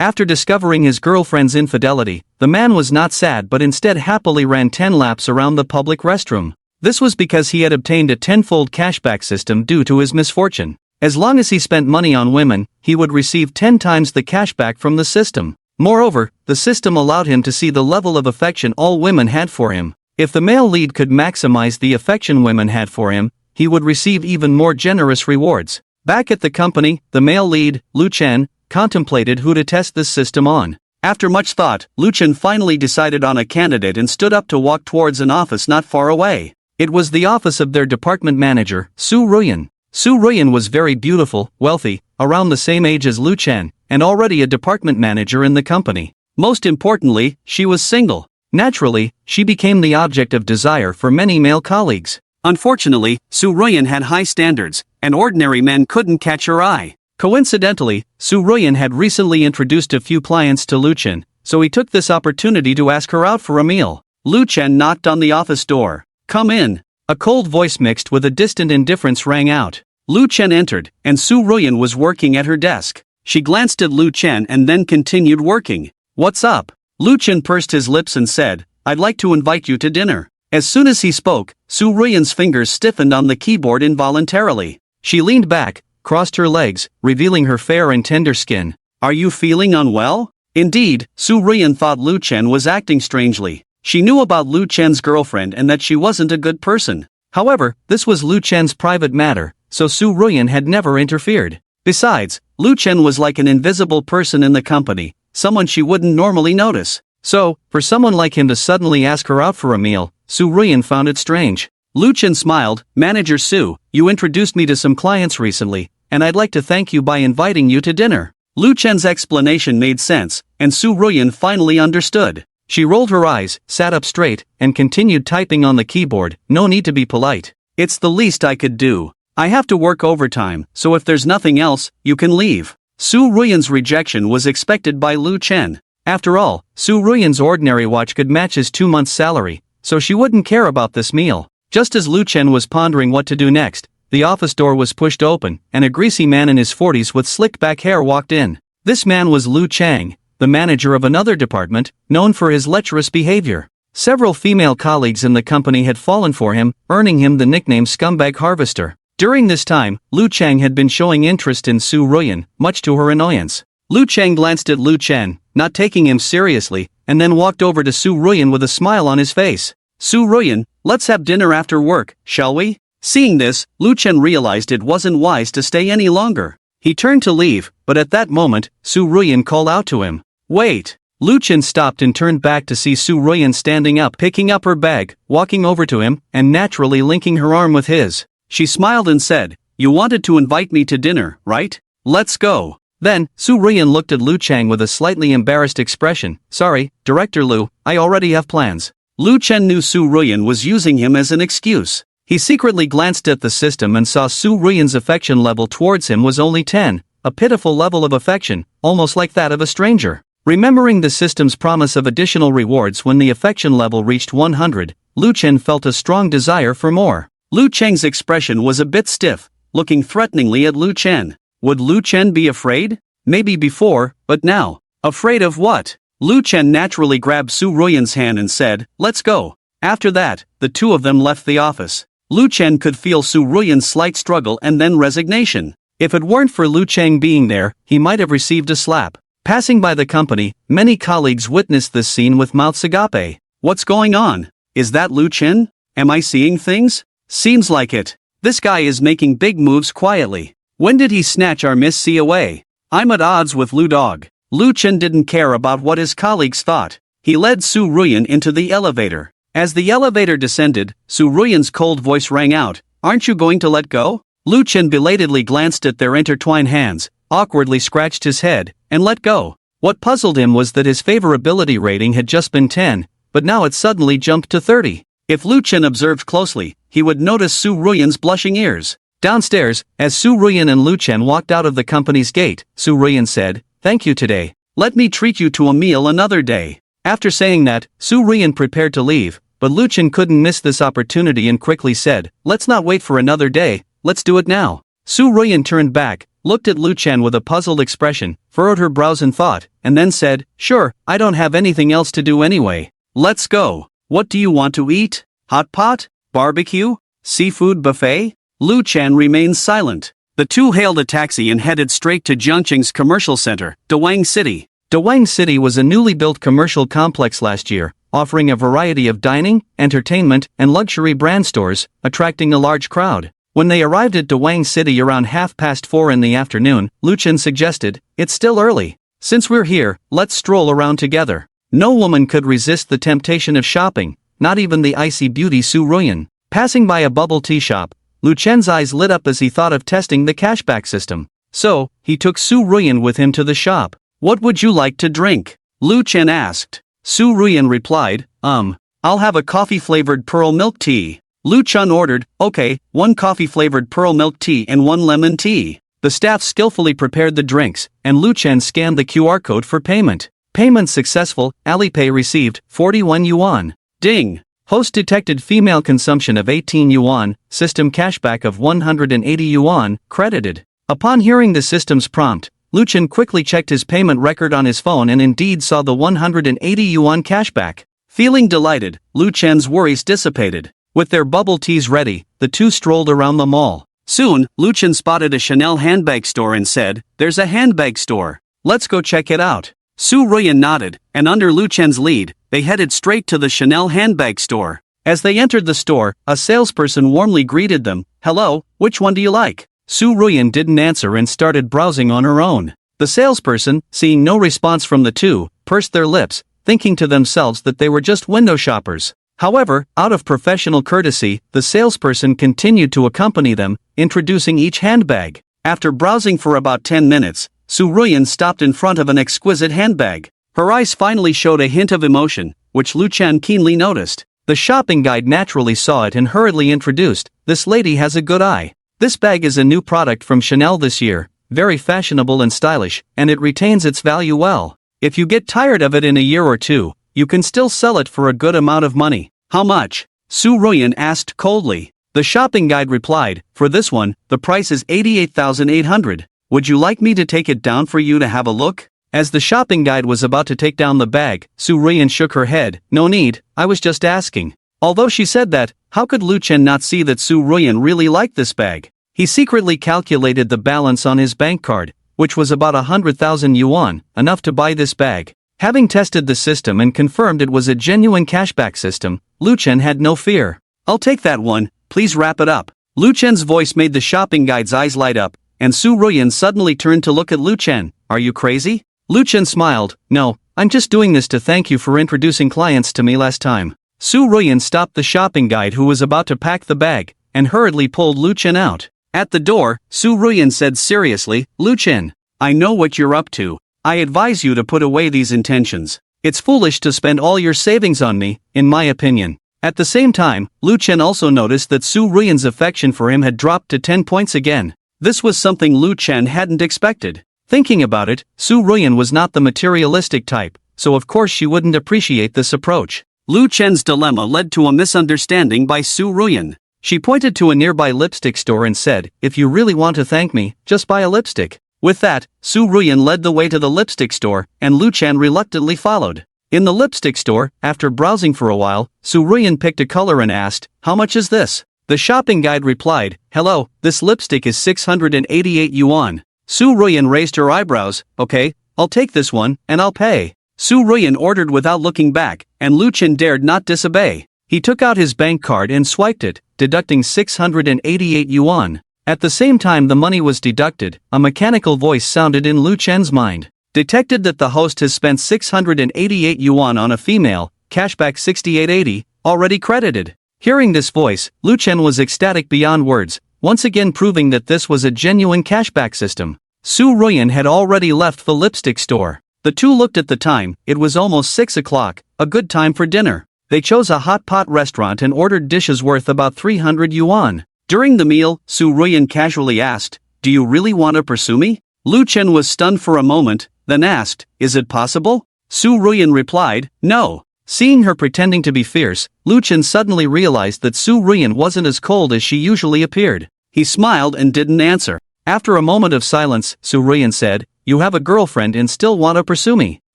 After discovering his girlfriend's infidelity, the man was not sad but instead happily ran 10 laps around the public restroom. This was because he had obtained a tenfold cashback system due to his misfortune. As long as he spent money on women, he would receive 10 times the cashback from the system. Moreover, the system allowed him to see the level of affection all women had for him. If the male lead could maximize the affection women had for him, he would receive even more generous rewards. Back at the company, the male lead, Lu Chen, contemplated who to test this system on. After much thought, Lu Chen finally decided on a candidate and stood up to walk towards an office not far away. It was the office of their department manager, Su Ruyan. Su Ruyan was very beautiful, wealthy, around the same age as Lu Chen, and already a department manager in the company. Most importantly, she was single. Naturally, she became the object of desire for many male colleagues. Unfortunately, Su Ruyan had high standards, and ordinary men couldn't catch her eye. Coincidentally, Su Ruyan had recently introduced a few clients to Lu Chen, so he took this opportunity to ask her out for a meal. Lu Chen knocked on the office door. "Come in." A cold voice mixed with a distant indifference rang out. Lu Chen entered, and Su Ruyan was working at her desk. She glanced at Lu Chen and then continued working. "What's up?" Lu Chen pursed his lips and said, "I'd like to invite you to dinner." As soon as he spoke, Su Ruyan's fingers stiffened on the keyboard involuntarily. She leaned back, crossed her legs, revealing her fair and tender skin. "Are you feeling unwell?" Indeed, Su Ruyan thought Lu Chen was acting strangely. She knew about Lu Chen's girlfriend and that she wasn't a good person. However, this was Lu Chen's private matter, so Su Ruyan had never interfered. Besides, Lu Chen was like an invisible person in the company, someone she wouldn't normally notice. So, for someone like him to suddenly ask her out for a meal, Su Ruyan found it strange. Lu Chen smiled. "Manager Su, you introduced me to some clients recently, and I'd like to thank you by inviting you to dinner." Lu Chen's explanation made sense, and Su Ruyan finally understood. She rolled her eyes, sat up straight, and continued typing on the keyboard. "No need to be polite. It's the least I could do. I have to work overtime, so if there's nothing else, you can leave." Su Ruyan's rejection was expected by Lu Chen. After all, Su Ruyan's ordinary watch could match his 2 months' salary, so she wouldn't care about this meal. Just as Lu Chen was pondering what to do next, the office door was pushed open, and a greasy man in his 40s with slicked-back hair walked in. This man was Lu Chang, the manager of another department, known for his lecherous behavior. Several female colleagues in the company had fallen for him, earning him the nickname Scumbag Harvester. During this time, Lu Chang had been showing interest in Su Ruyan, much to her annoyance. Lu Chang glanced at Lu Chen, not taking him seriously, and then walked over to Su Ruyan with a smile on his face. "Su Ruyan, let's have dinner after work, shall we?" Seeing this, Lu Chen realized it wasn't wise to stay any longer. He turned to leave, but at that moment, Su Ruyan called out to him. "Wait!" Lu Chen stopped and turned back to see Su Ruyan standing up, picking up her bag, walking over to him, and naturally linking her arm with his. She smiled and said, "You wanted to invite me to dinner, right? Let's go." Then, Su Ruyan looked at Lu Chang with a slightly embarrassed expression. "Sorry, Director Lu, I already have plans." Lu Chen knew Su Ruyan was using him as an excuse. He secretly glanced at the system and saw Su Ruyan's affection level towards him was only 10, a pitiful level of affection, almost like that of a stranger. Remembering the system's promise of additional rewards when the affection level reached 100, Lu Chen felt a strong desire for more. Lu Cheng's expression was a bit stiff, looking threateningly at Lu Chen. Would Lu Chen be afraid? Maybe before, but now. Afraid of what? Lu Chen naturally grabbed Su Ruyan's hand and said, "Let's go." After that, the two of them left the office. Lu Chen could feel Su Ruyan's slight struggle and then resignation. If it weren't for Lu Cheng being there, he might have received a slap. Passing by the company, many colleagues witnessed this scene with mouths agape. "What's going on? Is that Lu Chen? Am I seeing things? Seems like it. This guy is making big moves quietly. When did he snatch our Miss C away? I'm at odds with Lu Dog." Lu Chen didn't care about what his colleagues thought. He led Su Ruyan into the elevator. As the elevator descended, Su Ruyan's cold voice rang out, "Aren't you going to let go?" Lu Chen belatedly glanced at their intertwined hands, awkwardly scratched his head, and let go. What puzzled him was that his favorability rating had just been 10, but now it suddenly jumped to 30. If Lu Chen observed closely, he would notice Su Ruyan's blushing ears. Downstairs, as Su Ruyan and Lu Chen walked out of the company's gate, Su Ruyan said, "Thank you today. Let me treat you to a meal another day." After saying that, Su Ruyan prepared to leave, but Lu Chen couldn't miss this opportunity and quickly said, "Let's not wait for another day, let's do it now." Su Ruyan turned back, looked at Lu Chen with a puzzled expression, furrowed her brows in thought, and then said, "Sure, I don't have anything else to do anyway. Let's go. What do you want to eat? Hot pot? Barbecue? Seafood buffet?" Lu Chen remained silent. The two hailed a taxi and headed straight to Zhengqing's commercial center, Dawang City. Dawang City was a newly built commercial complex last year, offering a variety of dining, entertainment, and luxury brand stores, attracting a large crowd. When they arrived at Dawang City around 4:30 in the afternoon, Lu Chen suggested, "It's still early. Since we're here, let's stroll around together." No woman could resist the temptation of shopping, not even the icy beauty Su Ruyan. Passing by a bubble tea shop, Lu Chen's eyes lit up as he thought of testing the cashback system. So, he took Su Ruyan with him to the shop. "What would you like to drink?" Lu Chen asked. Su Ruyan replied, "I'll have a coffee-flavored pearl milk tea." Lu Chen ordered, "Okay, 1 coffee-flavored pearl milk tea and 1 lemon tea." The staff skillfully prepared the drinks, and Lu Chen scanned the QR code for payment. Payment successful, Alipay received 41 yuan. Ding! Host detected female consumption of 18 yuan, system cashback of 180 yuan, credited. Upon hearing the system's prompt, Lu Chen quickly checked his payment record on his phone and indeed saw the 180 yuan cashback. Feeling delighted, Lu Chen's worries dissipated. With their bubble teas ready, the two strolled around the mall. Soon, Lu Chen spotted a Chanel handbag store and said, "There's a handbag store. Let's go check it out." Su Ruyan nodded, and under Lu Chen's lead, they headed straight to the Chanel handbag store. As they entered the store, a salesperson warmly greeted them, "Hello, which one do you like?" Su Ruyan didn't answer and started browsing on her own. The salesperson, seeing no response from the two, pursed their lips, thinking to themselves that they were just window shoppers. However, out of professional courtesy, the salesperson continued to accompany them, introducing each handbag. After browsing for about 10 minutes, Su Ruyan stopped in front of an exquisite handbag. Her eyes finally showed a hint of emotion, which Lu Chen keenly noticed. The shopping guide naturally saw it and hurriedly introduced, "This lady has a good eye. This bag is a new product from Chanel this year, very fashionable and stylish, and it retains its value well. If you get tired of it in a year or two, you can still sell it for a good amount of money." "How much?" Su Ruyan asked coldly. The shopping guide replied, "For this one, the price is 88,800. Would you like me to take it down for you to have a look?" As the shopping guide was about to take down the bag, Su Ruyan shook her head, "No need, I was just asking." Although she said that, how could Lu Chen not see that Su Ruyan really liked this bag? He secretly calculated the balance on his bank card, which was about 100,000 yuan, enough to buy this bag. Having tested the system and confirmed it was a genuine cashback system, Lu Chen had no fear. "I'll take that one, please wrap it up." Lu Chen's voice made the shopping guide's eyes light up, and Su Ruyan suddenly turned to look at Lu Chen. "Are you crazy?" Lu Chen smiled, "No, I'm just doing this to thank you for introducing clients to me last time." Su Ruyan stopped the shopping guide who was about to pack the bag, and hurriedly pulled Lu Chen out. At the door, Su Ruyan said seriously, "Lu Chen, I know what you're up to. I advise you to put away these intentions. It's foolish to spend all your savings on me, in my opinion." At the same time, Lu Chen also noticed that Su Ruyan's affection for him had dropped to 10 points again. This was something Lu Chen hadn't expected. Thinking about it, Su Ruyan was not the materialistic type, so of course she wouldn't appreciate this approach. Lu Chen's dilemma led to a misunderstanding by Su Ruyan. She pointed to a nearby lipstick store and said, "If you really want to thank me, just buy a lipstick." With that, Su Ruyan led the way to the lipstick store, and Lu Chen reluctantly followed. In the lipstick store, after browsing for a while, Su Ruyan picked a color and asked, "How much is this?" The shopping guide replied, "Hello, this lipstick is 688 yuan. Su Ruyan raised her eyebrows, "Okay, I'll take this one, and I'll pay." Su Ruyan ordered without looking back, and Lu Chen dared not disobey. He took out his bank card and swiped it, deducting 688 yuan. At the same time the money was deducted, a mechanical voice sounded in Lu Chen's mind. Detected that the host has spent 688 yuan on a female, cashback 6880, already credited. Hearing this voice, Lu Chen was ecstatic beyond words, once again proving that this was a genuine cashback system. Su Ruyan had already left the lipstick store. The two looked at the time, it was almost 6 o'clock, a good time for dinner. They chose a hot pot restaurant and ordered dishes worth about 300 yuan. During the meal, Su Ruyan casually asked, "Do you really want to pursue me?" Lu Chen was stunned for a moment, then asked, "Is it possible?" Su Ruyan replied, "No." Seeing her pretending to be fierce, Lu Chen suddenly realized that Su Ruyan wasn't as cold as she usually appeared. He smiled and didn't answer. After a moment of silence, Su Ruyan said, "You have a girlfriend and still want to pursue me?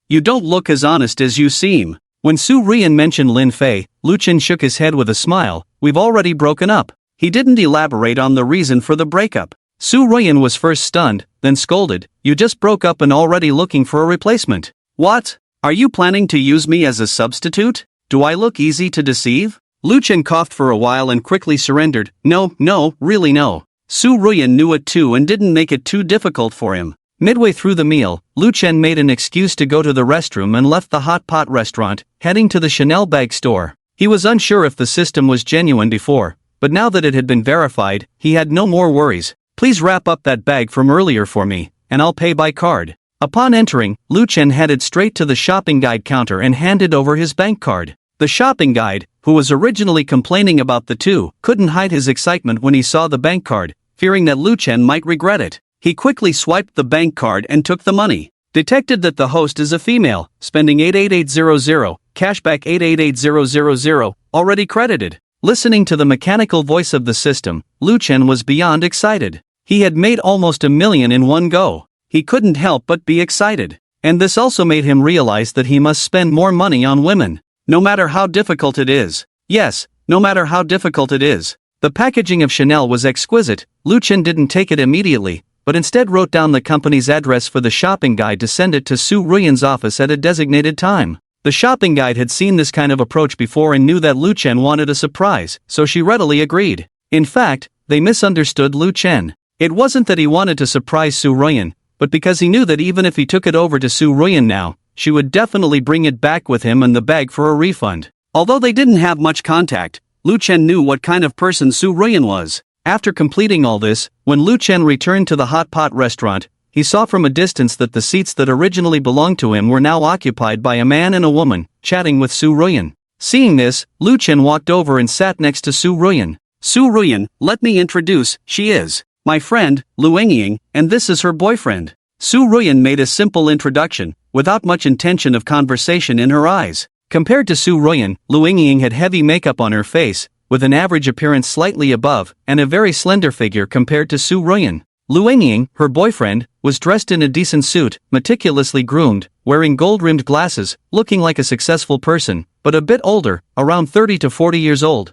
You don't look as honest as you seem." When Su Ruyan mentioned Lin Fei, Lu Chen shook his head with a smile. "We've already broken up." He didn't elaborate on the reason for the breakup. Su Ruyan was first stunned, then scolded, "You just broke up and already looking for a replacement. What? Are you planning to use me as a substitute? Do I look easy to deceive?" Lu Chen coughed for a while and quickly surrendered, No, really no." Su Ruyan knew it too and didn't make it too difficult for him. Midway through the meal, Lu Chen made an excuse to go to the restroom and left the hot pot restaurant, heading to the Chanel bag store. He was unsure if the system was genuine before, but now that it had been verified, he had no more worries. "Please wrap up that bag from earlier for me, and I'll pay by card." Upon entering, Lu Chen headed straight to the shopping guide counter and handed over his bank card. The shopping guide, who was originally complaining about the two, couldn't hide his excitement when he saw the bank card, fearing that Lu Chen might regret it. He quickly swiped the bank card and took the money. Detected that the host is a female, spending 88800, cashback 888000, already credited. Listening to the mechanical voice of the system, Lu Chen was beyond excited. He had made almost $1 million in one go. He couldn't help but be excited. And this also made him realize that he must spend more money on women. No matter how difficult it is. Yes, no matter how difficult it is. The packaging of Chanel was exquisite. Lu Chen didn't take it immediately, but instead wrote down the company's address for the shopping guide to send it to Su Ruyan's office at a designated time. The shopping guide had seen this kind of approach before and knew that Lu Chen wanted a surprise, so she readily agreed. In fact, they misunderstood Lu Chen. It wasn't that he wanted to surprise Su Ruyan, but because he knew that even if he took it over to Su Ruyan now, she would definitely bring it back with him and the bag for a refund. Although they didn't have much contact, Lu Chen knew what kind of person Su Ruyan was. After completing all this, when Lu Chen returned to the hot pot restaurant, he saw from a distance that the seats that originally belonged to him were now occupied by a man and a woman, chatting with Su Ruyan. Seeing this, Lu Chen walked over and sat next to Su Ruyan. "Su Ruyan, let me introduce, she is my friend, Lu Ying, and this is her boyfriend." Su Ruyan made a simple introduction, without much intention of conversation in her eyes. Compared to Su Ruyan, Lu Ying had heavy makeup on her face, with an average appearance slightly above, and a very slender figure compared to Su Ruyan. Lu Ying, her boyfriend, was dressed in a decent suit, meticulously groomed, wearing gold-rimmed glasses, looking like a successful person, but a bit older, around 30 to 40 years old.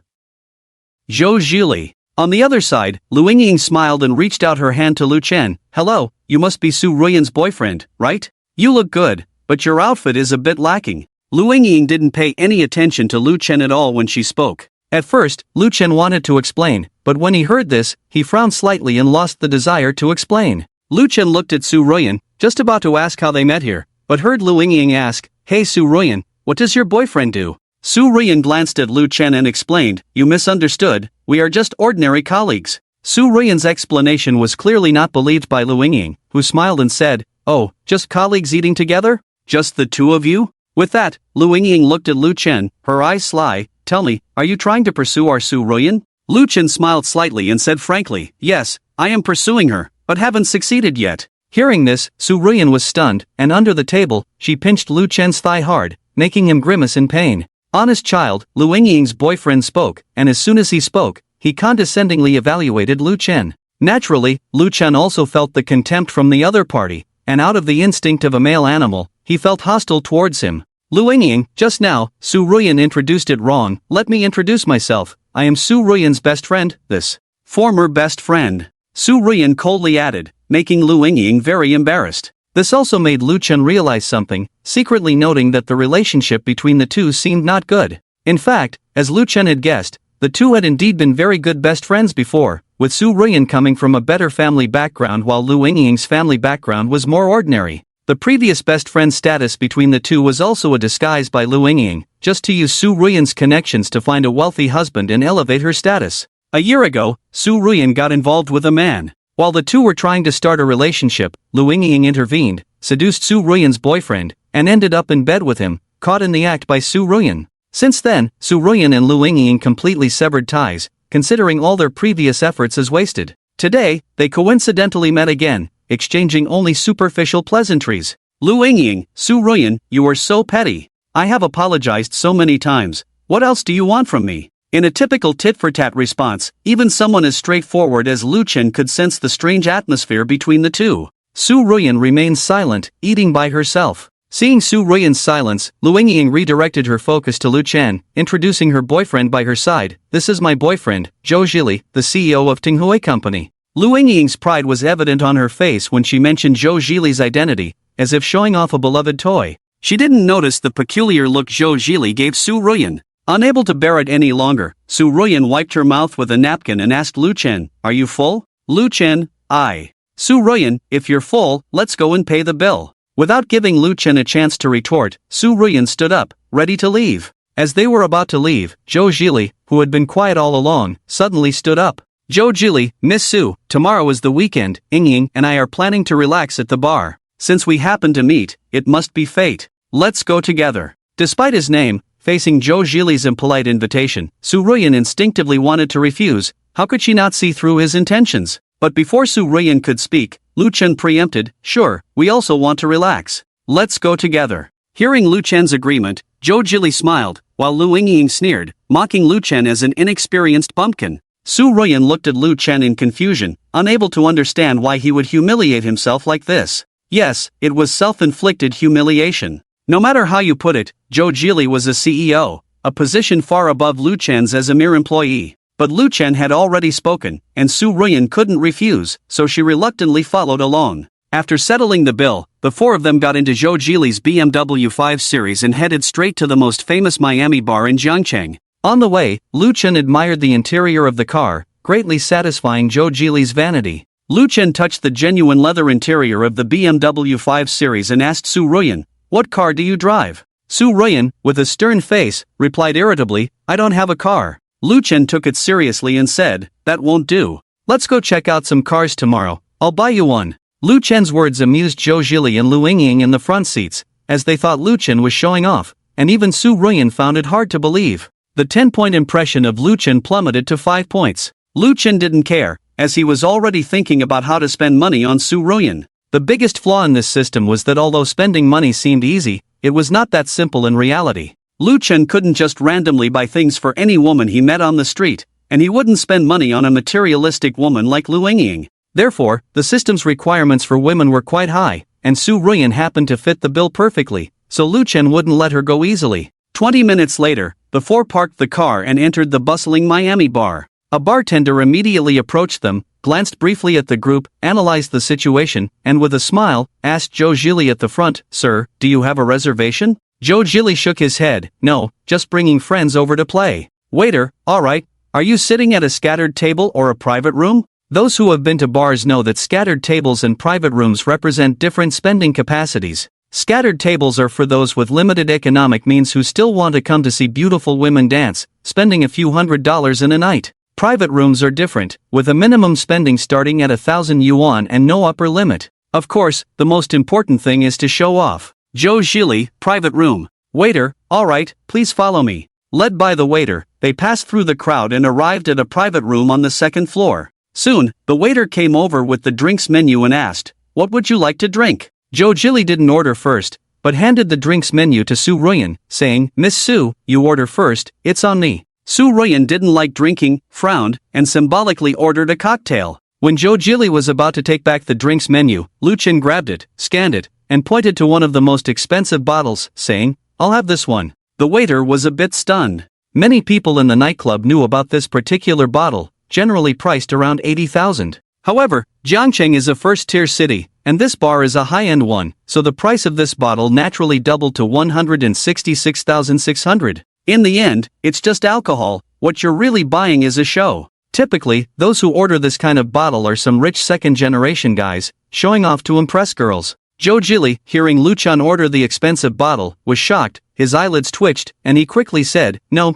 Zhou Zhili. On the other side, Lu Ying smiled and reached out her hand to Lu Chen. "Hello, you must be Su Ruyan's boyfriend, right? You look good, but your outfit is a bit lacking." Lu Ying didn't pay any attention to Lu Chen at all when she spoke. At first, Lu Chen wanted to explain, but when he heard this, he frowned slightly and lost the desire to explain. Lu Chen looked at Su Ruyan, just about to ask how they met here, but heard Lu Ying ask, "Hey Su Ruyan, what does your boyfriend do?" Su Ruyan glanced at Lu Chen and explained, "You misunderstood, we are just ordinary colleagues." Su Ruyan's explanation was clearly not believed by Lu Ying, who smiled and said, "Oh, just colleagues eating together? Just the two of you?" With that, Lu Ying looked at Lu Chen, her eyes sly. "Tell me, are you trying to pursue our Su Ruyan?" Lu Chen smiled slightly and said frankly, "Yes, I am pursuing her, but haven't succeeded yet." Hearing this, Su Ruyan was stunned, and under the table, she pinched Lu Chen's thigh hard, making him grimace in pain. Honest child, Lu Ying's boyfriend spoke, and as soon as he spoke, he condescendingly evaluated Lu Chen. Naturally, Lu Chen also felt the contempt from the other party, and out of the instinct of a male animal, he felt hostile towards him. "Lu Ying, just now, Su Ruyan introduced it wrong. Let me introduce myself. I am Su Ruyan's best friend, this former best friend." Su Ruyan coldly added, making Lu Ying very embarrassed. This also made Lu Chen realize something, secretly noting that the relationship between the two seemed not good. In fact, as Lu Chen had guessed, the two had indeed been very good best friends before, with Su Ruyan coming from a better family background while Lu Ying's family background was more ordinary. The previous best friend status between the two was also a disguise by Lu Ying, just to use Su Ruyan's connections to find a wealthy husband and elevate her status. A year ago, Su Ruyan got involved with a man. While the two were trying to start a relationship, Lu Ying intervened, seduced Su Ruyan's boyfriend, and ended up in bed with him, caught in the act by Su Ruyan. Since then, Su Ruyan and Lu Ying completely severed ties, considering all their previous efforts as wasted. Today, they coincidentally met again, exchanging only superficial pleasantries. "Lu Ying, Su Ruyan, you are so petty. I have apologized so many times. What else do you want from me?" In a typical tit-for-tat response, even someone as straightforward as Lu Chen could sense the strange atmosphere between the two. Su Ruyan remained silent, eating by herself. Seeing Su Ruyan's silence, Lu Yingying redirected her focus to Lu Chen, introducing her boyfriend by her side. "This is my boyfriend, Zhou Zhili, the CEO of Tinghui Company." Lu Yingying's pride was evident on her face when she mentioned Zhou Zhili's identity, as if showing off a beloved toy. She didn't notice the peculiar look Zhou Zhili gave Su Ruyan. Unable to bear it any longer, Su Ruyan wiped her mouth with a napkin and asked Lu Chen, "Are you full?" Lu Chen, "Aye." Su Ruyan, "If you're full, let's go and pay the bill." Without giving Lu Chen a chance to retort, Su Ruyan stood up, ready to leave. As they were about to leave, Zhou Zhili, who had been quiet all along, suddenly stood up. "Zhou Zhili, Miss Su, tomorrow is the weekend. Yingying and I are planning to relax at the bar. Since we happen to meet, it must be fate. Let's go together." Despite his name, facing Zhou Zhili's impolite invitation, Su Ruyan instinctively wanted to refuse. How could she not see through his intentions? But before Su Ruyan could speak, Lu Chen preempted, "Sure, we also want to relax. Let's go together." Hearing Lu Chen's agreement, Zhou Zhili smiled, while Lu Yingying sneered, mocking Lu Chen as an inexperienced bumpkin. Su Ruyan looked at Lu Chen in confusion, unable to understand why he would humiliate himself like this. Yes, it was self-inflicted humiliation. No matter how you put it, Zhou Zhili was a CEO, a position far above Lu Chen's as a mere employee. But Lu Chen had already spoken, and Su Ruyan couldn't refuse, so she reluctantly followed along. After settling the bill, the four of them got into Zhou Zhili's BMW 5 Series and headed straight to the most famous Miami bar in Jiangcheng. On the way, Lu Chen admired the interior of the car, greatly satisfying Zhou Zhili's vanity. Lu Chen touched the genuine leather interior of the BMW 5 Series and asked Su Ruyan, "What car do you drive?" Su Ruyan, with a stern face, replied irritably, "I don't have a car." Lu Chen took it seriously and said, "That won't do. Let's go check out some cars tomorrow, I'll buy you one." Lu Chen's words amused Zhou Zhili and Lu Yingying in the front seats, as they thought Lu Chen was showing off, and even Su Ruyan found it hard to believe. The 10-point impression of Lu Chen plummeted to 5 points. Lu Chen didn't care, as he was already thinking about how to spend money on Su Ruyan. The biggest flaw in this system was that although spending money seemed easy, it was not that simple in reality. Lu Chen couldn't just randomly buy things for any woman he met on the street, and he wouldn't spend money on a materialistic woman like Lu Yingying. Therefore, the system's requirements for women were quite high, and Su Ruyan happened to fit the bill perfectly, so Lu Chen wouldn't let her go easily. 20 minutes later, the four parked the car and entered the bustling Miami bar. A bartender immediately approached them, glanced briefly at the group, analyzed the situation, and with a smile, asked Zhou Zhili at the front, "Sir, do you have a reservation?" Zhou Zhili shook his head, "No, just bringing friends over to play." Waiter, "Alright, are you sitting at a scattered table or a private room?" Those who have been to bars know that scattered tables and private rooms represent different spending capacities. Scattered tables are for those with limited economic means who still want to come to see beautiful women dance, spending a few $100s in a night. Private rooms are different, with a minimum spending starting at 1,000 yuan and no upper limit. Of course, the most important thing is to show off. Zhou Zhili, private room. Waiter, "Alright, please follow me." Led by the waiter, they passed through the crowd and arrived at a private room on the second floor. Soon, the waiter came over with the drinks menu and asked, "What would you like to drink?" Zhou Zhili didn't order first, but handed the drinks menu to Su Ruyan, saying, "Miss Su, you order first, it's on me." Su Ruyan didn't like drinking, frowned, and symbolically ordered a cocktail. When Zhou Zhili was about to take back the drinks menu, Lu Chen grabbed it, scanned it, and pointed to one of the most expensive bottles, saying, "I'll have this one." The waiter was a bit stunned. Many people in the nightclub knew about this particular bottle, generally priced around 80,000. However, Jiangcheng is a first-tier city, and this bar is a high-end one, so the price of this bottle naturally doubled to 166,600. In the end, it's just alcohol. What you're really buying is a show. Typically, those who order this kind of bottle are some rich second-generation guys, showing off to impress girls. Zhou Zhili, hearing Lu Chen order the expensive bottle, was shocked, his eyelids twitched, and he quickly said, No,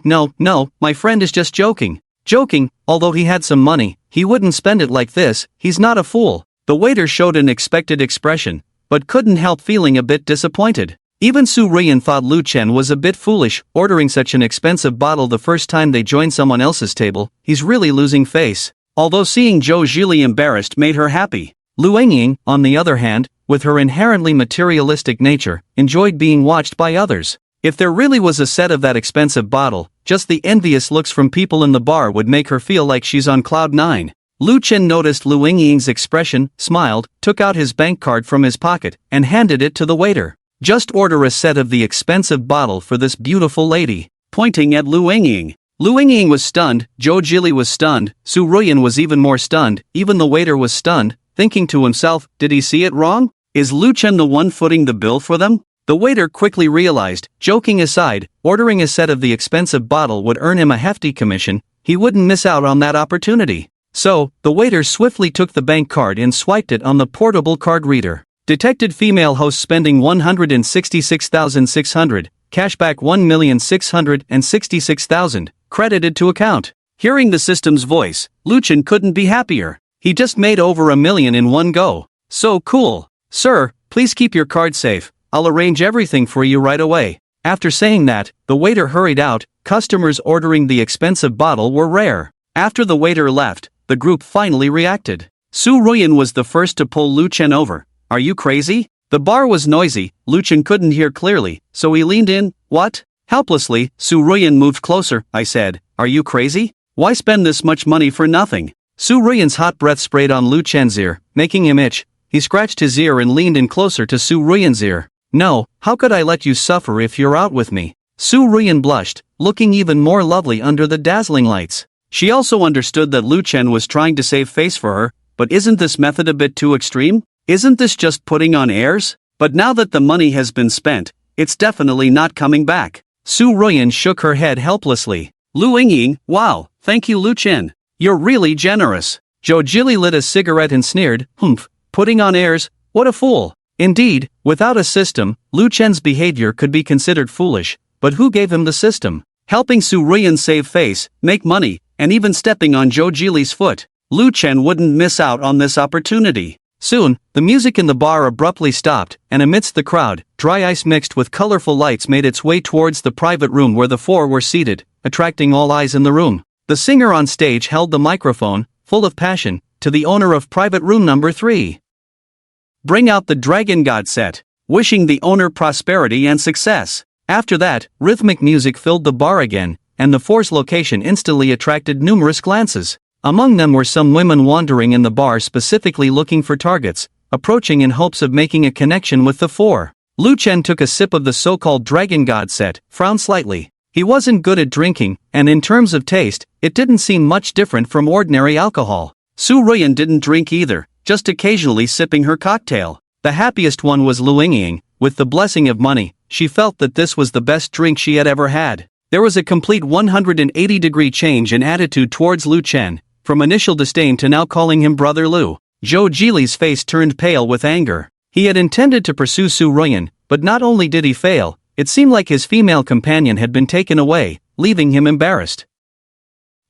my friend is just joking." Joking, although he had some money, he wouldn't spend it like this, he's not a fool. The waiter showed an expected expression, but couldn't help feeling a bit disappointed. Even Su Ruyan thought Lu Chen was a bit foolish, ordering such an expensive bottle the first time they joined someone else's table. He's really losing face. Although seeing Zhou Zhili embarrassed made her happy. Lu Yingying, on the other hand, with her inherently materialistic nature, enjoyed being watched by others. If there really was a set of that expensive bottle, just the envious looks from people in the bar would make her feel like she's on cloud 9. Lu Chen noticed Lu Yingying's expression, smiled, took out his bank card from his pocket, and handed it to the waiter. Just order a set of the expensive bottle for this beautiful lady, pointing at Lu Yingying. Lu Yingying was stunned, Zhou Jili was stunned, Su Ruyan was even more stunned, even the waiter was stunned, thinking to himself, did he see it wrong? Is Lu Chen the one footing the bill for them? The waiter quickly realized, joking aside, ordering a set of the expensive bottle would earn him a hefty commission, he wouldn't miss out on that opportunity. So, the waiter swiftly took the bank card and swiped it on the portable card reader. Detected female host spending 166,600, cashback 1,666,000, credited to account. Hearing the system's voice, Lu Chen couldn't be happier. He just made over $1 million in one go. So cool. Sir, please keep your card safe. I'll arrange everything for you right away. After saying that, the waiter hurried out. Customers ordering the expensive bottle were rare. After the waiter left, the group finally reacted. Su Ruyan was the first to pull Lu Chen over. Are you crazy? The bar was noisy, Lu Chen couldn't hear clearly, so he leaned in. What? Helplessly, Su Ruyan moved closer. I said, are you crazy? Why spend this much money for nothing? Su Ruyan's hot breath sprayed on Lu Chen's ear, making him itch. He scratched his ear and leaned in closer to Su Ruyan's ear. No, how could I let you suffer if you're out with me? Su Ruyan blushed, looking even more lovely under the dazzling lights. She also understood that Lu Chen was trying to save face for her, but isn't this method a bit too extreme? Isn't this just putting on airs? But now that the money has been spent, it's definitely not coming back. Su Ruyan shook her head helplessly. Lu Yingying, wow, thank you Lu Chen. You're really generous. Zhou Jili lit a cigarette and sneered, humph, putting on airs, what a fool. Indeed, without a system, Lu Chen's behavior could be considered foolish, but who gave him the system? Helping Su Ruyan save face, make money, and even stepping on Zhou Jili's foot. Lu Chen wouldn't miss out on this opportunity. Soon, the music in the bar abruptly stopped, and amidst the crowd, dry ice mixed with colorful lights made its way towards the private room where the four were seated, attracting all eyes in the room. The singer on stage held the microphone, full of passion, to the owner of private room number 3. Bring out the Dragon God set, wishing the owner prosperity and success. After that, rhythmic music filled the bar again, and the four's location instantly attracted numerous glances. Among them were some women wandering in the bar specifically looking for targets, approaching in hopes of making a connection with the four. Lu Chen took a sip of the so-called Dragon God set, frowned slightly. He wasn't good at drinking, and in terms of taste, it didn't seem much different from ordinary alcohol. Su Ruyan didn't drink either, just occasionally sipping her cocktail. The happiest one was Lu Yingying. With the blessing of money, she felt that this was the best drink she had ever had. There was a complete 180-degree change in attitude towards Lu Chen, from initial disdain to now calling him Brother Lu. Zhou Jili's face turned pale with anger. He had intended to pursue Su Ruyan, but not only did he fail, it seemed like his female companion had been taken away, leaving him embarrassed.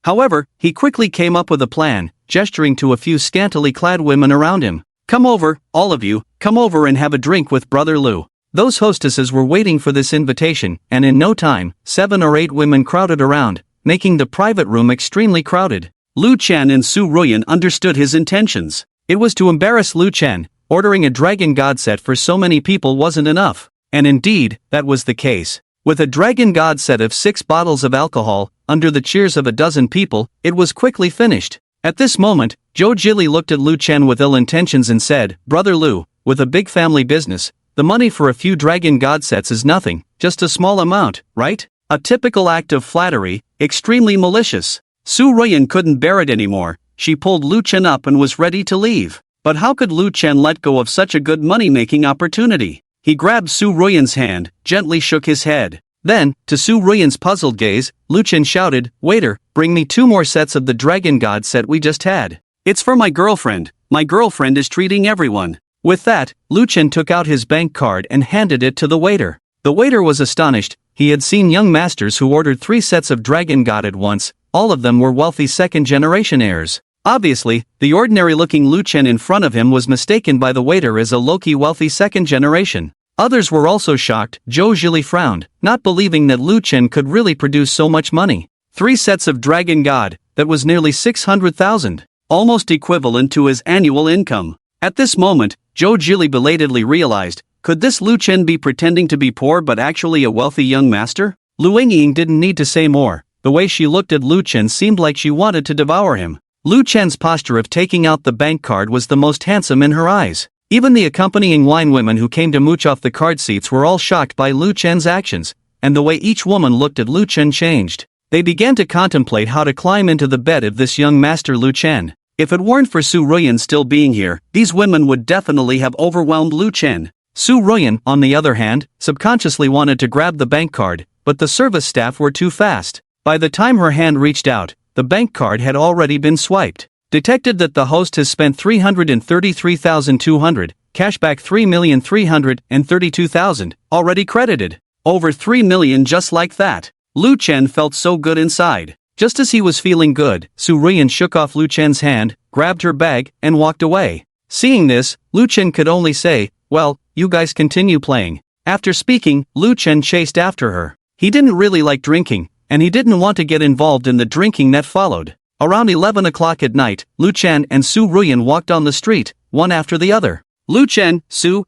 However, he quickly came up with a plan, gesturing to a few scantily clad women around him. Come over, all of you, come over and have a drink with Brother Lu. Those hostesses were waiting for this invitation, and in no time, 7 or 8 women crowded around, making the private room extremely crowded. Lu Chen and Su Ruyan understood his intentions. It was to embarrass Lu Chen. Ordering a Dragon God set for so many people wasn't enough. And indeed, that was the case. With a Dragon God set of 6 bottles of alcohol, under the cheers of a dozen people, it was quickly finished. At this moment, Zhou Jili looked at Lu Chen with ill intentions and said, Brother Lu, with a big family business, the money for a few Dragon God sets is nothing, just a small amount, right? A typical act of flattery, extremely malicious. Su Ruyan couldn't bear it anymore. She pulled Lu Chen up and was ready to leave. But how could Lu Chen let go of such a good money-making opportunity? He grabbed Su Ruyan's hand, gently shook his head. Then, to Su Ruyan's puzzled gaze, Lu Chen shouted, Waiter, bring me 2 more sets of the Dragon God set we just had. It's for my girlfriend. My girlfriend is treating everyone. With that, Lu Chen took out his bank card and handed it to the waiter. The waiter was astonished. He had seen young masters who ordered 3 sets of Dragon God at once. All of them were wealthy second-generation heirs. Obviously, the ordinary-looking Lu Chen in front of him was mistaken by the waiter as a low-key wealthy second generation. Others were also shocked. Zhou Jili frowned, not believing that Lu Chen could really produce so much money. 3 sets of Dragon God, that was nearly 600,000, almost equivalent to his annual income. At this moment, Zhou Jili belatedly realized, Could this Lu Chen be pretending to be poor but actually a wealthy young master? Lu Ying didn't need to say more. The way she looked at Lu Chen seemed like she wanted to devour him. Lu Chen's posture of taking out the bank card was the most handsome in her eyes. Even the accompanying wine women who came to mooch off the card seats were all shocked by Lu Chen's actions, and the way each woman looked at Lu Chen changed. They began to contemplate how to climb into the bed of this young master Lu Chen. If it weren't for Su Ruyan still being here, these women would definitely have overwhelmed Lu Chen. Su Ruyan, on the other hand, subconsciously wanted to grab the bank card, but the service staff were too fast. By the time her hand reached out, the bank card had already been swiped. Detected that the host has spent 333,200, cashback 3,332,000, already credited. Over 3 million just like that. Lu Chen felt so good inside. Just as he was feeling good, Su Ruyan shook off Lu Chen's hand, grabbed her bag, and walked away. Seeing this, Lu Chen could only say, "Well, you guys continue playing." After speaking, Lu Chen chased after her. He didn't really like drinking, and he didn't want to get involved in the drinking that followed. Around 11 o'clock at night, Lu Chen and Su Ruyan walked on the street, one after the other. Lu Chen, Su,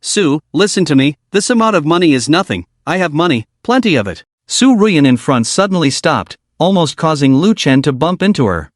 listen to me, this amount of money is nothing, I have money, plenty of it. Su Ruyan in front suddenly stopped, almost causing Lu Chen to bump into her.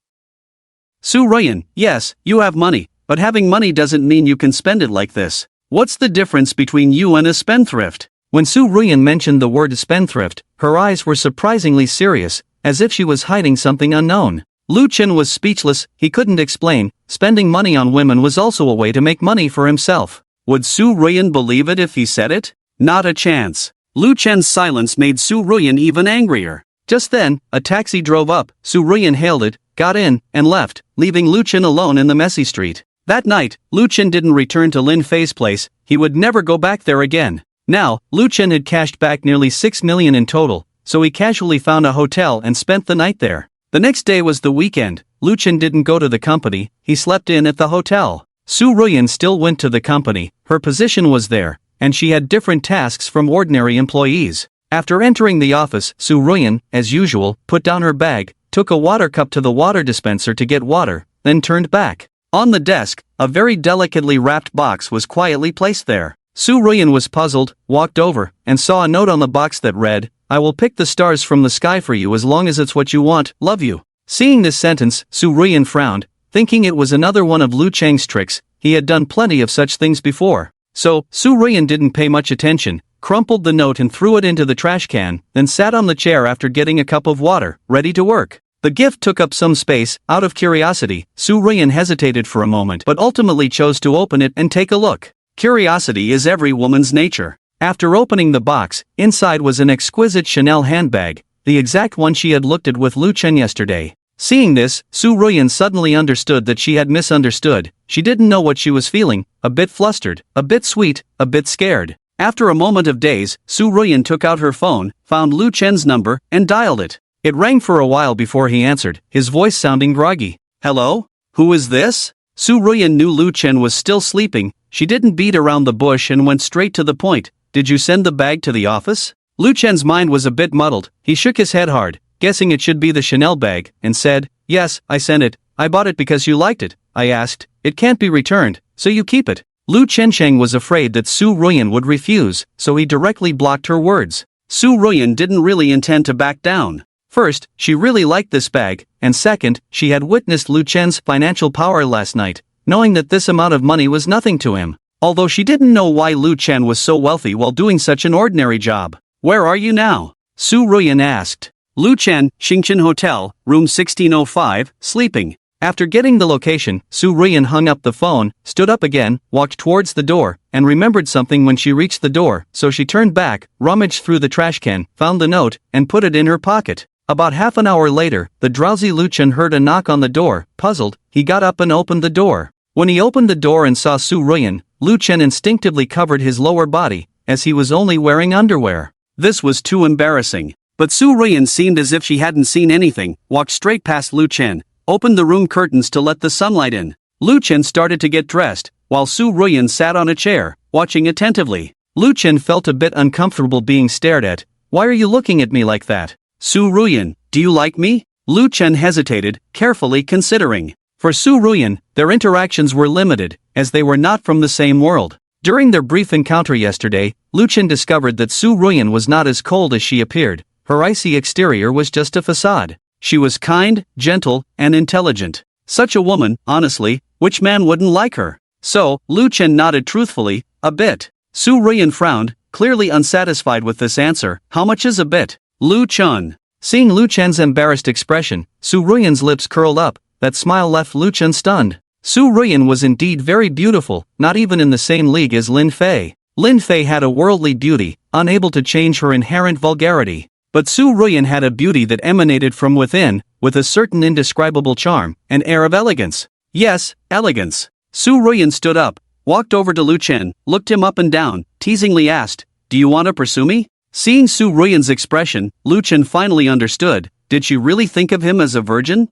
Su Ruyan, yes, you have money, but having money doesn't mean you can spend it like this. What's the difference between you and a spendthrift? When Su Ruyan mentioned the word spendthrift, her eyes were surprisingly serious, as if she was hiding something unknown. Lu Chen was speechless, he couldn't explain. Spending money on women was also a way to make money for himself. Would Su Ruyan believe it if he said it? Not a chance. Lu Chen's silence made Su Ruyan even angrier. Just then, a taxi drove up. Su Ruyan hailed it, got in, and left, leaving Lu Chen alone in the messy street. That night, Lu Chen didn't return to Lin Fei's place. He would never go back there again. Now, Lu Chen had cashed back nearly 6 million in total, so he casually found a hotel and spent the night there. The next day was the weekend. Lu Chen didn't go to the company, he slept in at the hotel. Su Ruyan still went to the company, her position was there, and she had different tasks from ordinary employees. After entering the office, Su Ruyan, as usual, put down her bag, took a water cup to the water dispenser to get water, then turned back. On the desk, a very delicately wrapped box was quietly placed there. Su Ruyan was puzzled, walked over, and saw a note on the box that read, "I will pick the stars from the sky for you as long as it's what you want, love you." Seeing this sentence, Su Ruyan frowned, thinking it was another one of Lu Cheng's tricks. He had done plenty of such things before. So, Su Ruyan didn't pay much attention, crumpled the note and threw it into the trash can, then sat on the chair after getting a cup of water, ready to work. The gift took up some space. Out of curiosity, Su Ruyan hesitated for a moment but ultimately chose to open it and take a look. Curiosity is every woman's nature. After opening the box, inside was an exquisite Chanel handbag, the exact one she had looked at with Lu Chen yesterday. Seeing this, Su Ruyan suddenly understood that she had misunderstood. She didn't know what she was feeling, a bit flustered, a bit sweet, a bit scared. After a moment of daze, Su Ruyan took out her phone, found Lu Chen's number, and dialed it. It rang for a while before he answered, his voice sounding groggy. "Hello? Who is this?" Su Ruyan knew Lu Chen was still sleeping. She didn't beat around the bush and went straight to the point. "Did you send the bag to the office?" Lu Chen's mind was a bit muddled. He shook his head hard, guessing it should be the Chanel bag, and said, "Yes, I sent it. I bought it because you liked it. I asked. It can't be returned, so you keep it." Lu Chensheng was afraid that Su Ruyan would refuse, so he directly blocked her words. Su Ruyan didn't really intend to back down. First, she really liked this bag, and second, she had witnessed Lu Chen's financial power last night, knowing that this amount of money was nothing to him. Although she didn't know why Lu Chen was so wealthy while doing such an ordinary job. "Where are you now?" Su Ruyan asked. "Lu Chen, Xingchen Hotel, room 1605, sleeping." After getting the location, Su Ruyan hung up the phone, stood up again, walked towards the door, and remembered something when she reached the door, so she turned back, rummaged through the trash can, found the note, and put it in her pocket. About half an hour later, the drowsy Lu Chen heard a knock on the door. Puzzled, he got up and opened the door. When he opened the door and saw Su Ruyan, Lu Chen instinctively covered his lower body, as he was only wearing underwear. This was too embarrassing. But Su Ruyan seemed as if she hadn't seen anything, walked straight past Lu Chen, opened the room curtains to let the sunlight in. Lu Chen started to get dressed, while Su Ruyan sat on a chair, watching attentively. Lu Chen felt a bit uncomfortable being stared at. "Why are you looking at me like that?" "Su Ruyan, do you like me?" Lu Chen hesitated, carefully considering. For Su Ruyan, their interactions were limited, as they were not from the same world. During their brief encounter yesterday, Lu Chen discovered that Su Ruyan was not as cold as she appeared. Her icy exterior was just a facade. She was kind, gentle, and intelligent. Such a woman, honestly, which man wouldn't like her? So, Lu Chen nodded truthfully, a bit. Su Ruyan frowned, clearly unsatisfied with this answer. How much is a bit? Lu Chen. Seeing Lu Chen's embarrassed expression, Su Ruyan's lips curled up. That smile left Lu Chen stunned. Su Ruyan was indeed very beautiful, not even in the same league as Lin Fei. Lin Fei had a worldly beauty, unable to change her inherent vulgarity. But Su Ruyan had a beauty that emanated from within, with a certain indescribable charm, an air of elegance. Yes, elegance. Su Ruyan stood up, walked over to Lu Chen, looked him up and down, teasingly asked, "Do you want to pursue me?" Seeing Su Ruyan's expression, Lu Chen finally understood. Did she really think of him as a virgin?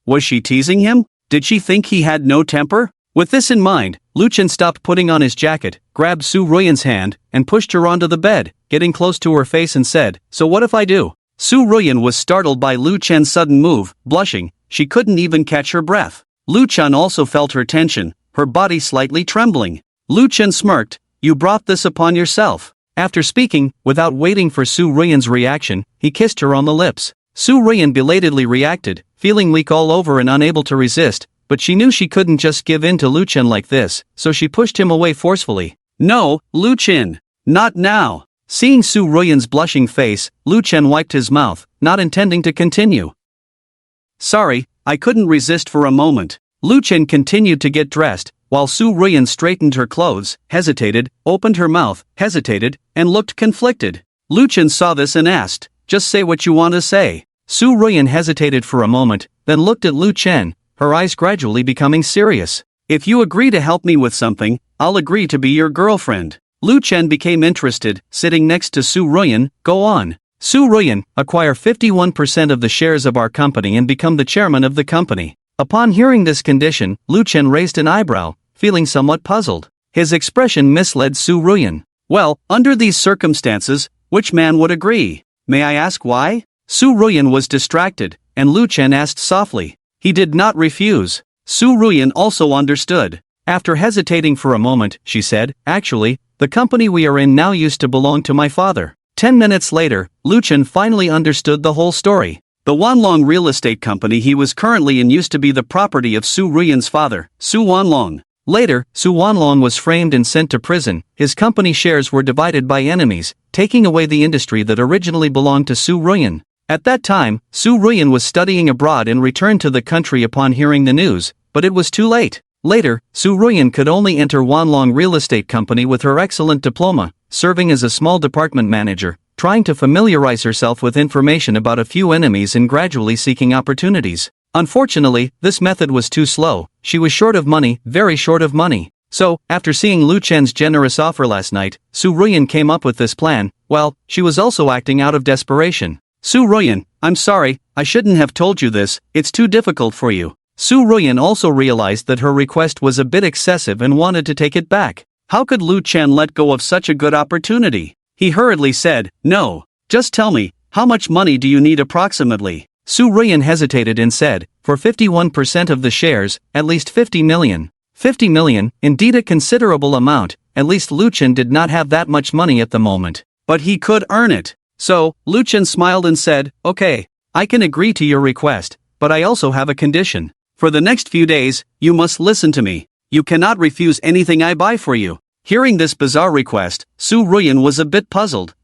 Was she teasing him? Did she think he had no temper? With this in mind, Lu Chen stopped putting on his jacket, grabbed Su Ruyan's hand, and pushed her onto the bed, getting close to her face and said, "So what if I do?" Su Ruyan was startled by Lu Chen's sudden move, blushing. She couldn't even catch her breath. Lu Chen also felt her tension, her body slightly trembling. Lu Chen smirked, "You brought this upon yourself." After speaking, without waiting for Su Ruyan's reaction, he kissed her on the lips. Su Ruyan belatedly reacted, feeling weak all over and unable to resist, but she knew she couldn't just give in to Lu Chen like this, so she pushed him away forcefully. "No, Lu Chen. Not now." Seeing Su Ruyan's blushing face, Lu Chen wiped his mouth, not intending to continue. "Sorry, I couldn't resist for a moment." Lu Chen continued to get dressed, while Su Ruyan straightened her clothes, hesitated, opened her mouth, hesitated, and looked conflicted. Lu Chen saw this and asked, "Just say what you want to say." Su Ruyan hesitated for a moment, then looked at Lu Chen, her eyes gradually becoming serious. "If you agree to help me with something, I'll agree to be your girlfriend." Lu Chen became interested, sitting next to Su Ruyan. "Go on." Su Ruyan, acquire 51% of the shares of our company and become the chairman of the company. Upon hearing this condition, Lu Chen raised an eyebrow, feeling somewhat puzzled. His expression misled Su Ruyan. "Well, under these circumstances, which man would agree? May I ask why?" Su Ruyan was distracted, and Lu Chen asked softly. He did not refuse. Su Ruyan also understood. After hesitating for a moment, she said, "Actually, the company we are in now used to belong to my father." 10 minutes later, Lu Chen finally understood the whole story. The Wanlong real estate company he was currently in used to be the property of Su Ruyan's father, Su Wanlong. Later, Su Wanlong was framed and sent to prison. His company shares were divided by enemies, taking away the industry that originally belonged to Su Ruyan. At that time, Su Ruyan was studying abroad and returned to the country upon hearing the news, but it was too late. Later, Su Ruyan could only enter Wanlong Real Estate Company with her excellent diploma, serving as a small department manager, trying to familiarize herself with information about a few enemies and gradually seeking opportunities. Unfortunately, this method was too slow. She was short of money, very short of money. So, after seeing Lu Chen's generous offer last night, Su Ruyan came up with this plan. Well, she was also acting out of desperation. "Su Ruyan, I'm sorry, I shouldn't have told you this, it's too difficult for you." Su Ruyan also realized that her request was a bit excessive and wanted to take it back. How could Lu Chen let go of such a good opportunity? He hurriedly said, "No. Just tell me, how much money do you need approximately?" Su Ruyan hesitated and said, "For 51% of the shares, at least 50 million. 50 million, indeed a considerable amount. At least Lu Chen did not have that much money at the moment. But he could earn it. So, Lu Chen smiled and said, "Okay, I can agree to your request, but I also have a condition. For the next few days, you must listen to me. You cannot refuse anything I buy for you." Hearing this bizarre request, Su Ruyan was a bit puzzled.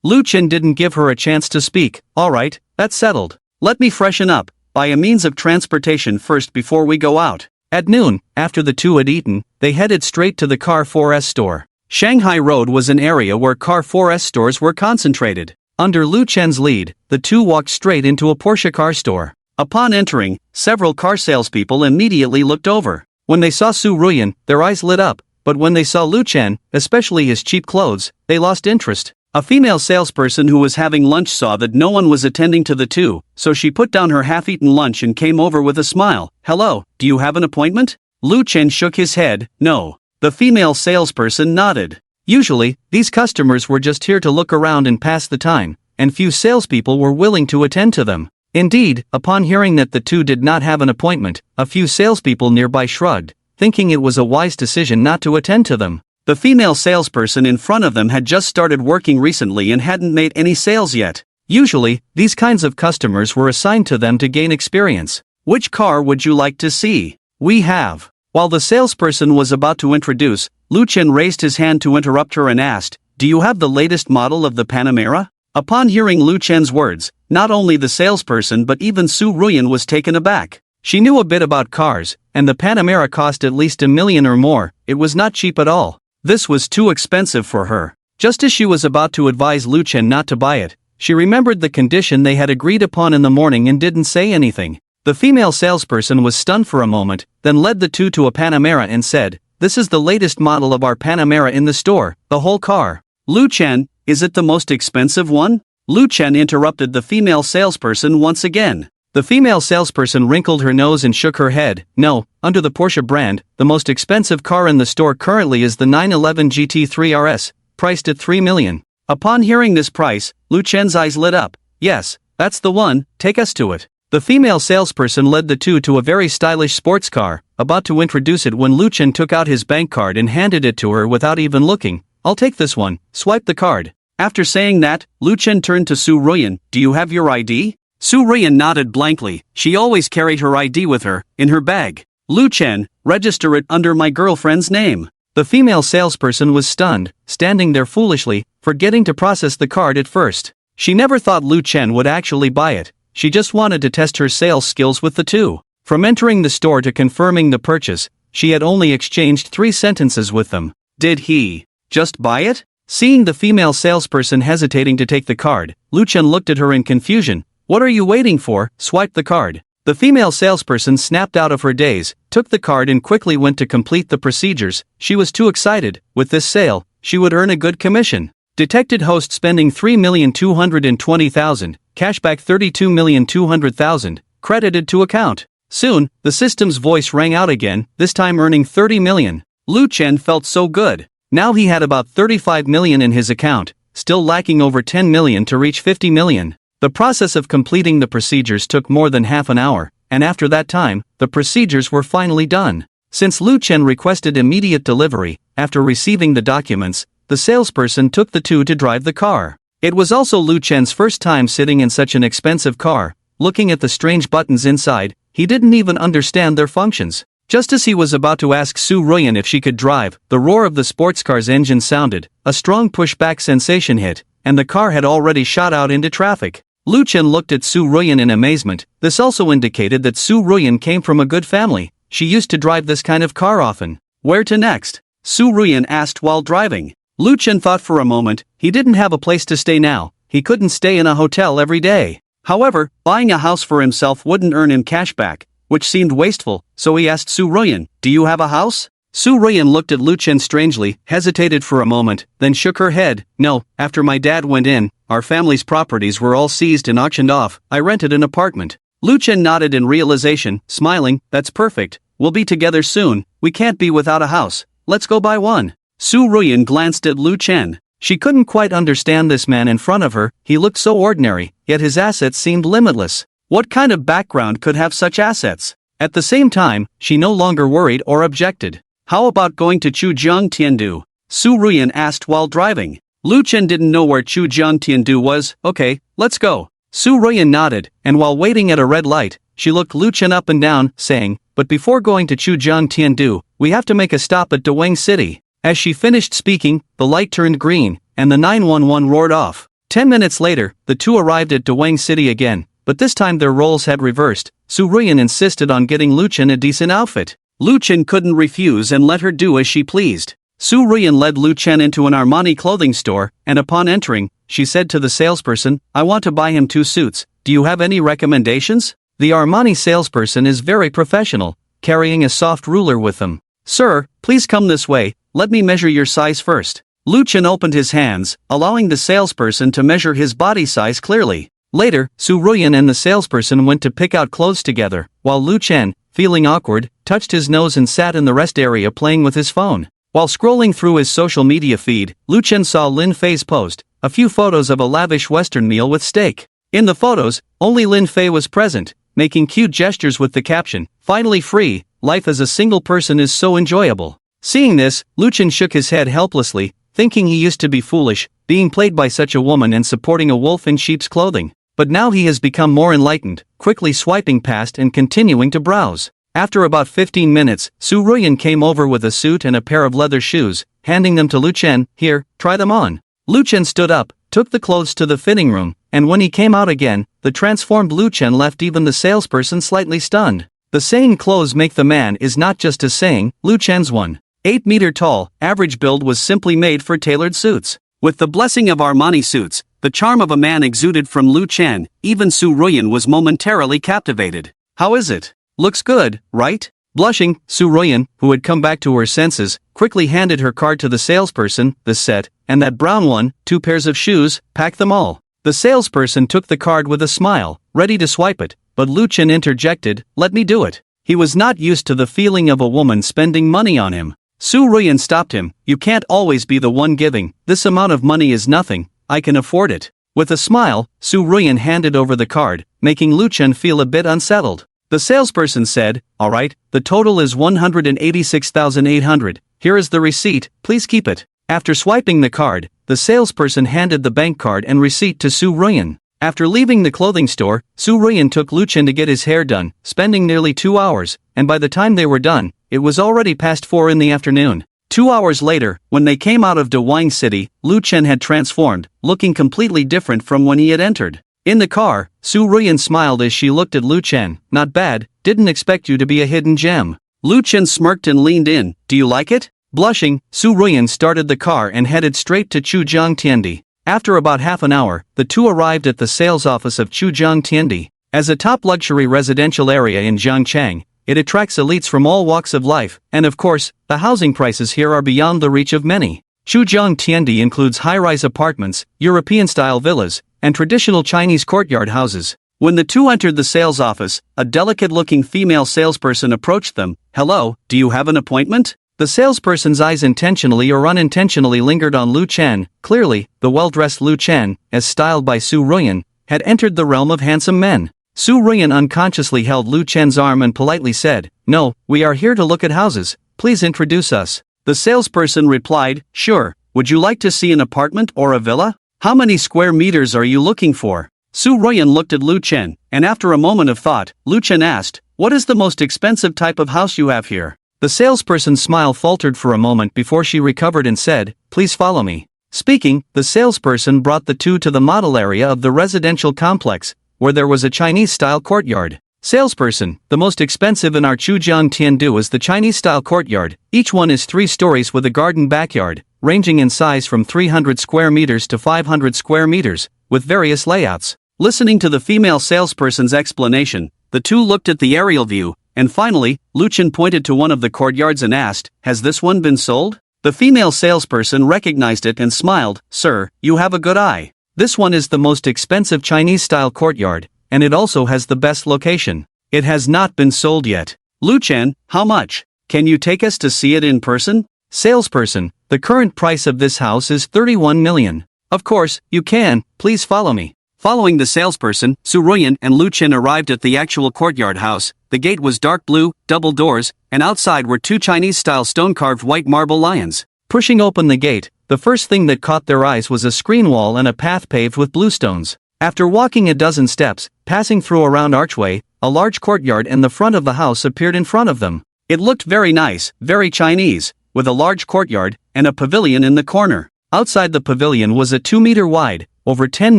Lu Chen didn't give her a chance to speak. "Alright, that's settled. Let me freshen up, by a means of transportation first before we go out." At noon, after the two had eaten, they headed straight to the Car 4S store. Shanghai Road was an area where Car 4S stores were concentrated. Under Lu Chen's lead, the two walked straight into a Porsche car store. Upon entering, several car salespeople immediately looked over. When they saw Su Ruyan, their eyes lit up, but when they saw Lu Chen, especially his cheap clothes, they lost interest. A female salesperson who was having lunch saw that no one was attending to the two, so she put down her half-eaten lunch and came over with a smile. "Hello, do you have an appointment?" Lu Chen shook his head, "No." The female salesperson nodded. Usually, these customers were just here to look around and pass the time, and few salespeople were willing to attend to them. Indeed, upon hearing that the two did not have an appointment, a few salespeople nearby shrugged, thinking it was a wise decision not to attend to them. The female salesperson in front of them had just started working recently and hadn't made any sales yet. Usually, these kinds of customers were assigned to them to gain experience. Which car would you like to see? We have. While the salesperson was about to introduce, Lu Chen raised his hand to interrupt her and asked, "Do you have the latest model of the Panamera?" Upon hearing Lu Chen's words, not only the salesperson but even Su Ruyan was taken aback. She knew a bit about cars, and the Panamera cost at least $1 million or more. It was not cheap at all. This was too expensive for her. Just as she was about to advise Lu Chen not to buy it, she remembered the condition they had agreed upon in the morning and didn't say anything. The female salesperson was stunned for a moment, then led the two to a Panamera and said, "This is the latest model of our Panamera in the store, the whole car." "Lu Chen, is it the most expensive one?" Lu Chen interrupted the female salesperson once again. The female salesperson wrinkled her nose and shook her head. "No, under the Porsche brand, the most expensive car in the store currently is the 911 GT3 RS, priced at $3 million. Upon hearing this price, Lu Chen's eyes lit up. "Yes, that's the one, take us to it." The female salesperson led the two to a very stylish sports car, about to introduce it when Lu Chen took out his bank card and handed it to her without even looking. "I'll take this one, swipe the card." After saying that, Lu Chen turned to Su Ruyan. "Do you have your ID?" Su Ruyan nodded blankly. She always carried her ID with her, in her bag. "Lu Chen, register it under my girlfriend's name." The female salesperson was stunned, standing there foolishly, forgetting to process the card at first. She never thought Lu Chen would actually buy it. She just wanted to test her sales skills with the two. From entering the store to confirming the purchase, she had only exchanged 3 sentences with them. Did he just buy it? Seeing the female salesperson hesitating to take the card, Lu Chen looked at her in confusion. "What are you waiting for? Swipe the card." The female salesperson snapped out of her daze, took the card and quickly went to complete the procedures. She was too excited. With this sale, she would earn a good commission. Detected host spending $3,220,000, cashback $32,200,000, credited to account. Soon, the system's voice rang out again, this time earning $30 million. Lu Chen felt so good. Now he had about $35 million in his account, still lacking over $10 million to reach $50 million. The process of completing the procedures took more than half an hour, and after that time, the procedures were finally done. Since Lu Chen requested immediate delivery, after receiving the documents, the salesperson took the two to drive the car. It was also Lu Chen's first time sitting in such an expensive car. Looking at the strange buttons inside, he didn't even understand their functions. Just as he was about to ask Su Ruyan if she could drive, the roar of the sports car's engine sounded, a strong pushback sensation hit, and the car had already shot out into traffic. Lu Chen looked at Su Ruyan in amazement. This also indicated that Su Ruyan came from a good family. She used to drive this kind of car often. "Where to next?" Su Ruyan asked while driving. Lu Chen thought for a moment. He didn't have a place to stay now. He couldn't stay in a hotel every day. However, buying a house for himself wouldn't earn him cashback, which seemed wasteful, so he asked Su Ruyan, "Do you have a house?" Su Ruyan looked at Lu Chen strangely, hesitated for a moment, then shook her head. "No, after my dad went in, our family's properties were all seized and auctioned off. I rented an apartment." Lu Chen nodded in realization, smiling. "That's perfect. We'll be together soon. We can't be without a house. Let's go buy one." Su Ruyan glanced at Lu Chen. She couldn't quite understand this man in front of her. He looked so ordinary, yet his assets seemed limitless. What kind of background could have such assets? At the same time, she no longer worried or objected. "How about going to Chujiang Tiandu?" Su Ruyan asked while driving. Lu Chen didn't know where Chujiang Tiandu was. "Okay, let's go." Su Ruyan nodded, and while waiting at a red light, she looked Lu Chen up and down, saying, "But before going to Chujiang Tiandu, we have to make a stop at Dawang City." As she finished speaking, the light turned green, and the 911 roared off. 10 minutes later, the two arrived at Dawang City again, but this time their roles had reversed. Su Ruyan insisted on getting Lu Chen a decent outfit. Lu Chen couldn't refuse and let her do as she pleased. Su Ruyan led Lu Chen into an Armani clothing store, and upon entering, she said to the salesperson, "I want to buy him 2 suits. Do you have any recommendations?" The Armani salesperson is very professional, carrying a soft ruler with them. "Sir, please come this way. Let me measure your size first." Lu Chen opened his hands, allowing the salesperson to measure his body size clearly. Later, Su Ruyan and the salesperson went to pick out clothes together, while Lu Chen, feeling awkward, touched his nose and sat in the rest area playing with his phone. While scrolling through his social media feed, Lu Chen saw Lin Fei's post, a few photos of a lavish Western meal with steak. In the photos, only Lin Fei was present, making cute gestures with the caption, "Finally free, life as a single person is so enjoyable. Seeing this, Lu Chen shook his head helplessly, thinking he used to be foolish, being played by such a woman and supporting a wolf in sheep's clothing. But now he has become more enlightened, quickly swiping past and continuing to browse. After about 15 minutes, Su Ruyan came over with a suit and a pair of leather shoes, handing them to Lu Chen. "Here, try them on." Lu Chen stood up, took the clothes to the fitting room, and when he came out again, the transformed Lu Chen left even the salesperson slightly stunned. The saying "clothes make the man" is not just a saying. Lu Chen's 1.8-meter tall, average build was simply made for tailored suits. With the blessing of Armani suits, the charm of a man exuded from Lu Chen. Even Su Ruyan was momentarily captivated. "How is it? Looks good, right?" Blushing, Su Ruyan, who had come back to her senses, quickly handed her card to the salesperson. "This set, and that brown one, 2 pairs of shoes, pack them all." The salesperson took the card with a smile, ready to swipe it, but Lu Chen interjected, "Let me do it." He was not used to the feeling of a woman spending money on him. Su Ruyan stopped him. "You can't always be the one giving. This amount of money is nothing. I can afford it." With a smile, Su Ruyan handed over the card, making Lu Chen feel a bit unsettled. The salesperson said, "All right, the total is 186,800. Here is the receipt, please keep it." After swiping the card, the salesperson handed the bank card and receipt to Su Ruyan. After leaving the clothing store, Su Ruyan took Lu Chen to get his hair done, spending nearly 2 hours, and by the time they were done, it was already past 4 in the afternoon. 2 hours later, when they came out of Dewang City, Lu Chen had transformed, looking completely different from when he had entered. In the car, Su Ruyan smiled as she looked at Lu Chen. "Not bad, didn't expect you to be a hidden gem." Lu Chen smirked and leaned in. "Do you like it?" Blushing, Su Ruyan started the car and headed straight to Chujiang Tiandi. After about half an hour, the two arrived at the sales office of Chujiang Tiandi. As a top luxury residential area in Zhangchang, it attracts elites from all walks of life, and of course, the housing prices here are beyond the reach of many. Chujiang Tiandi includes high-rise apartments, European-style villas, and traditional Chinese courtyard houses. When the two entered the sales office, a delicate-looking female salesperson approached them. "Hello, do you have an appointment?" The salesperson's eyes intentionally or unintentionally lingered on Lu Chen. Clearly, the well-dressed Lu Chen, as styled by Su Ruyan, had entered the realm of handsome men. Su Ruyan unconsciously held Lu Chen's arm and politely said, "No, we are here to look at houses. Please introduce us." The salesperson replied, "Sure, would you like to see an apartment or a villa? How many square meters are you looking for?" Su Ruyan looked at Lu Chen, and after a moment of thought, Lu Chen asked, "What is the most expensive type of house you have here?" The salesperson's smile faltered for a moment before she recovered and said, "Please follow me." Speaking, the salesperson brought the two to the model area of the residential complex, where there was a Chinese-style courtyard. Salesperson, the most expensive in our Chujiang Tiandu is the Chinese-style courtyard. Each one is 3 stories with a garden backyard, ranging in size from 300 square meters to 500 square meters, with various layouts. Listening to the female salesperson's explanation, the two looked at the aerial view, and finally, Lu Chen pointed to one of the courtyards and asked, "Has this one been sold?" The female salesperson recognized it and smiled. "Sir, you have a good eye. This one is the most expensive Chinese-style courtyard, and it also has the best location. It has not been sold yet." Lu Chen, "How much? Can you take us to see it in person?" Salesperson, "The current price of this house is 31 million. "Of course, you can, please follow me." Following the salesperson, Su Ruyan and Lu Chen arrived at the actual courtyard house. The gate was dark blue, double doors, and outside were 2 Chinese-style stone-carved white marble lions. Pushing open the gate, the first thing that caught their eyes was a screen wall and a path paved with blue stones. After walking a dozen steps, passing through a round archway, a large courtyard and the front of the house appeared in front of them. It looked very nice, very Chinese, with a large courtyard and a pavilion in the corner. Outside the pavilion was a 2-meter wide, over 10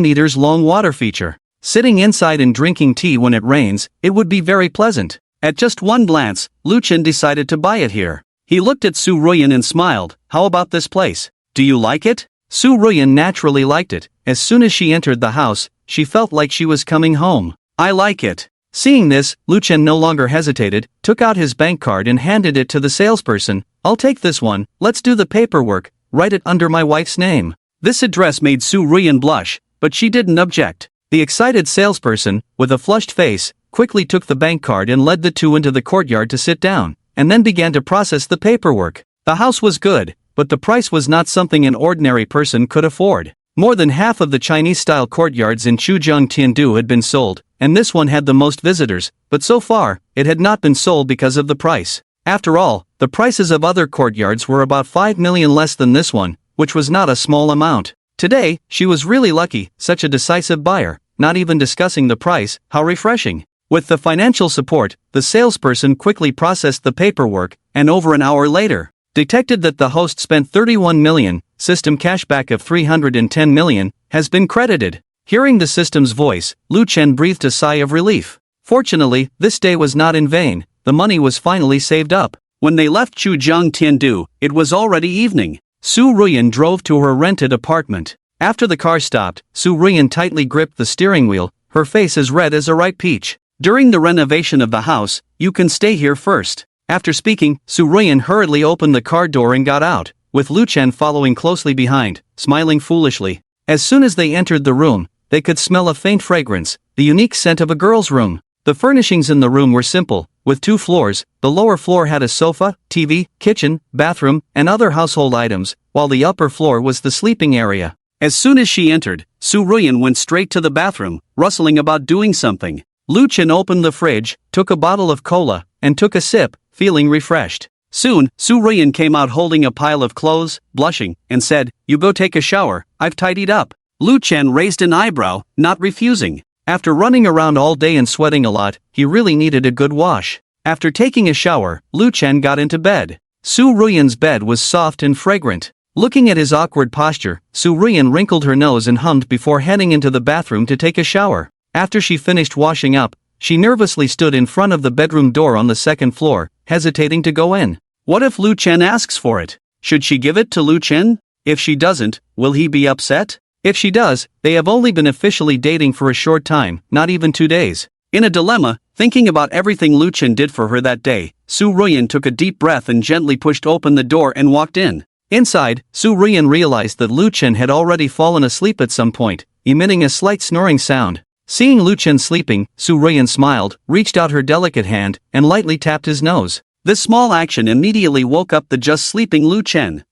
meters long water feature. Sitting inside and drinking tea when it rains, it would be very pleasant. At just one glance, Lu Chen decided to buy it here. He looked at Su Ruyan and smiled. "How about this place? Do you like it?" Su Ruyan naturally liked it. As soon as she entered the house, she felt like she was coming home. "I like it." Seeing this, Lu Chen no longer hesitated, took out his bank card and handed it to the salesperson. "I'll take this one, let's do the paperwork, write it under my wife's name." This address made Su Ruyan blush, but she didn't object. The excited salesperson, with a flushed face, quickly took the bank card and led the two into the courtyard to sit down, and then began to process the paperwork. The house was good, but the price was not something an ordinary person could afford. More than half of the Chinese-style courtyards in Chujiang Tiandu had been sold, and this one had the most visitors, but so far, it had not been sold because of the price. After all, the prices of other courtyards were about 5 million less than this one, which was not a small amount. Today, she was really lucky, such a decisive buyer, not even discussing the price. How refreshing. With the financial support, the salesperson quickly processed the paperwork, and over an hour later, detected that the host spent 31 million, system cashback of 310 million, has been credited. Hearing the system's voice, Lu Chen breathed a sigh of relief. Fortunately, this day was not in vain, the money was finally saved up. When they left Chujiang Tiandu, it was already evening. Su Ruyan drove to her rented apartment. After the car stopped, Su Ruyan tightly gripped the steering wheel, her face as red as a ripe peach. During the renovation of the house, you can stay here first. After speaking, Su Ruyan hurriedly opened the car door and got out, with Lu Chen following closely behind, smiling foolishly. As soon as they entered the room, they could smell a faint fragrance, the unique scent of a girl's room. The furnishings in the room were simple, with 2 floors. The lower floor had a sofa, TV, kitchen, bathroom, and other household items, while the upper floor was the sleeping area. As soon as she entered, Su Ruyan went straight to the bathroom, rustling about doing something. Lu Chen opened the fridge, took a bottle of cola, and took a sip, feeling refreshed. Soon, Su Ruyan came out holding a pile of clothes, blushing, and said, "You go take a shower, I've tidied up." Lu Chen raised an eyebrow, not refusing. After running around all day and sweating a lot, he really needed a good wash. After taking a shower, Lu Chen got into bed. Su Ruyan's bed was soft and fragrant. Looking at his awkward posture, Su Ruyan wrinkled her nose and hummed before heading into the bathroom to take a shower. After she finished washing up, she nervously stood in front of the bedroom door on the second floor, hesitating to go in. What if Lu Chen asks for it? Should she give it to Lu Chen? If she doesn't, will he be upset? If she does, they have only been officially dating for a short time, not even 2 days. In a dilemma, thinking about everything Lu Chen did for her that day, Su Ruyan took a deep breath and gently pushed open the door and walked in. Inside, Su Ruyan realized that Lu Chen had already fallen asleep at some point, emitting a slight snoring sound. Seeing Lu Chen sleeping, Su Ruyan smiled, reached out her delicate hand, and lightly tapped his nose. This small action immediately woke up the just sleeping Lu Chen.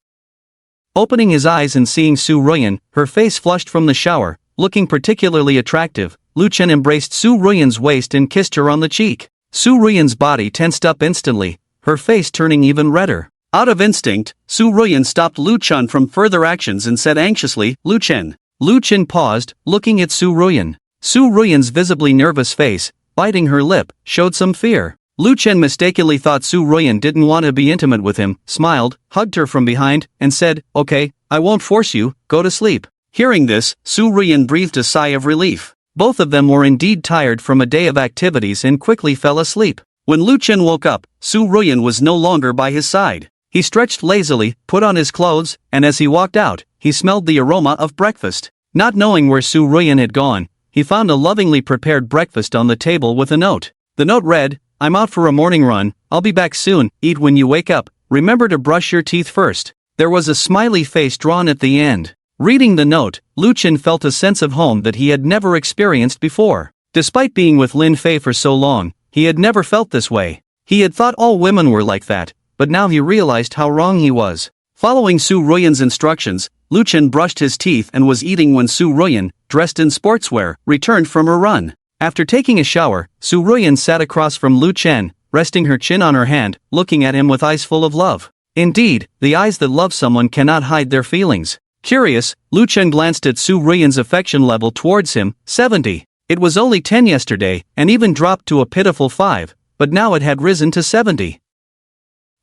Opening his eyes and seeing Su Ruyan, her face flushed from the shower, looking particularly attractive, Lu Chen embraced Su Ruyan's waist and kissed her on the cheek. Su Ruyan's body tensed up instantly, her face turning even redder. Out of instinct, Su Ruyan stopped Lu Chen from further actions and said anxiously, "Lu Chen." Lu Chen paused, looking at Su Ruyan. Su Ruyan's visibly nervous face, biting her lip, showed some fear. Lu Chen mistakenly thought Su Ruyan didn't want to be intimate with him, smiled, hugged her from behind, and said, "Okay, I won't force you, go to sleep." Hearing this, Su Ruyan breathed a sigh of relief. Both of them were indeed tired from a day of activities and quickly fell asleep. When Lu Chen woke up, Su Ruyan was no longer by his side. He stretched lazily, put on his clothes, and as he walked out, he smelled the aroma of breakfast. Not knowing where Su Ruyan had gone, he found a lovingly prepared breakfast on the table with a note. The note read, "I'm out for a morning run, I'll be back soon, eat when you wake up, remember to brush your teeth first." There was a smiley face drawn at the end. Reading the note, Lu Chen felt a sense of home that he had never experienced before. Despite being with Lin Fei for so long, he had never felt this way. He had thought all women were like that, but now he realized how wrong he was. Following Su Ruyan's instructions, Lu Chen brushed his teeth and was eating when Su Ruyan, dressed in sportswear, returned from her run. After taking a shower, Su Ruyan sat across from Lu Chen, resting her chin on her hand, looking at him with eyes full of love. Indeed, the eyes that love someone cannot hide their feelings. Curious, Lu Chen glanced at Su Ruyan's affection level towards him, 70. It was only 10 yesterday, and even dropped to a pitiful 5, but now it had risen to 70.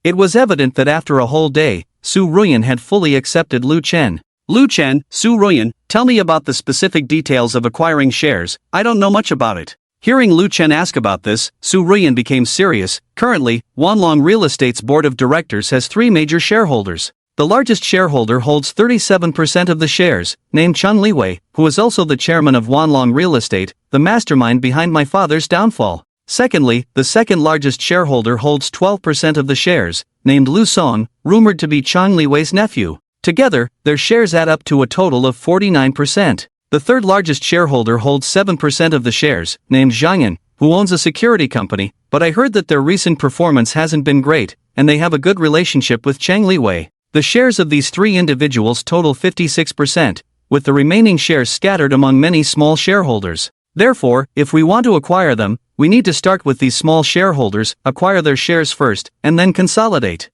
It was evident that after a whole day, Su Ruyan had fully accepted Lu Chen. "Lu Chen, Su Ruyan, tell me about the specific details of acquiring shares, I don't know much about it." Hearing Lu Chen ask about this, Su Ruyan became serious. Currently, Wanlong Real Estate's board of directors has 3 major shareholders. The largest shareholder holds 37% of the shares, named Chang Liwei, who is also the chairman of Wanlong Real Estate, the mastermind behind my father's downfall. Secondly, the second largest shareholder holds 12% of the shares, named Lu Song, rumored to be Chang Liwei's nephew. Together, their shares add up to a total of 49%. The third largest shareholder holds 7% of the shares, named Zhang Yan, who owns a security company, but I heard that their recent performance hasn't been great, and they have a good relationship with Chang Liwei. The shares of these 3 individuals total 56%, with the remaining shares scattered among many small shareholders. Therefore, if we want to acquire them, we need to start with these small shareholders, acquire their shares first, and then consolidate.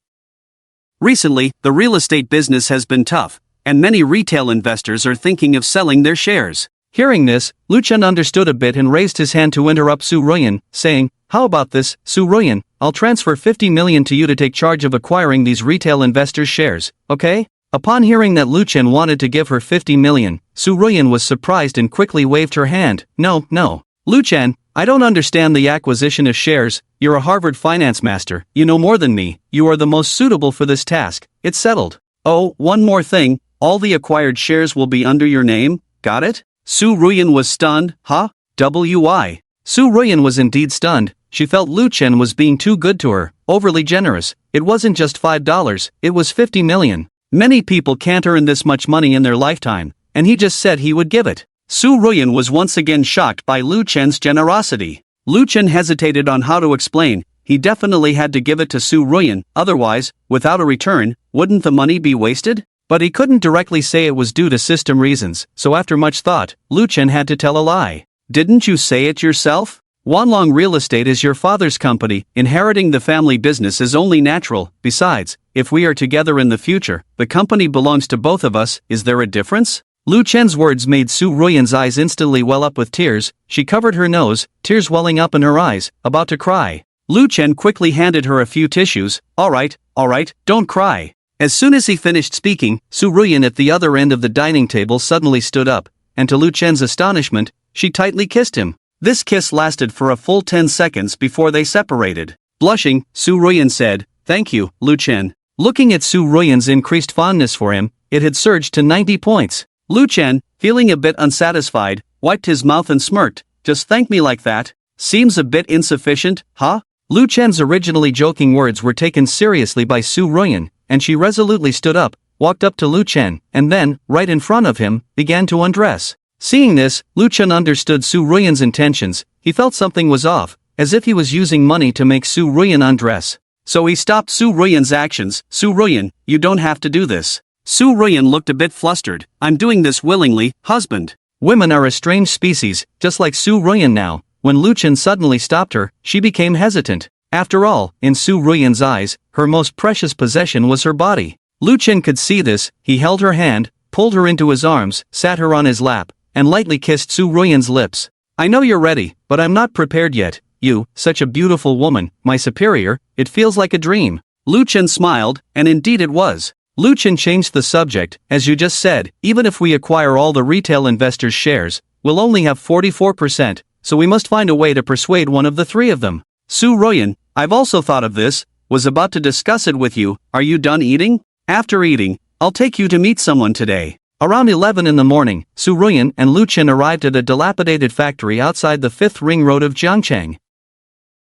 Recently, the real estate business has been tough, and many retail investors are thinking of selling their shares. Hearing this, Lu Chen understood a bit and raised his hand to interrupt Su Ruyan, saying, "How about this, Su Ruyan? I'll transfer 50 million to you to take charge of acquiring these retail investors' shares, okay?" Upon hearing that Lu Chen wanted to give her 50 million, Su Ruyan was surprised and quickly waved her hand. No. Lu Chen, I don't understand the acquisition of shares. You're a Harvard finance master, you know more than me, you are the most suitable for this task, it's settled. Oh, one more thing, all the acquired shares will be under your name, got it? Su Ruyan was stunned. Huh? Why? Su Ruyan was indeed stunned. She felt Lu Chen was being too good to her, overly generous. It wasn't just $5, it was 50 million. Many people can't earn this much money in their lifetime, and he just said he would give it. Su Ruyan was once again shocked by Lu Chen's generosity. Lu Chen hesitated on how to explain. He definitely had to give it to Su Ruyan, otherwise, without a return, wouldn't the money be wasted? But he couldn't directly say it was due to system reasons, so after much thought, Lu Chen had to tell a lie. Didn't you say it yourself? Wanlong Real Estate is your father's company, inheriting the family business is only natural. Besides, if we are together in the future, the company belongs to both of us, is there a difference? Lu Chen's words made Su Ruyan's eyes instantly well up with tears. She covered her nose, tears welling up in her eyes, about to cry. Lu Chen quickly handed her a few tissues. All right, don't cry. As soon as he finished speaking, Su Ruyan at the other end of the dining table suddenly stood up, and to Lu Chen's astonishment, she tightly kissed him. This kiss lasted for a full 10 seconds before they separated. Blushing, Su Ruyan said, "Thank you, Lu Chen." Looking at Su Ruyan's increased fondness for him, it had surged to 90 points. Lu Chen, feeling a bit unsatisfied, wiped his mouth and smirked. Just thank me like that? Seems a bit insufficient, huh? Lu Chen's originally joking words were taken seriously by Su Ruyan, and she resolutely stood up, walked up to Lu Chen, and then, right in front of him, began to undress. Seeing this, Lu Chen understood Su Ruyan's intentions. He felt something was off, as if he was using money to make Su Ruyan undress. So he stopped Su Ruyan's actions. "Su Ruyan, you don't have to do this." Su Ruyan looked a bit flustered. "I'm doing this willingly, husband." Women are a strange species, just like Su Ruyan now. When Lu Chen suddenly stopped her, she became hesitant. After all, in Su Ruyan's eyes, her most precious possession was her body. Lu Chen could see this. He held her hand, pulled her into his arms, sat her on his lap, and lightly kissed Su Ruyan's lips. "I know you're ready, but I'm not prepared yet. You, such a beautiful woman, my superior, it feels like a dream." Lu Chen smiled, and indeed it was. Lu Chen changed the subject. "As you just said, even if we acquire all the retail investors' shares, we'll only have 44%, so we must find a way to persuade one of the three of them." "Su Ruyan, I've also thought of this, was about to discuss it with you. Are you done eating? After eating, I'll take you to meet someone today." Around 11 in the morning, Su Ruyan and Lu Chen arrived at a dilapidated factory outside the 5th Ring Road of Jiangcheng.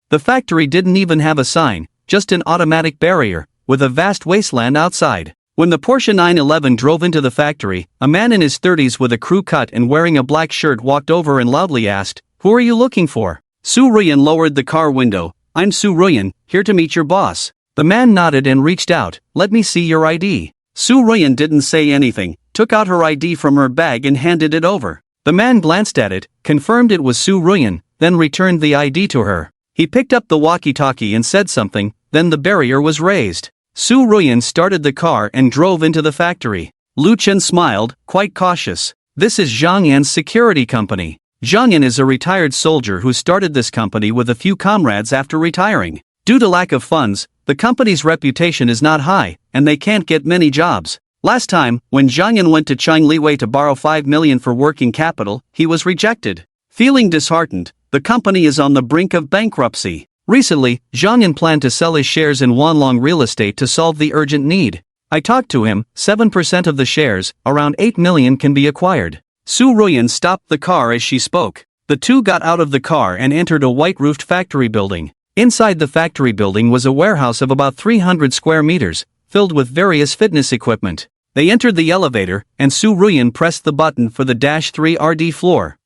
The factory didn't even have a sign, just an automatic barrier, with a vast wasteland outside. When the Porsche 911 drove into the factory, a man in his 30s with a crew cut and wearing a black shirt walked over and loudly asked, "Who are you looking for?" Su Ruyan lowered the car window. "I'm Su Ruyan, here to meet your boss." The man nodded and reached out. "Let me see your ID." Su Ruyan didn't say anything, took out her ID from her bag and handed it over. The man glanced at it, confirmed it was Su Ruyan, then returned the ID to her. He picked up the walkie-talkie and said something, then the barrier was raised. Su Ruyan started the car and drove into the factory. Lu Chen smiled, quite cautious. "This is Zhang Yan's security company." Zhang Yan is a retired soldier who started this company with a few comrades after retiring. Due to lack of funds, the company's reputation is not high, and they can't get many jobs. Last time, when Zhang Yan went to Chang Liwei to borrow 5 million for working capital, he was rejected. Feeling disheartened, the company is on the brink of bankruptcy. Recently, Zhang Yan planned to sell his shares in Wanlong Real Estate to solve the urgent need. I talked to him, 7% of the shares, around 8 million can be acquired. Su Ruyan stopped the car as she spoke. The two got out of the car and entered a white-roofed factory building. Inside the factory building was a warehouse of about 300 square meters, filled with various fitness equipment. They entered the elevator, and Su Ruyan pressed the button for the -3RD floor.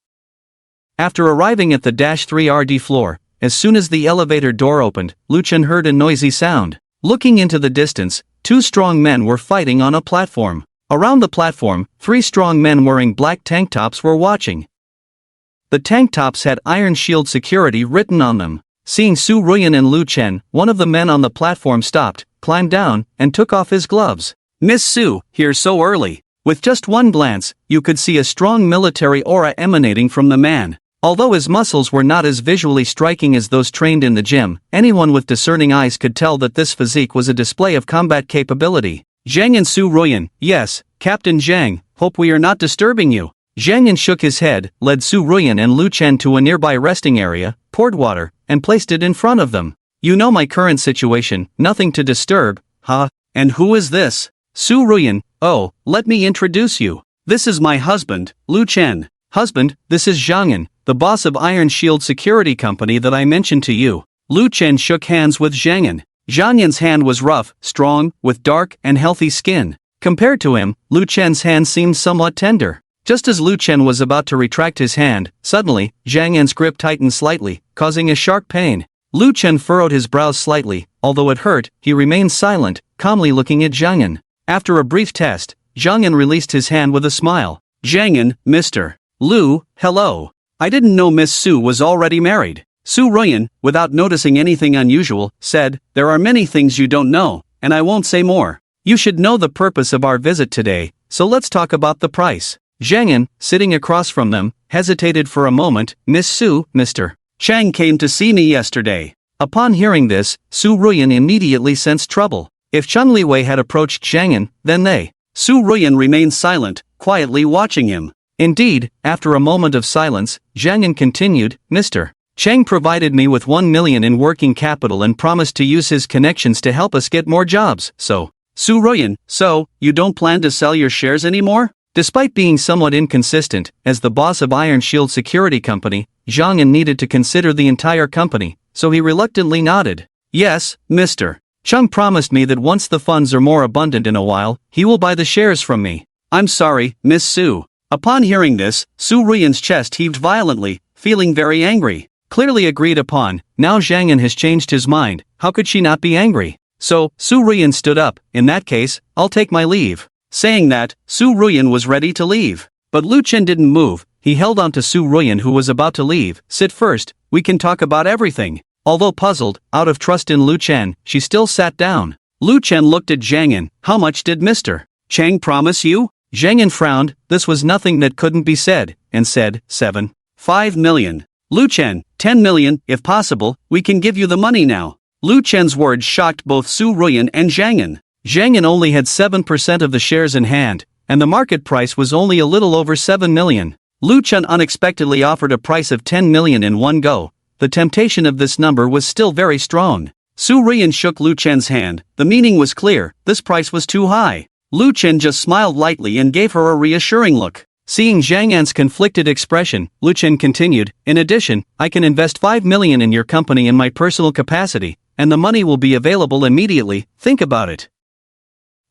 After arriving at the -3RD floor, as soon as the elevator door opened, Lu Chen heard a noisy sound. Looking into the distance, 2 strong men were fighting on a platform. Around the platform, 3 strong men wearing black tank tops were watching. The tank tops had Iron Shield security written on them. Seeing Su Ruyan and Lu Chen, one of the men on the platform stopped, climbed down, and took off his gloves. "Miss Su, here so early." With just one glance, you could see a strong military aura emanating from the man. Although his muscles were not as visually striking as those trained in the gym, anyone with discerning eyes could tell that this physique was a display of combat capability. Zhang and Su Ruyan. "Yes, Captain Zhang, hope we are not disturbing you." Zhang Yan shook his head, led Su Ruyan and Lu Chen to a nearby resting area, poured water, and placed it in front of them. "You know my current situation, nothing to disturb, huh?" "And who is this?" Su Ruyan. "Oh, let me introduce you. This is my husband, Lu Chen." "Husband, this is Zhang Yan, the boss of Iron Shield Security Company that I mentioned to you." Lu Chen shook hands with Zhang Yan. Zhang Yan's hand was rough, strong, with dark and healthy skin. Compared to him, Lu Chen's hand seemed somewhat tender. Just as Lu Chen was about to retract his hand, suddenly, Zhang Yan's grip tightened slightly, causing a sharp pain. Lu Chen furrowed his brows slightly. Although it hurt, he remained silent, calmly looking at Zhang Yan. After a brief test, Zhang Yan released his hand with a smile. "Zhang Yan, Mr. Lu, hello. I didn't know Miss Su was already married." Su Ruyan, without noticing anything unusual, said, "There are many things you don't know, and I won't say more. You should know the purpose of our visit today, so let's talk about the price." Zhang Yan, sitting across from them, hesitated for a moment. "Miss Su, Mr. Chang came to see me yesterday." Upon hearing this, Su Ruyan immediately sensed trouble. If Chun Liwei had approached Zhang Yan, then they. Su Ruyan remained silent, quietly watching him. Indeed, after a moment of silence, Zhang Yan continued, "Mr. Chang provided me with 1 million in working capital and promised to use his connections to help us get more jobs, so." Su Ruyan, "So, you don't plan to sell your shares anymore?" Despite being somewhat inconsistent, as the boss of Iron Shield Security Company, Zhang Yan needed to consider the entire company, so he reluctantly nodded. "Yes, Mr. Chung promised me that once the funds are more abundant in a while, he will buy the shares from me." "I'm sorry, Miss Su." Upon hearing this, Su Ruyan's chest heaved violently, feeling very angry. Clearly agreed upon, now Zhang Yan has changed his mind, how could she not be angry? So, Su Ruyan stood up. "In that case, I'll take my leave." Saying that, Su Ruyan was ready to leave. But Lu Chen didn't move. He held on to Su Ruyan, who was about to leave. "Sit first, we can talk about everything." Although puzzled, out of trust in Lu Chen, she still sat down. Lu Chen looked at Zhang Yan. "How much did Mr. Chang promise you?" Zhang Yan frowned. This was nothing that couldn't be said, and said, 5 million. Lu Chen, 10 million, if possible, we can give you the money now. Lu Chen's words shocked both Su Ruyan and Zhang Yan. Zhang Yan only had 7% of the shares in hand, and the market price was only a little over 7 million. Lu Chen unexpectedly offered a price of 10 million in one go. The temptation of this number was still very strong. Su Ruyan shook Lu Chen's hand. The meaning was clear, this price was too high. Lu Chen just smiled lightly and gave her a reassuring look. Seeing Zhang Yan's conflicted expression, Lu Chen continued, "In addition, I can invest 5 million in your company in my personal capacity, and the money will be available immediately, think about it."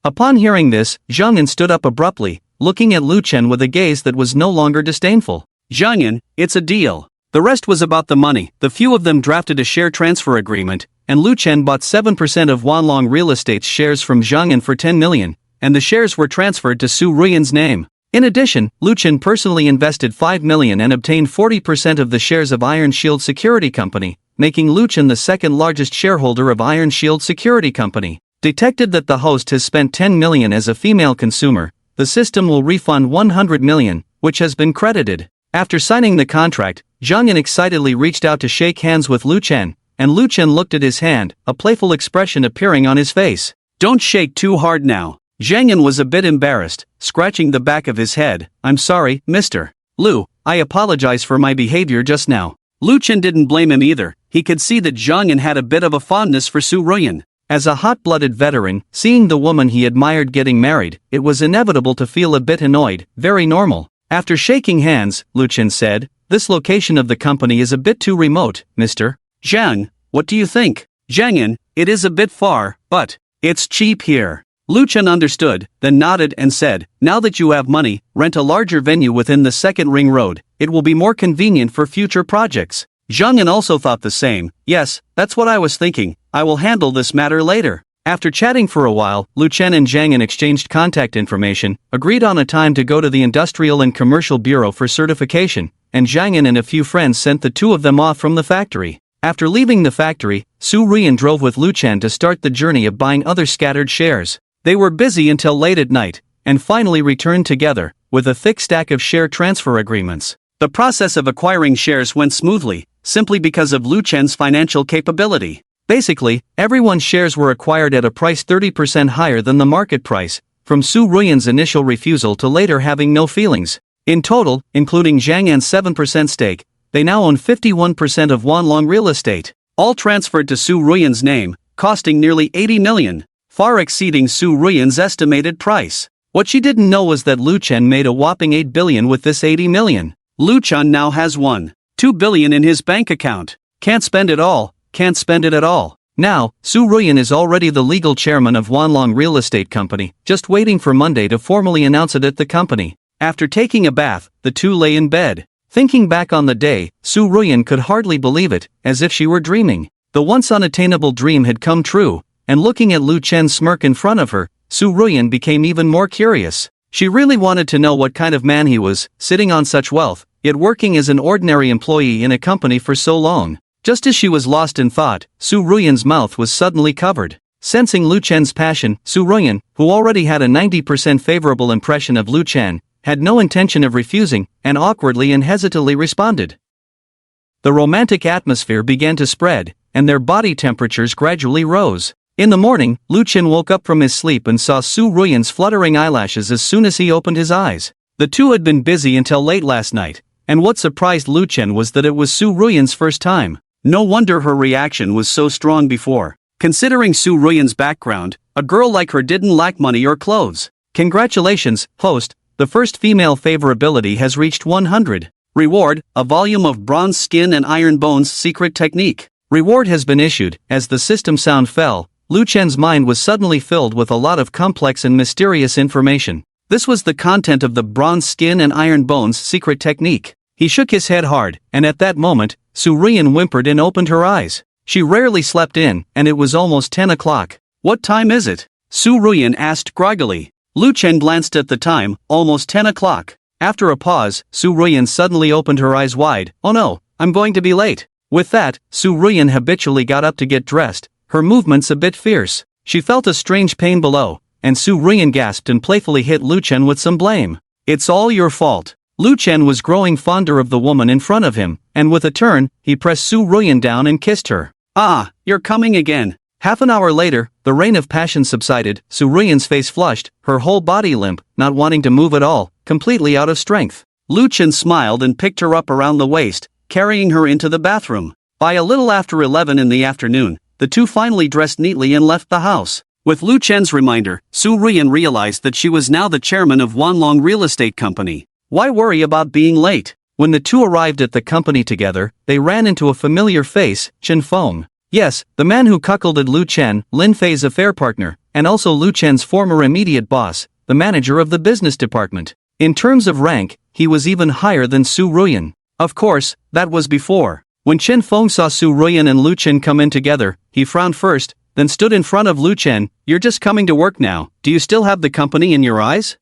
Upon hearing this, Zhang Yan stood up abruptly, looking at Lu Chen with a gaze that was no longer disdainful. "Zhang Yan, it's a deal." The rest was about the money. The few of them drafted a share transfer agreement, and Lu Chen bought 7% of Wanlong Real Estate's shares from Zhang Yan for 10 million, and the shares were transferred to Su Ruyan's name. In addition, Lu Chen personally invested 5 million and obtained 40% of the shares of Iron Shield Security Company, making Lu Chen the second largest shareholder of Iron Shield Security Company. Detected that the host has spent 10 million as a female consumer, the system will refund 100 million, which has been credited. After signing the contract, Zhang Yan excitedly reached out to shake hands with Lu Chen, and Lu Chen looked at his hand, a playful expression appearing on his face. "Don't shake too hard now." Zhang Yan was a bit embarrassed, scratching the back of his head. "I'm sorry, Mr. Lu, I apologize for my behavior just now." Lu Chen didn't blame him either. He could see that Zhang Yan had a bit of a fondness for Su Ruyan. As a hot-blooded veteran, seeing the woman he admired getting married, it was inevitable to feel a bit annoyed, very normal. After shaking hands, Lu Chen said, "This location of the company is a bit too remote, Mr. Zhang, what do you think?" "Zhang Yan, it is a bit far, but it's cheap here." Lu Chen understood, then nodded and said, "Now that you have money, rent a larger venue within the second ring road. It will be more convenient for future projects." Zhang Yan also thought the same. "Yes, that's what I was thinking. I will handle this matter later." After chatting for a while, Lu Chen and Zhang Yan exchanged contact information, agreed on a time to go to the Industrial and Commercial Bureau for certification, and Zhang Yan and a few friends sent the two of them off from the factory. After leaving the factory, Su Ruyan drove with Lu Chen to start the journey of buying other scattered shares. They were busy until late at night, and finally returned together, with a thick stack of share transfer agreements. The process of acquiring shares went smoothly, simply because of Lu Chen's financial capability. Basically, everyone's shares were acquired at a price 30% higher than the market price, from Su Ruyan's initial refusal to later having no feelings. In total, including Zhang Yan's 7% stake, they now own 51% of Wanlong real estate, all transferred to Su Ruyan's name, costing nearly 80 million, far exceeding Su Ruyan's estimated price. What she didn't know was that Lu Chen made a whopping 8 billion with this 80 million. Lu Chen now has 1.2 billion in his bank account. Can't spend it all, can't spend it at all. Now, Su Ruyan is already the legal chairman of Wanlong Real Estate Company, just waiting for Monday to formally announce it at the company. After taking a bath, the two lay in bed. Thinking back on the day, Su Ruyan could hardly believe it, as if she were dreaming. The once unattainable dream had come true, and looking at Lu Chen's smirk in front of her, Su Ruyan became even more curious. She really wanted to know what kind of man he was, sitting on such wealth, yet working as an ordinary employee in a company for so long. Just as she was lost in thought, Su Ruyan's mouth was suddenly covered. Sensing Lu Chen's passion, Su Ruyan, who already had a 90% favorable impression of Lu Chen, had no intention of refusing, and awkwardly and hesitantly responded. The romantic atmosphere began to spread, and their body temperatures gradually rose. In the morning, Lu Chen woke up from his sleep and saw Su Ruyan's fluttering eyelashes as soon as he opened his eyes. The two had been busy until late last night, and what surprised Lu Chen was that it was Su Ruyan's first time. No wonder her reaction was so strong before. Considering Su Ruyan's background, a girl like her didn't lack money or clothes. Congratulations, host. The first female favorability has reached 100. Reward, a volume of bronze skin and iron bones secret technique. Reward has been issued. As the system sound fell, Lu Chen's mind was suddenly filled with a lot of complex and mysterious information. This was the content of the bronze skin and iron bones secret technique. He shook his head hard, and at that moment, Su Ruyan whimpered and opened her eyes. She rarely slept in, and it was almost 10 o'clock. What time is it? Su Ruyan asked groggily. Lu Chen glanced at the time, almost 10 o'clock. After a pause, Su Ruyan suddenly opened her eyes wide. Oh no, I'm going to be late. With that, Su Ruyan habitually got up to get dressed, her movements a bit fierce. She felt a strange pain below, and Su Ruyan gasped and playfully hit Lu Chen with some blame. It's all your fault. Lu Chen was growing fonder of the woman in front of him, and with a turn, he pressed Su Ruyan down and kissed her. Ah, you're coming again. Half an hour later, the rain of passion subsided. Su Ruyan's face flushed, her whole body limp, not wanting to move at all, completely out of strength. Lu Chen smiled and picked her up around the waist, carrying her into the bathroom. By a little after 11 in the afternoon, the two finally dressed neatly and left the house. With Lu Chen's reminder, Su Ruyan realized that she was now the chairman of Wanlong Real Estate Company. Why worry about being late? When the two arrived at the company together, they ran into a familiar face, Chen Feng. Yes, the man who cuckolded Lu Chen, Lin Fei's affair partner, and also Lu Chen's former immediate boss, the manager of the business department. In terms of rank, he was even higher than Su Ruyan. Of course, that was before. When Chen Feng saw Su Ruyan and Lu Chen come in together, he frowned first, then stood in front of Lu Chen. You're just coming to work now. Do you still have the company in your eyes?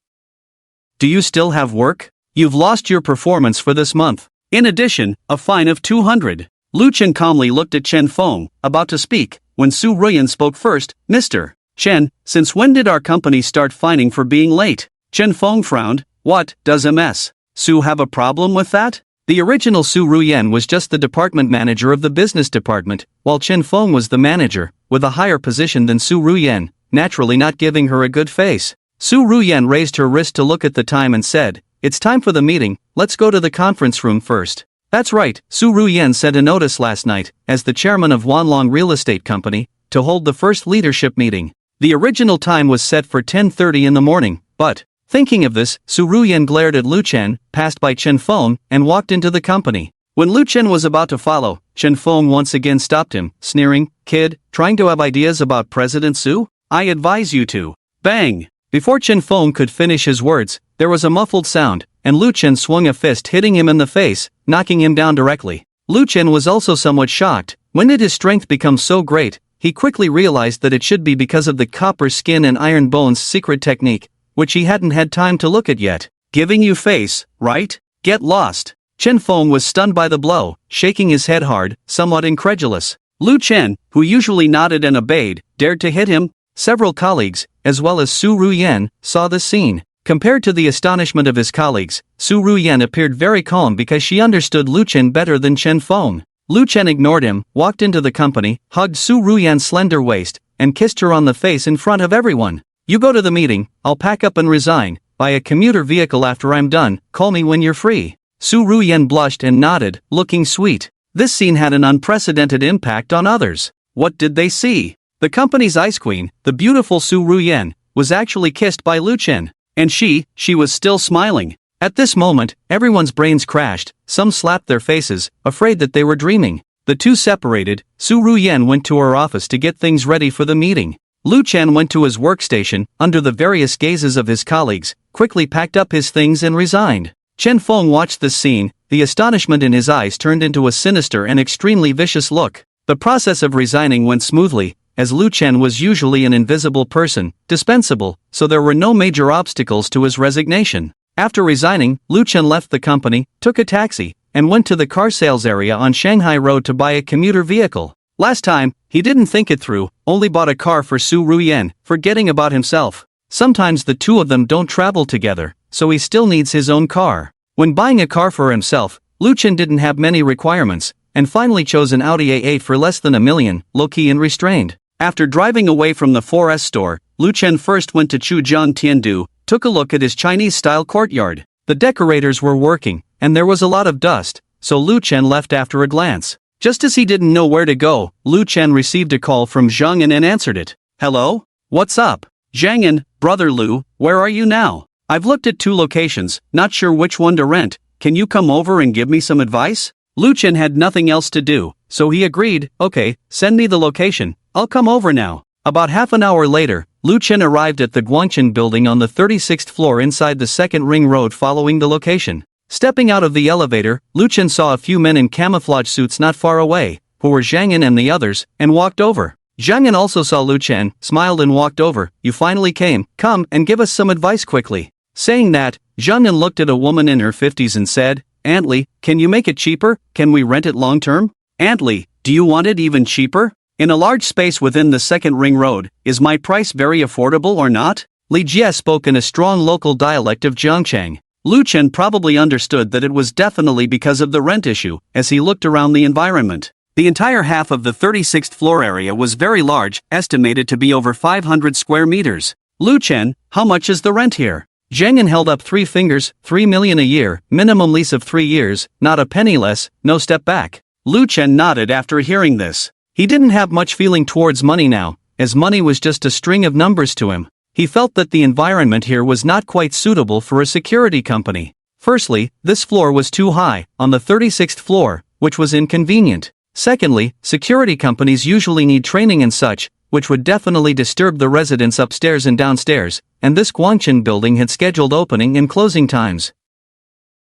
Do you still have work? You've lost your performance for this month. In addition, a fine of 200. Lu Chen calmly looked at Chen Feng, about to speak, when Su Ruyan spoke first. Mr. Chen, since when did our company start fining for being late? Chen Feng frowned. What, does MS Su have a problem with that? The original Su Ruyan was just the department manager of the business department, while Chen Feng was the manager, with a higher position than Su Ruyan, naturally not giving her a good face. Su Ruyan raised her wrist to look at the time and said, "It's time for the meeting, let's go to the conference room first." That's right, Su Ruyan sent a notice last night, as the chairman of Wanlong Real Estate Company, to hold the first leadership meeting. The original time was set for 10:30 in the morning, but, thinking of this, Su Ruyan glared at Lu Chen, passed by Chen Feng, and walked into the company. When Lu Chen was about to follow, Chen Feng once again stopped him, sneering, "Kid, trying to have ideas about President Su? I advise you to." Bang! Before Chen Feng could finish his words, there was a muffled sound, and Lu Chen swung a fist hitting him in the face, knocking him down directly. Lu Chen was also somewhat shocked. When did his strength become so great? He quickly realized that it should be because of the copper skin and iron bones secret technique, which he hadn't had time to look at yet. Giving you face, right? Get lost. Chen Feng was stunned by the blow, shaking his head hard, somewhat incredulous. Lu Chen, who usually nodded and obeyed, dared to hit him. Several colleagues, as well as Su Ruyan, saw this scene. Compared to the astonishment of his colleagues, Su Ruyan appeared very calm because she understood Lu Chen better than Chen Feng. Lu Chen ignored him, walked into the company, hugged Su Ruyan's slender waist, and kissed her on the face in front of everyone. You go to the meeting, I'll pack up and resign. Buy a commuter vehicle after I'm done, call me when you're free. Su Ruyan blushed and nodded, looking sweet. This scene had an unprecedented impact on others. What did they see? The company's ice queen, the beautiful Su Ruyan, was actually kissed by Lu Chen. And she was still smiling. At this moment, everyone's brains crashed, some slapped their faces, afraid that they were dreaming. The two separated. Su Ruyan went to her office to get things ready for the meeting. Lu Chen went to his workstation, under the various gazes of his colleagues, quickly packed up his things and resigned. Chen Feng watched this scene, the astonishment in his eyes turned into a sinister and extremely vicious look. The process of resigning went smoothly, as Lu Chen was usually an invisible person, dispensable, so there were no major obstacles to his resignation. After resigning, Lu Chen left the company, took a taxi, and went to the car sales area on Shanghai Road to buy a commuter vehicle. Last time, he didn't think it through, only bought a car for Su Ruyan, forgetting about himself. Sometimes the two of them don't travel together, so he still needs his own car. When buying a car for himself, Lu Chen didn't have many requirements, and finally chose an Audi A8 for less than $1 million, low-key and restrained. After driving away from the 4S store, Lu Chen first went to Chujian Tiandu, took a look at his Chinese-style courtyard. The decorators were working, and there was a lot of dust, so Lu Chen left after a glance. Just as he didn't know where to go, Lu Chen received a call from Zhang An and answered it. Hello? What's up? Zhang An, brother Lu, where are you now? I've looked at 2 locations, not sure which one to rent. Can you come over and give me some advice? Lu Chen had nothing else to do, so he agreed. Okay, send me the location. I'll come over now. About half an hour later, Lu Chen arrived at the Guangqin building on the 36th floor inside the 2nd Ring Road following the location. Stepping out of the elevator, Lu Chen saw a few men in camouflage suits not far away, who were Zhang An and the others, and walked over. Zhang An also saw Lu Chen, smiled and walked over. You finally came, come and give us some advice quickly. Saying that, Zhang An looked at a woman in her 50s and said, Aunt Li, can you make it cheaper? Can we rent it long term? Aunt Li, do you want it even cheaper? In a large space within the 2nd Ring Road, is my price very affordable or not? Li Jie spoke in a strong local dialect of Jiangchang. Lu Chen probably understood that it was definitely because of the rent issue, as he looked around the environment. The entire half of the 36th floor area was very large, estimated to be over 500 square meters. Lu Chen, how much is the rent here? Zhang An held up 3 fingers, 3 million a year, minimum lease of 3 years, not a penny less, no step back. Lu Chen nodded after hearing this. He didn't have much feeling towards money now, as money was just a string of numbers to him. He felt that the environment here was not quite suitable for a security company. Firstly, this floor was too high, on the 36th floor, which was inconvenient. Secondly, security companies usually need training and such, which would definitely disturb the residents upstairs and downstairs, and this Guangqin building had scheduled opening and closing times.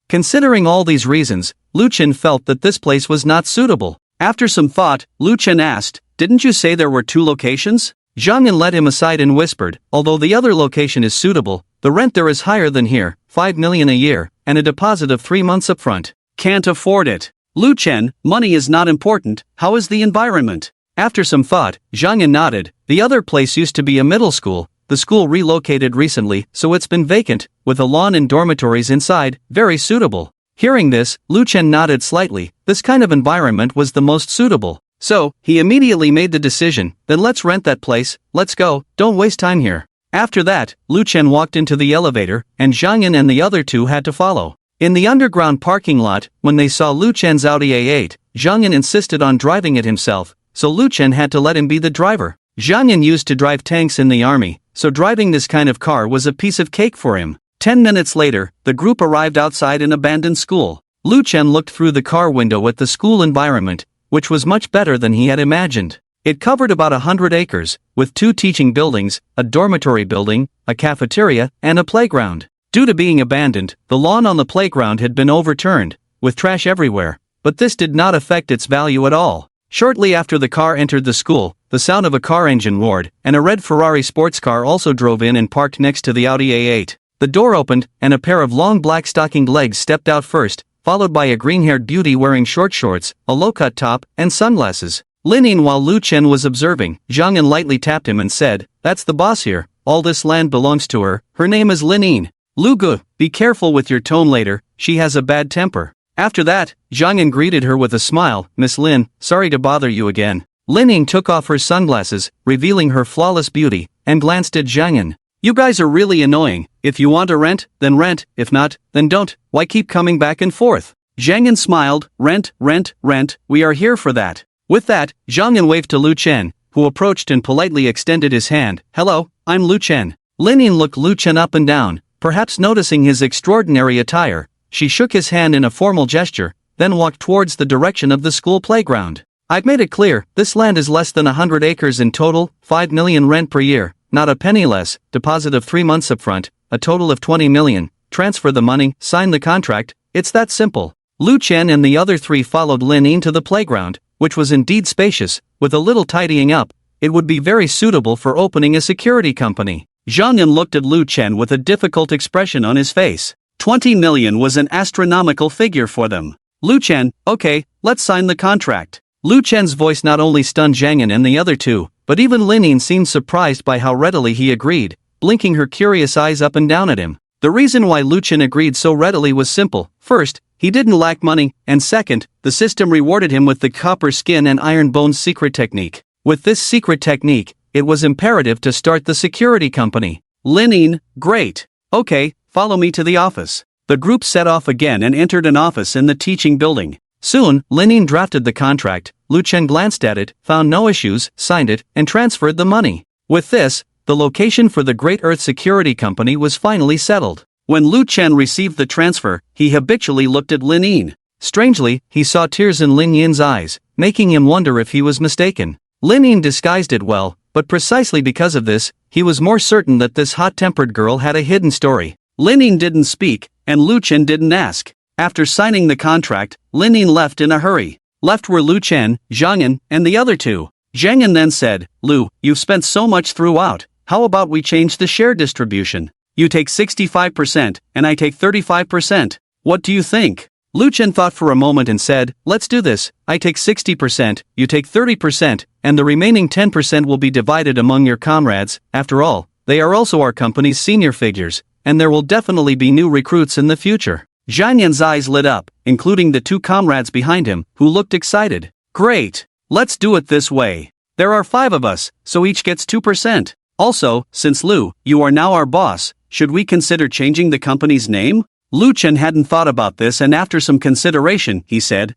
Considering all these reasons, Lu Chen felt that this place was not suitable. After some thought, Lu Chen asked, didn't you say there were 2 locations? Zhang An led him aside and whispered, although the other location is suitable, the rent there is higher than here, 5 million a year, and a deposit of 3 months upfront. Can't afford it. Lu Chen, money is not important, how is the environment? After some thought, Zhang An nodded. The other place used to be a middle school. The school relocated recently, so it's been vacant, with a lawn and dormitories inside, very suitable. Hearing this, Lu Chen nodded slightly. This kind of environment was the most suitable. So, he immediately made the decision, then let's rent that place, let's go, don't waste time here. After that, Lu Chen walked into the elevator, and Zhang An and the other 2 had to follow. In the underground parking lot, when they saw Lu Chen's Audi A8, Zhang An insisted on driving it himself, so Lu Chen had to let him be the driver. Zhang An used to drive tanks in the army, so driving this kind of car was a piece of cake for him. 10 minutes later, the group arrived outside an abandoned school. Lu Chen looked through the car window at the school environment, which was much better than he had imagined. It covered about 100 acres, with 2 teaching buildings, a dormitory building, a cafeteria, and a playground. Due to being abandoned, the lawn on the playground had been overturned, with trash everywhere, but this did not affect its value at all. Shortly after the car entered the school, the sound of a car engine roared, and a red Ferrari sports car also drove in and parked next to the Audi A8. The door opened, and a pair of long black stockinged legs stepped out first, followed by a green-haired beauty wearing short shorts, a low-cut top, and sunglasses. Leaning while Lu Chen was observing, Zhang Yan lightly tapped him and said, "That's the boss here, all this land belongs to her, her name is Lin. Lu Gu, be careful with your tone later, she has a bad temper." After that, Zhang Yan greeted her with a smile, "Miss Lin, sorry to bother you again." Lin took off her sunglasses, revealing her flawless beauty, and glanced at Zhang Yan. "You guys are really annoying. If you want to rent, then rent, if not, then don't. Why keep coming back and forth?" Zhang Yan smiled, "Rent, rent, rent, we are here for that." With that, Zhang Yan waved to Lu Chen, who approached and politely extended his hand. "Hello, I'm Lu Chen." Lin looked Lu Chen up and down, perhaps noticing his extraordinary attire. She shook his hand in a formal gesture, then walked towards the direction of the school playground. "I've made it clear, this land is less than 100 acres in total, 5 million rent per year, not a penny less, deposit of 3 months upfront, a total of 20 million, transfer the money, sign the contract, it's that simple." Lu Chen and the other three followed Lin to the playground, which was indeed spacious. With a little tidying up, it would be very suitable for opening a security company. Zhang Yan looked at Lu Chen with a difficult expression on his face. 20 million was an astronomical figure for them. Lu Chen, "Okay, let's sign the contract." Lu Chen's voice not only stunned Zhang Yan and the other two, but even Lin seemed surprised by how readily he agreed, blinking her curious eyes up and down at him. The reason why Lu Chen agreed so readily was simple. First, he didn't lack money, and second, the system rewarded him with the copper skin and iron bones secret technique. With this secret technique, it was imperative to start the security company. Lin, great. Okay, follow me to the office. The group set off again and entered an office in the teaching building. Soon, Lin drafted the contract. Lu Chen glanced at it, found no issues, signed it, and transferred the money. With this, the location for the Great Earth Security Company was finally settled. When Lu Chen received the transfer, he habitually looked at Lin. Strangely, he saw tears in Lin Yin's eyes, making him wonder if he was mistaken. Lin Yin disguised it well, but precisely because of this, he was more certain that this hot-tempered girl had a hidden story. Lin Yin didn't speak, and Lu Chen didn't ask. After signing the contract, Lin Yin left in a hurry. Left were Lu Chen, Zhang Yan, and the other two. Zhang Yan then said, "Lu, you've spent so much throughout, how about we change the share distribution? You take 65%, and I take 35%. What do you think?" Lu Chen thought for a moment and said, "Let's do this. I take 60%, you take 30%, and the remaining 10% will be divided among your comrades. After all, they are also our company's senior figures, and there will definitely be new recruits in the future." Zhang Yan's eyes lit up, including the two comrades behind him, who looked excited. "Great! Let's do it this way. There are 5 of us, so each gets 2%. Also, since Lu, you are now our boss, should we consider changing the company's name?" Lu Chen hadn't thought about this, and after some consideration, he said,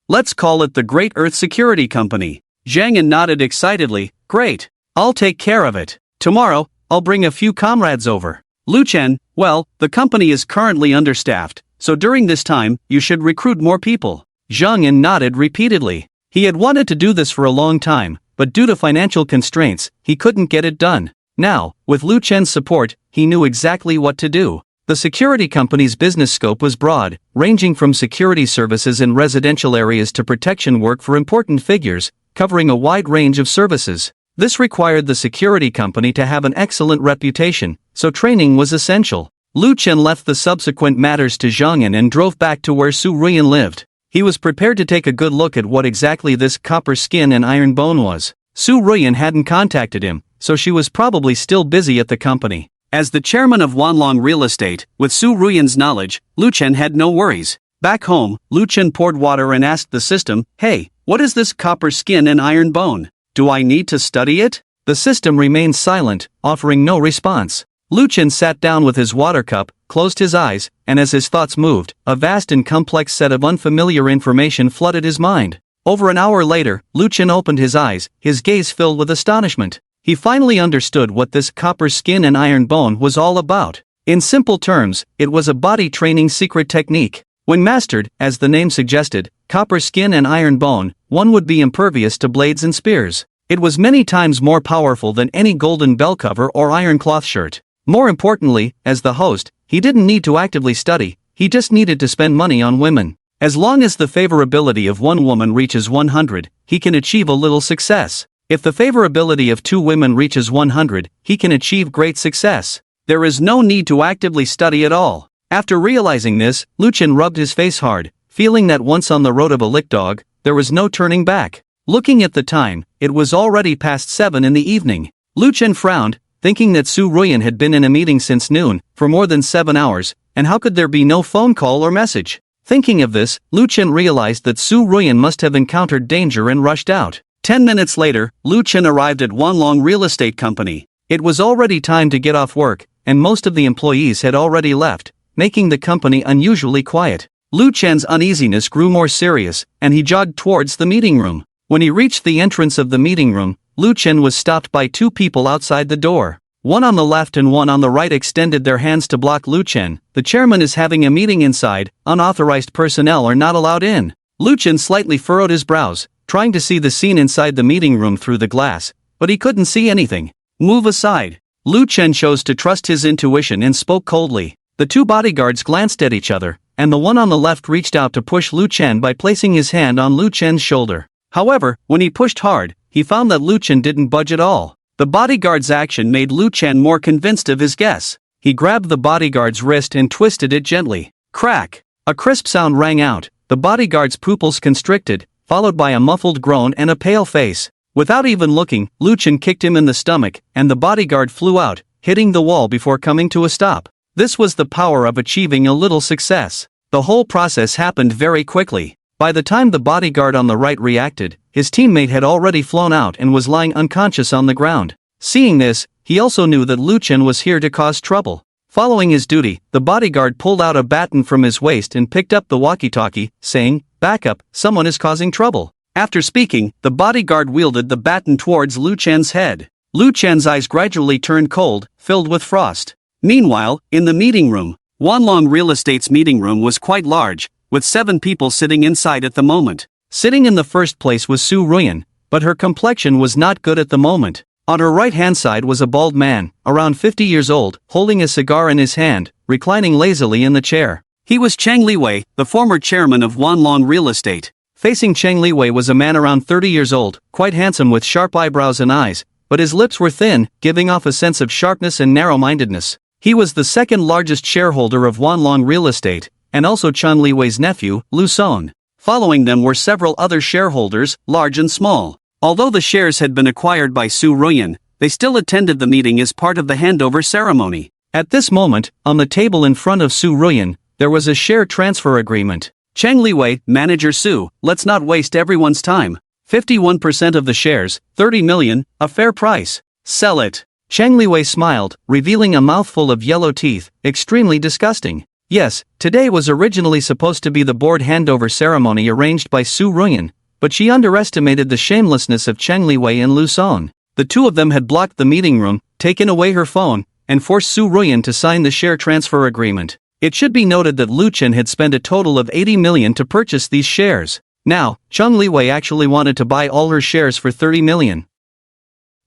Let's call it the Great Earth Security Company." Zhang Yan nodded excitedly, "Great. I'll take care of it. Tomorrow, I'll bring a few comrades over." Lu Chen, "Well, the company is currently understaffed, so during this time, you should recruit more people." Zhang Yan nodded repeatedly. He had wanted to do this for a long time, but due to financial constraints, he couldn't get it done. Now, with Lu Chen's support, he knew exactly what to do. The security company's business scope was broad, ranging from security services in residential areas to protection work for important figures, covering a wide range of services. This required the security company to have an excellent reputation, so training was essential. Lu Chen left the subsequent matters to Zhang Yan and drove back to where Su Ruyan lived. He was prepared to take a good look at what exactly this copper skin and iron bone was. Su Ruyan hadn't contacted him, so she was probably still busy at the company. As the chairman of Wanlong Real Estate, with Su Ruyan's knowledge, Lu Chen had no worries. Back home, Lu Chen poured water and asked the system, "Hey, what is this copper skin and iron bone? Do I need to study it?" The system remained silent, offering no response. Lu Chen sat down with his water cup, closed his eyes, and as his thoughts moved, a vast and complex set of unfamiliar information flooded his mind. Over an hour later, Lu Chen opened his eyes, his gaze filled with astonishment. He finally understood what this copper skin and iron bone was all about. In simple terms, it was a body training secret technique. When mastered, as the name suggested, copper skin and iron bone, one would be impervious to blades and spears. It was many times more powerful than any golden bell cover or iron cloth shirt. More importantly, as the host, he didn't need to actively study, he just needed to spend money on women. As long as the favorability of one woman reaches 100, he can achieve a little success. If the favorability of 2 women reaches 100, he can achieve great success. There is no need to actively study at all. After realizing this, Lu Chen rubbed his face hard, feeling that once on the road of a lick dog, there was no turning back. Looking at the time, it was already past 7 in the evening. Lu Chen frowned, thinking that Su Ruyan had been in a meeting since noon, for more than 7 hours, and how could there be no phone call or message? Thinking of this, Lu Chen realized that Su Ruyan must have encountered danger and rushed out. 10 minutes later, Lu Chen arrived at Wanlong Real Estate Company. It was already time to get off work, and most of the employees had already left, making the company unusually quiet. Lu Chen's uneasiness grew more serious, and he jogged towards the meeting room. When he reached the entrance of the meeting room, Lu Chen was stopped by 2 people outside the door. One on the left and one on the right extended their hands to block Lu Chen. The chairman is having a meeting inside, unauthorized personnel are not allowed in. Lu Chen slightly furrowed his brows, trying to see the scene inside the meeting room through the glass, but he couldn't see anything. Move aside. Lu Chen chose to trust his intuition and spoke coldly. The 2 bodyguards glanced at each other, and the one on the left reached out to push Lu Chen by placing his hand on Lu Chen's shoulder. However, when he pushed hard, he found that Lu Chen didn't budge at all. The bodyguard's action made Lu Chen more convinced of his guess. He grabbed the bodyguard's wrist and twisted it gently. Crack! A crisp sound rang out, the bodyguard's pupils constricted, followed by a muffled groan and a pale face. Without even looking, Lu Chen kicked him in the stomach, and the bodyguard flew out, hitting the wall before coming to a stop. This was the power of achieving a little success. The whole process happened very quickly. By the time the bodyguard on the right reacted, his teammate had already flown out and was lying unconscious on the ground. Seeing this, he also knew that Lu Chen was here to cause trouble. Following his duty, the bodyguard pulled out a baton from his waist and picked up the walkie-talkie, saying, "Back up, someone is causing trouble." After speaking, the bodyguard wielded the baton towards Lu Chen's head. Lu Chen's eyes gradually turned cold, filled with frost. Meanwhile, in the meeting room, Wanlong Real Estate's meeting room was quite large, with 7 people sitting inside at the moment. Sitting in the first place was Su Ruyan, but her complexion was not good at the moment. On her right-hand side was a bald man, around 50 years old, holding a cigar in his hand, reclining lazily in the chair. He was Chang Liwei, the former chairman of Wanlong Real Estate. Facing Chang Liwei was a man around 30 years old, quite handsome with sharp eyebrows and eyes, but his lips were thin, giving off a sense of sharpness and narrow-mindedness. He was the second largest shareholder of Wanlong Real Estate, and also Chang Liwei's nephew, Lu Song. Following them were several other shareholders, large and small. Although the shares had been acquired by Su Ruyan, they still attended the meeting as part of the handover ceremony. At this moment, on the table in front of Su Ruyan, there was a share transfer agreement. Chang Liwei, Manager Su, let's not waste everyone's time. 51% of the shares, 30 million, a fair price. Sell it. Chang Liwei smiled, revealing a mouthful of yellow teeth, extremely disgusting. Yes, today was originally supposed to be the board handover ceremony arranged by Su Ruyan, but she underestimated the shamelessness of Chang Liwei and Lu Song. The 2 of them had blocked the meeting room, taken away her phone, and forced Su Ruyan to sign the share transfer agreement. It should be noted that Lu Chen had spent a total of 80 million to purchase these shares. Now, Chang Liwei actually wanted to buy all her shares for 30 million.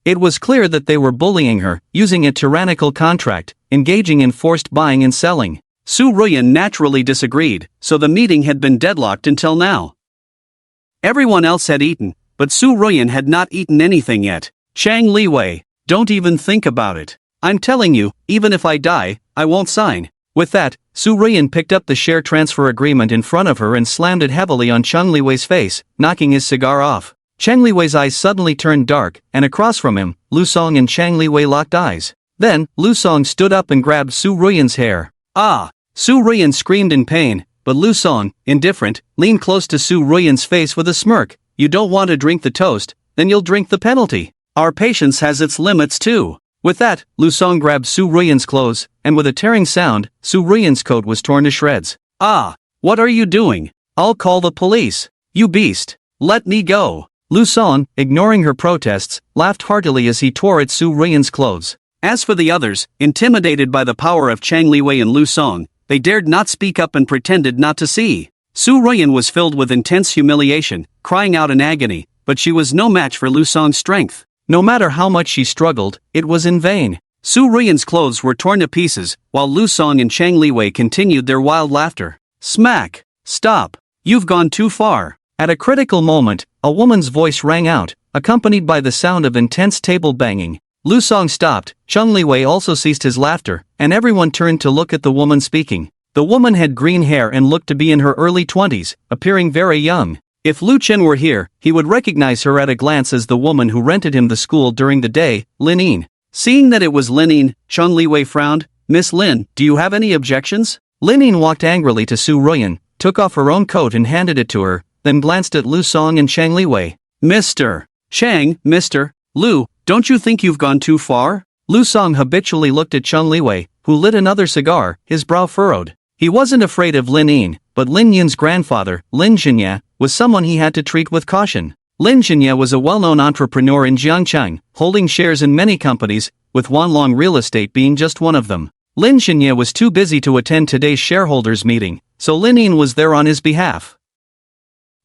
It was clear that they were bullying her, using a tyrannical contract, engaging in forced buying and selling. Su Ruyan naturally disagreed, so the meeting had been deadlocked until now. Everyone else had eaten, but Su Ruyan had not eaten anything yet. Chang Liwei, don't even think about it. I'm telling you, even if I die, I won't sign. With that, Su Ruyan picked up the share transfer agreement in front of her and slammed it heavily on Chang Liwei's face, knocking his cigar off. Chang Liwei's eyes suddenly turned dark, and across from him, Lu Song and Chang Liwei locked eyes. Then, Lu Song stood up and grabbed Su Ruyan's hair. Ah! Su Ruyan screamed in pain, but Lu Song, indifferent, leaned close to Su Ruyan's face with a smirk. You don't want to drink the toast, then you'll drink the penalty. Our patience has its limits too. With that, Lu Song grabbed Su Ruyan's clothes, and with a tearing sound, Su Ruyan's coat was torn to shreds. Ah! What are you doing? I'll call the police. You beast! Let me go! Lu Song, ignoring her protests, laughed heartily as he tore at Su Ruyan's clothes. As for the others, intimidated by the power of Chang Liwei and Lu Song, they dared not speak up and pretended not to see. Su Ruyan was filled with intense humiliation, crying out in agony, but she was no match for Lu Song's strength. No matter how much she struggled, it was in vain. Su Ruyan's clothes were torn to pieces, while Lu Song and Chang Liwei continued their wild laughter. Smack! Stop! You've gone too far. At a critical moment, a woman's voice rang out, accompanied by the sound of intense table banging. Lu Song stopped, Chang Liwei also ceased his laughter, and everyone turned to look at the woman speaking. The woman had green hair and looked to be in her early 20s, appearing very young. If Lu Chen were here, he would recognize her at a glance as the woman who rented him the school during the day, Lin. Seeing that it was Lin, Chang Liwei frowned. Miss Lin, do you have any objections? Lin walked angrily to Su Ruyan, took off her own coat and handed it to her, then glanced at Lu Song and Chang Liwei. Mr. Chang, Mr. Lu, don't you think you've gone too far? Lu Song habitually looked at Chang Liwei, who lit another cigar, his brow furrowed. He wasn't afraid of Lin Yin, but Lin Yin's grandfather, Lin Zhinya, was someone he had to treat with caution. Lin Zhinya was a well-known entrepreneur in Jiangchang, holding shares in many companies, with Wanlong Real Estate being just one of them. Lin Zhinya was too busy to attend today's shareholders meeting, so Lin Yin was there on his behalf.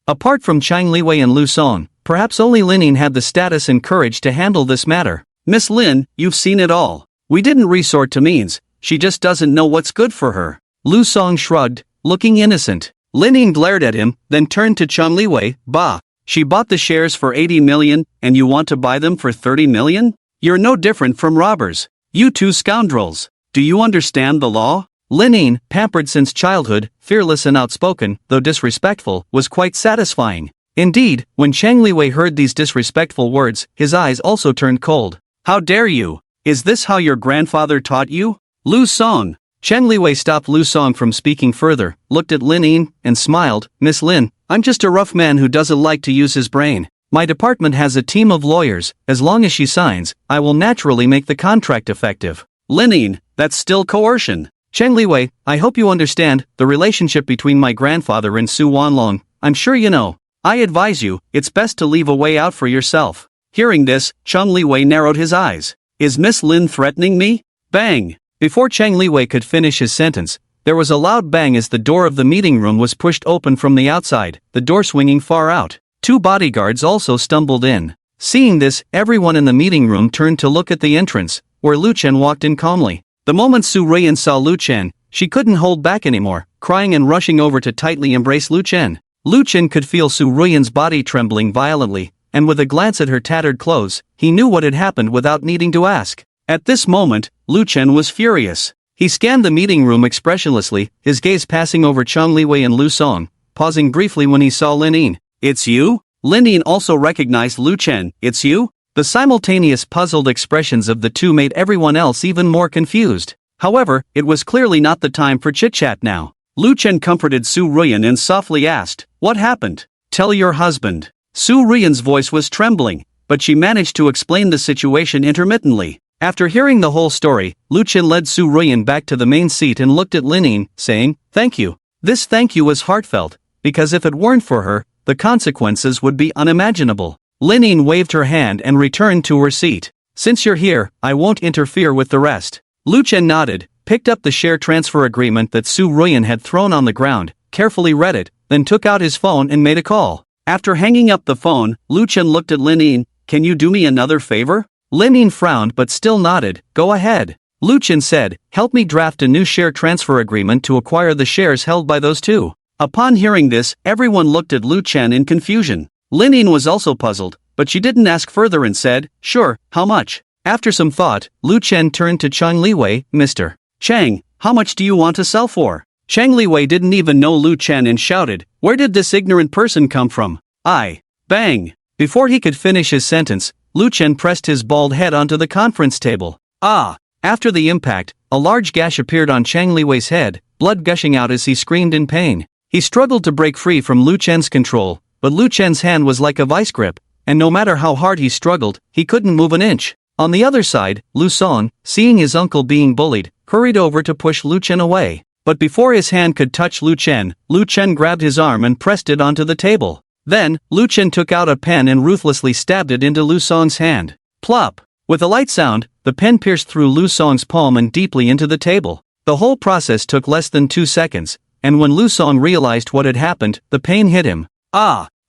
Apart from Chang Liwei and Lu Song, perhaps only Lin Yin had the status and courage to handle this matter. Miss Lin, you've seen it all. We didn't resort to means, she just doesn't know what's good for her. Lu Song shrugged, looking innocent. Lin Yin glared at him, then turned to Chang Liwei. Bah, she bought the shares for 80 million, and you want to buy them for 30 million? You're no different from robbers. You two scoundrels. Do you understand the law? Lin Yin, pampered since childhood, fearless and outspoken, though disrespectful, was quite satisfying. Indeed, when Chang Liwei heard these disrespectful words, his eyes also turned cold. How dare you? Is this how your grandfather taught you? Lu Song. Chang Liwei stopped Lu Song from speaking further, looked at Lin Yin, and smiled. Miss Lin, I'm just a rough man who doesn't like to use his brain. My department has a team of lawyers. As long as she signs, I will naturally make the contract effective. Lin Yin, that's still coercion. Chang Liwei, I hope you understand the relationship between my grandfather and Su Wanlong. I'm sure you know. I advise you, it's best to leave a way out for yourself. Hearing this, Chang Liwei narrowed his eyes. Is Miss Lin threatening me? Bang! Before Chang Liwei could finish his sentence, there was a loud bang as the door of the meeting room was pushed open from the outside, the door swinging far out. 2 bodyguards also stumbled in. Seeing this, everyone in the meeting room turned to look at the entrance, where Lu Chen walked in calmly. The moment Su Ruyan saw Lu Chen, she couldn't hold back anymore, crying and rushing over to tightly embrace Lu Chen. Lu Chen could feel Su Ruyan's body trembling violently, and with a glance at her tattered clothes, he knew what had happened without needing to ask. At this moment, Lu Chen was furious. He scanned the meeting room expressionlessly, his gaze passing over Chang Liwei and Lu Song, pausing briefly when he saw Lin Yin. It's you? Lin Yin also recognized Lu Chen. It's you? The simultaneous puzzled expressions of the two made everyone else even more confused. However, it was clearly not the time for chit-chat now. Lu Chen comforted Su Ruyan and softly asked, "What happened? Tell your husband." Su Ruyan's voice was trembling, but she managed to explain the situation intermittently. After hearing the whole story, Lu Chen led Su Ruyan back to the main seat and looked at Lin Yin, saying, "Thank you." This thank you was heartfelt, because if it weren't for her, the consequences would be unimaginable. Lin Yin waved her hand and returned to her seat. "Since you're here, I won't interfere with the rest." Lu Chen nodded, picked up the share transfer agreement that Su Ruyan had thrown on the ground, carefully read it, then took out his phone and made a call. After hanging up the phone, Lu Chen looked at Lin Yin. "Can you do me another favor?" Lin Yin frowned but still nodded. "Go ahead." Lu Chen said, "Help me draft a new share transfer agreement to acquire the shares held by those two." Upon hearing this, everyone looked at Lu Chen in confusion. Lin Yin was also puzzled, but she didn't ask further and said, "Sure, how much?" After some thought, Lu Chen turned to Chang Liwei. "Mr. Chang, how much do you want to sell for?" Chang Liwei didn't even know Lu Chen and shouted, "Where did this ignorant person come from?" Bang! Before he could finish his sentence, Lu Chen pressed his bald head onto the conference table. After the impact, a large gash appeared on Chang Liwei's head, blood gushing out as he screamed in pain. He struggled to break free from Lu Chen's control, but Lu Chen's hand was like a vice grip, and no matter how hard he struggled, he couldn't move an inch. On the other side, Lu Song, seeing his uncle being bullied, hurried over to push Lu Chen away. But before his hand could touch Lu Chen grabbed his arm and pressed it onto the table. Then, Lu Chen took out a pen and ruthlessly stabbed it into Lu Song's hand. Plop! With a light sound, the pen pierced through Lu Song's palm and deeply into the table. The whole process took less than 2 seconds, and when Lu Song realized what had happened, the pain hit him.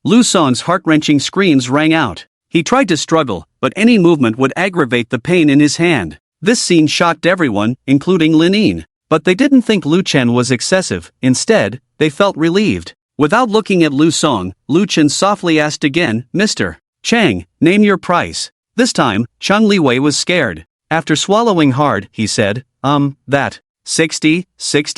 Lu Song's heart-wrenching screams rang out. He tried to struggle, but any movement would aggravate the pain in his hand. This scene shocked everyone, including Lin Yin. But they didn't think Lu Chen was excessive. Instead, they felt relieved. Without looking at Lu Song, Lu Chen softly asked again, "Mr. Chang, name your price." This time, Chang Liwei was scared. After swallowing hard, he said, that 60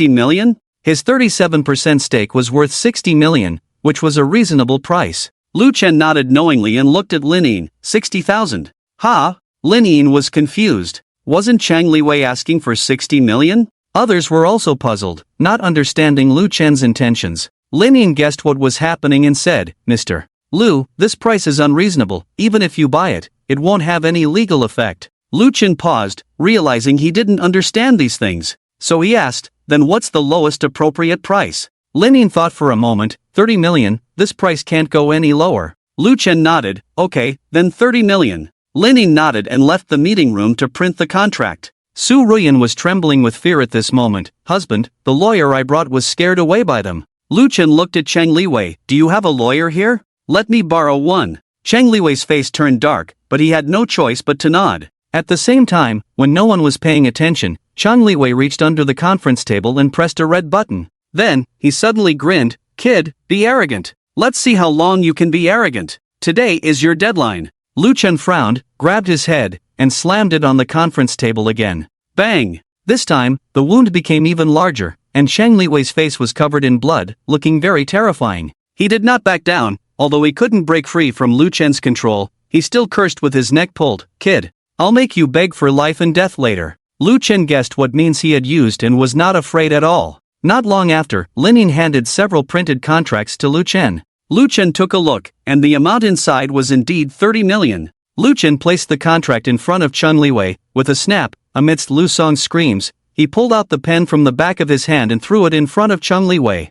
million? His 37% stake was worth 60 million, which was a reasonable price. Lu Chen nodded knowingly and looked at Lin. 60,000. Ha? Lin was confused. Wasn't Chang Liwei asking for 60 million? Others were also puzzled, not understanding Lu Chen's intentions. Lin guessed what was happening and said, Mr. Lu, this price is unreasonable. Even if you buy it, it won't have any legal effect. Lu Chen paused, realizing he didn't understand these things. So he asked, then what's the lowest appropriate price? Lin thought for a moment, 30 million, this price can't go any lower. Lu Chen nodded, okay, then 30 million. Lin nodded and left the meeting room to print the contract. Su Ruyan was trembling with fear at this moment. Husband, the lawyer I brought was scared away by them. Lu Chen looked at Chang Liwei. Do you have a lawyer here? Let me borrow one. Chang Liwei's face turned dark, but he had no choice but to nod. At the same time, when no one was paying attention, Chang Liwei reached under the conference table and pressed a red button. Then, he suddenly grinned, Kid, be arrogant. Let's see how long you can be arrogant. Today is your deadline. Lu Chen frowned, grabbed his head, and slammed it on the conference table again. Bang! This time, the wound became even larger, and Chang Liwei's face was covered in blood, looking very terrifying. He did not back down, although he couldn't break free from Lu Chen's control. He still cursed with his neck pulled. Kid, I'll make you beg for life and death later. Lu Chen guessed what means he had used and was not afraid at all. Not long after, Lin handed several printed contracts to Lu Chen. Lu Chen took a look, and the amount inside was indeed 30 million. Lu Chen placed the contract in front of Chang Liwei. With a snap, amidst Lu Song's screams, he pulled out the pen from the back of his hand and threw it in front of Chang Liwei.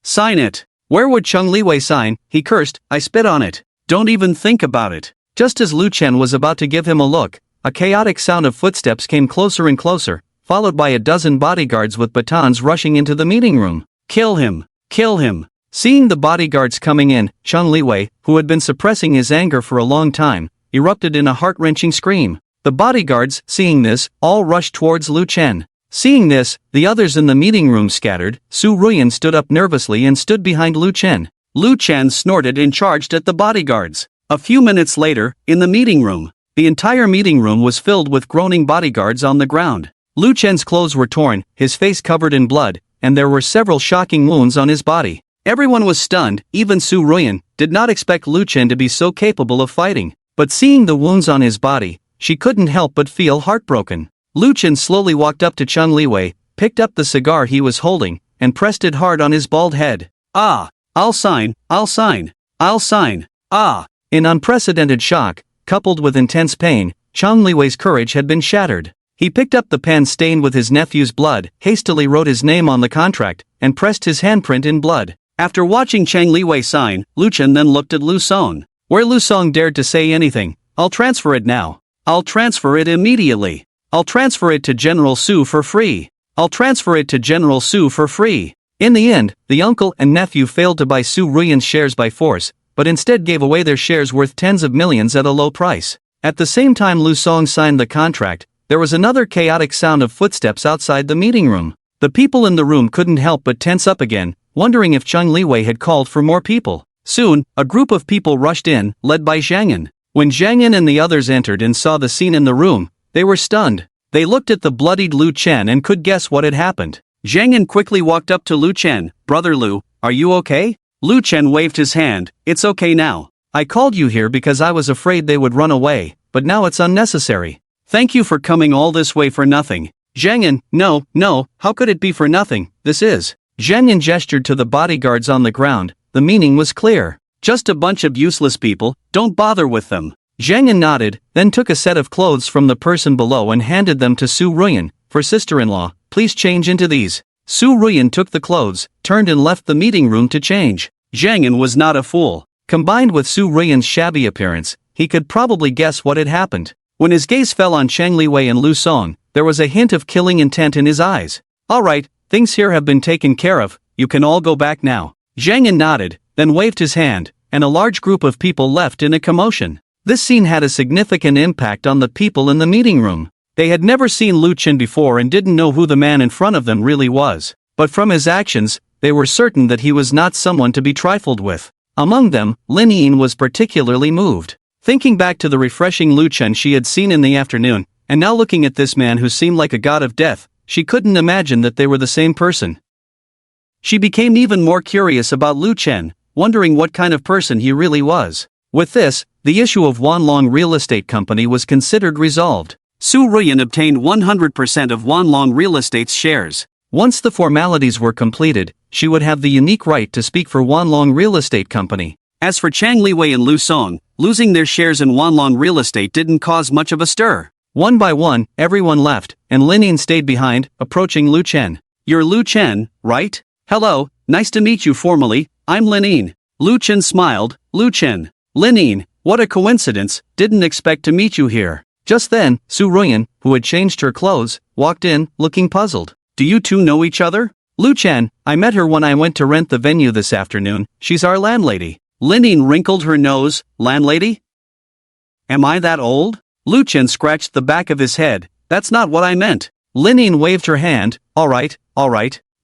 Sign it. Where would Chang Liwei sign? He cursed, I spit on it. Don't even think about it. Just as Lu Chen was about to give him a look, a chaotic sound of footsteps came closer and closer, followed by a dozen bodyguards with batons rushing into the meeting room. Kill him! Kill him! Seeing the bodyguards coming in, Chang Liwei, who had been suppressing his anger for a long time, erupted in a heart-wrenching scream. The bodyguards, seeing this, all rushed towards Lu Chen. Seeing this, the others in the meeting room scattered. Su Ruyan stood up nervously and stood behind Lu Chen. Lu Chen snorted and charged at the bodyguards. A few minutes later, in the meeting room, the entire meeting room was filled with groaning bodyguards on the ground. Lu Chen's clothes were torn, his face covered in blood, and there were several shocking wounds on his body. Everyone was stunned. Even Su Ruyan did not expect Lu Chen to be so capable of fighting. But seeing the wounds on his body, she couldn't help but feel heartbroken. Lu Chen slowly walked up to Chang Liwei, picked up the cigar he was holding, and pressed it hard on his bald head. Ah! I'll sign, I'll sign, I'll sign, ah! In unprecedented shock, coupled with intense pain, Chang Liwei's courage had been shattered. He picked up the pen stained with his nephew's blood, hastily wrote his name on the contract, and pressed his handprint in blood. After watching Chang Liwei sign, Lu Chen then looked at Lu Song. Where Lu Song dared to say anything, I'll transfer it now. I'll transfer it immediately. I'll transfer it to General Su for free. I'll transfer it to General Su for free. In the end, the uncle and nephew failed to buy Su Ruyan's shares by force, but instead gave away their shares worth tens of millions at a low price. At the same time Lu Song signed the contract, there was another chaotic sound of footsteps outside the meeting room. The people in the room couldn't help but tense up again, wondering if Chang Liwei had called for more people. Soon, a group of people rushed in, led by Zhang Yan. When Zhang Yan and the others entered and saw the scene in the room, they were stunned. They looked at the bloodied Lu Chen and could guess what had happened. Zhang Yan quickly walked up to Lu Chen. Brother Lu, are you okay? Lu Chen waved his hand. It's okay now. I called you here because I was afraid they would run away, but now it's unnecessary. Thank you for coming all this way for nothing. Zhang Yan, no, how could it be for nothing? This is. Zhang Yan gestured to the bodyguards on the ground. The meaning was clear. Just a bunch of useless people, don't bother with them. Zhang Yan nodded, then took a set of clothes from the person below and handed them to Su Ruyan. For sister-in-law, please change into these. Su Ruyan took the clothes, turned and left the meeting room to change. Zhang Yan was not a fool. Combined with Su Ruyan's shabby appearance, he could probably guess what had happened. When his gaze fell on Chang Liwei and Lu Song, there was a hint of killing intent in his eyes. All right, things here have been taken care of, you can all go back now. Zhang Yan nodded, then waved his hand, and a large group of people left in a commotion. This scene had a significant impact on the people in the meeting room. They had never seen Lu Chen before and didn't know who the man in front of them really was. But from his actions, they were certain that he was not someone to be trifled with. Among them, Lin was particularly moved. Thinking back to the refreshing Lu Chen she had seen in the afternoon, and now looking at this man who seemed like a god of death, she couldn't imagine that they were the same person. She became even more curious about Lu Chen, wondering what kind of person he really was. With this, the issue of Wanlong Real Estate Company was considered resolved. Su Ruyan obtained 100% of Wanlong Real Estate's shares. Once the formalities were completed, she would have the unique right to speak for Wanlong Real Estate Company. As for Chang Liwei and Lu Song, losing their shares in Wanlong Real Estate didn't cause much of a stir. One by one, everyone left, and Linin stayed behind, approaching Lu Chen. "You're Lu Chen, right? Hello, nice to meet you formally, I'm Linin." Lu Chen smiled. "Lu Chen. Linin, what a coincidence, didn't expect to meet you here." Just then, Su Ruyan, who had changed her clothes, walked in, looking puzzled. "Do you two know each other?" "Lu Chen, I met her when I went to rent the venue this afternoon, she's our landlady." Linin wrinkled her nose. "Landlady? Am I that old?" Lu Chen scratched the back of his head. "That's not what I meant." Linin waved her hand. All right.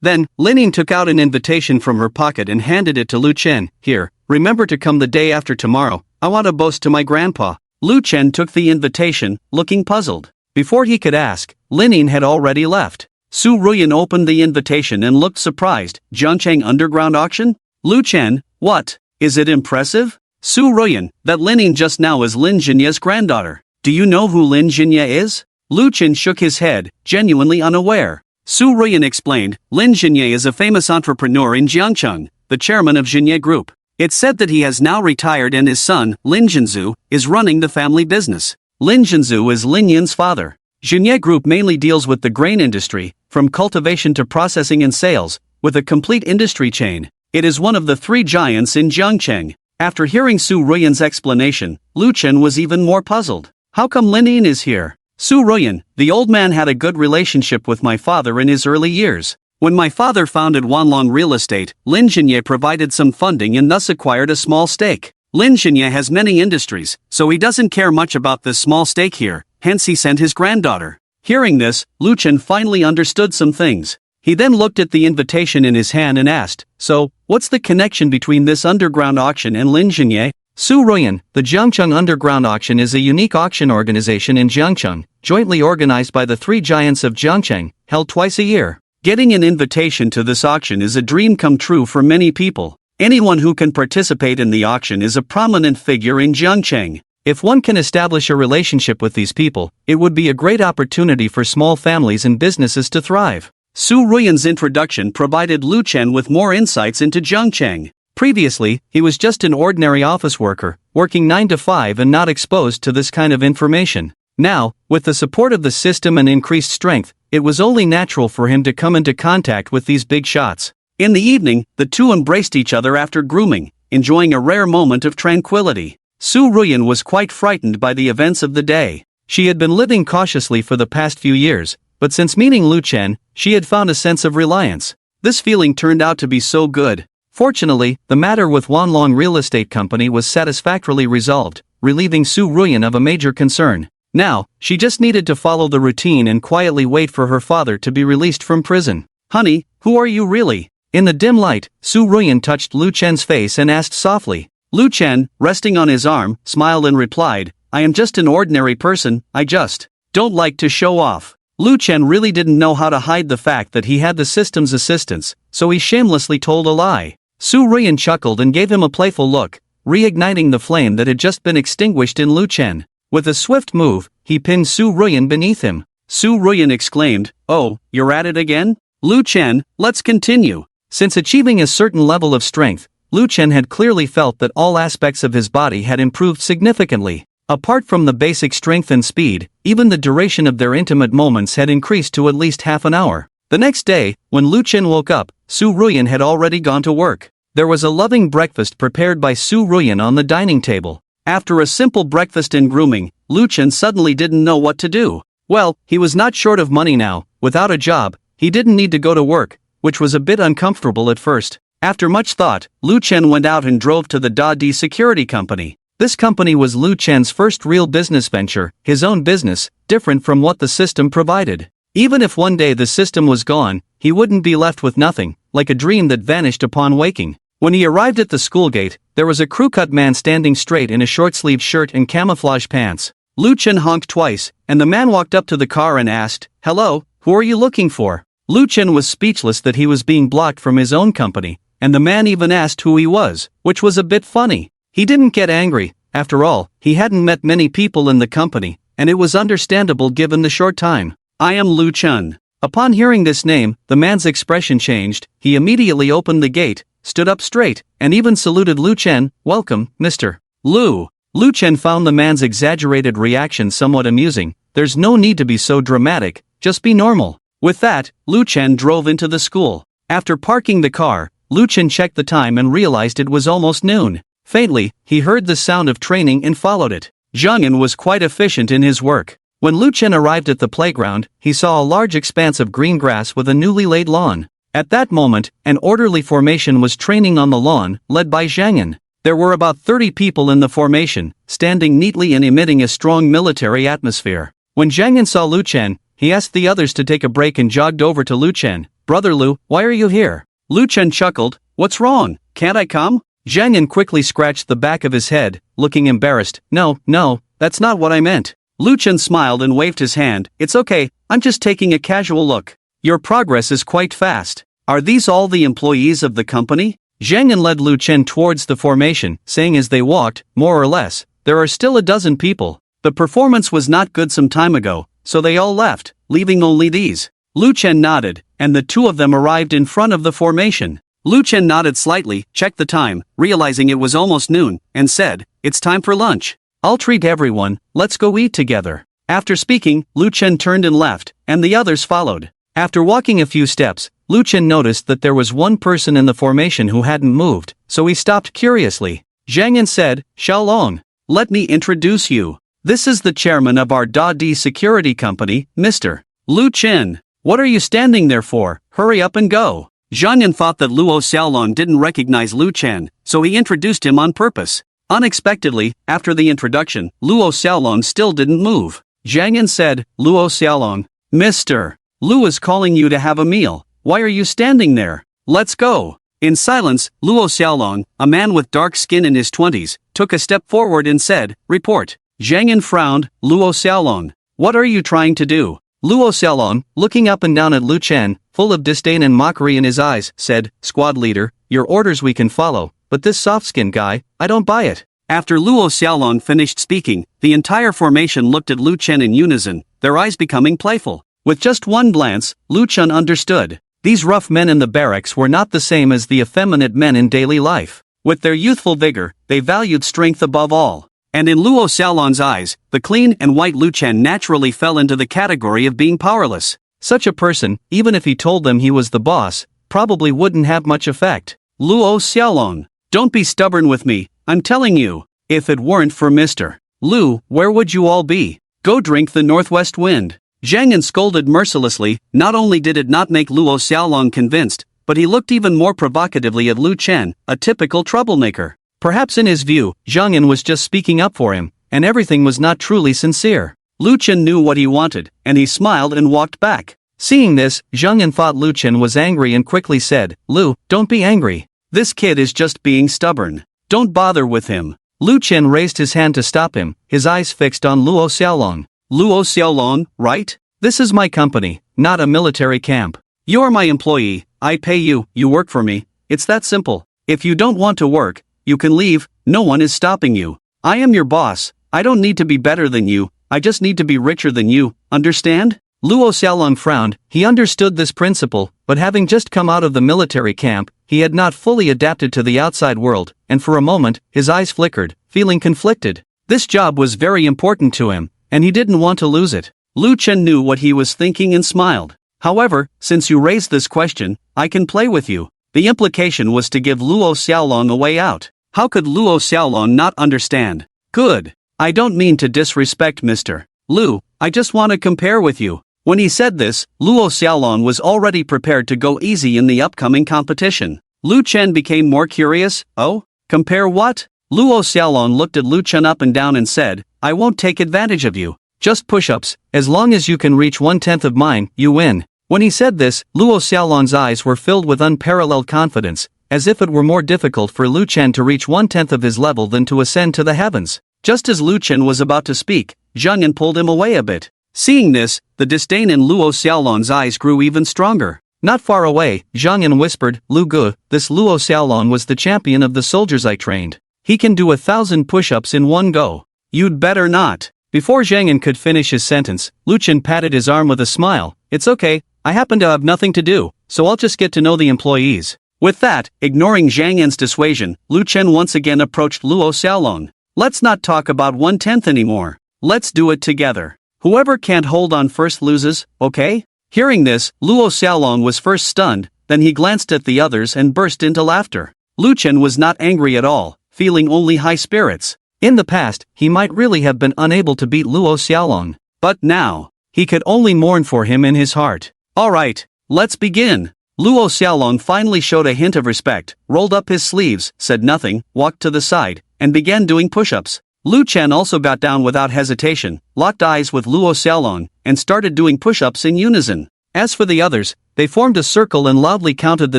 Then, Linin took out an invitation from her pocket and handed it to Lu Chen. "Here, remember to come the day after tomorrow, I want to boast to my grandpa." Lu Chen took the invitation, looking puzzled. Before he could ask, Linin had already left. Su Ruyan opened the invitation and looked surprised. "Jiangcheng Underground Auction? Lu Chen, what? Is it impressive?" "Su Ruyan, that Linin just now is Lin Jinye's granddaughter. Do you know who Lin Jinye is?" Lu Chen shook his head, genuinely unaware. Su Ruyan explained, "Lin Jinye is a famous entrepreneur in Jiangcheng, the chairman of Jinye Group. It's said that he has now retired and his son, Lin Jinzu, is running the family business. Lin Jinzu is Lin Yin's father. Jinye Group mainly deals with the grain industry, from cultivation to processing and sales, with a complete industry chain. It is one of the three giants in Jiangcheng." After hearing Su Ruyan's explanation, Lu Chen was even more puzzled. "How come Linin is here?" "Su Ruyan, the old man had a good relationship with my father in his early years. When my father founded Wanlong Real Estate, Lin Jinye provided some funding and thus acquired a small stake. Lin Jinye has many industries, so he doesn't care much about this small stake here, hence he sent his granddaughter." Hearing this, Lu Chen finally understood some things. He then looked at the invitation in his hand and asked, "So, what's the connection between this underground auction and Lin Jinye?" Su Ruyan, the Jiangcheng Underground Auction is a unique auction organization in Jiangcheng, jointly organized by the three giants of Jiangcheng, held twice a year. Getting an invitation to this auction is a dream come true for many people. Anyone who can participate in the auction is a prominent figure in Jiangcheng. If one can establish a relationship with these people, it would be a great opportunity for small families and businesses to thrive. Su Ruyan's introduction provided Lu Chen with more insights into Jiangcheng. Previously, he was just an ordinary office worker, working 9 to 5 and not exposed to this kind of information. Now, with the support of the system and increased strength, it was only natural for him to come into contact with these big shots. In the evening, the two embraced each other after grooming, enjoying a rare moment of tranquility. Su Ruyan was quite frightened by the events of the day. She had been living cautiously for the past few years, but since meeting Lu Chen, she had found a sense of reliance. This feeling turned out to be so good. Fortunately, the matter with Wanlong Real Estate Company was satisfactorily resolved, relieving Su Ruyan of a major concern. Now, she just needed to follow the routine and quietly wait for her father to be released from prison. "Honey, who are you really?" In the dim light, Su Ruyan touched Lu Chen's face and asked softly. Lu Chen, resting on his arm, smiled and replied, "I am just an ordinary person, I just don't like to show off." Lu Chen really didn't know how to hide the fact that he had the system's assistance, so he shamelessly told a lie. Su Ruyan chuckled and gave him a playful look, reigniting the flame that had just been extinguished in Lu Chen. With a swift move, he pinned Su Ruyan beneath him. Su Ruyan exclaimed, "Oh, you're at it again? Lu Chen, let's continue." Since achieving a certain level of strength, Lu Chen had clearly felt that all aspects of his body had improved significantly. Apart from the basic strength and speed, even the duration of their intimate moments had increased to at least half an hour. The next day, when Lu Chen woke up, Su Ruyan had already gone to work. There was a loving breakfast prepared by Su Ruyan on the dining table. After a simple breakfast and grooming, Lu Chen suddenly didn't know what to do. Well, he was not short of money now. Without a job, he didn't need to go to work, which was a bit uncomfortable at first. After much thought, Lu Chen went out and drove to the Da Di Security Company. This company was Lu Chen's first real business venture, his own business, different from what the system provided. Even if one day the system was gone, he wouldn't be left with nothing, like a dream that vanished upon waking. When he arrived at the school gate, there was a crew-cut man standing straight in a short-sleeved shirt and camouflage pants. Lu Chen honked twice, and the man walked up to the car and asked, "Hello, who are you looking for?" Lu Chen was speechless that he was being blocked from his own company, and the man even asked who he was, which was a bit funny. He didn't get angry, after all, he hadn't met many people in the company, and it was understandable given the short time. I am Lu Chen. Upon hearing this name, the man's expression changed. He immediately opened the gate, stood up straight, and even saluted Lu Chen. Welcome, Mr. Lu. Lu Chen found the man's exaggerated reaction somewhat amusing. There's no need to be so dramatic, just be normal. With that, Lu Chen drove into the school. After parking the car, Lu Chen checked the time and realized it was almost noon. Faintly, he heard the sound of training and followed it. Zhang Yan was quite efficient in his work. When Lu Chen arrived at the playground, he saw a large expanse of green grass with a newly laid lawn. At that moment, an orderly formation was training on the lawn, led by Zhang Yan. There were about 30 people in the formation, standing neatly and emitting a strong military atmosphere. When Zhang Yan saw Lu Chen, he asked the others to take a break and jogged over to Lu Chen. Brother Lu, why are you here? Lu Chen chuckled. What's wrong? Can't I come? Zhang Yan quickly scratched the back of his head, looking embarrassed. No, that's not what I meant. Lu Chen smiled and waved his hand. It's okay, I'm just taking a casual look. Your progress is quite fast. Are these all the employees of the company? Zhang Yan led Lu Chen towards the formation, saying as they walked, more or less, there are still a dozen people. The performance was not good some time ago, so they all left, leaving only these. Lu Chen nodded, and the two of them arrived in front of the formation. Lu Chen nodded slightly, checked the time, realizing it was almost noon, and said, it's time for lunch. I'll treat everyone, let's go eat together. After speaking, Lu Chen turned and left, and the others followed. After walking a few steps, Lu Chen noticed that there was one person in the formation who hadn't moved, so he stopped curiously. Zhang Yan said, Xiaolong, let me introduce you. This is the chairman of our Da Di security company, Mr. Lu Chen. What are you standing there for? Hurry up and go. Zhang Yan thought that Luo Xiaolong didn't recognize Lu Chen, so he introduced him on purpose. Unexpectedly, after the introduction, Luo Xiaolong still didn't move. Zhang Yan said, Luo Xiaolong, Mr. Lu is calling you to have a meal. Why are you standing there? Let's go. In silence, Luo Xiaolong, a man with dark skin in his 20s, took a step forward and said, report. Zhang Yan frowned. Luo Xiaolong, what are you trying to do? Luo Xiaolong, looking up and down at Lu Chen, full of disdain and mockery in his eyes, said, Squad leader, your orders we can follow, but this soft-skinned guy, I don't buy it. After Luo Xiaolong finished speaking, the entire formation looked at Lu Chen in unison, their eyes becoming playful. With just one glance, Lu Chen understood. These rough men in the barracks were not the same as the effeminate men in daily life. With their youthful vigor, they valued strength above all. And in Luo Xiaolong's eyes, the clean and white Lu Chen naturally fell into the category of being powerless. Such a person, even if he told them he was the boss, probably wouldn't have much effect. Luo Xiaolong, don't be stubborn with me, I'm telling you. If it weren't for Mr. Lu, where would you all be? Go drink the northwest wind. Zhang Yan scolded mercilessly. Not only did it not make Luo Xiaolong convinced, but he looked even more provocatively at Lu Chen, a typical troublemaker. Perhaps in his view, Zhang Yan was just speaking up for him, and everything was not truly sincere. Lu Chen knew what he wanted, and he smiled and walked back. Seeing this, Zhang Yan thought Lu Chen was angry and quickly said, Lu, don't be angry. This kid is just being stubborn. Don't bother with him. Lu Chen raised his hand to stop him, his eyes fixed on Luo Xiaolong. Luo Xiaolong, right? This is my company, not a military camp. You are my employee, I pay you, you work for me. It's that simple. If you don't want to work, you can leave, no one is stopping you. I am your boss, I don't need to be better than you, I just need to be richer than you, understand? Luo Xiaolong frowned. He understood this principle, but having just come out of the military camp, he had not fully adapted to the outside world, and for a moment, his eyes flickered, feeling conflicted. This job was very important to him, and he didn't want to lose it. Lu Chen knew what he was thinking and smiled. However, since you raised this question, I can play with you. The implication was to give Luo Xiaolong a way out. How could Luo Xiaolong not understand? Good. I don't mean to disrespect Mr. Lu, I just want to compare with you. When he said this, Luo Xiaolong was already prepared to go easy in the upcoming competition. Lu Chen became more curious. Oh? Compare what? Luo Xiaolong looked at Lu Chen up and down and said, I won't take advantage of you. Just push-ups, as long as you can reach 1/10 of mine, you win. When he said this, Luo Xiaolong's eyes were filled with unparalleled confidence, as if it were more difficult for Lu Chen to reach 1/10 of his level than to ascend to the heavens. Just as Lu Chen was about to speak, Zhang Yan pulled him away a bit. Seeing this, the disdain in Luo Xiaolong's eyes grew even stronger. Not far away, Zhang Yan whispered, "Lu Gu, this Luo Xiaolong was the champion of the soldiers I trained. He can do 1,000 push-ups in one go." "You'd better not." Before Zhang Yan could finish his sentence, Lu Chen patted his arm with a smile. "It's okay, I happen to have nothing to do, so I'll just get to know the employees." With that, ignoring Zhang Yan's dissuasion, Lu Chen once again approached Luo Xiaolong. "Let's not talk about 1/10 anymore. Let's do it together. Whoever can't hold on first loses, okay?" Hearing this, Luo Xiaolong was first stunned, then he glanced at the others and burst into laughter. Lu Chen was not angry at all, feeling only high spirits. In the past, he might really have been unable to beat Luo Xiaolong. But now, he could only mourn for him in his heart. "Alright, let's begin." Luo Xiaolong finally showed a hint of respect, rolled up his sleeves, said nothing, walked to the side, and began doing push-ups. Lu Chen also got down without hesitation, locked eyes with Luo Xiaolong, and started doing push-ups in unison. As for the others, they formed a circle and loudly counted the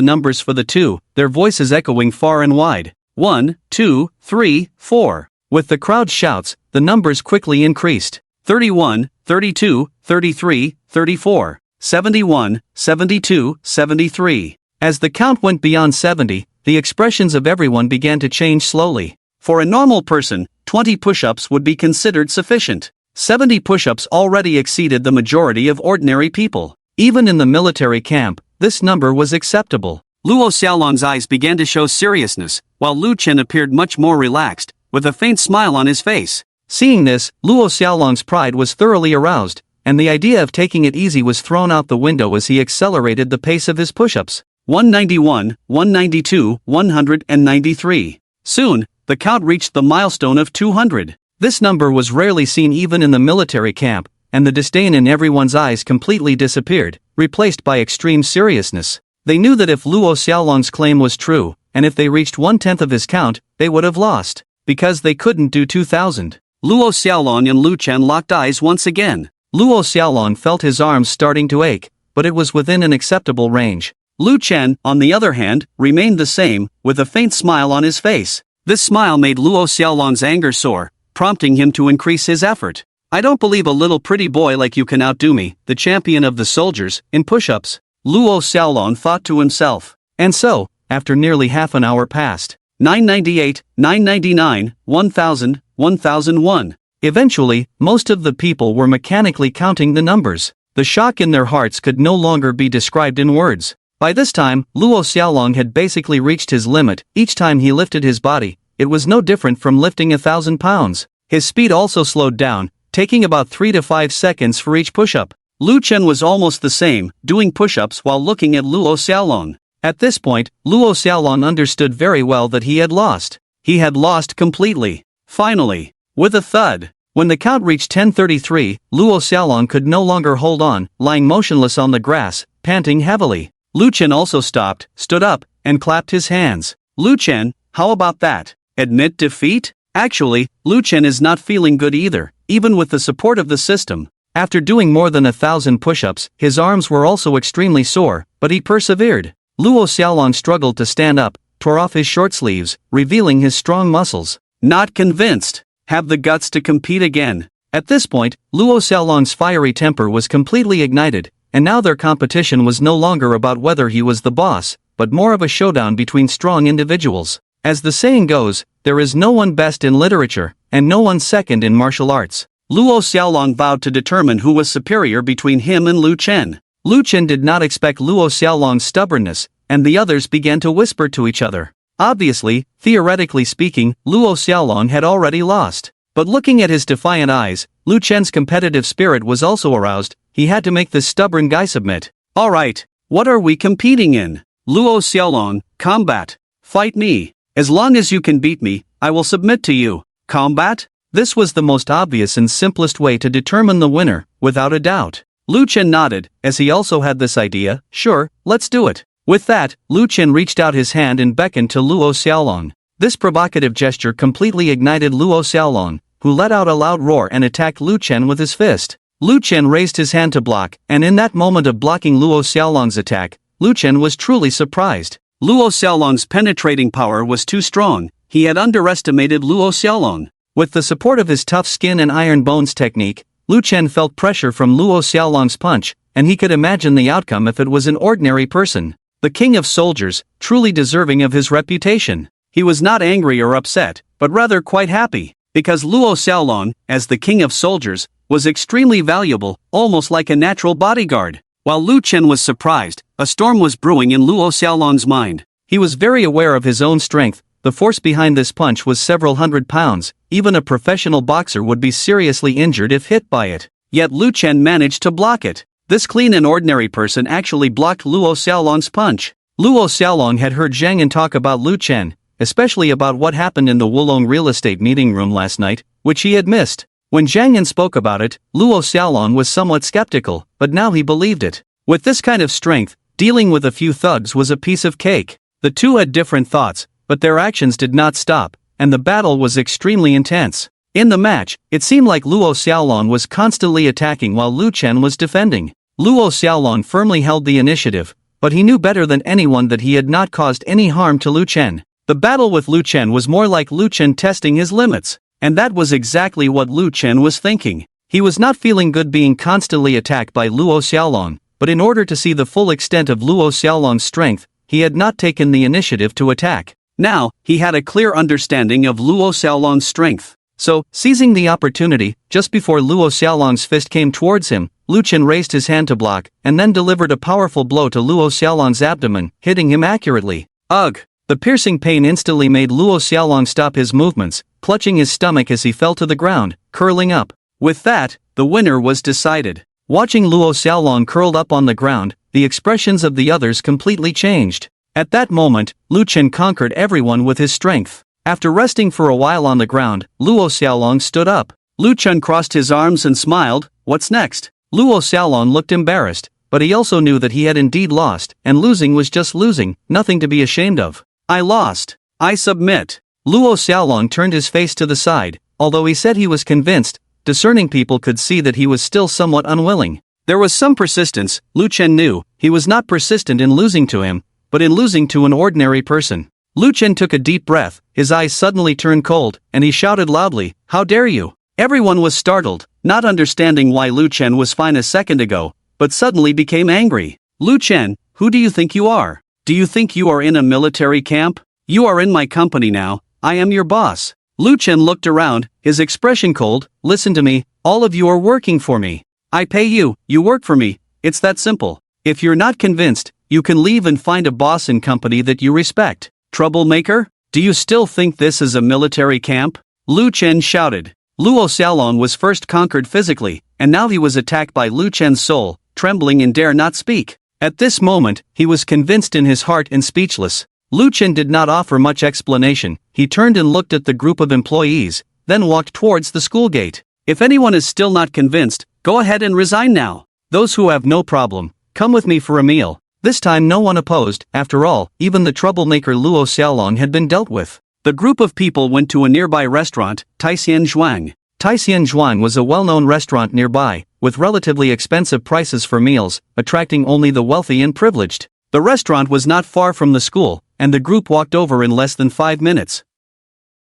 numbers for the two, their voices echoing far and wide. 1, 2, 3, 4. With the crowd's shouts, the numbers quickly increased. 31, 32, 33, 34. 71, 72, 73. As the count went beyond 70, the expressions of everyone began to change slowly. For a normal person, 20 push-ups would be considered sufficient. 70 push-ups already exceeded the majority of ordinary people. Even in the military camp, this number was acceptable. Luo Xiaolong's eyes began to show seriousness, while Lu Chen appeared much more relaxed, with a faint smile on his face. Seeing this, Luo Xiaolong's pride was thoroughly aroused, and the idea of taking it easy was thrown out the window as he accelerated the pace of his push-ups. 191, 192, 193. Soon, the count reached the milestone of 200. This number was rarely seen even in the military camp, and the disdain in everyone's eyes completely disappeared, replaced by extreme seriousness. They knew that if Luo Xiaolong's claim was true, and if they reached 1/10 of his count, they would have lost, because they couldn't do 2,000. Luo Xiaolong and Lu Chen locked eyes once again. Luo Xiaolong felt his arms starting to ache, but it was within an acceptable range. Lu Chen, on the other hand, remained the same, with a faint smile on his face. This smile made Luo Xiaolong's anger soar, prompting him to increase his effort. "I don't believe a little pretty boy like you can outdo me, the champion of the soldiers, in push-ups," Luo Xiaolong thought to himself. And so, after nearly half an hour passed, 998, 999, 1000, 1001. Eventually, most of the people were mechanically counting the numbers. The shock in their hearts could no longer be described in words. By this time, Luo Xiaolong had basically reached his limit. Each time he lifted his body, it was no different from lifting 1,000 pounds. His speed also slowed down, taking about 3 to 5 seconds for each push-up. Lu Chen was almost the same, doing push-ups while looking at Luo Xiaolong. At this point, Luo Xiaolong understood very well that he had lost. He had lost completely. Finally, with a thud, when the count reached 1033, Luo Xiaolong could no longer hold on, lying motionless on the grass, panting heavily. Lu Chen also stopped, stood up, and clapped his hands. "Lu Chen, how about that? Admit defeat?" Actually, Lu Chen is not feeling good either, even with the support of the system. After doing more than 1,000 push-ups, his arms were also extremely sore, but he persevered. Luo Xiaolong struggled to stand up, tore off his short sleeves, revealing his strong muscles. "Not convinced? Have the guts to compete again." At this point, Luo Xiaolong's fiery temper was completely ignited, and now their competition was no longer about whether he was the boss, but more of a showdown between strong individuals. As the saying goes, there is no one best in literature, and no one second in martial arts. Luo Xiaolong vowed to determine who was superior between him and Lu Chen. Lu Chen did not expect Luo Xiaolong's stubbornness, and the others began to whisper to each other. Obviously, theoretically speaking, Luo Xiaolong had already lost. But looking at his defiant eyes, Lu Chen's competitive spirit was also aroused. He had to make this stubborn guy submit. "Alright, what are we competing in?" "Luo Xiaolong, combat. Fight me. As long as you can beat me, I will submit to you. Combat?" This was the most obvious and simplest way to determine the winner, without a doubt. Lu Chen nodded, as he also had this idea. "Sure, let's do it." With that, Lu Chen reached out his hand and beckoned to Luo Xiaolong. This provocative gesture completely ignited Luo Xiaolong, who let out a loud roar and attacked Lu Chen with his fist. Lu Chen raised his hand to block, and in that moment of blocking Luo Xiaolong's attack, Lu Chen was truly surprised. Luo Xiaolong's penetrating power was too strong. He had underestimated Luo Xiaolong. With the support of his tough skin and iron bones technique, Lu Chen felt pressure from Luo Xiaolong's punch, and he could imagine the outcome if it was an ordinary person. The king of soldiers, truly deserving of his reputation. He was not angry or upset, but rather quite happy, because Luo Xiaolong, as the king of soldiers, was extremely valuable, almost like a natural bodyguard. While Lu Chen was surprised, a storm was brewing in Luo Xiaolong's mind. He was very aware of his own strength. The force behind this punch was several hundred pounds. Even a professional boxer would be seriously injured if hit by it. Yet Lu Chen managed to block it. This clean and ordinary person actually blocked Luo Xiaolong's punch. Luo Xiaolong had heard Zhang Yan talk about Lu Chen, especially about what happened in the Wulong real estate meeting room last night, which he had missed. When Zhang Yan spoke about it, Luo Xiaolong was somewhat skeptical, but now he believed it. With this kind of strength, dealing with a few thugs was a piece of cake. The two had different thoughts, but their actions did not stop, and the battle was extremely intense. In the match, it seemed like Luo Xiaolong was constantly attacking while Lu Chen was defending. Luo Xiaolong firmly held the initiative, but he knew better than anyone that he had not caused any harm to Lu Chen. The battle with Lu Chen was more like Lu Chen testing his limits, and that was exactly what Lu Chen was thinking. He was not feeling good being constantly attacked by Luo Xiaolong, but in order to see the full extent of Luo Xiaolong's strength, he had not taken the initiative to attack. Now, he had a clear understanding of Luo Xiaolong's strength. So, seizing the opportunity, just before Luo Xiaolong's fist came towards him, Lu Chen raised his hand to block, and then delivered a powerful blow to Luo Xiaolong's abdomen, hitting him accurately. Ugh! The piercing pain instantly made Luo Xiaolong stop his movements, clutching his stomach as he fell to the ground, curling up. With that, the winner was decided. Watching Luo Xiaolong curled up on the ground, the expressions of the others completely changed. At that moment, Lu Chen conquered everyone with his strength. After resting for a while on the ground, Luo Xiaolong stood up. Lu Chen crossed his arms and smiled. What's next? Luo Xiaolong looked embarrassed, but he also knew that he had indeed lost, and losing was just losing, nothing to be ashamed of. I lost. I submit. Luo Xiaolong turned his face to the side. Although he said he was convinced, discerning people could see that he was still somewhat unwilling. There was some persistence. Lu Chen knew he was not persistent in losing to him, but in losing to an ordinary person. Lu Chen took a deep breath, his eyes suddenly turned cold, and he shouted loudly, "How dare you!" Everyone was startled, not understanding why Lu Chen was fine a second ago, but suddenly became angry. Lu Chen, who do you think you are? Do you think you are in a military camp? You are in my company now, I am your boss. Lu Chen looked around, his expression cold. Listen to me, all of you are working for me. I pay you, you work for me, it's that simple. If you're not convinced, you can leave and find a boss and company that you respect. Troublemaker? Do you still think this is a military camp? Lu Chen shouted. Luo Xiaolong was first conquered physically, and now he was attacked by Lu Chen's soul, trembling and dare not speak. At this moment, he was convinced in his heart and speechless. Lu Chen did not offer much explanation. He turned and looked at the group of employees, then walked towards the school gate. If anyone is still not convinced, go ahead and resign now. Those who have no problem, come with me for a meal. This time no one opposed. After all, even the troublemaker Luo Xiaolong had been dealt with. The group of people went to a nearby restaurant, Taixian Zhuang. Taixian Zhuang was a well-known restaurant nearby, with relatively expensive prices for meals, attracting only the wealthy and privileged. The restaurant was not far from the school, and the group walked over in less than 5 minutes.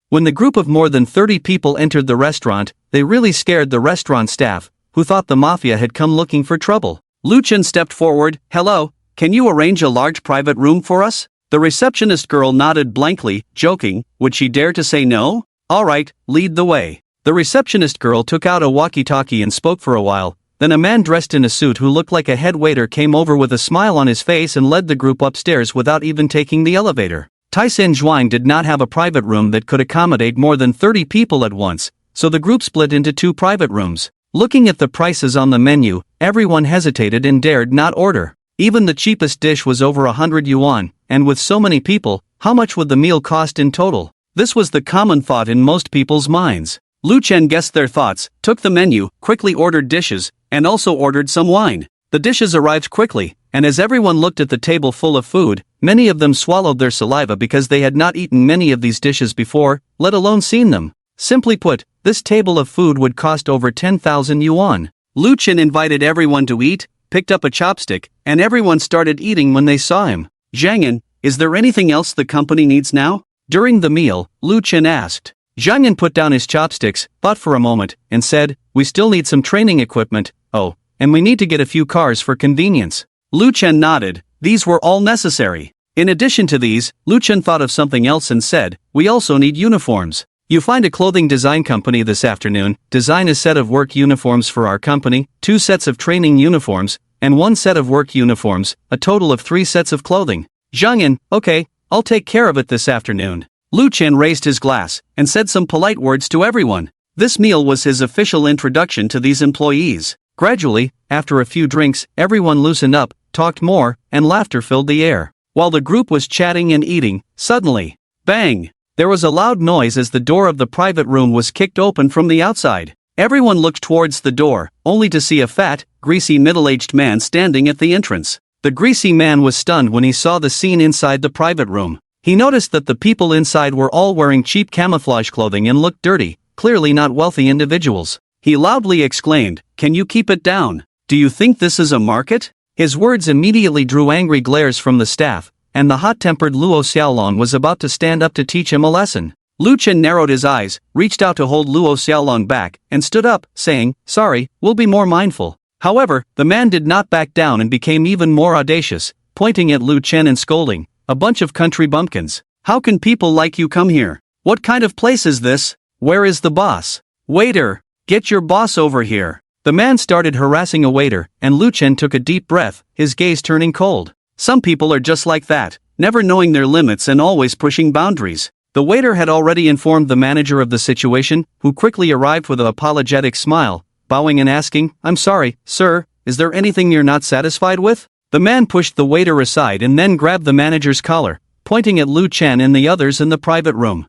When the group of more than 30 people entered the restaurant, they really scared the restaurant staff, who thought the mafia had come looking for trouble. Lu Chen stepped forward. Hello, can you arrange a large private room for us? The receptionist girl nodded blankly, joking. Would she dare to say no? All right, lead the way. The receptionist girl took out a walkie-talkie and spoke for a while. Then a man dressed in a suit who looked like a head waiter came over with a smile on his face and led the group upstairs without even taking the elevator. Taixian Zhuang did not have a private room that could accommodate more than 30 people at once, so the group split into 2 private rooms. Looking at the prices on the menu, everyone hesitated and dared not order. Even the cheapest dish was over 100 yuan, and with so many people, how much would the meal cost in total? This was the common thought in most people's minds. Lu Chen guessed their thoughts, took the menu, quickly ordered dishes, and also ordered some wine. The dishes arrived quickly, and as everyone looked at the table full of food, many of them swallowed their saliva because they had not eaten many of these dishes before, let alone seen them. Simply put, this table of food would cost over 10,000 yuan. Lu Chen invited everyone to eat, picked up a chopstick, and everyone started eating when they saw him. Zhang Yan, is there anything else the company needs now? During the meal, Lu Chen asked. Zhang Yan put down his chopsticks, thought for a moment, and said, we still need some training equipment. Oh, and we need to get a few cars for convenience. Lu Chen nodded. These were all necessary. In addition to these, Lu Chen thought of something else and said, we also need uniforms. You find a clothing design company this afternoon, design a set of work uniforms for our company, 2 sets of training uniforms, and 1 set of work uniforms, a total of 3 sets of clothing. Zhang Yan, okay, I'll take care of it this afternoon. Lu Chen raised his glass and said some polite words to everyone. This meal was his official introduction to these employees. Gradually, after a few drinks, everyone loosened up, talked more, and laughter filled the air. While the group was chatting and eating, suddenly, bang! There was a loud noise as the door of the private room was kicked open from the outside. Everyone looked towards the door, only to see a fat, greasy middle-aged man standing at the entrance. The greasy man was stunned when he saw the scene inside the private room. He noticed that the people inside were all wearing cheap camouflage clothing and looked dirty, clearly not wealthy individuals. He loudly exclaimed, "Can you keep it down? Do you think this is a market?" His words immediately drew angry glares from the staff, and the hot-tempered Luo Xiaolong was about to stand up to teach him a lesson. Lu Chen narrowed his eyes, reached out to hold Luo Xiaolong back, and stood up, saying, "Sorry, we'll be more mindful." However, the man did not back down and became even more audacious, pointing at Lu Chen and scolding, "A bunch of country bumpkins. How can people like you come here? What kind of place is this? Where is the boss? Waiter, get your boss over here." The man started harassing a waiter, and Lu Chen took a deep breath, his gaze turning cold. Some people are just like that, never knowing their limits and always pushing boundaries. The waiter had already informed the manager of the situation, who quickly arrived with an apologetic smile, bowing and asking, "I'm sorry, sir, is there anything you're not satisfied with?" The man pushed the waiter aside and then grabbed the manager's collar, pointing at Lu Chen and the others in the private room.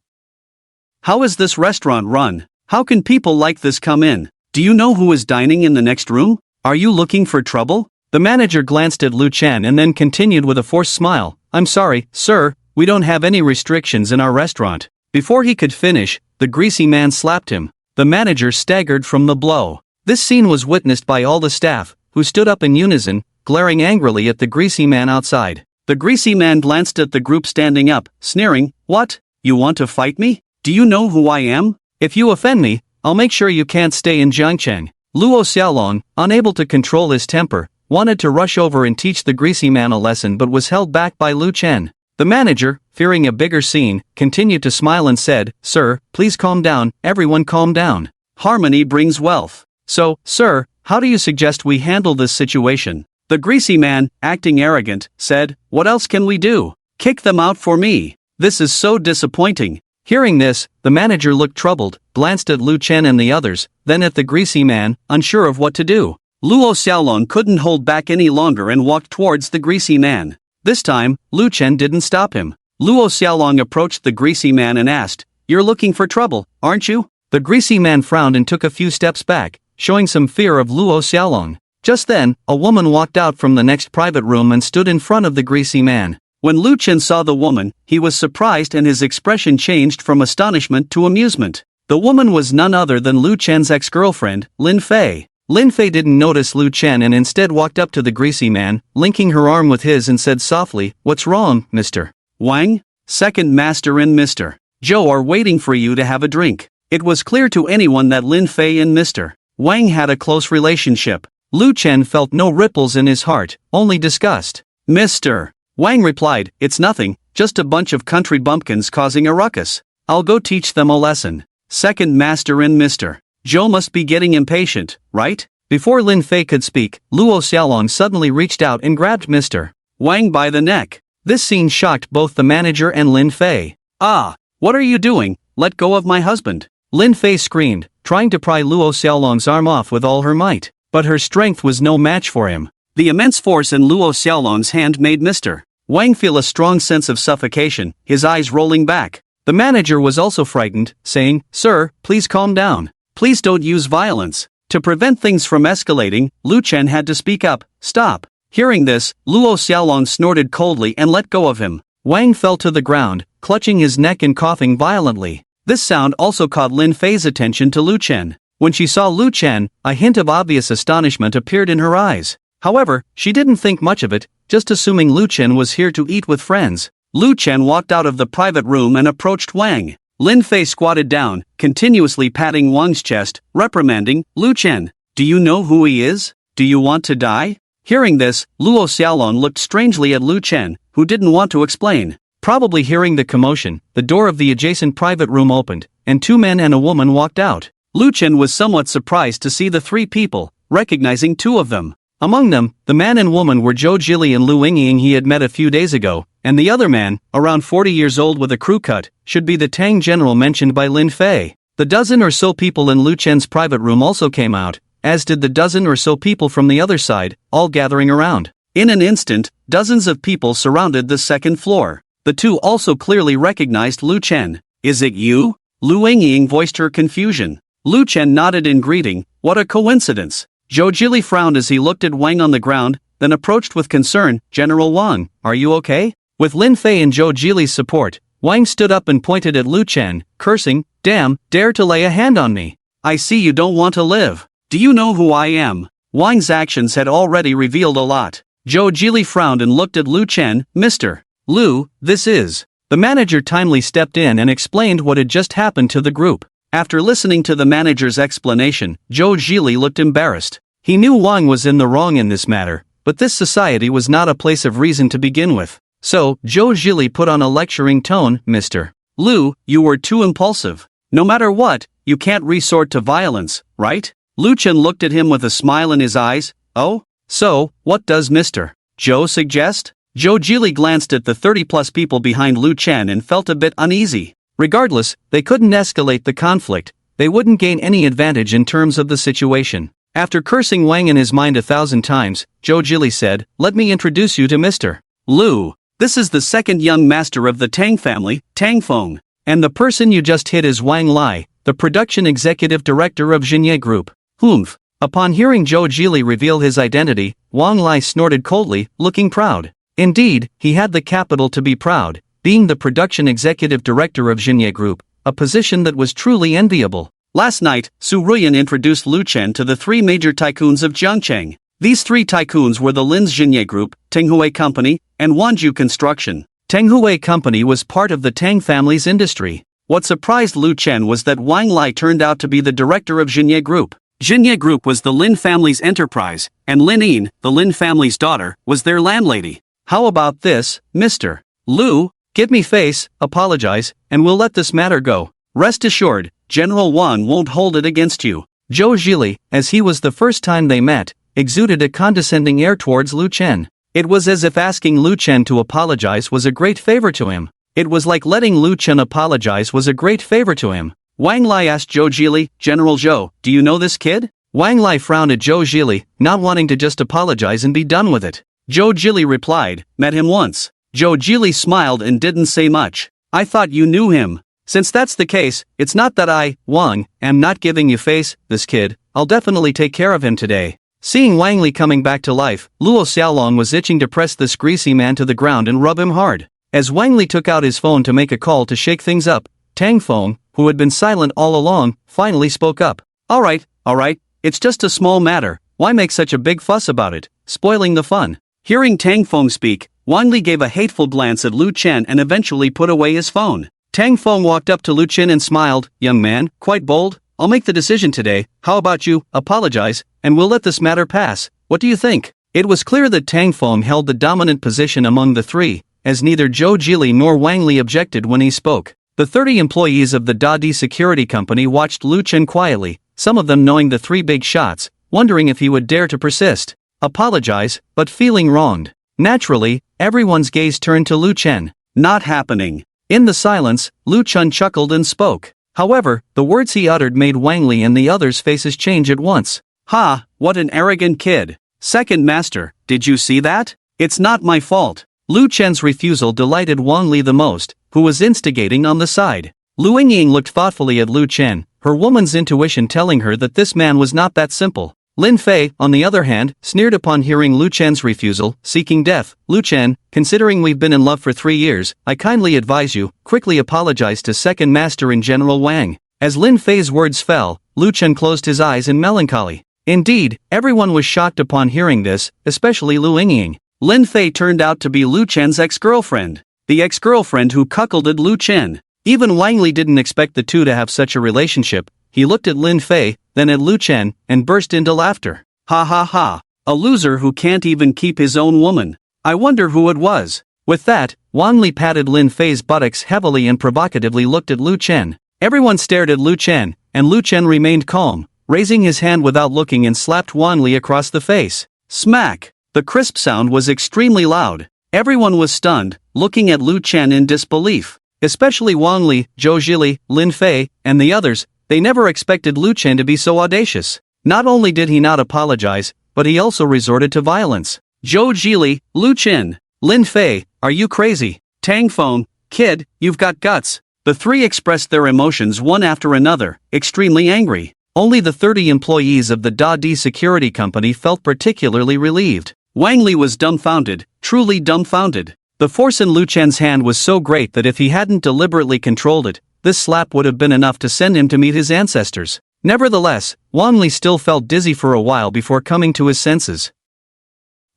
"How is this restaurant run? How can people like this come in? Do you know who is dining in the next room? Are you looking for trouble?" The manager glanced at Lu Chen and then continued with a forced smile, "I'm sorry, sir, we don't have any restrictions in our restaurant." Before he could finish, the greasy man slapped him. The manager staggered from the blow. This scene was witnessed by all the staff, who stood up in unison, glaring angrily at the greasy man outside. The greasy man glanced at the group standing up, sneering, "What? You want to fight me? Do you know who I am? If you offend me, I'll make sure you can't stay in Jiangcheng." Luo Xiaolong, unable to control his temper, wanted to rush over and teach the greasy man a lesson but was held back by Lu Chen. The manager, fearing a bigger scene, continued to smile and said, "Sir, please calm down, everyone calm down. Harmony brings wealth. So, sir, how do you suggest we handle this situation?" The greasy man, acting arrogant, said, "What else can we do? Kick them out for me. This is so disappointing." Hearing this, the manager looked troubled, glanced at Lu Chen and the others, then at the greasy man, unsure of what to do. Luo Xiaolong couldn't hold back any longer and walked towards the greasy man. This time, Lu Chen didn't stop him. Luo Xiaolong approached the greasy man and asked, "You're looking for trouble, aren't you?" The greasy man frowned and took a few steps back, showing some fear of Luo Xiaolong. Just then, a woman walked out from the next private room and stood in front of the greasy man. When Lu Chen saw the woman, he was surprised and his expression changed from astonishment to amusement. The woman was none other than Lu Chen's ex-girlfriend, Lin Fei. Lin Fei didn't notice Lu Chen and instead walked up to the greasy man, linking her arm with his and said softly, "What's wrong, mister?" "Wang, second master and Mr. Zhou are waiting for you to have a drink." It was clear to anyone that Lin Fei and Mr. Wang had a close relationship. Lu Chen felt no ripples in his heart, only disgust. "Mr. Wang replied, "It's nothing, just a bunch of country bumpkins causing a ruckus. I'll go teach them a lesson. Second master and Mr. Zhou must be getting impatient, right?" Before Lin Fei could speak, Luo Xiaolong suddenly reached out and grabbed Mr. Wang by the neck. This scene shocked both the manager and Lin Fei. "Ah, what are you doing? Let go of my husband." Lin Fei screamed, trying to pry Luo Xiaolong's arm off with all her might, but her strength was no match for him. The immense force in Luo Xiaolong's hand made Mr. Wang feel a strong sense of suffocation, his eyes rolling back. The manager was also frightened, saying, "Sir, please calm down. Please don't use violence." To prevent things from escalating, Lu Chen had to speak up, "Stop." Hearing this, Luo Xiaolong snorted coldly and let go of him. Wang fell to the ground, clutching his neck and coughing violently. This sound also caught Lin Fei's attention to Lu Chen. When she saw Lu Chen, a hint of obvious astonishment appeared in her eyes. However, she didn't think much of it, just assuming Lu Chen was here to eat with friends. Lu Chen walked out of the private room and approached Wang. Lin Fei squatted down, continuously patting Wang's chest, reprimanding, "Lu Chen, do you know who he is? Do you want to die? Hearing this, Luo Xiaolong looked strangely at Lu Chen, who didn't want to explain. Probably hearing the commotion, the door of the adjacent private room opened, and two men and a woman walked out. Lu Chen was somewhat surprised to see the three people, recognizing two of them. Among them, the man and woman were Zhou Jili and Lu Yingying he had met a few days ago, and the other man, around 40 years old with a crew cut, should be the Tang general mentioned by Lin Fei. The dozen or so people in Lu Chen's private room also came out, as did the dozen or so people from the other side, all gathering around. In an instant, dozens of people surrounded the second floor. The two also clearly recognized Lu Chen. Is it you? Lu Yingying voiced her confusion. Lu Chen nodded in greeting. What a coincidence. Zhou Jili frowned as he looked at Wang on the ground, then approached with concern. General Wang, are you okay? With Lin Fei and Zhou Jili's support, Wang stood up and pointed at Lu Chen, cursing, "Damn, dare to lay a hand on me. I see you don't want to live. Do you know who I am?" Wang's actions had already revealed a lot. Zhou Jili frowned and looked at Lu Chen. "Mr. Lu, this is..." The manager timely stepped in and explained what had just happened to the group. After listening to the manager's explanation, Zhou Jili looked embarrassed. He knew Wang was in the wrong in this matter, but this society was not a place of reason to begin with. So, Zhou Jili put on a lecturing tone. "Mr. Lu, you were too impulsive. No matter what, you can't resort to violence, right?" Lu Chen looked at him with a smile in his eyes. "Oh? So, what does Mr. Zhou suggest?" Zhou Jili glanced at the 30-plus people behind Lu Chen and felt a bit uneasy. Regardless, they couldn't escalate the conflict. They wouldn't gain any advantage in terms of the situation. After cursing Wang in his mind 1,000 times, Zhou Jili said, "Let me introduce you to Mr. Lu. This is the second young master of the Tang family, Tenfold. And the person you just hit is Wang Lai, the production executive director of Xinye Group." "Humph." Upon hearing Zhou Jili reveal his identity, Wang Lai snorted coldly, looking proud. Indeed, he had the capital to be proud, being the production executive director of Xinye Group, a position that was truly enviable. Last night, Su Ruyan introduced Lu Chen to the three major tycoons of Jiangcheng. These three tycoons were the Lin's Xinye Group, Tenghue Company, and Wanju Construction. Tenghue Company was part of the Tang family's industry. What surprised Lu Chen was that Wang Lai turned out to be the director of Xinye Group. Xinye Group was the Lin family's enterprise, and Lin Yin, the Lin family's daughter, was their landlady. How about this, Mr. Lu? Give me face, apologize, and we'll let this matter go. Rest assured, General Wang won't hold it against you. Zhou Jili, as he was the first time they met, exuded a condescending air towards Lu Chen. It was as if asking Lu Chen to apologize was a great favor to him. It was like letting Lu Chen apologize was a great favor to him. Wang Lai asked Zhou Jili, "General Zhou, do you know this kid?" Wang Lai frowned at Zhou Jili, not wanting to just apologize and be done with it. Zhou Jili replied, "Met him once." Zhou Jili smiled and didn't say much. "I thought you knew him." Since that's the case, it's not that I, Wang, am not giving you face, this kid, I'll definitely take care of him today. Seeing Wang Li coming back to life, Luo Xiaolong was itching to press this greasy man to the ground and rub him hard. As Wang Li took out his phone to make a call to shake things up, Tang Feng, who had been silent all along, finally spoke up. All right, it's just a small matter, why make such a big fuss about it, spoiling the fun." Hearing Tang Feng speak, Wang Li gave a hateful glance at Lu Chen and eventually put away his phone. Tang Feng walked up to Lu Chen and smiled. "Young man, quite bold, I'll make the decision today, how about you, apologize, and we'll let this matter pass, what do you think?" It was clear that Tang Feng held the dominant position among the three, as neither Zhou Jili nor Wang Li objected when he spoke. The 30 employees of the Dadi security company watched Lu Chen quietly, some of them knowing the three big shots, wondering if he would dare to persist. Apologize, but feeling wronged. Naturally, everyone's gaze turned to Lu Chen. Not happening. In the silence, Lu Chen chuckled and spoke. However, the words he uttered made Wang Li and the others' faces change at once. "Ha, what an arrogant kid. Second master, did you see that? It's not my fault." Lu Chen's refusal delighted Wang Li the most, who was instigating on the side. Lu Yingying looked thoughtfully at Lu Chen, her woman's intuition telling her that this man was not that simple. Lin Fei, on the other hand, sneered upon hearing Lu Chen's refusal, seeking death. "Lu Chen, considering we've been in love for 3 years, I kindly advise you, quickly apologize to Second Master and General Wang." As Lin Fei's words fell, Lu Chen closed his eyes in melancholy. Indeed, everyone was shocked upon hearing this, especially Lu Yingying. Lin Fei turned out to be Lu Chen's ex-girlfriend. The ex-girlfriend who cuckolded Lu Chen. Even Wang Li didn't expect the two to have such a relationship. He looked at Lin Fei, then at Lu Chen, and burst into laughter. "Ha ha ha. A loser who can't even keep his own woman. I wonder who it was. With that, Wang Li patted Lin Fei's buttocks heavily and provocatively looked at Lu Chen. Everyone stared at Lu Chen, and Lu Chen remained calm, raising his hand without looking and slapped Wang Li across the face. Smack! The crisp sound was extremely loud. Everyone was stunned, looking at Lu Chen in disbelief. Especially Wang Li, Zhou Zhili, Lin Fei, and the others. They never expected Lu Chen to be so audacious. Not only did he not apologize, but he also resorted to violence. Zhou Zhili, Lu Chen, Lin Fei, are you crazy? Tenfold, kid, you've got guts. The three expressed their emotions one after another, extremely angry. Only the 30 employees of the Da-Di security company felt particularly relieved. Wang Li was dumbfounded, truly dumbfounded. The force in Lu Chen's hand was so great that if he hadn't deliberately controlled it, this slap would have been enough to send him to meet his ancestors. Nevertheless, Wang Li still felt dizzy for a while before coming to his senses.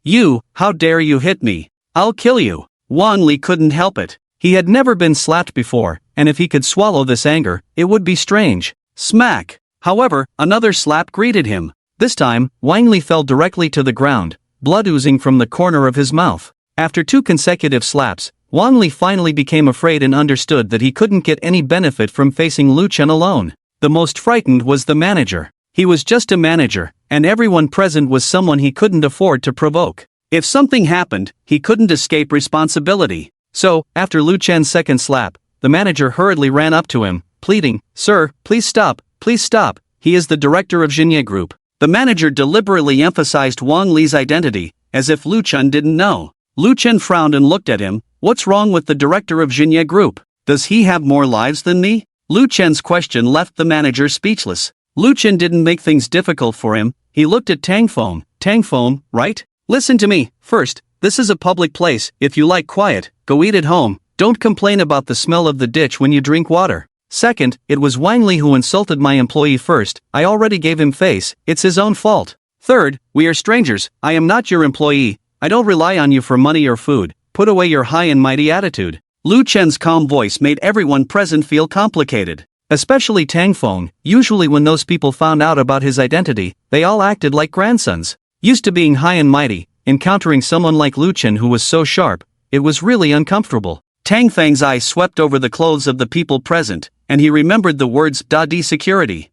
You, how dare you hit me? I'll kill you. Wang Li couldn't help it. He had never been slapped before, and if he could swallow this anger, it would be strange. Smack! However, another slap greeted him. This time, Wang Li fell directly to the ground, blood oozing from the corner of his mouth. After 2 consecutive slaps, Wang Li finally became afraid and understood that he couldn't get any benefit from facing Lu Chen alone. The most frightened was the manager. He was just a manager, and everyone present was someone he couldn't afford to provoke. If something happened, he couldn't escape responsibility. So, after Lu Chen's second slap, the manager hurriedly ran up to him, pleading, "Sir, please stop, please stop. He is the director of Xinye Group." The manager deliberately emphasized Wang Li's identity, as if Lu Chen didn't know. Lu Chen frowned and looked at him. What's wrong with the director of Xinye Group? Does he have more lives than me? Lu Chen's question left the manager speechless. Lu Chen didn't make things difficult for him. He looked at Tenfold. Tenfold, right? Listen to me. First, this is a public place. If you like quiet, go eat at home. Don't complain about the smell of the ditch when you drink water. Second, it was Wang Li who insulted my employee first. I already gave him face. It's his own fault. Third, we are strangers. I am not your employee. I don't rely on you for money or food. Put away your high and mighty attitude. Lu Chen's calm voice made everyone present feel complicated. Especially Tenfold. Usually when those people found out about his identity, they all acted like grandsons. Used to being high and mighty, encountering someone like Lu Chen who was so sharp, it was really uncomfortable. Tang Feng's eyes swept over the clothes of the people present, and he remembered the words Da-Di security.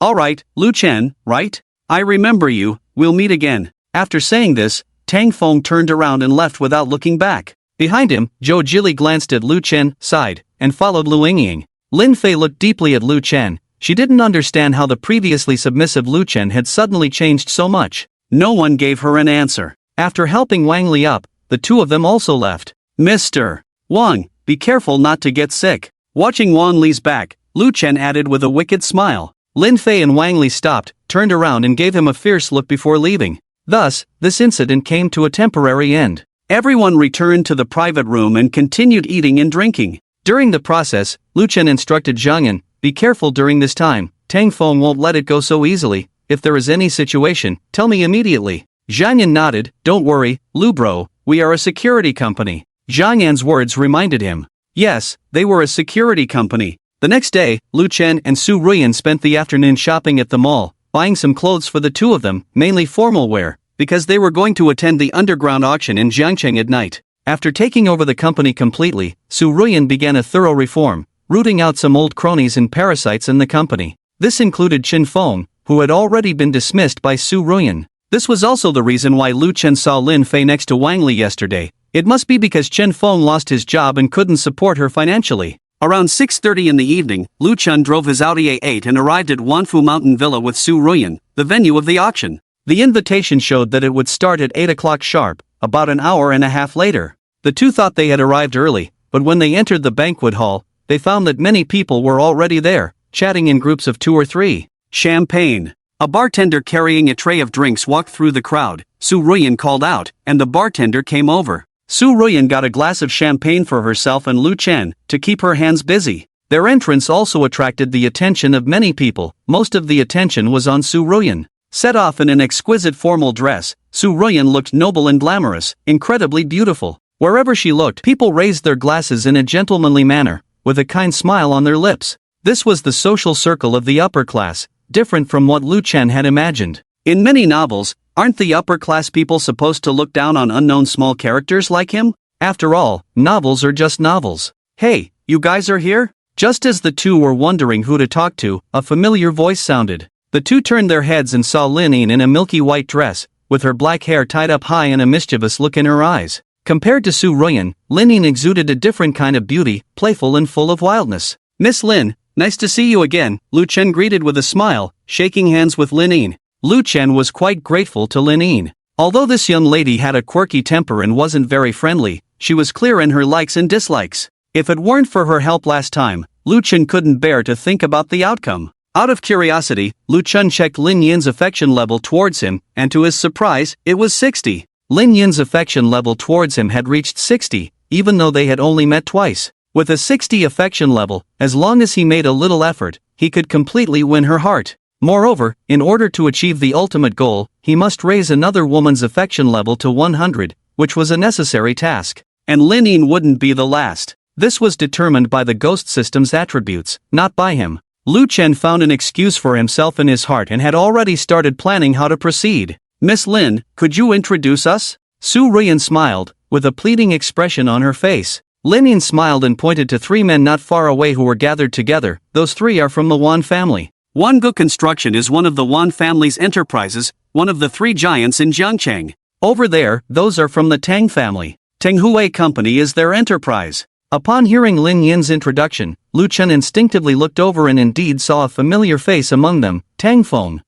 Alright, Lu Chen, right? I remember you, we'll meet again. After saying this, Tenfold turned around and left without looking back. Behind him, Zhou Zhili glanced at Lu Chen, sighed, and followed Lu Yingying. Lin Fei looked deeply at Lu Chen. She didn't understand how the previously submissive Lu Chen had suddenly changed so much. No one gave her an answer. After helping Wang Li up, the two of them also left. Mr. Wang, be careful not to get sick. Watching Wang Li's back, Lu Chen added with a wicked smile. Lin Fei and Wang Li stopped, turned around and gave him a fierce look before leaving. Thus, this incident came to a temporary end. Everyone returned to the private room and continued eating and drinking. During the process, Lu Chen instructed Zhang Yan, be careful during this time. Tenfold won't let it go so easily. If there is any situation, tell me immediately. Zhang Yan nodded. Don't worry, Lu bro, we are a security company. Zhang Yan's words reminded him. Yes, they were a security company. The next day, Lu Chen and Su Ruyan spent the afternoon shopping at the mall, buying some clothes for the two of them, mainly formal wear, because they were going to attend the underground auction in Jiangcheng at night. After taking over the company completely, Su Ruyan began a thorough reform, rooting out some old cronies and parasites in the company. This included Qin Feng, who had already been dismissed by Su Ruyan. This was also the reason why Lu Chen saw Lin Fei next to Wang Li yesterday. It must be because Qin Feng lost his job and couldn't support her financially. Around 6:30 in the evening, Lu Chen drove his Audi A8 and arrived at Wanfu Mountain Villa with Su Ruyan, the venue of the auction. The invitation showed that it would start at 8 o'clock sharp, about an hour and a half later. The two thought they had arrived early, but when they entered the banquet hall, they found that many people were already there, chatting in groups of 2 or 3. Champagne. A bartender carrying a tray of drinks walked through the crowd. Su Ruyan called out, and the bartender came over. Su Ruyan got a glass of champagne for herself and Lu Chen, to keep her hands busy. Their entrance also attracted the attention of many people. Most of the attention was on Su Ruyan. Set off in an exquisite formal dress, Su Ruyan looked noble and glamorous, incredibly beautiful. Wherever she looked, people raised their glasses in a gentlemanly manner, with a kind smile on their lips. This was the social circle of the upper class, different from what Lu Chen had imagined. In many novels, Aren't the upper-class people supposed to look down on unknown small characters like him? After all, novels are just novels. Hey, you guys are here? Just as the two were wondering who to talk to, a familiar voice sounded. The two turned their heads and saw Lin Yin in a milky white dress, with her black hair tied up high and a mischievous look in her eyes. Compared to Su Ruyan, Lin Yin exuded a different kind of beauty, playful and full of wildness. Miss Lin, nice to see you again, Lu Chen greeted with a smile, shaking hands with Lin Yin. Lu Chen was quite grateful to Lin Yin. Although this young lady had a quirky temper and wasn't very friendly, she was clear in her likes and dislikes. If it weren't for her help last time, Lu Chen couldn't bear to think about the outcome. Out of curiosity, Lu Chen checked Lin Yin's affection level towards him, and to his surprise, it was 60. Lin Yin's affection level towards him had reached 60, even though they had only met twice. With a 60 affection level, as long as he made a little effort, he could completely win her heart. Moreover, in order to achieve the ultimate goal, he must raise another woman's affection level to 100, which was a necessary task. And Lin Yin wouldn't be the last. This was determined by the ghost system's attributes, not by him. Lu Chen found an excuse for himself in his heart and had already started planning how to proceed. Miss Lin, could you introduce us? Su Ruyan smiled, with a pleading expression on her face. Lin Yin smiled and pointed to three men not far away who were gathered together. Those three are from the Wan family. Wangu Construction is one of the Wan family's enterprises, one of the three giants in Jiangcheng. Over there, those are from the Tang family. Tenghui Company is their enterprise. Upon hearing Lin Yin's introduction, Lu Chen instinctively looked over and indeed saw a familiar face among them, Tenfold.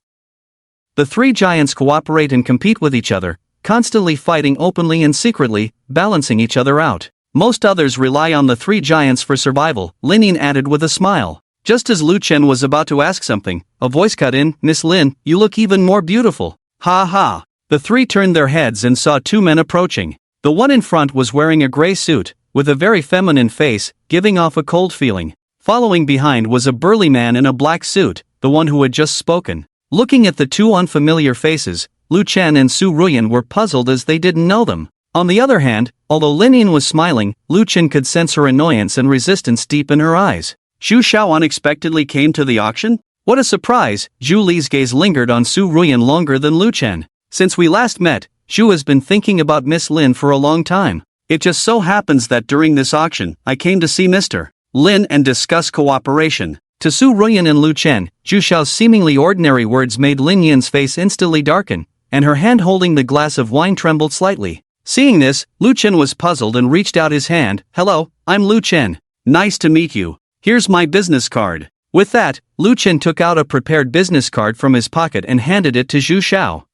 The three giants cooperate and compete with each other, constantly fighting openly and secretly, balancing each other out. Most others rely on the three giants for survival, Lin Yin added with a smile. Just as Lu Chen was about to ask something, a voice cut in, Miss Lin, you look even more beautiful. Ha ha. The three turned their heads and saw two men approaching. The one in front was wearing a gray suit, with a very feminine face, giving off a cold feeling. Following behind was a burly man in a black suit, the one who had just spoken. Looking at the two unfamiliar faces, Lu Chen and Su Ruyan were puzzled as they didn't know them. On the other hand, although Lin Yin was smiling, Lu Chen could sense her annoyance and resistance deep in her eyes. Xu Xiao unexpectedly came to the auction? What a surprise! Zhu Li's gaze lingered on Su Ruyan longer than Lu Chen. Since we last met, Xu has been thinking about Miss Lin for a long time. It just so happens that during this auction, I came to see Mr. Lin and discuss cooperation. To Su Ruyan and Lu Chen, Zhu Xiao's seemingly ordinary words made Lin Yin's face instantly darken, and her hand holding the glass of wine trembled slightly. Seeing this, Lu Chen was puzzled and reached out his hand. Hello, I'm Lu Chen. Nice to meet you. Here's my business card. With that, Lu Chen took out a prepared business card from his pocket and handed it to Zhu Xiao.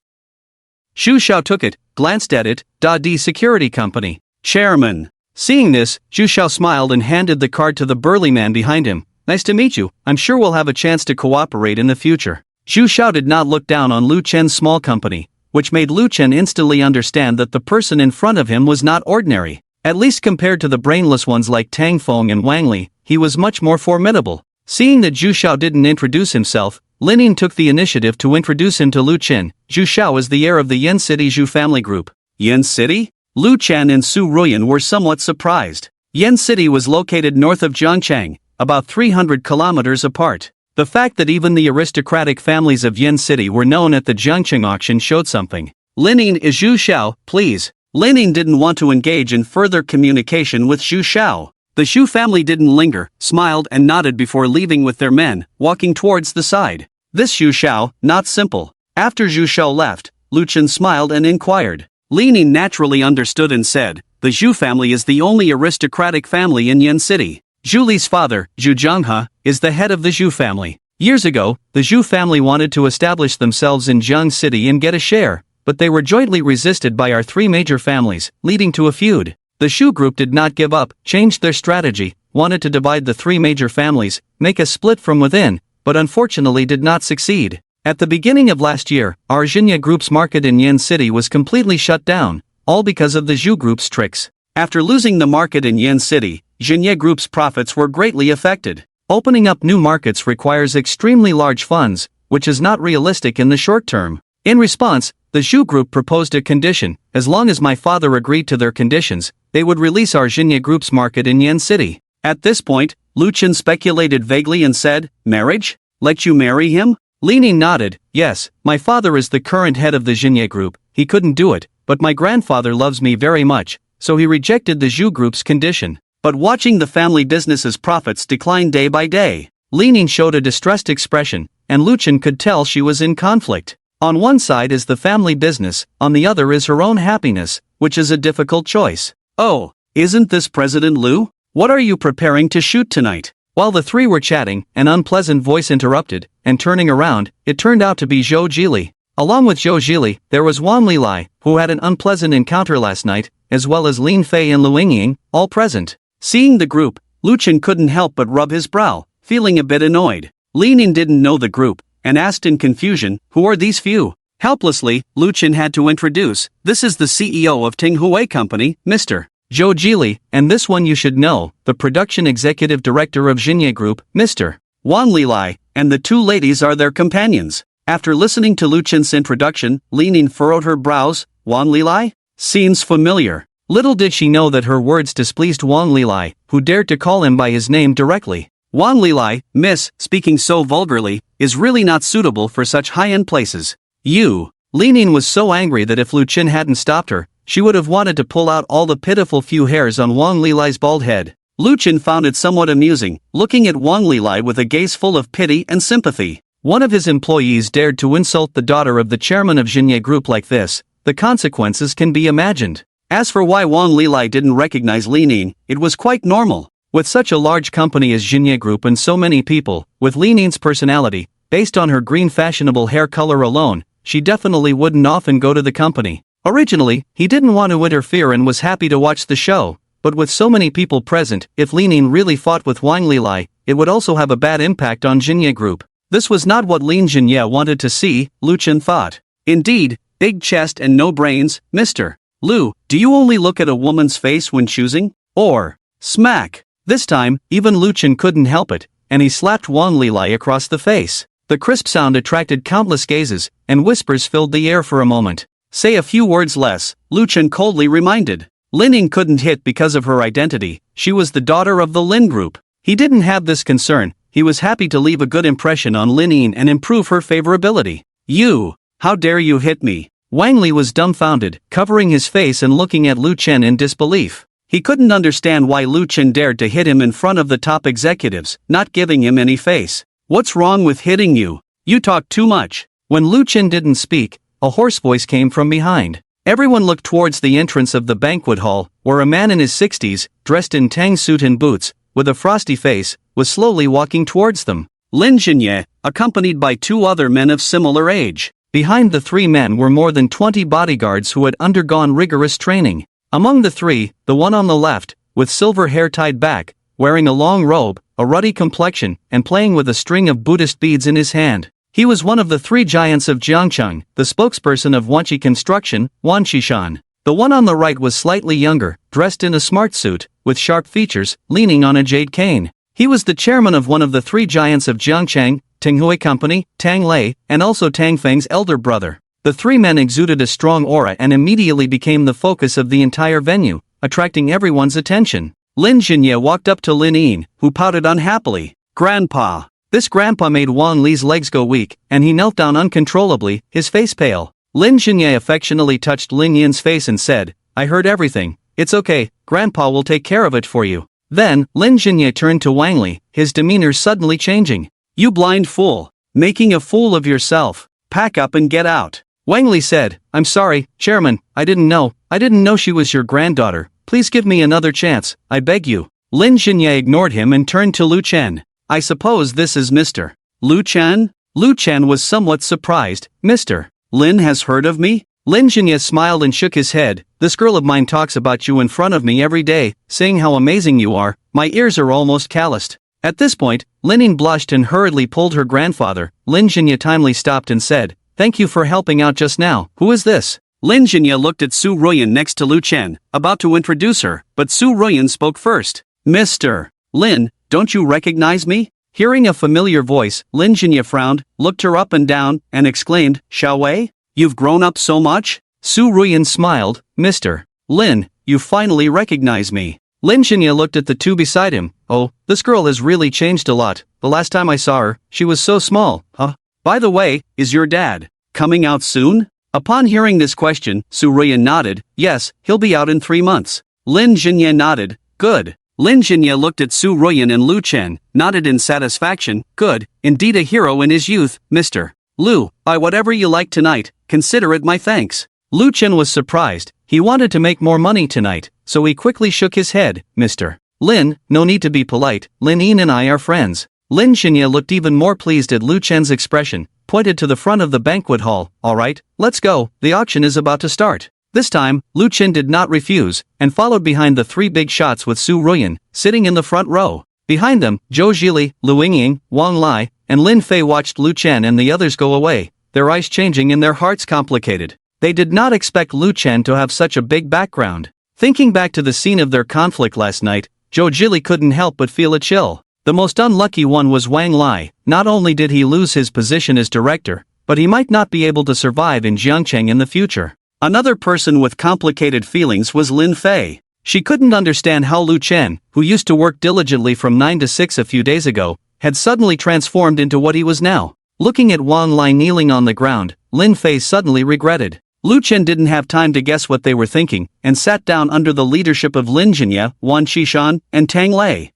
Zhu Xiao took it, glanced at it. Da-Di Security Company. Chairman. Seeing this, Zhu Xiao smiled and handed the card to the burly man behind him. Nice to meet you, I'm sure we'll have a chance to cooperate in the future. Zhu Xiao did not look down on Lu Chen's small company, which made Lu Chen instantly understand that the person in front of him was not ordinary. At least compared to the brainless ones like Tang Feng and Wang Li, he was much more formidable. Seeing that Zhu Xiao didn't introduce himself, Lin Yin took the initiative to introduce him to Lu Chen. Zhu Xiao is the heir of the Yen City Zhu family group. Yen City? Lu Chen and Su Ruyan were somewhat surprised. Yen City was located north of Jiangcheng, about 300 kilometers apart. The fact that even the aristocratic families of Yen City were known at the Jiangcheng auction showed something. Lin Yin is Zhu Xiao, please. Lin Yin didn't want to engage in further communication with Zhu Xiao. The Xu family didn't linger, smiled and nodded before leaving with their men, walking towards the side. This Zhu Xiao, not simple. After Zhu Xiao left, Lu Chen smiled and inquired. Lin Yin naturally understood and said, the Zhu family is the only aristocratic family in Yen City. Zhu Li's father, Zhu Zhanghe, is the head of the Zhu family. Years ago, the Zhu family wanted to establish themselves in Jiang City and get a share, but they were jointly resisted by our three major families, leading to a feud. The Shu group did not give up, changed their strategy, wanted to divide the three major families, make a split from within, but unfortunately did not succeed. At the beginning of last year, our Xinye group's market in Yen City was completely shut down, all because of the Zhu group's tricks. After losing the market in Yen City, Xinye group's profits were greatly affected. Opening up new markets requires extremely large funds, which is not realistic in the short term. In response, the Zhu group proposed a condition. As long as my father agreed to their conditions, they would release our Xinye group's market in Yen City. At this point, Lu Chen speculated vaguely and said, marriage? Let you marry him? Li nodded. Yes, my father is the current head of the Xinye group, he couldn't do it, but my grandfather loves me very much, so he rejected the Zhu group's condition. But watching the family business's profits decline day by day, Li showed a distressed expression, and Lu Chen could tell she was in conflict. On one side is the family business, on the other is her own happiness, which is a difficult choice. Oh, isn't this President Lu? What are you preparing to shoot tonight? While the three were chatting, an unpleasant voice interrupted, and turning around, it turned out to be Zhou Jili. Along with Zhou Jili, there was Wang Lilai, who had an unpleasant encounter last night, as well as Lin Fei and Lu Yingying, all present. Seeing the group, Lu Chen couldn't help but rub his brow, feeling a bit annoyed. Lin didn't know the group, and asked in confusion, who are these few? Helplessly, Lu Chen had to introduce, this is the CEO of Tenhui Company, Mr. Zhou Jili, and this one you should know, the production executive director of Xinye Group, Mr. Wang Lilai, and the two ladies are their companions. After listening to Lu Chen's introduction, Li furrowed her brows. Wang Lilai? Seems familiar. Little did she know that her words displeased Wang Lilai, who dared to call him by his name directly. Wang Lilai, miss, speaking so vulgarly, is really not suitable for such high-end places. You. Li was so angry that if Lu Chen hadn't stopped her, she would have wanted to pull out all the pitiful few hairs on Wang Lilai's bald head. Lu Chen found it somewhat amusing, looking at Wang Lilai with a gaze full of pity and sympathy. One of his employees dared to insult the daughter of the chairman of Xinye Group like this. The consequences can be imagined. As for why Wang Lilai didn't recognize Li, it was quite normal. With such a large company as Xinye Group and so many people, with Li personality, based on her green fashionable hair color alone, she definitely wouldn't often go to the company. Originally, he didn't want to interfere and was happy to watch the show, but with so many people present, if Li really fought with Wang Lilai, it would also have a bad impact on Xinye Group. This was not what Lin Xinye wanted to see, Lu Chen thought. Indeed, big chest and no brains, Mr. Lu, do you only look at a woman's face when choosing? Or, smack. This time, even Lu Chen couldn't help it, and he slapped Wang Lilai across the face. The crisp sound attracted countless gazes, and whispers filled the air for a moment. Say a few words less, Lu Chen coldly reminded. Lin couldn't hit because of her identity, she was the daughter of the Lin Group. He didn't have this concern, he was happy to leave a good impression on Lin and improve her favorability. You! How dare you hit me? Wang Li was dumbfounded, covering his face and looking at Lu Chen in disbelief. He couldn't understand why Lu Chen dared to hit him in front of the top executives, not giving him any face. What's wrong with hitting you? You talk too much. When Lu Chen didn't speak, a hoarse voice came from behind. Everyone looked towards the entrance of the banquet hall, where a man in his 60s, dressed in tang suit and boots, with a frosty face, was slowly walking towards them. Lin Xinye, accompanied by two other men of similar age. Behind the three men were more than 20 bodyguards who had undergone rigorous training. Among the three, the one on the left, with silver hair tied back, wearing a long robe, a ruddy complexion, and playing with a string of Buddhist beads in his hand. He was one of the three giants of Jiangcheng, the spokesperson of Wanqi Construction, Wan Qishan. The one on the right was slightly younger, dressed in a smart suit, with sharp features, leaning on a jade cane. He was the chairman of one of the three giants of Jiangcheng, Tenhui Company, Tang Lei, and also Tang Feng's elder brother. The three men exuded a strong aura and immediately became the focus of the entire venue, attracting everyone's attention. Lin Xinye walked up to Lin Yin, who pouted unhappily. Grandpa. This grandpa made Wang Li's legs go weak, and he knelt down uncontrollably, his face pale. Lin Xinye affectionately touched Lin Yin's face and said, I heard everything. It's okay, grandpa will take care of it for you. Then, Lin Xinye turned to Wang Li, his demeanor suddenly changing. You blind fool. Making a fool of yourself. Pack up and get out. Wang Li said, I'm sorry, Chairman, I didn't know she was your granddaughter. Please give me another chance, I beg you. Lin Xinye ignored him and turned to Lu Chen. I suppose this is Mr. Lu Chen? Lu Chen was somewhat surprised. Mr. Lin has heard of me? Lin Xinye smiled and shook his head. This girl of mine talks about you in front of me every day, saying how amazing you are. My ears are almost calloused. At this point, Lin blushed and hurriedly pulled her grandfather. Lin Xinye timely stopped and said, Thank you for helping out just now. Who is this? Lin Xinye looked at Su Ruyan next to Lu Chen, about to introduce her, but Su Ruyan spoke first. Mr. Lin, don't you recognize me? Hearing a familiar voice, Lin Xinye frowned, looked her up and down, and exclaimed, Xiao Wei? You've grown up so much? Su Ruyan smiled. Mr. Lin, you finally recognize me. Lin Xinye looked at the two beside him. Oh, this girl has really changed a lot. The last time I saw her, she was so small. Huh? By the way, is your dad coming out soon? Upon hearing this question, Su Ruyan nodded. Yes, he'll be out in 3 months. Lin Jinye nodded. Good. Lin Jinye looked at Su Ruyan and Lu Chen, nodded in satisfaction. Good, indeed a hero in his youth, Mr. Lu. Buy whatever you like tonight, consider it my thanks. Lu Chen was surprised. He wanted to make more money tonight, so he quickly shook his head. Mr. Lin, no need to be polite, Lin Yin and I are friends. Lin Jinye looked even more pleased at Lu Chen's expression, pointed to the front of the banquet hall. Alright, let's go, the auction is about to start. This time, Lu Chen did not refuse, and followed behind the 3 big shots with Su Ruyan, sitting in the front row. Behind them, Zhou Zhili, Lu Yingying, Wang Lai, and Lin Fei watched Lu Chen and the others go away, their eyes changing and their hearts complicated. They did not expect Lu Chen to have such a big background. Thinking back to the scene of their conflict last night, Zhou Zhili couldn't help but feel a chill. The most unlucky one was Wang Lai. Not only did he lose his position as director, but he might not be able to survive in Jiangcheng in the future. Another person with complicated feelings was Lin Fei. She couldn't understand how Lu Chen, who used to work diligently from 9 to 6 a few days ago, had suddenly transformed into what he was now. Looking at Wang Lai kneeling on the ground, Lin Fei suddenly regretted. Lu Chen didn't have time to guess what they were thinking, and sat down under the leadership of Lin Jinye, Wan Qishan, and Tang Lei.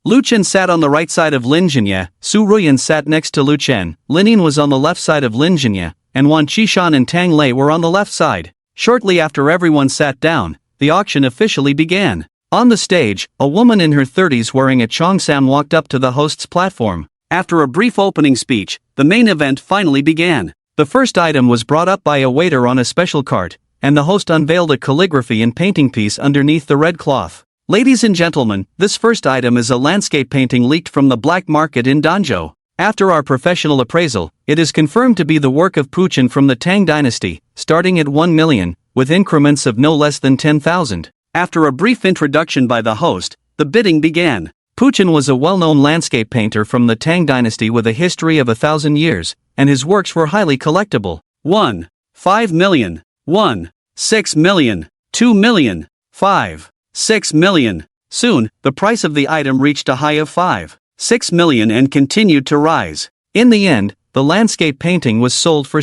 Lu Chen sat on the right side of Lin Jinye, Su Ruyan sat next to Lu Chen, Lin Yin was on the left side of Lin Jinye, and Wan Qishan and Tang Lei were on the left side. Shortly after everyone sat down, the auction officially began. On the stage, a woman in her 30s wearing a cheongsam walked up to the host's platform. After a brief opening speech, the main event finally began. The first item was brought up by a waiter on a special cart, and the host unveiled a calligraphy and painting piece underneath the red cloth. Ladies and gentlemen, this first item is a landscape painting leaked from the black market in Danzhou. After our professional appraisal, it is confirmed to be the work of Puchen from the Tang dynasty, starting at 1 million, with increments of no less than 10,000. After a brief introduction by the host, the bidding began. Puchen was a well-known landscape painter from the Tang dynasty with a history of 1,000 years, and his works were highly collectible. 1. 5 million. 1. 6 million. 2 million. 5. 6 million. Soon, the price of the item reached a high of 5. 6 million and continued to rise. In the end, the landscape painting was sold for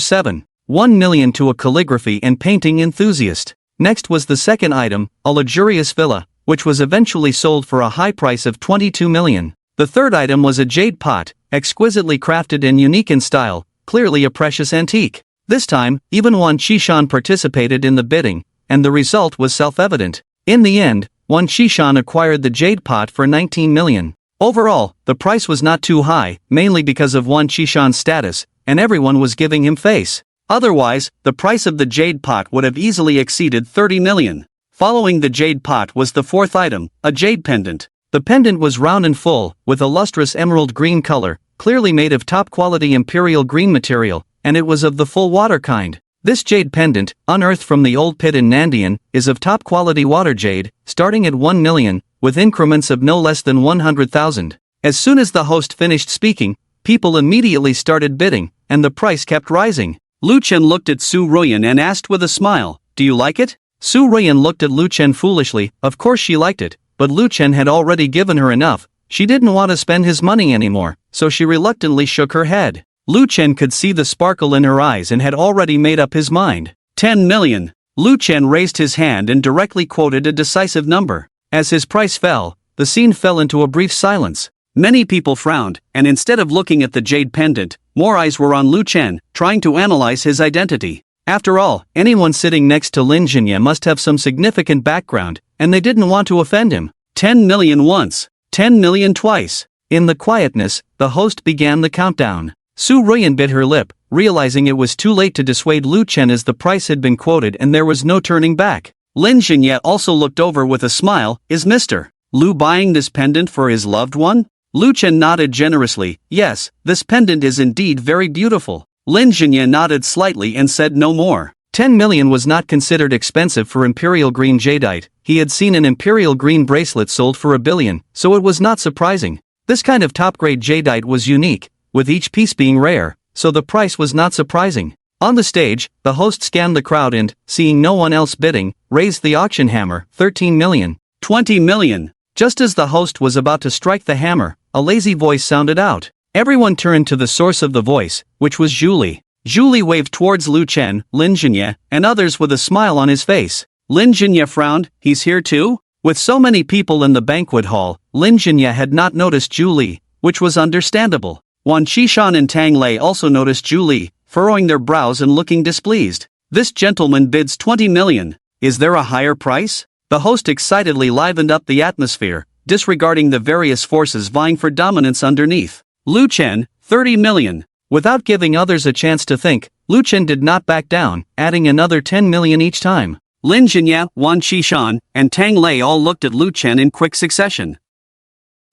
1 million to a calligraphy and painting enthusiast. Next was the second item, a luxurious villa, which was eventually sold for a high price of 22 million. The third item was a jade pot, exquisitely crafted and unique in style, clearly a precious antique. This time, even Wan Qishan participated in the bidding, and the result was self-evident. In the end, Wan Qishan acquired the jade pot for 19 million. Overall, the price was not too high, mainly because of Wan Qishan's status, and everyone was giving him face. Otherwise, the price of the jade pot would have easily exceeded 30 million. Following the jade pot was the fourth item, a jade pendant. The pendant was round and full, with a lustrous emerald green color, clearly made of top-quality imperial green material, and it was of the full water kind. This jade pendant, unearthed from the old pit in Nandian, is of top-quality water jade, starting at 1 million, with increments of no less than 100,000. As soon as the host finished speaking, people immediately started bidding, and the price kept rising. Lu Chen looked at Su Ruyan and asked with a smile, "Do you like it?" Su Ruyan looked at Lu Chen foolishly. Of course she liked it, but Lu Chen had already given her enough. She didn't want to spend his money anymore, so she reluctantly shook her head. Lu Chen could see the sparkle in her eyes and had already made up his mind. 10 million. Lu Chen raised his hand and directly quoted a decisive number. As his price fell, the scene fell into a brief silence. Many people frowned, and instead of looking at the jade pendant, more eyes were on Lu Chen, trying to analyze his identity. After all, anyone sitting next to Lin Jinye must have some significant background, and they didn't want to offend him. 10 million once, 10 million twice. In the quietness, the host began the countdown. Su Ruyan bit her lip, realizing it was too late to dissuade Lu Chen as the price had been quoted and there was no turning back. Lin Jinye also looked over with a smile. "Is Mr. Lu buying this pendant for his loved one?" Lu Chen nodded generously. "Yes, this pendant is indeed very beautiful." Lin Jinye nodded slightly and said no more. 10 million was not considered expensive for imperial green jadeite. He had seen an imperial green bracelet sold for 1 billion, so it was not surprising. This kind of top-grade jadeite was unique, with each piece being rare, so the price was not surprising. On the stage, the host scanned the crowd and, seeing no one else bidding, raised the auction hammer. 13 million. 20 million. Just as the host was about to strike the hammer, a lazy voice sounded out. Everyone turned to the source of the voice, which was Julie. Julie waved towards Lu Chen, Lin Jinye, and others with a smile on his face. Lin Jinye frowned. He's here too? With so many people in the banquet hall, Lin Jinye had not noticed Julie, which was understandable. Wan Qishan and Tang Lei also noticed Julie, furrowing their brows and looking displeased. This gentleman bids 20 million. Is there a higher price? The host excitedly livened up the atmosphere, disregarding the various forces vying for dominance underneath. Lu Chen, 30 million. Without giving others a chance to think, Lu Chen did not back down, adding another 10 million each time. Lin Jinye, Wan Qishan, and Tang Lei all looked at Lu Chen in quick succession.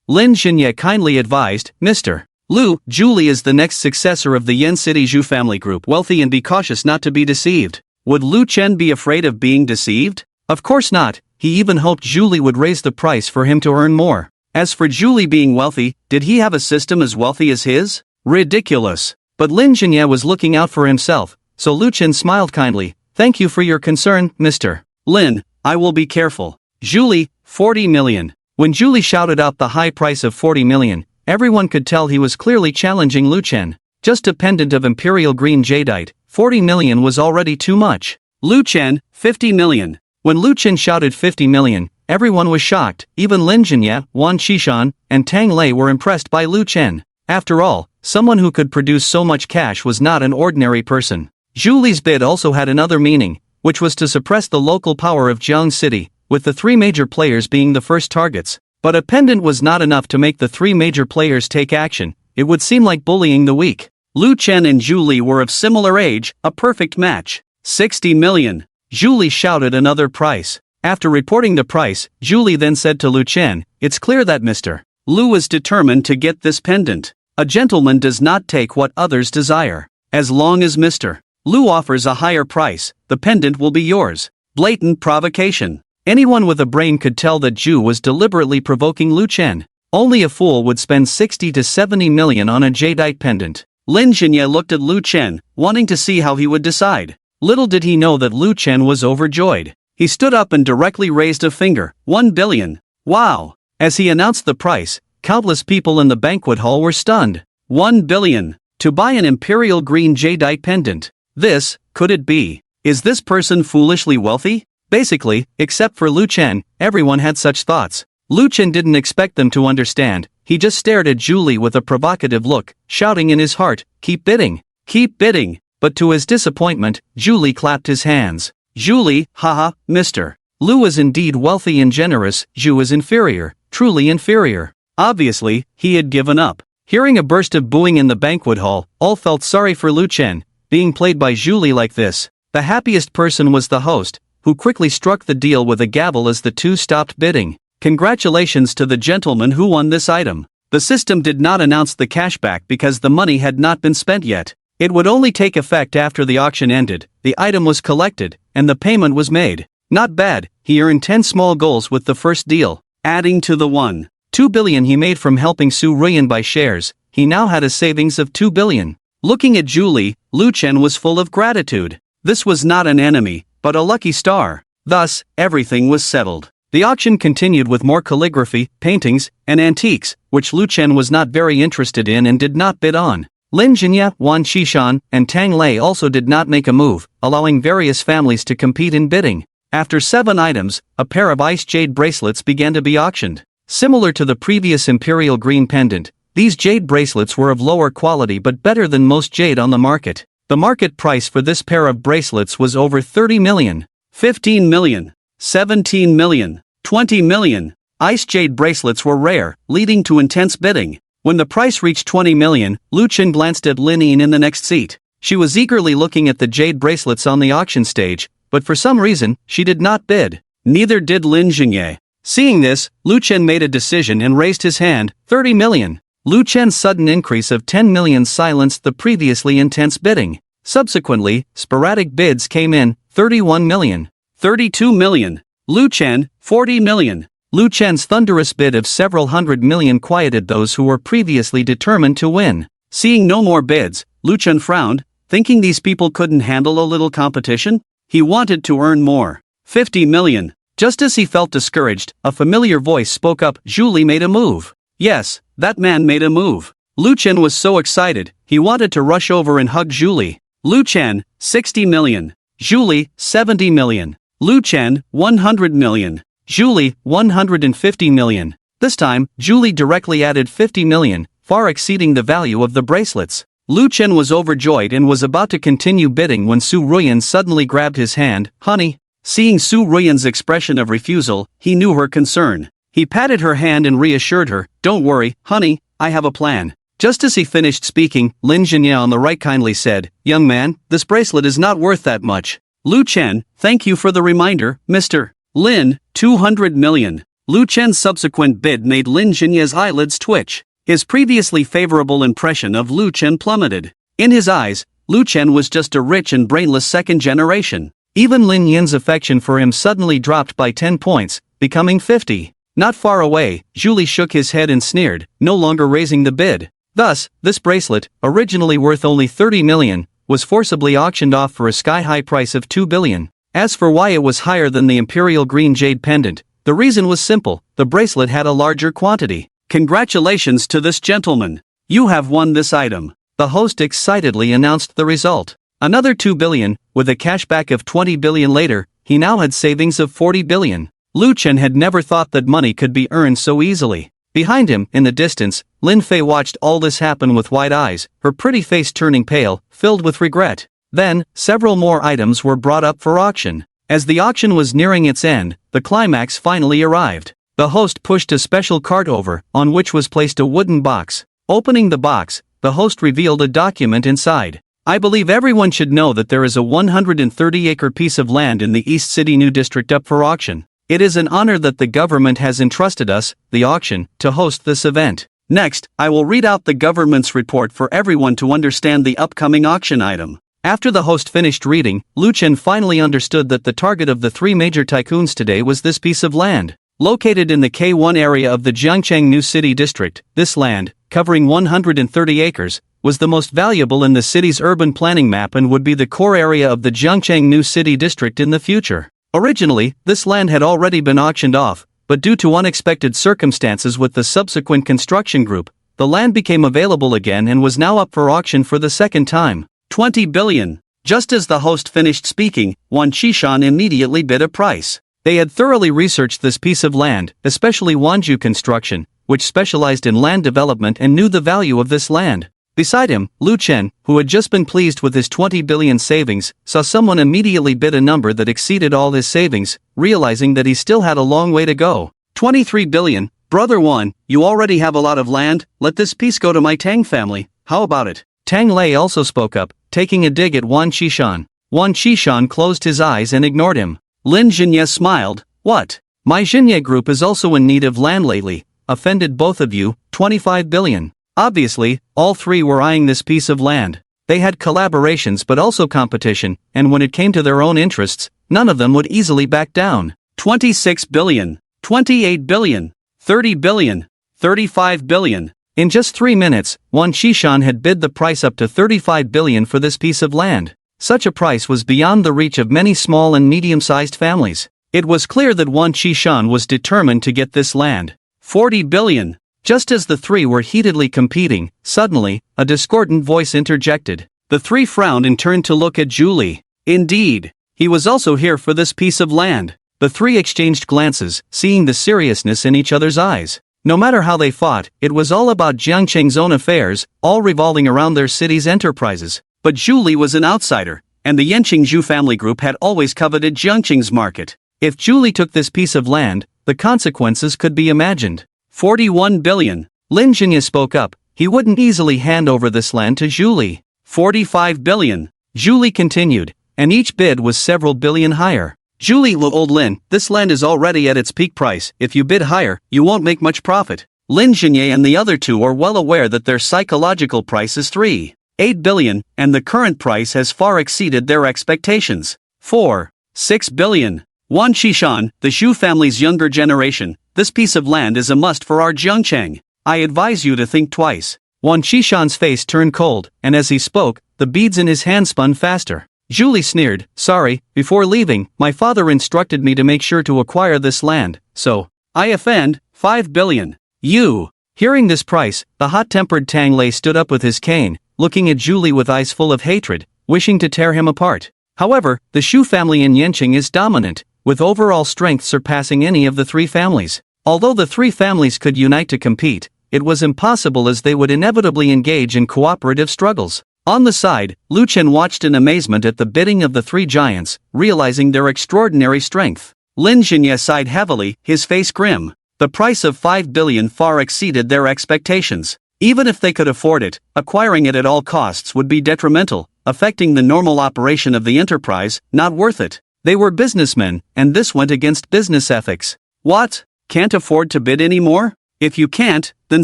Lin Jinye kindly advised, Mr. Lu, Julie is the next successor of the Yen City Zhu family group. Wealthy and be cautious not to be deceived. Would Lu Chen be afraid of being deceived? Of course not. He even hoped Julie would raise the price for him to earn more. As for Julie being wealthy, did he have a system as wealthy as his? Ridiculous. But Lin Jinye was looking out for himself, so Lu Chen smiled kindly. Thank you for your concern, Mr. Lin. I will be careful. Julie, 40 million. When Julie shouted out the high price of 40 million, everyone could tell he was clearly challenging Lu Chen. Just a pendant of imperial green jadeite, 40 million was already too much. Lu Chen, 50 million. When Lu Chen shouted 50 million, everyone was shocked. Even Lin Jinye, Wan Qishan, and Tang Lei were impressed by Lu Chen. After all, someone who could produce so much cash was not an ordinary person. Julie's bid also had another meaning, which was to suppress the local power of Jiang City, with the three major players being the first targets. But a pendant was not enough to make the three major players take action. It would seem like bullying the weak. Lu Chen and Julie were of similar age, a perfect match. 60 million. Julie shouted another price. After reporting the price, Julie then said to Lu Chen, it's clear that Mr. Lu is determined to get this pendant. A gentleman does not take what others desire. As long as Mr. Lu offers a higher price, the pendant will be yours. Blatant provocation. Anyone with a brain could tell that Zhu was deliberately provoking Lu Chen. Only a fool would spend 60 to 70 million on a jadeite pendant. Lin Jinye looked at Lu Chen, wanting to see how he would decide. Little did he know that Lu Chen was overjoyed. He stood up and directly raised a finger. 1 billion. Wow! As he announced the price, countless people in the banquet hall were stunned. 1 billion. To buy an imperial green jadeite pendant. This, could it be? Is this person foolishly wealthy? Basically, except for Lu Chen, everyone had such thoughts. Lu Chen didn't expect them to understand. He just stared at Julie with a provocative look, shouting in his heart, keep bidding. Keep bidding. But to his disappointment, Julie clapped his hands. Julie, haha, Mr. Lu is indeed wealthy and generous. Zhu is inferior, truly inferior. Obviously, he had given up. Hearing a burst of booing in the banquet hall, all felt sorry for Lu Chen, being played by Julie like this. The happiest person was the host, who quickly struck the deal with a gavel as the two stopped bidding. Congratulations to the gentleman who won this item. The system did not announce the cashback because the money had not been spent yet. It would only take effect after the auction ended. The item was collected, and the payment was made. Not bad, he earned 10 small goals with the first deal. Adding to the 1.2 billion he made from helping Su Ruyan buy shares, he now had a savings of 2 billion. Looking at Julie, Lu Chen was full of gratitude. This was not an enemy, but a lucky star. Thus, everything was settled. The auction continued with more calligraphy, paintings, and antiques, which Lu Chen was not very interested in and did not bid on. Lin Jinye, Wan Qishan, and Tang Lei also did not make a move, allowing various families to compete in bidding. After 7 items, a pair of ice jade bracelets began to be auctioned. Similar to the previous imperial green pendant, these jade bracelets were of lower quality but better than most jade on the market. The market price for this pair of bracelets was over 30 million, 15 million, 17 million, 20 million. Ice jade bracelets were rare, leading to intense bidding. When the price reached 20 million, Lu Chen glanced at Lin Yin in the next seat. She was eagerly looking at the jade bracelets on the auction stage, but for some reason, she did not bid. Neither did Lin Jinye. Seeing this, Lu Chen made a decision and raised his hand, 30 million. Lu Chen's sudden increase of 10 million silenced the previously intense bidding. Subsequently, sporadic bids came in, 31 million, 32 million. Lu Chen, 40 million. Lu Chen's thunderous bid of several hundred million quieted those who were previously determined to win. Seeing no more bids, Lu Chen frowned, thinking these people couldn't handle a little competition. He wanted to earn more. 50 million. Just as he felt discouraged, a familiar voice spoke up. Julie made a move. Yes, that man made a move. Lu Chen was so excited, he wanted to rush over and hug Julie. Lu Chen, 60 million. Julie, 70 million. Lu Chen, 100 million. Julie, 150 million. This time, Julie directly added 50 million, far exceeding the value of the bracelets. Lu Chen was overjoyed and was about to continue bidding when Su Ruyan suddenly grabbed his hand. Honey. Seeing Su Ruyan's expression of refusal, he knew her concern. He patted her hand and reassured her, don't worry, honey, I have a plan. Just as he finished speaking, Lin Jinya on the right kindly said, young man, this bracelet is not worth that much. Lu Chen, thank you for the reminder, Mr. Lin, 200 million. Lu Chen's subsequent bid made Lin Jinya's eyelids twitch. His previously favorable impression of Lu Chen plummeted. In his eyes, Lu Chen was just a rich and brainless second generation. Even Lin Yin's affection for him suddenly dropped by 10 points, becoming 50. Not far away, Julie shook his head and sneered, no longer raising the bid. Thus, this bracelet, originally worth only 30 million, was forcibly auctioned off for a sky-high price of 2 billion. As for why it was higher than the imperial green jade pendant, the reason was simple, the bracelet had a larger quantity. Congratulations to this gentleman. You have won this item. The host excitedly announced the result. Another 2 billion, with a cashback of 20 billion later, he now had savings of 40 billion. Lu Chen had never thought that money could be earned so easily. Behind him, in the distance, Lin Fei watched all this happen with wide eyes, her pretty face turning pale, filled with regret. Then, several more items were brought up for auction. As the auction was nearing its end, the climax finally arrived. The host pushed a special cart over, on which was placed a wooden box. Opening the box, the host revealed a document inside. I believe everyone should know that there is a 130-acre piece of land in the East City New District up for auction. It is an honor that the government has entrusted us, the auction, to host this event. Next, I will read out the government's report for everyone to understand the upcoming auction item. After the host finished reading, Lu Chen finally understood that the target of the three major tycoons today was this piece of land. Located in the K1 area of the Jiangcheng New City District, this land, covering 130 acres, was the most valuable in the city's urban planning map and would be the core area of the Jiangcheng New City District in the future. Originally, this land had already been auctioned off, but due to unexpected circumstances with the subsequent construction group, the land became available again and was now up for auction for the second time. 20 billion. Just as the host finished speaking, Wan Qishan immediately bid a price. They had thoroughly researched this piece of land, especially Wanju Construction, which specialized in land development and knew the value of this land. Beside him, Lu Chen, who had just been pleased with his 20 billion savings, saw someone immediately bid a number that exceeded all his savings, realizing that he still had a long way to go. 23 billion, brother Wan, you already have a lot of land, let this piece go to my Tang family, how about it? Tang Lei also spoke up, taking a dig at Wan Qishan. Wan Qishan closed his eyes and ignored him. Lin Jinya smiled, what? My Jinya group is also in need of land lately, offended both of you, 25 billion. Obviously, all three were eyeing this piece of land. They had collaborations but also competition, and when it came to their own interests, none of them would easily back down. 26 billion, 28 billion, 30 billion, 35 billion. In just 3 minutes, Wan Qishan had bid the price up to 35 billion for this piece of land. Such a price was beyond the reach of many small and medium-sized families. It was clear that Wan Qishan was determined to get this land. 40 billion. Just as the three were heatedly competing, suddenly, a discordant voice interjected. The three frowned and turned to look at Julie. Indeed, he was also here for this piece of land. The three exchanged glances, seeing the seriousness in each other's eyes. No matter how they fought, it was all about Jiangcheng's own affairs, all revolving around their city's enterprises. But Julie was an outsider, and the Yanqing Zhu family group had always coveted Jiangcheng's market. If Julie took this piece of land, the consequences could be imagined. 41 billion. Lin Jinya spoke up, he wouldn't easily hand over this land to Julie. 45 billion. Julie continued, and each bid was several billion higher. Julie, old Lin, this land is already at its peak price, if you bid higher, you won't make much profit. Lin Jinya and the other two are well aware that their psychological price is 3.8 billion, and the current price has far exceeded their expectations. 4.6 billion. Wan Qishan, the Zhu family's younger generation, this piece of land is a must for our Jiangcheng. I advise you to think twice. Wan Qishan's face turned cold, and as he spoke, the beads in his hand spun faster. Julie sneered, sorry, before leaving, my father instructed me to make sure to acquire this land, so, I offend, 5 billion. You. Hearing this price, the hot-tempered Tang Lei stood up with his cane, looking at Julie with eyes full of hatred, wishing to tear him apart. However, the Shu family in Yanqing is dominant, with overall strength surpassing any of the three families. Although the three families could unite to compete, it was impossible as they would inevitably engage in cooperative struggles. On the side, Lu Chen watched in amazement at the bidding of the three giants, realizing their extraordinary strength. Lin Zhenye sighed heavily, his face grim. The price of 5 billion far exceeded their expectations. Even if they could afford it, acquiring it at all costs would be detrimental, affecting the normal operation of the enterprise, not worth it. They were businessmen, and this went against business ethics. What? Can't afford to bid anymore? If you can't, then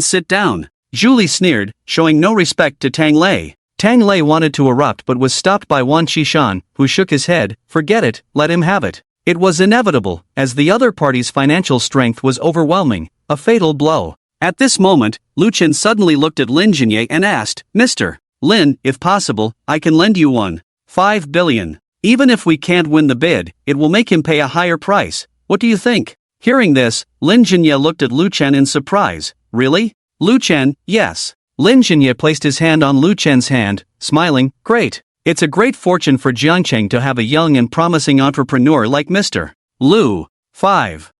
sit down. Julie sneered, showing no respect to Tang Lei. Tang Lei wanted to erupt but was stopped by Wan Qishan, who shook his head. Forget it, let him have it. It was inevitable, as the other party's financial strength was overwhelming, a fatal blow. At this moment, Lu Chen suddenly looked at Lin Zhenye and asked, Mr. Lin, if possible, I can lend you 5 billion. Even if we can't win the bid, it will make him pay a higher price. What do you think? Hearing this, Lin Zhenye looked at Lu Chen in surprise. Really? Lu Chen, yes. Lin Zhenye placed his hand on Lu Chen's hand, smiling. Great. It's a great fortune for Jiangcheng to have a young and promising entrepreneur like Mr. Lu. 5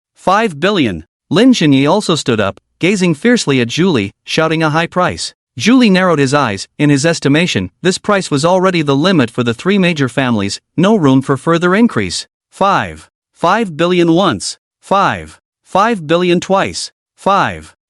billion. Lin Zhenye also stood up, gazing fiercely at Julie, shouting a high price. Julie narrowed his eyes. In his estimation, this price was already the limit for the three major families, no room for further increase. 5 billion once. 5 billion twice.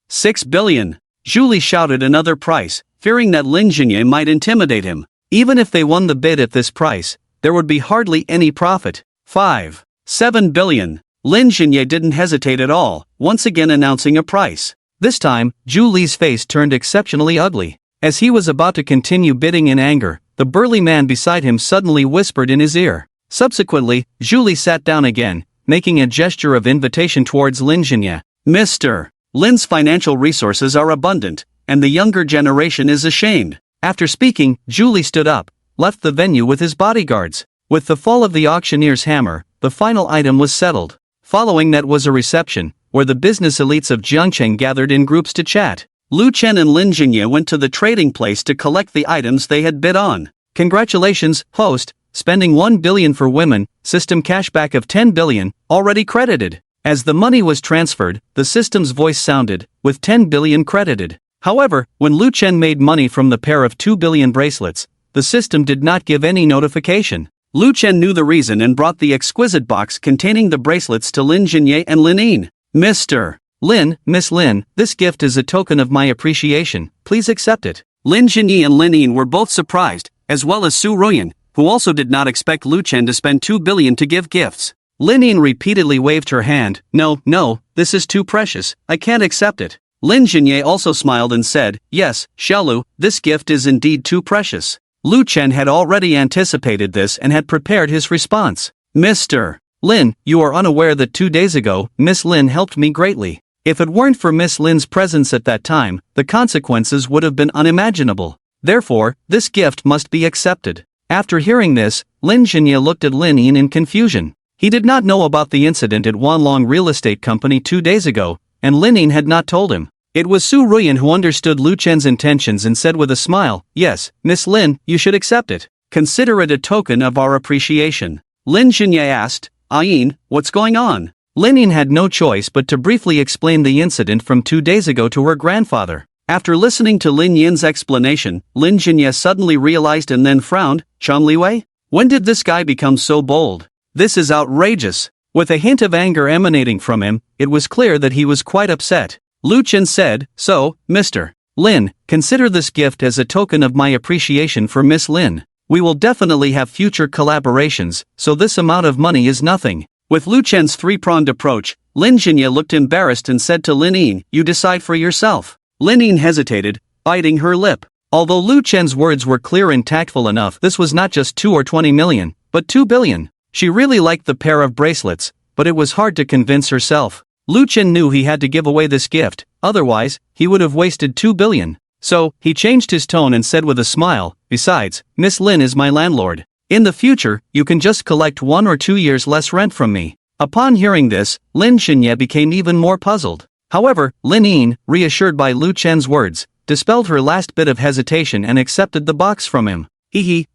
6 billion. Julie shouted another price, fearing that Lin Zhenye might intimidate him. Even if they won the bid at this price, there would be hardly any profit. 7 billion. Lin Zhenye didn't hesitate at all, once again announcing a price. This time, Julie's face turned exceptionally ugly. As he was about to continue bidding in anger, the burly man beside him suddenly whispered in his ear. Subsequently, Julie sat down again, making a gesture of invitation towards Lin Zhenye. Mr. Lin's financial resources are abundant, and the younger generation is ashamed. After speaking, Julie stood up, left the venue with his bodyguards. With the fall of the auctioneer's hammer, the final item was settled. Following that was a reception, where the business elites of Jiangcheng gathered in groups to chat. Lu Chen and Lin Zhenye went to the trading place to collect the items they had bid on. Congratulations, host, spending 1 billion for women, system cashback of 10 billion, already credited. As the money was transferred, the system's voice sounded, with 10 billion credited. However, when Lu Chen made money from the pair of 2 billion bracelets, the system did not give any notification. Lu Chen knew the reason and brought the exquisite box containing the bracelets to Lin Zhenye and Lin Yin. Mr. Lin, Miss Lin, this gift is a token of my appreciation, please accept it. Lin Zhenye and Lin Yin were both surprised, as well as Su Ruyan, who also did not expect Lu Chen to spend 2 billion to give gifts. Lin Yin repeatedly waved her hand. No, this is too precious, I can't accept it. Lin Zhenye also smiled and said, yes, Xiaolu, this gift is indeed too precious. Lu Chen had already anticipated this and had prepared his response. Mr. Lin, you are unaware that 2 days ago, Miss Lin helped me greatly. If it weren't for Miss Lin's presence at that time, the consequences would have been unimaginable. Therefore, this gift must be accepted. After hearing this, Lin Zhenye looked at Lin Yin in confusion. He did not know about the incident at Wanlong Real Estate Company 2 days ago, and Lin Yin had not told him. It was Su Ruyan who understood Lu Chen's intentions and said with a smile, yes, Miss Lin, you should accept it. Consider it a token of our appreciation. Lin Zhenye asked, Yin, what's going on? Lin Yin had no choice but to briefly explain the incident from 2 days ago to her grandfather. After listening to Lin Yin's explanation, Lin Zhenye suddenly realized and then frowned. Chang Liwei? When did this guy become so bold? This is outrageous. With a hint of anger emanating from him, it was clear that he was quite upset. Lu Chen said, so, Mr. Lin, consider this gift as a token of my appreciation for Miss Lin. We will definitely have future collaborations, so this amount of money is nothing. With Lu Chen's three-pronged approach, Lin Zhenye looked embarrassed and said to Lin Yin, you decide for yourself. Lin Yin hesitated, biting her lip. Although Lu Chen's words were clear and tactful enough, this was not just 2 or 20 million, but 2 billion. She really liked the pair of bracelets, but it was hard to convince herself. Lu Chen knew he had to give away this gift, otherwise, he would have wasted 2 billion. So, he changed his tone and said with a smile, besides, Miss Lin is my landlord. In the future, you can just collect 1 or 2 years less rent from me. Upon hearing this, Lin Zhenye became even more puzzled. However, Lin Yin, reassured by Lu Chen's words, dispelled her last bit of hesitation and accepted the box from him.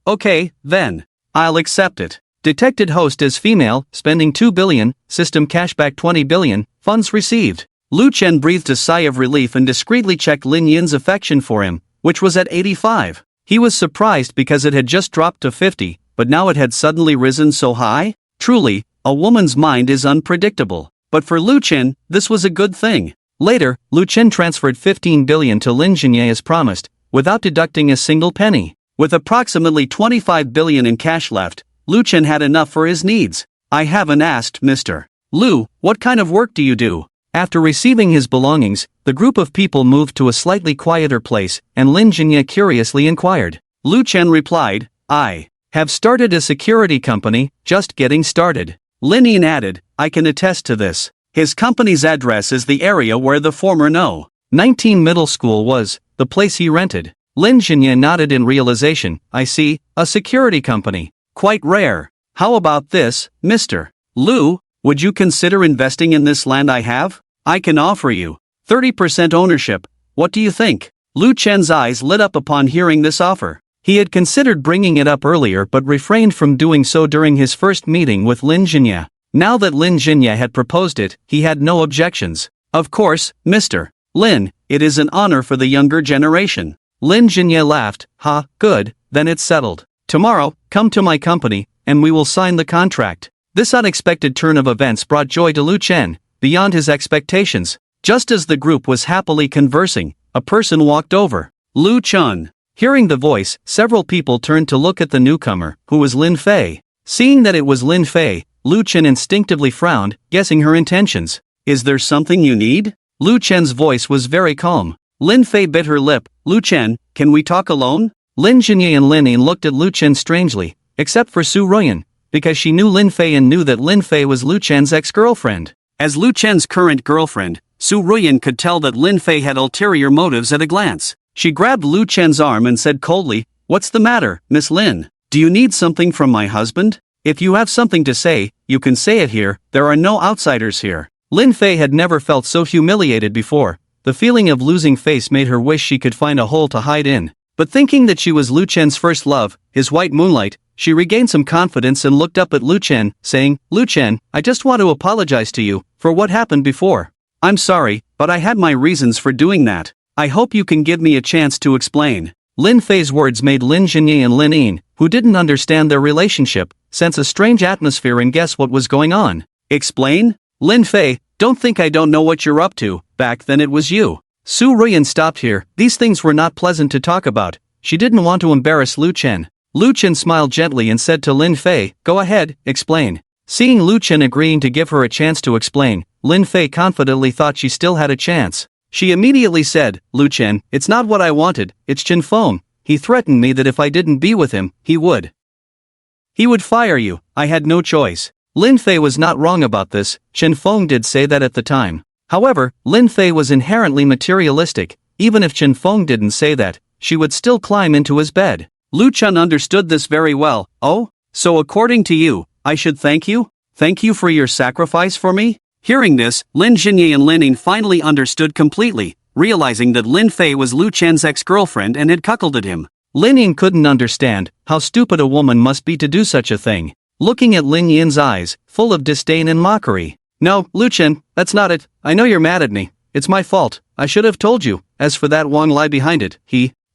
Okay, then. I'll accept it. Detected host as female, spending 2 billion, system cashback 20 billion, funds received. Lu Chen breathed a sigh of relief and discreetly checked Lin Yin's affection for him, which was at 85. He was surprised because it had just dropped to 50, but now it had suddenly risen so high? Truly, a woman's mind is unpredictable. But for Lu Chen, this was a good thing. Later, Lu Chen transferred 15 billion to Lin Jinye as promised, without deducting a single penny. With approximately 25 billion in cash left, Lu Chen had enough for his needs. I haven't asked Mr. Lu, what kind of work do you do? After receiving his belongings, the group of people moved to a slightly quieter place, and Lin Jinye curiously inquired. Lu Chen replied, I have started a security company, just getting started. Lin Yin added, I can attest to this. His company's address is the area where the former No. 19 middle school was, the place he rented. Lin Jinye nodded in realization. I see, a security company. Quite rare. How about this, Mr. Lu, would you consider investing in this land I have? I can offer you 30% ownership. What do you think? Lu Chen's eyes lit up upon hearing this offer. He had considered bringing it up earlier but refrained from doing so during his first meeting with Lin Jinye. Now that Lin Jinye had proposed it, he had no objections. Of course, Mr. Lin, it is an honor for the younger generation. Lin Jinye laughed. Good, then it's settled. Tomorrow, come to my company, and we will sign the contract. This unexpected turn of events brought joy to Lu Chen, beyond his expectations. Just as the group was happily conversing, a person walked over. Lu Chen. Hearing the voice, several people turned to look at the newcomer, who was Lin Fei. Seeing that it was Lin Fei, Lu Chen instinctively frowned, guessing her intentions. Is there something you need? Lu Chen's voice was very calm. Lin Fei bit her lip. Lu Chen, can we talk alone? Lin Jinye and Lin Yin looked at Lu Chen strangely, except for Su Ruoyan, because she knew Lin Fei and knew that Lin Fei was Lu Chen's ex-girlfriend. As Lu Chen's current girlfriend, Su Ruoyan could tell that Lin Fei had ulterior motives at a glance. She grabbed Lu Chen's arm and said coldly, What's the matter, Miss Lin? Do you need something from my husband? If you have something to say, you can say it here, there are no outsiders here. Lin Fei had never felt so humiliated before. The feeling of losing face made her wish she could find a hole to hide in. But thinking that she was Lu Chen's first love, his white moonlight, she regained some confidence and looked up at Lu Chen, saying, Lu Chen, I just want to apologize to you for what happened before. I'm sorry, but I had my reasons for doing that. I hope you can give me a chance to explain. Lin Fei's words made Lin Jinye and Lin Yin, who didn't understand their relationship, sense a strange atmosphere and guess what was going on. Explain? Lin Fei, don't think I don't know what you're up to. Back then it was you. Su Ruoyan stopped here. These things were not pleasant to talk about. She didn't want to embarrass Lu Chen. Lu Chen smiled gently and said to Lin Fei, Go ahead, explain. Seeing Lu Chen agreeing to give her a chance to explain, Lin Fei confidently thought she still had a chance. She immediately said, Lu Chen, it's not what I wanted, it's Chen Feng. He threatened me that if I didn't be with him, he would fire you. I had no choice. Lin Fei was not wrong about this. Chen Feng did say that at the time. However, Lin Fei was inherently materialistic. Even if Chen Feng didn't say that, she would still climb into his bed. Lu Chen understood this very well. Oh? So according to you, I should thank you? Thank you for your sacrifice for me? Hearing this, Lin Jinye and Lin Yin finally understood completely, realizing that Lin Fei was Lu Chen's ex-girlfriend and had cuckolded him. Lin Yin couldn't understand how stupid a woman must be to do such a thing. Looking at Lin Yin's eyes, full of disdain and mockery. No, Lu Chen, that's not it. I know you're mad at me. It's my fault. I should have told you. As for that one lie behind it,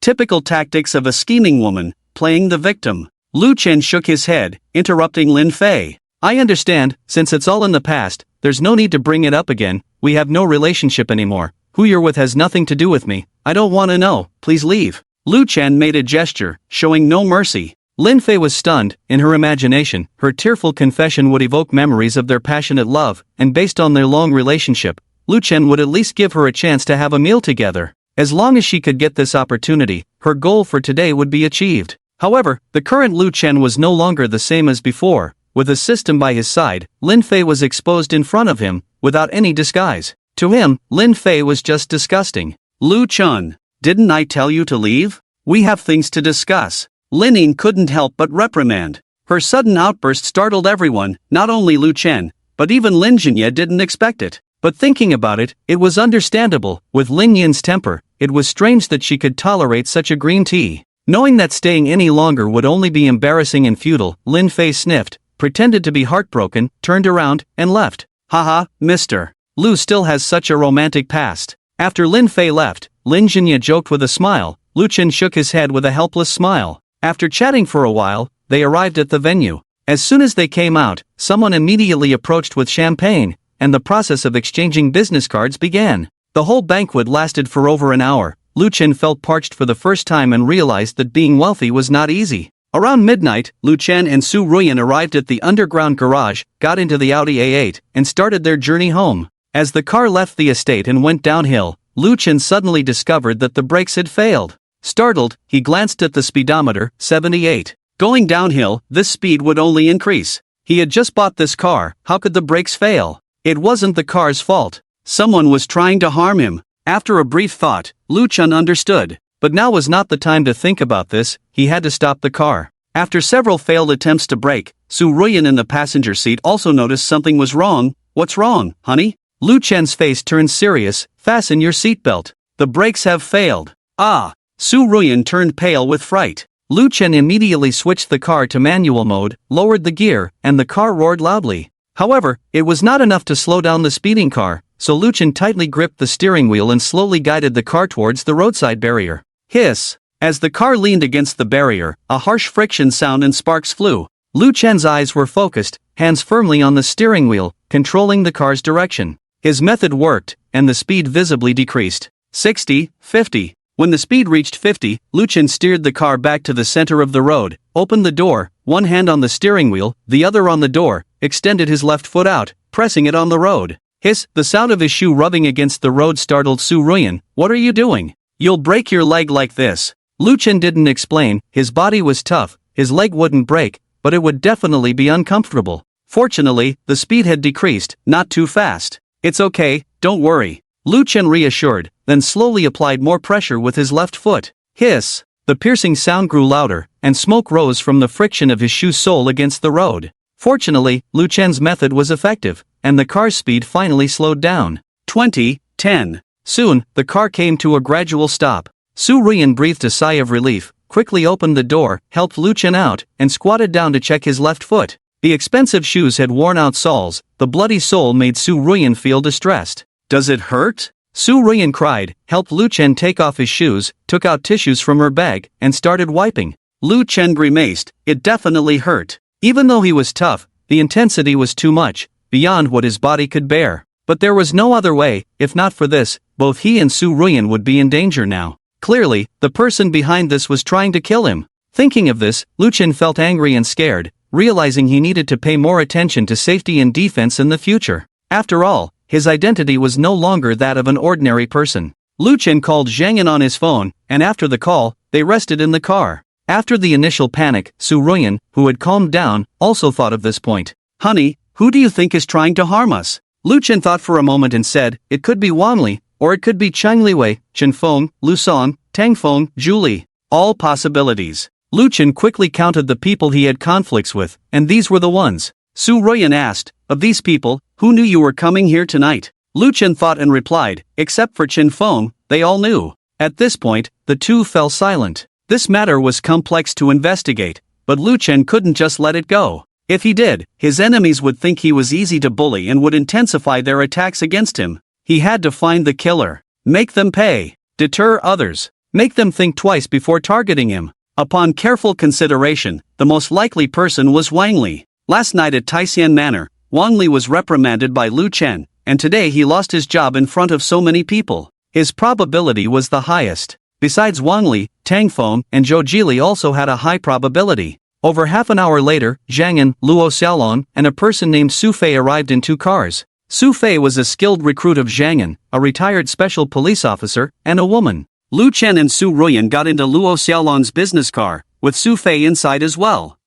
typical tactics of a scheming woman, playing the victim. Lu Chen shook his head, interrupting Lin Fei. I understand, since it's all in the past, there's no need to bring it up again. We have no relationship anymore. Who you're with has nothing to do with me. I don't want to know. Please leave. Lu Chen made a gesture, showing no mercy. Lin Fei was stunned. In her imagination, her tearful confession would evoke memories of their passionate love, and based on their long relationship, Lu Chen would at least give her a chance to have a meal together. As long as she could get this opportunity, her goal for today would be achieved. However, the current Lu Chen was no longer the same as before. With a system by his side, Lin Fei was exposed in front of him, without any disguise. To him, Lin Fei was just disgusting. Lu Chen, didn't I tell you to leave? We have things to discuss. Lin Yin couldn't help but reprimand. Her sudden outburst startled everyone, not only Lu Chen, but even Lin Jinye didn't expect it. But thinking about it, it was understandable. With Ling Yin's temper, it was strange that she could tolerate such a green tea. Knowing that staying any longer would only be embarrassing and futile, Lin Fei sniffed, pretended to be heartbroken, turned around, and left. Haha, Mr. Lu still has such a romantic past. After Lin Fei left, Lin Jinya joked with a smile. Lu Chen shook his head with a helpless smile. After chatting for a while, they arrived at the venue. As soon as they came out, someone immediately approached with champagne, and the process of exchanging business cards began. The whole banquet lasted for over an hour. Lu Chen felt parched for the first time and realized that being wealthy was not easy. Around midnight, Lu Chen and Su Ruyan arrived at the underground garage, got into the Audi A8, and started their journey home. As the car left the estate and went downhill, Lu Chen suddenly discovered that the brakes had failed. Startled, he glanced at the speedometer, 78. Going downhill, this speed would only increase. He had just bought this car, how could the brakes fail? It wasn't the car's fault. Someone was trying to harm him. After a brief thought, Lu Chen understood. But now was not the time to think about this, he had to stop the car. After several failed attempts to brake, Su Ruyan in the passenger seat also noticed something was wrong. What's wrong, honey? Lu Chen's face turned serious. Fasten your seatbelt. The brakes have failed. Ah! Su Ruyan turned pale with fright. Lu Chen immediately switched the car to manual mode, lowered the gear, and the car roared loudly. However, it was not enough to slow down the speeding car, so Lu Chen tightly gripped the steering wheel and slowly guided the car towards the roadside barrier. Hiss! As the car leaned against the barrier, a harsh friction sound and sparks flew. Lu Chen's eyes were focused, hands firmly on the steering wheel, controlling the car's direction. His method worked, and the speed visibly decreased. 60, 50. When the speed reached 50, Lu Chen steered the car back to the center of the road, opened the door, one hand on the steering wheel, the other on the door, extended his left foot out, pressing it on the road. Hiss! The sound of his shoe rubbing against the road startled Su Ruyan. What are you doing? You'll break your leg like this. Lu Chen didn't explain. His body was tough, his leg wouldn't break, but it would definitely be uncomfortable. Fortunately, the speed had decreased, not too fast. It's okay, don't worry. Lu Chen reassured, then slowly applied more pressure with his left foot. Hiss! The piercing sound grew louder, and smoke rose from the friction of his shoe sole against the road. Fortunately, Lu Chen's method was effective, and the car's speed finally slowed down. 20, 10. Soon, the car came to a gradual stop. Su Ruyan breathed a sigh of relief, quickly opened the door, helped Lu Chen out, and squatted down to check his left foot. The expensive shoes had worn out soles. The bloody sole made Su Ruyan feel distressed. Does it hurt? Su Ruyan cried, helped Lu Chen take off his shoes, took out tissues from her bag, and started wiping. Lu Chen grimaced. It definitely hurt. Even though he was tough, the intensity was too much, beyond what his body could bear. But there was no other way. If not for this, both he and Su Ruyan would be in danger now. Clearly, the person behind this was trying to kill him. Thinking of this, Lu Chen felt angry and scared, realizing he needed to pay more attention to safety and defense in the future. After all, his identity was no longer that of an ordinary person. Lu Chen called Zhang Yan on his phone, and after the call, they rested in the car. After the initial panic, Su Ruyan, who had calmed down, also thought of this point. Honey, who do you think is trying to harm us? Lu Chen thought for a moment and said, it could be Wang Li, or it could be Chang Liwei, Chen Feng, Lu Song, Tang Feng, Julie. All possibilities. Lu Chen quickly counted the people he had conflicts with, and these were the ones. Su Ruyan asked, of these people, who knew you were coming here tonight? Lu Chen thought and replied, except for Chen Feng, they all knew. At this point, the two fell silent. This matter was complex to investigate, but Lu Chen couldn't just let it go. If he did, his enemies would think he was easy to bully and would intensify their attacks against him. He had to find the killer. Make them pay. Deter others. Make them think twice before targeting him. Upon careful consideration, the most likely person was Wang Li. Last night at Taisian Manor, Wang Li was reprimanded by Lu Chen, and today he lost his job in front of so many people. His probability was the highest. Besides Wang Li, Tang Feng and Zhou Jili also had a high probability. Over half an hour later, Zhang Yan, Luo Xiaolong, and a person named Su Fei arrived in 2 cars. Su Fei was a skilled recruit of Zhang Yan, a retired special police officer, and a woman. Lu Chen and Su Ruyan got into Luo Xiaolong's business car, with Su Fei inside as well.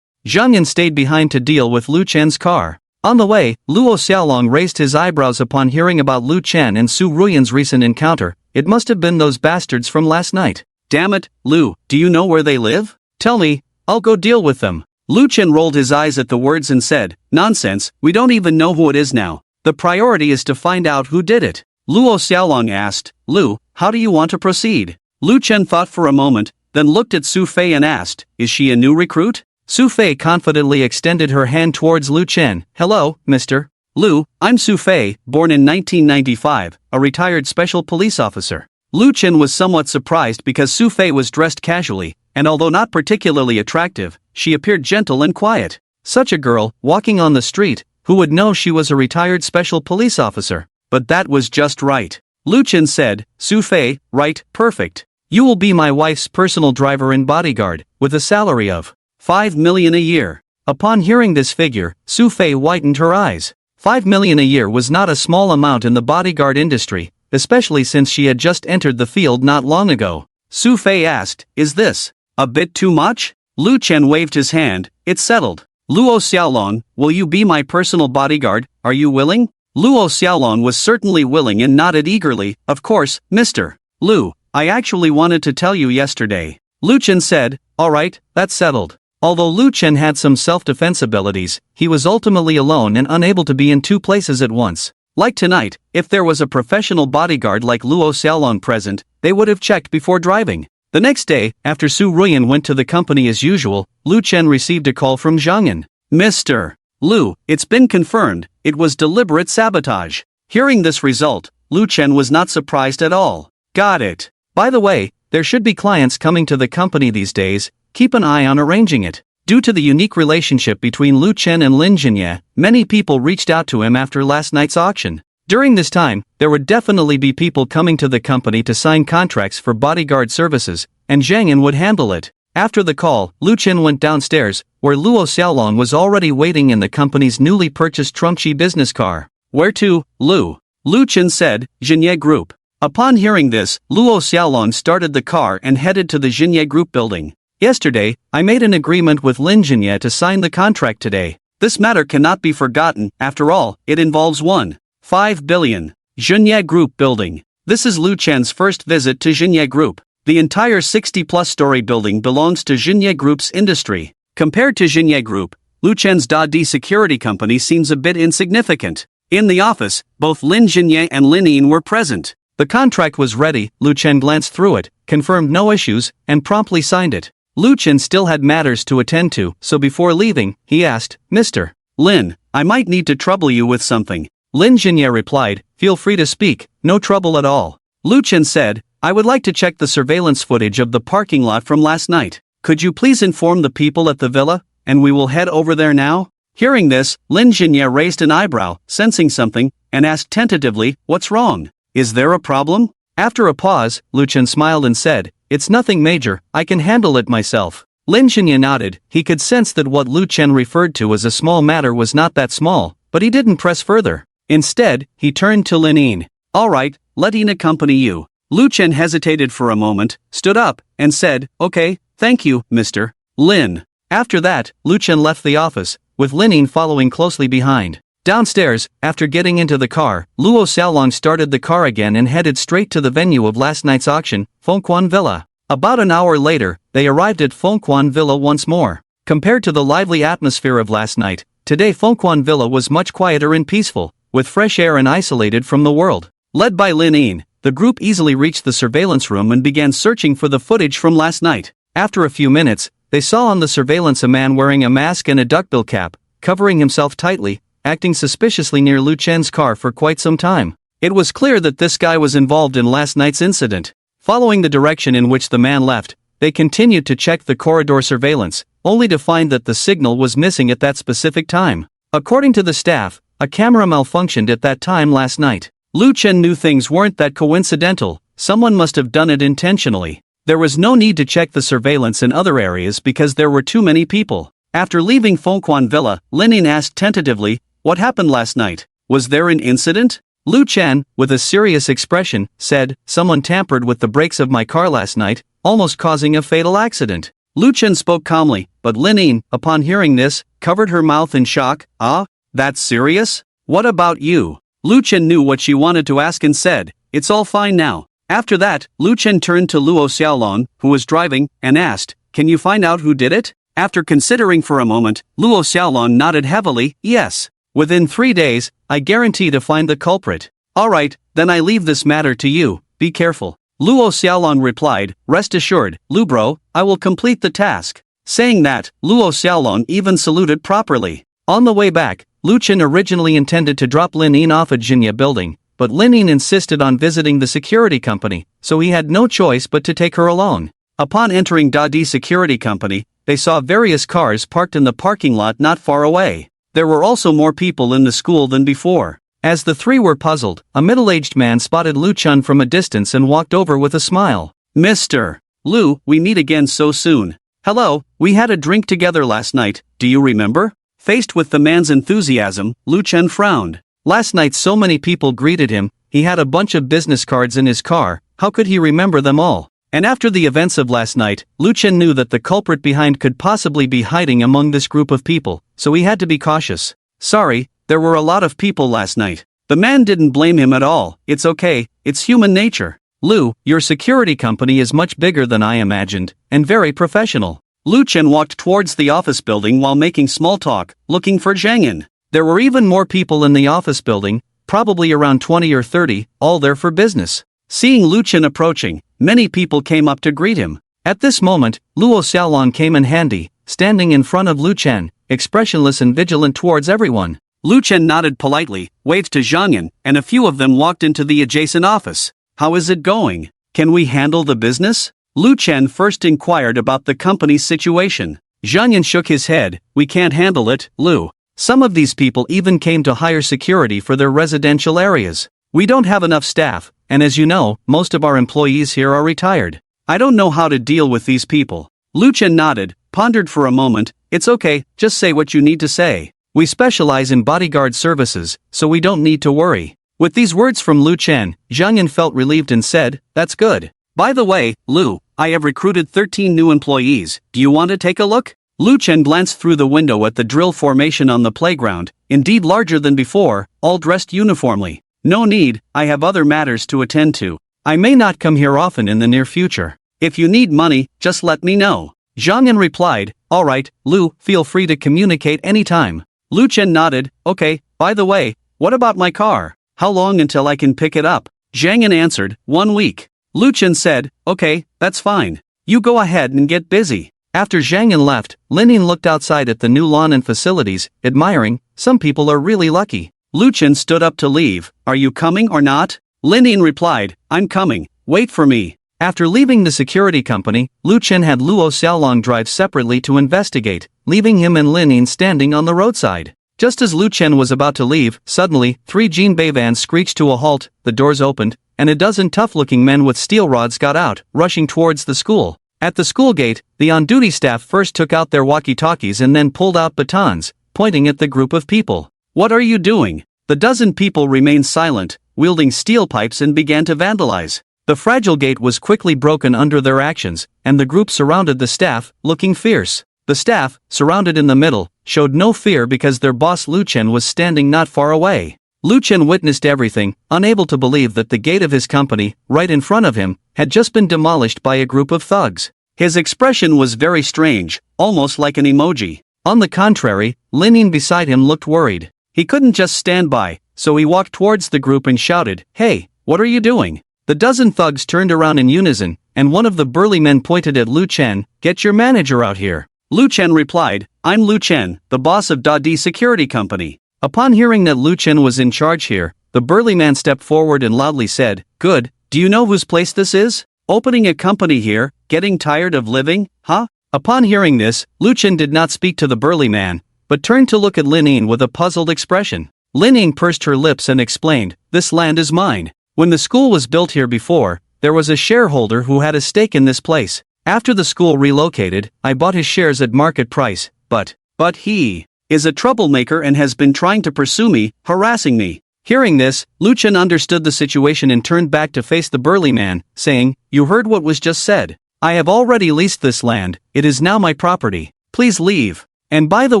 Zhang Yan stayed behind to deal with Lu Chen's car. On the way, Luo Xiaolong raised his eyebrows upon hearing about Lu Chen and Su Ruyan's recent encounter. It must have been those bastards from last night. Damn it, Lu, do you know where they live? Tell me, I'll go deal with them. Lu Chen rolled his eyes at the words and said, nonsense, we don't even know who it is now. The priority is to find out who did it. Luo Xiaolong asked, Lu, how do you want to proceed? Lu Chen thought for a moment, then looked at Su Fei and asked, is she a new recruit? Su Fei confidently extended her hand towards Lu Chen. Hello, Mr. Lu, I'm Su Fei, born in 1995, a retired special police officer. Lu Chen was somewhat surprised because Su Fei was dressed casually, and although not particularly attractive, she appeared gentle and quiet. Such a girl, walking on the street, who would know she was a retired special police officer? But that was just right. Lu Chen said, Su Fei, right, perfect. You will be my wife's personal driver and bodyguard, with a salary of 5 million a year. Upon hearing this figure, Su Fei whitened her eyes. 5 million a year was not a small amount in the bodyguard industry, especially since she had just entered the field not long ago. Su Fei asked, is this a bit too much? Lu Chen waved his hand, it's settled. Luo Xiaolong, will you be my personal bodyguard, are you willing? Luo Xiaolong was certainly willing and nodded eagerly, of course, Mr. Lu, I actually wanted to tell you yesterday. Lu Chen said, alright, that's settled. Although Lu Chen had some self-defense abilities, he was ultimately alone and unable to be in two places at once. Like tonight, if there was a professional bodyguard like Luo Xiaolong present, they would have checked before driving. The next day, after Su Ruyan went to the company as usual, Lu Chen received a call from Zhang Yan. Mr. Lu, it's been confirmed, it was deliberate sabotage. Hearing this result, Lu Chen was not surprised at all. Got it. By the way, there should be clients coming to the company these days, keep an eye on arranging it. Due to the unique relationship between Lu Chen and Lin Jinye, many people reached out to him after last night's auction. During this time, there would definitely be people coming to the company to sign contracts for bodyguard services, and Zhang Yan would handle it. After the call, Lu Chen went downstairs, where Luo Xiaolong was already waiting in the company's newly purchased Trumchi business car. Where to, Lu? Lu Chen said, Jinye Group. Upon hearing this, Luo Xiaolong started the car and headed to the Jinye Group building. Yesterday, I made an agreement with Lin Jinye to sign the contract today. This matter cannot be forgotten, after all, it involves 1.5 billion. Jinye Group building. This is Lu Chen's first visit to Jinye Group. The entire 60-plus story building belongs to Jinye Group's industry. Compared to Jinye Group, Lu Chen's Da-Di security company seems a bit insignificant. In the office, both Lin Jinye and Lin Yin were present. The contract was ready, Lu Chen glanced through it, confirmed no issues, and promptly signed it. Lu Chen still had matters to attend to, so before leaving, he asked, Mr. Lin, I might need to trouble you with something. Lin Jinye replied, feel free to speak, no trouble at all. Lu Chen said, I would like to check the surveillance footage of the parking lot from last night. Could you please inform the people at the villa, and we will head over there now? Hearing this, Lin Jinye raised an eyebrow, sensing something, and asked tentatively, what's wrong? Is there a problem? After a pause, Lu Chen smiled and said, it's nothing major, I can handle it myself. Lin Jinye nodded, he could sense that what Lu Chen referred to as a small matter was not that small, but he didn't press further. Instead, he turned to Lin Yin. Alright, let Yin accompany you. Lu Chen hesitated for a moment, stood up, and said, okay, thank you, Mr. Lin. After that, Lu Chen left the office, with Lin Yin following closely behind. Downstairs, after getting into the car, Luo Xiaolong started the car again and headed straight to the venue of last night's auction, Fengquan Villa. About an hour later, they arrived at Fengquan Villa once more. Compared to the lively atmosphere of last night, today Fengquan Villa was much quieter and peaceful, with fresh air and isolated from the world. Led by Lin Yin, the group easily reached the surveillance room and began searching for the footage from last night. After a few minutes, they saw on the surveillance a man wearing a mask and a duckbill cap, covering himself tightly, acting suspiciously near Lu Chen's car for quite some time. It was clear that this guy was involved in last night's incident. Following the direction in which the man left, they continued to check the corridor surveillance, only to find that the signal was missing at that specific time. According to the staff, a camera malfunctioned at that time last night. Lu Chen knew things weren't that coincidental, someone must have done it intentionally. There was no need to check the surveillance in other areas because there were too many people. After leaving Fengquan Villa, Lin Yin asked tentatively, what happened last night? Was there an incident? Lu Chen, with a serious expression, said, someone tampered with the brakes of my car last night, almost causing a fatal accident. Lu Chen spoke calmly, but Lin Yin, upon hearing this, covered her mouth in shock. Ah? That's serious? What about you? Lu Chen knew what she wanted to ask and said, it's all fine now. After that, Lu Chen turned to Luo Xiaolong, who was driving, and asked, can you find out who did it? After considering for a moment, Luo Xiaolong nodded heavily, yes. Within 3 days, I guarantee to find the culprit. Alright, then I leave this matter to you, be careful. Luo Xiaolong replied, rest assured, Lu bro, I will complete the task. Saying that, Luo Xiaolong even saluted properly. On the way back, Lu Chen originally intended to drop Lin Yin off at Jinya building, but Lin Yin insisted on visiting the security company, so he had no choice but to take her along. Upon entering Dadi Security Company, they saw various cars parked in the parking lot not far away. There were also more people in the school than before. As the three were puzzled, a middle-aged man spotted Lu Chun from a distance and walked over with a smile. Mr. Lu, we meet again so soon. Hello, we had a drink together last night, do you remember? Faced with the man's enthusiasm, Lu Chen frowned. Last night so many people greeted him, he had a bunch of business cards in his car, how could he remember them all? And after the events of last night, Lu Chen knew that the culprit behind could possibly be hiding among this group of people, so he had to be cautious. Sorry, there were a lot of people last night. The man didn't blame him at all, it's okay, it's human nature. Lu, your security company is much bigger than I imagined, and very professional. Lu Chen walked towards the office building while making small talk, looking for Zhang Yin. There were even more people in the office building, probably around 20 or 30, all there for business. Seeing Lu Chen approaching, many people came up to greet him. At this moment, Luo Xiaolong came in handy, standing in front of Lu Chen, expressionless and vigilant towards everyone. Lu Chen nodded politely, waved to Zhang Yin, and a few of them walked into the adjacent office. How is it going? Can we handle the business? Lu Chen first inquired about the company's situation. Zhang Yin shook his head, we can't handle it, Lu. Some of these people even came to hire security for their residential areas. We don't have enough staff, and as you know, most of our employees here are retired. I don't know how to deal with these people. Lu Chen nodded, pondered for a moment, it's okay, just say what you need to say. We specialize in bodyguard services, so we don't need to worry. With these words from Lu Chen, Zhang Yin felt relieved and said, that's good. By the way, Lu, I have recruited 13 new employees, do you want to take a look? Lu Chen glanced through the window at the drill formation on the playground, indeed larger than before, all dressed uniformly. No need, I have other matters to attend to. I may not come here often in the near future. If you need money, just let me know. Zhang Yin replied, alright, Lu, feel free to communicate anytime. Lu Chen nodded, okay, by the way, what about my car? How long until I can pick it up? Zhang Yin answered, 1 week. Lu Chen said, okay, that's fine. You go ahead and get busy. After Zhang Yin left, Lin Yin looked outside at the new lawn and facilities, admiring, some people are really lucky. Lu Chen stood up to leave, are you coming or not? Lin Yin replied, I'm coming, wait for me. After leaving the security company, Lu Chen had Luo Xiaolong drive separately to investigate, leaving him and Lin Yin standing on the roadside. Just as Lu Chen was about to leave, suddenly, 3 Jinbei vans screeched to a halt, the doors opened, and a dozen tough-looking men with steel rods got out, rushing towards the school. At the school gate, the on-duty staff first took out their walkie-talkies and then pulled out batons, pointing at the group of people. What are you doing? The dozen people remained silent, wielding steel pipes and began to vandalize. The fragile gate was quickly broken under their actions, and the group surrounded the staff, looking fierce. The staff, surrounded in the middle, showed no fear because their boss Lu Chen was standing not far away. Lu Chen witnessed everything, unable to believe that the gate of his company, right in front of him, had just been demolished by a group of thugs. His expression was very strange, almost like an emoji. On the contrary, Lin Yin beside him looked worried. He couldn't just stand by, so he walked towards the group and shouted, hey, what are you doing? The dozen thugs turned around in unison, and one of the burly men pointed at Lu Chen, get your manager out here. Lu Chen replied, I'm Lu Chen, the boss of Dadi Security Company. Upon hearing that Lu Chen was in charge here, the burly man stepped forward and loudly said, good, do you know whose place this is? Opening a company here, getting tired of living, huh? Upon hearing this, Lu Chen did not speak to the burly man, but turned to look at Lin Yin with a puzzled expression. Lin Yin pursed her lips and explained, this land is mine. When the school was built here before, there was a shareholder who had a stake in this place. After the school relocated, I bought his shares at market price, but he is a troublemaker and has been trying to pursue me, harassing me. Hearing this, Lu Chen understood the situation and turned back to face the burly man, saying, you heard what was just said. I have already leased this land, it is now my property. Please leave. And by the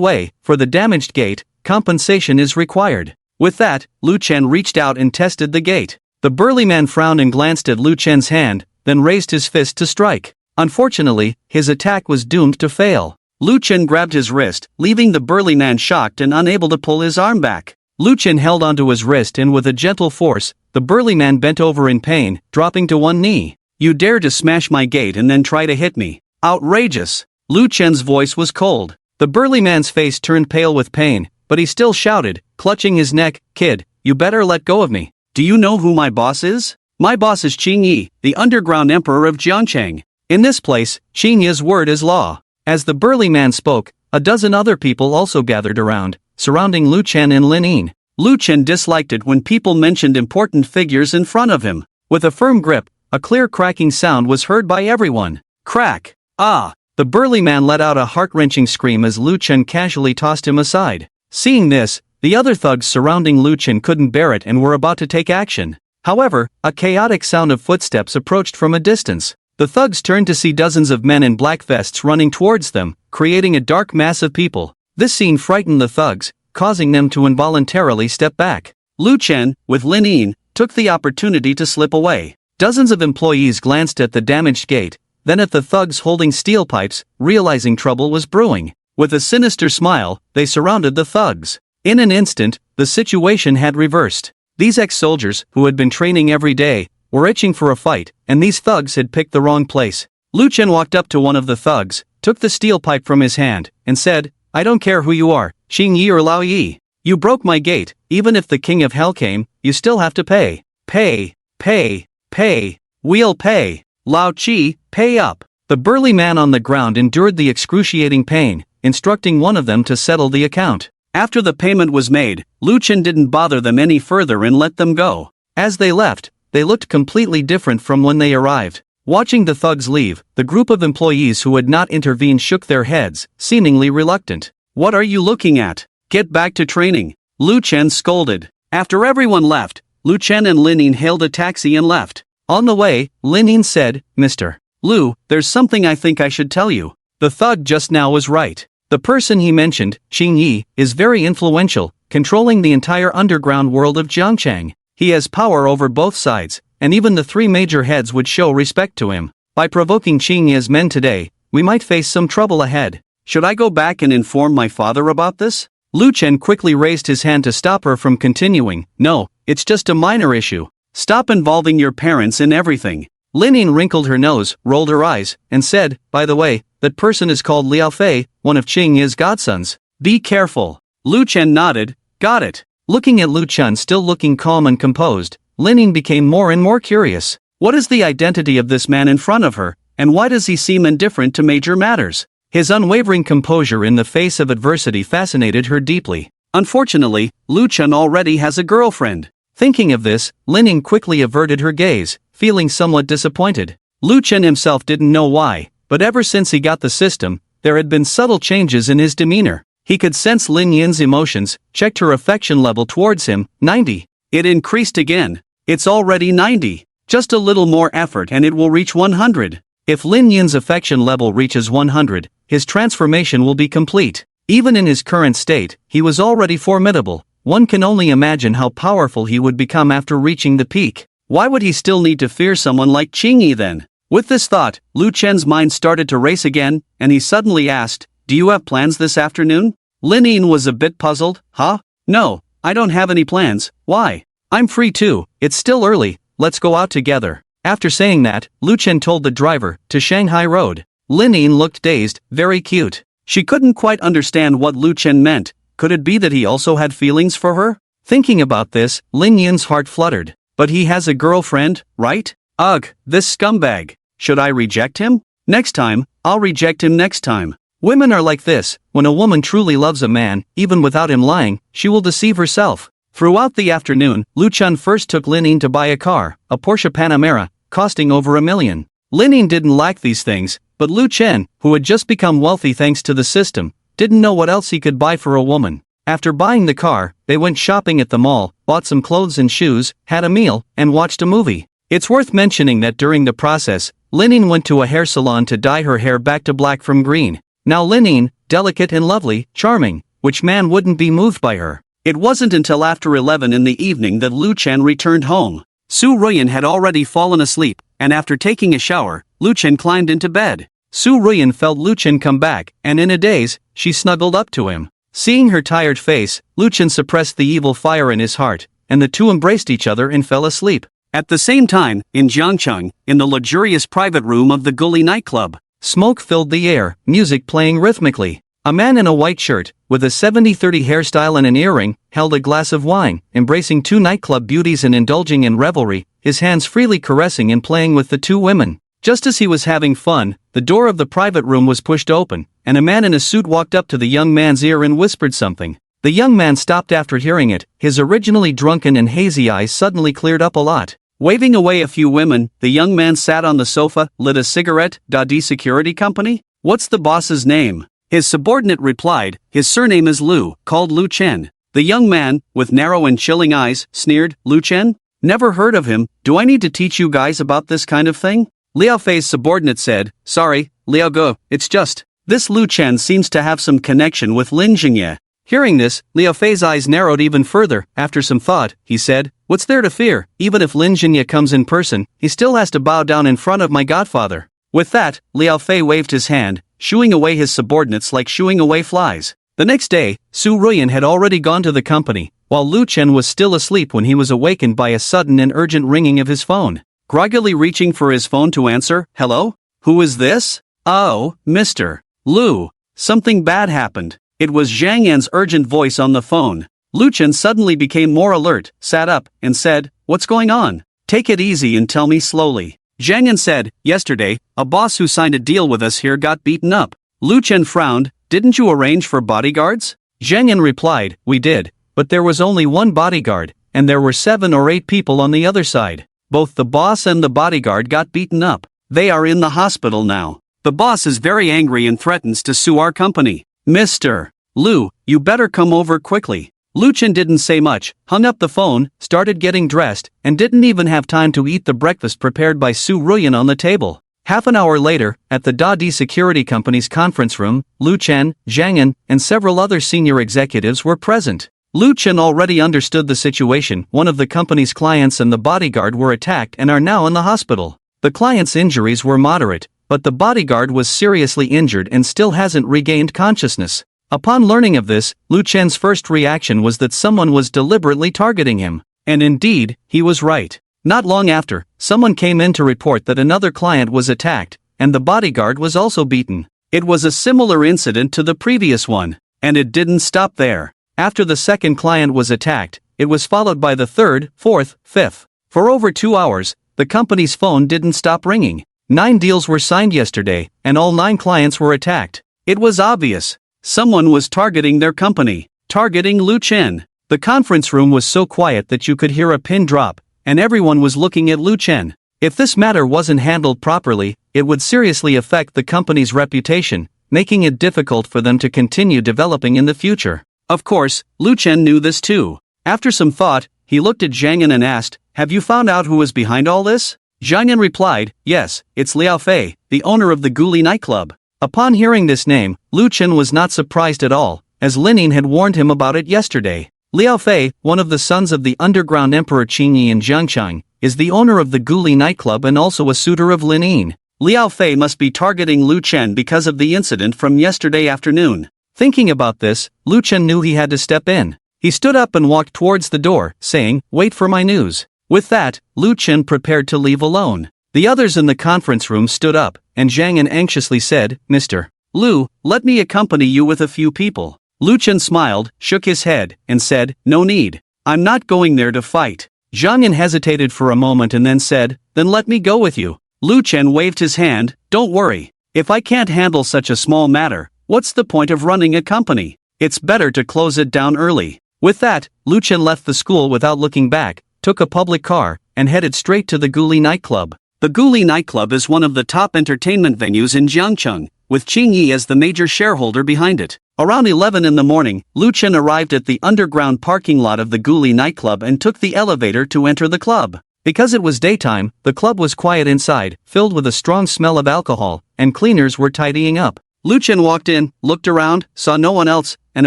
way, for the damaged gate, compensation is required. With that, Lu Chen reached out and tested the gate. The burly man frowned and glanced at Lu Chen's hand, then raised his fist to strike. Unfortunately, his attack was doomed to fail. Lu Chen grabbed his wrist, leaving the burly man shocked and unable to pull his arm back. Lu Chen held onto his wrist and with a gentle force, the burly man bent over in pain, dropping to one knee. "You dare to smash my gate and then try to hit me. Outrageous." Lu Chen's voice was cold. The burly man's face turned pale with pain, but he still shouted, clutching his neck, "Kid, you better let go of me. Do you know who my boss is? My boss is Qing Yi, the underground emperor of Jiangcheng. In this place, Qing Yi's word is law." As the burly man spoke, a dozen other people also gathered around, surrounding Lu Chen and Lin Yin. Lu Chen disliked it when people mentioned important figures in front of him. With a firm grip, a clear cracking sound was heard by everyone. Crack! Ah! The burly man let out a heart-wrenching scream as Lu Chen casually tossed him aside. Seeing this, the other thugs surrounding Lu Chen couldn't bear it and were about to take action. However, a chaotic sound of footsteps approached from a distance. The thugs turned to see dozens of men in black vests running towards them, creating a dark mass of people. This scene frightened the thugs, causing them to involuntarily step back. Lu Chen, with Lin Yin, took the opportunity to slip away. Dozens of employees glanced at the damaged gate, then at the thugs holding steel pipes, realizing trouble was brewing. With a sinister smile, they surrounded the thugs. In an instant, the situation had reversed. These ex-soldiers, who had been training every day, were itching for a fight, and these thugs had picked the wrong place. Lu Chen walked up to one of the thugs, took the steel pipe from his hand, and said, "I don't care who you are, Qing Yi or Lao Yi. You broke my gate. Even if the king of hell came, you still have to pay. Pay, pay, pay. We'll pay. Lao Chi, pay up." The burly man on the ground endured the excruciating pain, instructing one of them to settle the account. After the payment was made, Lu Chen didn't bother them any further and let them go. As they left, they looked completely different from when they arrived. Watching the thugs leave, the group of employees who had not intervened shook their heads, seemingly reluctant. "What are you looking at? Get back to training," Lu Chen scolded. After everyone left, Lu Chen and Lin Yin hailed a taxi and left. On the way, Lin Yin said, "Mr. Lu, there's something I think I should tell you. The thug just now was right. The person he mentioned, Qing Yi, is very influential, controlling the entire underground world of Jiangcheng. He has power over both sides, and even the three major heads would show respect to him. By provoking Qing Yi's men today, we might face some trouble ahead. Should I go back and inform my father about this?" Lu Chen quickly raised his hand to stop her from continuing. "No, it's just a minor issue. Stop involving your parents in everything." Lin Yin wrinkled her nose, rolled her eyes, and said, "By the way, that person is called Liao Fei, one of Qing Yi's godsons. Be careful." Lu Chen nodded. "Got it." Looking at Lu Chen still looking calm and composed, Lin Yin became more and more curious. What is the identity of this man in front of her, and why does he seem indifferent to major matters? His unwavering composure in the face of adversity fascinated her deeply. Unfortunately, Lu Chen already has a girlfriend. Thinking of this, Lin Yin quickly averted her gaze, feeling somewhat disappointed. Lu Chen himself didn't know why, but ever since he got the system, there had been subtle changes in his demeanor. He could sense Lin Yin's emotions, checked her affection level towards him, 90. It increased again. It's already 90. Just a little more effort and it will reach 100. If Lin Yin's affection level reaches 100, his transformation will be complete. Even in his current state, he was already formidable. One can only imagine how powerful he would become after reaching the peak. Why would he still need to fear someone like Qing Yi then? With this thought, Lu Chen's mind started to race again, and he suddenly asked, "Do you have plans this afternoon?" Lin Yin was a bit puzzled. "Huh? No, I don't have any plans. Why? I'm free too, it's still early, let's go out together." After saying that, Lu Chen told the driver, "To Shanghai Road." Lin Yin looked dazed, very cute. She couldn't quite understand what Lu Chen meant. Could it be that he also had feelings for her? Thinking about this, Lin Yin's heart fluttered. But he has a girlfriend, right? Ugh, this scumbag. Should I reject him? Next time, I'll reject him next time. Women are like this. When a woman truly loves a man, even without him lying, she will deceive herself. Throughout the afternoon, Lu Chen first took Lin Yin to buy a car, a Porsche Panamera, costing over $1 million. Lin Yin didn't like these things, but Lu Chen, who had just become wealthy thanks to the system, didn't know what else he could buy for a woman. After buying the car, they went shopping at the mall, bought some clothes and shoes, had a meal, and watched a movie. It's worth mentioning that during the process, Lin Yin went to a hair salon to dye her hair back to black from green. Now Lin Yin, delicate and lovely, charming, which man wouldn't be moved by her? It wasn't until after 11 in the evening that Lu Chen returned home. Su Ruyan had already fallen asleep, and after taking a shower, Lu Chen climbed into bed. Su Ruyan felt Lu Chen come back, and in a daze, she snuggled up to him. Seeing her tired face, Lu Chen suppressed the evil fire in his heart, and the two embraced each other and fell asleep. At the same time, in Jiangcheng, in the luxurious private room of the Guli nightclub, smoke filled the air, music playing rhythmically. A man in a white shirt, with a 70-30 hairstyle and an earring, held a glass of wine, embracing two nightclub beauties and indulging in revelry, his hands freely caressing and playing with the two women. Just as he was having fun, the door of the private room was pushed open, and a man in a suit walked up to the young man's ear and whispered something. The young man stopped after hearing it, his originally drunken and hazy eyes suddenly cleared up a lot. Waving away a few women, the young man sat on the sofa, lit a cigarette. "Dadi Security Company? What's the boss's name?" His subordinate replied, "His surname is Lu, called Lu Chen." The young man, with narrow and chilling eyes, sneered, "Lu Chen? Never heard of him. Do I need to teach you guys about this kind of thing?" Liao Fei's subordinate said, "Sorry, Liao Go, it's just, this Lu Chen seems to have some connection with Lin Jingye." Hearing this, Liao Fei's eyes narrowed even further. After some thought, he said, "What's there to fear? Even if Lin Jingye comes in person, he still has to bow down in front of my godfather." With that, Liao Fei waved his hand, shooing away his subordinates like shooing away flies. The next day, Su Ruyan had already gone to the company, while Lu Chen was still asleep when he was awakened by a sudden and urgent ringing of his phone. Groggily reaching for his phone to answer, "Hello? Who is this?" "Oh, Mr. Lu. Something bad happened." It was Zhang Yan's urgent voice on the phone. Lu Chen suddenly became more alert, sat up, and said, "What's going on? Take it easy and tell me slowly." Zhang Yan said, "Yesterday, a boss who signed a deal with us here got beaten up." Lu Chen frowned, "Didn't you arrange for bodyguards?" Zhang Yan replied, "We did, but there was only one bodyguard, and there were 7 or 8 people on the other side. Both the boss and the bodyguard got beaten up. They are in the hospital now. The boss is very angry and threatens to sue our company. Mr. Lu, you better come over quickly." Lu Chen didn't say much, hung up the phone, started getting dressed, and didn't even have time to eat the breakfast prepared by Su Ruyan on the table. Half an hour later, at the Dadi Security Company's conference room, Lu Chen, Zhang Yan, and several other senior executives were present. Lu Chen already understood the situation. One of the company's clients and the bodyguard were attacked and are now in the hospital. The client's injuries were moderate, but the bodyguard was seriously injured and still hasn't regained consciousness. Upon learning of this, Lu Chen's first reaction was that someone was deliberately targeting him. And indeed, he was right. Not long after, someone came in to report that another client was attacked, and the bodyguard was also beaten. It was a similar incident to the previous one, and it didn't stop there. After the second client was attacked, it was followed by the third, fourth, fifth. For over 2 hours, the company's phone didn't stop ringing. 9 deals were signed yesterday, and all 9 clients were attacked. It was obvious. Someone was targeting their company, targeting Lu Chen. The conference room was so quiet that you could hear a pin drop, and everyone was looking at Lu Chen. If this matter wasn't handled properly, it would seriously affect the company's reputation, making it difficult for them to continue developing in the future. Of course, Lu Chen knew this too. After some thought, he looked at Zhang Yan and asked, "Have you found out who is behind all this?" Zhang Yan replied, "Yes, it's Liao Fei, the owner of the Guli nightclub." Upon hearing this name, Lu Chen was not surprised at all, as Lin had warned him about it yesterday. Liao Fei, one of the sons of the underground emperor Qingyi in Jiangcheng, is the owner of the Guli nightclub and also a suitor of Lin. Liao Fei must be targeting Lu Chen because of the incident from yesterday afternoon. Thinking about this, Lu Chen knew he had to step in. He stood up and walked towards the door, saying, "Wait for my news." With that, Lu Chen prepared to leave alone. The others in the conference room stood up, and Zhang Yan anxiously said, "Mr. Lu, let me accompany you with a few people." Lu Chen smiled, shook his head, and said, "No need. I'm not going there to fight." Zhang Yan hesitated for a moment and then said, "Then let me go with you." Lu Chen waved his hand, "Don't worry. If I can't handle such a small matter, what's the point of running a company? It's better to close it down early." With that, Lu Chen left the school without looking back, took a public car, and headed straight to the Guli nightclub. The Guli nightclub is one of the top entertainment venues in Jiangcheng, with Qingyi as the major shareholder behind it. Around 11 in the morning, Lu Chen arrived at the underground parking lot of the Guli nightclub and took the elevator to enter the club. Because it was daytime, the club was quiet inside, filled with a strong smell of alcohol, and cleaners were tidying up. Lu Chen walked in, looked around, saw no one else, and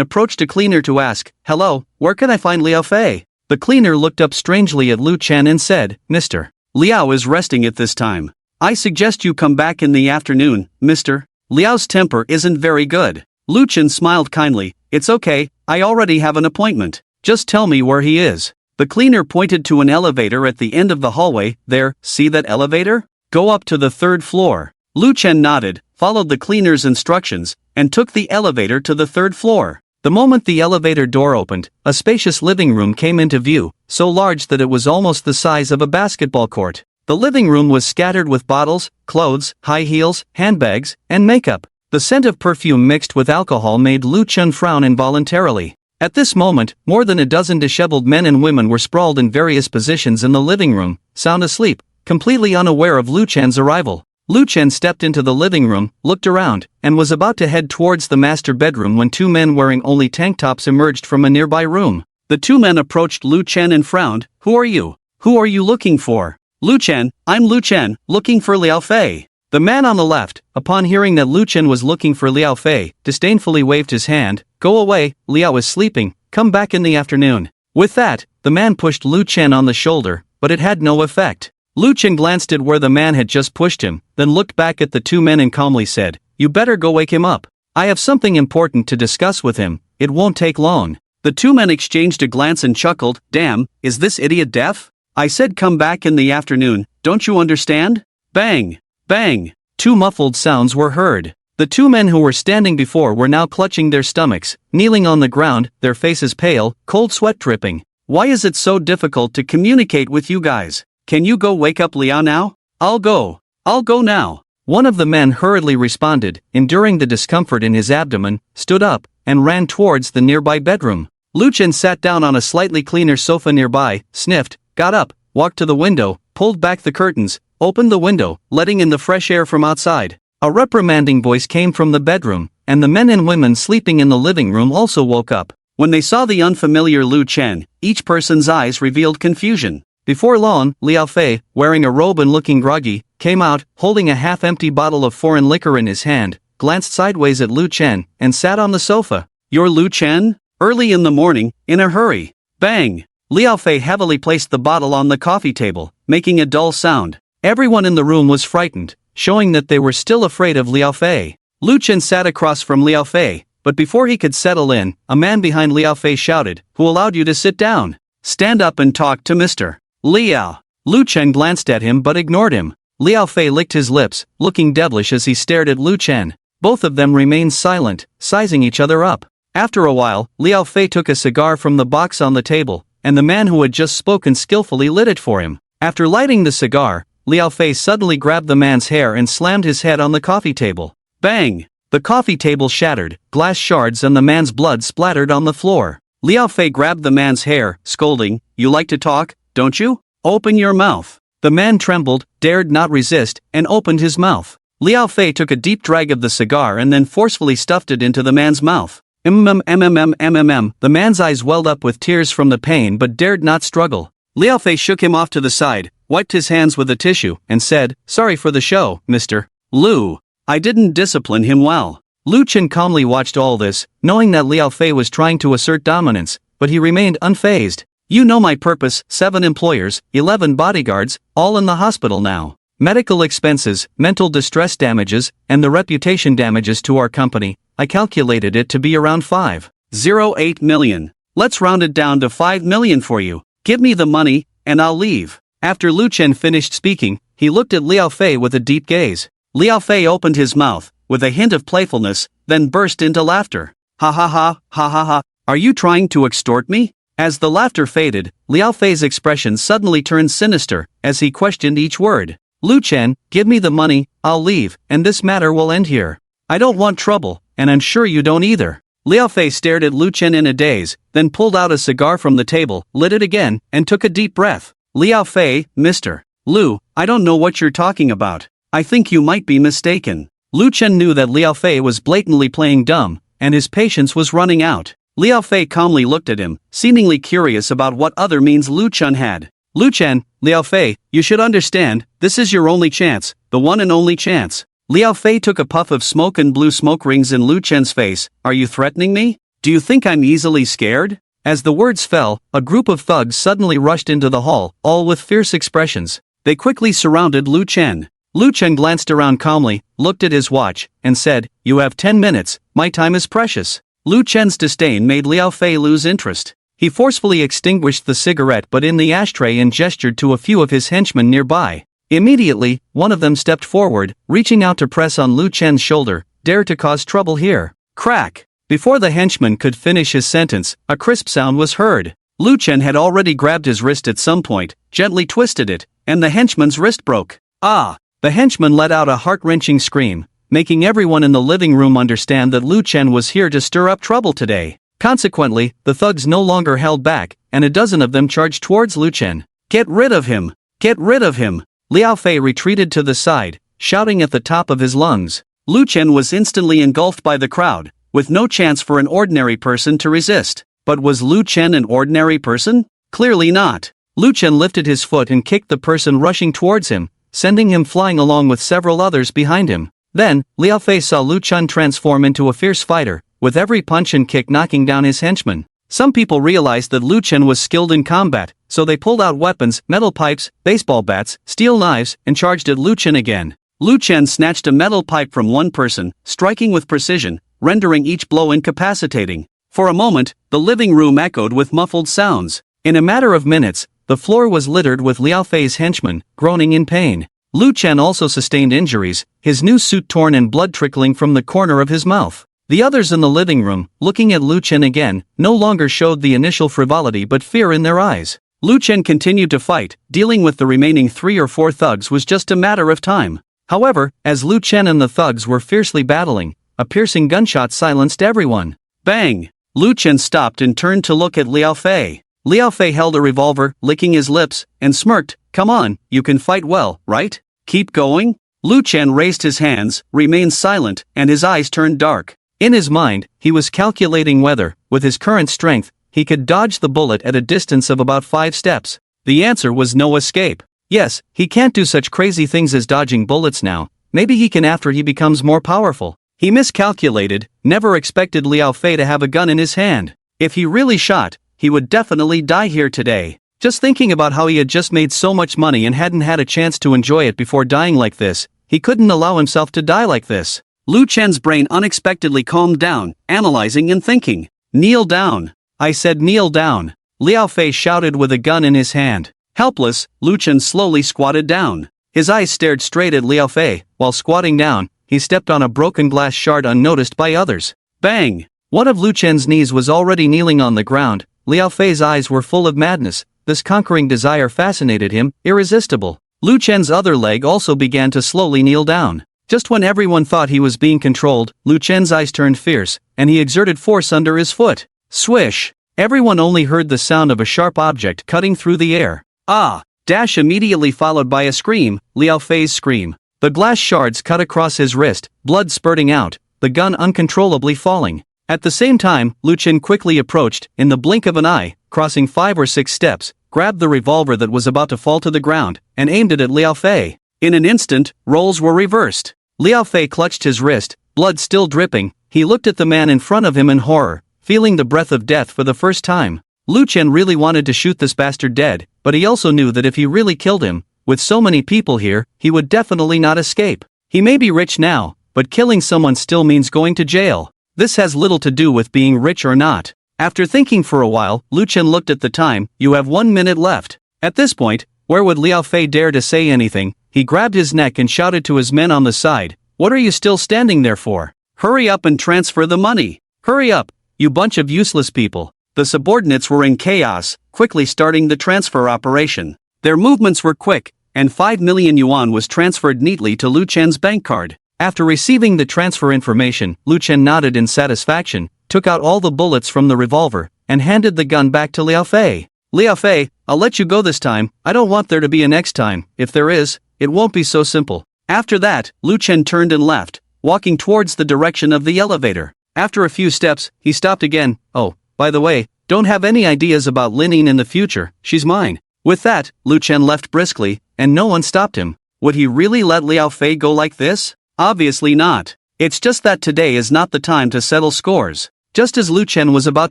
approached a cleaner to ask, "Hello, where can I find Liao Fei?" The cleaner looked up strangely at Lu Chen and said, "Mr. Liao is resting at this time." I suggest you come back in the afternoon, mister. Liao's temper isn't very good. Lu Chen smiled kindly. It's okay, I already have an appointment. Just tell me where he is. The cleaner pointed to an elevator at the end of the hallway. There, see that elevator? Go up to the 3rd floor. Lu Chen nodded, followed the cleaner's instructions, and took the elevator to the 3rd floor. The moment the elevator door opened, a spacious living room came into view, so large that it was almost the size of a basketball court. The living room was scattered with bottles, clothes, high heels, handbags, and makeup. The scent of perfume mixed with alcohol made Lu Chen frown involuntarily. At this moment, more than a dozen disheveled men and women were sprawled in various positions in the living room, sound asleep, completely unaware of Lu Chen's arrival. Lu Chen stepped into the living room, looked around, and was about to head towards the master bedroom when 2 men wearing only tank tops emerged from a nearby room. The 2 men approached Lu Chen and frowned. Who are you? Who are you looking for? Lu Chen, I'm Lu Chen, looking for Liao Fei. The man on the left, upon hearing that Lu Chen was looking for Liao Fei, disdainfully waved his hand. Go away, Liao is sleeping, come back in the afternoon. With that, the man pushed Lu Chen on the shoulder, but it had no effect. Lu Chen glanced at where the man had just pushed him, then looked back at the 2 men and calmly said, You better go wake him up. I have something important to discuss with him, it won't take long. The 2 men exchanged a glance and chuckled. Damn, is this idiot deaf? I said come back in the afternoon, don't you understand? Bang! Bang! 2 muffled sounds were heard. The 2 men who were standing before were now clutching their stomachs, kneeling on the ground, their faces pale, cold sweat dripping. Why is it so difficult to communicate with you guys? Can you go wake up Liao now? I'll go now. One of the men hurriedly responded, enduring the discomfort in his abdomen, stood up, and ran towards the nearby bedroom. Lu Chen sat down on a slightly cleaner sofa nearby, sniffed, got up, walked to the window, pulled back the curtains, opened the window, letting in the fresh air from outside. A reprimanding voice came from the bedroom, and the men and women sleeping in the living room also woke up. When they saw the unfamiliar Lu Chen, each person's eyes revealed confusion. Before long, Liao Fei, wearing a robe and looking groggy, came out, holding a half-empty bottle of foreign liquor in his hand, glanced sideways at Lu Chen, and sat on the sofa. You're Lu Chen? Early in the morning, in a hurry. Bang! Liao Fei heavily placed the bottle on the coffee table, making a dull sound. Everyone in the room was frightened, showing that they were still afraid of Liao Fei. Lu Chen sat across from Liao Fei, but before he could settle in, a man behind Liao Fei shouted, Who allowed you to sit down? Stand up and talk to Mr. Liao. Lu Chen glanced at him but ignored him. Liao Fei licked his lips, looking devilish as he stared at Lu Chen. Both of them remained silent, sizing each other up. After a while, Liao Fei took a cigar from the box on the table, and the man who had just spoken skillfully lit it for him. After lighting the cigar, Liao Fei suddenly grabbed the man's hair and slammed his head on the coffee table. Bang! The coffee table shattered, glass shards and the man's blood splattered on the floor. Liao Fei grabbed the man's hair, scolding, You like to talk, don't you? Open your mouth. The man trembled, dared not resist, and opened his mouth. Liao Fei took a deep drag of the cigar and then forcefully stuffed it into the man's mouth. The man's eyes welled up with tears from the pain but dared not struggle. Liao Fei shook him off to the side, wiped his hands with a tissue, and said, Sorry for the show, Mr. Lu. I didn't discipline him well. Lu Chen calmly watched all this, knowing that Liao Fei was trying to assert dominance, but he remained unfazed. You know my purpose, 7 employers, 11 bodyguards, all in the hospital now. Medical expenses, mental distress damages, and the reputation damages to our company, I calculated it to be around 5.08 million. Let's round it down to 5 million for you. Give me the money, and I'll leave. After Lu Chen finished speaking, he looked at Liao Fei with a deep gaze. Liao Fei opened his mouth, with a hint of playfulness, then burst into laughter. Ha ha ha, ha ha ha, are you trying to extort me? As the laughter faded, Liao Fei's expression suddenly turned sinister, as he questioned each word. Lu Chen, give me the money, I'll leave, and this matter will end here. I don't want trouble, and I'm sure you don't either. Liao Fei stared at Lu Chen in a daze, then pulled out a cigar from the table, lit it again, and took a deep breath. Liao Fei, Mr. Lu, I don't know what you're talking about. I think you might be mistaken. Lu Chen knew that Liao Fei was blatantly playing dumb, and his patience was running out. Liao Fei calmly looked at him, seemingly curious about what other means Lu Chen had. Lu Chen, Liao Fei, you should understand, this is your only chance, the one and only chance. Liao Fei took a puff of smoke and blew smoke rings in Lu Chen's face. Are you threatening me? Do you think I'm easily scared? As the words fell, a group of thugs suddenly rushed into the hall, all with fierce expressions. They quickly surrounded Lu Chen. Lu Chen glanced around calmly, looked at his watch, and said, "You have 10 minutes, my time is precious." Lu Chen's disdain made Liao Fei lose interest. He forcefully extinguished the cigarette but in the ashtray and gestured to a few of his henchmen nearby. Immediately, one of them stepped forward, reaching out to press on Lu Chen's shoulder. "Dare to cause trouble here." Crack! Before the henchman could finish his sentence, a crisp sound was heard. Lu Chen had already grabbed his wrist at some point, gently twisted it, and the henchman's wrist broke. Ah! The henchman let out a heart-wrenching scream, making everyone in the living room understand that Lu Chen was here to stir up trouble today. Consequently, the thugs no longer held back, and a dozen of them charged towards Lu Chen. "Get rid of him! Get rid of him!" Liao Fei retreated to the side, shouting at the top of his lungs. Lu Chen was instantly engulfed by the crowd, with no chance for an ordinary person to resist. But was Lu Chen an ordinary person? Clearly not. Lu Chen lifted his foot and kicked the person rushing towards him, sending him flying along with several others behind him. Then, Liao Fei saw Lu Chen transform into a fierce fighter, with every punch and kick knocking down his henchmen. Some people realized that Lu Chen was skilled in combat, so they pulled out weapons, metal pipes, baseball bats, steel knives, and charged at Lu Chen again. Lu Chen snatched a metal pipe from one person, striking with precision, rendering each blow incapacitating. For a moment, the living room echoed with muffled sounds. In a matter of minutes, the floor was littered with Liao Fei's henchmen, groaning in pain. Lu Chen also sustained injuries, his new suit torn and blood trickling from the corner of his mouth. The others in the living room, looking at Lu Chen again, no longer showed the initial frivolity but fear in their eyes. Lu Chen continued to fight. Dealing with the remaining 3 or 4 thugs was just a matter of time. However, as Lu Chen and the thugs were fiercely battling, a piercing gunshot silenced everyone. Bang! Lu Chen stopped and turned to look at Liao Fei. Liao Fei held a revolver, licking his lips, and smirked. "Come on, you can fight well, right? Keep going?" Lu Chen raised his hands, remained silent, and his eyes turned dark. In his mind, he was calculating whether, with his current strength, he could dodge the bullet at a distance of about 5 steps. The answer was no escape. Yes, he can't do such crazy things as dodging bullets now. Maybe he can after he becomes more powerful. He miscalculated, never expected Liao Fei to have a gun in his hand. If he really shot, he would definitely die here today. Just thinking about how he had just made so much money and hadn't had a chance to enjoy it before dying like this, he couldn't allow himself to die like this. Lu Chen's brain unexpectedly calmed down, analyzing and thinking. "Kneel down. I said kneel down," Liao Fei shouted with a gun in his hand. Helpless, Lu Chen slowly squatted down. His eyes stared straight at Liao Fei. While squatting down, he stepped on a broken glass shard unnoticed by others. Bang! One of Lu Chen's knees was already kneeling on the ground. Liao Fei's eyes were full of madness. This conquering desire fascinated him, irresistible. Lu Chen's other leg also began to slowly kneel down. Just when everyone thought he was being controlled, Lu Chen's eyes turned fierce, and he exerted force under his foot. Swish! Everyone only heard the sound of a sharp object cutting through the air. Ah! Dash immediately followed by a scream, Liao Fei's scream. The glass shards cut across his wrist, blood spurting out, the gun uncontrollably falling. At the same time, Lu Chen quickly approached, in the blink of an eye, crossing 5 or 6 steps, grabbed the revolver that was about to fall to the ground, and aimed it at Liao Fei. In an instant, roles were reversed. Liao Fei clutched his wrist, blood still dripping. He looked at the man in front of him in horror, feeling the breath of death for the first time. Lu Chen really wanted to shoot this bastard dead, but he also knew that if he really killed him, with so many people here, he would definitely not escape. He may be rich now, but killing someone still means going to jail. This has little to do with being rich or not. After thinking for a while, Lu Chen looked at the time. "You have 1 minute left." At this point, where would Liao Fei dare to say anything? He grabbed his neck and shouted to his men on the side, "What are you still standing there for? Hurry up and transfer the money. Hurry up, you bunch of useless people." The subordinates were in chaos, quickly starting the transfer operation. Their movements were quick, and 5 million yuan was transferred neatly to Lu Chen's bank card. After receiving the transfer information, Lu Chen nodded in satisfaction, took out all the bullets from the revolver, and handed the gun back to Liao Fei. "Liao Fei, I'll let you go this time. I don't want there to be a next time. If there is, it won't be so simple." After that, Lu Chen turned and left, walking towards the direction of the elevator. After a few steps, he stopped again. "Oh, by the way, don't have any ideas about Linning in the future, she's mine." With that, Lu Chen left briskly, and no one stopped him. Would he really let Liao Fei go like this? Obviously not. It's just that today is not the time to settle scores. Just as Lu Chen was about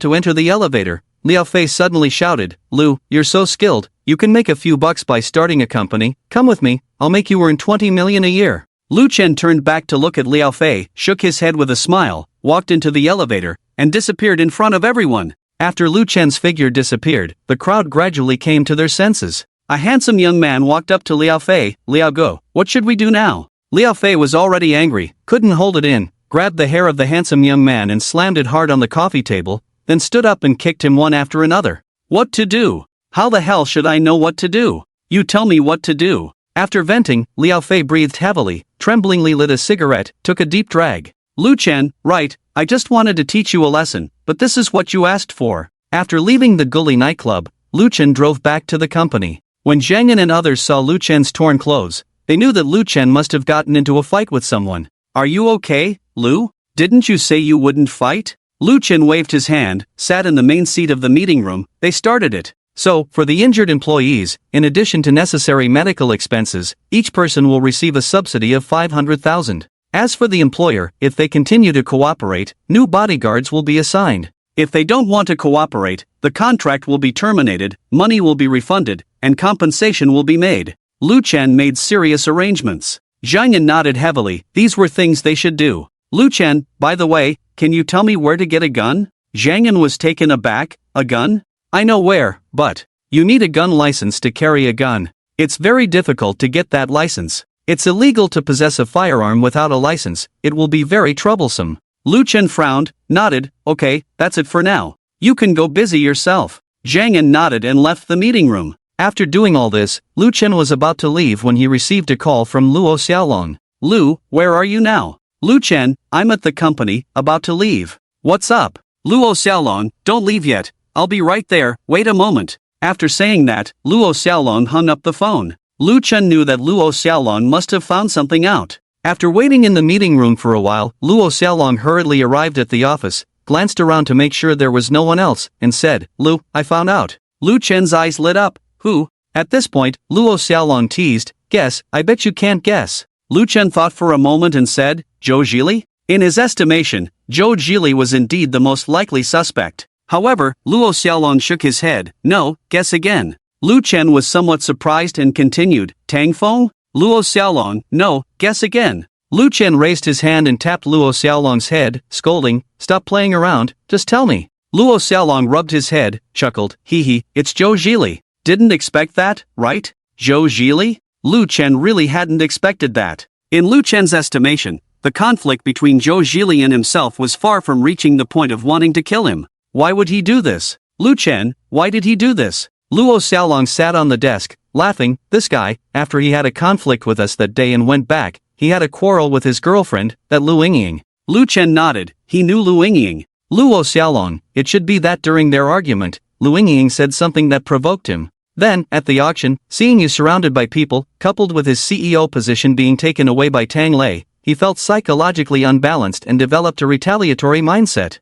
to enter the elevator, Liao Fei suddenly shouted, "Lu, you're so skilled, You can make a few bucks by starting a company. Come with me, I'll make you earn 20 million a year. Lu Chen turned back to look at Liao Fei, shook his head with a smile, walked into the elevator, and disappeared in front of everyone. After Lu Chen's figure disappeared, the crowd gradually came to their senses. A handsome young man walked up to Liao Fei. Liao Go, what should we do now? Liao Fei was already angry, couldn't hold it in, grabbed the hair of the handsome young man and slammed it hard on the coffee table, then stood up and kicked him one after another. What to do? How the hell should I know what to do? You tell me what to do. After venting, Liao Fei breathed heavily, tremblingly lit a cigarette, took a deep drag. Lu Chen, right, I just wanted to teach you a lesson, but this is what you asked for. After leaving the Gully nightclub, Lu Chen drove back to the company. When Zhang Yan and others saw Lu Chen's torn clothes, they knew that Lu Chen must have gotten into a fight with someone. Are you okay, Lu? Didn't you say you wouldn't fight? Lu Chen waved his hand, sat in the main seat of the meeting room. They started it. So, for the injured employees, in addition to necessary medical expenses, each person will receive a subsidy of 500,000. As for the employer, if they continue to cooperate, new bodyguards will be assigned. If they don't want to cooperate, the contract will be terminated, money will be refunded, and compensation will be made. Lu Chen made serious arrangements. Zhang Yan nodded heavily. These were things they should do. Lu Chen, by the way, can you tell me where to get a gun? Zhang Yan was taken aback. A gun? I know where, but you need a gun license to carry a gun. It's very difficult to get that license. It's illegal to possess a firearm without a license. It will be very troublesome. Lu Chen frowned, nodded. Okay, that's it for now. You can go busy yourself. Zhang Yan nodded and left the meeting room. After doing all this, Lu Chen was about to leave when he received a call from Luo Xiaolong. Lu, where are you now? Lu Chen, I'm at the company, about to leave. What's up? Luo Xiaolong, don't leave yet. I'll be right there, wait a moment. After saying that, Luo Xiaolong hung up the phone. Lu Chen knew that Luo Xiaolong must have found something out. After waiting in the meeting room for a while, Luo Xiaolong hurriedly arrived at the office, glanced around to make sure there was no one else, and said, Lu, I found out. Lu Chen's eyes lit up. Who? At this point, Luo Xiaolong teased, guess, I bet you can't guess. Lu Chen thought for a moment and said, Zhou Zhili? In his estimation, Zhou Zhili was indeed the most likely suspect. However, Luo Xiaolong shook his head. No, guess again. Lu Chen was somewhat surprised and continued, Tenfold? Luo Xiaolong, no, guess again. Lu Chen raised his hand and tapped Luo Xiaolong's head, scolding, stop playing around, just tell me. Luo Xiaolong rubbed his head, chuckled, hee, it's Zhou Zhili. Didn't expect that, right? Zhou Zhili? Lu Chen really hadn't expected that. In Lu Chen's estimation, the conflict between Zhou Zhili and himself was far from reaching the point of wanting to kill him. Why would he do this? Lu Chen, why did he do this? Luo Xiaolong sat on the desk, laughing. This guy, after he had a conflict with us that day and went back, he had a quarrel with his girlfriend, that Lu Yingying. Lu Chen nodded. He knew Lu Yingying. Luo Xiaolong, it should be that during their argument, Lu Yingying said something that provoked him. Then, at the auction, seeing you surrounded by people, coupled with his CEO position being taken away by Tang Lei, he felt psychologically unbalanced and developed a retaliatory mindset.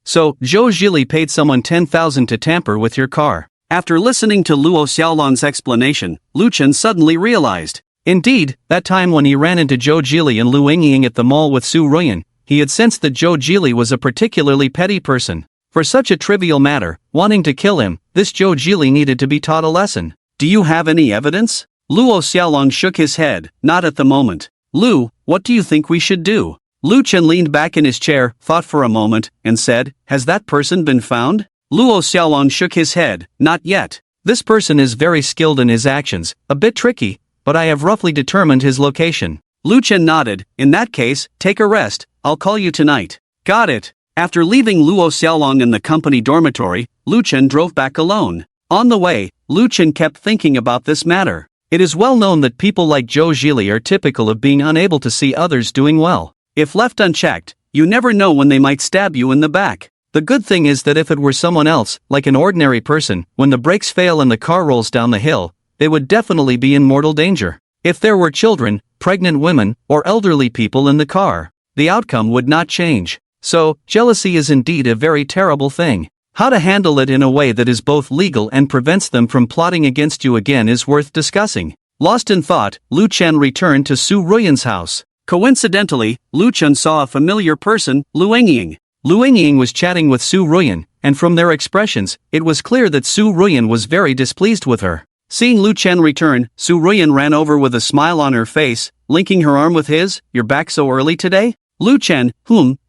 So, Zhou Zhili paid someone 10,000 to tamper with your car. After listening to Luo Xiaolong's explanation, Lu Chen suddenly realized. Indeed, that time when he ran into Zhou Zhili and Lu Yingying at the mall with Su Ruyan, he had sensed that Zhou Zhili was a particularly petty person. For such a trivial matter, wanting to kill him, this Zhou Zhili needed to be taught a lesson. Do you have any evidence? Luo Xiaolong shook his head. Not at the moment. Lu, what do you think we should do? Lu Chen leaned back in his chair, thought for a moment, and said, has that person been found? Luo Xiaolong shook his head. Not yet. This person is very skilled in his actions, a bit tricky, but I have roughly determined his location. Lu Chen nodded. In that case, take a rest, I'll call you tonight. Got it. After leaving Luo Xiaolong in the company dormitory, Lu Chen drove back alone. On the way, Lu Chen kept thinking about this matter. It is well known that people like Zhou Zhili are typical of being unable to see others doing well. If left unchecked, you never know when they might stab you in the back. The good thing is that if it were someone else, like an ordinary person, when the brakes fail and the car rolls down the hill, they would definitely be in mortal danger. If there were children, pregnant women, or elderly people in the car, the outcome would not change. So, jealousy is indeed a very terrible thing. How to handle it in a way that is both legal and prevents them from plotting against you again is worth discussing. Lost in thought, Lu Chen returned to Su Ruyan's house. Coincidentally, Lu Chen saw a familiar person, Lu Yingying. Lu Yingying was chatting with Su Ruyan, and from their expressions, it was clear that Su Ruyan was very displeased with her. Seeing Lu Chen return, Su Ruyan ran over with a smile on her face, linking her arm with his. "You're back so early today?" Lu Chen,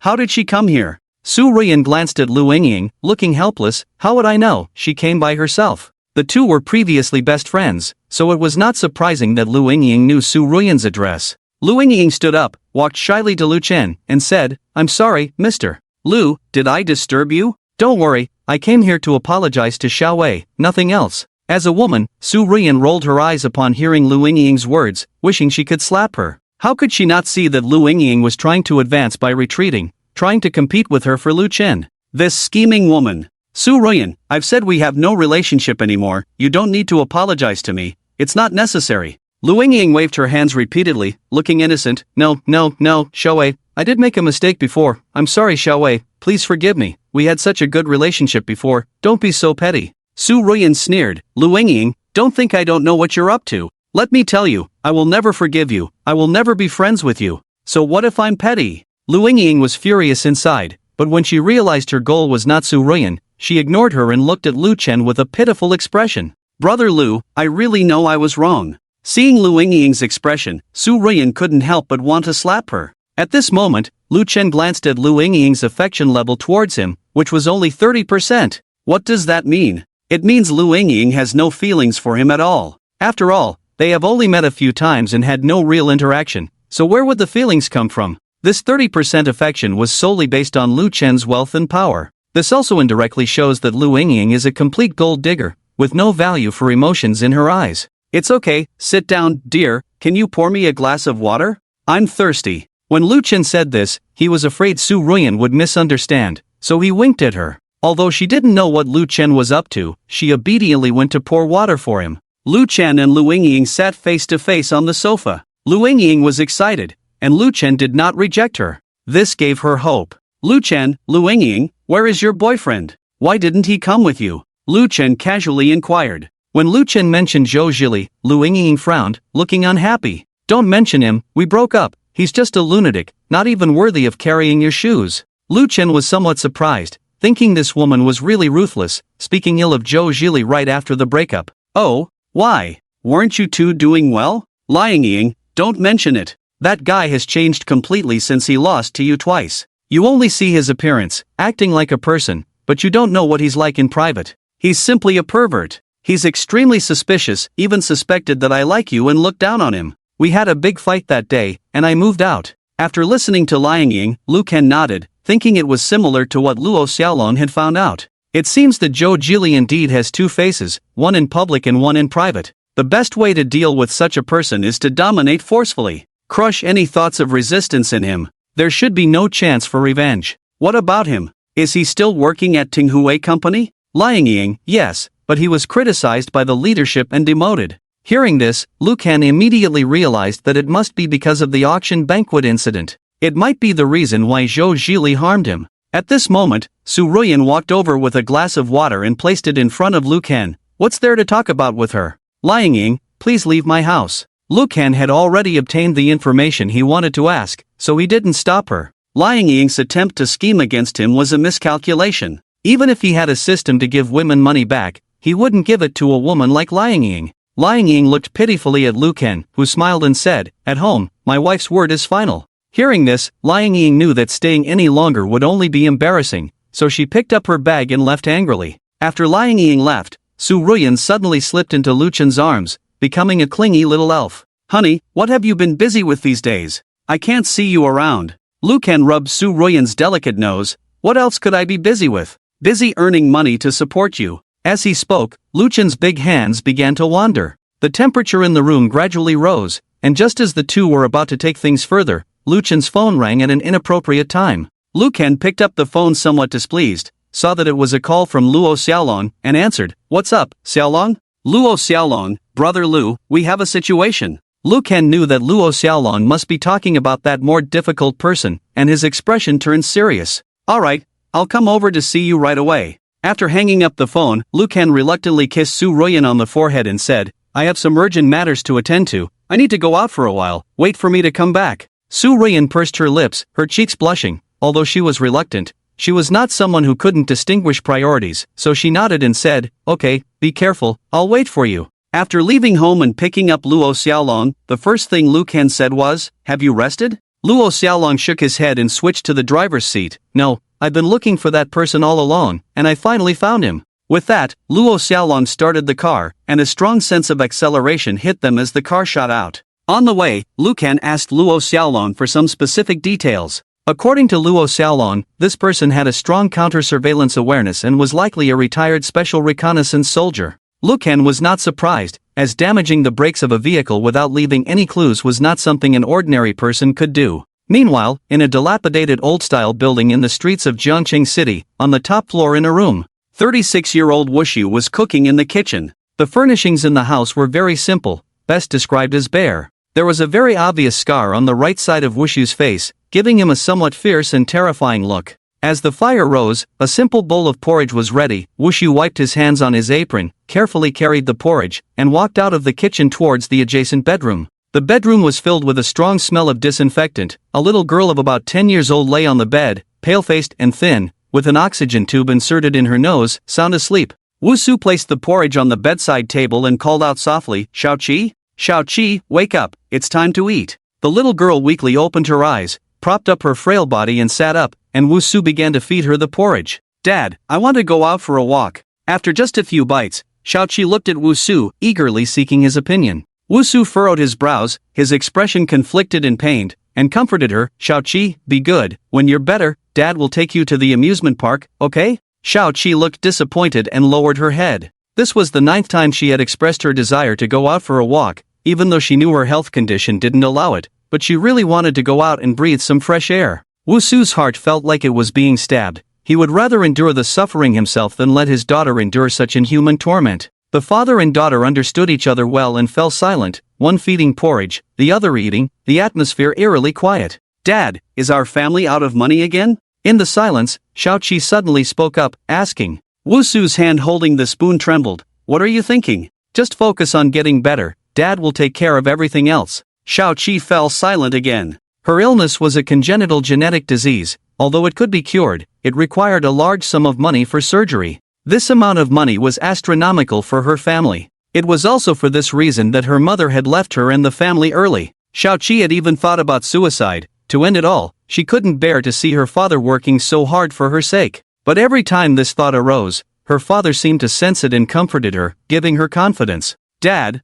how did she come here? Su Ruyan glanced at Lu Yingying, looking helpless. How would I know? She came by herself. The two were previously best friends, so it was not surprising that Lu Yingying knew Su Ruyan's address. Lu Yingying stood up, walked shyly to Lu Chen, and said, "I'm sorry, Mr. Lu, did I disturb you?" "Don't worry, I came here to apologize to Xiao Wei, nothing else." As a woman, Su Ruyan rolled her eyes upon hearing Lu Yingying's words, wishing she could slap her. How could she not see that Lu Yingying was trying to advance by retreating, trying to compete with her for Lu Chen? This scheming woman. "Su Ruyan, I've said we have no relationship anymore, you don't need to apologize to me, it's not necessary." Lu Yingying waved her hands repeatedly, looking innocent. No, Xiao Wei, I did make a mistake before, I'm sorry Xiao Wei, please forgive me, we had such a good relationship before, don't be so petty. Su Ruyan sneered. "Lu Yingying, don't think I don't know what you're up to. Let me tell you, I will never forgive you, I will never be friends with you. So what if I'm petty?" Lu Yingying was furious inside, but when she realized her goal was not Su Ruyan, she ignored her and looked at Lu Chen with a pitiful expression. "Brother Lu, I really know I was wrong." Seeing Lu Yingying's expression, Su Ruyan couldn't help but want to slap her. At this moment, Lu Chen glanced at Lu Yingying's affection level towards him, which was only 30%. What does that mean? It means Lu Yingying has no feelings for him at all. After all, they have only met a few times and had no real interaction, so where would the feelings come from? This 30% affection was solely based on Lu Chen's wealth and power. This also indirectly shows that Lu Yingying is a complete gold digger, with no value for emotions in her eyes. "It's okay, sit down, dear, can you pour me a glass of water? I'm thirsty." When Lu Chen said this, he was afraid Su Ruyan would misunderstand, so he winked at her. Although she didn't know what Lu Chen was up to, she obediently went to pour water for him. Lu Chen and Lu Yingying sat face to face on the sofa. Lu Yingying was excited, and Lu Chen did not reject her. This gave her hope. "Lu Chen, Lu Yingying, where is your boyfriend? Why didn't he come with you?" Lu Chen casually inquired. When Lu Chen mentioned Zhou Zhili, Lu Yingying frowned, looking unhappy. "Don't mention him, we broke up, he's just a lunatic, not even worthy of carrying your shoes." Lu Chen was somewhat surprised, thinking this woman was really ruthless, speaking ill of Zhou Zhili right after the breakup. "Oh, why? Weren't you two doing well?" "Lu Yingying, don't mention it. That guy has changed completely since he lost to you twice. You only see his appearance, acting like a person, but you don't know what he's like in private. He's simply a pervert. He's extremely suspicious, even suspected that I like you and looked down on him. We had a big fight that day, and I moved out." After listening to Lu Yingying, Lu Ken nodded, thinking it was similar to what Luo Xiaolong had found out. It seems that Zhou Zhili indeed has two faces, one in public and one in private. The best way to deal with such a person is to dominate forcefully. Crush any thoughts of resistance in him. There should be no chance for revenge. What about him? Is he still working at Tinghui Company? Lu Yingying, yes, but he was criticized by the leadership and demoted. Hearing this, Lu Ken immediately realized that it must be because of the auction banquet incident. It might be the reason why Zhou Zhili harmed him. At this moment, Su Ruyan walked over with a glass of water and placed it in front of Lu Ken. What's there to talk about with her? Lu Yingying, please leave my house. Lu Ken had already obtained the information he wanted to ask, so he didn't stop her. Lu Yingying's attempt to scheme against him was a miscalculation. Even if he had a system to give women money back, he wouldn't give it to a woman like Lu Yingying. Lu Yingying looked pitifully at Lu Ken, who smiled and said, "At home, my wife's word is final." Hearing this, Lu Yingying knew that staying any longer would only be embarrassing, so she picked up her bag and left angrily. After Lu Yingying left, Su Ruyan suddenly slipped into Lu Chen's arms, becoming a clingy little elf. "Honey, what have you been busy with these days? I can't see you around." Lu Ken rubbed Su Ruyan's delicate nose. "What else could I be busy with?" "Busy earning money to support you." As he spoke, Lu Chen's big hands began to wander. The temperature in the room gradually rose, and just as the two were about to take things further, Lu Chen's phone rang at an inappropriate time. Lu Ken picked up the phone somewhat displeased, saw that it was a call from Luo Xiaolong, and answered. "What's up, Xiaolong?" "Luo Xiaolong, brother Lu, we have a situation." Lu Ken knew that Luo Xiaolong must be talking about that more difficult person, and his expression turned serious. "Alright, I'll come over to see you right away." After hanging up the phone, Lu Ken reluctantly kissed Su Ruyan on the forehead and said, "I have some urgent matters to attend to, I need to go out for a while, wait for me to come back." Su Ruyan pursed her lips, her cheeks blushing, although she was reluctant, She was not someone who couldn't distinguish priorities, so she nodded and said, "Okay, be careful, I'll wait for you." After leaving home and picking up Luo Xiaolong, the first thing Lu Ken said was, "Have you rested?" Luo Xiaolong shook his head and switched to the driver's seat. "No, I've been looking for that person all along, and I finally found him." With that, Luo Xiaolong started the car, and a strong sense of acceleration hit them as the car shot out. On the way, Lu Ken asked Luo Xiaolong for some specific details. According to Luo Xiaolong, this person had a strong counter-surveillance awareness and was likely a retired special reconnaissance soldier. Lu Ken was not surprised, as damaging the brakes of a vehicle without leaving any clues was not something an ordinary person could do. Meanwhile, in a dilapidated old-style building in the streets of Jiangqing City, on the top floor in a room, 36-year-old Wushu was cooking in the kitchen. The furnishings in the house were very simple, best described as bare. There was a very obvious scar on the right side of Wushu's face, giving him a somewhat fierce and terrifying look. As the fire rose, a simple bowl of porridge was ready. Wushu wiped his hands on his apron, carefully carried the porridge, and walked out of the kitchen towards the adjacent bedroom. The bedroom was filled with a strong smell of disinfectant. A little girl of about 10 years old lay on the bed, pale-faced and thin, with an oxygen tube inserted in her nose, sound asleep. Wushu placed the porridge on the bedside table and called out softly, "Xiaoqi? Xiaoqi, wake up, it's time to eat." The little girl weakly opened her eyes, propped up her frail body and sat up, and Wushu began to feed her the porridge. "Dad, I want to go out for a walk." After just a few bites, Xiaoqi looked at Wushu, eagerly seeking his opinion. Wushu furrowed his brows, his expression conflicted and pained, and comforted her. "Xiaoqi, be good, when you're better, Dad will take you to the amusement park, okay?" Xiaoqi looked disappointed and lowered her head. This was the 9th time she had expressed her desire to go out for a walk, even though she knew her health condition didn't allow it, but she really wanted to go out and breathe some fresh air. Wushu's heart felt like it was being stabbed. He would rather endure the suffering himself than let his daughter endure such inhuman torment. The father and daughter understood each other well and fell silent, one feeding porridge, the other eating, the atmosphere eerily quiet. "Dad, is our family out of money again?" In the silence, Xiaoqi suddenly spoke up, asking. Wushu's hand holding the spoon trembled. "What are you thinking?" "Just focus on getting better, Dad will take care of everything else." Xiaoqi fell silent again. Her illness was a congenital genetic disease. Although it could be cured, it required a large sum of money for surgery. This amount of money was astronomical for her family. It was also for this reason that her mother had left her and the family early. Xiaoqi had even thought about suicide. To end it all, she couldn't bear to see her father working so hard for her sake. But every time this thought arose, her father seemed to sense it and comforted her, giving her confidence. "Dad,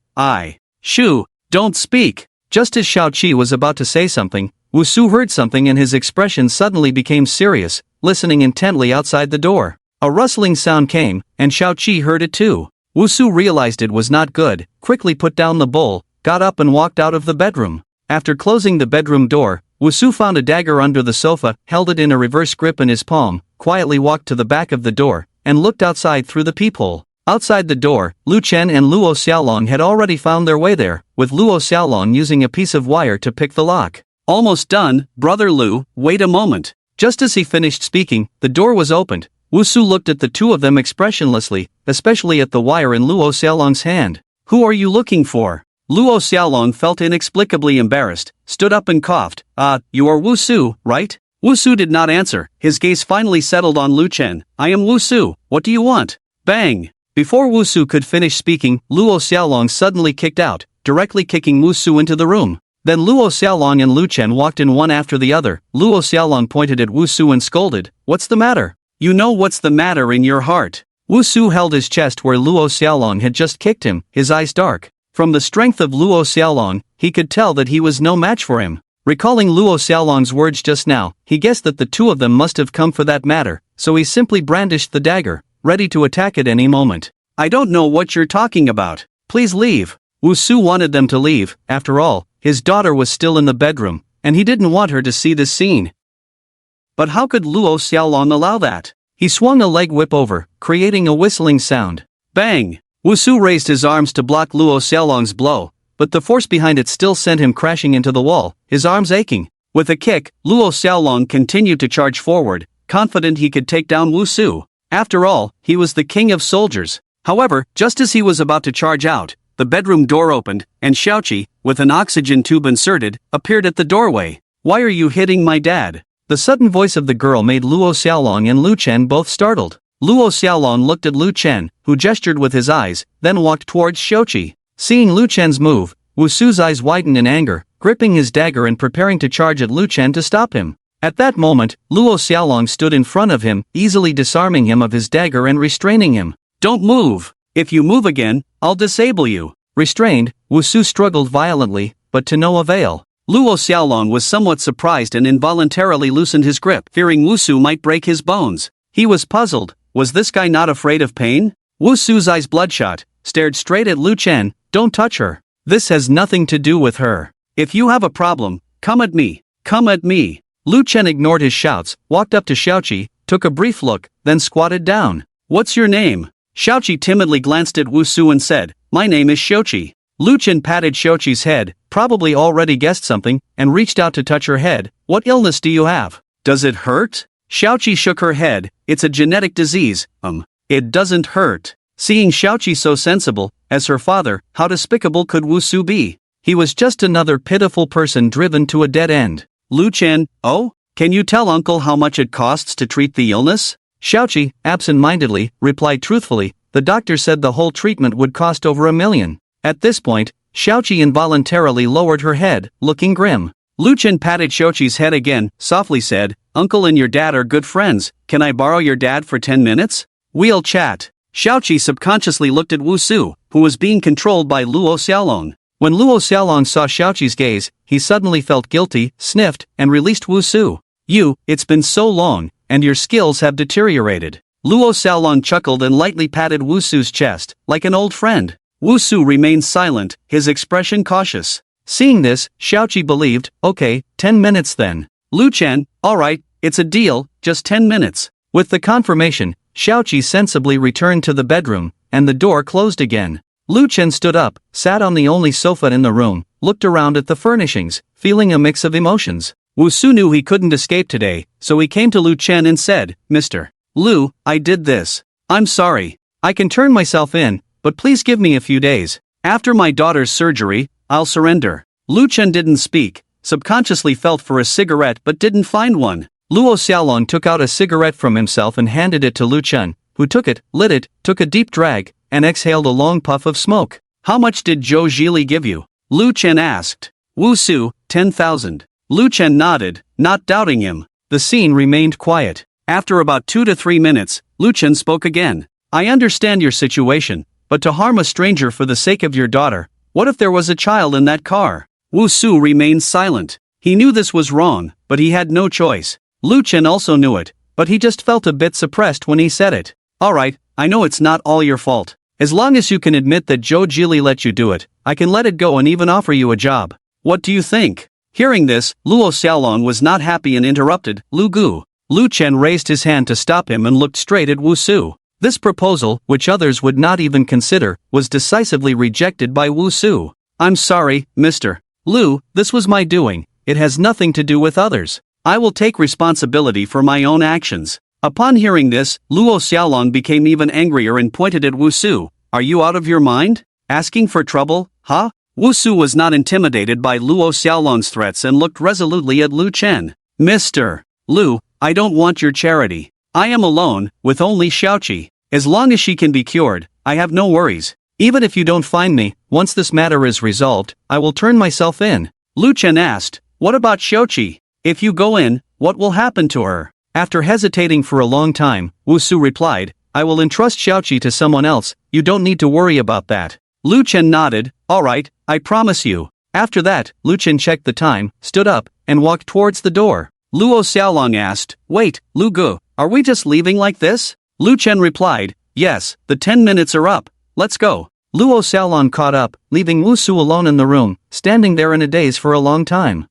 Shu, don't speak." Just as Xiaoqi was about to say something, Wushu heard something and his expression suddenly became serious, listening intently outside the door. A rustling sound came, and Xiaoqi heard it too. Wushu realized it was not good, quickly put down the bowl, got up and walked out of the bedroom. After closing the bedroom door, Wushu found a dagger under the sofa, held it in a reverse grip in his palm, quietly walked to the back of the door, and looked outside through the peephole. Outside the door, Lu Chen and Luo Xiaolong had already found their way there, with Luo Xiaolong using a piece of wire to pick the lock. "Almost done, Brother Lu, wait a moment." Just as he finished speaking, the door was opened. Wushu looked at the two of them expressionlessly, especially at the wire in Luo Xiaolong's hand. "Who are you looking for?" Luo Xiaolong felt inexplicably embarrassed, stood up and coughed. You are Wushu, right?" Wushu did not answer. His gaze finally settled on Lu Chen. "I am Wushu, what do you want?" Bang! Before Wushu could finish speaking, Luo Xiaolong suddenly kicked out, directly kicking Wushu into the room. Then Luo Xiaolong and Lu Chen walked in one after the other. Luo Xiaolong pointed at Wushu and scolded, "What's the matter? You know what's the matter in your heart." Wushu held his chest where Luo Xiaolong had just kicked him, his eyes dark. From the strength of Luo Xiaolong, he could tell that he was no match for him. Recalling Luo Xiaolong's words just now, he guessed that the two of them must have come for that matter, so he simply brandished the dagger, ready to attack at any moment. "I don't know what you're talking about. Please leave." Wushu wanted them to leave. After all, his daughter was still in the bedroom, and he didn't want her to see this scene. But how could Luo Xiaolong allow that? He swung a leg whip over, creating a whistling sound. Bang! Wushu raised his arms to block Luo Xiaolong's blow, but the force behind it still sent him crashing into the wall, his arms aching. With a kick, Luo Xiaolong continued to charge forward, confident he could take down Wushu. After all, he was the king of soldiers. However, just as he was about to charge out, the bedroom door opened, and Xiaoqi, with an oxygen tube inserted, appeared at the doorway. "Why are you hitting my dad?" The sudden voice of the girl made Luo Xiaolong and Lu Chen both startled. Luo Xiaolong looked at Lu Chen, who gestured with his eyes, then walked towards Xiaoqi. Seeing Lu Chen's move, Wu Su's eyes widened in anger, gripping his dagger and preparing to charge at Lu Chen to stop him. At that moment, Luo Xiaolong stood in front of him, easily disarming him of his dagger and restraining him. Don't move! If you move again, I'll disable you. Restrained, Wu Su struggled violently, but to no avail. Luo Xiaolong was somewhat surprised and involuntarily loosened his grip, fearing Wu Su might break his bones. He was puzzled. Was this guy not afraid of pain? Wu Su's eyes bloodshot, stared straight at Lu Chen. Don't touch her. This has nothing to do with her. If you have a problem, come at me. Come at me. Lu Chen ignored his shouts, walked up to Xiaoqi, took a brief look, then squatted down. What's your name? Xiaoqi timidly glanced at Wu Su and said, My name is Xiaoqi. Lu Chen patted Xiaoqi's head, probably already guessed something, and reached out to touch her head. What illness do you have? Does it hurt? Xiaoqi shook her head. It's a genetic disease. It doesn't hurt. Seeing Xiaoqi so sensible, as her father, how despicable could Wu Su be? He was just another pitiful person driven to a dead end. Lu Chen, oh? Can you tell uncle how much it costs to treat the illness? Xiaoqi, absent-mindedly, replied truthfully. The doctor said the whole treatment would cost over $1 million. At this point, Xiaoqi involuntarily lowered her head, looking grim. Lu Chen patted Xiaoqi's head again, softly said, Uncle and your dad are good friends. Can I borrow your dad for 10 minutes? We'll chat. Xiaoqi subconsciously looked at Wu Su, who was being controlled by Luo Xiaolong. When Luo Xiaolong saw Xiaoqi's gaze, he suddenly felt guilty, sniffed, and released Wu Su. It's been so long, and your skills have deteriorated. Luo Xiaolong chuckled and lightly patted Wu Su's chest, like an old friend. Wu Su remained silent, his expression cautious. Seeing this, Xiaoqi believed, okay, 10 minutes then. Lu Chen, alright, it's a deal, just 10 minutes. With the confirmation, Xiaoqi sensibly returned to the bedroom, and the door closed again. Lu Chen stood up, sat on the only sofa in the room, looked around at the furnishings, feeling a mix of emotions. Wu Su knew he couldn't escape today, so he came to Lu Chen and said, Mr. Lu, I did this. I'm sorry. I can turn myself in, but please give me a few days. After my daughter's surgery, I'll surrender. Lu Chen didn't speak, subconsciously felt for a cigarette but didn't find one. Luo Xiaolong took out a cigarette from himself and handed it to Lu Chen, who took it, lit it, took a deep drag, and exhaled a long puff of smoke. How much did Zhou Zhili give you? Lu Chen asked. Wu Su, 10,000. Lu Chen nodded, not doubting him. The scene remained quiet. After about 2 to 3 minutes, Lu Chen spoke again. I understand your situation, but to harm a stranger for the sake of your daughter, what if there was a child in that car? Wu Su remained silent. He knew this was wrong, but he had no choice. Lu Chen also knew it, but he just felt a bit suppressed when he said it. Alright, I know it's not all your fault. As long as you can admit that Zhou Zhili let you do it, I can let it go and even offer you a job. What do you think? Hearing this, Luo Xiaolong was not happy and interrupted. Lu Gu. Lu Chen raised his hand to stop him and looked straight at Wu Su. This proposal, which others would not even consider, was decisively rejected by Wu Su. I'm sorry, Mr. Lu, this was my doing. It has nothing to do with others. I will take responsibility for my own actions. Upon hearing this, Luo Xiaolong became even angrier and pointed at Wu Su. Are you out of your mind? Asking for trouble, huh? Wu Su was not intimidated by Luo Xiaolong's threats and looked resolutely at Lu Chen. Mr. Lu, I don't want your charity. I am alone, with only Xiaoqi. As long as she can be cured, I have no worries. Even if you don't find me, once this matter is resolved, I will turn myself in. Lu Chen asked, what about Xiaoqi? If you go in, what will happen to her? After hesitating for a long time, Wu Su replied, I will entrust Xiaoqi to someone else, you don't need to worry about that. Lu Chen nodded, alright, I promise you. After that, Lu Chen checked the time, stood up, and walked towards the door. Luo Xiaolong asked, wait, Lu Gu, are we just leaving like this? Lu Chen replied, yes, the 10 minutes are up, let's go. Luo Xiaolong caught up, leaving Wu Su alone in the room, standing there in a daze for a long time.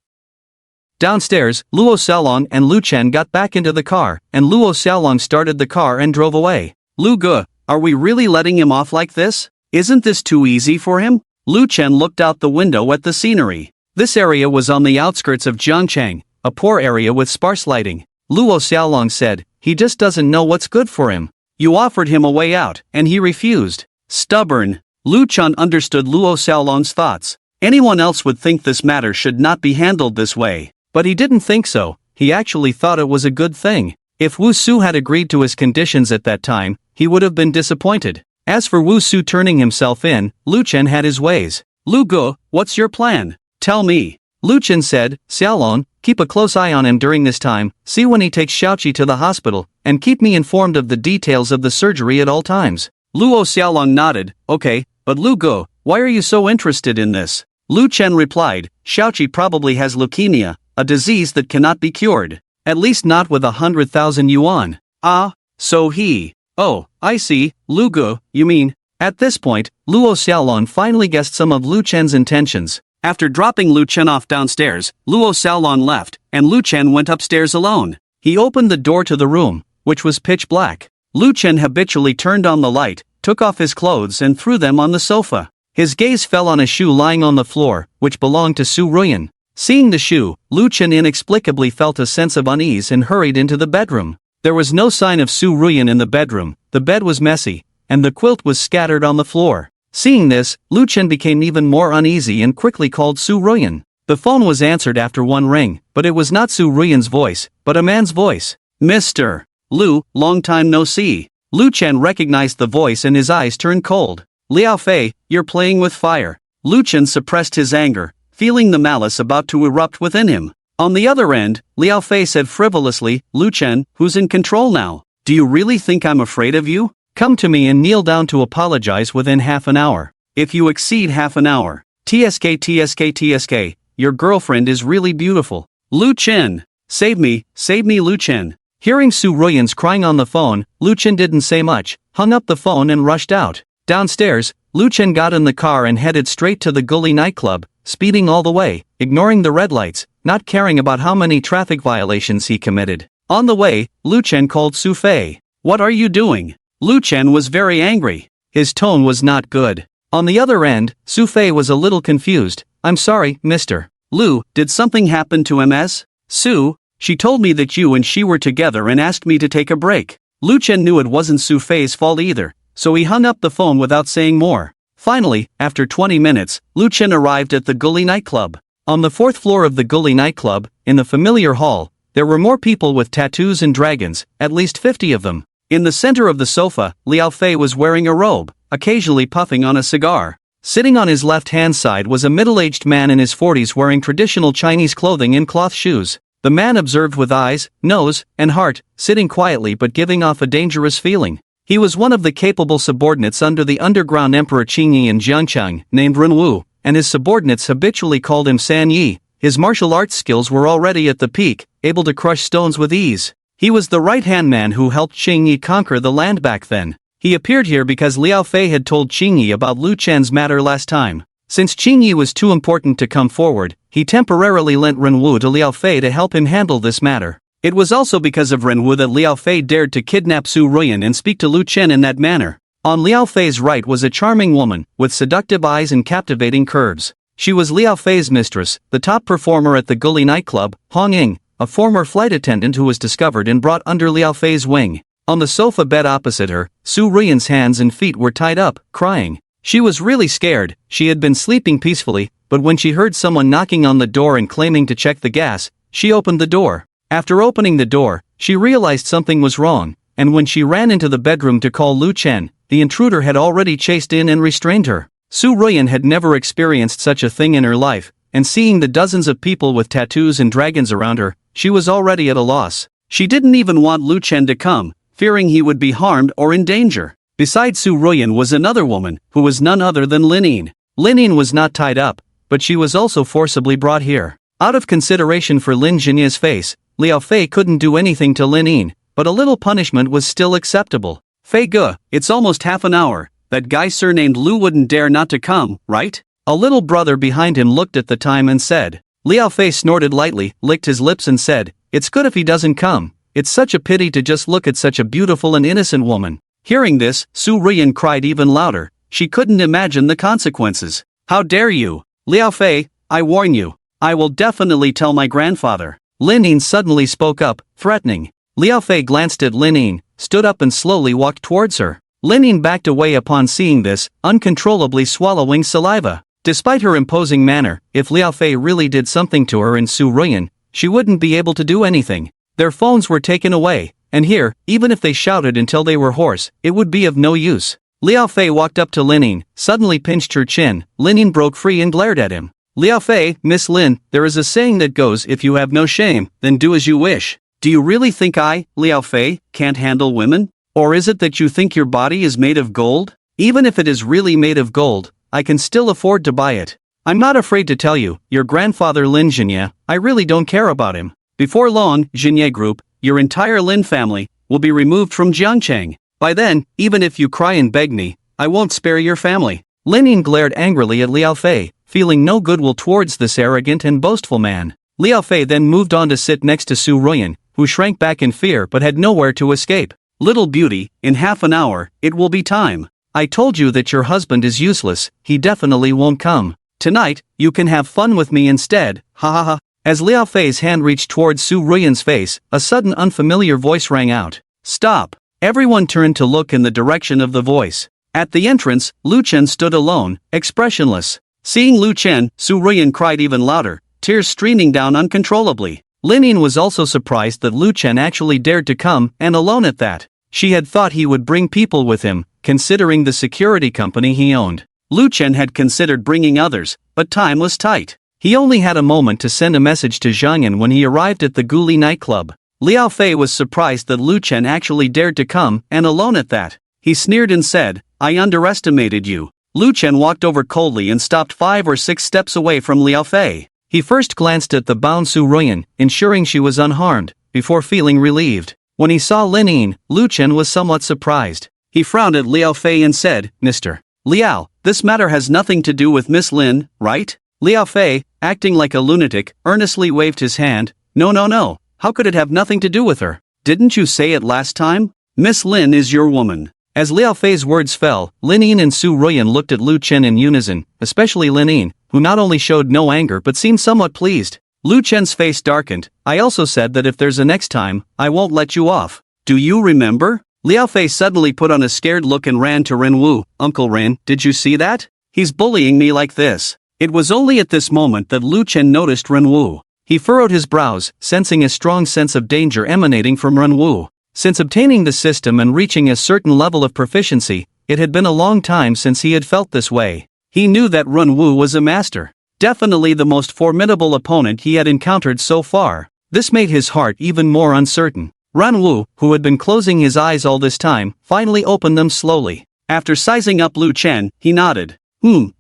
Downstairs, Luo Xiaolong and Lu Chen got back into the car, and Luo Xiaolong started the car and drove away. Lu Gu, are we really letting him off like this? Isn't this too easy for him? Lu Chen looked out the window at the scenery. This area was on the outskirts of Jiangchang, a poor area with sparse lighting. Luo Xiaolong said, he just doesn't know what's good for him. You offered him a way out, and he refused. Stubborn. Lu Chen understood Luo Xiaolong's thoughts. Anyone else would think this matter should not be handled this way. But he didn't think so. he actually thought it was a good thing. If Wu Su had agreed to his conditions at that time, he would have been disappointed. As for Wu Su turning himself in, Lu Chen had his ways. Lu Gu, what's your plan? Tell me. Lu Chen said, Xiaolong, keep a close eye on him during this time, see when he takes Xiaoqi to the hospital, and keep me informed of the details of the surgery at all times. Luo Xiaolong nodded, okay, but Lu Gu, why are you so interested in this? Lu Chen replied, Xiaoqi probably has leukemia, a disease that cannot be cured. At least not with 100,000 yuan. Ah, so he. Oh, I see, Lu Gu, you mean. At this point, Luo Xiaolong finally guessed some of Lu Chen's intentions. After dropping Lu Chen off downstairs, Luo Xiaolong left, and Lu Chen went upstairs alone. He opened the door to the room, which was pitch black. Lu Chen habitually turned on the light, took off his clothes and threw them on the sofa. His gaze fell on a shoe lying on the floor, which belonged to Su Ruyan. Seeing the shoe, Lu Chen inexplicably felt a sense of unease and hurried into the bedroom. There was no sign of Su Ruyan in the bedroom, the bed was messy, and the quilt was scattered on the floor. Seeing this, Lu Chen became even more uneasy and quickly called Su Ruyan. The phone was answered after one ring, but it was not Su Ruyan's voice, but a man's voice. Mr. Lu, long time no see. Lu Chen recognized the voice and his eyes turned cold. Liao Fei, you're playing with fire. Lu Chen suppressed his anger, feeling the malice about to erupt within him. On the other end, Liao Fei said frivolously, Lu Chen, who's in control now? Do you really think I'm afraid of you? Come to me and kneel down to apologize within half an hour. If you exceed half an hour. TSK, your girlfriend is really beautiful. Lu Chen, save me, Lu Chen. Hearing Su Ruyan's crying on the phone, Lu Chen didn't say much, hung up the phone and rushed out. Downstairs, Lu Chen got in the car and headed straight to the Gully nightclub, speeding all the way, ignoring the red lights, not caring about how many traffic violations he committed. On the way, Lu Chen called Su Fei. What are you doing? Lu Chen was very angry. His tone was not good. On the other end, Su Fei was a little confused. I'm sorry, Mr. Lu, did something happen to MS? Su, she told me that you and she were together and asked me to take a break. Lu Chen knew it wasn't Su Fei's fault either, so he hung up the phone without saying more. Finally, after 20 minutes, Lu Chen arrived at the Gully nightclub. On the fourth floor of the Gully nightclub, in the familiar hall, there were more people with tattoos and dragons, at least 50 of them. In the center of the sofa, Liao Fei was wearing a robe, occasionally puffing on a cigar. Sitting on his left-hand side was a middle-aged man in his 40s wearing traditional Chinese clothing and cloth shoes. The man observed with eyes, nose, and heart, sitting quietly but giving off a dangerous feeling. He was one of the capable subordinates under the underground Emperor Qingyi in Jiangcheng, named Renwu, and his subordinates habitually called him San Yi. His martial arts skills were already at the peak, able to crush stones with ease. He was the right-hand man who helped Qingyi conquer the land back then. He appeared here because Liao Fei had told Qingyi about Lu Chen's matter last time. Since Qingyi was too important to come forward, he temporarily lent Renwu to Liao Fei to help him handle this matter. It was also because of Renwu that Liao Fei dared to kidnap Su Ruyan and speak to Lu Chen in that manner. On Liao Fei's right was a charming woman, with seductive eyes and captivating curves. She was Liao Fei's mistress, the top performer at the Gully nightclub, Hong Ying, a former flight attendant who was discovered and brought under Liao Fei's wing. On the sofa bed opposite her, Su Ruyan's hands and feet were tied up, crying. She was really scared. She had been sleeping peacefully, but when she heard someone knocking on the door and claiming to check the gas, she opened the door. After opening the door, she realized something was wrong, and when she ran into the bedroom to call Lu Chen, the intruder had already chased in and restrained her. Su Ruyan had never experienced such a thing in her life, and seeing the dozens of people with tattoos and dragons around her, she was already at a loss. She didn't even want Lu Chen to come, fearing he would be harmed or in danger. Beside Su Ruyan was another woman, who was none other than Linine. Linine was not tied up, but she was also forcibly brought here. Out of consideration for Lin Jinya's face, Liao Fei couldn't do anything to Linine, but a little punishment was still acceptable. Fei Ge, it's almost half an hour. That guy surnamed Lu wouldn't dare not to come, right? A little brother behind him looked at the time and said. Liao Fei snorted lightly, licked his lips and said, it's good if he doesn't come. It's such a pity to just look at such a beautiful and innocent woman. Hearing this, Su Ruyan cried even louder. She couldn't imagine the consequences. How dare you? Liao Fei, I warn you. I will definitely tell my grandfather. Linine suddenly spoke up, threatening. Liao Fei glanced at Linine, stood up and slowly walked towards her. Linine backed away upon seeing this, uncontrollably swallowing saliva. Despite her imposing manner, if Liao Fei really did something to her and Su Ruyan, she wouldn't be able to do anything. Their phones were taken away, and here, even if they shouted until they were hoarse, it would be of no use. Liao Fei walked up to Linning, suddenly pinched her chin. Linning broke free and glared at him. Liao Fei, Miss Lin, there is a saying that goes, if you have no shame, then do as you wish. Do you really think I, Liao Fei, can't handle women? Or is it that you think your body is made of gold? Even if it is really made of gold, I can still afford to buy it. I'm not afraid to tell you, your grandfather Lin Jinye, I really don't care about him. Before long, Jinye Group, your entire Lin family, will be removed from Jiangcheng. By then, even if you cry and beg me, I won't spare your family. Linning glared angrily at Liao Fei, feeling no goodwill towards this arrogant and boastful man. Liao Fei then moved on to sit next to Su Ruyan, who shrank back in fear but had nowhere to escape. Little beauty, in half an hour, it will be time. I told you that your husband is useless, he definitely won't come. Tonight, you can have fun with me instead, ha ha ha. As Liao Fei's hand reached towards Su Ruyan's face, a sudden unfamiliar voice rang out. Stop! Everyone turned to look in the direction of the voice. At the entrance, Lu Chen stood alone, expressionless. Seeing Lu Chen, Su Ruyan cried even louder, tears streaming down uncontrollably. Linning was also surprised that Lu Chen actually dared to come, and alone at that. She had thought he would bring people with him, considering the security company he owned. Lu Chen had considered bringing others, but time was tight. He only had a moment to send a message to Zhang Yan when he arrived at the Guli nightclub. Liao Fei was surprised that Lu Chen actually dared to come, and alone at that. He sneered and said, I underestimated you. Lu Chen walked over coldly and stopped 5 or 6 steps away from Liao Fei. He first glanced at the bound Su Ruyan, ensuring she was unharmed, before feeling relieved. When he saw Linning, Lu Chen was somewhat surprised. He frowned at Liao Fei and said, Mr. Liao, this matter has nothing to do with Miss Lin, right? Liao Fei, acting like a lunatic, earnestly waved his hand. No. How could it have nothing to do with her? Didn't you say it last time? Miss Lin is your woman. As Liao Fei's words fell, Linning and Su Ruyan looked at Lu Chen in unison, especially Linning, who not only showed no anger but seemed somewhat pleased. Lu Chen's face darkened. I also said that if there's a next time, I won't let you off. Do you remember? Liao Fei suddenly put on a scared look and ran to Ren Wu. Uncle Ren, did you see that? He's bullying me like this. It was only at this moment that Lu Chen noticed Ren Wu. He furrowed his brows, sensing a strong sense of danger emanating from Ren Wu. Since obtaining the system and reaching a certain level of proficiency, it had been a long time since he had felt this way. He knew that Ren Wu was a master. Definitely the most formidable opponent he had encountered so far. This made his heart even more uncertain. Ren Wu, who had been closing his eyes all this time, finally opened them slowly. After sizing up Lu Chen, he nodded.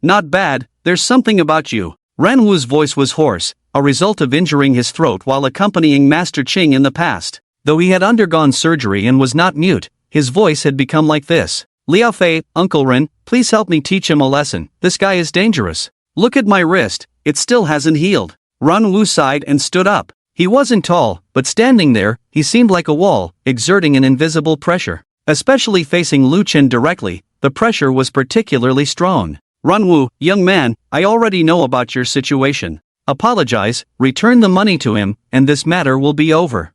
Not bad, there's something about you. Ren Wu's voice was hoarse, a result of injuring his throat while accompanying Master Qing in the past. Though he had undergone surgery and was not mute, his voice had become like this. Liao Fei, Uncle Ren, please help me teach him a lesson. This guy is dangerous. Look at my wrist, it still hasn't healed. Ren Wu sighed and stood up. He wasn't tall, but standing there, he seemed like a wall, exerting an invisible pressure. Especially facing Lu Chen directly, the pressure was particularly strong. Ren Wu, young man, I already know about your situation. Apologize, return the money to him, and this matter will be over.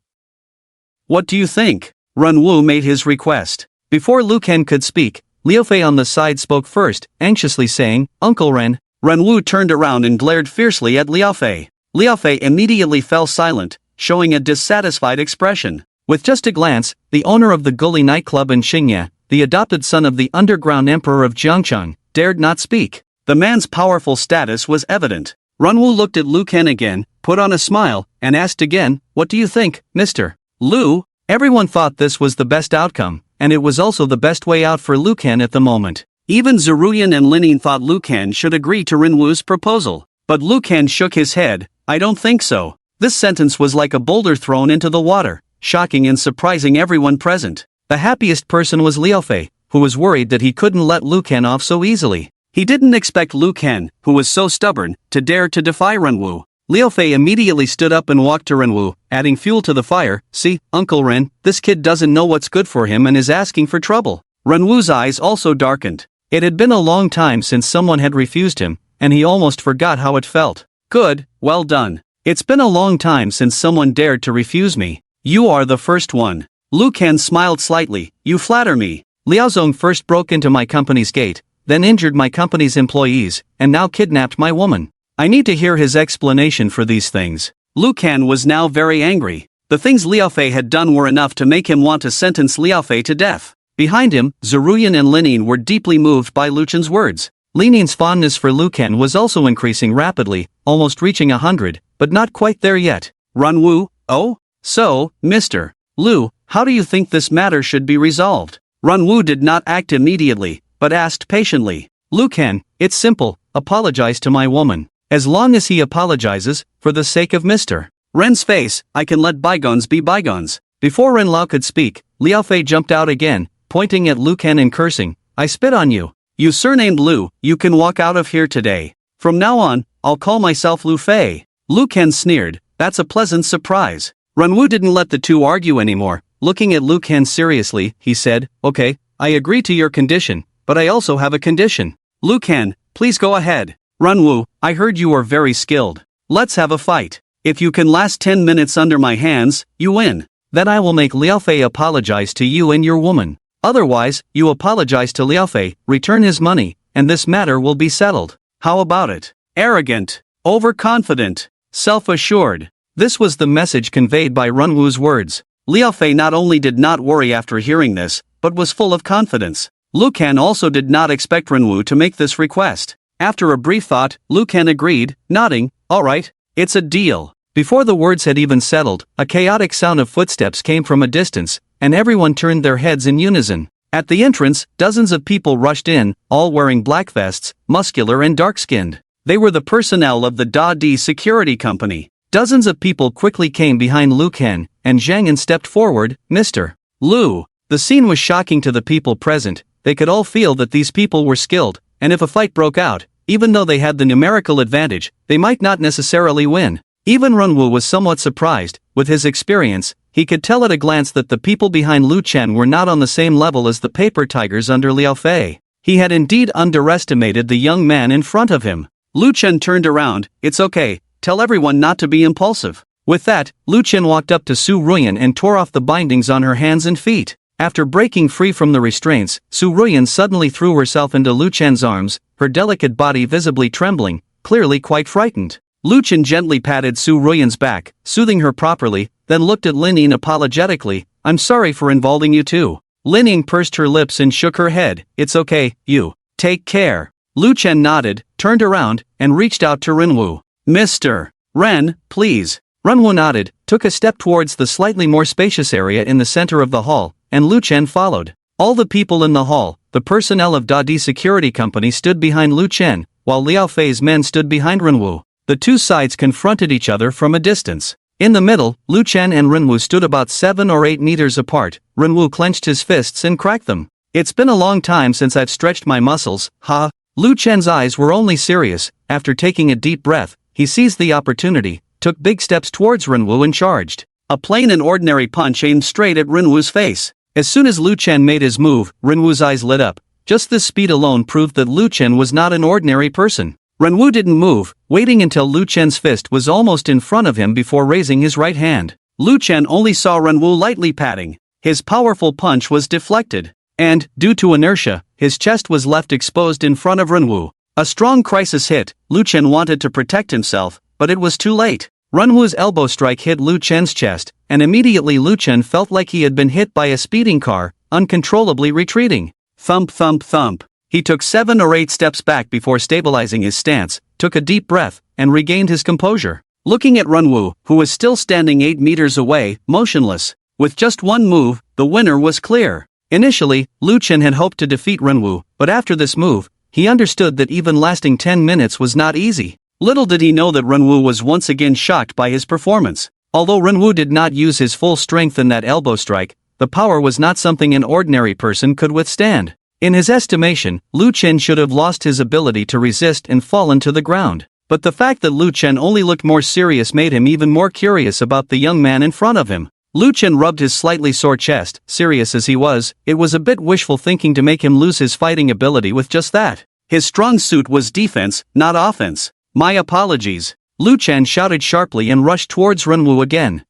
What do you think? Ren Wu made his request. Before Lu Ken could speak, Liao Fei on the side spoke first, anxiously saying, Uncle Ren. Ren Wu turned around and glared fiercely at Liao Fei. Liao Fei immediately fell silent, showing a dissatisfied expression. With just a glance, the owner of the Guli nightclub in Xingye, the adopted son of the underground emperor of Jiangcheng, dared not speak. The man's powerful status was evident. Ren Wu looked at Lu Ken again, put on a smile, and asked again, What do you think, Mr. Lu? Everyone thought this was the best outcome, and it was also the best way out for Lu Ken at the moment. Even Zuruyan and Linning thought Lu Ken should agree to Ren Wu's proposal. But Lu Ken shook his head. I don't think so. This sentence was like a boulder thrown into the water, shocking and surprising everyone present. The happiest person was Liao Fei, who was worried that he couldn't let Lu Ken off so easily. He didn't expect Lu Ken, who was so stubborn, to dare to defy Ren Wu. Liao Fei immediately stood up and walked to Ren Wu, adding fuel to the fire. See, Uncle Ren, this kid doesn't know what's good for him and is asking for trouble. Ren Wu's eyes also darkened. It had been a long time since someone had refused him, and he almost forgot how it felt. Good, well done. It's been a long time since someone dared to refuse me. You are the first one. Lu Ken smiled slightly. You flatter me. Liao Zong first broke into my company's gate, then injured my company's employees, and now kidnapped my woman. I need to hear his explanation for these things. Lu Kan was now very angry. The things Liao Fei had done were enough to make him want to sentence Liao Fei to death. Behind him, Ziruyan and Lining were deeply moved by Lu Chen's words. Lining's fondness for Lu Kan was also increasing rapidly, almost reaching 100, but not quite there yet. Runwoo, oh? So, Mr. Lu, how do you think this matter should be resolved? Runwoo did not act immediately, but asked patiently. Lu Kan, it's simple, apologize to my woman. As long as he apologizes, for the sake of Mr. Ren's face, I can let bygones be bygones. Before Ren Lao could speak, Liao Fei jumped out again, pointing at Lu Kan and cursing, I spit on you. You surnamed Lu, you can walk out of here today. From now on, I'll call myself Lu Fei. Lu Kan sneered, that's a pleasant surprise. Runwoo didn't let the two argue anymore. Looking at Lu Kan seriously, he said, okay, I agree to your condition, but I also have a condition. Lu Kan, please go ahead. Runwoo, I heard you are very skilled. Let's have a fight. If you can last 10 minutes under my hands, you win. Then I will make Liao Fei apologize to you and your woman. Otherwise, you apologize to Liao Fei, return his money, and this matter will be settled. How about it? Arrogant, overconfident, self-assured. This was the message conveyed by Runwoo's words. Liao Fei not only did not worry after hearing this, but was full of confidence. Lu Kan also did not expect Runwoo to make this request. After a brief thought, Lu Kan agreed, nodding, alright, it's a deal. Before the words had even settled, a chaotic sound of footsteps came from a distance, and everyone turned their heads in unison. At the entrance, dozens of people rushed in, all wearing black vests, muscular and dark-skinned. They were the personnel of the Da Di security company. Dozens of people quickly came behind Lu Kan, and Zhang and stepped forward, Mr. Lu. The scene was shocking to the people present. They could all feel that these people were skilled, and if a fight broke out, even though they had the numerical advantage, they might not necessarily win. Even Runwoo was somewhat surprised. With his experience, he could tell at a glance that the people behind Lu Chen were not on the same level as the paper tigers under Liao Fei. He had indeed underestimated the young man in front of him. Lu Chen turned around, it's okay, tell everyone not to be impulsive. With that, Lu Chen walked up to Su Ruyan and tore off the bindings on her hands and feet. After breaking free from the restraints, Su Ruyan suddenly threw herself into Lu Chen's arms, her delicate body visibly trembling, clearly quite frightened. Lu Chen gently patted Su Ruyan's back, soothing her properly, then looked at Lin Ying apologetically, I'm sorry for involving you too. Lin Ying pursed her lips and shook her head, it's okay, you. Take care. Lu Chen nodded, turned around, and reached out to Runwoo. Mr. Ren, please. Runwoo nodded, took a step towards the slightly more spacious area in the center of the hall, and Lu Chen followed. All the people in the hall, the personnel of Da Di security company stood behind Lu Chen, while Liao Fei's men stood behind Runwoo. The two sides confronted each other from a distance. In the middle, Lu Chen and Runwoo stood about 7 or 8 meters apart. Runwoo clenched his fists and cracked them. It's been a long time since I've stretched my muscles, ha. Lu Chen's eyes were only serious. After taking a deep breath, he seized the opportunity, took big steps towards Runwoo and charged. A plain and ordinary punch aimed straight at Runwoo's face. As soon as Lu Chen made his move, Runwoo's eyes lit up. Just this speed alone proved that Lu Chen was not an ordinary person. Runwoo didn't move, waiting until Lu Chen's fist was almost in front of him before raising his right hand. Lu Chen only saw Runwoo lightly patting. His powerful punch was deflected, and, due to inertia, his chest was left exposed in front of Runwoo. A strong crisis hit. Lu Chen wanted to protect himself, but it was too late. Runwoo's elbow strike hit Lu Chen's chest, and immediately Lu Chen felt like he had been hit by a speeding car, uncontrollably retreating. Thump thump thump. He took 7 or 8 steps back before stabilizing his stance, took a deep breath, and regained his composure. Looking at Runwoo, who was still standing 8 meters away, motionless. With just one move, the winner was clear. Initially, Lu Chen had hoped to defeat Runwoo, but after this move, he understood that even lasting 10 minutes was not easy. Little did he know that Runwoo was once again shocked by his performance. Although Runwoo did not use his full strength in that elbow strike, the power was not something an ordinary person could withstand. In his estimation, Lu Chen should have lost his ability to resist and fallen to the ground. But the fact that Lu Chen only looked more serious made him even more curious about the young man in front of him. Lu Chen rubbed his slightly sore chest. Serious as he was, it was a bit wishful thinking to make him lose his fighting ability with just that. His strong suit was defense, not offense. My apologies. Lu Chen shouted sharply and rushed towards Runwoo again.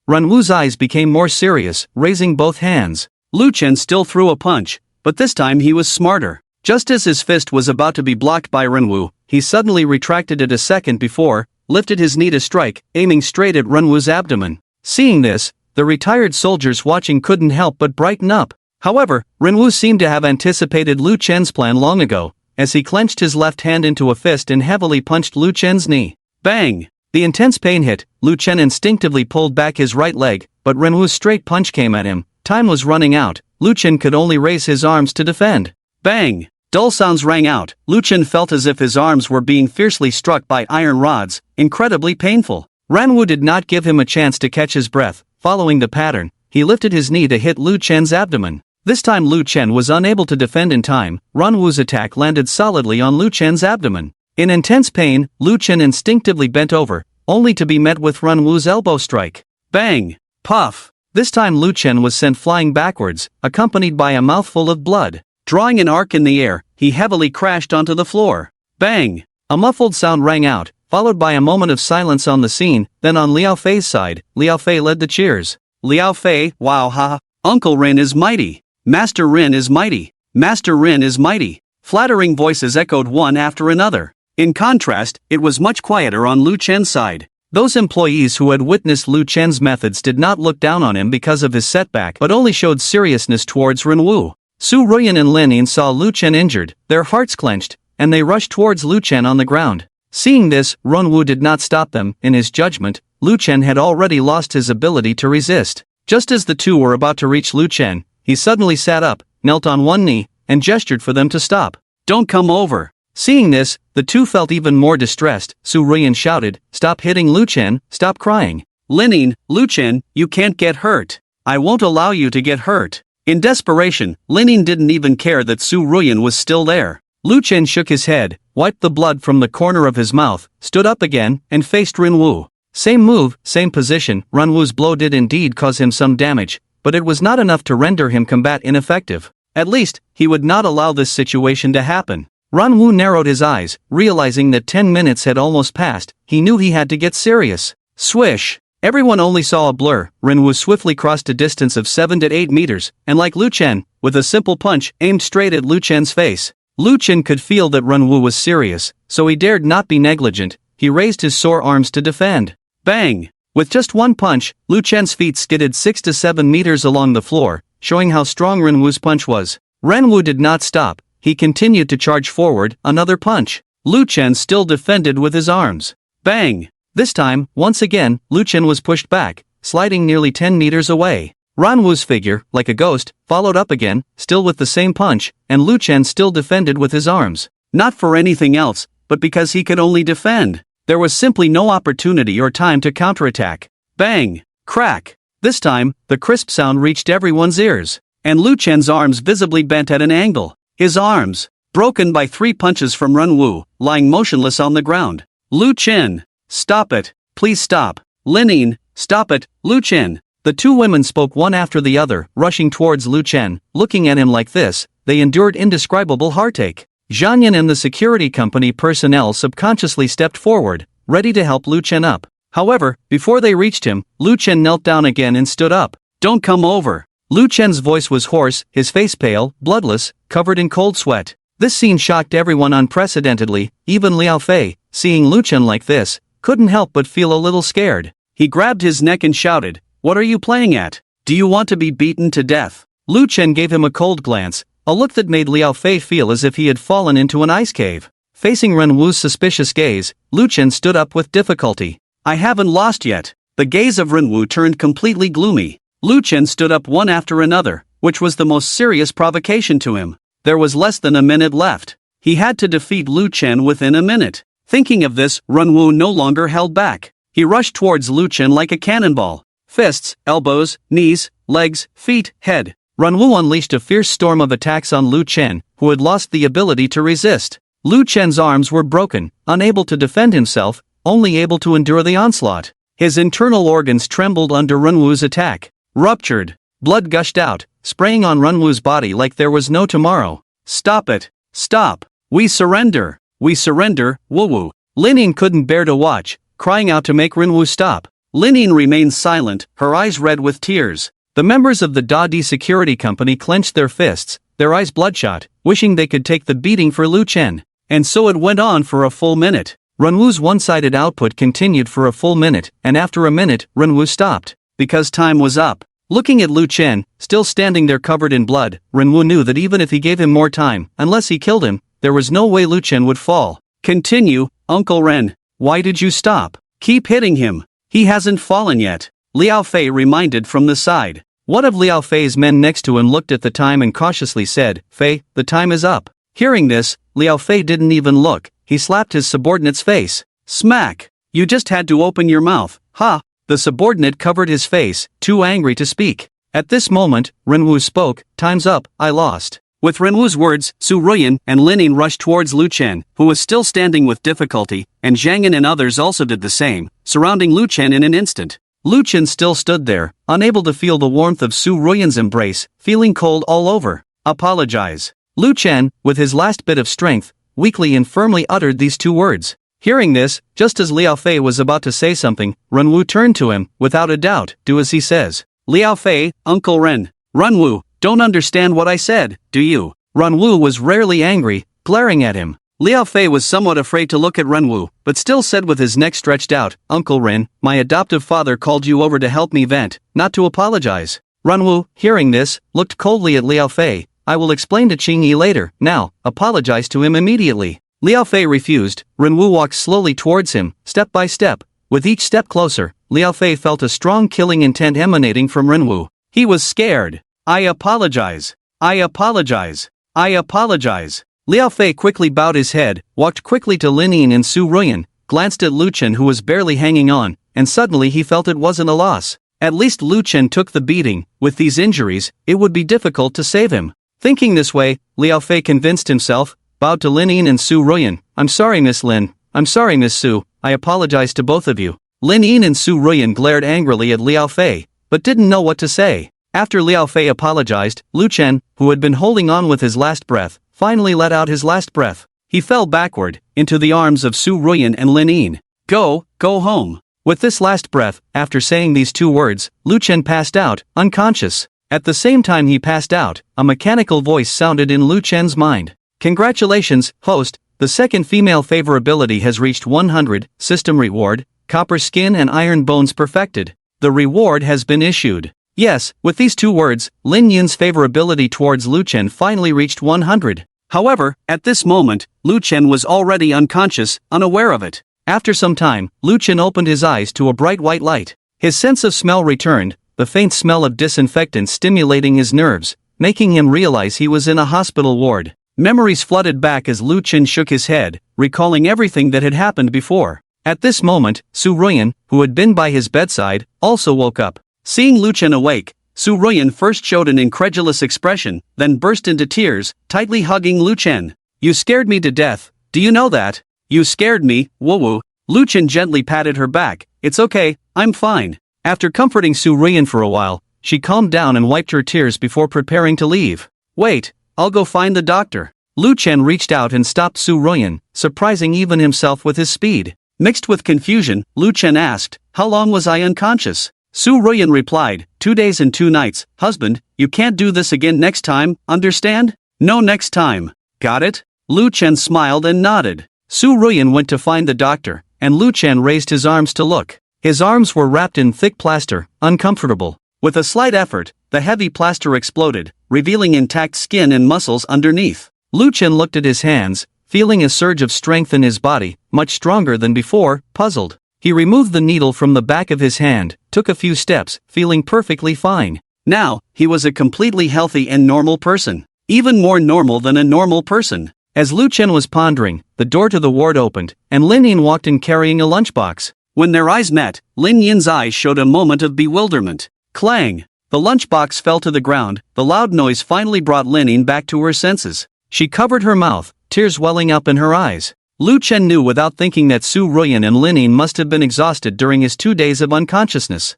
Runwoo's eyes became more serious, raising both hands. Lu Chen still threw a punch, but this time he was smarter. Just as his fist was about to be blocked by Runwoo, he suddenly retracted it a second before, lifted his knee to strike, aiming straight at Renwu's abdomen. Seeing this, the retired soldiers watching couldn't help but brighten up. However, Renwu seemed to have anticipated Lu Chen's plan long ago, as he clenched his left hand into a fist and heavily punched Lu Chen's knee. Bang! The intense pain hit. Lu Chen instinctively pulled back his right leg, but Renwu's straight punch came at him. Time was running out. Lu Chen could only raise his arms to defend. Bang! Dull sounds rang out. Lu Chen felt as if his arms were being fiercely struck by iron rods, incredibly painful. Renwu did not give him a chance to catch his breath. Following the pattern, he lifted his knee to hit Lu Chen's abdomen. This time Lu Chen was unable to defend in time. Renwu's attack landed solidly on Lu Chen's abdomen. In intense pain, Lu Chen instinctively bent over, only to be met with Renwu's elbow strike. Bang! Puff! This time Lu Chen was sent flying backwards, accompanied by a mouthful of blood. Drawing an arc in the air, he heavily crashed onto the floor. Bang! A muffled sound rang out, followed by a moment of silence on the scene. Then on Liao Fei's side, Liao Fei led the cheers. Liao Fei, wow ha! Uncle Rin is mighty! Master Rin is mighty! Master Rin is mighty! Flattering voices echoed one after another. In contrast, it was much quieter on Lu Chen's side. Those employees who had witnessed Lu Chen's methods did not look down on him because of his setback but only showed seriousness towards Renwu. Su Ruyan and Lin Yin saw Lu Chen injured, their hearts clenched, and they rushed towards Lu Chen on the ground. Seeing this, Renwu did not stop them. In his judgment, Lu Chen had already lost his ability to resist. Just as the two were about to reach Lu Chen, he suddenly sat up, knelt on one knee, and gestured for them to stop. Don't come over. Seeing this, the two felt even more distressed. Su Ruyan shouted, stop hitting Lu Chen, stop crying. Lin, Lu Chen, you can't get hurt. I won't allow you to get hurt. In desperation, Lin didn't even care that Su Ruyan was still there. Lu Chen shook his head, wiped the blood from the corner of his mouth, stood up again, and faced Renwu. Same move, same position. Renwu's blow did indeed cause him some damage, but it was not enough to render him combat ineffective. At least, he would not allow this situation to happen. Renwu narrowed his eyes, realizing that 10 minutes had almost passed. He knew he had to get serious. Swish! Everyone only saw a blur. Renwu swiftly crossed a distance of 7 to 8 meters, and like Lu Chen, with a simple punch, aimed straight at Lu Chen's face. Lu Chen could feel that Renwu was serious, so he dared not be negligent. He raised his sore arms to defend. Bang! With just one punch, Lu Chen's feet skidded 6 to 7 meters along the floor, showing how strong Renwu's punch was. Renwu did not stop. He continued to charge forward. Another punch. Lu Chen still defended with his arms. Bang! This time, once again, Lu Chen was pushed back, sliding nearly 10 meters away. Renwu's figure, like a ghost, followed up again, still with the same punch, and Lu Chen still defended with his arms. Not for anything else, but because he could only defend. There was simply no opportunity or time to counterattack. Bang! Crack! This time, the crisp sound reached everyone's ears, and Lu Chen's arms visibly bent at an angle. His arms, broken by 3 punches from Renwu, lying motionless on the ground. Lu Chen! Stop it! Please stop! Lin, stop it! Lu Chen! The two women spoke one after the other, rushing towards Lu Chen. Looking at him like this, they endured indescribable heartache. Zhanyan and the security company personnel subconsciously stepped forward, ready to help Lu Chen up. However, before they reached him, Lu Chen knelt down again and stood up. Don't come over! Lu Chen's voice was hoarse, his face pale, bloodless, covered in cold sweat. This scene shocked everyone unprecedentedly. Even Liao Fei, seeing Lu Chen like this, couldn't help but feel a little scared. He grabbed his neck and shouted, "What are you playing at? Do you want to be beaten to death?" Lu Chen gave him a cold glance, a look that made Liao Fei feel as if he had fallen into an ice cave. Facing Renwu's suspicious gaze, Lu Chen stood up with difficulty. "I haven't lost yet." The gaze of Renwu turned completely gloomy. Lu Chen stood up one after another, which was the most serious provocation to him. There was less than a minute left. He had to defeat Lu Chen within a minute. Thinking of this, Renwu no longer held back. He rushed towards Lu Chen like a cannonball. Fists, elbows, knees, legs, feet, head. Renwu unleashed a fierce storm of attacks on Lu Chen, who had lost the ability to resist. Lu Chen's arms were broken, unable to defend himself, only able to endure the onslaught. His internal organs trembled under Renwu's attack. Ruptured. Blood gushed out, spraying on Renwu's body like there was no tomorrow. "Stop it! Stop! We surrender! We surrender, Wu!" Lin couldn't bear to watch, crying out to make Renwu stop. Lin remained silent, her eyes red with tears. The members of the Da-Di security company clenched their fists, their eyes bloodshot, wishing they could take the beating for Lu Chen. And so it went on for a full minute. Renwu's one-sided output continued for a full minute, and after a minute, Renwu stopped. Because time was up. Looking at Lu Chen, still standing there covered in blood, Renwu knew that even if he gave him more time, unless he killed him, there was no way Lu Chen would fall. Continue, Uncle Ren. Why did you stop? Keep hitting him. He hasn't fallen yet. Liao Fei reminded from the side. One of Liao Fei's men next to him looked at the time and cautiously said, Fei, the time is up. Hearing this, Liao Fei didn't even look, he slapped his subordinate's face. Smack! You just had to open your mouth, ha! The subordinate covered his face, too angry to speak. At this moment, Renwu spoke, time's up, I lost. With Renwu's words, Su Ruyan and Lin Yin rushed towards Lu Chen, who was still standing with difficulty, and Zhang Yan and others also did the same, surrounding Lu Chen in an instant. Lu Chen still stood there, unable to feel the warmth of Su Ruyan's embrace, feeling cold all over. Apologize. Lu Chen, with his last bit of strength, weakly and firmly uttered these two words. Hearing this, just as Liao Fei was about to say something, Renwu turned to him, without a doubt, do as he says. Liao Fei, Uncle Ren. Renwu, don't understand what I said, do you? Renwu was rarely angry, glaring at him. Liao Fei was somewhat afraid to look at Renwu, but still said with his neck stretched out, Uncle Ren, my adoptive father called you over to help me vent, not to apologize. Renwu, hearing this, looked coldly at Liao Fei. I will explain to Qingyi later, now, apologize to him immediately. Liao Fei refused. Renwu walked slowly towards him, step by step. With each step closer, Liao Fei felt a strong killing intent emanating from Renwu. He was scared. I apologize. I apologize. I apologize. Liao Fei quickly bowed his head, walked quickly to Lin Yin and Su Ruyan, glanced at Lu Chen who was barely hanging on, and suddenly he felt it wasn't a loss. At least Lu Chen took the beating. With these injuries, it would be difficult to save him. Thinking this way, Liao Fei convinced himself, bowed to Lin Yin and Su Ruyan. I'm sorry Miss Lin, I'm sorry Miss Su, I apologize to both of you. Lin Yin and Su Ruyan glared angrily at Liao Fei, but didn't know what to say. After Liao Fei apologized, Lu Chen, who had been holding on with his last breath, finally let out his last breath. He fell backward, into the arms of Su Ruyan and Lin Yin. Go home. With this last breath, after saying these two words, Lu Chen passed out, unconscious. At the same time he passed out, a mechanical voice sounded in Lu Chen's mind. Congratulations, host, the second female favorability has reached 100, system reward, copper skin and iron bones perfected. The reward has been issued. Yes, with these two words, Lin Yin's favorability towards Lu Chen finally reached 100. However, at this moment, Lu Chen was already unconscious, unaware of it. After some time, Lu Chen opened his eyes to a bright white light. His sense of smell returned, the faint smell of disinfectant stimulating his nerves, making him realize he was in a hospital ward. Memories flooded back as Lu Chen shook his head, recalling everything that had happened before. At this moment, Su Ruyan, who had been by his bedside, also woke up. Seeing Lu Chen awake, Su Ruyan first showed an incredulous expression, then burst into tears, tightly hugging Lu Chen. You scared me to death, do you know that? You scared me, woo-woo. Lu Chen gently patted her back. It's okay, I'm fine. After comforting Su Ruyan for a while, she calmed down and wiped her tears before preparing to leave. Wait, I'll go find the doctor. Lu Chen reached out and stopped Su Ruyan, surprising even himself with his speed. Mixed with confusion, Lu Chen asked, how long was I unconscious? Su Ruyan replied, 2 days and 2 nights, husband, you can't do this again next time, understand? No next time. Got it? Lu Chen smiled and nodded. Su Ruyan went to find the doctor, and Lu Chen raised his arms to look. His arms were wrapped in thick plaster, uncomfortable. With a slight effort, the heavy plaster exploded, revealing intact skin and muscles underneath. Lu Chen looked at his hands, feeling a surge of strength in his body, much stronger than before, puzzled. He removed the needle from the back of his hand, took a few steps, feeling perfectly fine. Now, he was a completely healthy and normal person. Even more normal than a normal person. As Lu Chen was pondering, the door to the ward opened, and Lin Yin walked in carrying a lunchbox. When their eyes met, Lin Yin's eyes showed a moment of bewilderment. Clang! The lunchbox fell to the ground. The loud noise finally brought Lin Yin back to her senses. She covered her mouth, tears welling up in her eyes. Lu Chen knew without thinking that Su Ruyan and Lin Yin must have been exhausted during his 2 days of unconsciousness.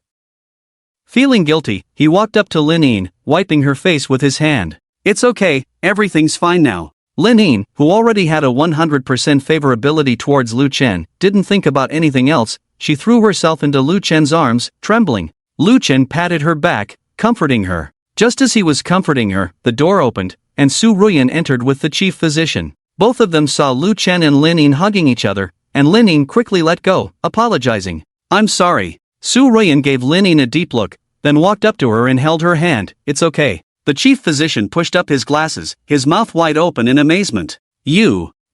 Feeling guilty, he walked up to Lin Yin, wiping her face with his hand. It's okay, everything's fine now. Lin Yin, who already had a 100% favorability towards Lu Chen, didn't think about anything else. She threw herself into Lu Chen's arms, trembling. Lu Chen patted her back, comforting her. Just as he was comforting her, the door opened, and Su Ruyan entered with the chief physician. Both of them saw Lu Chen and Lin Yin hugging each other, and Lin Yin quickly let go, apologizing. I'm sorry. Su Ruyan gave Lin Yin a deep look, then walked up to her and held her hand. It's okay. The chief physician pushed up his glasses, his mouth wide open in amazement.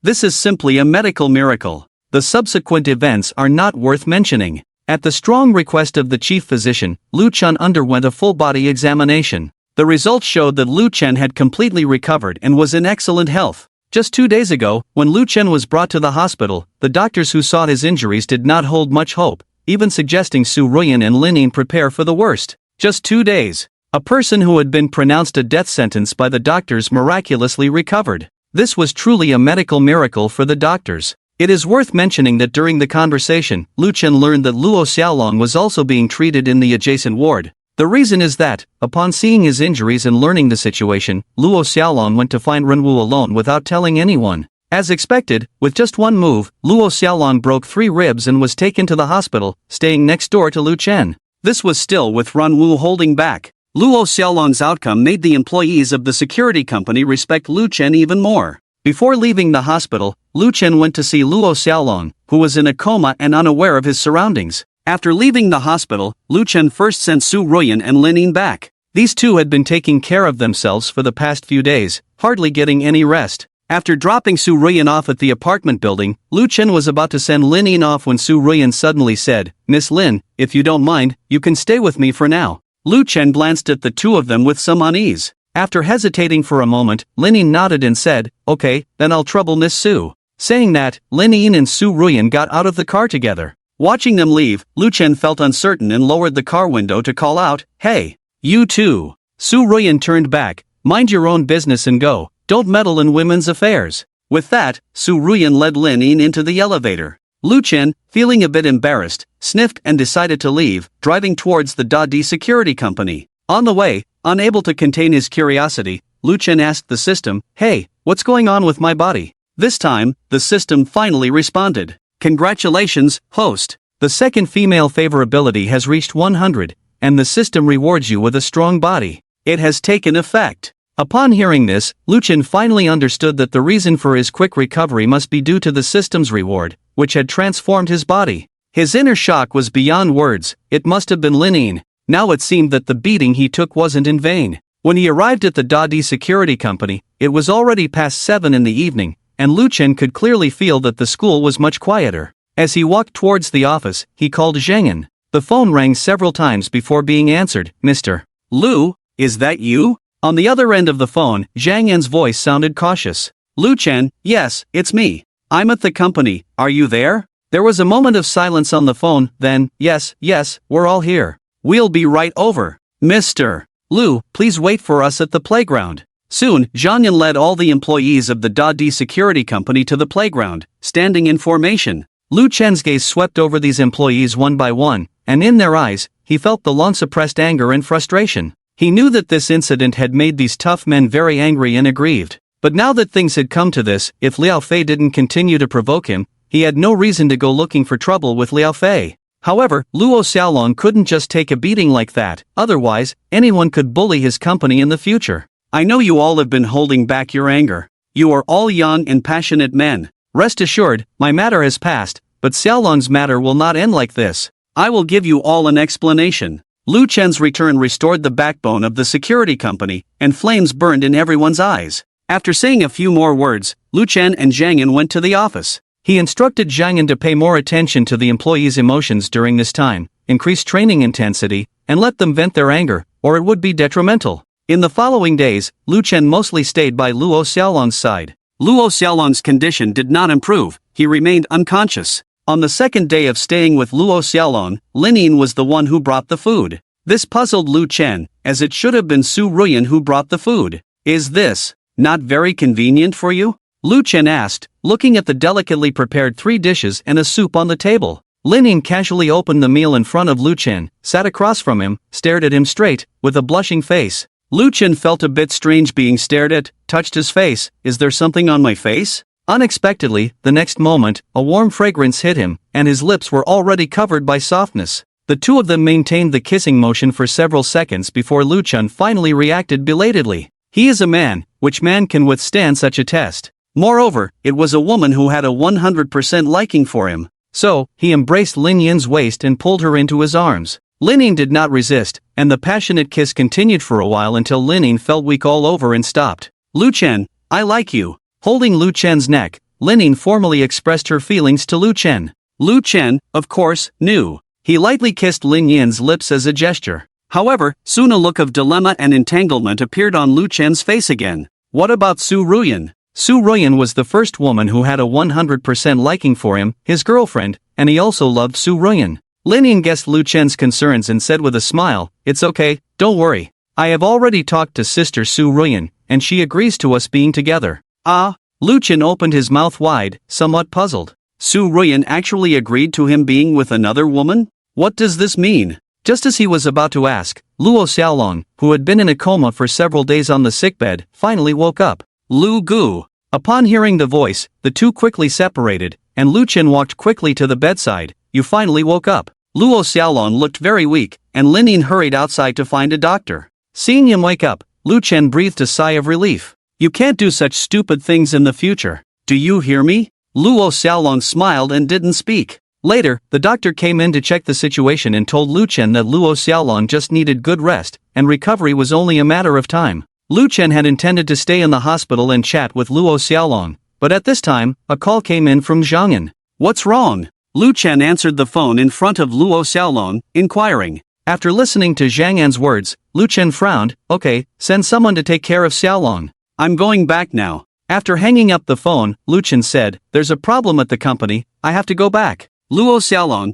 This is simply a medical miracle. The subsequent events are not worth mentioning. At the strong request of the chief physician, Lu Chen underwent a full-body examination. The results showed that Lu Chen had completely recovered and was in excellent health. Just 2 days ago, when Lu Chen was brought to the hospital, the doctors who saw his injuries did not hold much hope, even suggesting Su Ruyan and Lin Yin prepare for the worst. Just 2 days. A person who had been pronounced a death sentence by the doctors miraculously recovered. This was truly a medical miracle for the doctors. It is worth mentioning that during the conversation, Lu Chen learned that Luo Xiaolong was also being treated in the adjacent ward. The reason is that, upon seeing his injuries and learning the situation, Luo Xiaolong went to find Renwu alone without telling anyone. As expected, with just one move, Luo Xiaolong broke 3 ribs and was taken to the hospital, staying next door to Lu Chen. This was still with Renwu holding back. Luo Xiaolong's outcome made the employees of the security company respect Lu Chen even more. Before leaving the hospital, Lu Chen went to see Luo Xiaolong, who was in a coma and unaware of his surroundings. After leaving the hospital, Lu Chen first sent Su Ruyan and Lin Yin back. These two had been taking care of themselves for the past few days, hardly getting any rest. After dropping Su Ruyan off at the apartment building, Lu Chen was about to send Lin Yin off when Su Ruyan suddenly said, "Miss Lin, if you don't mind, you can stay with me for now." Lu Chen glanced at the two of them with some unease. After hesitating for a moment, Lin Yin nodded and said, "Okay, then I'll trouble Miss Su." Saying that, Lin Yin and Su Ruyan got out of the car together. Watching them leave, Lu Chen felt uncertain and lowered the car window to call out, "Hey, you two." Su Ruyan turned back, "Mind your own business and go, don't meddle in women's affairs." With that, Su Ruyan led Lin Yin into the elevator. Lu Chen, feeling a bit embarrassed, sniffed and decided to leave, driving towards the Dadi security company. On the way, unable to contain his curiosity, Lu Chen asked the system, "Hey, what's going on with my body?" This time, the system finally responded. "Congratulations, host. The second female favorability has reached 100, and the system rewards you with a strong body. It has taken effect." Upon hearing this, Lu Chen finally understood that the reason for his quick recovery must be due to the system's reward, which had transformed his body. His inner shock was beyond words. It must have been Lin Yin. Now it seemed that the beating he took wasn't in vain. When he arrived at the Dadi security company, it was already past 7 in the evening, and Lu Chen could clearly feel that the school was much quieter. As he walked towards the office, he called Zhang Yan. The phone rang several times before being answered. "Mr. Lu, is that you?" On the other end of the phone, Zhang Yan's voice sounded cautious. "Lu Chen, yes, it's me. I'm at the company, are you there?" There was a moment of silence on the phone, then, yes, we're all here. "We'll be right over. Mr. Lu, please wait for us at the playground." Soon, Zhang Yan led all the employees of the Dadi security company to the playground, standing in formation. Lu Chen's gaze swept over these employees one by one, and in their eyes, he felt the long-suppressed anger and frustration. He knew that this incident had made these tough men very angry and aggrieved. But now that things had come to this, if Liao Fei didn't continue to provoke him, he had no reason to go looking for trouble with Liao Fei. However, Luo Xiaolong couldn't just take a beating like that, otherwise, anyone could bully his company in the future. "I know you all have been holding back your anger. You are all young and passionate men. Rest assured, my matter has passed, but Xiaolong's matter will not end like this. I will give you all an explanation." Lu Chen's return restored the backbone of the security company, and flames burned in everyone's eyes. After saying a few more words, Lu Chen and Zhang Yan went to the office. He instructed Zhang Yan to pay more attention to the employees' emotions during this time, increase training intensity, and let them vent their anger, or it would be detrimental. In the following days, Lu Chen mostly stayed by Luo Xiaolong's side. Luo Xiaolong's condition did not improve, he remained unconscious. On the second day of staying with Luo Xiaolong, Lin Yin was the one who brought the food. This puzzled Lu Chen, as it should have been Su Ruyan who brought the food. "Is this not very convenient for you?" Lu Chen asked, looking at the delicately prepared 3 dishes and a soup on the table. Lin Yin casually opened the meal in front of Lu Chen, sat across from him, stared at him straight, with a blushing face. Lu Chen felt a bit strange being stared at, touched his face. "Is there something on my face?" Unexpectedly, the next moment, a warm fragrance hit him, and his lips were already covered by softness. The two of them maintained the kissing motion for several seconds before Lu Chen finally reacted belatedly. He is a man, which man can withstand such a test? Moreover, it was a woman who had a 100% liking for him. So, he embraced Lin Yin's waist and pulled her into his arms. Lin Yin did not resist, and the passionate kiss continued for a while until Lin Yin felt weak all over and stopped. Lu Chen, I like you. Holding Lu Chen's neck, Lin Yin formally expressed her feelings to Lu Chen. Lu Chen, of course, knew. He lightly kissed Lin Yin's lips as a gesture. However, soon a look of dilemma and entanglement appeared on Lu Chen's face again. What about Su Ruyan? Su Ruyan was the first woman who had a 100% liking for him, his girlfriend, and he also loved Su Ruyan. Lin Yin guessed Lu Chen's concerns and said with a smile, "It's okay, don't worry. I have already talked to sister Su Ruyan, and she agrees to us being together." Ah? Lu Chen opened his mouth wide, somewhat puzzled. Su Ruyan actually agreed to him being with another woman? What does this mean? Just as he was about to ask, Luo Xiaolong, who had been in a coma for several days on the sickbed, finally woke up. Lu Gu. Upon hearing the voice, the two quickly separated, and Lu Chen walked quickly to the bedside. "You finally woke up." Luo Xiaolong looked very weak, and Lin Yin hurried outside to find a doctor. Seeing him wake up, Lu Chen breathed a sigh of relief. "You can't do such stupid things in the future. Do you hear me?" Luo Xiaolong smiled and didn't speak. Later, the doctor came in to check the situation and told Lu Chen that Luo Xiaolong just needed good rest, and recovery was only a matter of time. Lu Chen had intended to stay in the hospital and chat with Luo Xiaolong, but at this time, a call came in from Zhang Yan. "What's wrong?" Lu Chen answered the phone in front of Luo Xiaolong, inquiring. After listening to Zhang Yan's words, Lu Chen frowned. "Okay, send someone to take care of Xiaolong. I'm going back now." After hanging up the phone, Lu Chen said, "There's a problem at the company, I have to go back." Luo Xiaolong,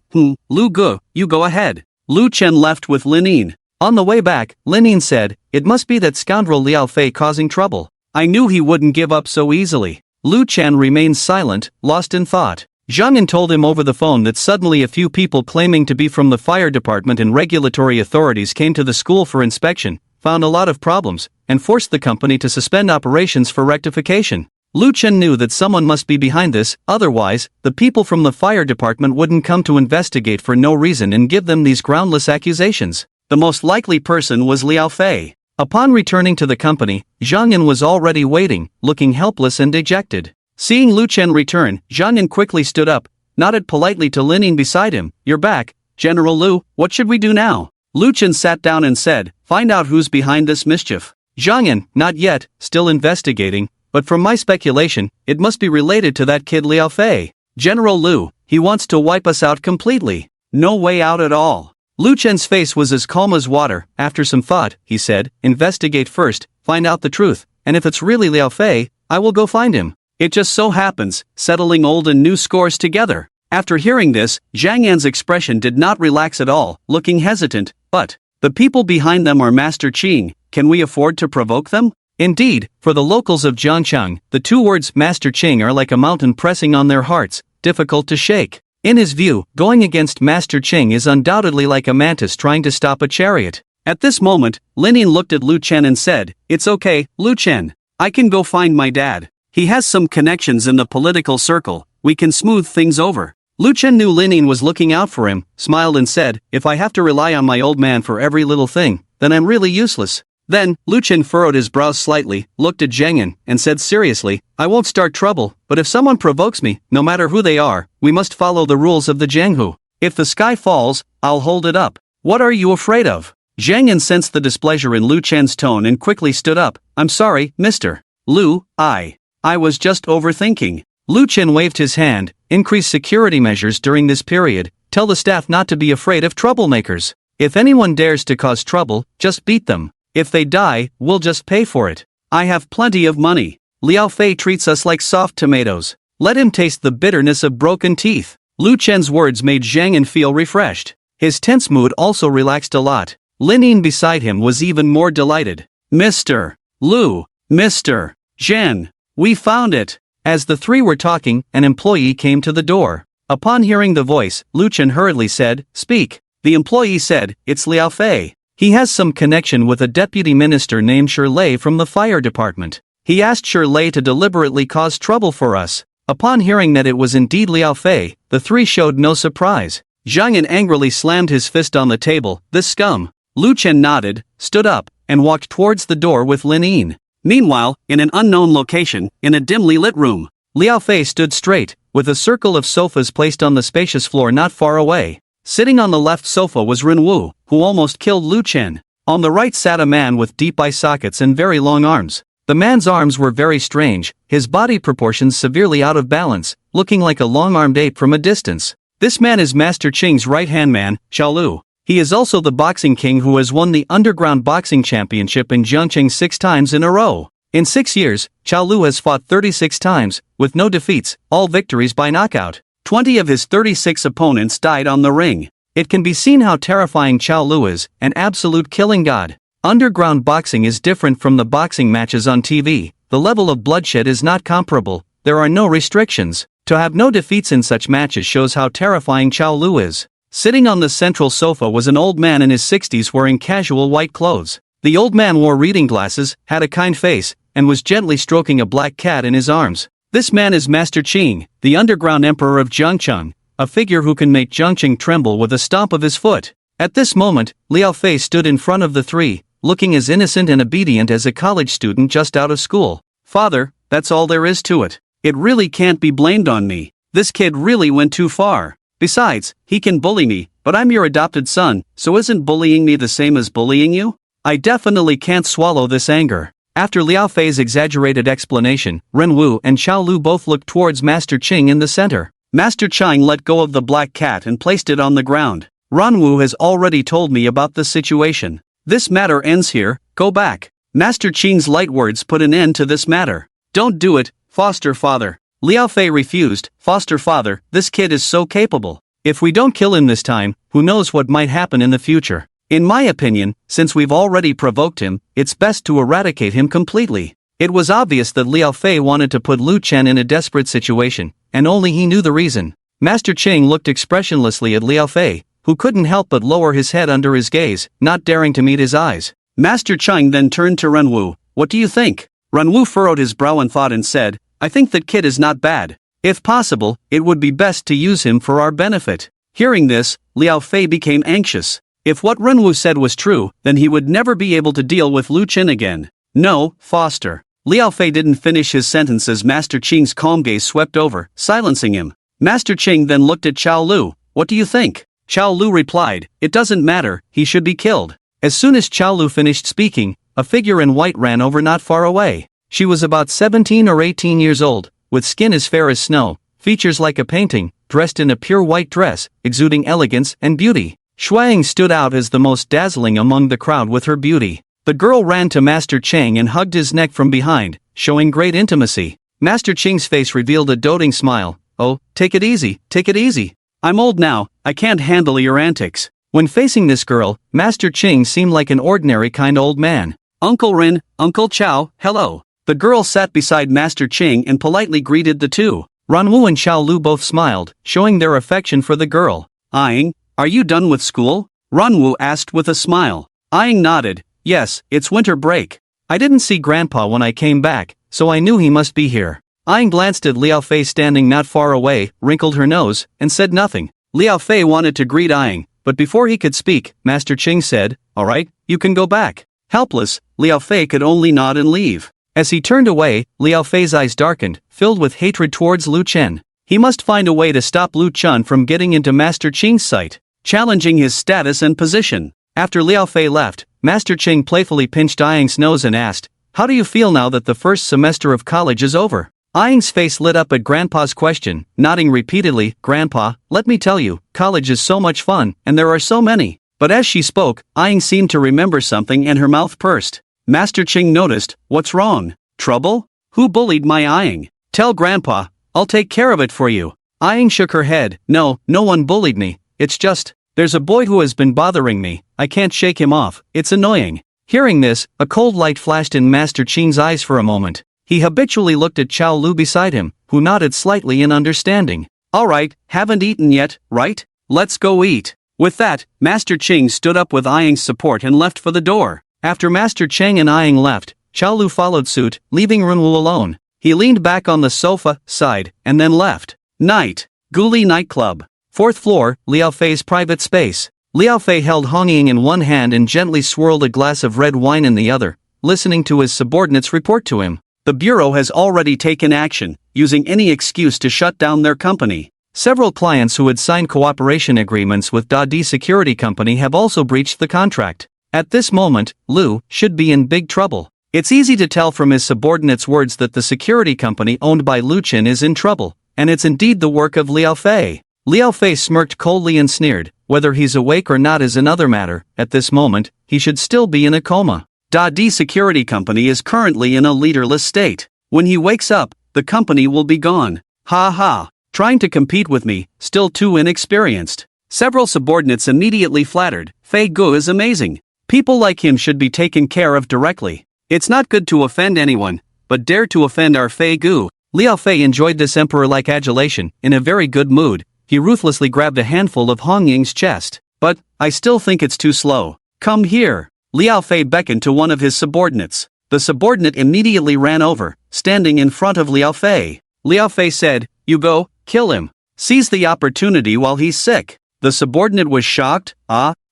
Lu Gu, you go ahead. Lu Chen left with Lin Yin. On the way back, Lin Yin said, "It must be that scoundrel Liao Fei causing trouble. I knew he wouldn't give up so easily." Lu Chen remained silent, lost in thought. Zhang Yan told him over the phone that suddenly a few people claiming to be from the fire department and regulatory authorities came to the school for inspection, found a lot of problems, and forced the company to suspend operations for rectification. Lu Chen knew that someone must be behind this, otherwise, the people from the fire department wouldn't come to investigate for no reason and give them these groundless accusations. The most likely person was Liao Fei. Upon returning to the company, Zhang Yan was already waiting, looking helpless and dejected. Seeing Lu Chen return, Zhang Yan quickly stood up, nodded politely to Lin Yin beside him. "You're back, General Lu, what should we do now?" Lu Chen sat down and said, "Find out who's behind this mischief." Zhang Yan, "Not yet, still investigating, but from my speculation, it must be related to that kid Liao Fei. General Lu, he wants to wipe us out completely. No way out at all." Lu Chen's face was as calm as water. After some thought, he said, "Investigate first, find out the truth, and if it's really Liao Fei, I will go find him." It just so happens, settling old and new scores together. After hearing this, Zhang Yan's expression did not relax at all, looking hesitant. "But the people behind them are Master Qing, can we afford to provoke them?" Indeed, for the locals of Jiangcheng, the two words Master Qing are like a mountain pressing on their hearts, difficult to shake. In his view, going against Master Qing is undoubtedly like a mantis trying to stop a chariot. At this moment, Lin Yin looked at Lu Chen and said, "It's okay, Lu Chen. I can go find my dad. He has some connections in the political circle, we can smooth things over." Lu Chen knew Lin Yin was looking out for him, smiled and said, "If I have to rely on my old man for every little thing, then I'm really useless." Then, Lu Chen furrowed his brows slightly, looked at Zhang Yan, and said seriously, "I won't start trouble, but if someone provokes me, no matter who they are, we must follow the rules of the Jianghu. If the sky falls, I'll hold it up. What are you afraid of?" Zhang Yan sensed the displeasure in Lu Chen's tone and quickly stood up. "I'm sorry, Mr. Lu, I was just overthinking." Lu Chen waved his hand. "Increase security measures during this period, tell the staff not to be afraid of troublemakers. If anyone dares to cause trouble, just beat them. If they die, we'll just pay for it. I have plenty of money. Liao Fei treats us like soft tomatoes. Let him taste the bitterness of broken teeth." Lu Chen's words made Zhang Yan feel refreshed. His tense mood also relaxed a lot. Lin Yin beside him was even more delighted. "Mr. Lu, Mr. Zhen, we found it." As the three were talking, an employee came to the door. Upon hearing the voice, Lu Chen hurriedly said, "Speak." The employee said, "It's Liao Fei. He has some connection with a deputy minister named Shirlei from the fire department. He asked Shirlei to deliberately cause trouble for us." Upon hearing that it was indeed Liao Fei, the three showed no surprise. Zhang Yan angrily slammed his fist on the table. "This scum." Lu Chen nodded, stood up, and walked towards the door with Lin Yin. Meanwhile, in an unknown location, in a dimly lit room, Liao Fei stood straight, with a circle of sofas placed on the spacious floor not far away. Sitting on the left sofa was Renwu, who almost killed Lu Chen. On the right sat a man with deep eye sockets and very long arms. The man's arms were very strange, his body proportions severely out of balance, looking like a long-armed ape from a distance. This man is Master Qing's right-hand man, Xiao Lu. He is also the boxing king who has won the underground boxing championship in Jiangqing 6 times in a row. In 6 years, Xiao Lu has fought 36 times, with no defeats, all victories by knockout. 20 of his 36 opponents died on the ring. It can be seen how terrifying Xiao Lu is, an absolute killing god. Underground boxing is different from the boxing matches on TV. The level of bloodshed is not comparable, there are no restrictions. To have no defeats in such matches shows how terrifying Xiao Lu is. Sitting on the central sofa was an old man in his 60s wearing casual white clothes. The old man wore reading glasses, had a kind face, and was gently stroking a black cat in his arms. This man is Master Qing, the underground emperor of Jiangqing, a figure who can make Jiangqing tremble with a stomp of his foot. At this moment, Liao Fei stood in front of the three, looking as innocent and obedient as a college student just out of school. Father, that's all there is to it. It really can't be blamed on me. This kid really went too far. Besides, he can bully me, but I'm your adopted son, so isn't bullying me the same as bullying you? I definitely can't swallow this anger. After Liao Fei's exaggerated explanation, Renwu and Xiao Lu both looked towards Master Qing in the center. Master Qing let go of the black cat and placed it on the ground. Renwu has already told me about the situation. This matter ends here, go back. Master Qing's light words put an end to this matter. Don't do it, foster father. Liao Fei refused. Foster father, this kid is so capable. If we don't kill him this time, who knows what might happen in the future. In my opinion, since we've already provoked him, it's best to eradicate him completely. It was obvious that Liao Fei wanted to put Lu Chen in a desperate situation, and only he knew the reason. Master Qing looked expressionlessly at Liao Fei, who couldn't help but lower his head under his gaze, not daring to meet his eyes. Master Qing then turned to Renwu. What do you think? Renwu furrowed his brow in thought and said, I think that kid is not bad. If possible, it would be best to use him for our benefit. Hearing this, Liao Fei became anxious. If what Renwu said was true, then he would never be able to deal with Lu Chen again. No, foster. Liao Fei didn't finish his sentence as Master Qing's calm gaze swept over, silencing him. Master Qing then looked at Xiao Lu. What do you think? Xiao Lu replied, it doesn't matter, he should be killed. As soon as Xiao Lu finished speaking, a figure in white ran over not far away. She was about 17 or 18 years old, with skin as fair as snow, features like a painting, dressed in a pure white dress, exuding elegance and beauty. Shuang stood out as the most dazzling among the crowd with her beauty. The girl ran to Master Qing and hugged his neck from behind, showing great intimacy. Master Qing's face revealed a doting smile. Oh, take it easy, take it easy. I'm old now, I can't handle your antics. When facing this girl, Master Qing seemed like an ordinary kind old man. Uncle Rin, Uncle Chao, hello. The girl sat beside Master Qing and politely greeted the two. Renwu and Xiao Lu both smiled, showing their affection for the girl. Aing, are you done with school? Renwu asked with a smile. Aing nodded. Yes, it's winter break. I didn't see Grandpa when I came back, so I knew he must be here. Aing glanced at Liao Fei standing not far away, wrinkled her nose, and said nothing. Liao Fei wanted to greet Aing, but before he could speak, Master Qing said, all right, you can go back. Helpless, Liao Fei could only nod and leave. As he turned away, Liao Fei's eyes darkened, filled with hatred towards Lu Chen. He must find a way to stop Lu Chen from getting into Master Qing's sight, challenging his status and position. After Liao Fei left, Master Qing playfully pinched Aing's nose and asked, how do you feel now that the first semester of college is over? Aing's face lit up at Grandpa's question, nodding repeatedly, Grandpa, let me tell you, college is so much fun, and there are so many. But as she spoke, Aing seemed to remember something and her mouth pursed. Master Qing noticed, what's wrong? Trouble? Who bullied my Aing? Tell Grandpa, I'll take care of it for you. Aing shook her head, no one bullied me, it's just, there's a boy who has been bothering me, I can't shake him off, it's annoying. Hearing this, a cold light flashed in Master Qing's eyes for a moment. He habitually looked at Xiao Lu beside him, who nodded slightly in understanding. Alright, haven't eaten yet, right? Let's go eat. With that, Master Qing stood up with Aing's support and left for the door. After Master Qing and Aing left, Xiao Lu followed suit, leaving Renwu alone. He leaned back on the sofa, sighed, and then left. Night. Guli nightclub. 4th floor, Liao Fei's private space. Liao Fei held Hong Ying in one hand and gently swirled a glass of red wine in the other, listening to his subordinates report to him. The bureau has already taken action, using any excuse to shut down their company. Several clients who had signed cooperation agreements with Da Security Company have also breached the contract. At this moment, Lu should be in big trouble. It's easy to tell from his subordinates' words that the security company owned by Lu Chen is in trouble, and it's indeed the work of Liao Fei. Liao Fei smirked coldly and sneered. Whether he's awake or not is another matter. At this moment, he should still be in a coma. Da Security Company is currently in a leaderless state. When he wakes up, the company will be gone. Ha ha. Trying to compete with me, still too inexperienced. Several subordinates immediately flattered. Fei Gu is amazing. People like him should be taken care of directly. It's not good to offend anyone, but dare to offend our Fei Gu. Liao Fei enjoyed this emperor-like adulation. In a very good mood, he ruthlessly grabbed a handful of Hong Ying's chest. But, I still think it's too slow. Come here. Liao Fei beckoned to one of his subordinates. The subordinate immediately ran over, standing in front of Liao Fei. Liao Fei said, "You go, kill him. Seize the opportunity while he's sick." The subordinate was shocked.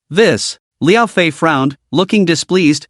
This. Liao Fei frowned, looking displeased.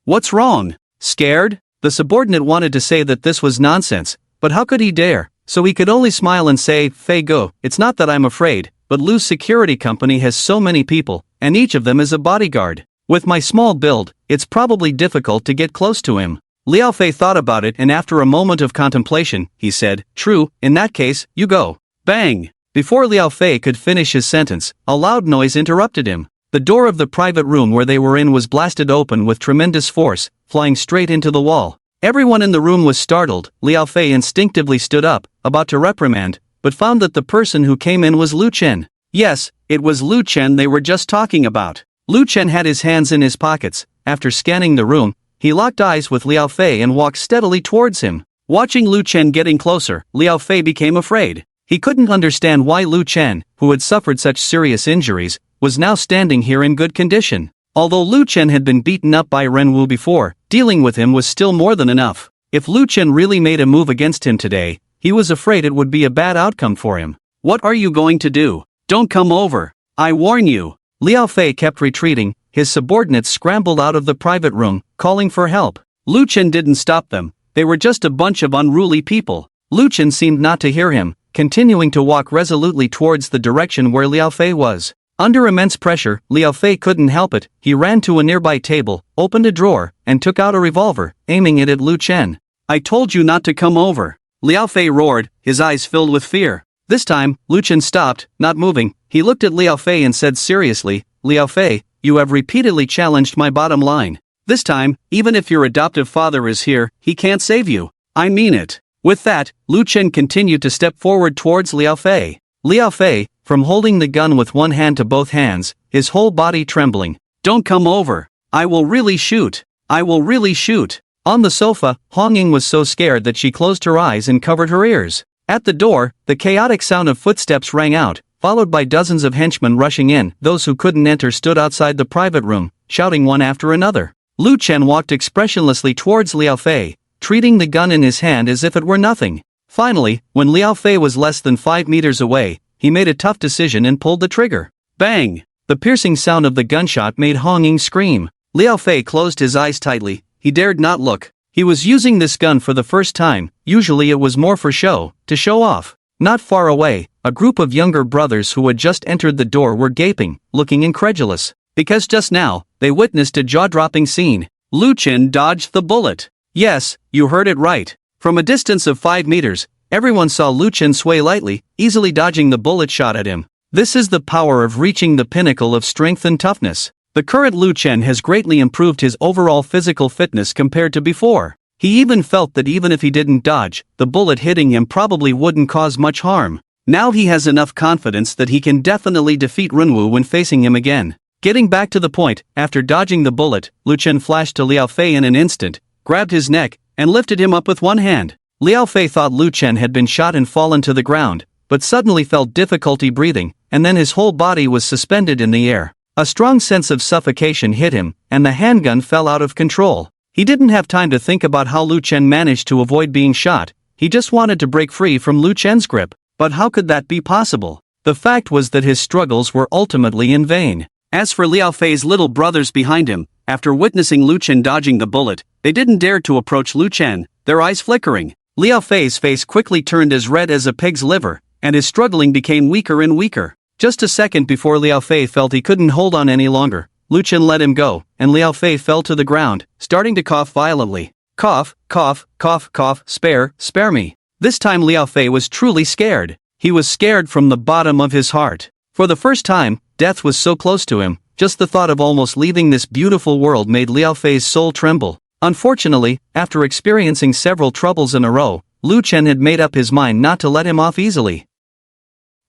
What's wrong? Scared? The subordinate wanted to say that this was nonsense, but how could he dare? So he could only smile and say, "Fei Gu, it's not that I'm afraid, but Lu's security company has so many people, and each of them is a bodyguard. With my small build, it's probably difficult to get close to him." Liao Fei thought about it, and after a moment of contemplation, he said, "True, in that case, you go." Bang! Before Liao Fei could finish his sentence, a loud noise interrupted him. The door of the private room where they were in was blasted open with tremendous force, flying straight into the wall. Everyone in the room was startled. Liao Fei instinctively stood up, about to reprimand, but found that the person who came in was Lu Chen. Yes, it was Lu Chen they were just talking about. Lu Chen had his hands in his pockets. After scanning the room, he locked eyes with Liao Fei and walked steadily towards him. Watching Lu Chen getting closer, Liao Fei became afraid. He couldn't understand why Lu Chen, who had suffered such serious injuries, was now standing here in good condition. Although Lu Chen had been beaten up by Renwu before, dealing with him was still more than enough. If Lu Chen really made a move against him today, he was afraid it would be a bad outcome for him. "What are you going to do? Don't come over. I warn you." Liao Fei kept retreating. His subordinates scrambled out of the private room, calling for help. Lu Chen didn't stop them. They were just a bunch of unruly people. Lu Chen seemed not to hear him, continuing to walk resolutely towards the direction where Liao Fei was. Under immense pressure, Liao Fei couldn't help it. He ran to a nearby table, opened a drawer, and took out a revolver, aiming it at Lu Chen. "I told you not to come over." Liao Fei roared, his eyes filled with fear. This time, Lu Chen stopped, not moving. He looked at Liao Fei and said seriously, "Liao Fei, you have repeatedly challenged my bottom line. This time, even if your adoptive father is here, he can't save you. I mean it." With that, Lu Chen continued to step forward towards Liao Fei. Liao Fei, from holding the gun with one hand to both hands, his whole body trembling. "Don't come over. I will really shoot. I will really shoot." On the sofa, Hong Ying was so scared that she closed her eyes and covered her ears. At the door, the chaotic sound of footsteps rang out, followed by dozens of henchmen rushing in. Those who couldn't enter stood outside the private room, shouting one after another. Lu Chen walked expressionlessly towards Liao Fei, treating the gun in his hand as if it were nothing. Finally, when Liao Fei was less than 5 meters away, he made a tough decision and pulled the trigger. Bang! The piercing sound of the gunshot made Hong Ying scream. Liao Fei closed his eyes tightly. He dared not look. He was using this gun for the first time. Usually it was more for show, to show off. Not far away, a group of younger brothers who had just entered the door were gaping, looking incredulous. Because just now, they witnessed a jaw-dropping scene. Lu Chen dodged the bullet. Yes, you heard it right. From a distance of 5 meters, everyone saw Lu Chen sway lightly, easily dodging the bullet shot at him. This is the power of reaching the pinnacle of strength and toughness. The current Lu Chen has greatly improved his overall physical fitness compared to before. He even felt that even if he didn't dodge, the bullet hitting him probably wouldn't cause much harm. Now he has enough confidence that he can definitely defeat Renwu when facing him again. Getting back to the point, after dodging the bullet, Lu Chen flashed to Liao Fei in an instant, grabbed his neck, and lifted him up with one hand. Liao Fei thought Lu Chen had been shot and fallen to the ground, but suddenly felt difficulty breathing, and then his whole body was suspended in the air. A strong sense of suffocation hit him, and the handgun fell out of control. He didn't have time to think about how Lu Chen managed to avoid being shot. He just wanted to break free from Lu Chen's grip. But how could that be possible? The fact was that his struggles were ultimately in vain. As for Liao Fei's little brothers behind him, After witnessing Lu Chen dodging the bullet, they didn't dare to approach Lu Chen, their eyes flickering. Liao Fei's face quickly turned as red as a pig's liver, and his struggling became weaker and weaker. Just a second before Liao Fei felt he couldn't hold on any longer, Lu Chen let him go, and Liao Fei fell to the ground, starting to cough violently. Cough, cough, cough, cough, spare me. This time Liao Fei was truly scared. He was scared from the bottom of his heart. For the first time, death was so close to him. Just the thought of almost leaving this beautiful world made Liao Fei's soul tremble. Unfortunately, after experiencing several troubles in a row, Lu Chen had made up his mind not to let him off easily.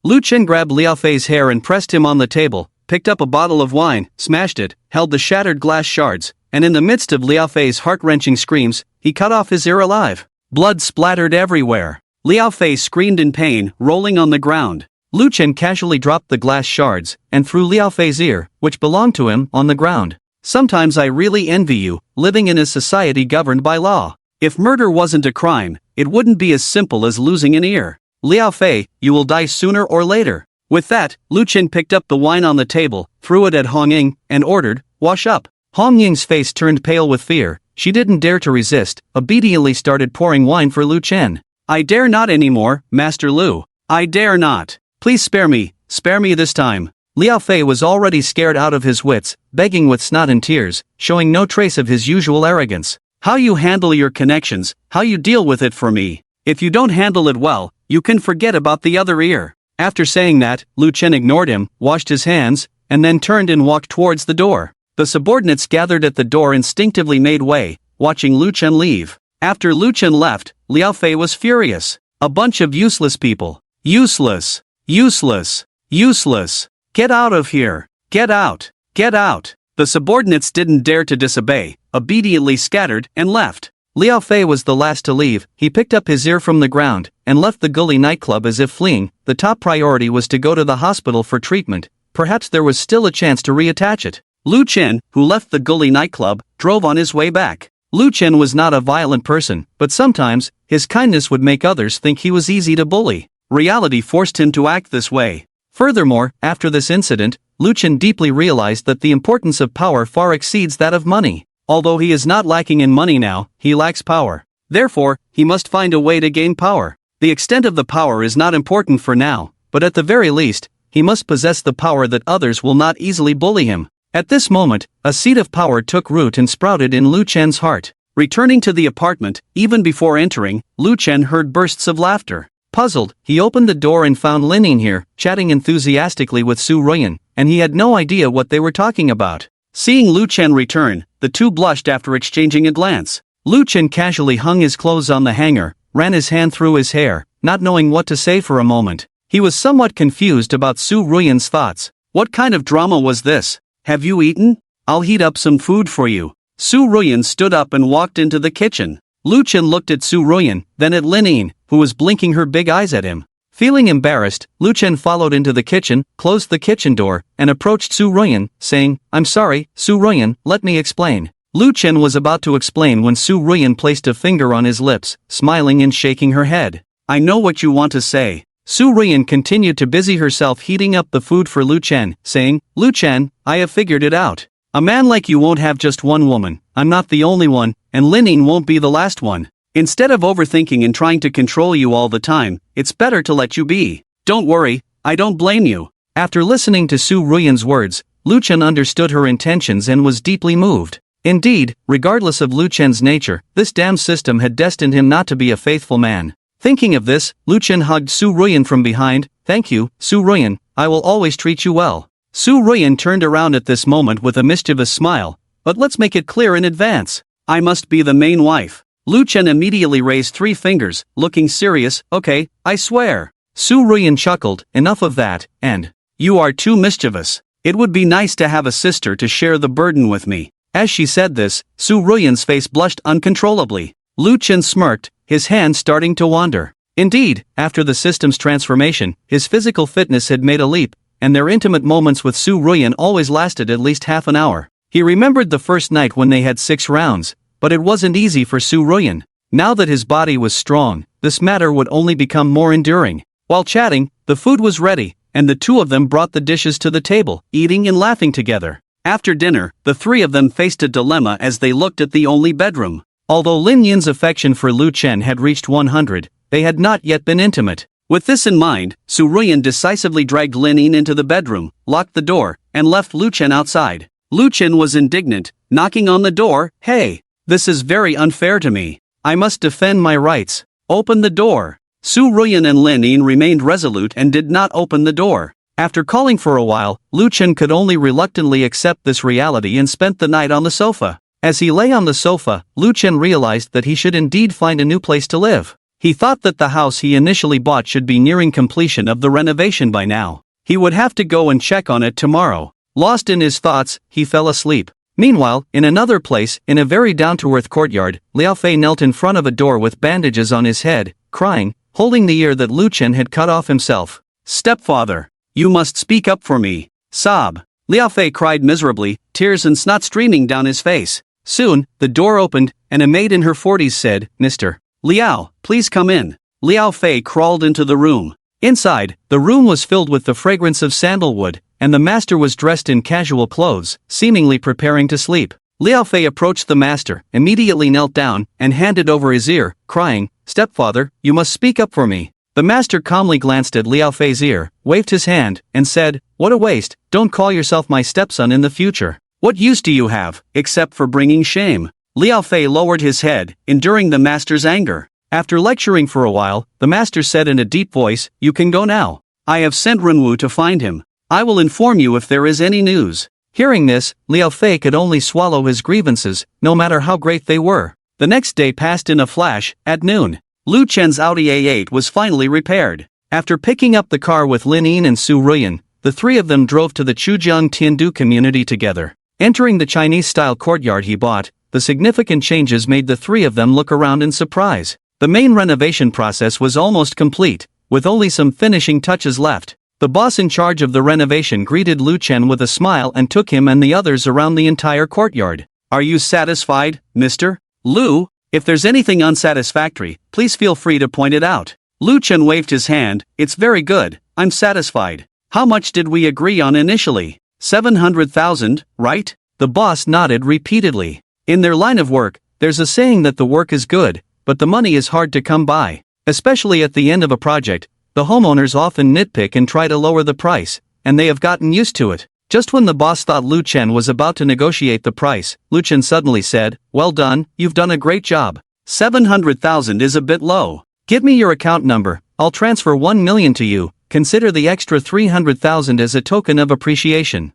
Lu Chen grabbed Liao Fei's hair and pressed him on the table, picked up a bottle of wine, smashed it, held the shattered glass shards, and in the midst of Liao Fei's heart-wrenching screams, he cut off his ear alive. Blood splattered everywhere. Liao Fei screamed in pain, rolling on the ground. Lu Chen casually dropped the glass shards and threw Liao Fei's ear, which belonged to him, on the ground. Sometimes I really envy you, living in a society governed by law. If murder wasn't a crime, it wouldn't be as simple as losing an ear. Liao Fei, you will die sooner or later. With that, Lu Chen picked up the wine on the table, threw it at Hong Ying, and ordered, wash up. Hong Ying's face turned pale with fear. She didn't dare to resist, obediently started pouring wine for Lu Chen. I dare not anymore, Master Lu. I dare not. Please spare me this time. Liao Fei was already scared out of his wits, begging with snot and tears, showing no trace of his usual arrogance. How you handle your connections, how you deal with it for me. If you don't handle it well, you can forget about the other ear. After saying that, Lu Chen ignored him, washed his hands, and then turned and walked towards the door. The subordinates gathered at the door instinctively made way, watching Lu Chen leave. After Lu Chen left, Liao Fei was furious. A bunch of useless people. Useless. Useless. Useless. Get out of here. Get out. Get out. The subordinates didn't dare to disobey, obediently scattered and left. Liao Fei was the last to leave. He picked up his ear from the ground and left the gully nightclub as if fleeing. The top priority was to go to the hospital for treatment. Perhaps there was still a chance to reattach it. Lu Chen, who left the gully nightclub, drove on his way back. Lu Chen was not a violent person, but sometimes, his kindness would make others think he was easy to bully. Reality forced him to act this way. Furthermore, after this incident, Lu Chen deeply realized that the importance of power far exceeds that of money. Although he is not lacking in money now, he lacks power. Therefore, he must find a way to gain power. The extent of the power is not important for now, but at the very least, he must possess the power that others will not easily bully him. At this moment, a seed of power took root and sprouted in Lu Chen's heart. Returning to the apartment, even before entering, Lu Chen heard bursts of laughter. Puzzled, he opened the door and found Lin Ying here, chatting enthusiastically with Su Ruyan, and he had no idea what they were talking about. Seeing Lu Chen return, the two blushed after exchanging a glance. Lu Chen casually hung his clothes on the hanger, ran his hand through his hair, not knowing what to say for a moment. He was somewhat confused about Su Ruyan's thoughts. What kind of drama was this? Have you eaten? I'll heat up some food for you. Su Ruyan stood up and walked into the kitchen. Lu Chen looked at Su Ruyan, then at Lin Ying, who was blinking her big eyes at him. Feeling embarrassed, Lu Chen followed into the kitchen, closed the kitchen door, and approached Su Ruyan, saying, I'm sorry, Su Ruyan, let me explain. Lu Chen was about to explain when Su Ruyan placed a finger on his lips, smiling and shaking her head. I know what you want to say. Su Ruyan continued to busy herself heating up the food for Lu Chen, saying, Lu Chen, I have figured it out. A man like you won't have just one woman, I'm not the only one, and Lin Ying won't be the last one. Instead of overthinking and trying to control you all the time, it's better to let you be. Don't worry, I don't blame you. After listening to Su Ruyan's words, Lu Chen understood her intentions and was deeply moved. Indeed, regardless of Lu Chen's nature, this damned system had destined him not to be a faithful man. Thinking of this, Lu Chen hugged Su Ruyan from behind. Thank you, Su Ruyan, I will always treat you well. Su Ruyan turned around at this moment with a mischievous smile. But let's make it clear in advance. I must be the main wife. Lu Chen immediately raised 3 fingers, looking serious. Okay, I swear. Su Ruyan chuckled, enough of that, and you are too mischievous. It would be nice to have a sister to share the burden with me. As she said this, Su Ruyan's face blushed uncontrollably. Lu Chen smirked, his hands starting to wander. Indeed, after the system's transformation, his physical fitness had made a leap, and their intimate moments with Su Ruyan always lasted at least half an hour. He remembered the first night when they had 6 rounds, but it wasn't easy for Su Ruyan. Now that his body was strong, this matter would only become more enduring. While chatting, the food was ready, and the two of them brought the dishes to the table, eating and laughing together. After dinner, the three of them faced a dilemma as they looked at the only bedroom. Although Lin Yin's affection for Lu Chen had reached 100, they had not yet been intimate. With this in mind, Su Ruyan decisively dragged Lin Yin into the bedroom, locked the door, and left Lu Chen outside. Lu Chen was indignant, knocking on the door. "Hey, this is very unfair to me. I must defend my rights. Open the door." Su Ruyan and Lin Yin remained resolute and did not open the door. After calling for a while, Lu Chen could only reluctantly accept this reality and spent the night on the sofa. As he lay on the sofa, Lu Chen realized that he should indeed find a new place to live. He thought that the house he initially bought should be nearing completion of the renovation by now. He would have to go and check on it tomorrow. Lost in his thoughts, he fell asleep. Meanwhile, in another place, in a very down-to-earth courtyard, Liao Fei knelt in front of a door with bandages on his head, crying, holding the ear that Lu Chen had cut off himself. "Stepfather, you must speak up for me." Sob. Liao Fei cried miserably, tears and snot streaming down his face. Soon, the door opened, and a maid in her 40s said, "Mr. Liao, please come in." Liao Fei crawled into the room. Inside, the room was filled with the fragrance of sandalwood, and the master was dressed in casual clothes, seemingly preparing to sleep. Liao Fei approached the master, immediately knelt down, and handed over his ear, crying, "Stepfather, you must speak up for me." The master calmly glanced at Liao Fei's ear, waved his hand, and said, "What a waste, don't call yourself my stepson in the future. What use do you have, except for bringing shame?" Liao Fei lowered his head, enduring the master's anger. After lecturing for a while, the master said in a deep voice, "You can go now. I have sent Renwu to find him. I will inform you if there is any news." Hearing this, Liao Fei could only swallow his grievances, no matter how great they were. The next day passed in a flash. At noon, Lu Chen's Audi A8 was finally repaired. After picking up the car with Lin Yin and Su Ruyan, the three of them drove to the Chujiang Tiandu community together. Entering the Chinese-style courtyard he bought, the significant changes made the three of them look around in surprise. The main renovation process was almost complete, with only some finishing touches left. The boss in charge of the renovation greeted Lu Chen with a smile and took him and the others around the entire courtyard. "Are you satisfied, Mr. Lu? If there's anything unsatisfactory, please feel free to point it out." Lu Chen waved his hand. "It's very good, I'm satisfied. How much did we agree on initially? 700,000, right?" The boss nodded repeatedly. In their line of work, there's a saying that the work is good, but the money is hard to come by. Especially at the end of a project, the homeowners often nitpick and try to lower the price, and they have gotten used to it. Just when the boss thought Lu Chen was about to negotiate the price, Lu Chen suddenly said, "Well done, you've done a great job. 700,000 is a bit low. Give me your account number, I'll transfer 1 million to you. Consider the extra 300,000 as a token of appreciation."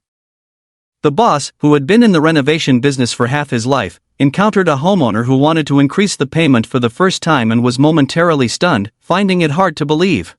The boss, who had been in the renovation business for half his life, encountered a homeowner who wanted to increase the payment for the first time and was momentarily stunned, finding it hard to believe.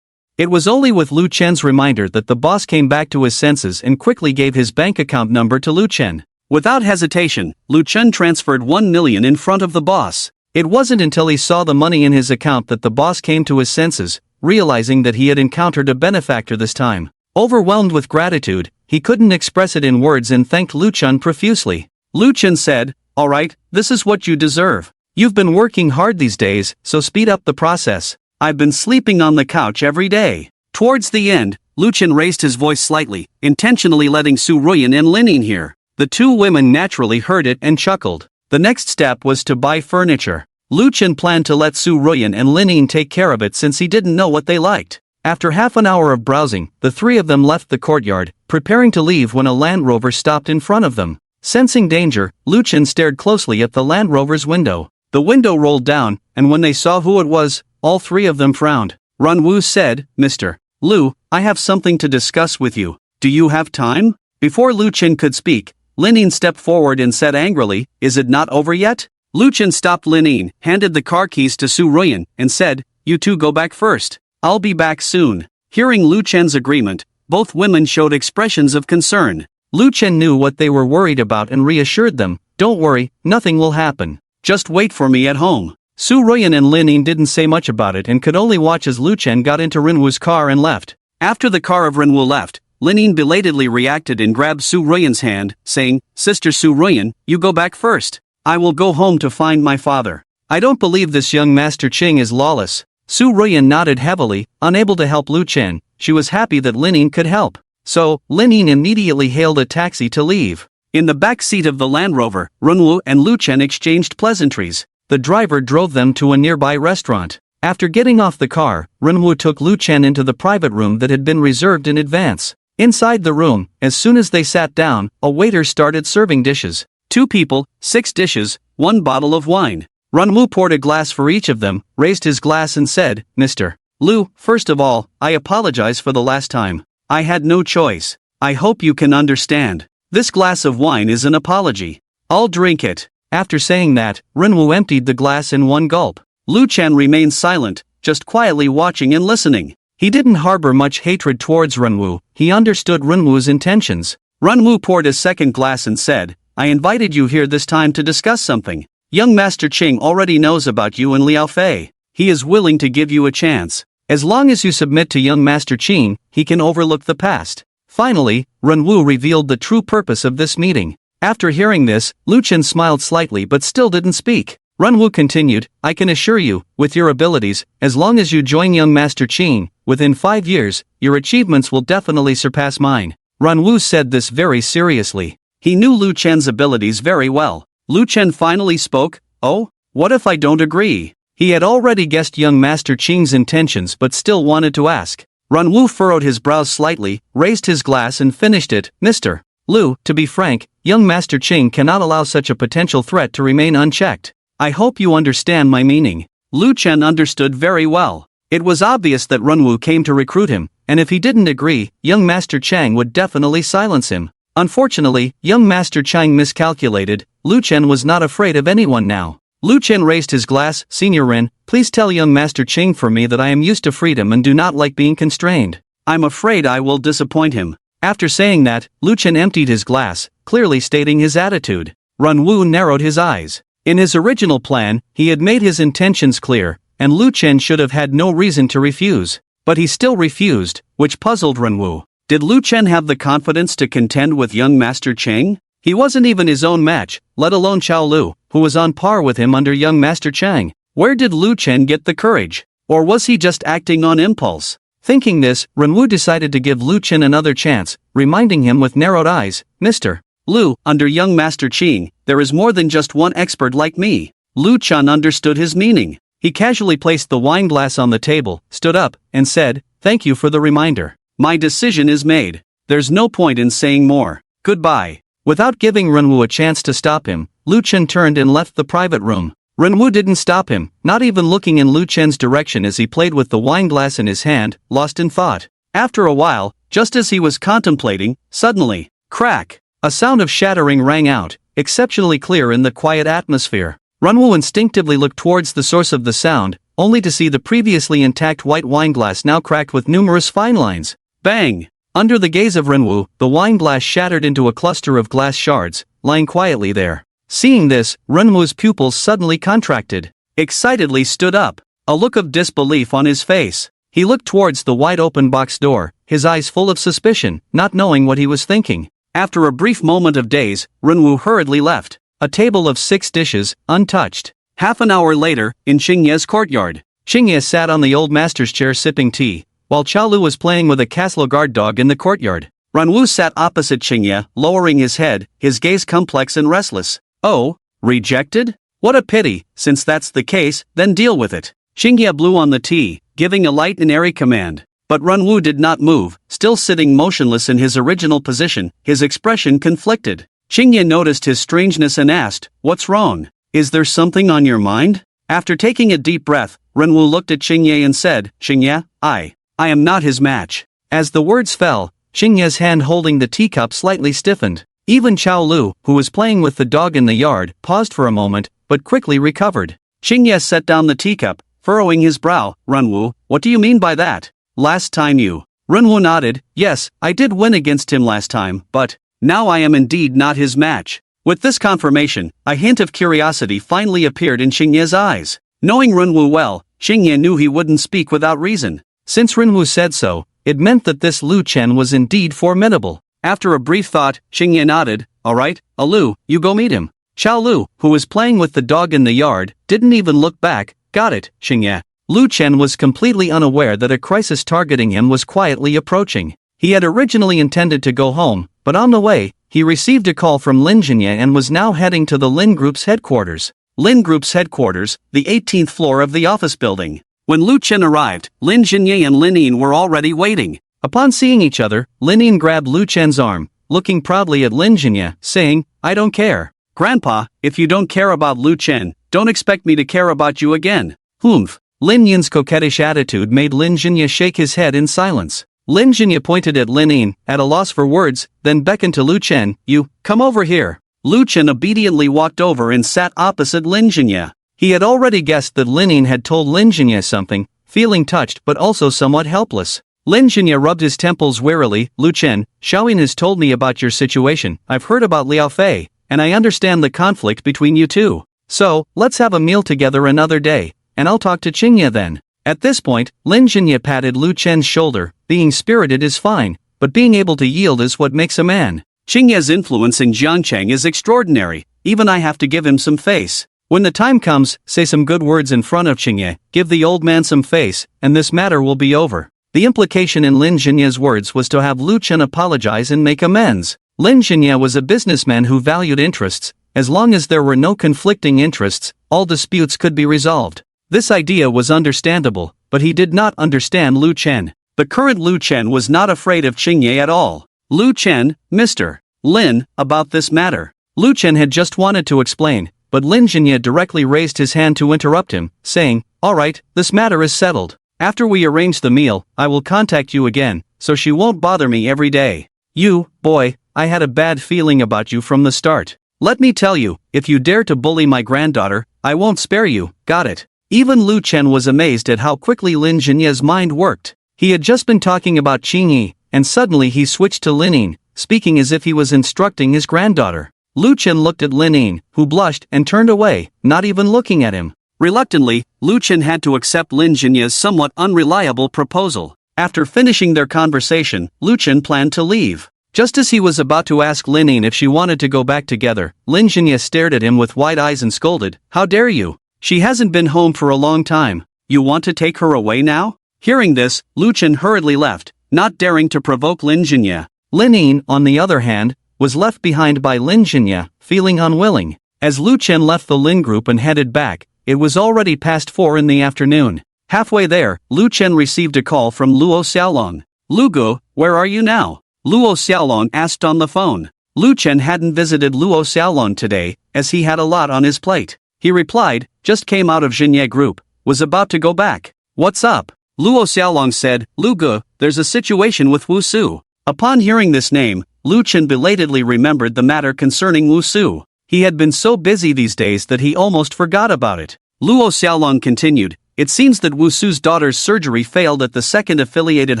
It was only with Lu Chen's reminder that the boss came back to his senses and quickly gave his bank account number to Lu Chen. Without hesitation, Lu Chen transferred 1 million in front of the boss. It wasn't until he saw the money in his account that the boss came to his senses, realizing that he had encountered a benefactor this time. Overwhelmed with gratitude, he couldn't express it in words and thanked Lu Chen profusely. Lu Chen said, "All right, this is what you deserve. You've been working hard these days, so speed up the process. I've been sleeping on the couch every day." Towards the end, Lu Chen raised his voice slightly, intentionally letting Su Ruyan and Lin Yin hear. The two women naturally heard it and chuckled. The next step was to buy furniture. Lu Chen planned to let Su Ruyan and Lin Yin take care of it since he didn't know what they liked. After half an hour of browsing, the three of them left the courtyard, preparing to leave when a Land Rover stopped in front of them. Sensing danger, Lu Chen stared closely at the Land Rover's window. The window rolled down, and when they saw who it was, all three of them frowned. Renwu said, "Mr. Lu, I have something to discuss with you. Do you have time?" Before Lu Chen could speak, Lin Yin stepped forward and said angrily, "Is it not over yet?" Lu Chen stopped Lin Yin, handed the car keys to Su Ruyan, and said, "You two go back first. I'll be back soon." Hearing Lu Chen's agreement, both women showed expressions of concern. Lu Chen knew what they were worried about and reassured them, "Don't worry, nothing will happen. Just wait for me at home." Su Ruyan and Lin Yin didn't say much about it and could only watch as Lu Chen got into Renwu's car and left. After the car of Renwu left, Lin Yin belatedly reacted and grabbed Su Ruyan's hand, saying, "Sister Su Ruyan, you go back first. I will go home to find my father. I don't believe this young Master Ching is lawless." Su Ruyan nodded heavily, unable to help Lu Chen. She was happy that Lin Yin could help. So, Lin Yin immediately hailed a taxi to leave. In the back seat of the Land Rover, Renwu and Lu Chen exchanged pleasantries. The driver drove them to a nearby restaurant. After getting off the car, Renwu took Lu Chen into the private room that had been reserved in advance. Inside the room, as soon as they sat down, a waiter started serving dishes. 2 people, 6 dishes, 1 bottle of wine. Renwu poured a glass for each of them, raised his glass and said, "Mr. Lu, first of all, I apologize for the last time. I had no choice. I hope you can understand. This glass of wine is an apology. I'll drink it." After saying that, Renwu emptied the glass in one gulp. Lu Chen remained silent, just quietly watching and listening. He didn't harbor much hatred towards Renwu, he understood Renwu's intentions. Renwu poured a second glass and said, "I invited you here this time to discuss something. Young Master Qing already knows about you and Liao Fei. He is willing to give you a chance. As long as you submit to young Master Qing, he can overlook the past." Finally, Renwu revealed the true purpose of this meeting. After hearing this, Lu Chen smiled slightly but still didn't speak. Renwu continued, "I can assure you, with your abilities, as long as you join young Master Qing, within 5 years, your achievements will definitely surpass mine." Renwu said this very seriously. He knew Lu Chen's abilities very well. Lu Chen finally spoke, "Oh, what if I don't agree?" He had already guessed young Master Qing's intentions but still wanted to ask. Renwu furrowed his brows slightly, raised his glass and finished it. "Mr. Lu, to be frank, young Master Qing cannot allow such a potential threat to remain unchecked. I hope you understand my meaning." Lu Chen understood very well. It was obvious that Renwu came to recruit him, and if he didn't agree, young Master Chang would definitely silence him. Unfortunately, young Master Chang miscalculated. Lu Chen was not afraid of anyone now. Lu Chen raised his glass. "Senior Ren, please tell young Master Qing for me that I am used to freedom and do not like being constrained." "I'm afraid I will disappoint him." After saying that, Lu Chen emptied his glass, clearly stating his attitude. Renwu narrowed his eyes. In his original plan, he had made his intentions clear, and Lu Chen should have had no reason to refuse. But he still refused, which puzzled Renwu. Did Lu Chen have the confidence to contend with young Master Chang? He wasn't even his own match, let alone Chao Lu, who was on par with him under young Master Chang. Where did Lu Chen get the courage? Or was he just acting on impulse? Thinking this, Renwu decided to give Lu Chen another chance, reminding him with narrowed eyes, "Mr. Lu, under young Master Qing, there is more than just one expert like me." Lu Chen understood his meaning. He casually placed the wine glass on the table, stood up, and said, "Thank you for the reminder. My decision is made. There's no point in saying more. Goodbye." Without giving Renwu a chance to stop him, Lu Chen turned and left the private room. Renwu didn't stop him, not even looking in Lu Chen's direction as he played with the wine glass in his hand, lost in thought. After a while, just as he was contemplating, suddenly, crack! A sound of shattering rang out, exceptionally clear in the quiet atmosphere. Renwu instinctively looked towards the source of the sound, only to see the previously intact white wine glass now cracked with numerous fine lines. Bang! Under the gaze of Renwu, the wine glass shattered into a cluster of glass shards, lying quietly there. Seeing this, Renwu's pupils suddenly contracted. Excitedly stood up, a look of disbelief on his face. He looked towards the wide-open box door, his eyes full of suspicion, not knowing what he was thinking. After a brief moment of daze, Renwu hurriedly left. A table of 6 dishes, untouched. Half an hour later, in Xingye's courtyard, Xingye sat on the old master's chair sipping tea, while Chaolu was playing with a castle guard dog in the courtyard. Renwu sat opposite Xingye, lowering his head, his gaze complex and restless. "Oh, rejected? What a pity. Since that's the case, then deal with it." Xingye blew on the tea, giving a light and airy command. But Renwu did not move, still sitting motionless in his original position, his expression conflicted. Xingye noticed his strangeness and asked, "What's wrong? Is there something on your mind?" After taking a deep breath, Renwu looked at Xingye and said, "Xingye, I am not his match." As the words fell, Xingye's hand holding the teacup slightly stiffened. Even Chao Lu, who was playing with the dog in the yard, paused for a moment, but quickly recovered. Xingye set down the teacup, furrowing his brow. "Renwu, what do you mean by that? Last time you..." Renwu nodded. "Yes, I did win against him last time, but now I am indeed not his match." With this confirmation, a hint of curiosity finally appeared in Xingye's eyes. Knowing Renwu well, Xingye knew he wouldn't speak without reason. Since Renwu said so, it meant that this Lu Chen was indeed formidable. After a brief thought, Xingye nodded. "All right, Lu, you go meet him." Chao Lu, who was playing with the dog in the yard, didn't even look back. "Got it, Xingye." Lu Chen was completely unaware that a crisis targeting him was quietly approaching. He had originally intended to go home, but on the way, he received a call from Lin Jianye and was now heading to the Lin Group's headquarters. Lin Group's headquarters, the 18th floor of the office building. When Lu Chen arrived, Lin Jianye and Lin Yin were already waiting. Upon seeing each other, Lin Yin grabbed Lu Chen's arm, looking proudly at Lin Jianye, saying, "I don't care. Grandpa, if you don't care about Lu Chen, don't expect me to care about you again." Humph. Lin Yin's coquettish attitude made Lin Jianye shake his head in silence. Lin Jianye pointed at Lin Yin, at a loss for words, then beckoned to Lu Chen, "You, come over here." Lu Chen obediently walked over and sat opposite Lin Jianye. He had already guessed that Lin Yin had told Lin Jianye something, feeling touched but also somewhat helpless. Lin Jianye rubbed his temples wearily. "Lu Chen, Xiaoyin has told me about your situation. I've heard about Liao Fei, and I understand the conflict between you two. So, let's have a meal together another day, and I'll talk to Qingye then." At this point, Lin Jianye patted Lu Chen's shoulder. Being spirited is fine, but being able to yield is what makes a man. Qingye's influence in Jiangcheng is extraordinary, even I have to give him some face. When the time comes, say some good words in front of Qingye, give the old man some face, and this matter will be over. The implication in Lin Jinye's words was to have Lu Chen apologize and make amends. Lin Jianye was a businessman who valued interests. As long as there were no conflicting interests, all disputes could be resolved. This idea was understandable, but he did not understand Lu Chen. The current Lu Chen was not afraid of Qingye at all. "Lu Chen, Mr. Lin, about this matter." Lu Chen had just wanted to explain, but Lin Jianye directly raised his hand to interrupt him, saying, "All right, this matter is settled. After we arrange the meal, I will contact you again, so she won't bother me every day. You, boy, I had a bad feeling about you from the start. Let me tell you, if you dare to bully my granddaughter, I won't spare you, got it?" Even Lu Chen was amazed at how quickly Lin Jinye's mind worked. He had just been talking about Qingye, and suddenly he switched to Lin Yin, speaking as if he was instructing his granddaughter. Lu Chen looked at Lin Yin, who blushed and turned away, not even looking at him. Reluctantly, Lu Chen had to accept Lin Jinye's somewhat unreliable proposal. After finishing their conversation, Lu Chen planned to leave. Just as he was about to ask Lin Yin if she wanted to go back together, Lin Jianye stared at him with wide eyes and scolded, "How dare you? She hasn't been home for a long time. You want to take her away now?" Hearing this, Lu Chen hurriedly left, not daring to provoke Lin Jianye. Lin Yin, on the other hand, was left behind by Lin Jianye, feeling unwilling. As Lu Chen left the Lin Group and headed back, it was already past 4 in the afternoon. Halfway there, Lu Chen received a call from Luo Xiaolong. "Lugu, where are you now?" Luo Xiaolong asked on the phone. Lu Chen hadn't visited Luo Xiaolong today, as he had a lot on his plate. He replied, "Just came out of Jianye Group, was about to go back." "What's up?" Luo Xiaolong said, "Lugu, there's a situation with Wu Su." Upon hearing this name, Lu Chen belatedly remembered the matter concerning Wu Su. He had been so busy these days that he almost forgot about it. Luo Xiaolong continued, "It seems that Wu Su's daughter's surgery failed at the second affiliated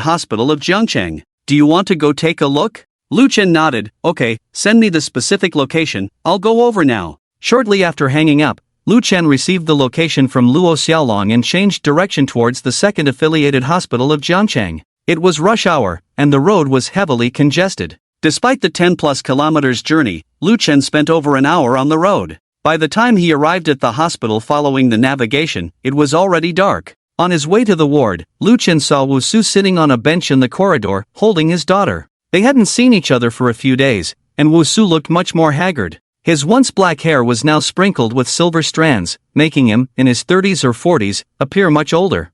hospital of Jiangcheng. Do you want to go take a look?" Lu Chen nodded, "Okay, send me the specific location, I'll go over now." Shortly after hanging up, Lu Chen received the location from Luo Xiaolong and changed direction towards the second affiliated hospital of Jiangcheng. It was rush hour, and the road was heavily congested. Despite the 10+ kilometers journey, Lu Chen spent over an hour on the road. By the time he arrived at the hospital following the navigation, it was already dark. On his way to the ward, Lu Chen saw Wu Su sitting on a bench in the corridor, holding his daughter. They hadn't seen each other for a few days, and Wu Su looked much more haggard. His once black hair was now sprinkled with silver strands, making him, in his 30s or 40s, appear much older.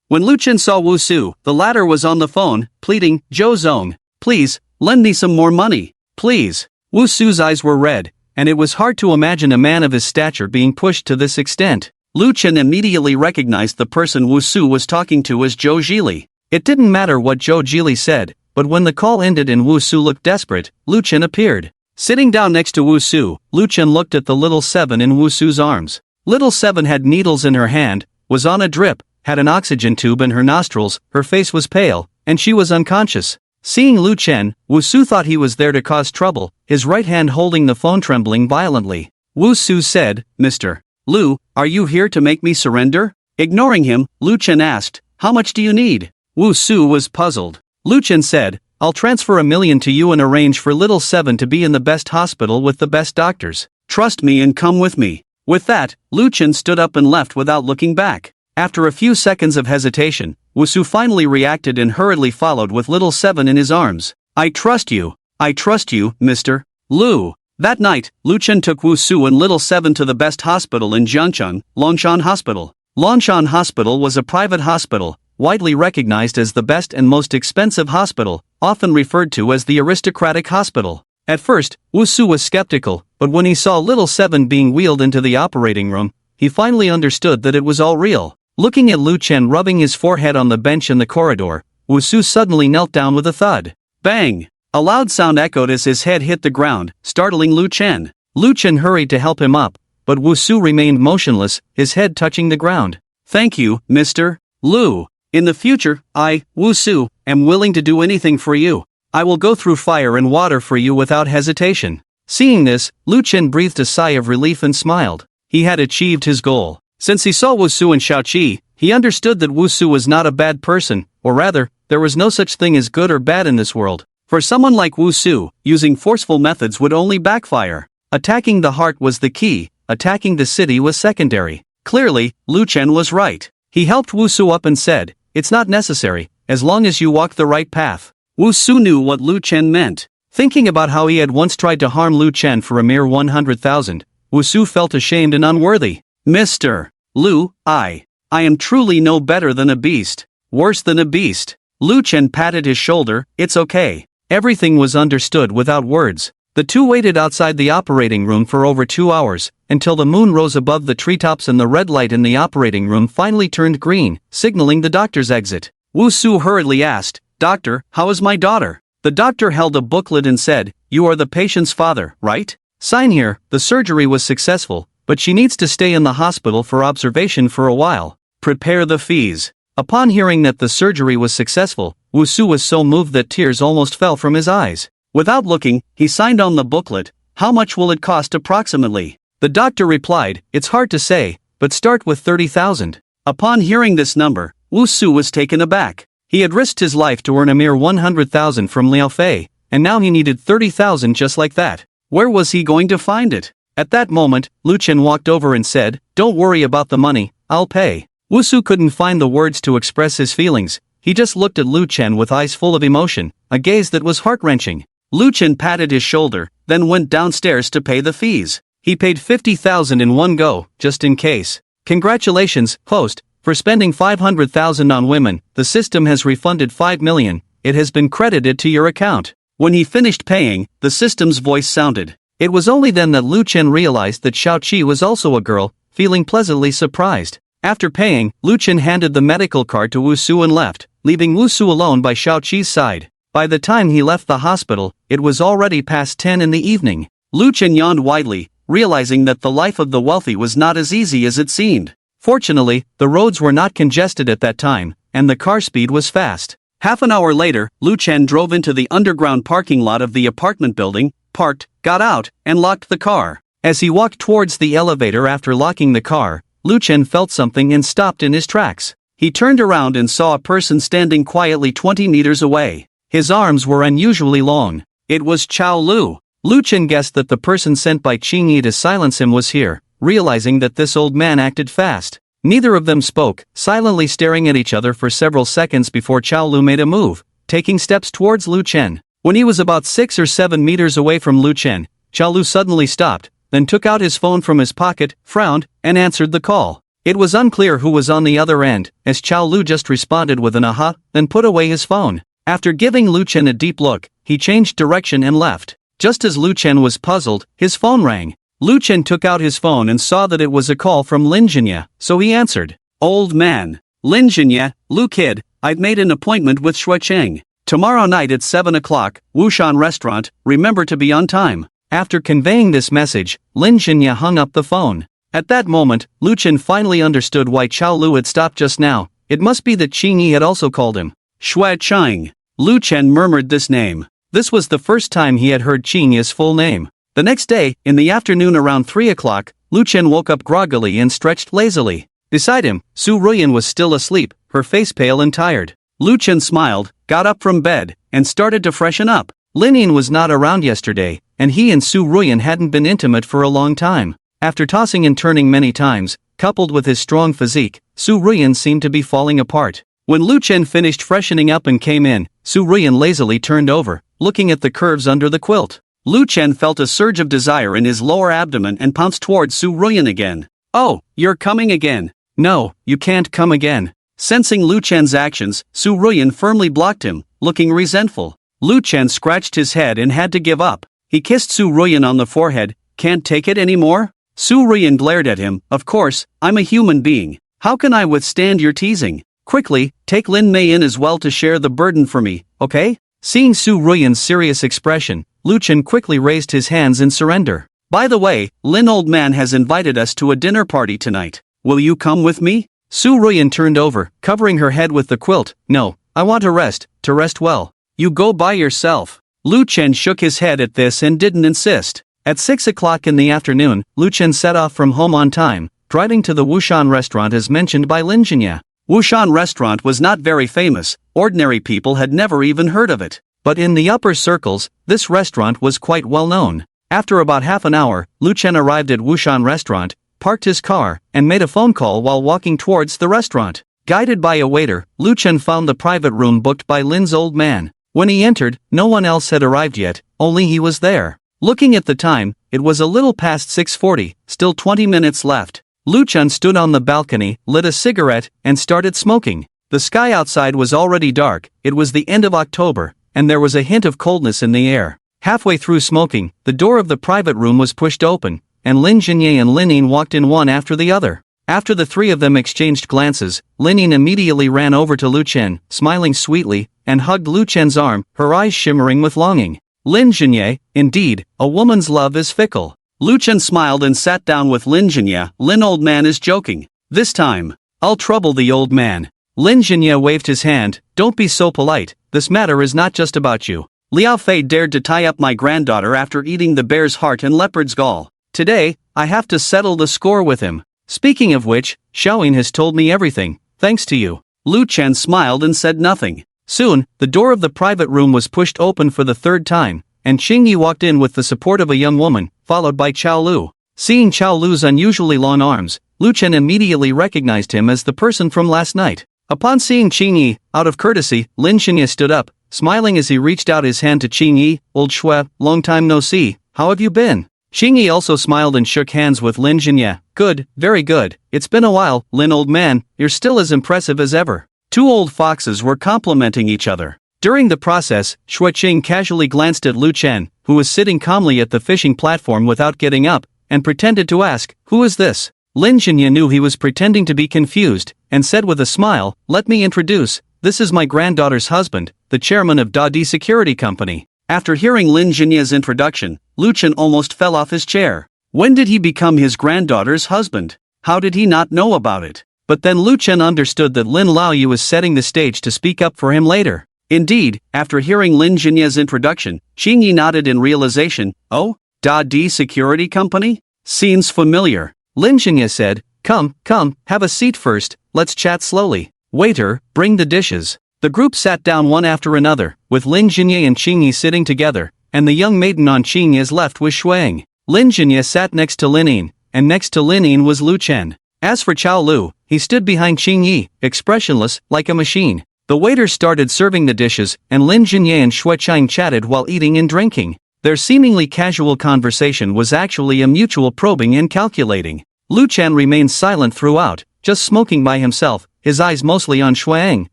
When Lu Chen saw Wu Su, the latter was on the phone, pleading, "Zhou Zong, please, lend me some more money, please." Wu Su's eyes were red, and it was hard to imagine a man of his stature being pushed to this extent. Lu Chen immediately recognized the person Wu Su was talking to as Zhou Jili. It didn't matter what Zhou Jili said, but when the call ended and Wu Su looked desperate, Lu Chen appeared. Sitting down next to Wu Su, Lu Chen looked at the little Seven in Wu Su's arms. Little Seven had needles in her hand, was on a drip, had an oxygen tube in her nostrils, her face was pale, and she was unconscious. Seeing Lu Chen, Wu Su thought he was there to cause trouble, his right hand holding the phone trembling violently. Wu Su said, "Mr. Lu, are you here to make me surrender?" Ignoring him, Lu Chen asked, "How much do you need?" Wu Su was puzzled. Lu Chen said, "I'll transfer $1 million to you and arrange for little Seven to be in the best hospital with the best doctors. Trust me and come with me." With that, Lu Chen stood up and left without looking back. After a few seconds of hesitation, Wusu finally reacted and hurriedly followed with little Seven in his arms. I trust you, Mr. Lu. That night, Lu Chen took Wusu and little Seven to the best hospital in Jiangcheng, Longshan Hospital. Longshan Hospital was a private hospital, widely recognized as the best and most expensive hospital, often referred to as the aristocratic hospital. At first, Wusu was skeptical, but when he saw little Seven being wheeled into the operating room, he finally understood that it was all real. Looking at Lu Chen rubbing his forehead on the bench in the corridor, Wusu suddenly knelt down with a thud. Bang! A loud sound echoed as his head hit the ground, startling Lu Chen. Lu Chen hurried to help him up, but Wusu remained motionless, his head touching the ground. Thank you, Mr. Lu. In the future, I, Wusu, am willing to do anything for you. I will go through fire and water for you without hesitation. Seeing this, Lu Chen breathed a sigh of relief and smiled. He had achieved his goal. Since he saw Wusu and Xiaoqi, he understood that Wusu was not a bad person, or rather, there was no such thing as good or bad in this world. For someone like Wusu, using forceful methods would only backfire. Attacking the heart was the key, attacking the city was secondary. Clearly, Lu Chen was right. He helped Wusu up and said, it's not necessary, as long as you walk the right path. Wusu knew what Lu Chen meant. Thinking about how he had once tried to harm Lu Chen for a mere 100,000, Wusu felt ashamed and unworthy. Mr. Lu, I am truly no better than a beast. Worse than a beast. Lu Chen patted his shoulder. It's okay. Everything was understood without words. The two waited outside the operating room for over 2 hours, until the moon rose above the treetops and the red light in the operating room finally turned green, signaling the doctor's exit. Wusu hurriedly asked, Doctor, how is my daughter? The doctor held a booklet and said, You are the patient's father, right? Sign here. The surgery was successful, but she needs to stay in the hospital for observation for a while. Prepare the fees. Upon hearing that the surgery was successful, Wusu was so moved that tears almost fell from his eyes. Without looking, he signed on the booklet. How much will it cost approximately? The doctor replied, It's hard to say, but start with 30,000. Upon hearing this number, Wusu was taken aback. He had risked his life to earn a mere 100,000 from Liao Fei, and now he needed 30,000 just like that. Where was he going to find it? At that moment, Lu Chen walked over and said, Don't worry about the money, I'll pay. Wusu couldn't find the words to express his feelings. He just looked at Lu Chen with eyes full of emotion, a gaze that was heart-wrenching. Lu Chen patted his shoulder, then went downstairs to pay the fees. He paid 50,000 in one go, just in case. Congratulations, host, for spending 500,000 on women. The system has refunded 5 million. It has been credited to your account. When he finished paying, the system's voice sounded. It was only then that Lu Chen realized that Xiaoqi was also a girl, feeling pleasantly surprised. After paying, Lu Chen handed the medical card to Wusu and left, leaving Wusu alone by Xiaoqi's side. By the time he left the hospital, it was already past 10 in the evening. Lu Chen yawned widely, realizing that the life of the wealthy was not as easy as it seemed. Fortunately, the roads were not congested at that time, and the car speed was fast. Half an hour later, Lu Chen drove into the underground parking lot of the apartment building, parked, got out, and locked the car. As he walked towards the elevator after locking the car, Lu Chen felt something and stopped in his tracks. He turned around and saw a person standing quietly 20 meters away. His arms were unusually long. It was Chao Lu. Lu Chen guessed that the person sent by Qing Yi to silence him was here, realizing that this old man acted fast. Neither of them spoke, silently staring at each other for several seconds before Chao Lu made a move, taking steps towards Lu Chen. When he was about 6 or 7 meters away from Lu Chen, Chao Lu suddenly stopped, then took out his phone from his pocket, frowned, and answered the call. It was unclear who was on the other end, as Chao Lu just responded with an aha, then put away his phone. After giving Lu Chen a deep look, he changed direction and left. Just as Lu Chen was puzzled, his phone rang. Lu Chen took out his phone and saw that it was a call from Lin Jinya, so he answered. Old man. Lin Jinya, Lu kid, I've made an appointment with Shui Cheng. Tomorrow night at 7 o'clock, Wushan restaurant, remember to be on time. After conveying this message, Lin Jinya hung up the phone. At that moment, Lu Chen finally understood why Chao Lu had stopped just now. It must be that Qing Yi had also called him. Shui Cheng. Lu Chen murmured this name. This was the first time he had heard Qing Yi's full name. The next day, in the afternoon around 3 o'clock, Lu Chen woke up groggily and stretched lazily. Beside him, Su Ruyan was still asleep, her face pale and tired. Lu Chen smiled, got up from bed, and started to freshen up. Lin Yin was not around yesterday, and he and Su Ruyan hadn't been intimate for a long time. After tossing and turning many times, coupled with his strong physique, Su Ruyan seemed to be falling apart. When Lu Chen finished freshening up and came in, Su Ruyan lazily turned over, looking at the curves under the quilt. Lu Chen felt a surge of desire in his lower abdomen and pounced towards Su Ruyan again. "Oh, you're coming again." "No, you can't come again." Sensing Lu Chen's actions, Su Ruyan firmly blocked him, looking resentful. Lu Chen scratched his head and had to give up. He kissed Su Ruyan on the forehead. "Can't take it anymore?" Su Ruyan glared at him. "Of course, I'm a human being. How can I withstand your teasing? Quickly, take Lin Mei in as well to share the burden for me, okay?" Seeing Su Ruyan's serious expression, Lu Chen quickly raised his hands in surrender. "By the way, Lin old man has invited us to a dinner party tonight. Will you come with me?" Su Ruyan turned over, covering her head with the quilt. "No, I want to rest well." "You go by yourself." Lu Chen shook his head at this and didn't insist. At 6 o'clock in the afternoon, Lu Chen set off from home on time, driving to the Wushan restaurant as mentioned by Lin Jinya. Wushan restaurant was not very famous, ordinary people had never even heard of it. But in the upper circles, this restaurant was quite well known. After about half an hour, Lu Chen arrived at Wushan restaurant, parked his car, and made a phone call while walking towards the restaurant. Guided by a waiter, Lu Chen found the private room booked by Lin's old man. When he entered, no one else had arrived yet, only he was there. Looking at the time, it was a little past 6:40, still 20 minutes left. Lu Chen stood on the balcony, lit a cigarette, and started smoking. The sky outside was already dark, it was the end of October, and there was a hint of coldness in the air. Halfway through smoking, the door of the private room was pushed open, and Lin Jinye and Lin Yin walked in one after the other. After the three of them exchanged glances, Lin Yin immediately ran over to Lu Chen, smiling sweetly, and hugged Lu Chen's arm, her eyes shimmering with longing. Lin Jinye, indeed, a woman's love is fickle. Lu Chen smiled and sat down with Lin Jinye. "Lin old man is joking. This time, I'll trouble the old man." Lin Jinye waved his hand. "Don't be so polite, this matter is not just about you. Liao Fei dared to tie up my granddaughter after eating the bear's heart and leopard's gall. Today, I have to settle the score with him. Speaking of which, Xiaoyin has told me everything, thanks to you." Lu Chen smiled and said nothing. Soon, the door of the private room was pushed open for the third time, and Qing Yi walked in with the support of a young woman, followed by Chao Lu. Seeing Chao Lu's unusually long arms, Lu Chen immediately recognized him as the person from last night. Upon seeing Qing Yi, out of courtesy, Lin Xinye stood up, smiling as he reached out his hand to Qing Yi. "Old Shui, long time no see, how have you been?" Qing Yi also smiled and shook hands with Lin Xinye. "Good, very good, it's been a while, Lin old man, you're still as impressive as ever." Two old foxes were complimenting each other. During the process, Shui Qing casually glanced at Lu Chen, who was sitting calmly at the fishing platform without getting up, and pretended to ask, "Who is this?" Lin Xinye knew he was pretending to be confused, and said with a smile, "Let me introduce, this is my granddaughter's husband, the chairman of Dadi Security Company." After hearing Lin Xinye's introduction, Lu Chen almost fell off his chair. When did he become his granddaughter's husband? How did he not know about it? But then Lu Chen understood that Lin Laoyu was setting the stage to speak up for him later. Indeed, after hearing Lin Jinye's introduction, Qing Yi nodded in realization. "Oh, Dadi Security Company? Seems familiar." Lin Jinye said, Come, have a seat first, let's chat slowly. Waiter, bring the dishes." The group sat down one after another, with Lin Jinye and Qing Yi sitting together, and the young maiden on Qing Yi's left was Shuang. Lin Jinye sat next to Lin Yin, and next to Lin Yin was Lu Chen. As for Chao Lu, he stood behind Qing Yi, expressionless, like a machine. The waiter started serving the dishes, and Lin Jinye and Shui Chang chatted while eating and drinking. Their seemingly casual conversation was actually a mutual probing and calculating. Lu Chen remained silent throughout, just smoking by himself, his eyes mostly on Shuang,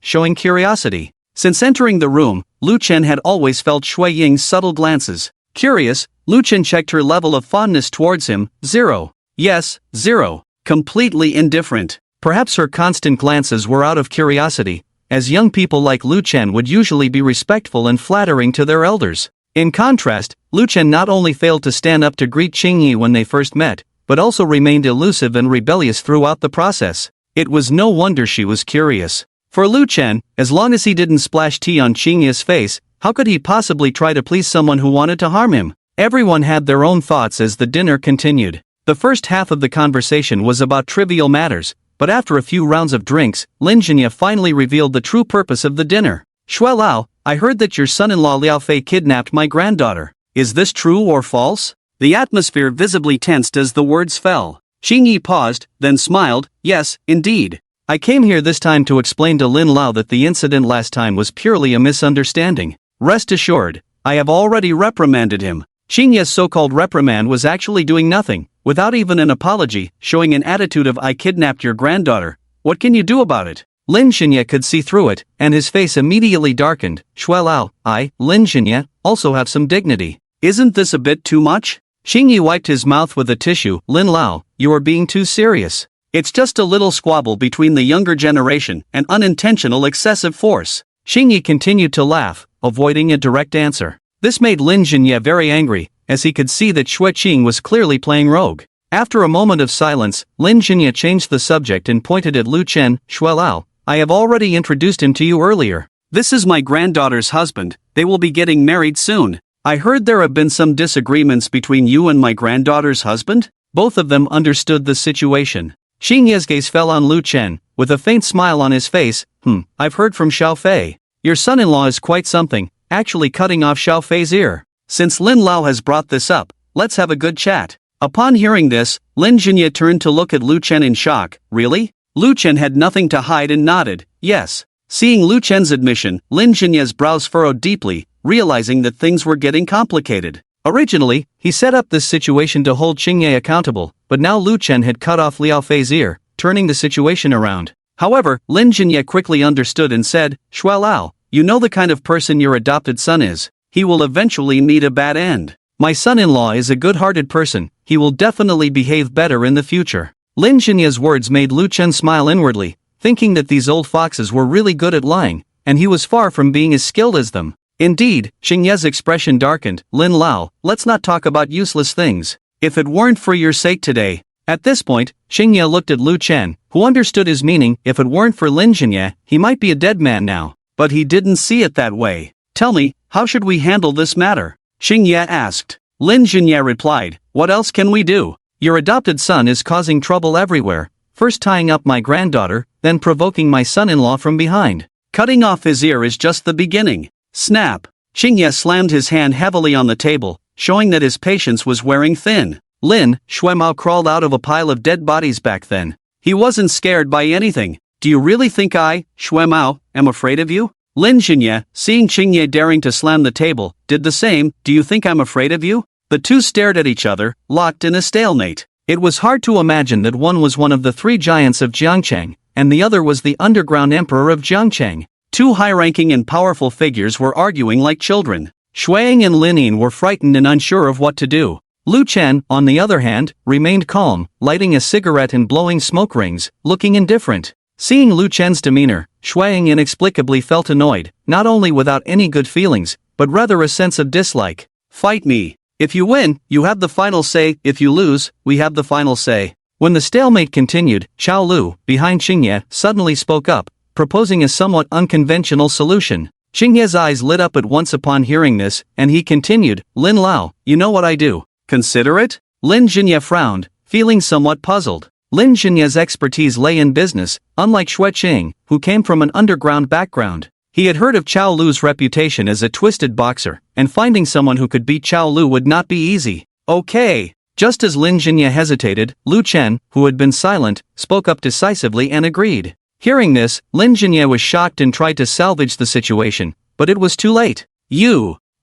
showing curiosity. Since entering the room, Lu Chen had always felt Shui Ying's subtle glances. Curious, Lu Chen checked her level of fondness towards him. 0. Yes, 0. Completely indifferent. Perhaps her constant glances were out of curiosity, as young people like Lu Chen would usually be respectful and flattering to their elders. In contrast, Lu Chen not only failed to stand up to greet Qing Yi when they first met, but also remained elusive and rebellious throughout the process. It was no wonder she was curious. For Lu Chen, as long as he didn't splash tea on Qing Yi's face, how could he possibly try to please someone who wanted to harm him? Everyone had their own thoughts as the dinner continued. The first half of the conversation was about trivial matters, but after a few rounds of drinks, Lin Jinye finally revealed the true purpose of the dinner. "Shui Lao, I heard that your son-in-law Liao Fei kidnapped my granddaughter. Is this true or false?" The atmosphere visibly tensed as the words fell. Xing Yi paused, then smiled, yes, indeed. I came here this time to explain to Lin Lao that the incident last time was purely a misunderstanding. Rest assured, I have already reprimanded him. Xing Ye's so-called reprimand was actually doing nothing, without even an apology, showing an attitude of I kidnapped your granddaughter. What can you do about it? Lin Xinye could see through it, and his face immediately darkened. Shui Lao, Lin Xinye, also have some dignity. Isn't this a bit too much? Xing Yi wiped his mouth with a tissue. Lin Lao, you are being too serious. It's just a little squabble between the younger generation and unintentional excessive force. Xing Yi continued to laugh, avoiding a direct answer. This made Lin Xinye very angry, as he could see that Xue Qing was clearly playing rogue. After a moment of silence, Lin Xinye changed the subject and pointed at Lu Chen. Shui Lao, I have already introduced him to you earlier. This is my granddaughter's husband. They will be getting married soon. I heard there have been some disagreements between you and my granddaughter's husband? Both of them understood the situation. Xing Ye's gaze fell on Lu Chen, with a faint smile on his face. I've heard from Xiao Fei. Your son-in-law is quite something, actually cutting off Xiao Fei's ear. Since Lin Lao has brought this up, let's have a good chat. Upon hearing this, Lin Xinye turned to look at Lu Chen in shock. Really? Lu Chen had nothing to hide and nodded, yes. Seeing Lu Chen's admission, Lin Xinye's brows furrowed deeply, realizing that things were getting complicated. Originally, he set up this situation to hold Xing Ye accountable, but now Lu Chen had cut off Liao Fei's ear, turning the situation around. However, Lin Xinye quickly understood and said, Shui Lao, you know the kind of person your adopted son is. He will eventually meet a bad end. My son-in-law is a good-hearted person, he will definitely behave better in the future. Lin Xinye's words made Lu Chen smile inwardly, thinking that these old foxes were really good at lying, and he was far from being as skilled as them. Indeed, Xing Ye's expression darkened. Lin Lao, let's not talk about useless things. If it weren't for your sake today. At this point, Xing Ye looked at Lu Chen, who understood his meaning. If it weren't for Lin Xinye, he might be a dead man now. But he didn't see it that way. Tell me, how should we handle this matter? Xing Ye asked. Lin Xinye replied, what else can we do? Your adopted son is causing trouble everywhere, first tying up my granddaughter, then provoking my son-in-law from behind. Cutting off his ear is just the beginning. Snap! Xing Ye slammed his hand heavily on the table, showing that his patience was wearing thin. Lin, Shui Mao crawled out of a pile of dead bodies back then. He wasn't scared by anything. Do you really think I, Shui Mao, am afraid of you? Lin Xinye, seeing Xing Ye daring to slam the table, did the same. Do you think I'm afraid of you? The two stared at each other, locked in a stalemate. It was hard to imagine that one was one of the three giants of Jiangcheng, and the other was the underground emperor of Jiangcheng. Two high-ranking and powerful figures were arguing like children. Xueying and Lin were frightened and unsure of what to do. Lu Chen, on the other hand, remained calm, lighting a cigarette and blowing smoke rings, looking indifferent. Seeing Lu Chen's demeanor, Xueying inexplicably felt annoyed, not only without any good feelings, but rather a sense of dislike. Fight me. If you win, you have the final say. If you lose, we have the final say. When the stalemate continued, Xiao Lu, behind Xing Ye, suddenly spoke up, proposing a somewhat unconventional solution. Xing Ye's eyes lit up at once upon hearing this, and he continued, Lin Lao, you know what I do. Consider it? Lin Xinye frowned, feeling somewhat puzzled. Lin Xinye's expertise lay in business, unlike Xue Qing, who came from an underground background. He had heard of Qiao Lu's reputation as a twisted boxer, and finding someone who could beat Qiao Lu would not be easy. Okay. Just as Lin Xinye hesitated, Lu Chen, who had been silent, spoke up decisively and agreed. Hearing this, Lin Xinye was shocked and tried to salvage the situation, but it was too late.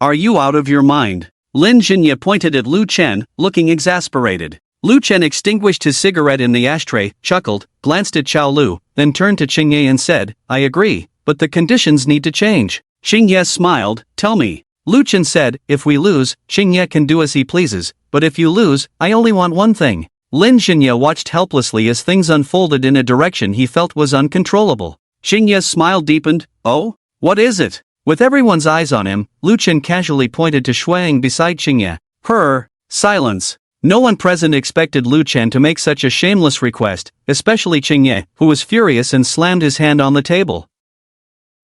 Are you out of your mind? Lin Xinye pointed at Lu Chen, looking exasperated. Lu Chen extinguished his cigarette in the ashtray, chuckled, glanced at Qiao Lu, then turned to Xing Ye and said, I agree, but the conditions need to change. Xing Ye smiled, tell me. Lu Chen said, if we lose, Xing Ye can do as he pleases, but if you lose, I only want one thing. Lin Xinye watched helplessly as things unfolded in a direction he felt was uncontrollable. Xing Ye's smile deepened, oh? What is it? With everyone's eyes on him, Lu Chen casually pointed to Xueying beside Xing Ye. Silence. No one present expected Lu Chen to make such a shameless request, especially Xing Ye, who was furious and slammed his hand on the table.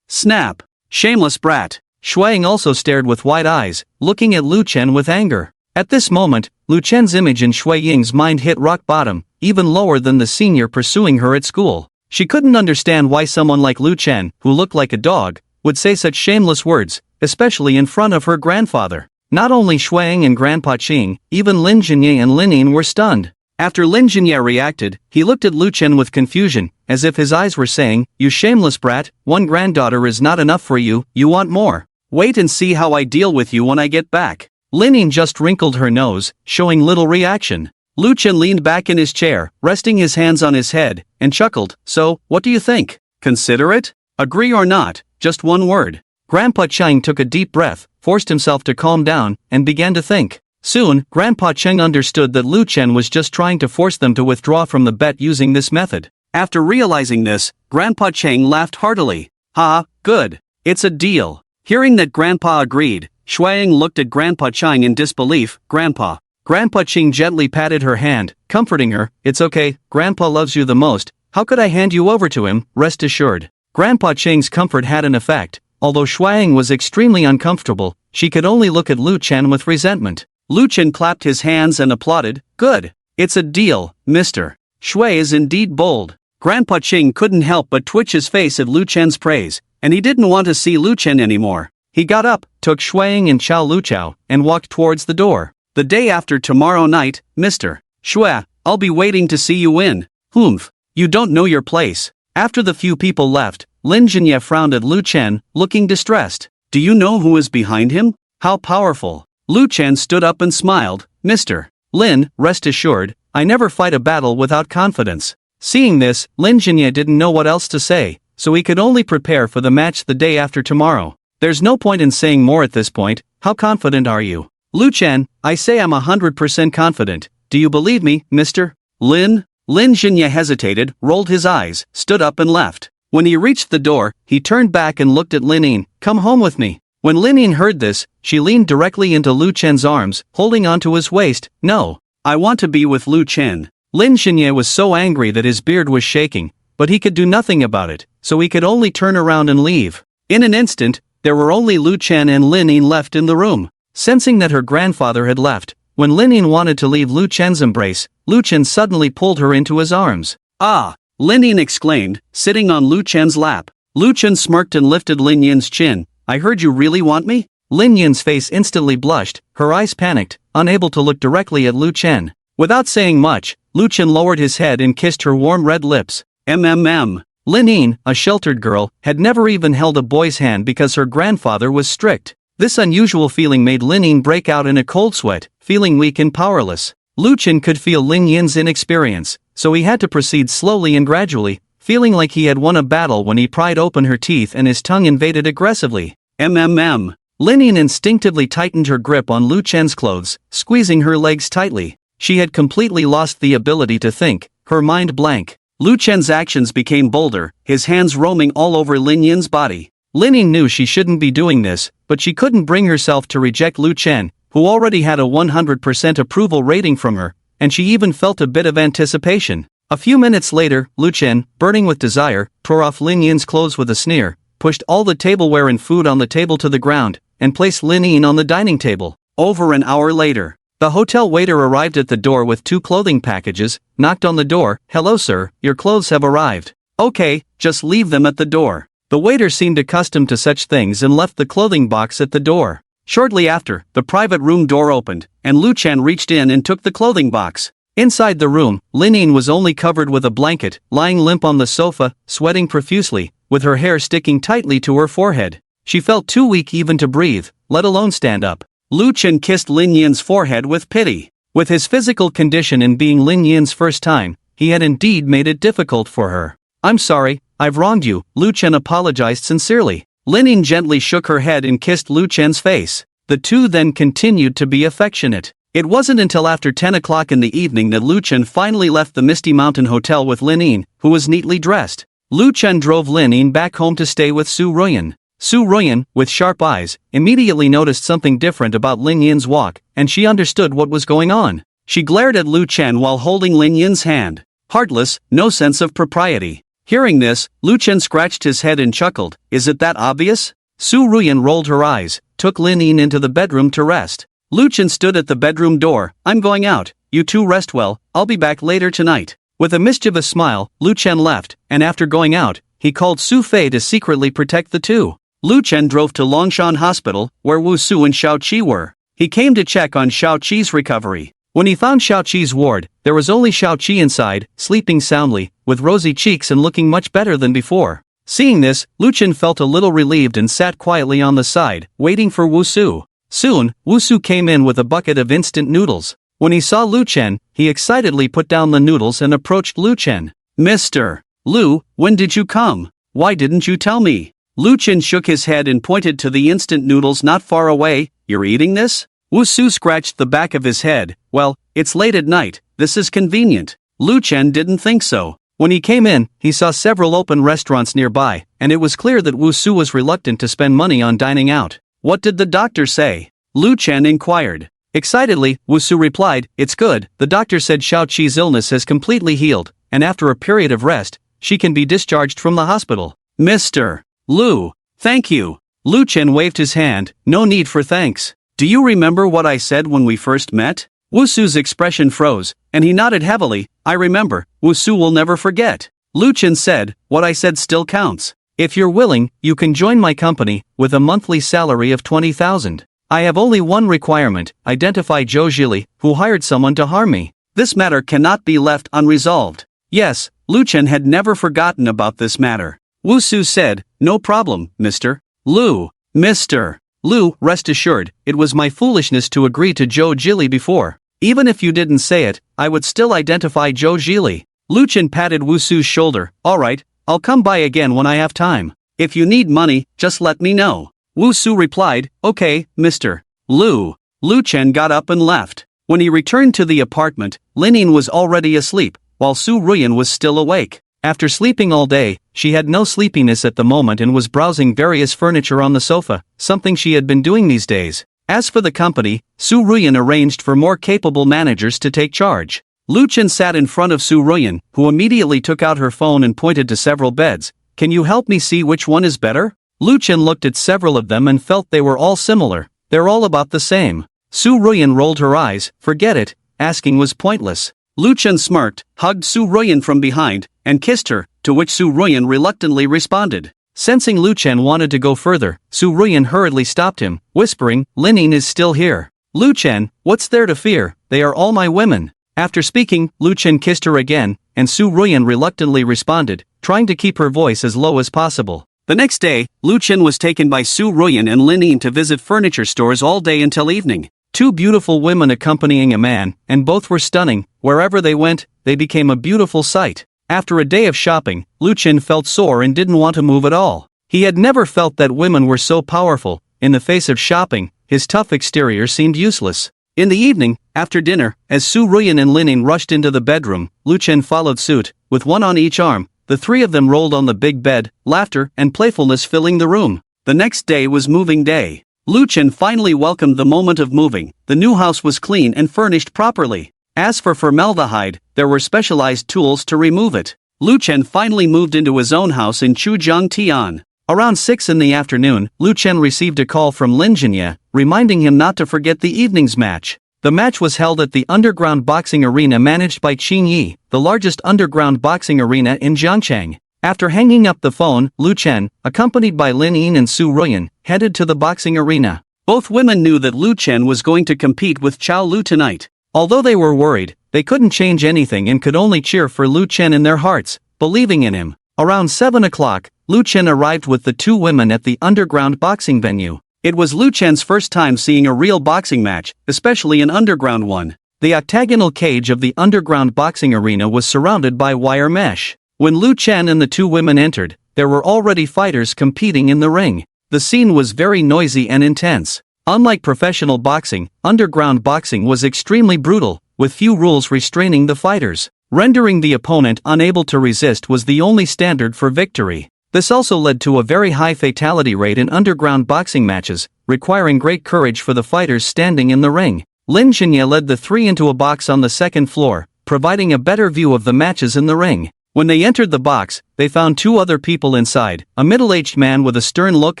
Snap! Shameless brat! Xueying also stared with wide eyes, looking at Lu Chen with anger. At this moment, Lu Chen's image in Xueying's mind hit rock bottom, even lower than the senior pursuing her at school. She couldn't understand why someone like Lu Chen, who looked like a dog, would say such shameless words, especially in front of her grandfather. Not only Xueying and Grandpa Qing, even Lin Xinye and Lin Yin were stunned. After Lin Jinye reacted, he looked at Lu Chen with confusion, as if his eyes were saying, "You shameless brat, one granddaughter is not enough for you, you want more. Wait and see how I deal with you when I get back." Lin Yin just wrinkled her nose, showing little reaction. Lu Chen leaned back in his chair, resting his hands on his head, and chuckled, "So, what do you think? Consider it? Agree or not? Just one word." Grandpa Cheng took a deep breath, forced himself to calm down, and began to think. Soon, Grandpa Cheng understood that Lu Chen was just trying to force them to withdraw from the bet using this method. After realizing this, Grandpa Cheng laughed heartily. "Ha, good. It's a deal." Hearing that Grandpa agreed, Shuaying looked at Grandpa Cheng in disbelief. "Grandpa." Grandpa Cheng gently patted her hand, comforting her. "It's okay, Grandpa loves you the most. How could I hand you over to him? Rest assured." Grandpa Cheng's comfort had an effect. Although Shuaying was extremely uncomfortable, she could only look at Lu Chen with resentment. Lu Chen clapped his hands and applauded. "Good. It's a deal, mister. Shui is indeed bold." Grandpa Cheng couldn't help but twitch his face at Lu Chen's praise, and he didn't want to see Lu Chen anymore. He got up, took Shuaying and Chao Luchao, and walked towards the door. "The day after tomorrow night, Mr. Shui, I'll be waiting to see you in." "Humph, you don't know your place." After the few people left, Lin Jinye frowned at Lu Chen, looking distressed. "Do you know who is behind him? How powerful?" Lu Chen stood up and smiled. "Mr. Lin, rest assured, I never fight a battle without confidence." Seeing this, Lin Jinye didn't know what else to say, so he could only prepare for the match the day after tomorrow. "There's no point in saying more at this point. How confident are you?" "Lu Chen, I say I'm 100% confident. Do you believe me, Mr. Lin?" Lin Jinye hesitated, rolled his eyes, stood up and left. When he reached the door, he turned back and looked at Lin Yin. "Come home with me." When Lin Yin heard this, she leaned directly into Lu Chen's arms, holding onto his waist. "No. I want to be with Lu Chen." Lin Jinye was so angry that his beard was shaking, but he could do nothing about it, so he could only turn around and leave. In an instant, there were only Lu Chen and Lin Yin left in the room. Sensing that her grandfather had left, when Lin Yin wanted to leave Lu Chen's embrace, Lu Chen suddenly pulled her into his arms. "Ah!" Lin Yin exclaimed, sitting on Lu Chen's lap. Lu Chen smirked and lifted Lin Yin's chin. "I heard you really want me?" Lin Yin's face instantly blushed, her eyes panicked, unable to look directly at Lu Chen. Without saying much, Lu Chen lowered his head and kissed her warm red lips. Lin Yin, a sheltered girl, had never even held a boy's hand because her grandfather was strict. This unusual feeling made Lin Yin break out in a cold sweat, feeling weak and powerless. Lu Chen could feel Lin Yin's inexperience, so he had to proceed slowly and gradually, feeling like he had won a battle when he pried open her teeth and his tongue invaded aggressively. Lin Yin instinctively tightened her grip on Lu Chen's clothes, squeezing her legs tightly. She had completely lost the ability to think, her mind blank. Lu Chen's actions became bolder, his hands roaming all over Lin Yin's body. Lin Yin knew she shouldn't be doing this, but she couldn't bring herself to reject Lu Chen, who already had a 100% approval rating from her, and she even felt a bit of anticipation. A few minutes later, Lu Chen, burning with desire, tore off Lin Yin's clothes with a sneer, pushed all the tableware and food on the table to the ground, and placed Lin Yin on the dining table. Over an hour later, the hotel waiter arrived at the door with 2 clothing packages, knocked on the door. "Hello sir, your clothes have arrived." "Okay, just leave them at the door." The waiter seemed accustomed to such things and left the clothing box at the door. Shortly after, the private room door opened, and Lu Chen reached in and took the clothing box. Inside the room, Lin Yin was only covered with a blanket, lying limp on the sofa, sweating profusely, with her hair sticking tightly to her forehead. She felt too weak even to breathe, let alone stand up. Lu Chen kissed Lin Yin's forehead with pity. With his physical condition and being Lin Yin's first time, he had indeed made it difficult for her. "I'm sorry, I've wronged you," Lu Chen apologized sincerely. Lin Yin gently shook her head and kissed Lu Chen's face. The two then continued to be affectionate. It wasn't until after 10 o'clock in the evening that Lu Chen finally left the Misty Mountain Hotel with Lin Yin, who was neatly dressed. Lu Chen drove Lin Yin back home to stay with Su Ruyan. Su Ruyan, with sharp eyes, immediately noticed something different about Lin Yin's walk, and she understood what was going on. She glared at Lu Chen while holding Lin Yin's hand. Heartless, no sense of propriety. Hearing this, Lu Chen scratched his head and chuckled. "Is it that obvious?" Su Ruyan rolled her eyes, took Lin Yin into the bedroom to rest. Lu Chen stood at the bedroom door. "I'm going out, you two rest well, I'll be back later tonight." With a mischievous smile, Lu Chen left, and after going out, he called Su Fei to secretly protect the two. Lu Chen drove to Longshan Hospital, where Wu Su and Xiao Qi were. He came to check on Xiao Qi's recovery. When he found Xiaoqi's ward, there was only Xiaoqi inside, sleeping soundly, with rosy cheeks and looking much better than before. Seeing this, Lucien felt a little relieved and sat quietly on the side, waiting for Wu Su. Soon, Wu Su came in with a bucket of instant noodles. When he saw Lucien, he excitedly put down the noodles and approached Lucien. Mr. Lu, when did you come? Why didn't you tell me? Lucien shook his head and pointed to the instant noodles not far away. You're eating this? Wu Su scratched the back of his head. Well, it's late at night, this is convenient. Lucien didn't think so. When he came in, he saw several open restaurants nearby, and it was clear that Wu Su was reluctant to spend money on dining out. What did the doctor say? Lucien inquired. Excitedly, Wu Su replied, it's good, the doctor said Xiaoqi's illness has completely healed, and after a period of rest, she can be discharged from the hospital. Mr. Lu, thank you. Lucien waved his hand, no need for thanks. Do you remember what I said when we first met? Wu Su's expression froze, and he nodded heavily. I remember, Wu Su will never forget. Lucien said, what I said still counts. If you're willing, you can join my company, with a monthly salary of 20,000. I have only one requirement, identify Zhou Zhili, who hired someone to harm me. This matter cannot be left unresolved. Yes, Lucien had never forgotten about this matter. Wu Su said, no problem, Mr. Lu. Mr. Lu, rest assured, it was my foolishness to agree to Zhou Zhili before. Even if you didn't say it, I would still identify Zhou Zhili. Lucien patted Wu Su's shoulder. Alright, I'll come by again when I have time. If you need money, just let me know. Wu Su replied, okay, Mr. Lu. Lucien got up and left. When he returned to the apartment, Linin was already asleep, while Su Ruyan was still awake. After sleeping all day, she had no sleepiness at the moment and was browsing various furniture on the sofa, something she had been doing these days. As for the company, Su Ruyan arranged for more capable managers to take charge. Lucien sat in front of Su Ruyan, who immediately took out her phone and pointed to several beds. Can you help me see which one is better? Lucien looked at several of them and felt they were all similar. They're all about the same. Su Ruyan rolled her eyes. Forget it, asking was pointless. Lucien smirked, hugged Su Ruyan from behind, and kissed her, to which Su Ruyan reluctantly responded. Sensing Lucien wanted to go further, Su Ruyan hurriedly stopped him, whispering, Linin is still here. Lucien, what's there to fear, they are all my women. After speaking, Lucien kissed her again, and Su Ruyan reluctantly responded, trying to keep her voice as low as possible. The next day, Lucien was taken by Su Ruyan and Linin to visit furniture stores all day until evening. Two beautiful women accompanying a man, and both were stunning. Wherever they went, they became a beautiful sight. After a day of shopping, Lucien felt sore and didn't want to move at all. He had never felt that women were so powerful. In the face of shopping, his tough exterior seemed useless. In the evening, after dinner, as Su Ruyan and Linin rushed into the bedroom, Lucien followed suit, with one on each arm. The three of them rolled on the big bed, laughter and playfulness filling the room. The next day was moving day. Lucien finally welcomed the moment of moving. The new house was clean and furnished properly. As for formaldehyde, there were specialized tools to remove it. Lucien finally moved into his own house in Chujiang Tian. Around 6 in the afternoon, Lucien received a call from Lin Jinya, reminding him not to forget the evening's match. The match was held at the underground boxing arena managed by Qing Yi, the largest underground boxing arena in Jiangchang. After hanging up the phone, Lucien, accompanied by Lin Yin and Su Ruyan, headed to the boxing arena. Both women knew that Lucien was going to compete with Chao Lu tonight. Although they were worried, they couldn't change anything and could only cheer for Lucien in their hearts, believing in him. Around 7 o'clock, Lucien arrived with the two women at the underground boxing venue. It was Lucien's first time seeing a real boxing match, especially an underground one. The octagonal cage of the underground boxing arena was surrounded by wire mesh. When Lucien and the two women entered, there were already fighters competing in the ring. The scene was very noisy and intense. Unlike professional boxing, underground boxing was extremely brutal, with few rules restraining the fighters. Rendering the opponent unable to resist was the only standard for victory. This also led to a very high fatality rate in underground boxing matches, requiring great courage for the fighters standing in the ring. Lin Jinya led the three into a box on the second floor, providing a better view of the matches in the ring. When they entered the box, they found two other people inside, a middle-aged man with a stern look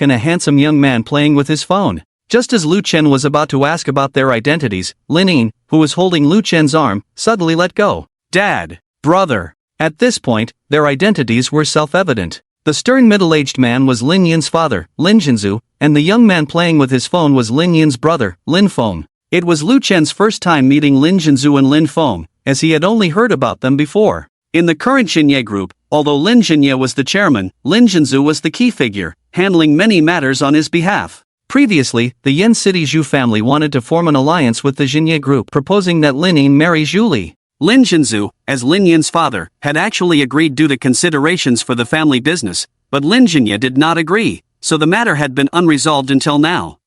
and a handsome young man playing with his phone. Just as Lucien was about to ask about their identities, Lin Yin, who was holding Lucien's arm, suddenly let go. Dad, brother. At this point, their identities were self-evident. The stern middle-aged man was Lin Yin's father, Lin Jinzu, and the young man playing with his phone was Lin Yin's brother, Lin Feng. It was Lu Chen's first time meeting Lin Jinzu and Lin Feng, as he had only heard about them before. In the current Jinye group, although Lin Jinye was the chairman, Lin Jinzu was the key figure, handling many matters on his behalf. Previously, the Yen City Zhu family wanted to form an alliance with the Jinye group, proposing that Lin Yin marry Zhu Li. Lin Jinzu, as Lin Yin's father, had actually agreed due to considerations for the family business, but Lin Jinye did not agree, so the matter had been unresolved until now.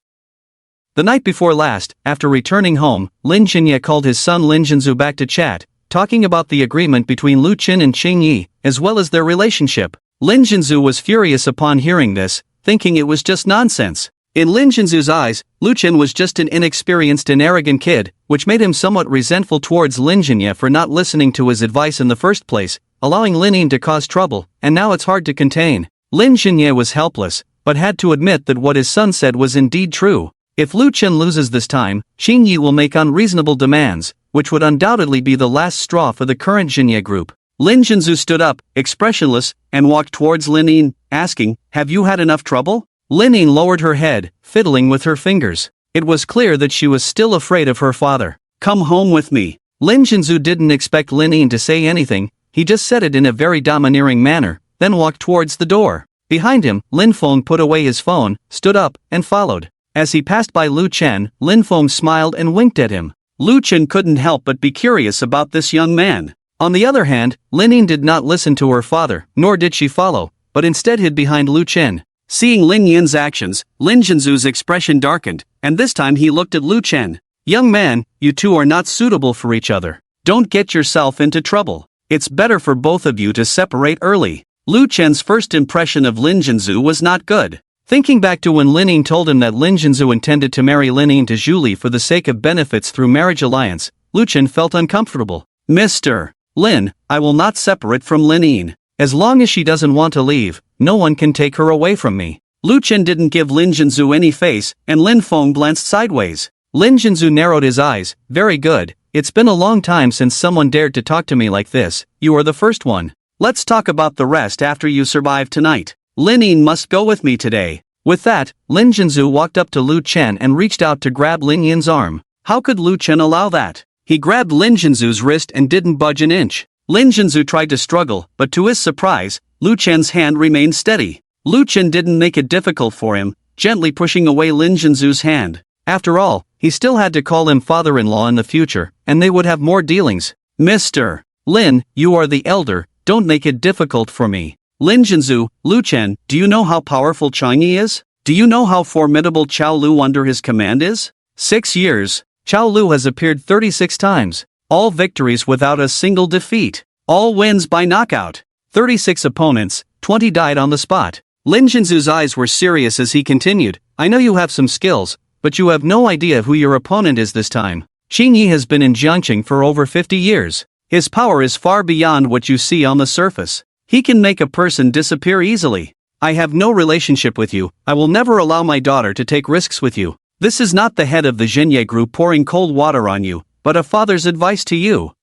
The night before last, after returning home, Lin Jinye called his son Lin Jinzu back to chat, talking about the agreement between Lu Qin and Qing Yi, as well as their relationship. Lin Jinzu was furious upon hearing this, thinking it was just nonsense. In Lin Jinzu's eyes, Lu Qin was just an inexperienced and arrogant kid, which made him somewhat resentful towards Lin Jinye for not listening to his advice in the first place, allowing Lin Yin to cause trouble, and now it's hard to contain. Lin Jinye was helpless, but had to admit that what his son said was indeed true. If Lu Qin loses this time, Qing Yi will make unreasonable demands, which would undoubtedly be the last straw for the current Jinye group. Lin Jinzu stood up, expressionless, and walked towards Lin Yin, asking, "Have you had enough trouble?" Lin Yin lowered her head, fiddling with her fingers. It was clear that she was still afraid of her father. "Come home with me." Lin Jinzu didn't expect Lin Yin to say anything, he just said it in a very domineering manner, then walked towards the door. Behind him, Lin Feng put away his phone, stood up, and followed. As he passed by Lu Chen, Lin Feng smiled and winked at him. Lu Chen couldn't help but be curious about this young man. On the other hand, Lin Yin did not listen to her father, nor did she follow, but instead hid behind Lu Chen. Seeing Lin Yin's actions, Lin Jinzu's expression darkened, and this time he looked at Lu Chen. "Young man, you two are not suitable for each other. Don't get yourself into trouble. It's better for both of you to separate early." Lu Chen's first impression of Lin Jinzu was not good. Thinking back to when Lin Yin told him that Lin Jinzu intended to marry Lin Yin to Zhu Li for the sake of benefits through marriage alliance, Lu Chen felt uncomfortable. "Mr. Lin, I will not separate from Lin Yin. As long as she doesn't want to leave, no one can take her away from me." Lu Chen didn't give Lin Jinzu any face, and Lin Feng glanced sideways. Lin Jinzu narrowed his eyes. "Very good, it's been a long time since someone dared to talk to me like this, you are the first one. Let's talk about the rest after you survive tonight. Lin Yin must go with me today." With that, Lin Jinzu walked up to Lu Chen and reached out to grab Lin Yin's arm. How could Lu Chen allow that? He grabbed Lin Jinzu's wrist and didn't budge an inch. Lin Jinzu tried to struggle, but to his surprise, Lu Chen's hand remained steady. Lu Chen didn't make it difficult for him, gently pushing away Lin Jinzu's hand. After all, he still had to call him father-in-law in the future, and they would have more dealings. "Mr. Lin, you are the elder, don't make it difficult for me." Lin Jinzu, "Lu Chen, do you know how powerful Chang Yi is? Do you know how formidable Chao Lu under his command is? 6 years. Chao Lu has appeared 36 times. All victories without a single defeat. All wins by knockout. 36 opponents, 20 died on the spot." Lin Jinzu's eyes were serious as he continued, "I know you have some skills, but you have no idea who your opponent is this time. Qing Yi has been in Jiangqing for over 50 years. His power is far beyond what you see on the surface. He can make a person disappear easily. I have no relationship with you, I will never allow my daughter to take risks with you. This is not the head of the Jinye group pouring cold water on you, but a father's advice to you."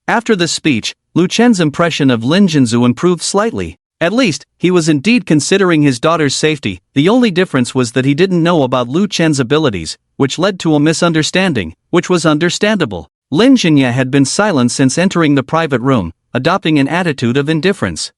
After this speech, Lu Chen's impression of Lin Jinzu improved slightly. At least, he was indeed considering his daughter's safety. The only difference was that he didn't know about Lu Chen's abilities, which led to a misunderstanding, which was understandable. Lin Jinye had been silent since entering the private room, adopting an attitude of indifference.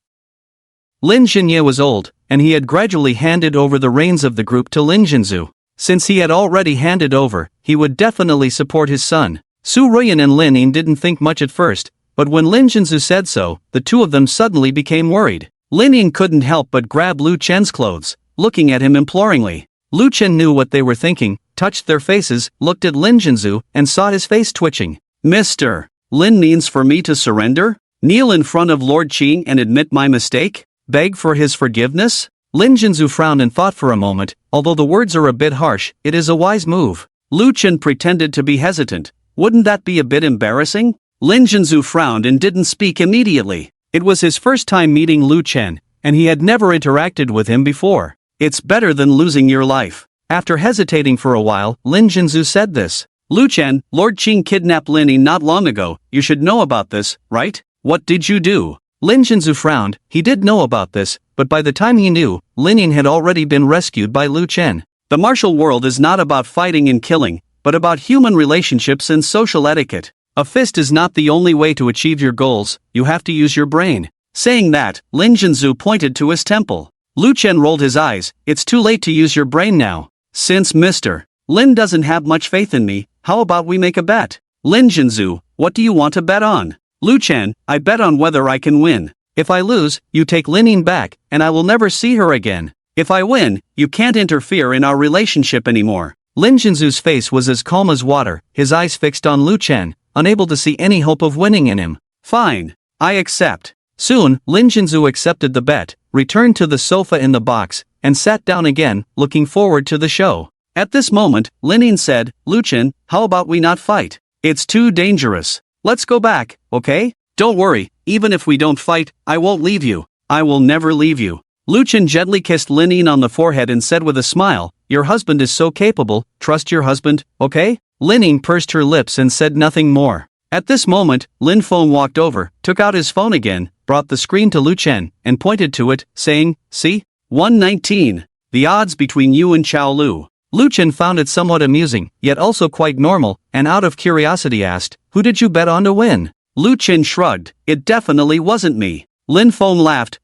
Lin Jinye was old, and he had gradually handed over the reins of the group to Lin Jinzu. Since he had already handed over, he would definitely support his son. Su Ruyan and Lin Yin didn't think much at first, but when Lin Jinzu said so, the two of them suddenly became worried. Lin Yin couldn't help but grab Lu Chen's clothes, looking at him imploringly. Lu Chen knew what they were thinking, touched their faces, looked at Lin Jinzu, and saw his face twitching. "Mr. Lin means for me to surrender? Kneel in front of Lord Qing and admit my mistake? Beg for his forgiveness?" Lin Jinzu frowned and thought for a moment. Although the words are a bit harsh, it is a wise move. Lu Chen pretended to be hesitant. Wouldn't that be a bit embarrassing? Lin Jinzu frowned and didn't speak immediately. It was his first time meeting Lu Chen, and he had never interacted with him before. "It's better than losing your life." After hesitating for a while, Lin Jinzu said this. "Lu Chen, Lord Qing kidnapped Lin Yin not long ago. You should know about this, right? What did you do?" Lin Jinzu frowned. He did know about this, but by the time he knew, Lin Yin had already been rescued by Lu Chen. The martial world is not about fighting and killing, but about human relationships and social etiquette. A fist is not the only way to achieve your goals, you have to use your brain. Saying that, Lin Jinzu pointed to his temple. Lu Chen rolled his eyes. It's too late to use your brain now. Since Mr. Lin doesn't have much faith in me, how about we make a bet? Lin Jinzu, what do you want to bet on? Lu Chen, I bet on whether I can win. If I lose, you take Linin back, and I will never see her again. If I win, you can't interfere in our relationship anymore. Lin Jinzu's face was as calm as water, his eyes fixed on Lu Chen, unable to see any hope of winning in him. Fine. I accept. Soon, Lin Jinzu accepted the bet, returned to the sofa in the box, and sat down again, looking forward to the show. At this moment, Linin said, Lu Chen, how about we not fight? It's too dangerous. Let's go back, okay? Don't worry, even if we don't fight, I won't leave you. I will never leave you. Lu Chen gently kissed Linin on the forehead and said with a smile, your husband is so capable, trust your husband, okay? Linin pursed her lips and said nothing more. At this moment, Lin Feng walked over, took out his phone again, brought the screen to Lu Chen, and pointed to it, saying, see? 119. The odds between you and Chao Lu. Lu Chen found it somewhat amusing, yet also quite normal, and out of curiosity asked, who did you bet on to win? Lu Chen shrugged, it definitely wasn't me. Lin Feng laughed,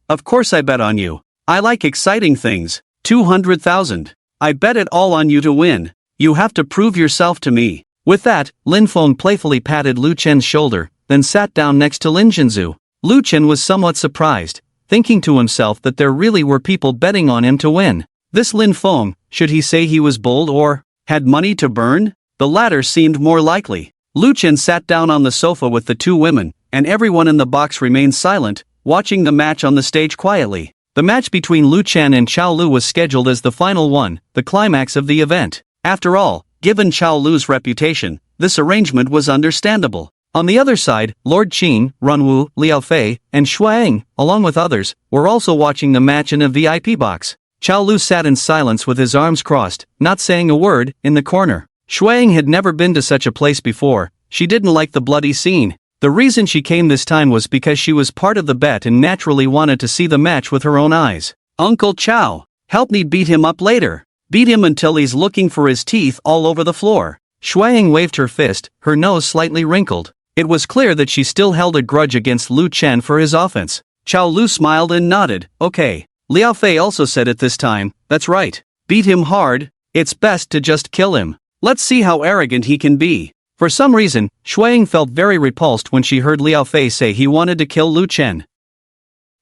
of course I bet on you. I like exciting things. 200,000. I bet it all on you to win. You have to prove yourself to me. With that, Lin Feng playfully patted Lu Chen's shoulder, then sat down next to Lin Jinzu. Lu Chen was somewhat surprised, thinking to himself that there really were people betting on him to win. This Lin Feng, should he say he was bold or had money to burn? The latter seemed more likely. Lu Chen sat down on the sofa with the two women, and everyone in the box remained silent, watching the match on the stage quietly. The match between Lu Chen and Chao Lu was scheduled as the final one, the climax of the event. After all, given Chao Lu's reputation, this arrangement was understandable. On the other side, Lord Qing, Runwu, Liao Fei, and Shuang, along with others, were also watching the match in a VIP box. Chao Lu sat in silence with his arms crossed, not saying a word, in the corner. Shuang had never been to such a place before. She didn't like the bloody scene. The reason she came this time was because she was part of the bet and naturally wanted to see the match with her own eyes. Uncle Chao, help me beat him up later. Beat him until he's looking for his teeth all over the floor. Shuang waved her fist, her nose slightly wrinkled. It was clear that she still held a grudge against Lu Chen for his offense. Chao Lu smiled and nodded, okay. Liao Fei also said at this time, that's right. Beat him hard, it's best to just kill him. Let's see how arrogant he can be. For some reason, Shuang felt very repulsed when she heard Liao Fei say he wanted to kill Lu Chen.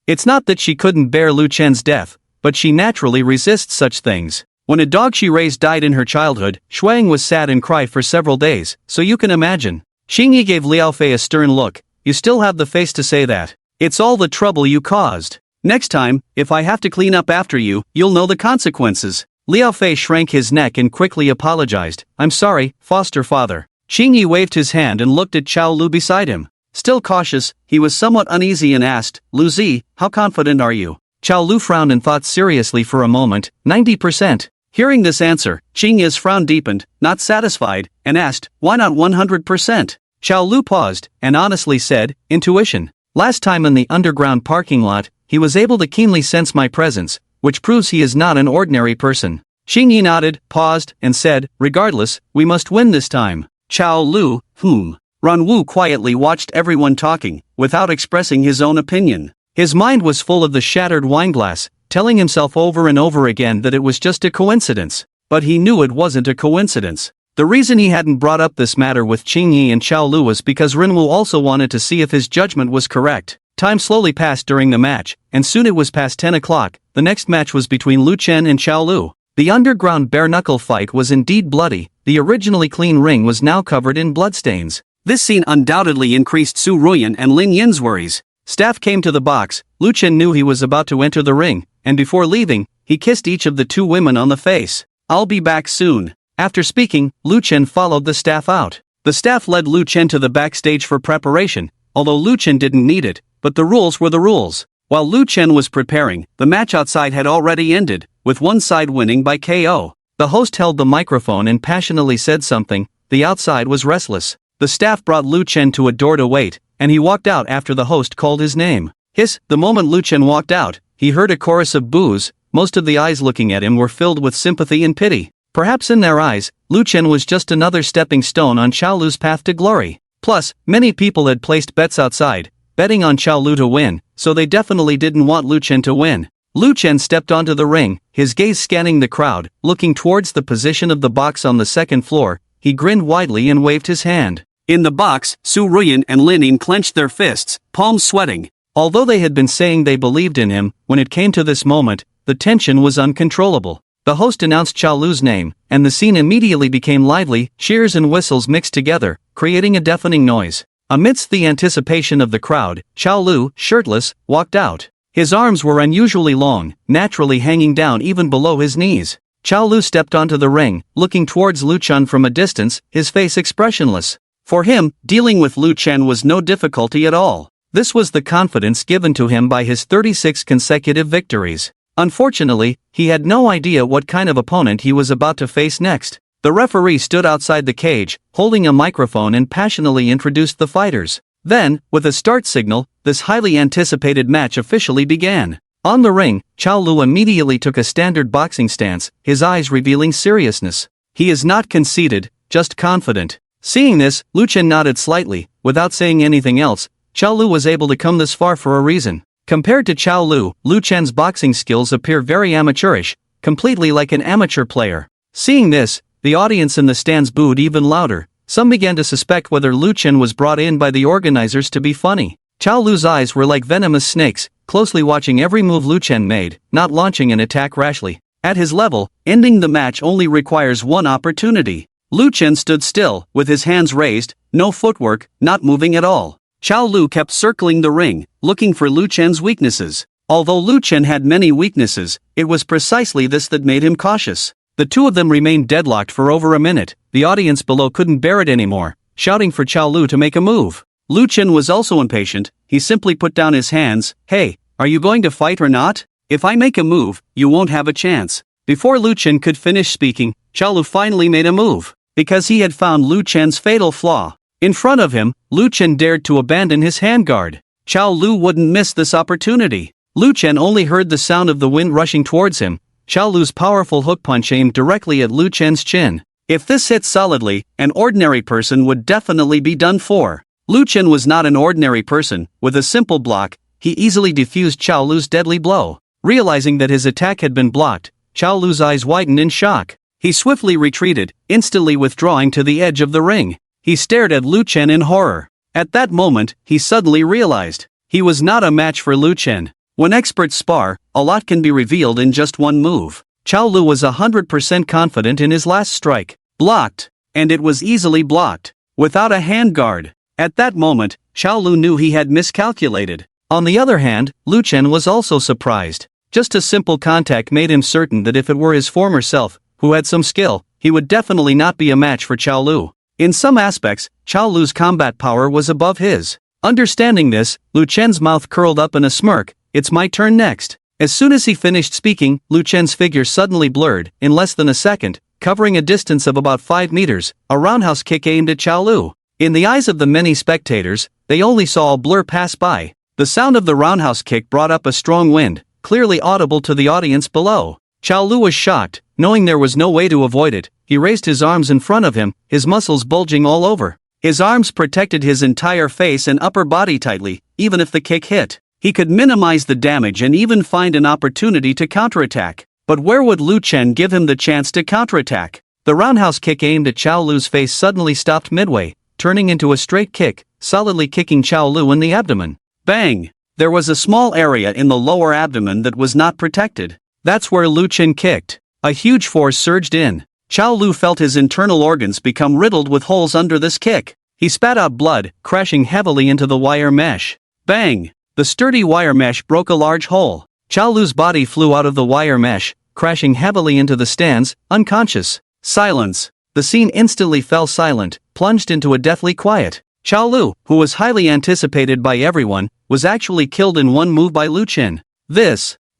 It's not that she couldn't bear Lu Chen's death, but she naturally resists such things. When a dog she raised died in her childhood, Shuang was sad and cried for several days, so you can imagine. Xingyi gave Liao Fei a stern look, you still have the face to say that. It's all the trouble you caused. Next time, if I have to clean up after you, you'll know the consequences. Liao Fei shrank his neck and quickly apologized, I'm sorry, foster father. Xingyi waved his hand and looked at Chao Lu beside him. Still cautious, he was somewhat uneasy and asked, Lu Zi, how confident are you? Chao Lu frowned and thought seriously for a moment, 90%. Hearing this answer, Xingyi's frown deepened, not satisfied, and asked, why not 100%? Chao Lu paused, and honestly said, intuition. Last time in the underground parking lot, he was able to keenly sense my presence, which proves he is not an ordinary person. Xingyi nodded, paused, and said, regardless, we must win this time. Chao Lu, Runwu quietly watched everyone talking, without expressing his own opinion. His mind was full of the shattered wineglass, telling himself over and over again that it was just a coincidence. But he knew it wasn't a coincidence. The reason he hadn't brought up this matter with Qingyi and Chao Lu was because Renwu also wanted to see if his judgment was correct. Time slowly passed during the match, and soon it was past 10 o'clock. The next match was between Lu Chen and Chao Lu. The underground bare-knuckle fight was indeed bloody. The originally clean ring was now covered in bloodstains. This scene undoubtedly increased Su Ruyan and Lin Yin's worries. Staff came to the box. Lu Chen knew he was about to enter the ring, and before leaving, he kissed each of the two women on the face. I'll be back soon. After speaking, Lu Chen followed the staff out. The staff led Lu Chen to the backstage for preparation, although Lu Chen didn't need it, but the rules were the rules. While Lu Chen was preparing, the match outside had already ended, with one side winning by KO. The host held the microphone and passionately said something. The outside was restless. The staff brought Lu Chen to a door to wait, and he walked out after the host called his name. The moment Lu Chen walked out, he heard a chorus of boos. Most of the eyes looking at him were filled with sympathy and pity. Perhaps in their eyes, Lu Chen was just another stepping stone on Xiao Lu's path to glory. Plus, many people had placed bets outside, betting on Xiao Lu to win, so they definitely didn't want Lu Chen to win. Lu Chen stepped onto the ring, his gaze scanning the crowd, looking towards the position of the box on the second floor. He grinned widely and waved his hand. In the box, Su Ruyan and Lin Ying clenched their fists, palms sweating. Although they had been saying they believed in him, when it came to this moment, the tension was uncontrollable. The host announced Xiao Lu's name, and the scene immediately became lively. Cheers and whistles mixed together, creating a deafening noise. Amidst the anticipation of the crowd, Xiao Lu, shirtless, walked out. His arms were unusually long, naturally hanging down even below his knees. Xiao Lu stepped onto the ring, looking towards Lu Chen from a distance, his face expressionless. For him, dealing with Lu Chen was no difficulty at all. This was the confidence given to him by his 36 consecutive victories. Unfortunately, he had no idea what kind of opponent he was about to face next. The referee stood outside the cage, holding a microphone, and passionately introduced the fighters. Then, with a start signal, this highly anticipated match officially began. On the ring, Xiao Lu immediately took a standard boxing stance, his eyes revealing seriousness. He is not conceited, just confident. Seeing this, Lu Chen nodded slightly. Without saying anything else, Xiao Lu was able to come this far for a reason. Compared to Xiao Lu, Lu Chen's boxing skills appear very amateurish, completely like an amateur player. Seeing this, the audience in the stands booed even louder. Some began to suspect whether Lu Chen was brought in by the organizers to be funny. Xiao Lu's eyes were like venomous snakes, closely watching every move Lu Chen made, not launching an attack rashly. At his level, ending the match only requires one opportunity. Lu Chen stood still, with his hands raised, no footwork, not moving at all. Xiao Lu kept circling the ring, looking for Lu Chen's weaknesses. Although Lu Chen had many weaknesses, it was precisely this that made him cautious. The two of them remained deadlocked for over a minute. The audience below couldn't bear it anymore, shouting for Xiao Lu to make a move. Lu Chen was also impatient. He simply put down his hands. Hey, are you going to fight or not? If I make a move, you won't have a chance. Before Lu Chen could finish speaking, Xiao Lu finally made a move. Because he had found Lu Chen's fatal flaw. In front of him, Lu Chen dared to abandon his handguard. Xiao Lu wouldn't miss this opportunity. Lu Chen only heard the sound of the wind rushing towards him. Xiao Lu's powerful hook punch aimed directly at Lu Chen's chin. If this hit solidly, an ordinary person would definitely be done for. Lu Chen was not an ordinary person. With a simple block, he easily defused Xiao Lu's deadly blow. Realizing that his attack had been blocked, Xiao Lu's eyes widened in shock. He swiftly retreated, instantly withdrawing to the edge of the ring. He stared at Lu Chen in horror. At that moment, he suddenly realized he was not a match for Lu Chen. When experts spar, a lot can be revealed in just one move. Xiao Lu was 100% confident in his last strike. Blocked. And it was easily blocked. Without a handguard. At that moment, Xiao Lu knew he had miscalculated. On the other hand, Lu Chen was also surprised. Just a simple contact made him certain that if it were his former self, who had some skill, he would definitely not be a match for Xiao Lu. In some aspects, Xiao Lu's combat power was above his. Understanding this, Lu Chen's mouth curled up in a smirk. It's my turn next. As soon as he finished speaking, Lu Chen's figure suddenly blurred. In less than a second, covering a distance of about 5 meters, a roundhouse kick aimed at Xiao Lu. In the eyes of the many spectators, they only saw a blur pass by. The sound of the roundhouse kick brought up a strong wind, clearly audible to the audience below. Xiao Lu was shocked. Knowing there was no way to avoid it, he raised his arms in front of him, his muscles bulging all over. His arms protected his entire face and upper body tightly. Even if the kick hit, he could minimize the damage and even find an opportunity to counterattack. But where would Lu Chen give him the chance to counterattack? The roundhouse kick aimed at Xiao Lu's face suddenly stopped midway, turning into a straight kick, solidly kicking Xiao Lu in the abdomen. Bang! There was a small area in the lower abdomen that was not protected. That's where Lu Chen kicked. A huge force surged in. Xiao Lu felt his internal organs become riddled with holes under this kick. He spat out blood, crashing heavily into the wire mesh. Bang! The sturdy wire mesh broke a large hole. Xiao Lu's body flew out of the wire mesh, crashing heavily into the stands, unconscious. Silence. The scene instantly fell silent, plunged into a deathly quiet. Xiao Lu, who was highly anticipated by everyone, was actually killed in one move by Lu Chen.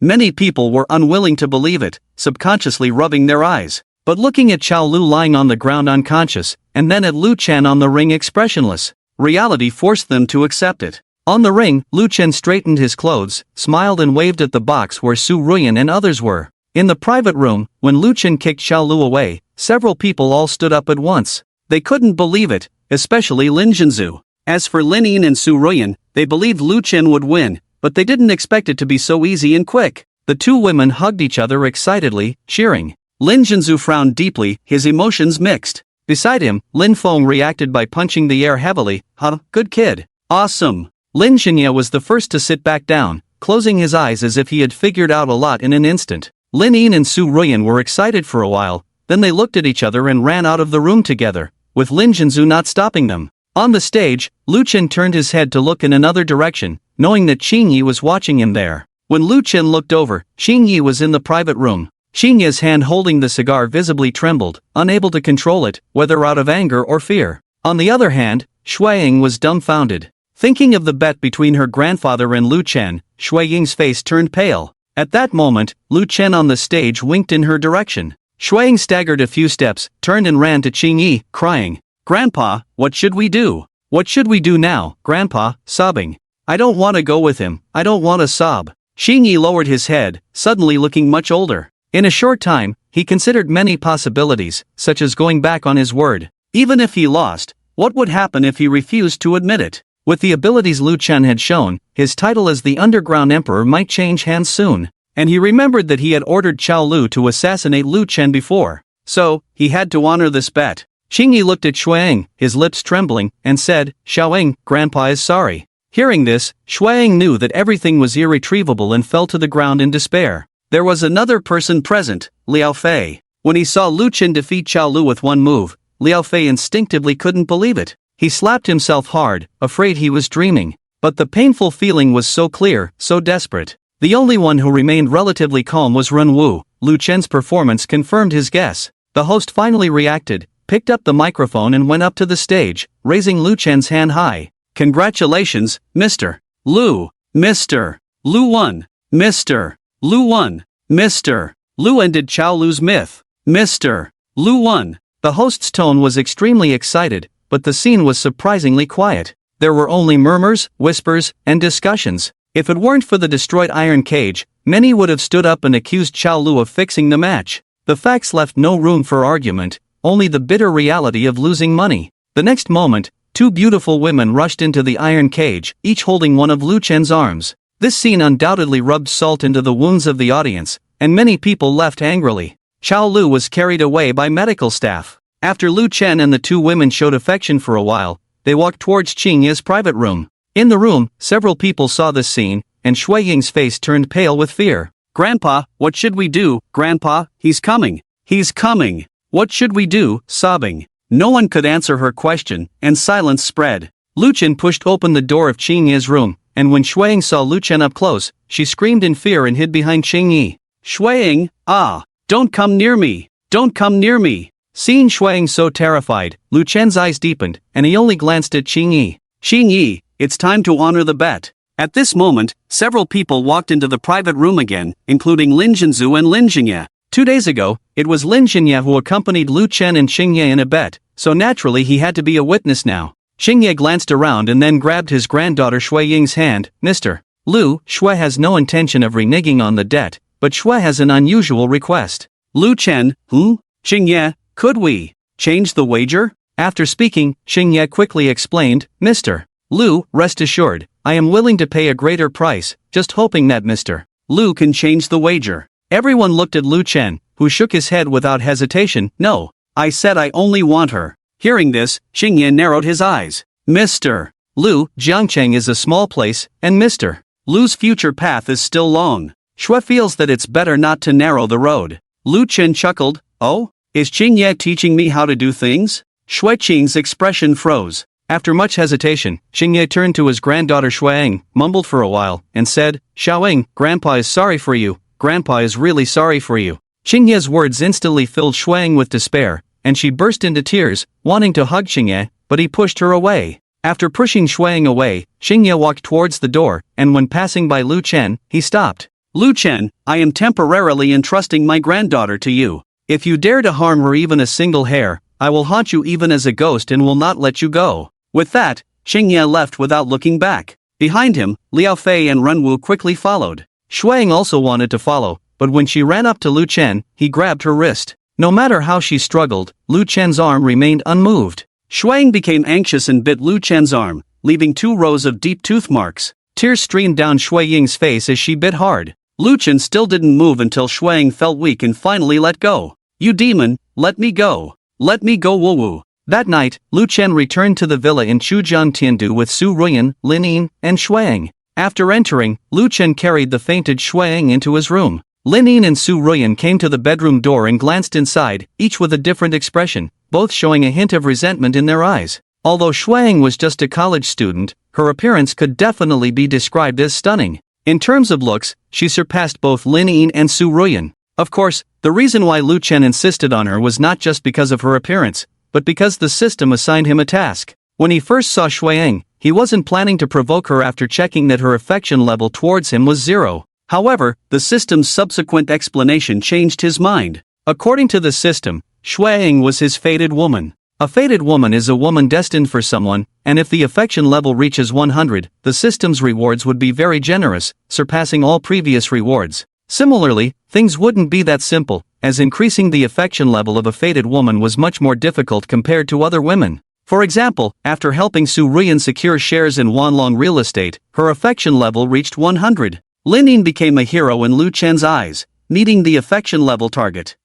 Many people were unwilling to believe it, subconsciously rubbing their eyes. But looking at Xiao Lu lying on the ground unconscious, and then at Lu Chen on the ring expressionless, reality forced them to accept it. On the ring, Lu Chen straightened his clothes, smiled and waved at the box where Su Ruyan and others were. In the private room, when Lu Chen kicked Xiao Lu away, several people all stood up at once. They couldn't believe it, especially Lin Zhenzu. As for Lin Yin and Su Ruyan, they believed Lu Chen would win, but they didn't expect it to be so easy and quick. The two women hugged each other excitedly, cheering. Lin Zhenzu frowned deeply, his emotions mixed. Beside him, Lin Feng reacted by punching the air heavily. Huh, good kid. Awesome. Lin Xinye was the first to sit back down, closing his eyes as if he had figured out a lot in an instant. Lin Yin and Su Ruyan were excited for a while, then they looked at each other and ran out of the room together, with Lin Zhenzu not stopping them. On the stage, Lu Chen turned his head to look in another direction, knowing that Qing Yi was watching him there. When Lu Chen looked over, Qing Yi was in the private room. Qing Yi's hand holding the cigar visibly trembled, unable to control it, whether out of anger or fear. On the other hand, Shui Ying was dumbfounded. Thinking of the bet between her grandfather and Lu Chen, Shui Ying's face turned pale. At that moment, Lu Chen on the stage winked in her direction. Shui Ying staggered a few steps, turned and ran to Qing Yi, crying, "Grandpa, what should we do? What should we do now, Grandpa?" sobbing. "I don't want to go with him, I don't want to sob." Qing Yi lowered his head, suddenly looking much older. In a short time, he considered many possibilities, such as going back on his word. Even if he lost, what would happen if he refused to admit it? With the abilities Lu Chen had shown, his title as the Underground Emperor might change hands soon. And he remembered that he had ordered Xiao Lu to assassinate Lu Chen before. So, he had to honor this bet. Qing Yi looked at Shuang, his lips trembling, and said, "Xiaoying, Grandpa is sorry." Hearing this, Shuang knew that everything was irretrievable and fell to the ground in despair. There was another person present, Liao Fei. When he saw Lu Chen defeat Xiao Lu with one move, Liao Fei instinctively couldn't believe it. He slapped himself hard, afraid he was dreaming. But the painful feeling was so clear, so desperate. The only one who remained relatively calm was Ren Wu. Lu Chen's performance confirmed his guess. The host finally reacted, picked up the microphone and went up to the stage, raising Lu Chen's hand high. "Congratulations, Mr. Lu. Mr. Lu won. Mr. Lu won. Mr. Lu ended Xiao Lu's myth. Mr. Lu won." The host's tone was extremely excited, but the scene was surprisingly quiet. There were only murmurs, whispers, and discussions. If it weren't for the destroyed iron cage, many would have stood up and accused Xiao Lu of fixing the match. The facts left no room for argument, only the bitter reality of losing money. The next moment, two beautiful women rushed into the iron cage, each holding one of Lu Chen's arms. This scene undoubtedly rubbed salt into the wounds of the audience, and many people left angrily. Xiao Lu was carried away by medical staff. After Lu Chen and the two women showed affection for a while, they walked towards Qing Yi's private room. In the room, several people saw this scene, and Shui Ying's face turned pale with fear. "Grandpa, what should we do, Grandpa? He's coming. He's coming. What should we do?" sobbing. No one could answer her question, and silence spread. Lu Chen pushed open the door of Qing Yi's room, and when Shui Ying saw Lu Chen up close, she screamed in fear and hid behind Qing Yi. "Shui Ying, don't come near me. Don't come near me." Seeing Shui Ying so terrified, Lu Chen's eyes deepened, and he only glanced at Qing Yi. "Qing Yi, it's time to honor the bet." At this moment, several people walked into the private room again, including Lin Zhenzu and Lin Xinye. 2 days ago, it was Lin Xinye who accompanied Lu Chen and Qing Yi in a bet, so naturally he had to be a witness now. Qing Yi glanced around and then grabbed his granddaughter Shui Ying's hand. "Mr. Lu, Shui has no intention of reneging on the debt, but Shui has an unusual request." Lu Chen, Qing Yi, could we change the wager? After speaking, Qing Ye quickly explained, "Mr. Lu, rest assured, I am willing to pay a greater price, just hoping that Mr. Lu can change the wager." Everyone looked at Lu Chen, who shook his head without hesitation. "No, I said I only want her." Hearing this, Qing Ye narrowed his eyes. "Mr. Lu, Jiangcheng is a small place, and Mr. Lu's future path is still long. Shui feels that it's better not to narrow the road." Lu Chen chuckled, "Oh? Is Qing Ye teaching me how to do things?" Shui Qing's expression froze. After much hesitation, Qing Ye turned to his granddaughter Shuang, mumbled for a while, and said, "Xiaoying, Grandpa is sorry for you. Grandpa is really sorry for you." Qing Ye's words instantly filled Shuang with despair, and she burst into tears, wanting to hug Qing Ye, but he pushed her away. After pushing Shuang away, Qing Ye walked towards the door, and when passing by Lu Chen, he stopped. "Lu Chen, I am temporarily entrusting my granddaughter to you. If you dare to harm her even a single hair, I will haunt you even as a ghost and will not let you go." With that, Qing Ye left without looking back. Behind him, Liao Fei and Ren Wu quickly followed. Shuang also wanted to follow, but when she ran up to Lu Chen, he grabbed her wrist. No matter how she struggled, Lu Chen's arm remained unmoved. Shuang became anxious and bit Lu Chen's arm, leaving 2 rows of deep tooth marks. Tears streamed down Shui Ying's face as she bit hard. Lu Chen still didn't move until Shuang felt weak and finally let go. "You demon, let me go. Let me go, Wu Wu." That night, Lu Chen returned to the villa in Chujian Tiandu with Su Ruyan, Lin Yin, and Shuang. After entering, Lu Chen carried the fainted Shuang into his room. Lin Yin and Su Ruyan came to the bedroom door and glanced inside, each with a different expression, both showing a hint of resentment in their eyes. Although Shuang was just a college student, her appearance could definitely be described as stunning. In terms of looks, she surpassed both Lin Yin and Su Ruyan. Of course, the reason why Lu Chen insisted on her was not just because of her appearance, but because the system assigned him a task. When he first saw Shuang, he wasn't planning to provoke her after checking that her affection level towards him was 0. However, the system's subsequent explanation changed his mind. According to the system, Shuang was his fated woman. A fated woman is a woman destined for someone, and if the affection level reaches 100, the system's rewards would be very generous, surpassing all previous rewards. Similarly, things wouldn't be that simple, as increasing the affection level of a fated woman was much more difficult compared to other women. For example, after helping Su Ruyan secure shares in Wanlong real estate, her affection level reached 100. Lin Yin became a hero in Lu Chen's eyes, meeting the affection level target.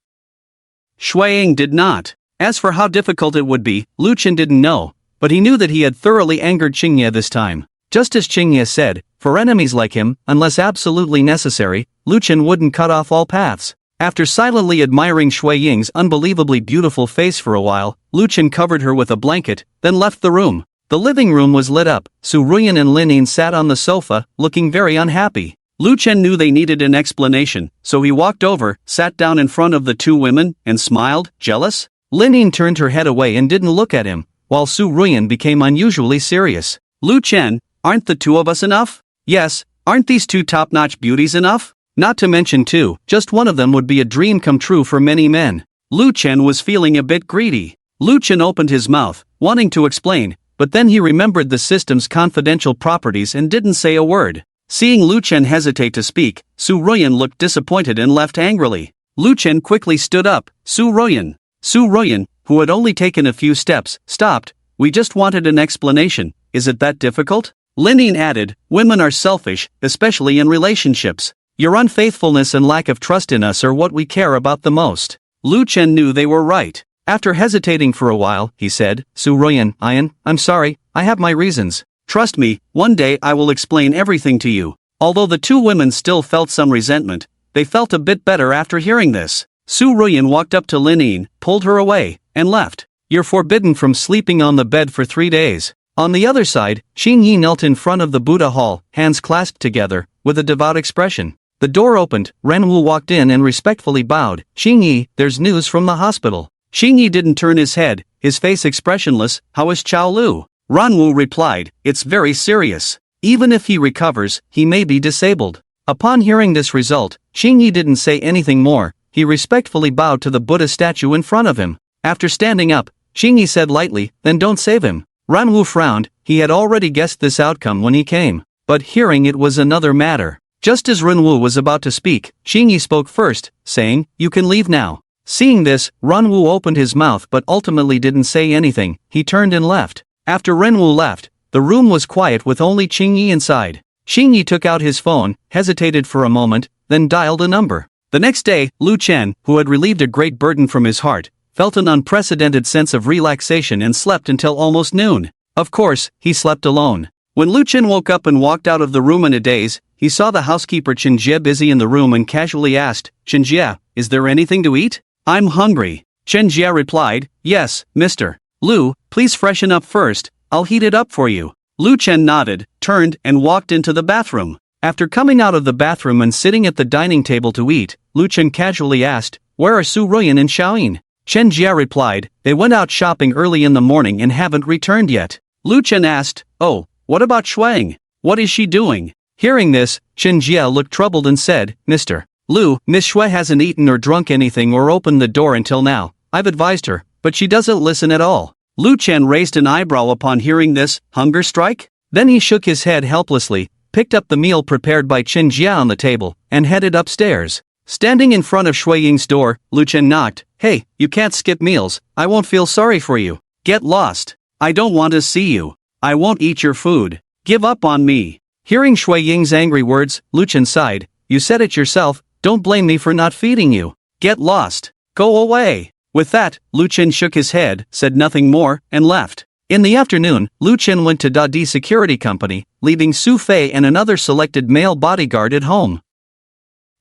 Shuang did not. As for how difficult it would be, Lu Chen didn't know, but he knew that he had thoroughly angered Qingye this time. Just as Qingye said, for enemies like him, unless absolutely necessary, Lu Chen wouldn't cut off all paths. After silently admiring Shui Ying's unbelievably beautiful face for a while, Lu Chen covered her with a blanket, then left the room. The living room was lit up. Su Ruyan and Lin Yin sat on the sofa, looking very unhappy. Lu Chen knew they needed an explanation, so he walked over, sat down in front of the 2 women, and smiled. Jealous? Lin Yin turned her head away and didn't look at him, while Su Ruyan became unusually serious. "Lu Chen, aren't the 2 of us enough?" "Yes, aren't these 2 top-notch beauties enough? Not to mention 2, just one of them would be a dream come true for many men." Lu Chen was feeling a bit greedy. Lu Chen opened his mouth, wanting to explain, but then he remembered the system's confidential properties and didn't say a word. Seeing Lu Chen hesitate to speak, Su Ruyan looked disappointed and left angrily. Lu Chen quickly stood up. Su Ruyan, who had only taken a few steps, stopped. "We just wanted an explanation. Is it that difficult?" Lin Yin added, "Women are selfish, especially in relationships. Your unfaithfulness and lack of trust in us are what we care about the most." Lu Chen knew they were right. After hesitating for a while, he said, "Su Ruyan, I'm sorry, I have my reasons. Trust me, one day I will explain everything to you." Although the 2 women still felt some resentment, they felt a bit better after hearing this. Su Ruyan walked up to Lin Yin, pulled her away, and left. "You're forbidden from sleeping on the bed for 3 days. On the other side, Qing Yi knelt in front of the Buddha hall, hands clasped together, with a devout expression. The door opened, Ren Wu walked in and respectfully bowed. "Qing Yi, there's news from the hospital." Qing Yi didn't turn his head, his face expressionless. "How is Chao Lu?" Ren Wu replied, "It's very serious. Even if he recovers, he may be disabled." Upon hearing this result, Qing Yi didn't say anything more. He respectfully bowed to the Buddha statue in front of him. After standing up, Qing Yi said lightly, "Then don't save him." Ren Wu frowned. He had already guessed this outcome when he came. But hearing it was another matter. Just as Ren Wu was about to speak, Qing Yi spoke first, saying, "You can leave now." Seeing this, Ren Wu opened his mouth but ultimately didn't say anything. He turned and left. After Ren Wu left, the room was quiet with only Qing Yi inside. Qing Yi took out his phone, hesitated for a moment, then dialed a number. The next day, Lu Chen, who had relieved a great burden from his heart, felt an unprecedented sense of relaxation and slept until almost noon. Of course, he slept alone. When Lu Chen woke up and walked out of the room in a daze, he saw the housekeeper Chen Jie busy in the room and casually asked, "Chen Jie, is there anything to eat?" "I'm hungry." Chen Jie replied, "Yes, Mr. Lu, please freshen up first, I'll heat it up for you." Lu Chen nodded, turned, and walked into the bathroom. After coming out of the bathroom and sitting at the dining table to eat, Lu Chen casually asked, "Where are Su Ruyan and Xiaoyin?" Chen Jie replied, "They went out shopping early in the morning and haven't returned yet." Lu Chen asked, "Oh, what about Shuang? What is she doing?" Hearing this, Chen Jie looked troubled and said, "Mr. Lu, Miss Shui hasn't eaten or drunk anything or opened the door until now. I've advised her, but she doesn't listen at all." Lu Chen raised an eyebrow upon hearing this. Hunger strike? Then he shook his head helplessly, picked up the meal prepared by Chen Jie on the table, and headed upstairs. Standing in front of Shui Ying's door, Lu Chen knocked. Hey, you can't skip meals, I won't feel sorry for you. Get lost. I don't want to see you. I won't eat your food. Give up on me. Hearing Shui Ying's angry words, Lu Chen sighed. You said it yourself, don't blame me for not feeding you. Get lost. Go away. With that, Lu Chen shook his head, said nothing more, and left. In the afternoon, Lu Chen went to Dadi Security Company, leaving Su Fei and another selected male bodyguard at home.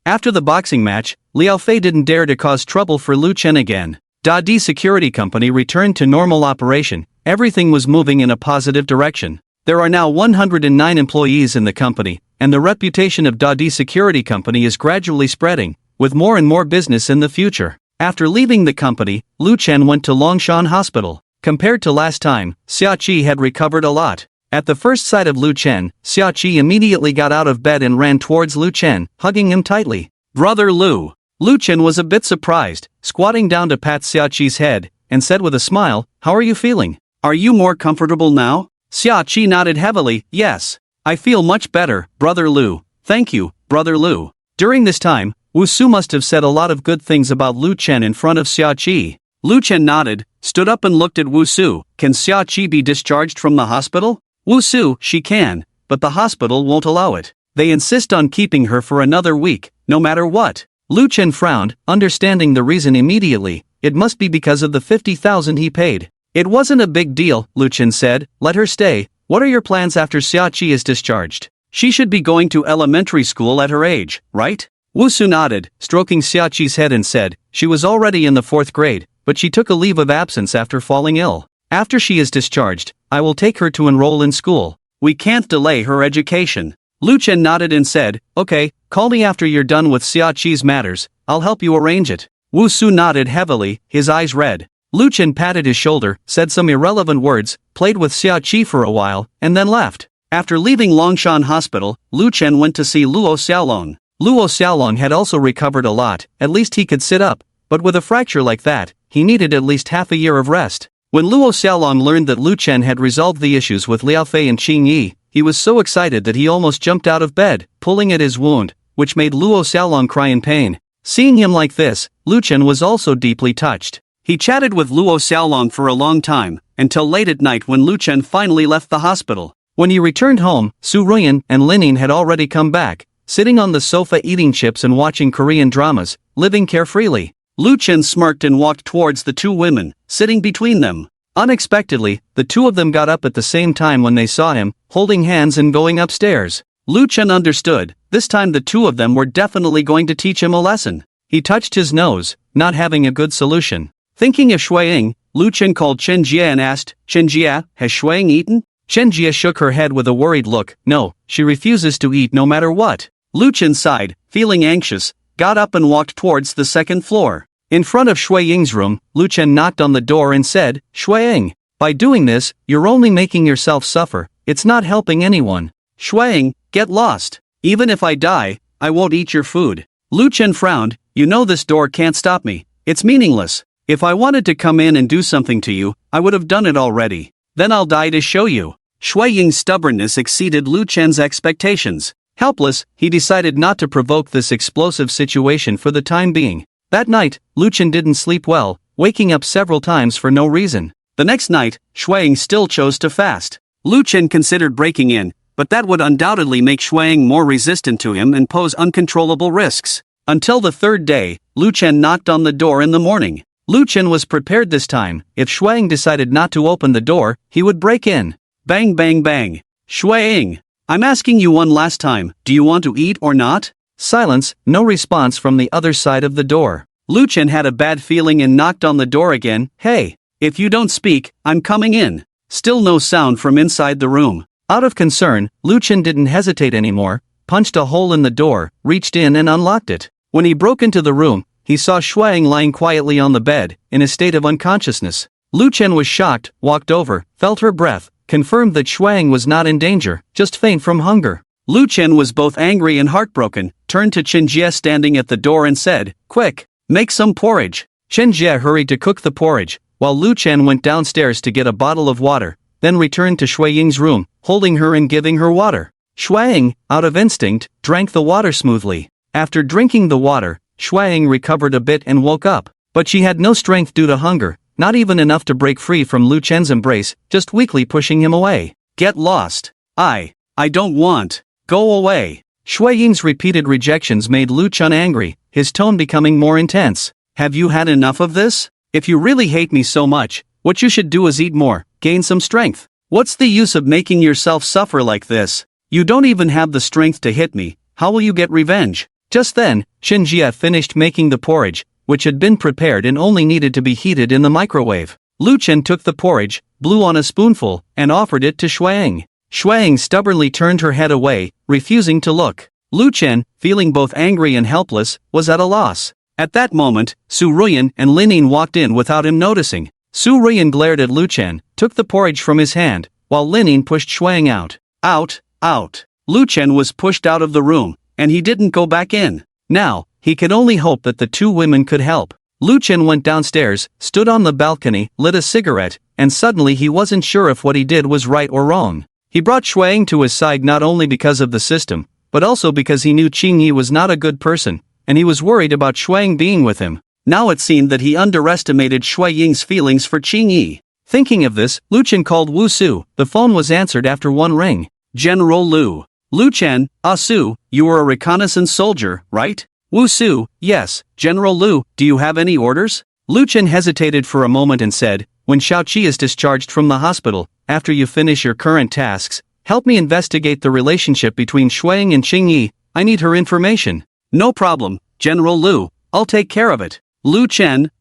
After the boxing match, Liao Fei didn't dare to cause trouble for Lu Chen again. Dadi Security Company returned to normal operation, everything was moving in a positive direction. There are now 109 employees in the company, and the reputation of Dadi Security Company is gradually spreading, with more and more business in the future. After leaving the company, Lu Chen went to Longshan Hospital. Compared to last time, Xiaoqi had recovered a lot. At the first sight of Lu Chen, Xiaoqi immediately got out of bed and ran towards Lu Chen, hugging him tightly. Brother Lu. Lu Chen was a bit surprised, squatting down to pat Xiaoqi's head, and said with a smile, How are you feeling? Are you more comfortable now? Xiaoqi nodded heavily, Yes. I feel much better, Brother Lu. Thank you, Brother Lu. During this time, Wu Su must have said a lot of good things about Lu Chen in front of Xiaoqi. Lu Chen nodded, stood up and looked at Wu Su. Can Xiaoqi be discharged from the hospital? Wu Su, she can, but the hospital won't allow it. They insist on keeping her for another week, no matter what. Lu Chen frowned, understanding the reason immediately. It must be because of the 50,000 he paid. It wasn't a big deal, Lu Chen said. Let her stay. What are your plans after Xiaoqi is discharged? She should be going to elementary school at her age, right? Wu Su nodded, stroking Xiaoqi's head and said, She was already in the 4th grade, but she took a leave of absence after falling ill. After she is discharged, I will take her to enroll in school. We can't delay her education. Lu Chen nodded and said, Okay, call me after you're done with Xiaoqi's matters, I'll help you arrange it. Wu Su nodded heavily, his eyes red. Lu Chen patted his shoulder, said some irrelevant words, played with Xiaoqi for a while, and then left. After leaving Longshan Hospital, Lu Chen went to see Luo Xiaolong. Luo Xiaolong had also recovered a lot, at least he could sit up, but with a fracture like that, he needed at least half a year of rest. When Luo Xiaolong learned that Lu Chen had resolved the issues with Liao Fei and Qing Yi, he was so excited that he almost jumped out of bed, pulling at his wound, which made Luo Xiaolong cry in pain. Seeing him like this, Lu Chen was also deeply touched. He chatted with Luo Xiaolong for a long time, until late at night when Lu Chen finally left the hospital. When he returned home, Su Ruyan and Linin had already come back, sitting on the sofa eating chips and watching Korean dramas, living carefreely. Lu Chen smirked and walked towards the two women, sitting between them. Unexpectedly, the two of them got up at the same time when they saw him, holding hands and going upstairs. Lu Chen understood, this time the two of them were definitely going to teach him a lesson. He touched his nose, not having a good solution. Thinking of Shuiying, Lu Chen called Chen Jie and asked, Chen Jie, has Shuiying eaten? Chen Jie shook her head with a worried look. No, she refuses to eat no matter what. Lu Chen sighed, feeling anxious, got up and walked towards the second floor. In front of Shuiying's room, Lu Chen knocked on the door and said, Shuiying, by doing this, you're only making yourself suffer, it's not helping anyone. Shuiying, get lost. Even if I die, I won't eat your food. Lu Chen frowned, you know this door can't stop me, it's meaningless. If I wanted to come in and do something to you, I would have done it already. Then I'll die to show you. Shuiying's stubbornness exceeded Lu Chen's expectations. Helpless, he decided not to provoke this explosive situation for the time being. That night, Lu Chen didn't sleep well, waking up several times for no reason. The next night, Shuiying still chose to fast. Lu Chen considered breaking in, but that would undoubtedly make Shuiying more resistant to him and pose uncontrollable risks. Until the third day, Lu Chen knocked on the door in the morning. Lu Chen was prepared this time. If Shuiying decided not to open the door, he would break in. Bang bang bang. Shuiying, I'm asking you one last time, do you want to eat or not? Silence, no response from the other side of the door. Lu Chen had a bad feeling and knocked on the door again. Hey, if you don't speak, I'm coming in. Still no sound from inside the room. Out of concern, Lu Chen didn't hesitate anymore, punched a hole in the door, reached in and unlocked it. When he broke into the room, he saw Shuiying lying quietly on the bed, in a state of unconsciousness. Lu Chen was shocked, walked over, felt her breath, confirmed that Shuiying was not in danger, just faint from hunger. Lu Chen was both angry and heartbroken, turned to Chen Jie standing at the door and said, Quick, make some porridge. Chen Jie hurried to cook the porridge, while Lu Chen went downstairs to get a bottle of water, then returned to Shuiying's room, holding her and giving her water. Shuiying, out of instinct, drank the water smoothly. After drinking the water, Shuang recovered a bit and woke up. But she had no strength due to hunger, not even enough to break free from Lu Chen's embrace, just weakly pushing him away. Get lost. I don't want. Go away. Shui Ying's repeated rejections made Lu Chen angry, his tone becoming more intense. Have you had enough of this? If you really hate me so much, what you should do is eat more, gain some strength. What's the use of making yourself suffer like this? You don't even have the strength to hit me, how will you get revenge? Just then, Shin Jia finished making the porridge, which had been prepared and only needed to be heated in the microwave. Lu Chen took the porridge, blew on a spoonful, and offered it to Shuang. Shuang stubbornly turned her head away, refusing to look. Lu Chen, feeling both angry and helpless, was at a loss. At that moment, Su Ruyan and Lin Yin walked in without him noticing. Su Ruyan glared at Lu Chen, took the porridge from his hand, while Lin Yin pushed Shuang out. Out. Lu Chen was pushed out of the room, and he didn't go back in. Now, he could only hope that the two women could help. Lu Chen went downstairs, stood on the balcony, lit a cigarette, and suddenly he wasn't sure if what he did was right or wrong. He brought Shuang to his side not only because of the system, but also because he knew Qingyi was not a good person, and he was worried about Shuang being with him. Now it seemed that he underestimated Shui Ying's feelings for Qingyi. Thinking of this, Lu Chen called Wu Su. The phone was answered after one ring. General Lu. Lu Chen, Su, you were a reconnaissance soldier, right? Wu Su, yes. General Lu, do you have any orders? Lu Chen hesitated for a moment and said, when Xiaoqi is discharged from the hospital, after you finish your current tasks, help me investigate the relationship between Shuang and Qingyi. I need her information. No problem, General Lu, I'll take care of it. Lu Chen,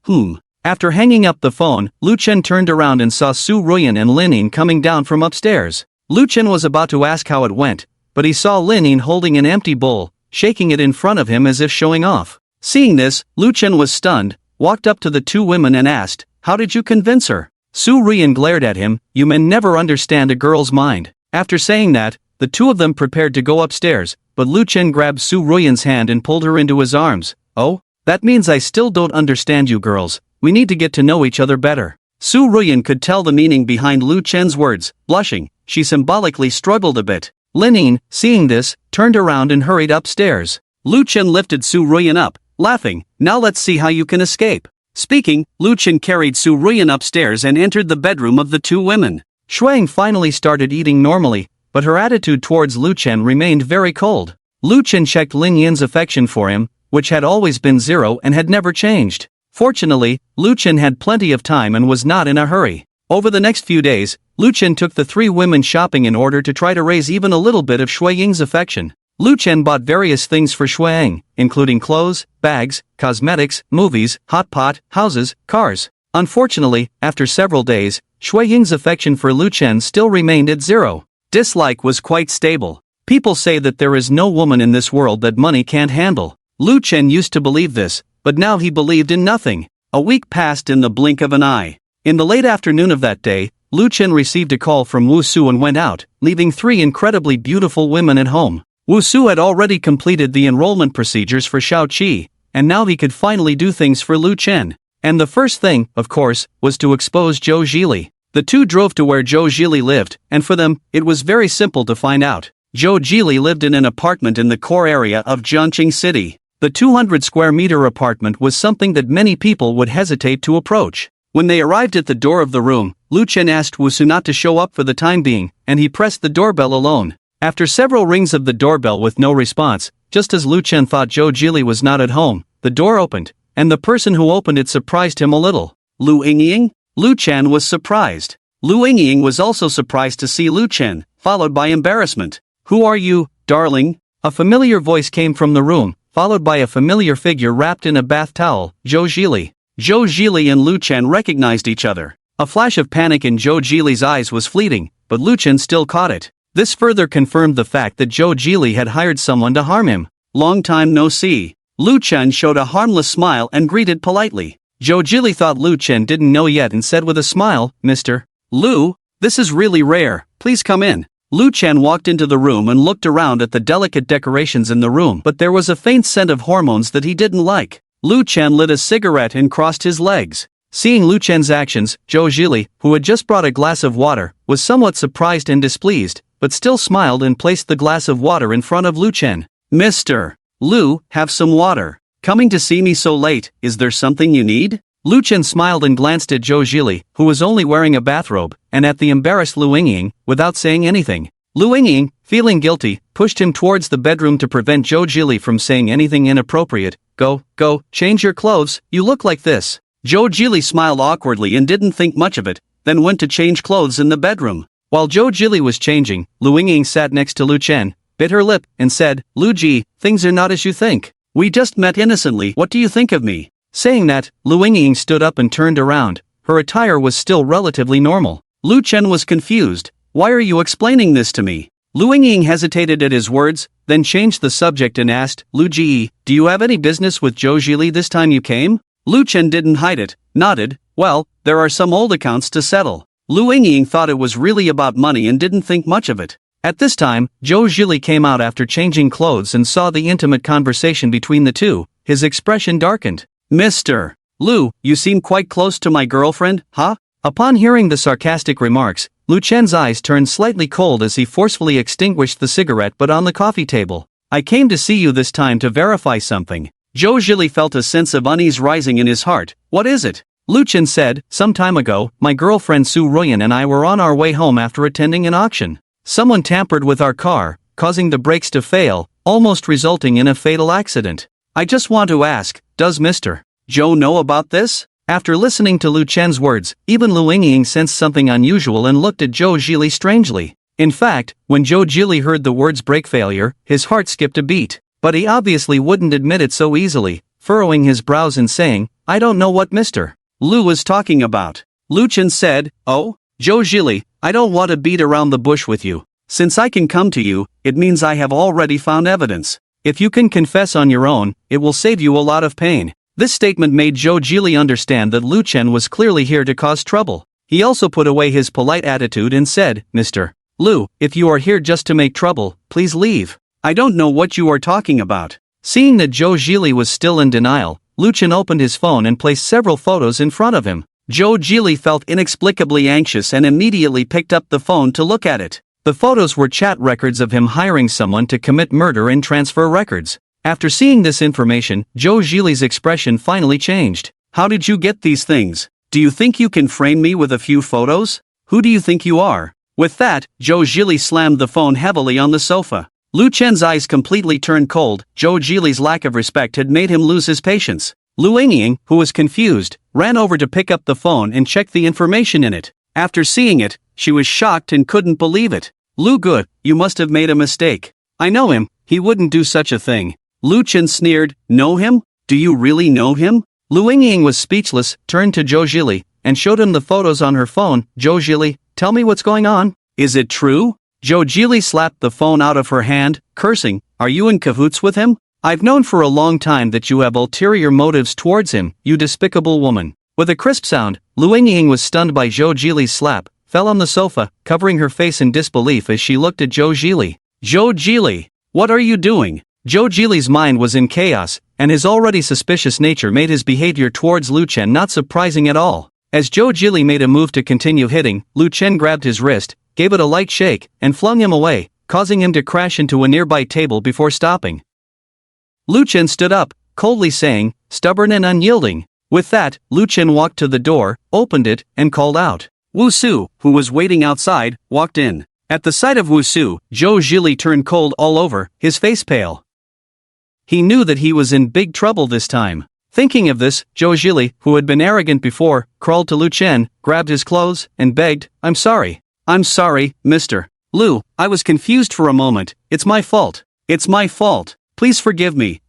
After hanging up the phone, Lu Chen turned around and saw Su Ruyan and Lin Yin coming down from upstairs. Lu Chen was about to ask how it went, but he saw Lin Yin holding an empty bowl, shaking it in front of him as if showing off. Seeing this, Lu Chen was stunned, walked up to the two women and asked, how did you convince her? Su Ruyan glared at him, you men never understand a girl's mind. After saying that, the two of them prepared to go upstairs, but Lu Chen grabbed Su Ruyan's hand and pulled her into his arms. Oh? That means I still don't understand you girls, we need to get to know each other better. Su Ruyan could tell the meaning behind Lu Chen's words. Blushing, she symbolically struggled a bit. Lin Yin, seeing this, turned around and hurried upstairs. Lu Chen lifted Su Ruyan up, laughing, now let's see how you can escape. Speaking, Lu Chen carried Su Ruyan upstairs and entered the bedroom of the two women. Shuang finally started eating normally, but her attitude towards Lu Chen remained very cold. Lu Chen checked Lin Yin's affection for him, which had always been zero and had never changed. Fortunately, Lu Chen had plenty of time and was not in a hurry. Over the next few days, Lu Chen took the three women shopping in order to try to raise even a little bit of Shui Ying's affection. Lu Chen bought various things for Shuang, including clothes, bags, cosmetics, movies, hot pot, houses, cars. Unfortunately, after several days, Shui Ying's affection for Lu Chen still remained at zero. Dislike was quite stable. People say that there is no woman in this world that money can't handle. Lu Chen used to believe this, but now he believed in nothing. A week passed in the blink of an eye. In the late afternoon of that day, Lu Chen received a call from Wu Su and went out, leaving three incredibly beautiful women at home. Wu Su had already completed the enrollment procedures for Xiaoqi, and now he could finally do things for Lu Chen. And the first thing, of course, was to expose Zhou Zhili. The two drove to where Zhou Zhili lived, and for them, it was very simple to find out. Zhou Zhili lived in an apartment in the core area of Jiangqing City. The 200 square meter apartment was something that many people would hesitate to approach. When they arrived at the door of the room, Lu Chen asked Wu Su not to show up for the time being, and he pressed the doorbell alone. After several rings of the doorbell with no response, just as Lu Chen thought Zhou Zhili was not at home, the door opened, and the person who opened it surprised him a little. Lu Yingying? Lu Chen was surprised. Lu Yingying was also surprised to see Lu Chen, followed by embarrassment. Who are you, darling? A familiar voice came from the room, followed by a familiar figure wrapped in a bath towel, Zhou Zhili. Zhou Zhili and Lu Chen recognized each other. A flash of panic in Zhou Zhili's eyes was fleeting, but Lu Chen still caught it. This further confirmed the fact that Zhou Zhili had hired someone to harm him. Long time no see. Lu Chen showed a harmless smile and greeted politely. Zhou Zhili thought Lu Chen didn't know yet and said with a smile, Mr. Lu, this is really rare, please come in. Lu Chen walked into the room and looked around at the delicate decorations in the room, but there was a faint scent of hormones that he didn't like. Lu Chen lit a cigarette and crossed his legs. Seeing Lu Chen's actions, Zhou Zhili, who had just brought a glass of water, was somewhat surprised and displeased, but still smiled and placed the glass of water in front of Lu Chen. Mr. Lu, have some water. Coming to see me so late, is there something you need? Lu Chen smiled and glanced at Zhou Jili, who was only wearing a bathrobe, and at the embarrassed Lu Yingying, without saying anything. Lu Yingying, feeling guilty, pushed him towards the bedroom to prevent Zhou Jili from saying anything inappropriate. Go, change your clothes, you look like this. Zhou Jili smiled awkwardly and didn't think much of it, then went to change clothes in the bedroom. While Zhou Jili was changing, Lu Yingying sat next to Lu Chen, bit her lip, and said, Lu Ji, things are not as you think. We just met innocently, what do you think of me? Saying that, Lu Yingying stood up and turned around. Her attire was still relatively normal. Lu Chen was confused. Why are you explaining this to me? Lu Yingying hesitated at his words, then changed the subject and asked, Lu Ji, do you have any business with Zhou Jili this time you came? Lu Chen didn't hide it, nodded, well, there are some old accounts to settle. Lu Yingying thought it was really about money and didn't think much of it. At this time, Zhou Jili came out after changing clothes and saw the intimate conversation between the two. His expression darkened. Mr. Lu, you seem quite close to my girlfriend, huh? Upon hearing the sarcastic remarks, Lu Chen's eyes turned slightly cold as he forcefully extinguished the cigarette but on the coffee table. I came to see you this time to verify something. Zhou Jili felt a sense of unease rising in his heart. What is it? Lu Chen said, some time ago, my girlfriend Su Ruyan and I were on our way home after attending an auction. Someone tampered with our car, causing the brakes to fail, almost resulting in a fatal accident. I just want to ask, does Mr. Zhou know about this? After listening to Lu Chen's words, even Lu Yingying sensed something unusual and looked at Zhou Jili strangely. In fact, when Zhou Jili heard the words brake failure, his heart skipped a beat. But he obviously wouldn't admit it so easily, furrowing his brows and saying, I don't know what Mr. Lu was talking about. Lu Chen said, oh, Zhou Jili, I don't want to beat around the bush with you. Since I can come to you, it means I have already found evidence. If you can confess on your own, it will save you a lot of pain. This statement made Zhou Jili understand that Lu Chen was clearly here to cause trouble. He also put away his polite attitude and said, Mr. Lu, if you are here just to make trouble, please leave. I don't know what you are talking about. Seeing that Zhou Jili was still in denial, Lu Chen opened his phone and placed several photos in front of him. Zhou Jili felt inexplicably anxious and immediately picked up the phone to look at it. The photos were chat records of him hiring someone to commit murder and transfer records. After seeing this information, Zhou Jili's expression finally changed. How did you get these things? Do you think you can frame me with a few photos? Who do you think you are? With that, Zhou Jili slammed the phone heavily on the sofa. Lu Chen's eyes completely turned cold. Zhou Jili's lack of respect had made him lose his patience. Lu Yingying, who was confused, ran over to pick up the phone and check the information in it. After seeing it, she was shocked and couldn't believe it. Lu Good, you must have made a mistake. I know him, he wouldn't do such a thing. Lu Chen sneered, know him? Do you really know him? Lu Yingying was speechless, turned to Zhou Jili, and showed him the photos on her phone. Zhou Jili, tell me what's going on. Is it true? Zhou Jili slapped the phone out of her hand, cursing, are you in cahoots with him? I've known for a long time that you have ulterior motives towards him, you despicable woman. With a crisp sound, Lu Yingying was stunned by Zhou Jili's slap, fell on the sofa, covering her face in disbelief as she looked at Zhou Jili. Zhou Jili, what are you doing? Zhou Jili's mind was in chaos, and his already suspicious nature made his behavior towards Lu Chen not surprising at all. As Zhou Jili made a move to continue hitting, Lu Chen grabbed his wrist, gave it a light shake, and flung him away, causing him to crash into a nearby table before stopping. Lu Chen stood up, coldly saying, stubborn and unyielding. With that, Lu Chen walked to the door, opened it, and called out. Wu Su, who was waiting outside, walked in. At the sight of Wu Su, Zhou Jili turned cold all over, his face pale. He knew that he was in big trouble this time. Thinking of this, Zhou Jili, who had been arrogant before, crawled to Lu Chen, grabbed his clothes, and begged, I'm sorry. I'm sorry, Mr. Lu, I was confused for a moment, it's my fault. It's my fault. Please forgive me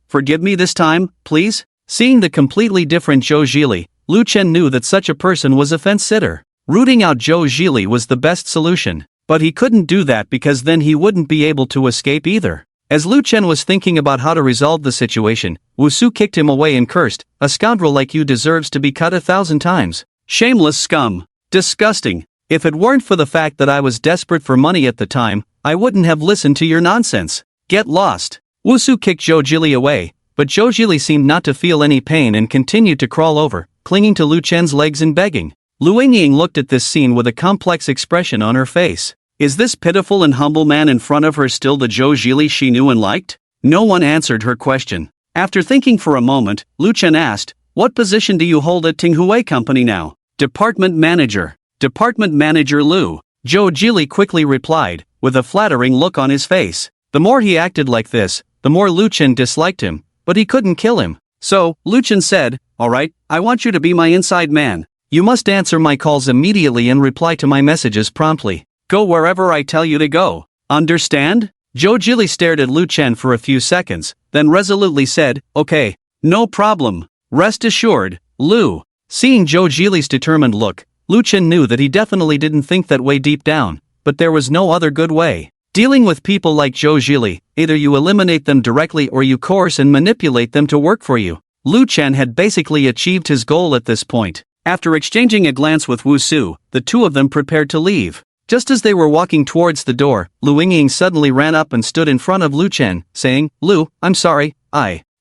this time, please? Seeing the completely different Zhou Jili, Lu Chen knew that such a person was a fence-sitter. Rooting out Zhou Jili was the best solution, but he couldn't do that because then he wouldn't be able to escape either. As Lu Chen was thinking about how to resolve the situation, Wu Su kicked him away and cursed, a scoundrel like you deserves to be cut 1,000 times. Shameless scum. Disgusting. If it weren't for the fact that I was desperate for money at the time, I wouldn't have listened to your nonsense. Get lost. Wu Su kicked Zhou Jili away, but Zhou Jili seemed not to feel any pain and continued to crawl over, clinging to Lu Chen's legs and begging. Lu Yingying looked at this scene with a complex expression on her face. Is this pitiful and humble man in front of her still the Zhou Jili she knew and liked? No one answered her question. After thinking for a moment, Lu Chen asked, "What position do you hold at Tinghui Company now?" "Department Manager." "Department Manager Lu," Zhou Jili quickly replied, with a flattering look on his face. The more he acted like this, the more Lu Chen disliked him, but he couldn't kill him. So, Lu Chen said, "Alright, I want you to be my inside man. You must answer my calls immediately and reply to my messages promptly. Go wherever I tell you to go. Understand?" Zhou Jili stared at Lu Chen for a few seconds, then resolutely said, "Okay, no problem. Rest assured, Lu." Seeing Zhou Jili's determined look, Lu Chen knew that he definitely didn't think that way deep down, but there was no other good way. Dealing with people like Zhou Jili, either you eliminate them directly or you coerce and manipulate them to work for you. Lu Chen had basically achieved his goal at this point. After exchanging a glance with Wu Su, the two of them prepared to leave. Just as they were walking towards the door, Lu Yingying suddenly ran up and stood in front of Lu Chen, saying, "Lu, I'm sorry,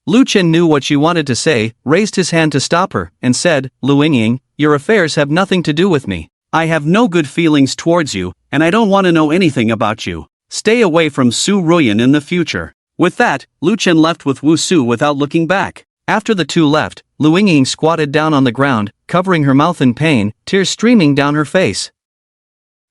Lu Chen knew what she wanted to say, raised his hand to stop her, and said, "Lu Yingying, your affairs have nothing to do with me. I have no good feelings towards you, and I don't want to know anything about you. Stay away from Su Ruyan in the future." With that, Lu Chen left with Wu Su without looking back. After the two left, Lu Yingying squatted down on the ground, covering her mouth in pain, tears streaming down her face.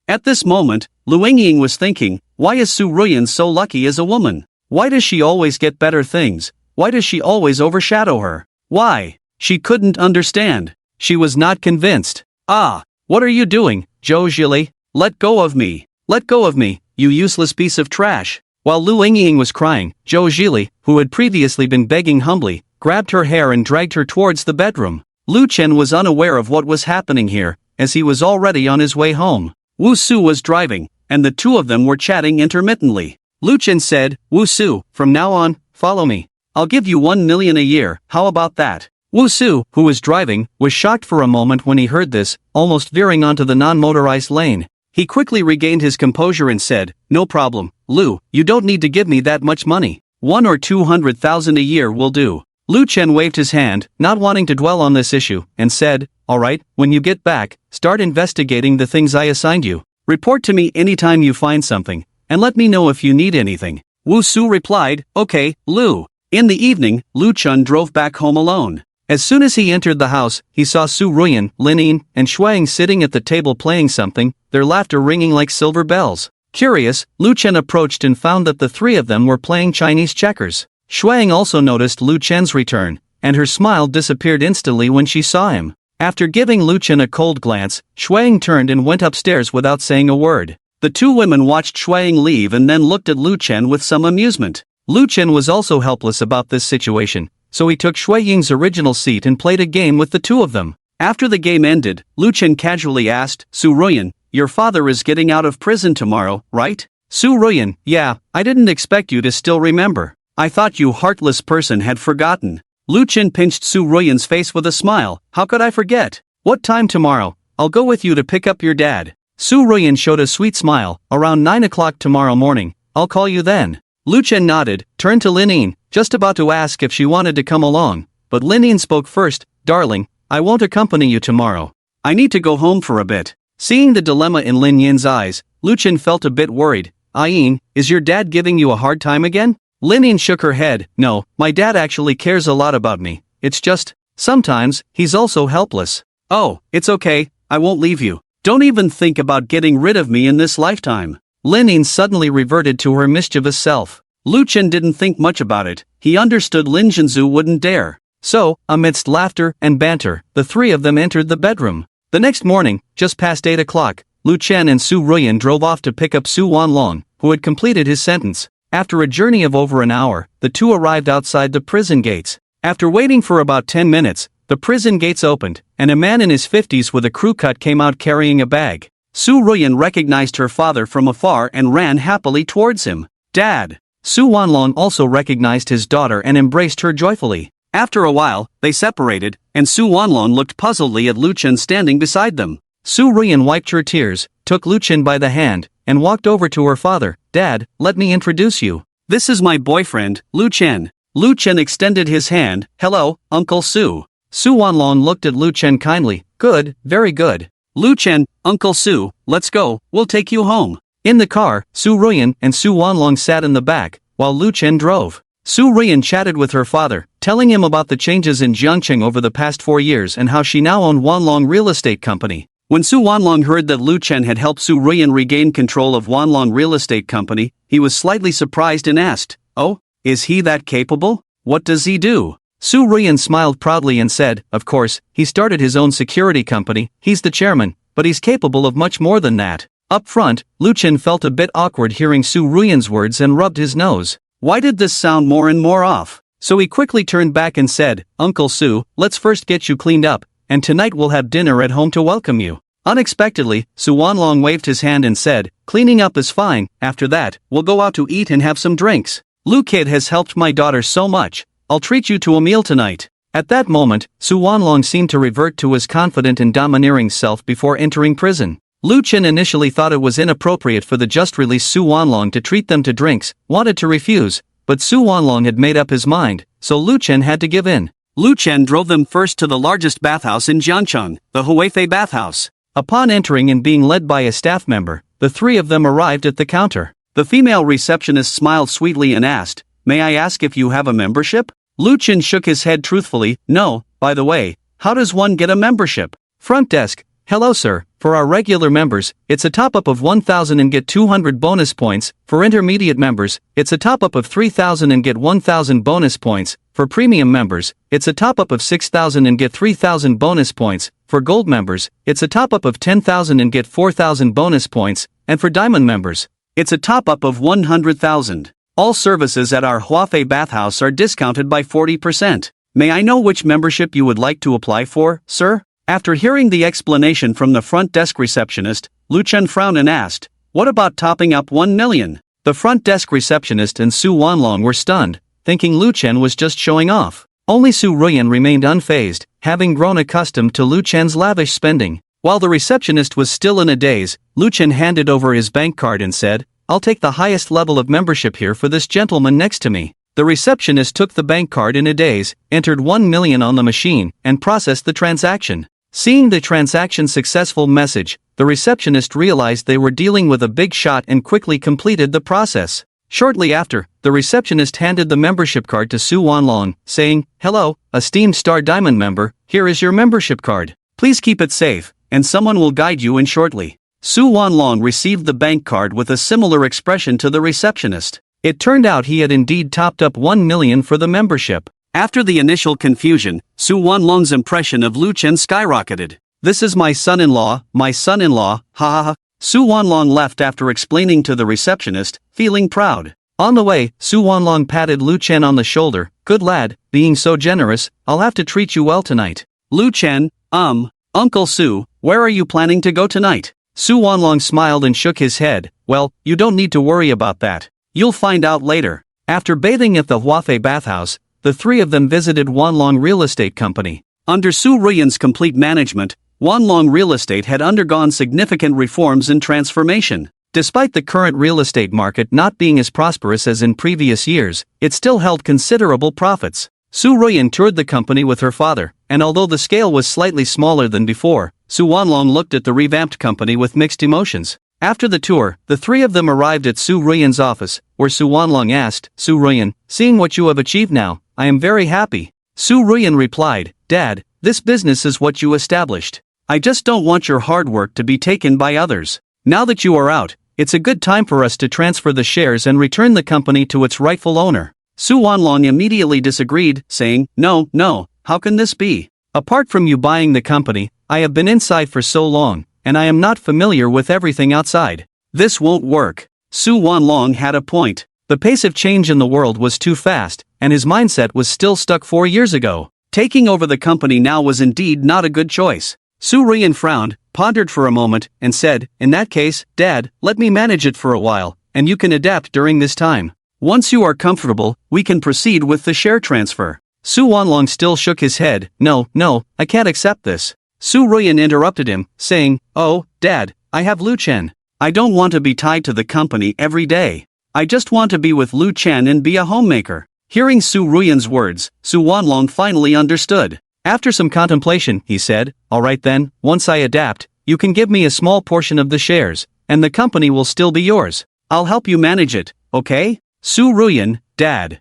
At this moment, Lu Yingying was thinking, why is Su Ruyan so lucky as a woman? Why does she always get better things? Why does she always overshadow her? Why? She couldn't understand. She was not convinced. "Ah, what are you doing, Zhou Jili? Let go of me. Let go of me, you useless piece of trash." While Lu Yingying was crying, Zhou Jili, who had previously been begging humbly, grabbed her hair and dragged her towards the bedroom. Lu Chen was unaware of what was happening here, as he was already on his way home. Wu Su was driving, and the two of them were chatting intermittently. Lu Chen said, "Wu Su, from now on, follow me. I'll give you 1 million a year, how about that?" Wu Su, who was driving, was shocked for a moment when he heard this, almost veering onto the non-motorized lane. He quickly regained his composure and said, "No problem, Lu, you don't need to give me that much money. 1 or 200,000 a year will do." Lu Chen waved his hand, not wanting to dwell on this issue, and said, "Alright, when you get back, start investigating the things I assigned you. Report to me anytime you find something, and let me know if you need anything." Wu Su replied, "Okay, Lu." In the evening, Lu Chen drove back home alone. As soon as he entered the house, he saw Su Ruyan, Lin Yin, and Shuang sitting at the table playing something, their laughter ringing like silver bells. Curious, Lu Chen approached and found that the three of them were playing Chinese checkers. Shuang also noticed Lu Chen's return, and her smile disappeared instantly when she saw him. After giving Lu Chen a cold glance, Shuang turned and went upstairs without saying a word. The two women watched Shuang leave and then looked at Lu Chen with some amusement. Lu Chen was also helpless about this situation, so he took Shui Ying's original seat and played a game with the two of them. After the game ended, Lu Chen casually asked, "Su Ruyan, your father is getting out of prison tomorrow, right?" Su Ruyan, "Yeah, I didn't expect you to still remember. I thought you heartless person had forgotten." Lu Chen pinched Su Ruyan's face with a smile. "How could I forget? What time tomorrow? I'll go with you to pick up your dad." Su Ruyan showed a sweet smile. "Around 9 o'clock tomorrow morning, I'll call you then." Lu Chen nodded, turned to Lin Yin, just about to ask if she wanted to come along, but Lin Yin spoke first. "Darling, I won't accompany you tomorrow. I need to go home for a bit." Seeing the dilemma in Lin Yin's eyes, Lu Chen felt a bit worried. "Yin, is your dad giving you a hard time again?" Lin Yin shook her head. "No, my dad actually cares a lot about me. It's just, sometimes, he's also helpless." "Oh, it's okay, I won't leave you. Don't even think about getting rid of me in this lifetime." Lin Yin suddenly reverted to her mischievous self. Lu Chen didn't think much about it. He understood Lin Zhenzu wouldn't dare. So, amidst laughter and banter, the three of them entered the bedroom. The next morning, just past 8 o'clock, Lu Chen and Su Ruyan drove off to pick up Su Wanlong, who had completed his sentence. After a journey of over an hour, the two arrived outside the prison gates. After waiting for about 10 minutes, the prison gates opened, and a man in his 50s with a crew cut came out carrying a bag. Su Ruyan recognized her father from afar and ran happily towards him. "Dad!" Su Wanlong also recognized his daughter and embraced her joyfully. After a while, they separated, and Su Wanlong looked puzzledly at Lu Chen standing beside them. Su Ruyan wiped her tears, took Lu Chen by the hand, and walked over to her father. "Dad, let me introduce you. This is my boyfriend, Lu Chen." Lu Chen extended his hand. "Hello, Uncle Su." Su Wanlong looked at Lu Chen kindly. "Good, very good. Lu Chen, Uncle Su, let's go, we'll take you home." In the car, Su Ruyan and Su Wanlong sat in the back, while Lu Chen drove. Su Ruyan chatted with her father, telling him about the changes in Jiangcheng over the past 4 years and how she now owned Wanlong Real Estate Company. When Su Wanlong heard that Lu Chen had helped Su Ruyan regain control of Wanlong Real Estate Company, he was slightly surprised and asked, "Oh, is he that capable? What does he do?" Su Ruyan smiled proudly and said, "Of course, he started his own security company, he's the chairman, but he's capable of much more than that." Up front, Lu Chen felt a bit awkward hearing Su Ruyan's words and rubbed his nose. Why did this sound more and more off? So he quickly turned back and said, "Uncle Su, let's first get you cleaned up, and tonight we'll have dinner at home to welcome you." Unexpectedly, Su Wanlong waved his hand and said, "Cleaning up is fine, after that, we'll go out to eat and have some drinks. Lu Kid has helped my daughter so much, I'll treat you to a meal tonight." At that moment, Su Wanlong seemed to revert to his confident and domineering self before entering prison. Lu Chen initially thought it was inappropriate for the just-released Su Wanlong to treat them to drinks, wanted to refuse, but Su Wanlong had made up his mind, so Lu Chen had to give in. Lu Chen drove them first to the largest bathhouse in Jiangcheng, the Huifei bathhouse. Upon entering and being led by a staff member, the three of them arrived at the counter. The female receptionist smiled sweetly and asked, "May I ask if you have a membership?" Lu Chen shook his head truthfully, "No, by the way, how does one get a membership?" Front desk, "Hello sir, for our regular members, it's a top-up of 1,000 and get 200 bonus points, for intermediate members, it's a top-up of 3,000 and get 1,000 bonus points, for premium members, it's a top-up of 6,000 and get 3,000 bonus points, for gold members, it's a top-up of 10,000 and get 4,000 bonus points, and for diamond members, it's a top-up of 100,000. All services at our Huafei bathhouse are discounted by 40%. May I know which membership you would like to apply for, sir?" After hearing the explanation from the front desk receptionist, Lu Chen frowned and asked, "What about topping up 1 million? The front desk receptionist and Su Wanlong were stunned, thinking Lu Chen was just showing off. Only Su Ruyan remained unfazed, having grown accustomed to Lu Chen's lavish spending. While the receptionist was still in a daze, Lu Chen handed over his bank card and said, "I'll take the highest level of membership here for this gentleman next to me." The receptionist took the bank card in a daze, entered 1 million on the machine, and processed the transaction. Seeing the transaction successful message, the receptionist realized they were dealing with a big shot and quickly completed the process. Shortly after, the receptionist handed the membership card to Su Wanlong, saying, "Hello, esteemed Star Diamond member, here is your membership card. Please keep it safe, and someone will guide you in shortly." Su Wanlong received the bank card with a similar expression to the receptionist. It turned out he had indeed topped up 1 million for the membership. After the initial confusion, Su Wanlong's impression of Lu Chen skyrocketed. "This is my son-in-law, ha ha ha." Su Wanlong left after explaining to the receptionist, feeling proud. On the way, Su Wanlong patted Lu Chen on the shoulder, "Good lad, being so generous, I'll have to treat you well tonight." Lu Chen, Uncle Su, where are you planning to go tonight?" Su Wanlong smiled and shook his head, "Well, you don't need to worry about that. You'll find out later." After bathing at the Huafei bathhouse, the three of them visited Wanlong Real Estate Company. Under Su Ruyan's complete management, Wanlong Real Estate had undergone significant reforms and transformation. Despite the current real estate market not being as prosperous as in previous years, it still held considerable profits. Su Ruyan toured the company with her father, and although the scale was slightly smaller than before, Su Wanlong looked at the revamped company with mixed emotions. After the tour, the three of them arrived at Su Ruyan's office, where Su Wanlong asked, "Su Ruyan, seeing what you have achieved now, I am very happy." Su Ruyan replied, "Dad, this business is what you established. I just don't want your hard work to be taken by others. Now that you are out, it's a good time for us to transfer the shares and return the company to its rightful owner." Su Wanlong immediately disagreed, saying, No, how can this be? Apart from you buying the company, I have been inside for so long, and I am not familiar with everything outside. This won't work. Su Wanlong had a point. The pace of change in the world was too fast, and his mindset was still stuck 4 years ago. Taking over the company now was indeed not a good choice. Su Ruyan frowned, pondered for a moment, and said, "In that case, Dad, let me manage it for a while, and you can adapt during this time. Once you are comfortable, we can proceed with the share transfer." Su Wanlong still shook his head, No, I can't accept this." Su Ruyan interrupted him, saying, "Oh, Dad, I have Lu Chen. I don't want to be tied to the company every day. I just want to be with Lu Chen and be a homemaker." Hearing Su Ruyan's words, Su Wanlong finally understood. After some contemplation, he said, "All right then, once I adapt, you can give me a small portion of the shares, and the company will still be yours. I'll help you manage it, okay?" Su Ruyan, Dad.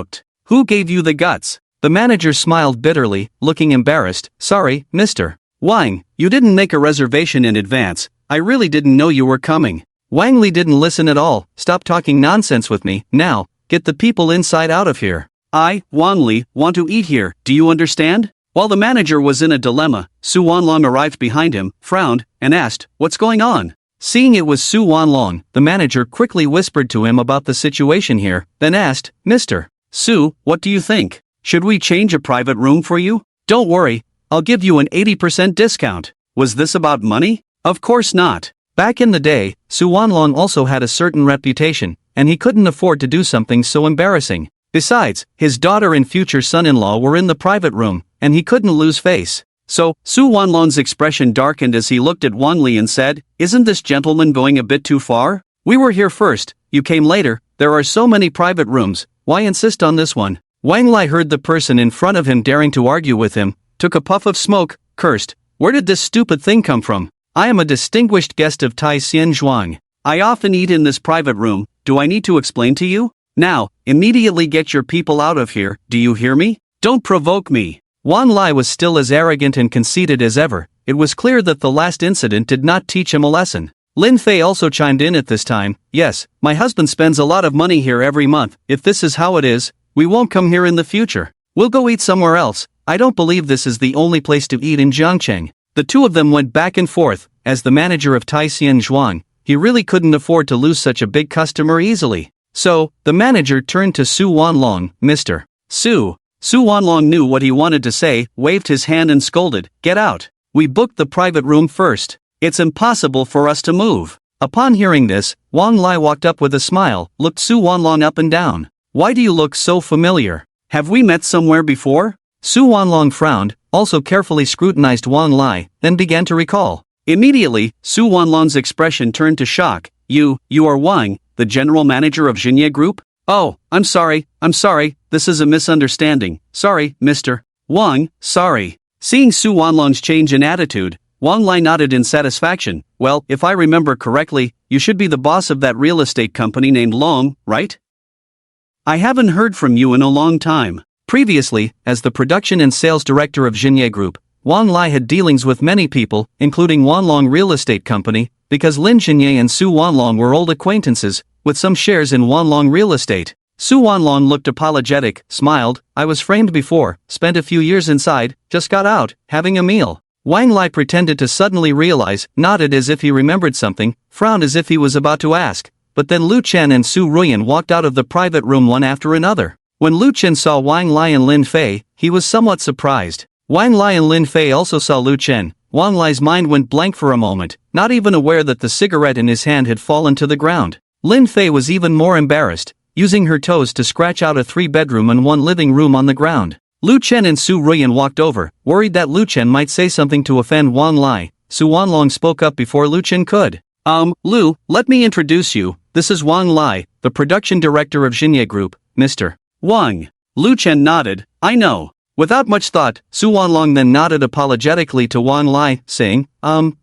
booked. Who gave you the guts? The manager smiled bitterly, looking embarrassed. Sorry, Mr. Wang, you didn't make a reservation in advance. I really didn't know you were coming. Wang Li didn't listen at all. Stop talking nonsense with me, now, get the people inside out of here. I, Wang Li, want to eat here, do you understand? While the manager was in a dilemma, Su Wanlong arrived behind him, frowned, and asked, what's going on? Seeing it was Su Wanlong, the manager quickly whispered to him about the situation here, then asked, Mr. Su, what do you think? Should we change a private room for you? Don't worry, I'll give you an 80% discount. Was this about money? Of course not. Back in the day, Su Wanlong also had a certain reputation, and he couldn't afford to do something so embarrassing. Besides, his daughter and future son-in-law were in the private room, and he couldn't lose face. So, Su Wanlong's expression darkened as he looked at Wang Li and said, isn't this gentleman going a bit too far? We were here first, you came later, there are so many private rooms, why insist on this one? Wang Li heard the person in front of him daring to argue with him, took a puff of smoke, cursed, where did this stupid thing come from? I am a distinguished guest of Tai Xian Zhuang. I often eat in this private room, do I need to explain to you? Now, immediately get your people out of here, do you hear me? Don't provoke me. Wang Li was still as arrogant and conceited as ever. It was clear that the last incident did not teach him a lesson. Lin Fei also chimed in at this time. Yes, my husband spends a lot of money here every month. If this is how it is, we won't come here in the future. We'll go eat somewhere else. I don't believe this is the only place to eat in Jiangcheng. The two of them went back and forth. As the manager of Tai Xian Zhuang, he really couldn't afford to lose such a big customer easily. So, the manager turned to Su Wanlong, Mr. Su. Su Wanlong knew what he wanted to say, waved his hand and scolded, get out. We booked the private room first. It's impossible for us to move. Upon hearing this, Wang Li walked up with a smile, looked Su Wanlong up and down. Why do you look so familiar? Have we met somewhere before? Su Wanlong frowned, also carefully scrutinized Wang Li, then began to recall. Immediately, Su Wanlong's expression turned to shock. You are Wang, the general manager of Xinye Group? Oh, I'm sorry, this is a misunderstanding. Sorry, Mr. Wang, sorry. Seeing Su Wanlong's change in attitude, Wang Li nodded in satisfaction. Well, if I remember correctly, you should be the boss of that real estate company named Long, right? I haven't heard from you in a long time. Previously, as the production and sales director of Xinye Group, Wang Lai had dealings with many people, including Wanlong Real Estate Company, because Lin Xinye and Su Wanlong were old acquaintances, with some shares in Wanlong Real Estate. Su Wanlong looked apologetic, smiled, I was framed before, spent a few years inside, just got out, having a meal. Wang Lai pretended to suddenly realize, nodded as if he remembered something, frowned as if he was about to ask, but then Lu Chen and Su Ruyan walked out of the private room one after another. When Lu Chen saw Wang Lai and Lin Fei, he was somewhat surprised. Wang Lai and Lin Fei also saw Lu Chen. Wang Lai's mind went blank for a moment, not even aware that the cigarette in his hand had fallen to the ground. Lin Fei was even more embarrassed, using her toes to scratch out a 3-bedroom and 1 living room on the ground. Lu Chen and Su Ruyan walked over, worried that Lu Chen might say something to offend Wang Lai. Su Wanlong spoke up before Lu Chen could. Lu, let me introduce you, this is Wang Lai, the production director of Xinye Group, Mr. Wang. Lu Chen nodded, I know. Without much thought, Su Wanlong then nodded apologetically to Wang Lai, saying,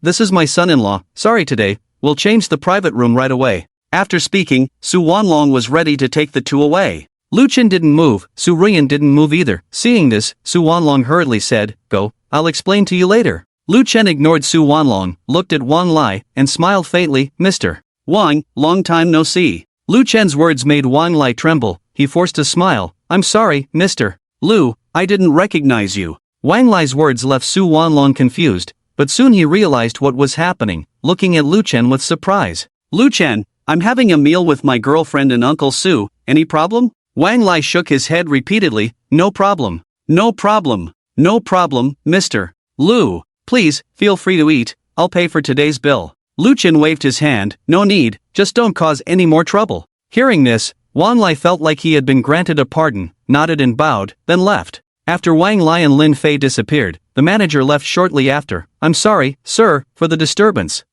this is my son-in-law, sorry today, we'll change the private room right away. After speaking, Su Wanlong was ready to take the two away. Lu Chen didn't move, Su Ruyan didn't move either. Seeing this, Su Wanlong hurriedly said, go, I'll explain to you later. Lu Chen ignored Su Wanlong, looked at Wang Lai, and smiled faintly, Mr. Wang, long time no see. Lu Chen's words made Wang Lai tremble, he forced a smile, I'm sorry, Mr. Lu, I didn't recognize you. Wang Lai's words left Su Wanlong confused, but soon he realized what was happening, looking at Lu Chen with surprise. Lu Chen, I'm having a meal with my girlfriend and Uncle Su, any problem? Wang Lai shook his head repeatedly, no problem. No problem. No problem, Mr. Lu. Please, feel free to eat, I'll pay for today's bill. Lu Chen waved his hand, no need, just don't cause any more trouble. Hearing this, Wang Lai felt like he had been granted a pardon, nodded and bowed, then left. After Wang Lai and Lin Fei disappeared, the manager left shortly after. I'm sorry, sir, for the disturbance.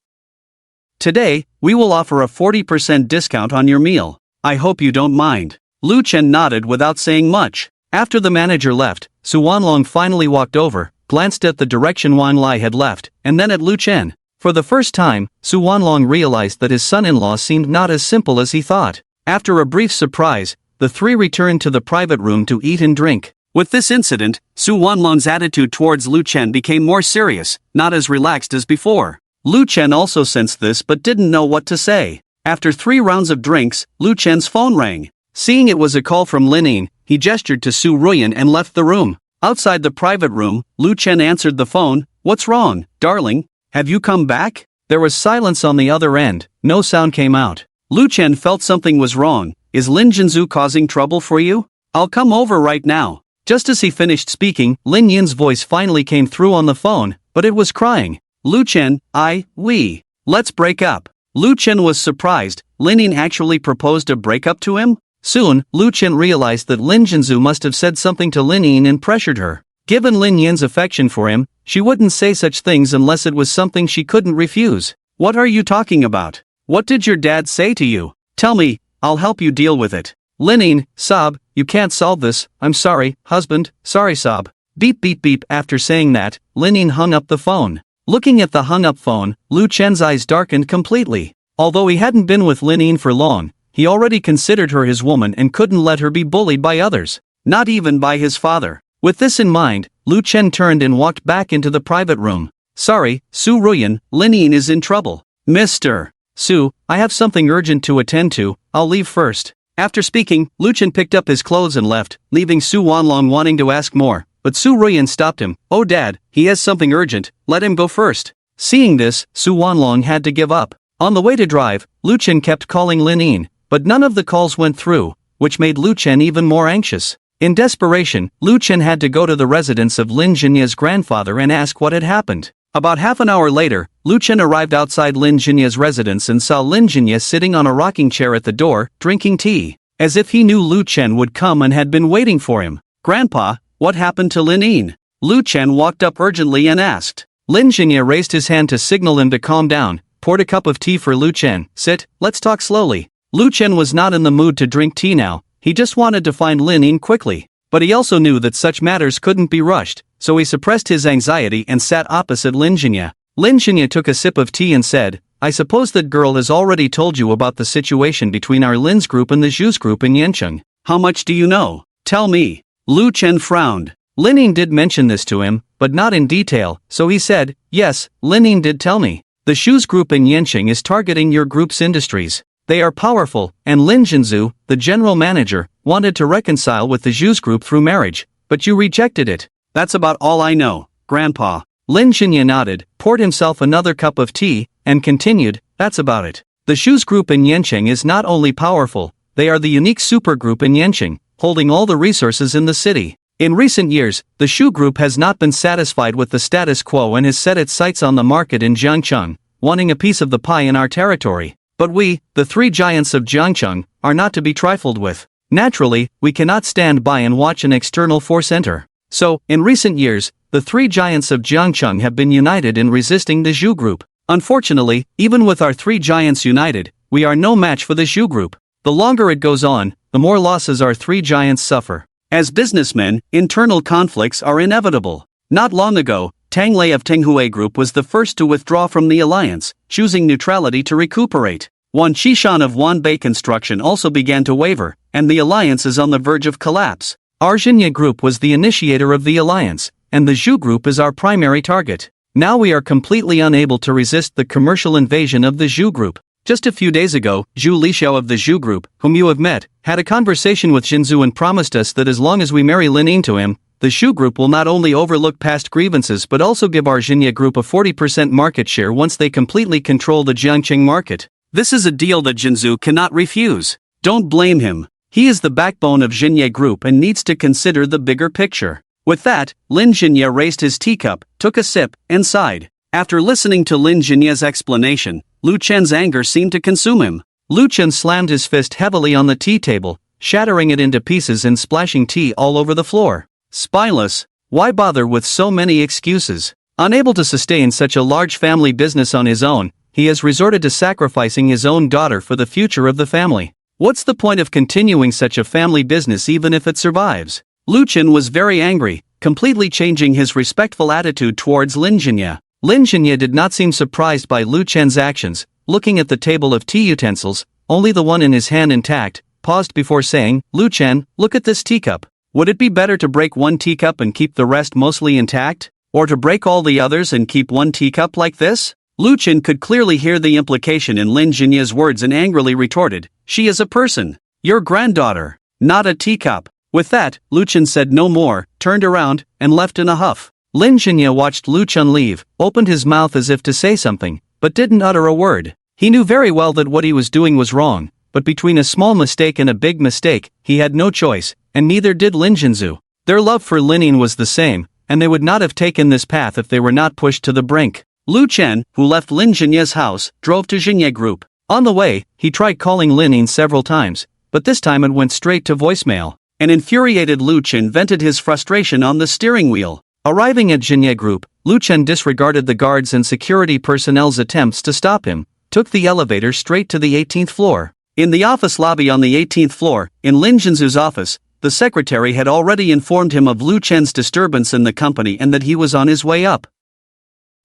Today, we will offer a 40% discount on your meal. I hope you don't mind. Lu Chen nodded without saying much. After the manager left, Su Wanlong finally walked over, glanced at the direction Wang Lai had left, and then at Lu Chen. For the first time, Su Wanlong realized that his son-in-law seemed not as simple as he thought. After a brief surprise, the three returned to the private room to eat and drink. With this incident, Su Wanlong's attitude towards Lu Chen became more serious, not as relaxed as before. Lu Chen also sensed this but didn't know what to say. After 3 rounds of drinks, Lu Chen's phone rang. Seeing it was a call from Lin Yin, he gestured to Su Ruyan and left the room. Outside the private room, Lu Chen answered the phone. What's wrong, darling? Have you come back? There was silence on the other end, no sound came out. Lu Chen felt something was wrong. Is Lin Jinzu causing trouble for you? I'll come over right now. Just as he finished speaking, Lin Yin's voice finally came through on the phone, but it was crying. Lu Chen, let's break up. Lu Chen was surprised. Lin Yin actually proposed a breakup to him? Soon, Lu Chen realized that Lin Jinzu must have said something to Lin Yin and pressured her. Given Lin Yin's affection for him, she wouldn't say such things unless it was something she couldn't refuse. What are you talking about? What did your dad say to you? Tell me, I'll help you deal with it. Lin Yin, sob, you can't solve this, I'm sorry, husband, sorry sob. Beep beep beep. After saying that, Lin Yin hung up the phone. Looking at the hung up phone, Lu Chen's eyes darkened completely. Although he hadn't been with Lin Yin for long, he already considered her his woman and couldn't let her be bullied by others. Not even by his father. With this in mind, Lu Chen turned and walked back into the private room. Sorry, Su Ruyan, Lin Yin is in trouble. Mr. Su, I have something urgent to attend to, I'll leave first. After speaking, Lu Chen picked up his clothes and left, leaving Su Wanlong wanting to ask more, but Su Ruyan stopped him. Oh dad, he has something urgent, let him go first. Seeing this, Su Wanlong had to give up. On the way to drive, Lu Chen kept calling Lin Yin, but none of the calls went through, which made Lu Chen even more anxious. In desperation, Lu Chen had to go to the residence of Lin Jinya's grandfather and ask what had happened. About half an hour later, Lu Chen arrived outside Lin Jinya's residence and saw Lin Jinya sitting on a rocking chair at the door, drinking tea. As if he knew Lu Chen would come and had been waiting for him. Grandpa, what happened to Lin Yin? Lu Chen walked up urgently and asked. Lin Jinya raised his hand to signal him to calm down, poured a cup of tea for Lu Chen. Sit, let's talk slowly. Lu Chen was not in the mood to drink tea now, he just wanted to find Lin Yin quickly. But he also knew that such matters couldn't be rushed, so he suppressed his anxiety and sat opposite Lin Jinya. Lin Jinya took a sip of tea and said, I suppose that girl has already told you about the situation between our Lin's group and the Zhu's group in Yancheng. How much do you know? Tell me. Lu Chen frowned. Lin Ying did mention this to him, but not in detail, so he said, yes, Lin Ying did tell me. The shoes group in Yanqing is targeting your group's industries. They are powerful, and Lin Jinzu, the general manager, wanted to reconcile with the shoes group through marriage, but you rejected it. That's about all I know, Grandpa. Lin Jinya nodded, poured himself another cup of tea, and continued, that's about it. The shoes group in Yanqing is not only powerful, they are the unique supergroup in Yanqing, holding all the resources in the city. In recent years, the shoe group has not been satisfied with the status quo and has set its sights on the market in Jiangcheng, wanting a piece of the pie in our territory. But we, the three giants of Jiangcheng, are not to be trifled with. Naturally, we cannot stand by and watch an external force enter. So, in recent years, the three giants of Jiangcheng have been united in resisting the Zhu group. Unfortunately, even with our three giants united, we are no match for the Zhu group. The longer it goes on, the more losses our three giants suffer. As businessmen, internal conflicts are inevitable. Not long ago, Tang Lei of Tenghui Group was the first to withdraw from the alliance, choosing neutrality to recuperate. Wan Qishan of Wanbei Construction also began to waver, and the alliance is on the verge of collapse. Our Xinye Group was the initiator of the alliance, and the Zhu Group is our primary target. Now we are completely unable to resist the commercial invasion of the Zhu Group. Just a few days ago, Zhu Lixiao of the Zhu Group, whom you have met, had a conversation with Jinzu and promised us that as long as we marry Lin Ying to him, the Zhu Group will not only overlook past grievances but also give our Xinye Group a 40% market share once they completely control the Jiangqing market. This is a deal that Jinzu cannot refuse. Don't blame him. He is the backbone of Xinye Group and needs to consider the bigger picture. With that, Lin Xinye raised his teacup, took a sip, and sighed. After listening to Lin Xinye's explanation, Lu Chen's anger seemed to consume him. Lu Chen slammed his fist heavily on the tea table, shattering it into pieces and splashing tea all over the floor. Spineless, why bother with so many excuses? Unable to sustain such a large family business on his own, he has resorted to sacrificing his own daughter for the future of the family. What's the point of continuing such a family business even if it survives? Lu Chen was very angry, completely changing his respectful attitude towards Lin Xinye. Lin Xinye did not seem surprised by Lu Chen's actions, looking at the table of tea utensils, only the one in his hand intact, paused before saying, Lu Chen, look at this teacup. Would it be better to break one teacup and keep the rest mostly intact? Or to break all the others and keep one teacup like this? Lu Chen could clearly hear the implication in Lin Xinye's words and angrily retorted, she is a person. Your granddaughter. Not a teacup. With that, Lu Chen said no more, turned around, and left in a huff. Lin Xinye watched Lu Chen leave, opened his mouth as if to say something, but didn't utter a word. He knew very well that what he was doing was wrong, but between a small mistake and a big mistake, he had no choice, and neither did Lin Jinzu. Their love for Lin Ying was the same, and they would not have taken this path if they were not pushed to the brink. Lu Chen, who left Lin Xinye's house, drove to Xinye Group. On the way, he tried calling Lin Ying several times, but this time it went straight to voicemail. An infuriated Lu Chen vented his frustration on the steering wheel. Arriving at Xinye Group, Lu Chen disregarded the guards and security personnel's attempts to stop him, took the elevator straight to the 18th floor. In the office lobby on the 18th floor, in Lin Jinzu's office, the secretary had already informed him of Lu Chen's disturbance in the company and that he was on his way up.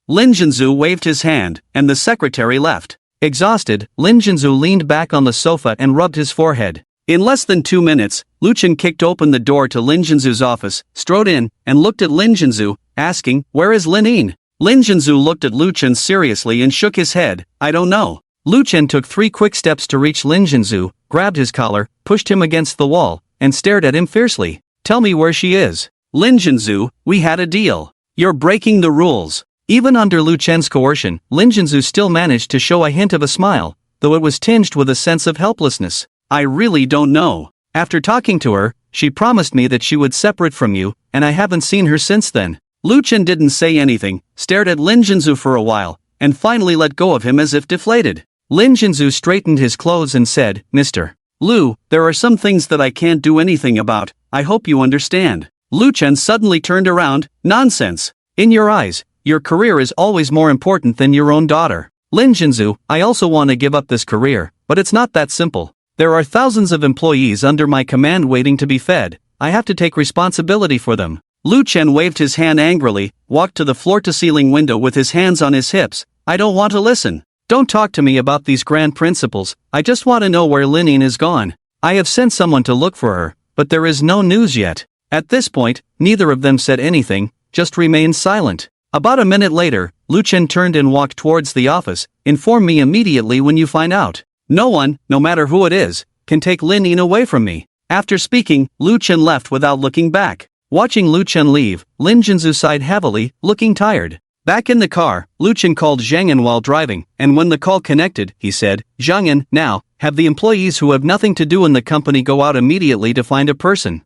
Lin Jinzu waved his hand, and the secretary left. Exhausted, Lin Jinzu leaned back on the sofa and rubbed his forehead. In less than 2 minutes, Lu Chen kicked open the door to Lin Jinzu's office, strode in, and looked at Lin Jinzu, asking, where is Lin Ying? Lin Jinzu looked at Lu Chen seriously and shook his head, I don't know. Lu Chen took 3 quick steps to reach Lin Jinzu, grabbed his collar, pushed him against the wall, and stared at him fiercely. Tell me where she is. Lin Jinzu, we had a deal. You're breaking the rules. Even under Lu Chen's coercion, Lin Jinzu still managed to show a hint of a smile, though it was tinged with a sense of helplessness. I really don't know. After talking to her, she promised me that she would separate from you, and I haven't seen her since then. Lu Chen didn't say anything, stared at Lin Jinzu for a while, and finally let go of him as if deflated. Lin Jinzu straightened his clothes and said, Mr. Lu, there are some things that I can't do anything about, I hope you understand. Lu Chen suddenly turned around, nonsense. In your eyes, your career is always more important than your own daughter. Lin Jinzu, I also want to give up this career, but it's not that simple. There are thousands of employees under my command waiting to be fed. I have to take responsibility for them. Lu Chen waved his hand angrily, walked to the floor-to-ceiling window with his hands on his hips. I don't want to listen. Don't talk to me about these grand principles, I just want to know where Lin Ying is gone. I have sent someone to look for her, but there is no news yet. At this point, neither of them said anything, just remained silent. About a minute later, Lu Chen turned and walked towards the office. Inform me immediately when you find out. No one, no matter who it is, can take Lin Yin away from me. After speaking, Lu Chen left without looking back. Watching Lu Chen leave, Lin Jinzu sighed heavily, looking tired. Back in the car, Lu Chen called Zhang Yan while driving, and when the call connected, he said, Zhang Yan, now, have the employees who have nothing to do in the company go out immediately to find a person.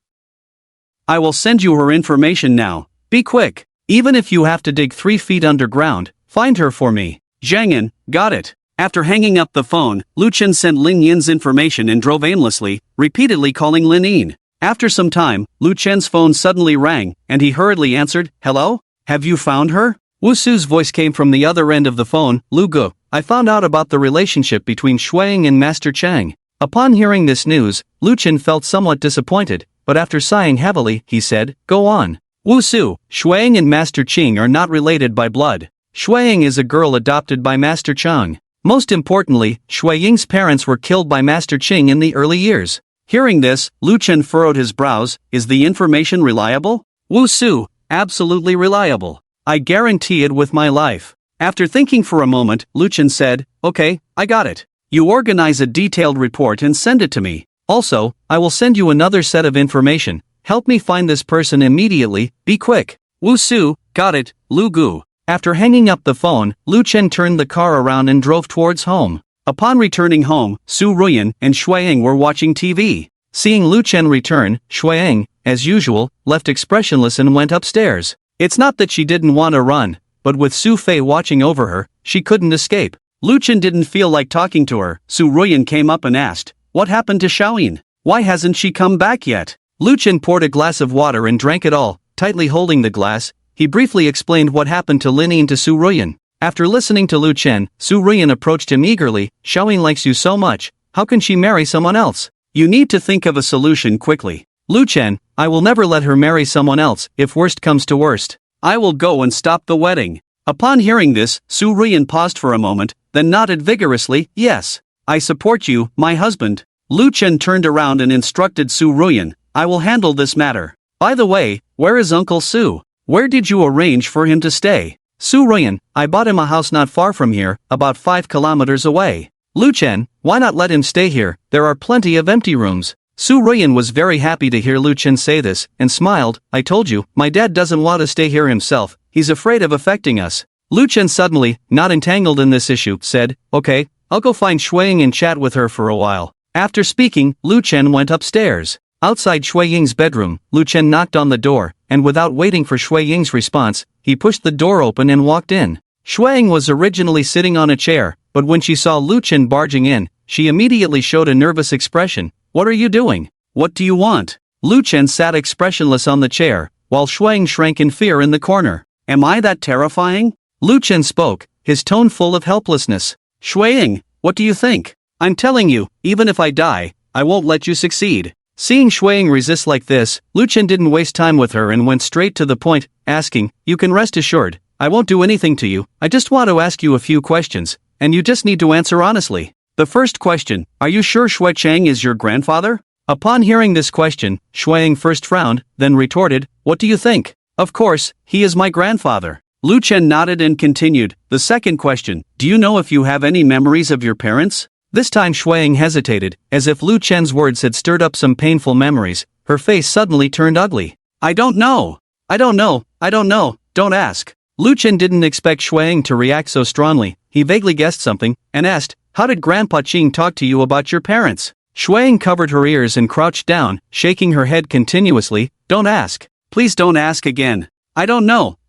I will send you her information now. Be quick. Even if you have to dig 3 feet underground, find her for me. Zhang Yan, got it. After hanging up the phone, Lu Chen sent Lin Yin's information and drove aimlessly, repeatedly calling Lin Yin. After some time, Lu Chen's phone suddenly rang, and he hurriedly answered, Hello? Have you found her? Wu Su's voice came from the other end of the phone. Lu Gu, I found out about the relationship between Shuang and Master Chang. Upon hearing this news, Lu Chen felt somewhat disappointed, but after sighing heavily, he said, Go on. Wu Su, Shuang and Master Qing are not related by blood. Shuang is a girl adopted by Master Chang. Most importantly, Shui Ying's parents were killed by Master Qing in the early years. Hearing this, Lu Chen furrowed his brows. Is the information reliable? Wu Su, absolutely reliable. I guarantee it with my life. After thinking for a moment, Lu Chen said, Okay, I got it. You organize a detailed report and send it to me. Also, I will send you another set of information. Help me find this person immediately, be quick. Wu Su, got it, Lu Gu. After hanging up the phone, Lu Chen turned the car around and drove towards home. Upon returning home, Su Ruyan and Shuang were watching TV. Seeing Lu Chen return, Shuang, as usual, left expressionless and went upstairs. It's not that she didn't want to run, but with Su Fei watching over her, she couldn't escape. Lu Chen didn't feel like talking to her. Su Ruyan came up and asked, What happened to Xiaoyin? Why hasn't she come back yet? Lu Chen poured a glass of water and drank it all, tightly holding the glass. He briefly explained what happened to Lin Yin to Su Ruyan. After listening to Lu Chen, Su Ruyan approached him eagerly. Xiaoyin likes you so much, how can she marry someone else? You need to think of a solution quickly. Lu Chen, I will never let her marry someone else. If worst comes to worst, I will go and stop the wedding. Upon hearing this, Su Ruyan paused for a moment, then nodded vigorously. Yes, I support you, my husband. Lu Chen turned around and instructed Su Ruyan, I will handle this matter. By the way, where is Uncle Su? Where did you arrange for him to stay? Su Ruyan, I bought him a house not far from here, about 5 kilometers away. Lu Chen, why not let him stay here? There are plenty of empty rooms. Su Ruyan was very happy to hear Lu Chen say this, and smiled. I told you, my dad doesn't want to stay here himself, he's afraid of affecting us. Lu Chen suddenly, not entangled in this issue, said, Okay, I'll go find Shuang and chat with her for a while. After speaking, Lu Chen went upstairs. Outside Shui Ying's bedroom, Lu Chen knocked on the door, and without waiting for Shui Ying's response, he pushed the door open and walked in. Shuang was originally sitting on a chair, but when she saw Lu Chen barging in, she immediately showed a nervous expression. What are you doing? What do you want? Lu Chen sat expressionless on the chair, while Shuang shrank in fear in the corner. Am I that terrifying? Lu Chen spoke, his tone full of helplessness. Shuang, what do you think? I'm telling you, even if I die, I won't let you succeed. Seeing Shuang resist like this, Lu Chen didn't waste time with her and went straight to the point, asking, You can rest assured, I won't do anything to you, I just want to ask you a few questions, and you just need to answer honestly. The first question, are you sure Shui Chang is your grandfather? Upon hearing this question, Shuang first frowned, then retorted, What do you think? Of course, he is my grandfather. Lu Chen nodded and continued, The second question, do you know if you have any memories of your parents? This time Shuang hesitated, as if Lu Chen's words had stirred up some painful memories. Her face suddenly turned ugly. I don't know. Don't ask. Lu Chen didn't expect Shuang to react so strongly. He vaguely guessed something, and asked, How did Grandpa Qing talk to you about your parents? Shuang covered her ears and crouched down, shaking her head continuously. Don't ask. Please don't ask again. I don't know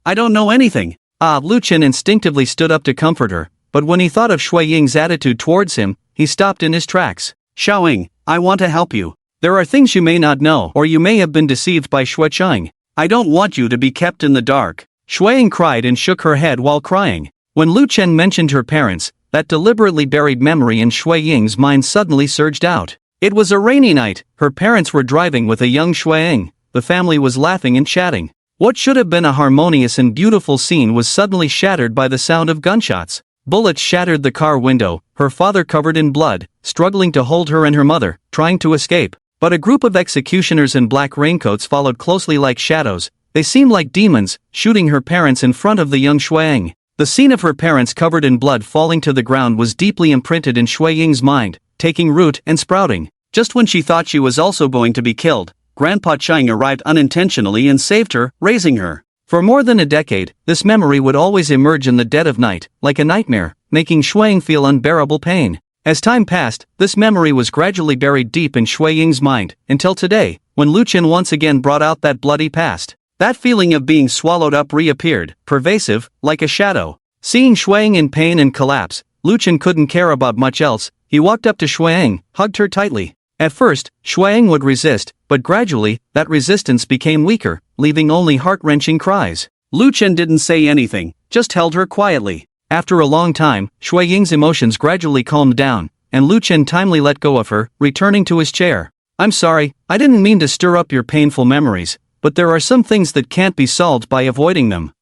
anything. Lu Chen instinctively stood up to comfort her, but when he thought of Shui Ying's attitude towards him, he stopped in his tracks. Xiaoying, I want to help you. There are things you may not know, or you may have been deceived by Shui Chang. I don't want you to be kept in the dark. Shuang cried and shook her head while crying. When Lu Chen mentioned her parents, that deliberately buried memory in Shui Ying's mind suddenly surged out. It was a rainy night, her parents were driving with a young Shuang. The family was laughing and chatting. What should have been a harmonious and beautiful scene was suddenly shattered by the sound of gunshots. Bullets shattered the car window, her father covered in blood, struggling to hold her and her mother, trying to escape. But a group of executioners in black raincoats followed closely like shadows. They seemed like demons, shooting her parents in front of the young Shuang. The scene of her parents covered in blood falling to the ground was deeply imprinted in Shui Ying's mind, taking root and sprouting. Just when she thought she was also going to be killed, Grandpa Chang arrived unintentionally and saved her, raising her. For more than a decade, this memory would always emerge in the dead of night, like a nightmare, making Shuang feel unbearable pain. As time passed, this memory was gradually buried deep in Shui Ying's mind, until today, when Lu Chen once again brought out that bloody past. That feeling of being swallowed up reappeared, pervasive, like a shadow. Seeing Shuang in pain and collapse, Lu Chen couldn't care about much else. He walked up to Shuang, hugged her tightly. At first, Shuang would resist, but gradually, that resistance became weaker, leaving only heart-wrenching cries. Lu Chen didn't say anything, just held her quietly. After a long time, Shui Ying's emotions gradually calmed down, and Lu Chen timely let go of her, returning to his chair. I'm sorry, I didn't mean to stir up your painful memories, but there are some things that can't be solved by avoiding them.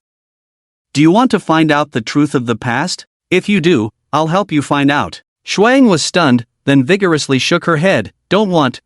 Do you want to find out the truth of the past? If you do, I'll help you find out. Shuang was stunned, then vigorously shook her head. Don't want.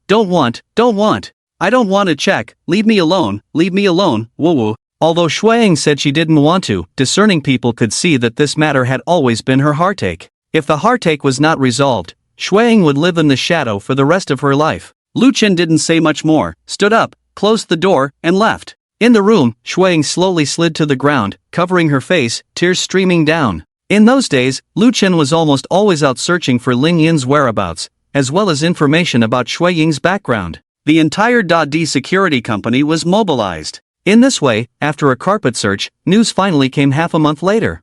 I don't want to check, leave me alone, woo-woo. Although Shuang said she didn't want to, discerning people could see that this matter had always been her heartache. If the heartache was not resolved, Shuang would live in the shadow for the rest of her life. Lu Chen didn't say much more, stood up, closed the door, and left. In the room, Shuang slowly slid to the ground, covering her face, tears streaming down. In those days, Lu Chen was almost always out searching for Ling Yin's whereabouts, as well as information about Shui Ying's background. The entire Da-Di security company was mobilized. In this way, after a carpet search, news finally came half a month later.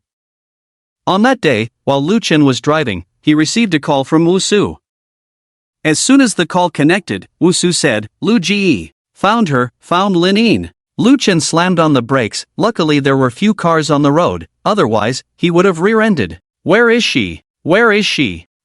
On that day, while Lu Chen was driving, he received a call from Wu Su. As soon as the call connected, Wu Su said, Lu Ji, found Lin Yin. Lu Chen slammed on the brakes. Luckily there were few cars on the road, otherwise, he would have rear-ended. Where is she?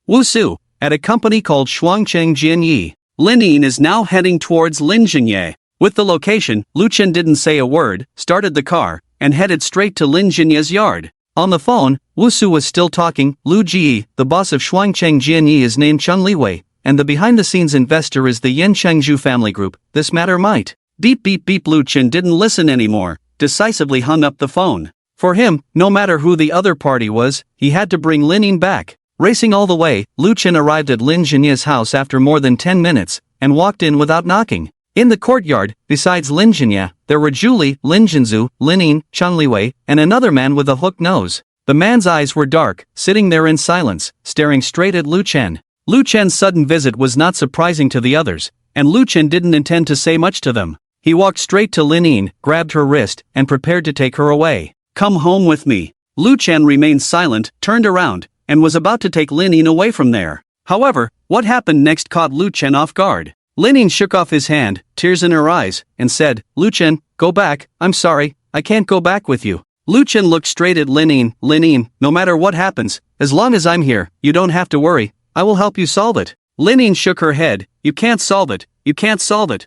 Wu Su, at a company called Shuangcheng Jinyi. Lin Yin is now heading towards Linjinye. With the location, Lu Chen didn't say a word, started the car, and headed straight to Linjinye's yard. On the phone, Wu Su was still talking. Lu Ji, the boss of Shuangcheng Jinyi, is named Chun Liwei, and the behind-the-scenes investor is the Yen Chengzhu family group. This matter might. Beep. Lu Chen didn't listen anymore, decisively hung up the phone. For him, no matter who the other party was, he had to bring Lin Yin back. Racing all the way, Lu Chen arrived at Lin Jinye's house after more than 10 minutes, and walked in without knocking. In the courtyard, besides Lin Jinye, there were Julie, Lin Jinzu, Lin Yin, Chun Liwei, and another man with a hooked nose. The man's eyes were dark, sitting there in silence, staring straight at Lu Chen. Lu Chen's sudden visit was not surprising to the others, and Lu Chen didn't intend to say much to them. He walked straight to Lin Yin, grabbed her wrist, and prepared to take her away. Come home with me. Lu Chen remained silent, turned around, and was about to take Lin Yin away from there. However, what happened next caught Lu Chen off guard. Lin Yin shook off his hand, tears in her eyes, and said, Lu Chen, go back. I'm sorry, I can't go back with you. Lu Chen looked straight at Lin Yin, no matter what happens, as long as I'm here, you don't have to worry, I will help you solve it. Lin Yin shook her head, you can't solve it,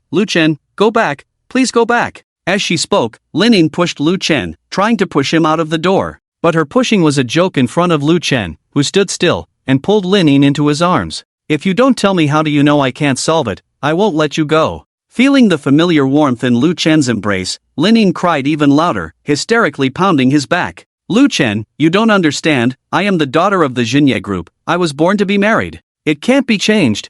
Lu Chen, go back, please go back. As she spoke, Lin Yin pushed Lu Chen, trying to push him out of the door. But her pushing was a joke in front of Lu Chen, who stood still, and pulled Lin Yin into his arms. If you don't tell me how do you know I can't solve it, I won't let you go. Feeling the familiar warmth in Lu Chen's embrace, Lin Yin cried even louder, hysterically pounding his back. Lu Chen, you don't understand, I am the daughter of the Jinye group, I was born to be married. It can't be changed,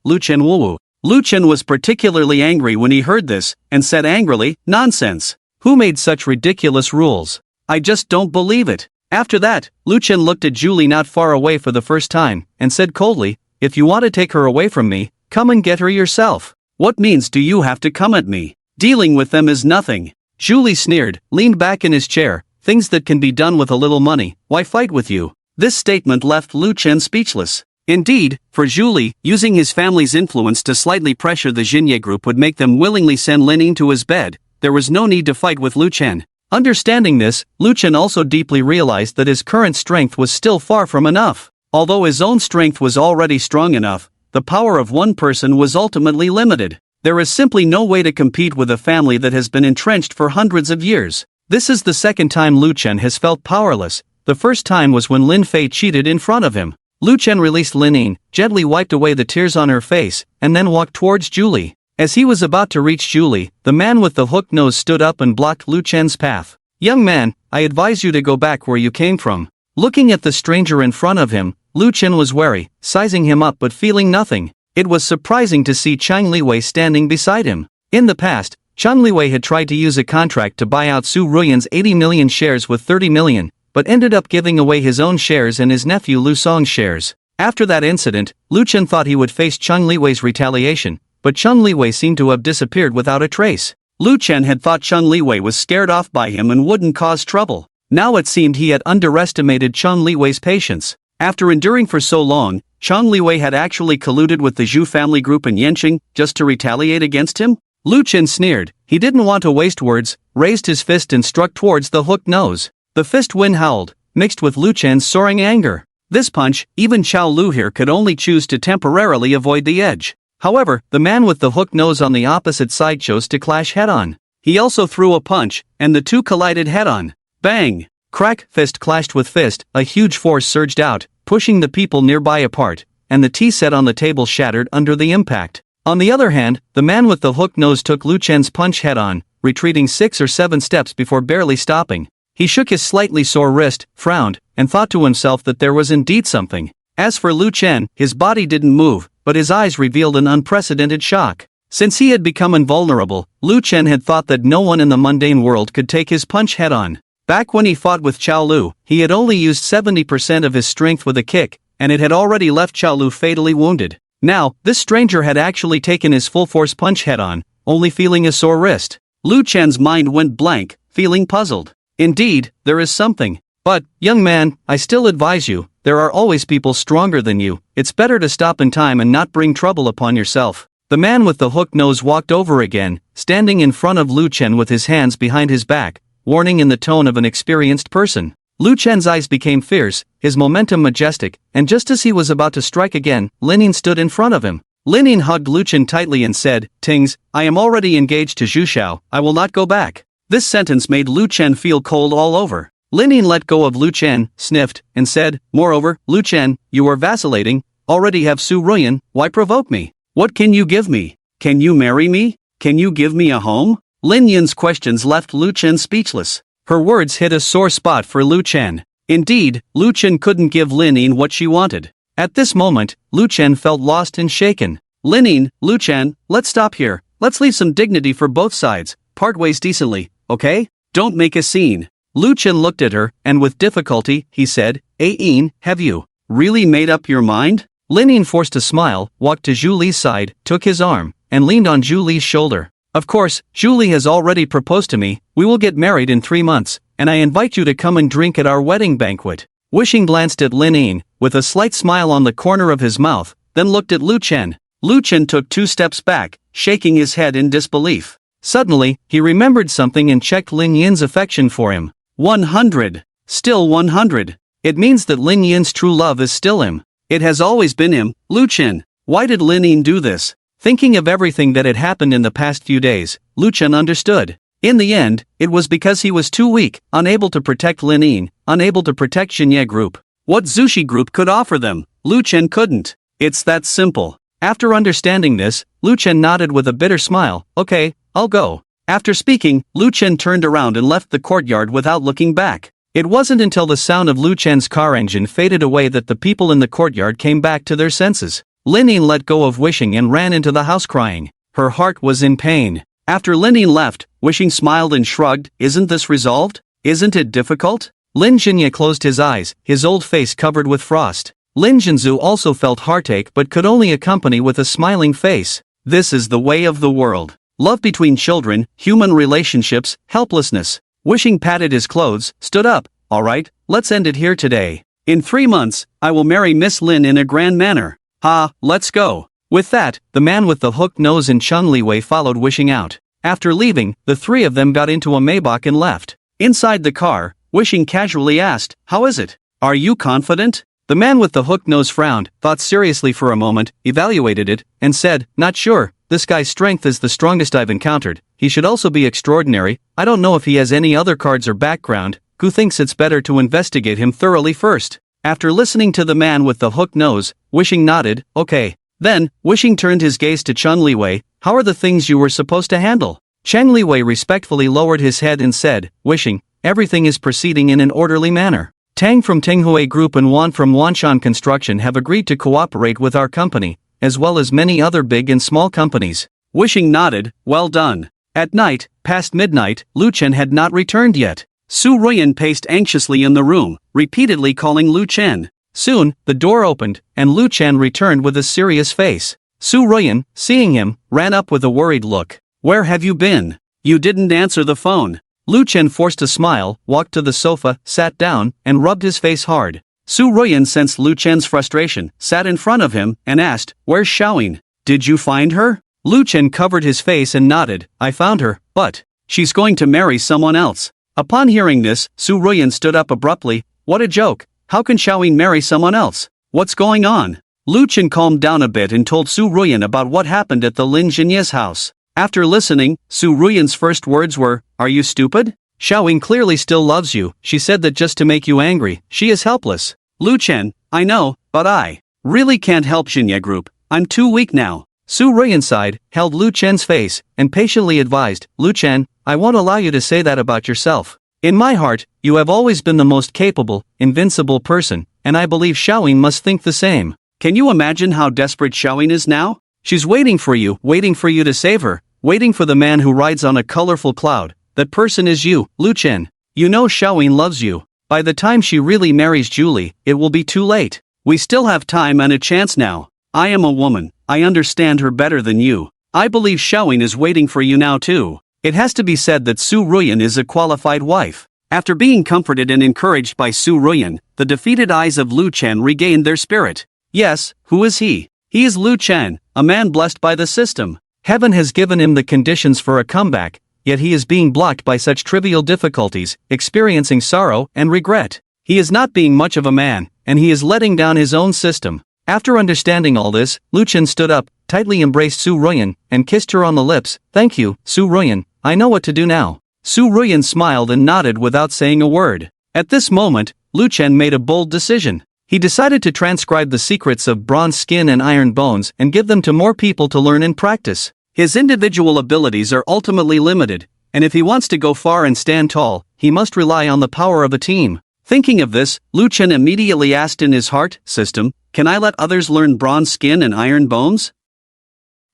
Lu Chen woo-woo. Lu Chen was particularly angry when he heard this, and said angrily, nonsense. Who made such ridiculous rules? I just don't believe it. After that, Lu Chen looked at Julie not far away for the first time, and said coldly, if you want to take her away from me, come and get her yourself. What means do you have to come at me? Dealing with them is nothing. Julie sneered, leaned back in his chair, things that can be done with a little money, why fight with you? This statement left Lu Chen speechless. Indeed, for Julie, using his family's influence to slightly pressure the Jinye group would make them willingly send Lin Yin to his bed. There was no need to fight with Lu Chen. Understanding this, Lu Chen also deeply realized that his current strength was still far from enough. Although his own strength was already strong enough, the power of one person was ultimately limited. There is simply no way to compete with a family that has been entrenched for hundreds of years. This is the second time Lu Chen has felt powerless, The first time was when Lin Fei cheated in front of him. Lu Chen released Lin Yin, gently wiped away the tears on her face, and then walked towards Julie. As he was about to reach Julie, the man with the hooked nose stood up and blocked Lu Chen's path. "Young man, I advise you to go back where you came from." Looking at the stranger in front of him, Lu Chen was wary, sizing him up but feeling nothing. It was surprising to see Chang Liwei standing beside him. In the past, Chang Liwei had tried to use a contract to buy out Su Ruyan's 80 million shares with 30 million, but ended up giving away his own shares and his nephew Lu Song's shares. After that incident, Lu Chen thought he would face Chang Liwei's retaliation, but Chang Liwei seemed to have disappeared without a trace. Lu Chen had thought Chang Liwei was scared off by him and wouldn't cause trouble. Now it seemed he had underestimated Chang Liwei's patience. After enduring for so long, Chang Liwei had actually colluded with the Zhu family group in Yanqing just to retaliate against him? Lu Chen sneered. He didn't want to waste words, raised his fist and struck towards the hooked nose. The fist wind howled, mixed with Lu Chen's soaring anger. This punch, even Chao Lu here could only choose to temporarily avoid the edge. However, the man with the hooked nose on the opposite side chose to clash head-on. He also threw a punch, and the two collided head-on. Bang! Crack! Fist clashed with fist, a huge force surged out, pushing the people nearby apart, and the tea set on the table shattered under the impact. On the other hand, the man with the hooked nose took Lu Chen's punch head-on, retreating 6 or 7 steps before barely stopping. He shook his slightly sore wrist, frowned, and thought to himself that there was indeed something. As for Lu Chen, his body didn't move, but his eyes revealed an unprecedented shock. Since he had become invulnerable, Lu Chen had thought that no one in the mundane world could take his punch head-on. Back when he fought with Chao Lu, he had only used 70% of his strength with a kick, and it had already left Chao Lu fatally wounded. Now, this stranger had actually taken his full-force punch head-on, only feeling a sore wrist. Lu Chen's mind went blank, feeling puzzled. Indeed, there is something. But, young man, I still advise you, there are always people stronger than you. It's better to stop in time and not bring trouble upon yourself. The man with the hooked nose walked over again, standing in front of Lu Chen with his hands behind his back, warning in the tone of an experienced person. Lu Chen's eyes became fierce, his momentum majestic, and just as he was about to strike again, Lin Yin stood in front of him. Lin Yin hugged Lu Chen tightly and said, "Tings, I am already engaged to Zhu Xiao, I will not go back." This sentence made Lu Chen feel cold all over. Lin Yin let go of Lu Chen, sniffed, and said, "Moreover, Lu Chen, you are vacillating, already have Su Ruyan, why provoke me? What can you give me? Can you marry me? Can you give me a home?" Lin Yin's questions left Lu Chen speechless. Her words hit a sore spot for Lu Chen. Indeed, Lu Chen couldn't give Lin Yin what she wanted. At this moment, Lu Chen felt lost and shaken. "Lin Yin, Lu Chen, let's stop here. Let's leave some dignity for both sides. Part ways decently, okay? Don't make a scene." Lu Chen looked at her, and with difficulty, he said, "Yin, have you really made up your mind?" Lin Yin forced a smile, walked to Zhu Li's side, took his arm, and leaned on Zhu Li's shoulder. "Of course, Zhu Li has already proposed to me, we will get married in 3 months, and I invite you to come and drink at our wedding banquet." Wishing glanced at Lin Yin, with a slight smile on the corner of his mouth, then looked at Lu Chen. Lu Chen took 2 steps back, shaking his head in disbelief. Suddenly, he remembered something and checked Lin Yin's affection for him. 100. Still 100. It means that Lin Yin's true love is still him. It has always been him, Lu Chen. Why did Lin Yin do this? Thinking of everything that had happened in the past few days, Lu Chen understood. In the end, it was because he was too weak, unable to protect Lin Yin, unable to protect Xinye Group. What Zushi Group could offer them, Lu Chen couldn't. It's that simple. After understanding this, Lu Chen nodded with a bitter smile. "Okay, I'll go." After speaking, Lu Chen turned around and left the courtyard without looking back. It wasn't until the sound of Lu Chen's car engine faded away that the people in the courtyard came back to their senses. Lin Yin let go of Wishing and ran into the house crying. Her heart was in pain. After Lin Yin left, Wishing smiled and shrugged. "Isn't this resolved? Isn't it difficult?" Lin Jinye closed his eyes, his old face covered with frost. Lin Jinzu also felt heartache but could only accompany with a smiling face. This is the way of the world. Love between children, human relationships, helplessness. Wishing patted his clothes, stood up. "All right, let's end it here today. In 3 months, I will marry Miss Lin in a grand manner. Ha, let's go." With that, the man with the hooked nose and Chang Liwei followed Wishing out. After leaving, the 3 of them got into a Maybach and left. Inside the car, Wishing casually asked, "How is it? Are you confident?" The man with the hooked nose frowned, thought seriously for a moment, evaluated it, and said, "Not sure. This guy's strength is the strongest I've encountered. He should also be extraordinary. I don't know if he has any other cards or background. who thinks it's better to investigate him thoroughly first. After listening to the man with the hooked nose, Wishing nodded, okay. Then, Wishing turned his gaze to Chen Liwei, how are the things you were supposed to handle? Chen Liwei respectfully lowered his head and said, Wishing, everything is proceeding in an orderly manner. Tang from Tenghui Group and Wan from Wanshan Construction have agreed to cooperate with our company, as well as many other big and small companies. Wishing nodded, well done. At night, past midnight, Lu Chen had not returned yet. Su Ruyan paced anxiously in the room, repeatedly calling Lu Chen. Soon, the door opened, and Lu Chen returned with a serious face. Su Ruyan, seeing him, ran up with a worried look. Where have you been? You didn't answer the phone. Lu Chen forced a smile, walked to the sofa, sat down, and rubbed his face hard. Su Ruyan sensed Lu Chen's frustration, sat in front of him, and asked, where's Xiaoying? Did you find her? Lu Chen covered his face and nodded, I found her, but she's going to marry someone else. Upon hearing this, Su Ruyan stood up abruptly, what a joke, how can Xiaoying marry someone else? What's going on? Lu Chen calmed down a bit and told Su Ruyan about what happened at the Lin Jinye's house. After listening, Su Ruyan's first words were, are you stupid? Xiaoying clearly still loves you, she said that just to make you angry, she is helpless. Lu Chen, I know, but I really can't help Jinye Group, I'm too weak now. Su Ruyan sighed, held Lu Chen's face, and patiently advised, Lu Chen, I won't allow you to say that about yourself. In my heart, you have always been the most capable, invincible person, and I believe Xiaoying must think the same. Can you imagine how desperate Xiaoying is now? She's waiting for you to save her, waiting for the man who rides on a colorful cloud. That person is you, Lu Chen. You know Xiaoying loves you. By the time she really marries Julie, it will be too late. We still have time and a chance now. I am a woman, I understand her better than you. I believe Xiaoying is waiting for you now too. It has to be said that Su Ruyan is a qualified wife. After being comforted and encouraged by Su Ruyan, the defeated eyes of Lu Chen regained their spirit. Yes, who is he? He is Lu Chen, a man blessed by the system. Heaven has given him the conditions for a comeback, yet he is being blocked by such trivial difficulties, experiencing sorrow and regret. He is not being much of a man, and he is letting down his own system. After understanding all this, Lu Chen stood up, tightly embraced Su Ruyan, and kissed her on the lips. Thank you, Su Ruyan, I know what to do now. Su Ruyan smiled and nodded without saying a word. At this moment, Lu Chen made a bold decision. He decided to transcribe the secrets of bronze skin and iron bones and give them to more people to learn and practice. His individual abilities are ultimately limited, and if he wants to go far and stand tall, he must rely on the power of a team. Thinking of this, Lu Chen immediately asked in his heart, System, can I let others learn bronze skin and iron bones?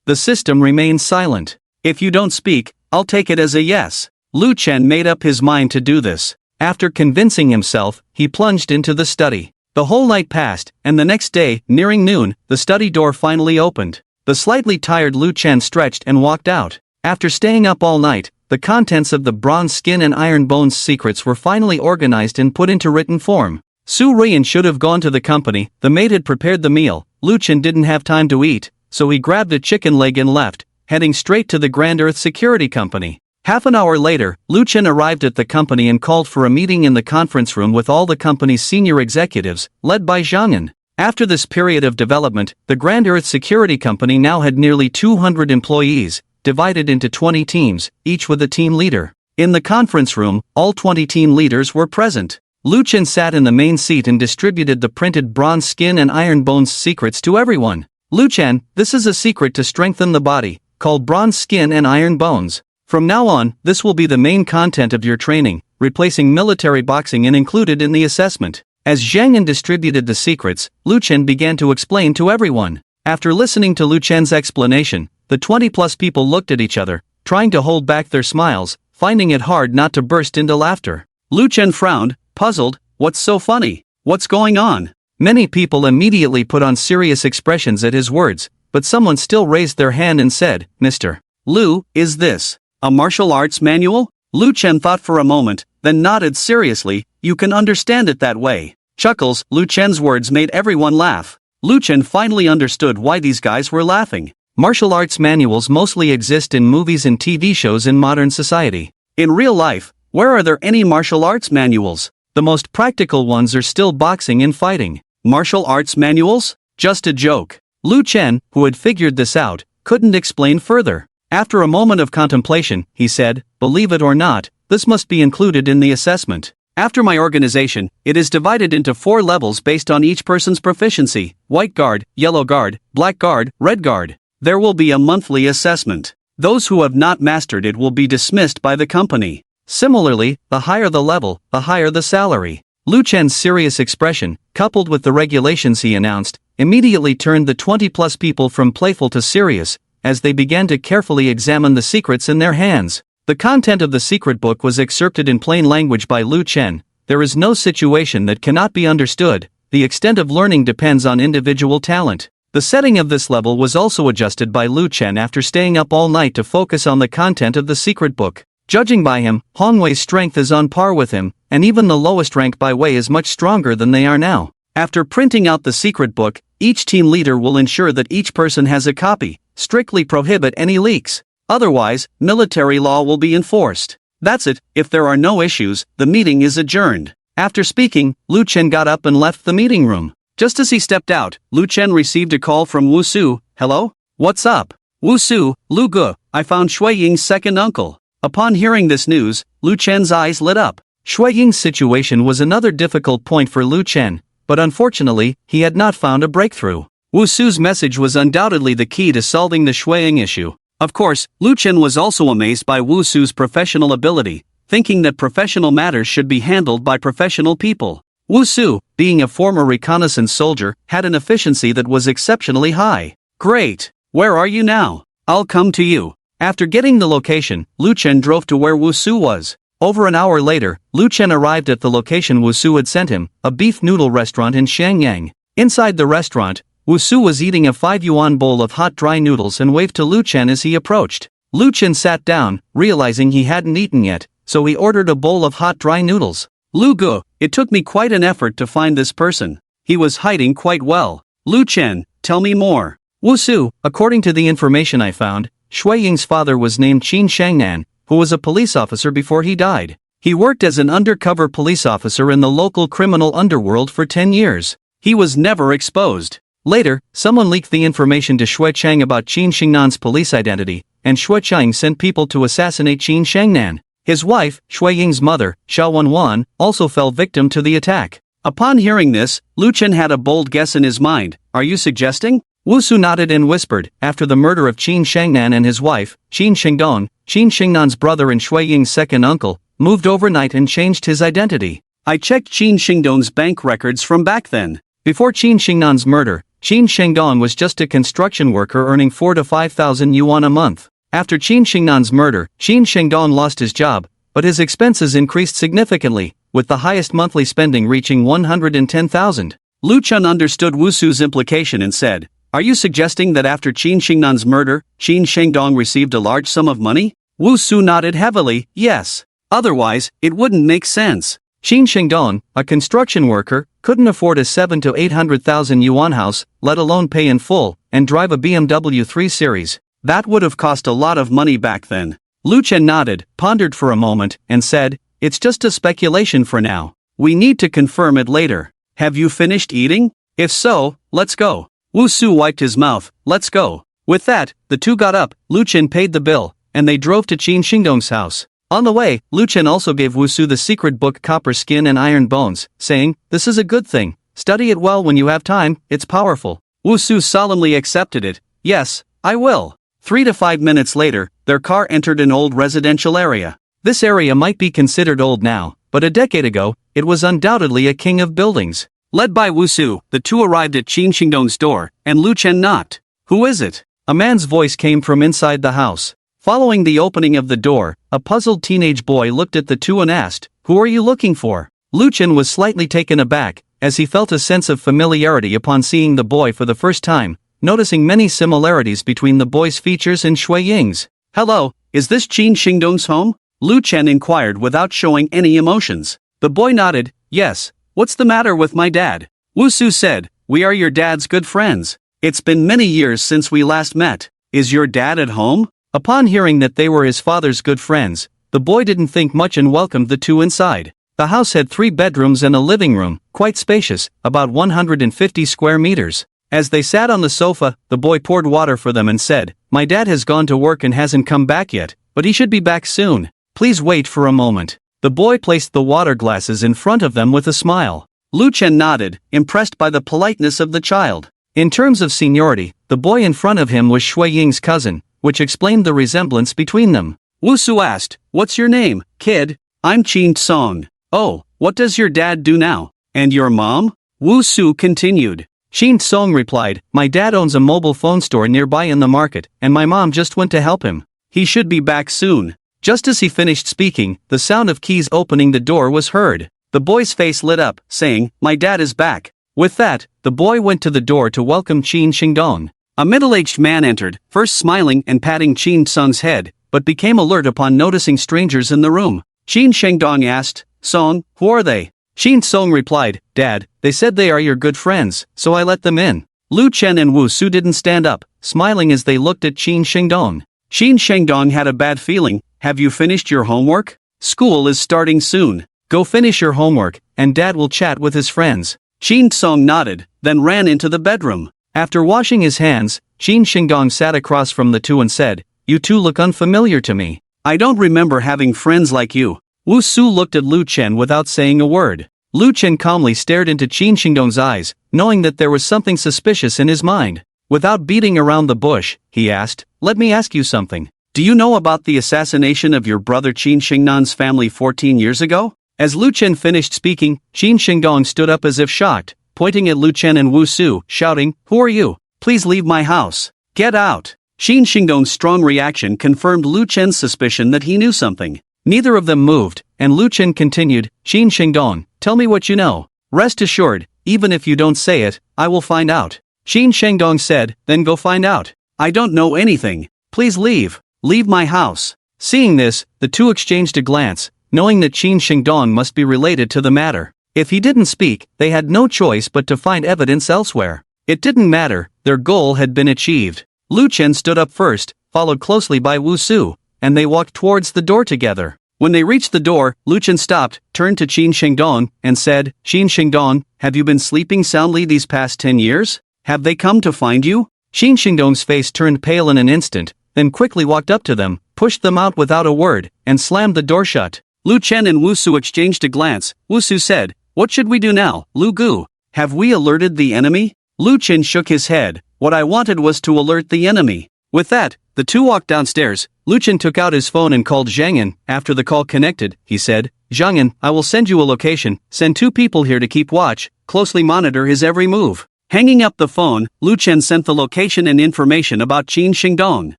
The system remained silent. If you don't speak, I'll take it as a yes. Lu Chen made up his mind to do this. After convincing himself, he plunged into the study. The whole night passed, and the next day, nearing noon, the study door finally opened. The slightly tired Lu Chen stretched and walked out. After staying up all night, the contents of the bronze skin and iron bones secrets were finally organized and put into written form. Su Ruyan should have gone to the company, the maid had prepared the meal, Lu Chen didn't have time to eat, so he grabbed a chicken leg and left, heading straight to the Grand Earth Security Company. Half an hour later, Lu Chen arrived at the company and called for a meeting in the conference room with all the company's senior executives, led by Zhang Yan. After this period of development, the Grand Earth Security Company now had nearly 200 employees, divided into 20 teams, each with a team leader. In the conference room, all 20 team leaders were present. Lu Chen sat in the main seat and distributed the printed bronze skin and iron bones secrets to everyone. Lu Chen, this is a secret to strengthen the body, called bronze skin and iron bones. From now on, this will be the main content of your training, replacing military boxing and included in the assessment. As Zhang Yan distributed the secrets, Lu Chen began to explain to everyone. After listening to Lu Chen's explanation, the 20-plus people looked at each other, trying to hold back their smiles, finding it hard not to burst into laughter. Lu Chen frowned, puzzled, what's so funny? What's going on? Many people immediately put on serious expressions at his words, but someone still raised their hand and said, Mr. Lu, is this a martial arts manual? Lu Chen thought for a moment, then nodded seriously, you can understand it that way. Chuckles, Lu Chen's words made everyone laugh. Lu Chen finally understood why these guys were laughing. Martial arts manuals mostly exist in movies and TV shows in modern society. In real life, where are there any martial arts manuals? The most practical ones are still boxing and fighting. Martial arts manuals? Just a joke. Lu Chen, who had figured this out, couldn't explain further. After a moment of contemplation, he said, believe it or not, this must be included in the assessment. After my organization, it is divided into 4 levels based on each person's proficiency: white guard, yellow guard, black guard, red guard. There will be a monthly assessment. Those who have not mastered it will be dismissed by the company. Similarly, the higher the level, the higher the salary. Lu Chen's serious expression, coupled with the regulations he announced, immediately turned the 20-plus people from playful to serious, as they began to carefully examine the secrets in their hands. The content of the secret book was excerpted in plain language by Lu Chen. There is no situation that cannot be understood. The extent of learning depends on individual talent. The setting of this level was also adjusted by Lu Chen after staying up all night to focus on the content of the secret book. Judging by him, Hongwei's strength is on par with him, and even the lowest rank by Wei is much stronger than they are now. After printing out the secret book, each team leader will ensure that each person has a copy, strictly prohibit any leaks. Otherwise, military law will be enforced. That's it. If there are no issues, the meeting is adjourned. After speaking, Lu Chen got up and left the meeting room. Just as he stepped out, Lu Chen received a call from Wu Su. Hello? What's up? Wu Su, Lu Ge, I found Shui Ying's second uncle. Upon hearing this news, Lu Chen's eyes lit up. Shui Ying's situation was another difficult point for Lu Chen, but unfortunately, he had not found a breakthrough. Wu Su's message was undoubtedly the key to solving the Shui Ying issue. Of course, Lu Chen was also amazed by Wu Su's professional ability, thinking that professional matters should be handled by professional people. Wu Su, being a former reconnaissance soldier, had an efficiency that was exceptionally high. Great! Where are you now? I'll come to you. After getting the location, Lu Chen drove to where Wu Su was. Over an hour later, Lu Chen arrived at the location Wu Su had sent him, a beef noodle restaurant in Shenyang. Inside the restaurant, Wu Su was eating a 5 yuan bowl of hot dry noodles and waved to Lu Chen as he approached. Lu Chen sat down, realizing he hadn't eaten yet, so he ordered a bowl of hot dry noodles. Lu Ge, it took me quite an effort to find this person. He was hiding quite well. Lu Chen, tell me more. Wu Su, according to the information I found, Shui Ying's father was named Qin Shangnan, who was a police officer before he died. He worked as an undercover police officer in the local criminal underworld for 10 years. He was never exposed. Later, someone leaked the information to Shui Chang about Qin Shangnan's police identity, and Shui Chang sent people to assassinate Qin Shangnan. His wife, Shui Ying's mother, Xiao Wanwan, also fell victim to the attack. Upon hearing this, Lu Chen had a bold guess in his mind. Are you suggesting? Wu Su nodded and whispered. After the murder of Qin Shangnan and his wife, Qin Shengdong, Qin Shangnan's brother and Shui Ying's second uncle, moved overnight and changed his identity. I checked Qin Shengdong's bank records from back then. Before Qin Shangnan's murder, Qin Shengdong was just a construction worker earning 4 to 5,000 yuan a month. After Qin Shangnan's murder, Qin Shengdong lost his job, but his expenses increased significantly, with the highest monthly spending reaching 110,000. Lu Chen understood Wu Su's implication and said, are you suggesting that after Qin Shangnan's murder, Qin Shengdong received a large sum of money? Wu Su nodded heavily, yes. Otherwise, it wouldn't make sense. Qin Shengdong, a construction worker, couldn't afford a 7 to 800,000 yuan house, let alone pay in full, and drive a BMW 3 Series. That would have cost a lot of money back then. Lu Chen nodded, pondered for a moment, and said, it's just a speculation for now. We need to confirm it later. Have you finished eating? If so, let's go. Wu Su wiped his mouth. Let's go. With that, the two got up, Lu Chen paid the bill, and they drove to Qin Shengdong's house. On the way, Lu Chen also gave Wu Su the secret book Copper Skin and Iron Bones, saying, this is a good thing. Study it well when you have time, it's powerful. Wu Su solemnly accepted it. Yes, I will. 3 to 5 minutes later, their car entered an old residential area. This area might be considered old now, but a decade ago, it was undoubtedly a king of buildings. Led by Wu Su, the two arrived at Qin Shengdong's door, and Lu Chen knocked. Who is it? A man's voice came from inside the house. Following the opening of the door, a puzzled teenage boy looked at the two and asked, who are you looking for? Lu Chen was slightly taken aback, as he felt a sense of familiarity upon seeing the boy for the first time, noticing many similarities between the boy's features and Shui Ying's. Hello, is this Qin Shengdong's home? Lu Chen inquired without showing any emotions. The boy nodded, yes. What's the matter with my dad? Wu Su said, we are your dad's good friends. It's been many years since we last met. Is your dad at home? Upon hearing that they were his father's good friends, the boy didn't think much and welcomed the two inside. The house had 3 bedrooms and a living room, quite spacious, about 150 square meters. As they sat on the sofa, the boy poured water for them and said, my dad has gone to work and hasn't come back yet, but he should be back soon. Please wait for a moment. The boy placed the water glasses in front of them with a smile. Lu Chen nodded, impressed by the politeness of the child. In terms of seniority, the boy in front of him was Shui Ying's cousin, which explained the resemblance between them. Wu Su asked, "What's your name, kid?" "I'm Qin Song." "Oh, what does your dad do now? And your mom?" Wu Su continued. Qin Song replied, "My dad owns a mobile phone store nearby in the market, and my mom just went to help him. He should be back soon." Just as he finished speaking, the sound of keys opening the door was heard. The boy's face lit up, saying, "My dad is back." With that, the boy went to the door to welcome Qin Shengdong. A middle-aged man entered, first smiling and patting Qin Song's head, but became alert upon noticing strangers in the room. Qin Shengdong asked, "Song, who are they?" Qin Song replied, "Dad, they said they are your good friends, so I let them in." Lu Chen and Wu Su didn't stand up, smiling as they looked at Qin Shengdong. Qin Shengdong had a bad feeling. "Have you finished your homework? School is starting soon." "Go finish your homework, and Dad will chat with his friends." Qin Song nodded, then ran into the bedroom. After washing his hands, Qin Shengdong sat across from the two and said, "You two look unfamiliar to me. I don't remember having friends like you." Wu Su looked at Lu Chen without saying a word. Lu Chen calmly stared into Qin Shengdong's eyes, knowing that there was something suspicious in his mind. Without beating around the bush, he asked, "Let me ask you something. Do you know about the assassination of your brother Qin Shengnan's family 14 years ago? As Lu Chen finished speaking, Qin Shengdong stood up as if shocked, pointing at Lu Chen and Wu Su, shouting, "Who are you? Please leave my house. Get out." Qin Shengdong's strong reaction confirmed Lu Chen's suspicion that he knew something. Neither of them moved, and Lu Chen continued, "Qin Shengdong, tell me what you know. Rest assured, even if you don't say it, I will find out." Qin Shengdong said, "Then go find out." "I don't know anything. Please leave. Leave my house." Seeing this, the two exchanged a glance, knowing that Qin Shengdong must be related to the matter. If he didn't speak, they had no choice but to find evidence elsewhere. It didn't matter, their goal had been achieved. Lu Chen stood up first, followed closely by Wu Su, and they walked towards the door together. When they reached the door, Lu Chen stopped, turned to Qin Shengdong, and said, "Qin Shengdong, have you been sleeping soundly these past 10 years? Have they come to find you?" Qin Shengdong's face turned pale in an instant, then quickly walked up to them, pushed them out without a word, and slammed the door shut. Lu Chen and Wu Su exchanged a glance. Wu Su said, "What should we do now, Lu Gu? Have we alerted the enemy?" Lu Chen shook his head. "What I wanted was to alert the enemy." With that, the two walked downstairs. Lu Chen took out his phone and called Zhang Yan. After the call connected, he said, "Zhang Yan, I will send you a location. Send 2 people here to keep watch, closely monitor his every move." Hanging up the phone, Lu Chen sent the location and information about Qin Shengdong.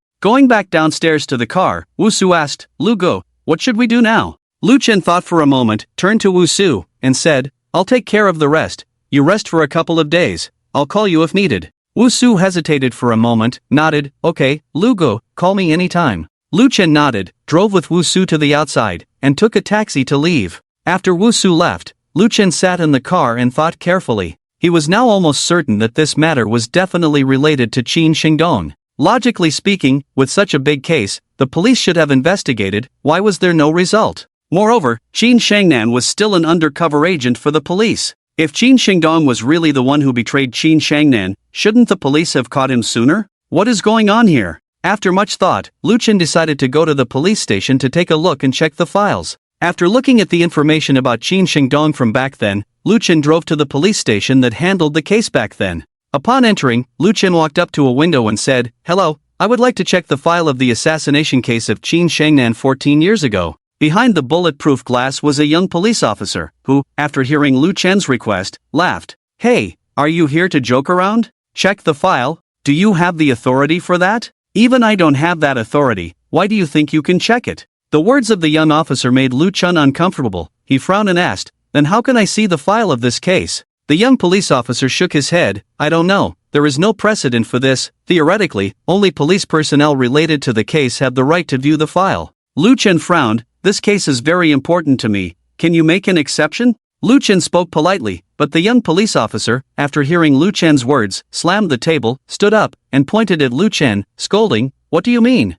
Going back downstairs to the car, Wu Su asked, "Lu Gu, what should we do now?" Lu Chen thought for a moment, turned to Wu Su, and said, "I'll take care of the rest. You rest for a couple of days. I'll call you if needed." Wu Su hesitated for a moment, nodded, "Okay, Lu Gu, call me anytime." Lu Chen nodded, drove with Wu Su to the outside, and took a taxi to leave. After Wu Su left, Lu Chen sat in the car and thought carefully. He was now almost certain that this matter was definitely related to Qin Shengdong. Logically speaking, with such a big case, the police should have investigated. Why was there no result? Moreover, Qin Shengnan was still an undercover agent for the police. If Qin Shengdong was really the one who betrayed Qin Shengnan, shouldn't the police have caught him sooner? What is going on here? After much thought, Lu Chen decided to go to the police station to take a look and check the files. After looking at the information about Qin Shengdong from back then, Lu Chen drove to the police station that handled the case back then. Upon entering, Lu Chen walked up to a window and said, "Hello, I would like to check the file of the assassination case of Qin Shengnan 14 years ago." Behind the bulletproof glass was a young police officer, who, after hearing Lu Chen's request, laughed. "Hey, are you here to joke around? Check the file? Do you have the authority for that? Even I don't have that authority. Why do you think you can check it?" The words of the young officer made Lu Chen uncomfortable. He frowned and asked, "Then how can I see the file of this case?" The young police officer shook his head. "I don't know. There is no precedent for this. Theoretically, only police personnel related to the case have the right to view the file." Lu Chen frowned. "This case is very important to me. Can you make an exception?" Lu Chen spoke politely, but the young police officer, after hearing Lu Chen's words, slammed the table, stood up, and pointed at Lu Chen, scolding, "What do you mean?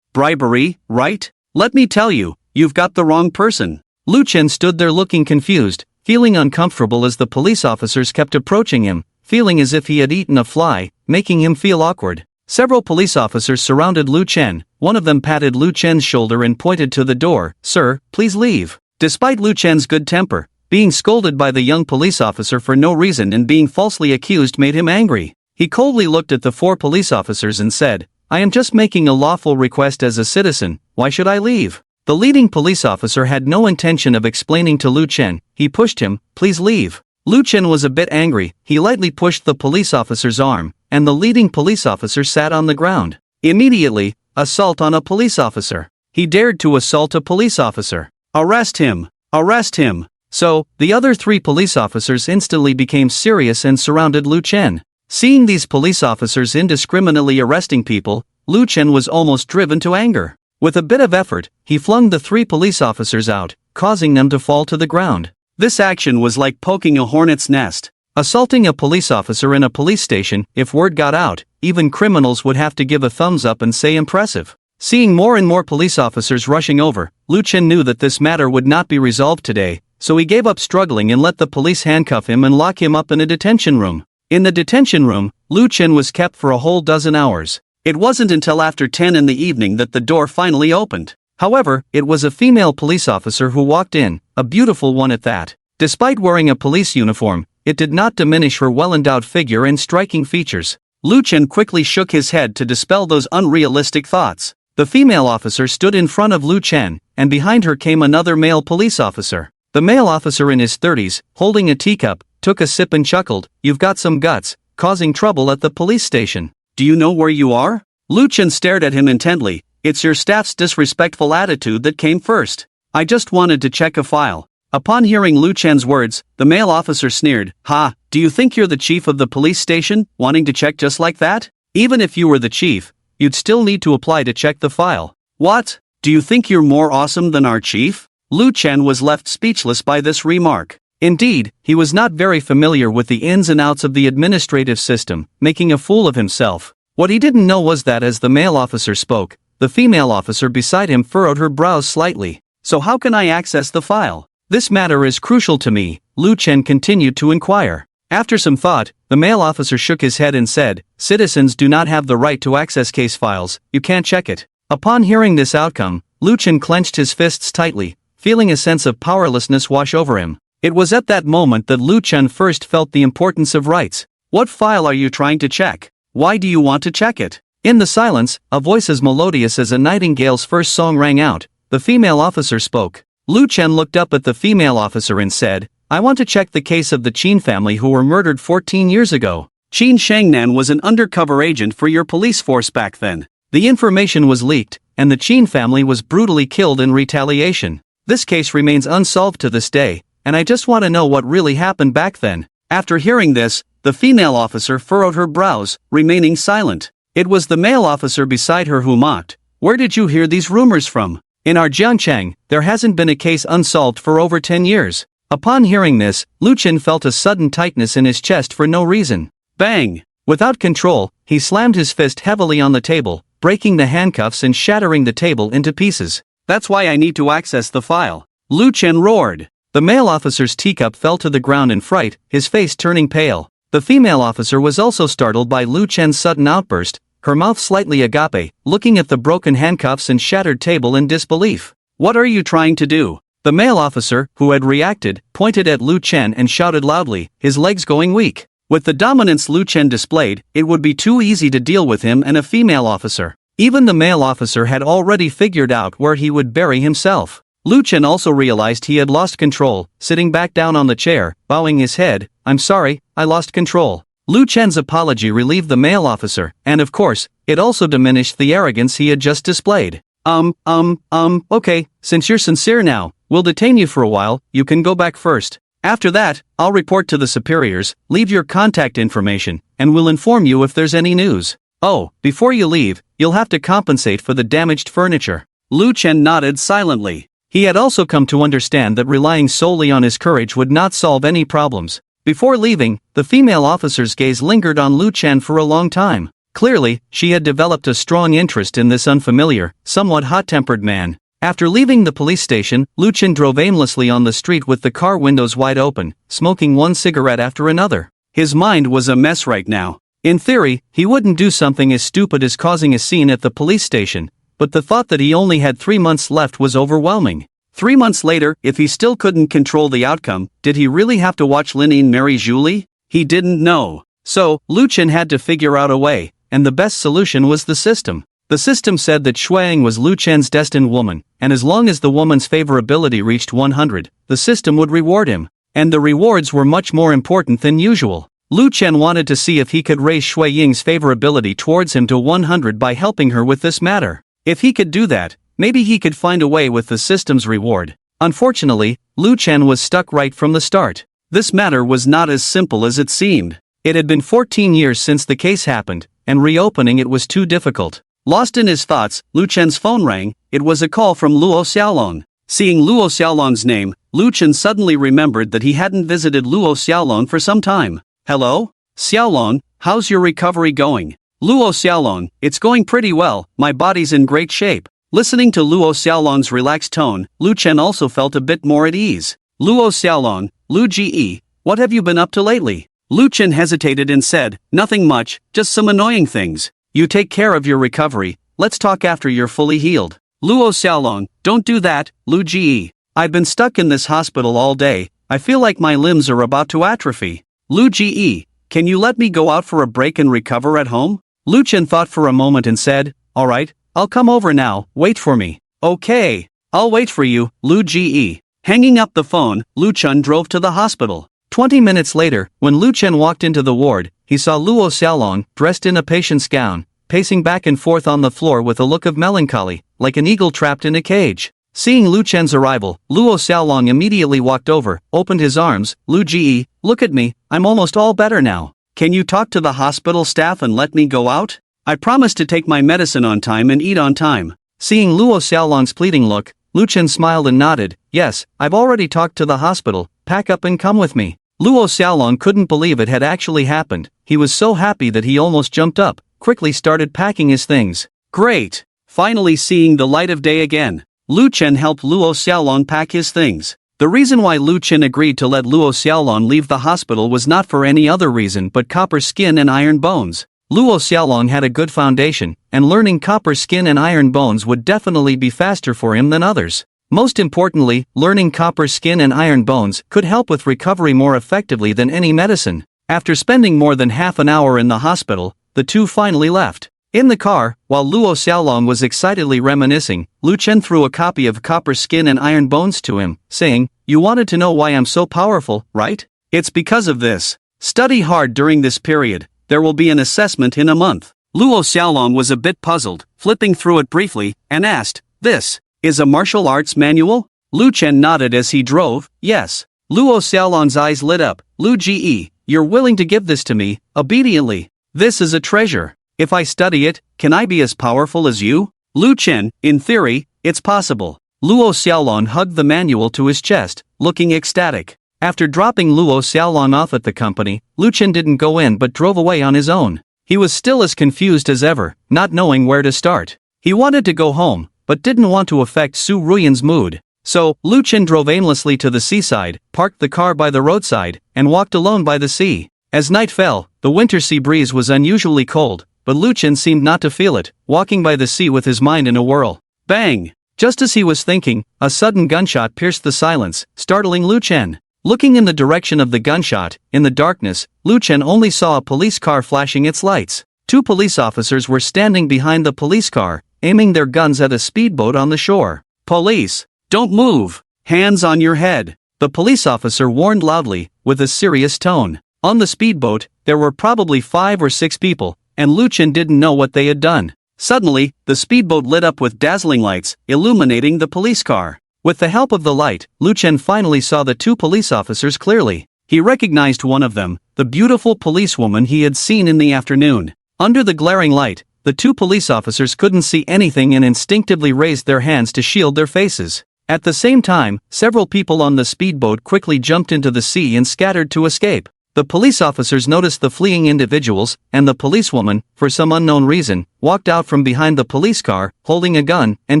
Bribery, right? Let me tell you, you've got the wrong person." Lu Chen stood there looking confused, feeling uncomfortable as the police officers kept approaching him, feeling as if he had eaten a fly, making him feel awkward. Several police officers surrounded Lu Chen. One of them patted Lu Chen's shoulder and pointed to the door. "Sir, please leave." Despite Lu Chen's good temper, being scolded by the young police officer for no reason and being falsely accused made him angry. He coldly looked at the 4 police officers and said, "I am just making a lawful request as a citizen, why should I leave?" The leading police officer had no intention of explaining to Lu Chen. He pushed him, "Please leave." Lu Chen was a bit angry. He lightly pushed the police officer's arm, and the leading police officer sat on the ground. Immediately, assault on a police officer. He dared to assault a police officer. "Arrest him! Arrest him!" So, the other 3 police officers instantly became serious and surrounded Lu Chen. Seeing these police officers indiscriminately arresting people, Lu Chen was almost driven to anger. With a bit of effort, he flung the 3 police officers out, causing them to fall to the ground. This action was like poking a hornet's nest. Assaulting a police officer in a police station, if word got out, even criminals would have to give a thumbs up and say impressive. Seeing more and more police officers rushing over, Lu Chen knew that this matter would not be resolved today, so he gave up struggling and let the police handcuff him and lock him up in a detention room. In the detention room, Lu Chen was kept for a whole dozen hours. It wasn't until after 10 in the evening that the door finally opened. However, it was a female police officer who walked in, a beautiful one at that. Despite wearing a police uniform, it did not diminish her well-endowed figure and striking features. Lu Chen quickly shook his head to dispel those unrealistic thoughts. The female officer stood in front of Lu Chen, and behind her came another male police officer. The male officer in his 30s, holding a teacup, took a sip and chuckled, "You've got some guts, causing trouble at the police station. Do you know where you are?" Lu Chen stared at him intently. "It's your staff's disrespectful attitude that came first. I just wanted to check a file." Upon hearing Lu Chen's words, the male officer sneered, "Ha, do you think you're the chief of the police station, wanting to check just like that? Even if you were the chief, you'd still need to apply to check the file. What? Do you think you're more awesome than our chief?" Lu Chen was left speechless by this remark. Indeed, he was not very familiar with the ins and outs of the administrative system, making a fool of himself. What he didn't know was that as the male officer spoke, the female officer beside him furrowed her brows slightly. "So how can I access the file? This matter is crucial to me," Lu Chen continued to inquire. After some thought, the male officer shook his head and said, "Citizens do not have the right to access case files, you can't check it." Upon hearing this outcome, Lu Chen clenched his fists tightly, feeling a sense of powerlessness wash over him. It was at that moment that Lu Chen first felt the importance of rights. "What file are you trying to check? Why do you want to check it?" In the silence, a voice as melodious as a nightingale's first song rang out. The female officer spoke. Lu Chen looked up at the female officer and said, "I want to check the case of the Qin family who were murdered 14 years ago. Qin Shangnan was an undercover agent for your police force back then. The information was leaked, and the Qin family was brutally killed in retaliation. This case remains unsolved to this day, and I just want to know what really happened back then." After hearing this, the female officer furrowed her brows, remaining silent. It was the male officer beside her who mocked. "Where did you hear these rumors from? In our Jiangchang, there hasn't been a case unsolved for over 10 years. Upon hearing this, Lu Chen felt a sudden tightness in his chest for no reason. Bang! Without control, he slammed his fist heavily on the table, breaking the handcuffs and shattering the table into pieces. "That's why I need to access the file," Lu Chen roared. The male officer's teacup fell to the ground in fright, his face turning pale. The female officer was also startled by Lu Chen's sudden outburst, her mouth slightly agape, looking at the broken handcuffs and shattered table in disbelief. "What are you trying to do?" The male officer, who had reacted, pointed at Lu Chen and shouted loudly, his legs going weak. With the dominance Lu Chen displayed, it would be too easy to deal with him and a female officer. Even the male officer had already figured out where he would bury himself. Lu Chen also realized he had lost control, sitting back down on the chair, bowing his head. "I'm sorry, I lost control." Lu Chen's apology relieved the male officer, and of course, it also diminished the arrogance he had just displayed. Okay, since you're sincere now, we'll detain you for a while, you can go back first. After that, I'll report to the superiors, leave your contact information, and we'll inform you if there's any news. Oh, before you leave, you'll have to compensate for the damaged furniture." Lu Chen nodded silently. He had also come to understand that relying solely on his courage would not solve any problems. Before leaving, the female officer's gaze lingered on Lu Chen for a long time. Clearly, she had developed a strong interest in this unfamiliar, somewhat hot-tempered man. After leaving the police station, Lu Chen drove aimlessly on the street with the car windows wide open, smoking one cigarette after another. His mind was a mess right now. In theory, he wouldn't do something as stupid as causing a scene at the police station, but the thought that he only had 3 months left was overwhelming. 3 months later, if he still couldn't control the outcome, did he really have to watch Linine marry Julie? He didn't know. So, Lu Chen had to figure out a way, and the best solution was the system. The system said that Shuang was Lu Chen's destined woman, and as long as the woman's favorability reached 100, the system would reward him. And the rewards were much more important than usual. Lu Chen wanted to see if he could raise Shui Ying's favorability towards him to 100 by helping her with this matter. If he could do that, maybe he could find a way with the system's reward. Unfortunately, Lu Chen was stuck right from the start. This matter was not as simple as it seemed. It had been 14 years since the case happened, and reopening it was too difficult. Lost in his thoughts, Lu Chen's phone rang. It was a call from Luo Xiaolong. Seeing Luo Xiaolong's name, Lu Chen suddenly remembered that he hadn't visited Luo Xiaolong for some time. Hello? Xiaolong, how's your recovery going? Luo Xiaolong, it's going pretty well, my body's in great shape. Listening to Luo Xiaolong's relaxed tone, Lu Chen also felt a bit more at ease. Luo Xiaolong, Lu Ji, what have you been up to lately? Lu Chen hesitated and said, nothing much, just some annoying things. You take care of your recovery, let's talk after you're fully healed. Luo Xiaolong, don't do that, Lu Ji. I've been stuck in this hospital all day, I feel like my limbs are about to atrophy. Lu Ji, can you let me go out for a break and recover at home? Lu Chen thought for a moment and said, alright, I'll come over now, wait for me. Okay, I'll wait for you, Lu Ji. Hanging up the phone, Lu Chen drove to the hospital. 20 minutes later, when Lu Chen walked into the ward, he saw Luo Xiaolong, dressed in a patient's gown, pacing back and forth on the floor with a look of melancholy, like an eagle trapped in a cage. Seeing Lu Chen's arrival, Luo Xiaolong immediately walked over, opened his arms. Lu Ji, look at me, I'm almost all better now. Can you talk to the hospital staff and let me go out? I promise to take my medicine on time and eat on time. Seeing Luo Xiaolong's pleading look, Lu Chen smiled and nodded. Yes, I've already talked to the hospital, pack up and come with me. Luo Xiaolong couldn't believe it had actually happened. He was so happy that he almost jumped up, quickly started packing his things. Great! Finally seeing the light of day again. Lu Chen helped Luo Xiaolong pack his things. The reason why Lu Chen agreed to let Luo Xiaolong leave the hospital was not for any other reason but copper skin and iron bones. Luo Xiaolong had a good foundation, and learning copper skin and iron bones would definitely be faster for him than others. Most importantly, learning copper skin and iron bones could help with recovery more effectively than any medicine. After spending more than half an hour in the hospital, the two finally left. In the car, while Luo Xiaolong was excitedly reminiscing, Lu Chen threw a copy of Copper Skin and Iron Bones to him, saying, "You wanted to know why I'm so powerful, right? It's because of this. Study hard during this period, there will be an assessment in a month." Luo Xiaolong was a bit puzzled, flipping through it briefly, and asked, "This is a martial arts manual?" Lu Chen nodded as he drove, "Yes." Luo Xiaolong's eyes lit up. "Lu Ji, you're willing to give this to me, obediently. This is a treasure. If I study it, can I be as powerful as you?" Lu Chen, in theory, it's possible. Luo Xiaolong hugged the manual to his chest, looking ecstatic. After dropping Luo Xiaolong off at the company, Lu Chen didn't go in but drove away on his own. He was still as confused as ever, not knowing where to start. He wanted to go home, but didn't want to affect Su Ruyan's mood. So, Lu Chen drove aimlessly to the seaside, parked the car by the roadside, and walked alone by the sea. As night fell, the winter sea breeze was unusually cold, but Lu Chen seemed not to feel it, walking by the sea with his mind in a whirl. Bang! Just as he was thinking, a sudden gunshot pierced the silence, startling Lu Chen. Looking in the direction of the gunshot, in the darkness, Lu Chen only saw a police car flashing its lights. 2 police officers were standing behind the police car, aiming their guns at a speedboat on the shore. "Police! Don't move! Hands on your head!" the police officer warned loudly, with a serious tone. On the speedboat, there were probably 5 or 6 people, and Lu Chen didn't know what they had done. Suddenly, the speedboat lit up with dazzling lights, illuminating the police car. With the help of the light, Lu Chen finally saw the 2 police officers clearly. He recognized one of them, the beautiful policewoman he had seen in the afternoon. Under the glaring light, the 2 police officers couldn't see anything and instinctively raised their hands to shield their faces. At the same time, several people on the speedboat quickly jumped into the sea and scattered to escape. The police officers noticed the fleeing individuals, and the policewoman, for some unknown reason, walked out from behind the police car, holding a gun, and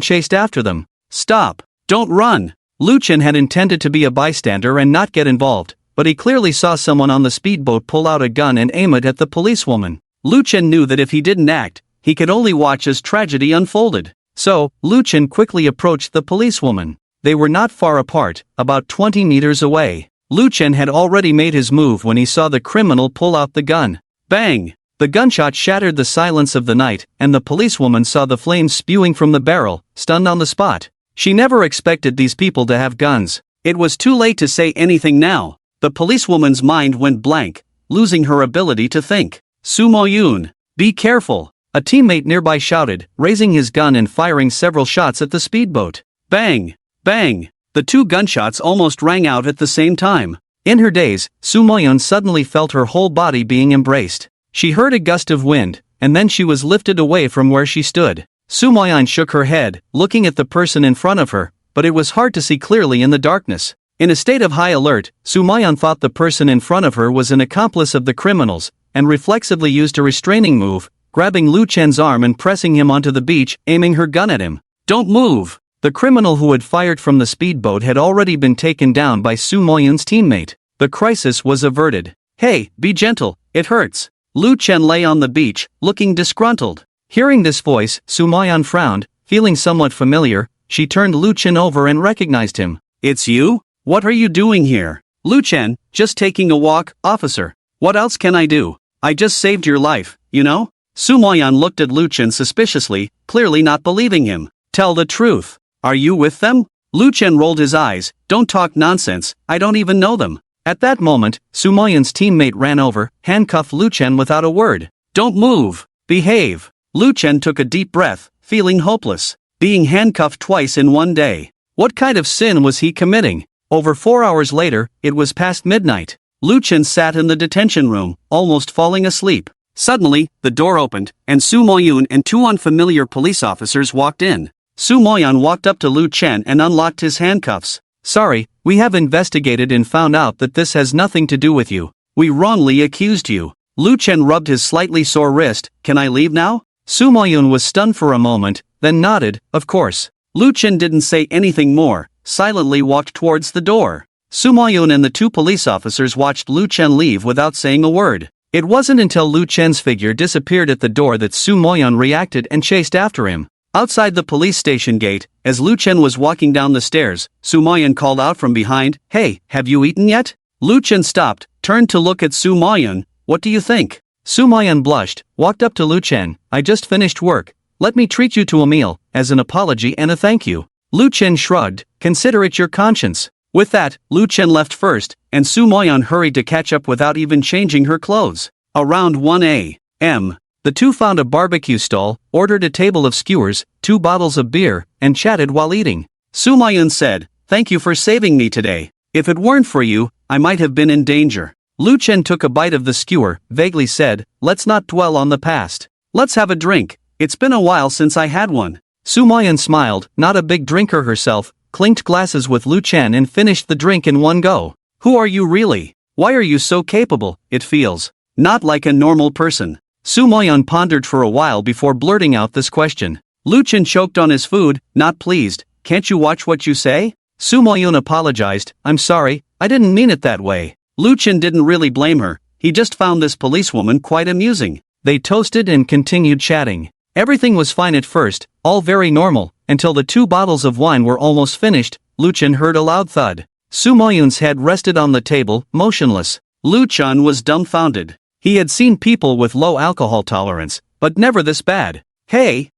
chased after them. "Stop! Don't run!" Lu Chen had intended to be a bystander and not get involved, but he clearly saw someone on the speedboat pull out a gun and aim it at the policewoman. Lu Chen knew that if he didn't act, he could only watch as tragedy unfolded. So, Lu Chen quickly approached the policewoman. They were not far apart, about 20 meters away. Lu Chen had already made his move when he saw the criminal pull out the gun. Bang! The gunshot shattered the silence of the night, and the policewoman saw the flames spewing from the barrel, stunned on the spot. She never expected these people to have guns. It was too late to say anything now. The policewoman's mind went blank, losing her ability to think. Sumo-yun, be careful! A teammate nearby shouted, raising his gun and firing several shots at the speedboat. Bang! Bang! The two gunshots almost rang out at the same time. In her daze, Sumo-yun suddenly felt her whole body being embraced. She heard a gust of wind, and then she was lifted away from where she stood. Sumo-yun shook her head, looking at the person in front of her, but it was hard to see clearly in the darkness. In a state of high alert, Sumo-yun thought the person in front of her was an accomplice of the criminals, and reflexively used a restraining move, grabbing Lu Chen's arm and pressing him onto the beach, aiming her gun at him. Don't move! The criminal who had fired from the speedboat had already been taken down by Sumo-yun's teammate. The crisis was averted. Hey, be gentle, it hurts. Lu Chen lay on the beach, looking disgruntled. Hearing this voice, Sumo-yun frowned, feeling somewhat familiar. She turned Lu Chen over and recognized him. It's you? What are you doing here? Lu Chen, just taking a walk, officer. What else can I do? I just saved your life, you know? Sumo-yun looked at Lu Chen suspiciously, clearly not believing him. Tell the truth. Are you with them? Lu Chen rolled his eyes. Don't talk nonsense, I don't even know them. At that moment, Sumo-yun's teammate ran over, handcuffed Lu Chen without a word. Don't move. Behave. Lu Chen took a deep breath, feeling hopeless. Being handcuffed twice in one day. What kind of sin was he committing? Over 4 hours later, it was past midnight. Lu Chen sat in the detention room, almost falling asleep. Suddenly, the door opened, and Sumo-yun and two unfamiliar police officers walked in. Sumo-yun walked up to Lu Chen and unlocked his handcuffs. Sorry, we have investigated and found out that this has nothing to do with you. We wrongly accused you. Lu Chen rubbed his slightly sore wrist. Can I leave now? Sumo-yun was stunned for a moment, then nodded, of course. Lu Chen didn't say anything more, silently walked towards the door. Sumo-yun and the two police officers watched Lu Chen leave without saying a word. It wasn't until Lu Chen's figure disappeared at the door that Sumo-yun reacted and chased after him. Outside the police station gate, as Lu Chen was walking down the stairs, Sumo-yun called out from behind, Hey, have you eaten yet? Lu Chen stopped, turned to look at Sumo-yun. What do you think? Sumo-yun blushed, walked up to Lu Chen. I just finished work. Let me treat you to a meal, as an apology and a thank you. Lu Chen shrugged, consider it your conscience. With that, Lu Chen left first, and Sumo-yun hurried to catch up without even changing her clothes. Around 1 a.m., the two found a barbecue stall, ordered a table of skewers, 2 bottles of beer, and chatted while eating. Sumo-yun said, Thank you for saving me today. If it weren't for you, I might have been in danger. Lu Chen took a bite of the skewer, vaguely said, Let's not dwell on the past. Let's have a drink. It's been a while since I had one. Sumo-yun smiled, not a big drinker herself, clinked glasses with Lu Chen and finished the drink in one go. Who are you really? Why are you so capable? It feels not like a normal person. Sumo-yun pondered for a while before blurting out this question. Lu Chen choked on his food, not pleased. Can't you watch what you say? Sumo-yun apologized. I'm sorry, I didn't mean it that way. Lu Chen didn't really blame her, he just found this policewoman quite amusing. They toasted and continued chatting. Everything was fine at first, all very normal, until the 2 bottles of wine were almost finished. Lu Chen heard a loud thud. Sumo-yun's head rested on the table, motionless. Lu Chen was dumbfounded. He had seen people with low alcohol tolerance, but never this bad. Hey,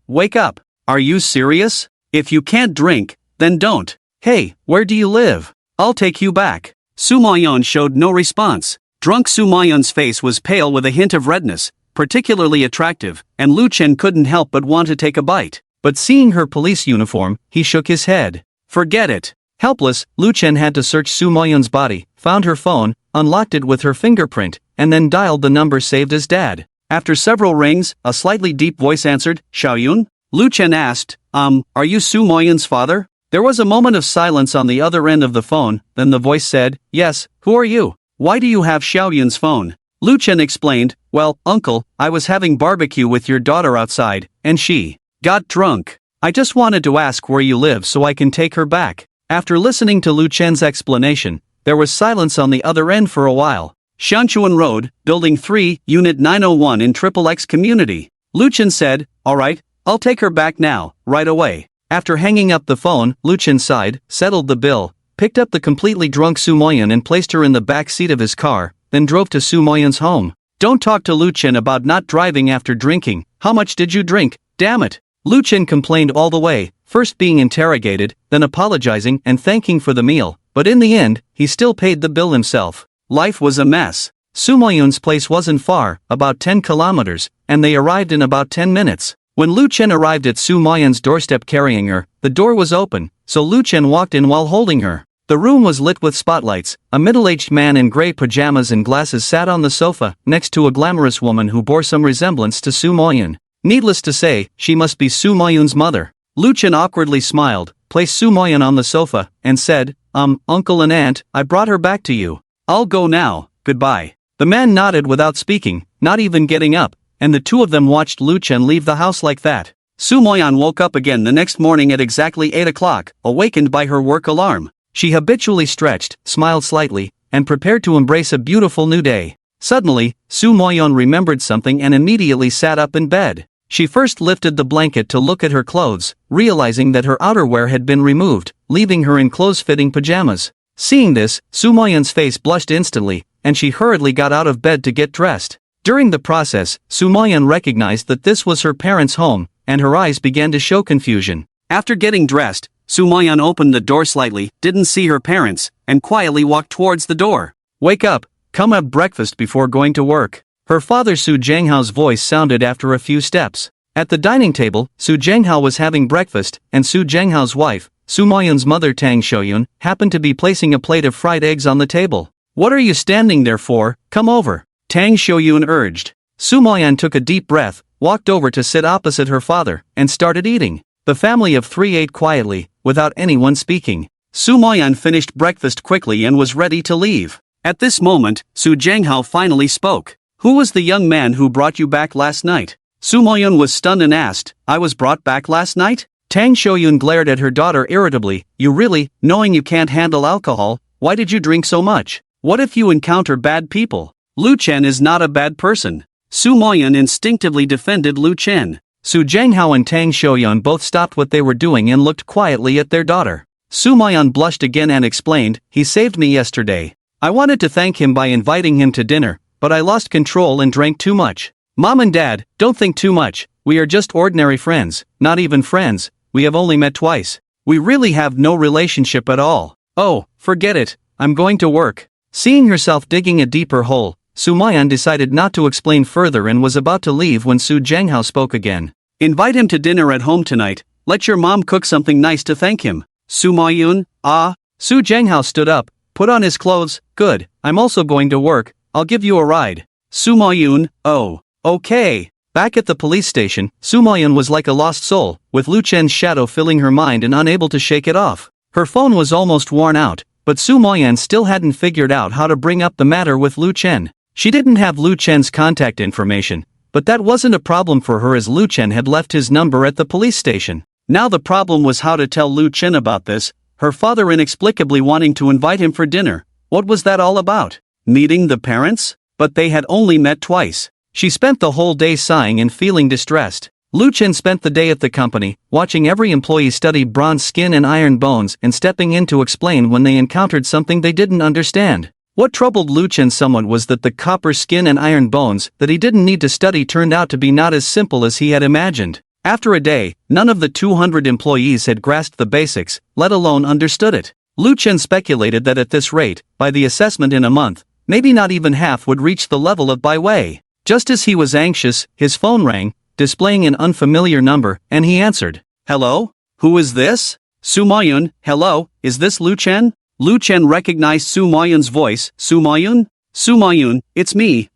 wake up. Are you serious? If you can't drink, then don't. Hey, where do you live? I'll take you back. Sumo-yun showed no response. Drunk Sumo-yun's face was pale with a hint of redness, particularly attractive, and Lu Chen couldn't help but want to take a bite. But seeing her police uniform, he shook his head. Forget it. Helpless, Lu Chen had to search Sumo-yun's body, found her phone, unlocked it with her fingerprint, and then dialed the number saved as Dad. After several rings, a slightly deep voice answered, Xiaoyun? Lu Chen asked, are you Sumo-yun's father? There was a moment of silence on the other end of the phone, then the voice said, Yes, who are you? Why do you have Xiaoyun's phone? Lu Chen explained, Well, uncle, I was having barbecue with your daughter outside, and she got drunk. I just wanted to ask where you live so I can take her back. After listening to Lu Chen's explanation, there was silence on the other end for a while. Shanchuan Road, Building 3, Unit 901 in XXX Community. Lucien said, "Alright, I'll take her back now, right away." After hanging up the phone, Lucien sighed, settled the bill, picked up the completely drunk Su Moyan and placed her in the back seat of his car, then drove to Su Moyan's home. "Don't talk to Lucien about not driving after drinking. How much did you drink? Damn it." Lucien complained all the way, first being interrogated, then apologizing and thanking for the meal, but in the end, he still paid the bill himself. Life was a mess. Su Moyan's place wasn't far, about 10 kilometers, and they arrived in about 10 minutes. When Lucien arrived at Su Moyan's doorstep carrying her, the door was open, so Lucien walked in while holding her. The room was lit with spotlights. A middle-aged man in gray pajamas and glasses sat on the sofa, next to a glamorous woman who bore some resemblance to Su Moyan. Needless to say, she must be Su Moyan's mother. Lucien awkwardly smiled, placed Su Moyan on the sofa, and said, "Uncle and aunt, I brought her back to you. I'll go now, goodbye." The man nodded without speaking, not even getting up, and the two of them watched Lucien leave the house like that. Su Moyan woke up again the next morning at exactly 8 o'clock, awakened by her work alarm. She habitually stretched, smiled slightly, and prepared to embrace a beautiful new day. Suddenly, Su Moyan remembered something and immediately sat up in bed. She first lifted the blanket to look at her clothes, realizing that her outerwear had been removed, leaving her in close-fitting pajamas. Seeing this, Su Moyan's face blushed instantly, and she hurriedly got out of bed to get dressed. During the process, Su Moyan recognized that this was her parents' home, and her eyes began to show confusion. After getting dressed, Su Moyan opened the door slightly, didn't see her parents, and quietly walked towards the door. "Wake up, come have breakfast before going to work." Her father Su Zhenghao's voice sounded after a few steps. At the dining table, Su Zhenghao was having breakfast, and Su Zhenghao's wife, Su Moyan's mother Tang Shoyun, happened to be placing a plate of fried eggs on the table. "What are you standing there for? Come over," Tang Shoyun urged. Su Moyan took a deep breath, walked over to sit opposite her father, and started eating. The family of three ate quietly, without anyone speaking. Su Moyan finished breakfast quickly and was ready to leave. At this moment, Su Zhenghao finally spoke. "Who was the young man who brought you back last night?" Su Moyan was stunned and asked, "I was brought back last night?" Tang Shoyun glared at her daughter irritably. "You really, knowing you can't handle alcohol, why did you drink so much? What if you encounter bad people?" "Lucien is not a bad person." Su Moyan instinctively defended Lucien. Su Zhenghao and Tang Shoyun both stopped what they were doing and looked quietly at their daughter. Su Moyan blushed again and explained, "He saved me yesterday. I wanted to thank him by inviting him to dinner, but I lost control and drank too much. Mom and Dad, don't think too much. We are just ordinary friends, not even friends. We have only met twice. We really have no relationship at all. Oh, forget it, I'm going to work." Seeing herself digging a deeper hole, Su Moyan decided not to explain further and was about to leave when Su Zhenghao spoke again. "Invite him to dinner at home tonight. Let your mom cook something nice to thank him." Su Moyun, ah? Su Zhenghao stood up, put on his clothes. "Good, I'm also going to work. I'll give you a ride." Su Moyun, "Oh, okay." Back at the police station, Su Moyan was like a lost soul, with Lucien's shadow filling her mind and unable to shake it off. Her phone was almost worn out, but Su Moyan still hadn't figured out how to bring up the matter with Lucien. She didn't have Lucien's contact information, but that wasn't a problem for her as Lucien had left his number at the police station. Now the problem was how to tell Lucien about this, her father inexplicably wanting to invite him for dinner. What was that all about? Meeting the parents? But they had only met twice. She spent the whole day sighing and feeling distressed. Lucien spent the day at the company, watching every employee study bronze skin and iron bones and stepping in to explain when they encountered something they didn't understand. What troubled Lucien somewhat was that the copper skin and iron bones that he didn't need to study turned out to be not as simple as he had imagined. After a day, none of the 200 employees had grasped the basics, let alone understood it. Lucien speculated that at this rate, by the assessment in a month, maybe not even half would reach the level of Baiwei. Just as he was anxious, his phone rang, displaying an unfamiliar number, and he answered. "Hello? Who is this?" "Su Moyun, hello, is this Lucien?" Lucien recognized Su Moyun's voice. "Su Moyun? Su Moyun, it's me,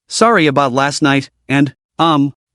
sorry about last night, and,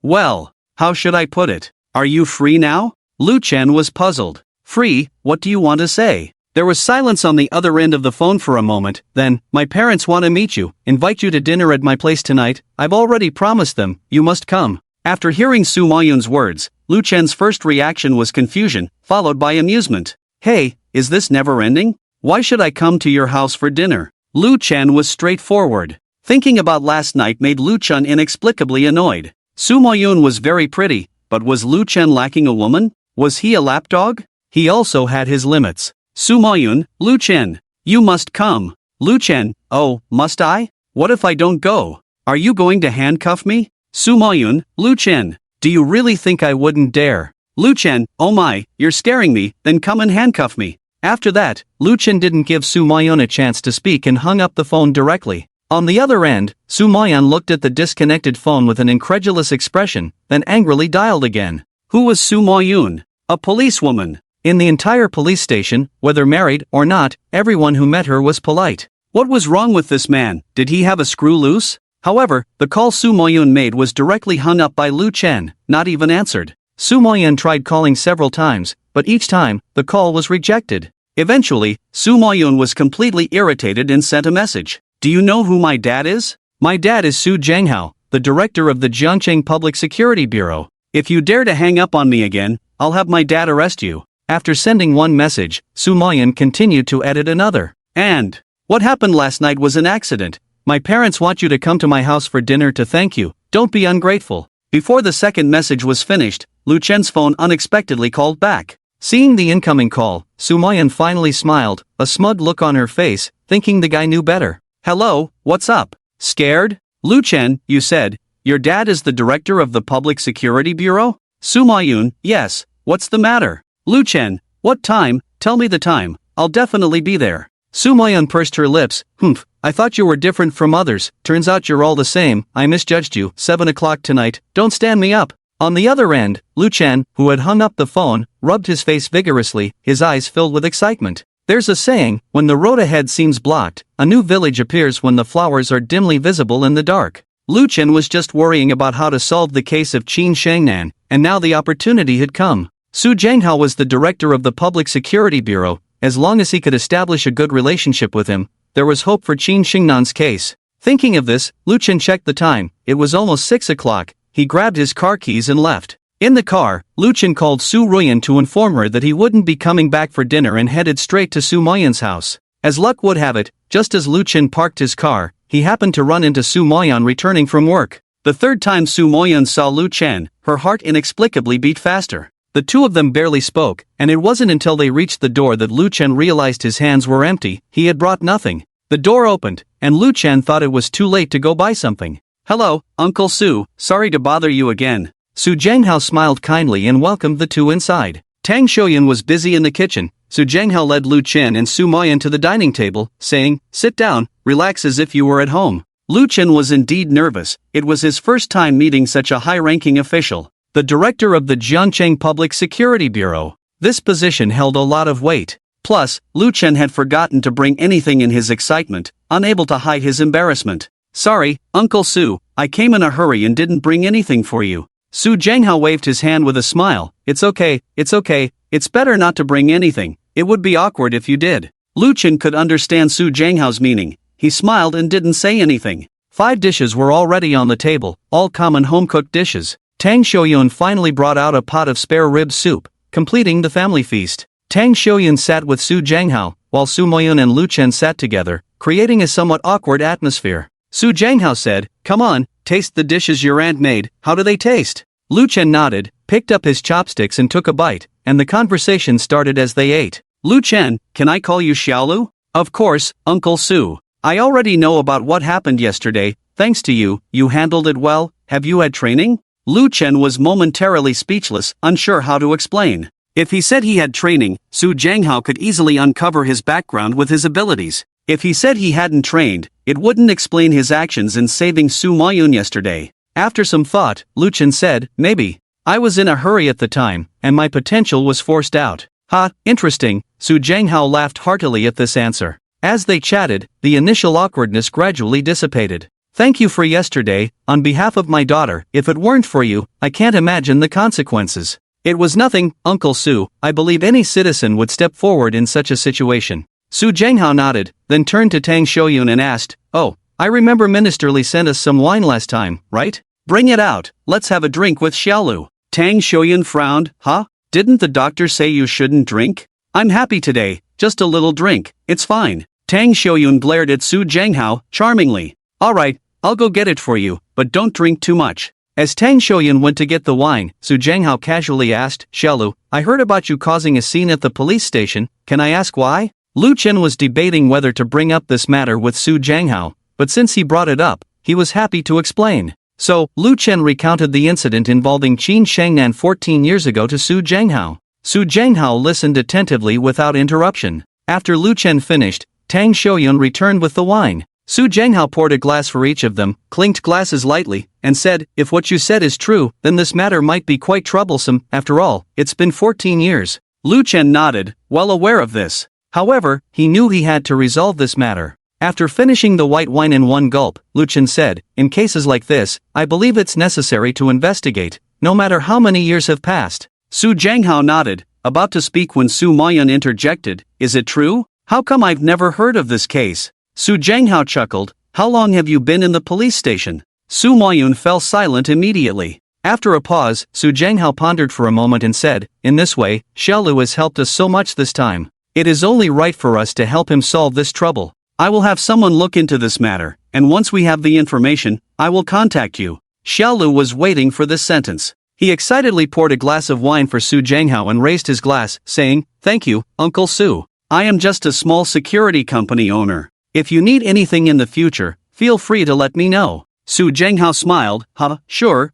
well, how should I put it? Are you free now?" Lucien was puzzled. "Free, what do you want to say?" There was silence on the other end of the phone for a moment, then, "My parents want to meet you, invite you to dinner at my place tonight. I've already promised them, you must come." After hearing Su Moyun's words, Lucien's first reaction was confusion, followed by amusement. "Hey, is this never ending? Why should I come to your house for dinner? Lu Chen was straightforward. Thinking about last night made Lu Chen inexplicably annoyed. Su Moyun was very pretty, but was Lu Chen lacking a woman? Was he a lapdog? He also had his limits. Su Moyun, Lu Chen. You must come. Lu Chen, oh, must I? What if I don't go? Are you going to handcuff me? Su Moyun, Lu Chen. Do you really think I wouldn't dare? Lu Chen, oh my, you're scaring me, then come and handcuff me. After that, Lu Chen didn't give Su Moyun a chance to speak and hung up the phone directly. On the other end, Su Moyun looked at the disconnected phone with an incredulous expression, then angrily dialed again. Who was Su Moyun? A policewoman. In the entire police station, whether married or not, everyone who met her was polite. What was wrong with this man? Did he have a screw loose? However, the call Su Moyun made was directly hung up by Lu Chen, not even answered. Su Moyun tried calling several times, but each time, the call was rejected. Eventually, Su Moyun was completely irritated and sent a message. Do you know who my dad is? My dad is Su Zhenghao, the director of the Jiangcheng Public Security Bureau. If you dare to hang up on me again, I'll have my dad arrest you. After sending one message, Su Moyun continued to edit another. And what happened last night was an accident. My parents want you to come to my house for dinner to thank you. Don't be ungrateful. Before the second message was finished, Lu Chen's phone unexpectedly called back. Seeing the incoming call, Su Moyun finally smiled, a smug look on her face, thinking the guy knew better. Hello, what's up? Scared? Lu Chen, you said, your dad is the director of the Public Security Bureau? Su Moyun, yes, what's the matter? Lu Chen, what time? Tell me the time, I'll definitely be there. Su Moyun pursed her lips, humph, I thought you were different from others, turns out you're all the same, I misjudged you, 7 o'clock tonight, don't stand me up. On the other end, Lu Chen, who had hung up the phone, rubbed his face vigorously, his eyes filled with excitement. There's a saying, when the road ahead seems blocked, a new village appears when the flowers are dimly visible in the dark. Lu Chen was just worrying about how to solve the case of Qin Shangnan, and now the opportunity had come. Su Zhenghao was the director of the Public Security Bureau. As long as he could establish a good relationship with him, there was hope for Qin Shingnan's case. Thinking of this, Lu Chen checked the time. It was almost 6 o'clock. He grabbed his car keys and left. In the car, Lu Chen called Su Ruyan to inform her that he wouldn't be coming back for dinner and headed straight to Su Moyun's house. As luck would have it, just as Lu Chen parked his car, he happened to run into Su Moyun returning from work. The third time Su Moyun saw Lu Chen, her heart inexplicably beat faster. The two of them barely spoke, and it wasn't until they reached the door that Lu Chen realized his hands were empty. He had brought nothing. The door opened, and Lu Chen thought it was too late to go buy something. Hello, Uncle Su, sorry to bother you again. Su Zhenghao smiled kindly and welcomed the two inside. Tang Shouyun was busy in the kitchen. Su Zhenghao led Lu Chen and Su Moyun to the dining table, saying, sit down, relax as if you were at home. Lu Chen was indeed nervous. It was his first time meeting such a high-ranking official. The director of the Jiangcheng Public Security Bureau. This position held a lot of weight. Plus, Lu Chen had forgotten to bring anything in his excitement, unable to hide his embarrassment. Sorry, Uncle Su, I came in a hurry and didn't bring anything for you. Su Zhenghao waved his hand with a smile. It's okay, it's better not to bring anything. It would be awkward if you did. Lu Chen could understand Su Zhenghao's meaning. He smiled and didn't say anything. 5 dishes were already on the table, all common home-cooked dishes. Tang Shouyun finally brought out a pot of spare rib soup, completing the family feast. Tang Shouyun sat with Su Zhenghao, while Su Moyun and Lu Chen sat together, creating a somewhat awkward atmosphere. Su Zhenghao said, come on, taste the dishes your aunt made, how do they taste? Lu Chen nodded, picked up his chopsticks and took a bite, and the conversation started as they ate. Lu Chen, can I call you Xiaolu? Of course, Uncle Su. I already know about what happened yesterday, thanks to you, you handled it well, have you had training? Lu Chen was momentarily speechless, unsure how to explain. If he said he had training, Su Zhenghao could easily uncover his background with his abilities. If he said he hadn't trained, it wouldn't explain his actions in saving Su Moyun yesterday. After some thought, Lu Chen said, maybe. I was in a hurry at the time, and my potential was forced out. Ha, interesting, Su Zhenghao laughed heartily at this answer. As they chatted, the initial awkwardness gradually dissipated. Thank you for yesterday, on behalf of my daughter. If it weren't for you, I can't imagine the consequences. It was nothing, Uncle Su, I believe any citizen would step forward in such a situation. Su Zhenghao nodded, then turned to Tang Shouyun and asked, oh, I remember Minister Li sent us some wine last time, right? Bring it out, let's have a drink with Xiaolu. Tang Shouyun frowned, huh? Didn't the doctor say you shouldn't drink? I'm happy today, just a little drink, it's fine. Tang Xiaoyun glared at Su Zhenghao, charmingly. Alright, I'll go get it for you, but don't drink too much. As Tang Xiaoyun went to get the wine, Su Zhenghao casually asked, Xiaolu, I heard about you causing a scene at the police station, can I ask why? Lu Chen was debating whether to bring up this matter with Su Zhenghao, but since he brought it up, he was happy to explain. So, Lu Chen recounted the incident involving Qin Shangnan 14 years ago to Su Zhenghao. Su Zhenghao listened attentively without interruption. After Lu Chen finished, Tang Xiaoyun returned with the wine. Su Zhenghao poured a glass for each of them, clinked glasses lightly, and said, if what you said is true, then this matter might be quite troublesome, after all, it's been 14 years. Lu Chen nodded, well aware of this. However, he knew he had to resolve this matter. After finishing the white wine in one gulp, Lu Chen said, in cases like this, I believe it's necessary to investigate, no matter how many years have passed. Su Zhenghao nodded, about to speak when Su Moyun interjected, is it true? How come I've never heard of this case? Su Zhenghao chuckled, how long have you been in the police station? Su Moyun fell silent immediately. After a pause, Su Zhenghao pondered for a moment and said, in this way, Xiaolu has helped us so much this time. It is only right for us to help him solve this trouble. I will have someone look into this matter, and once we have the information, I will contact you. Xiaolu was waiting for this sentence. He excitedly poured a glass of wine for Su Zhenghao and raised his glass, saying, thank you, Uncle Su. I am just a small security company owner. If you need anything in the future, feel free to let me know. Su Zhenghao smiled, sure.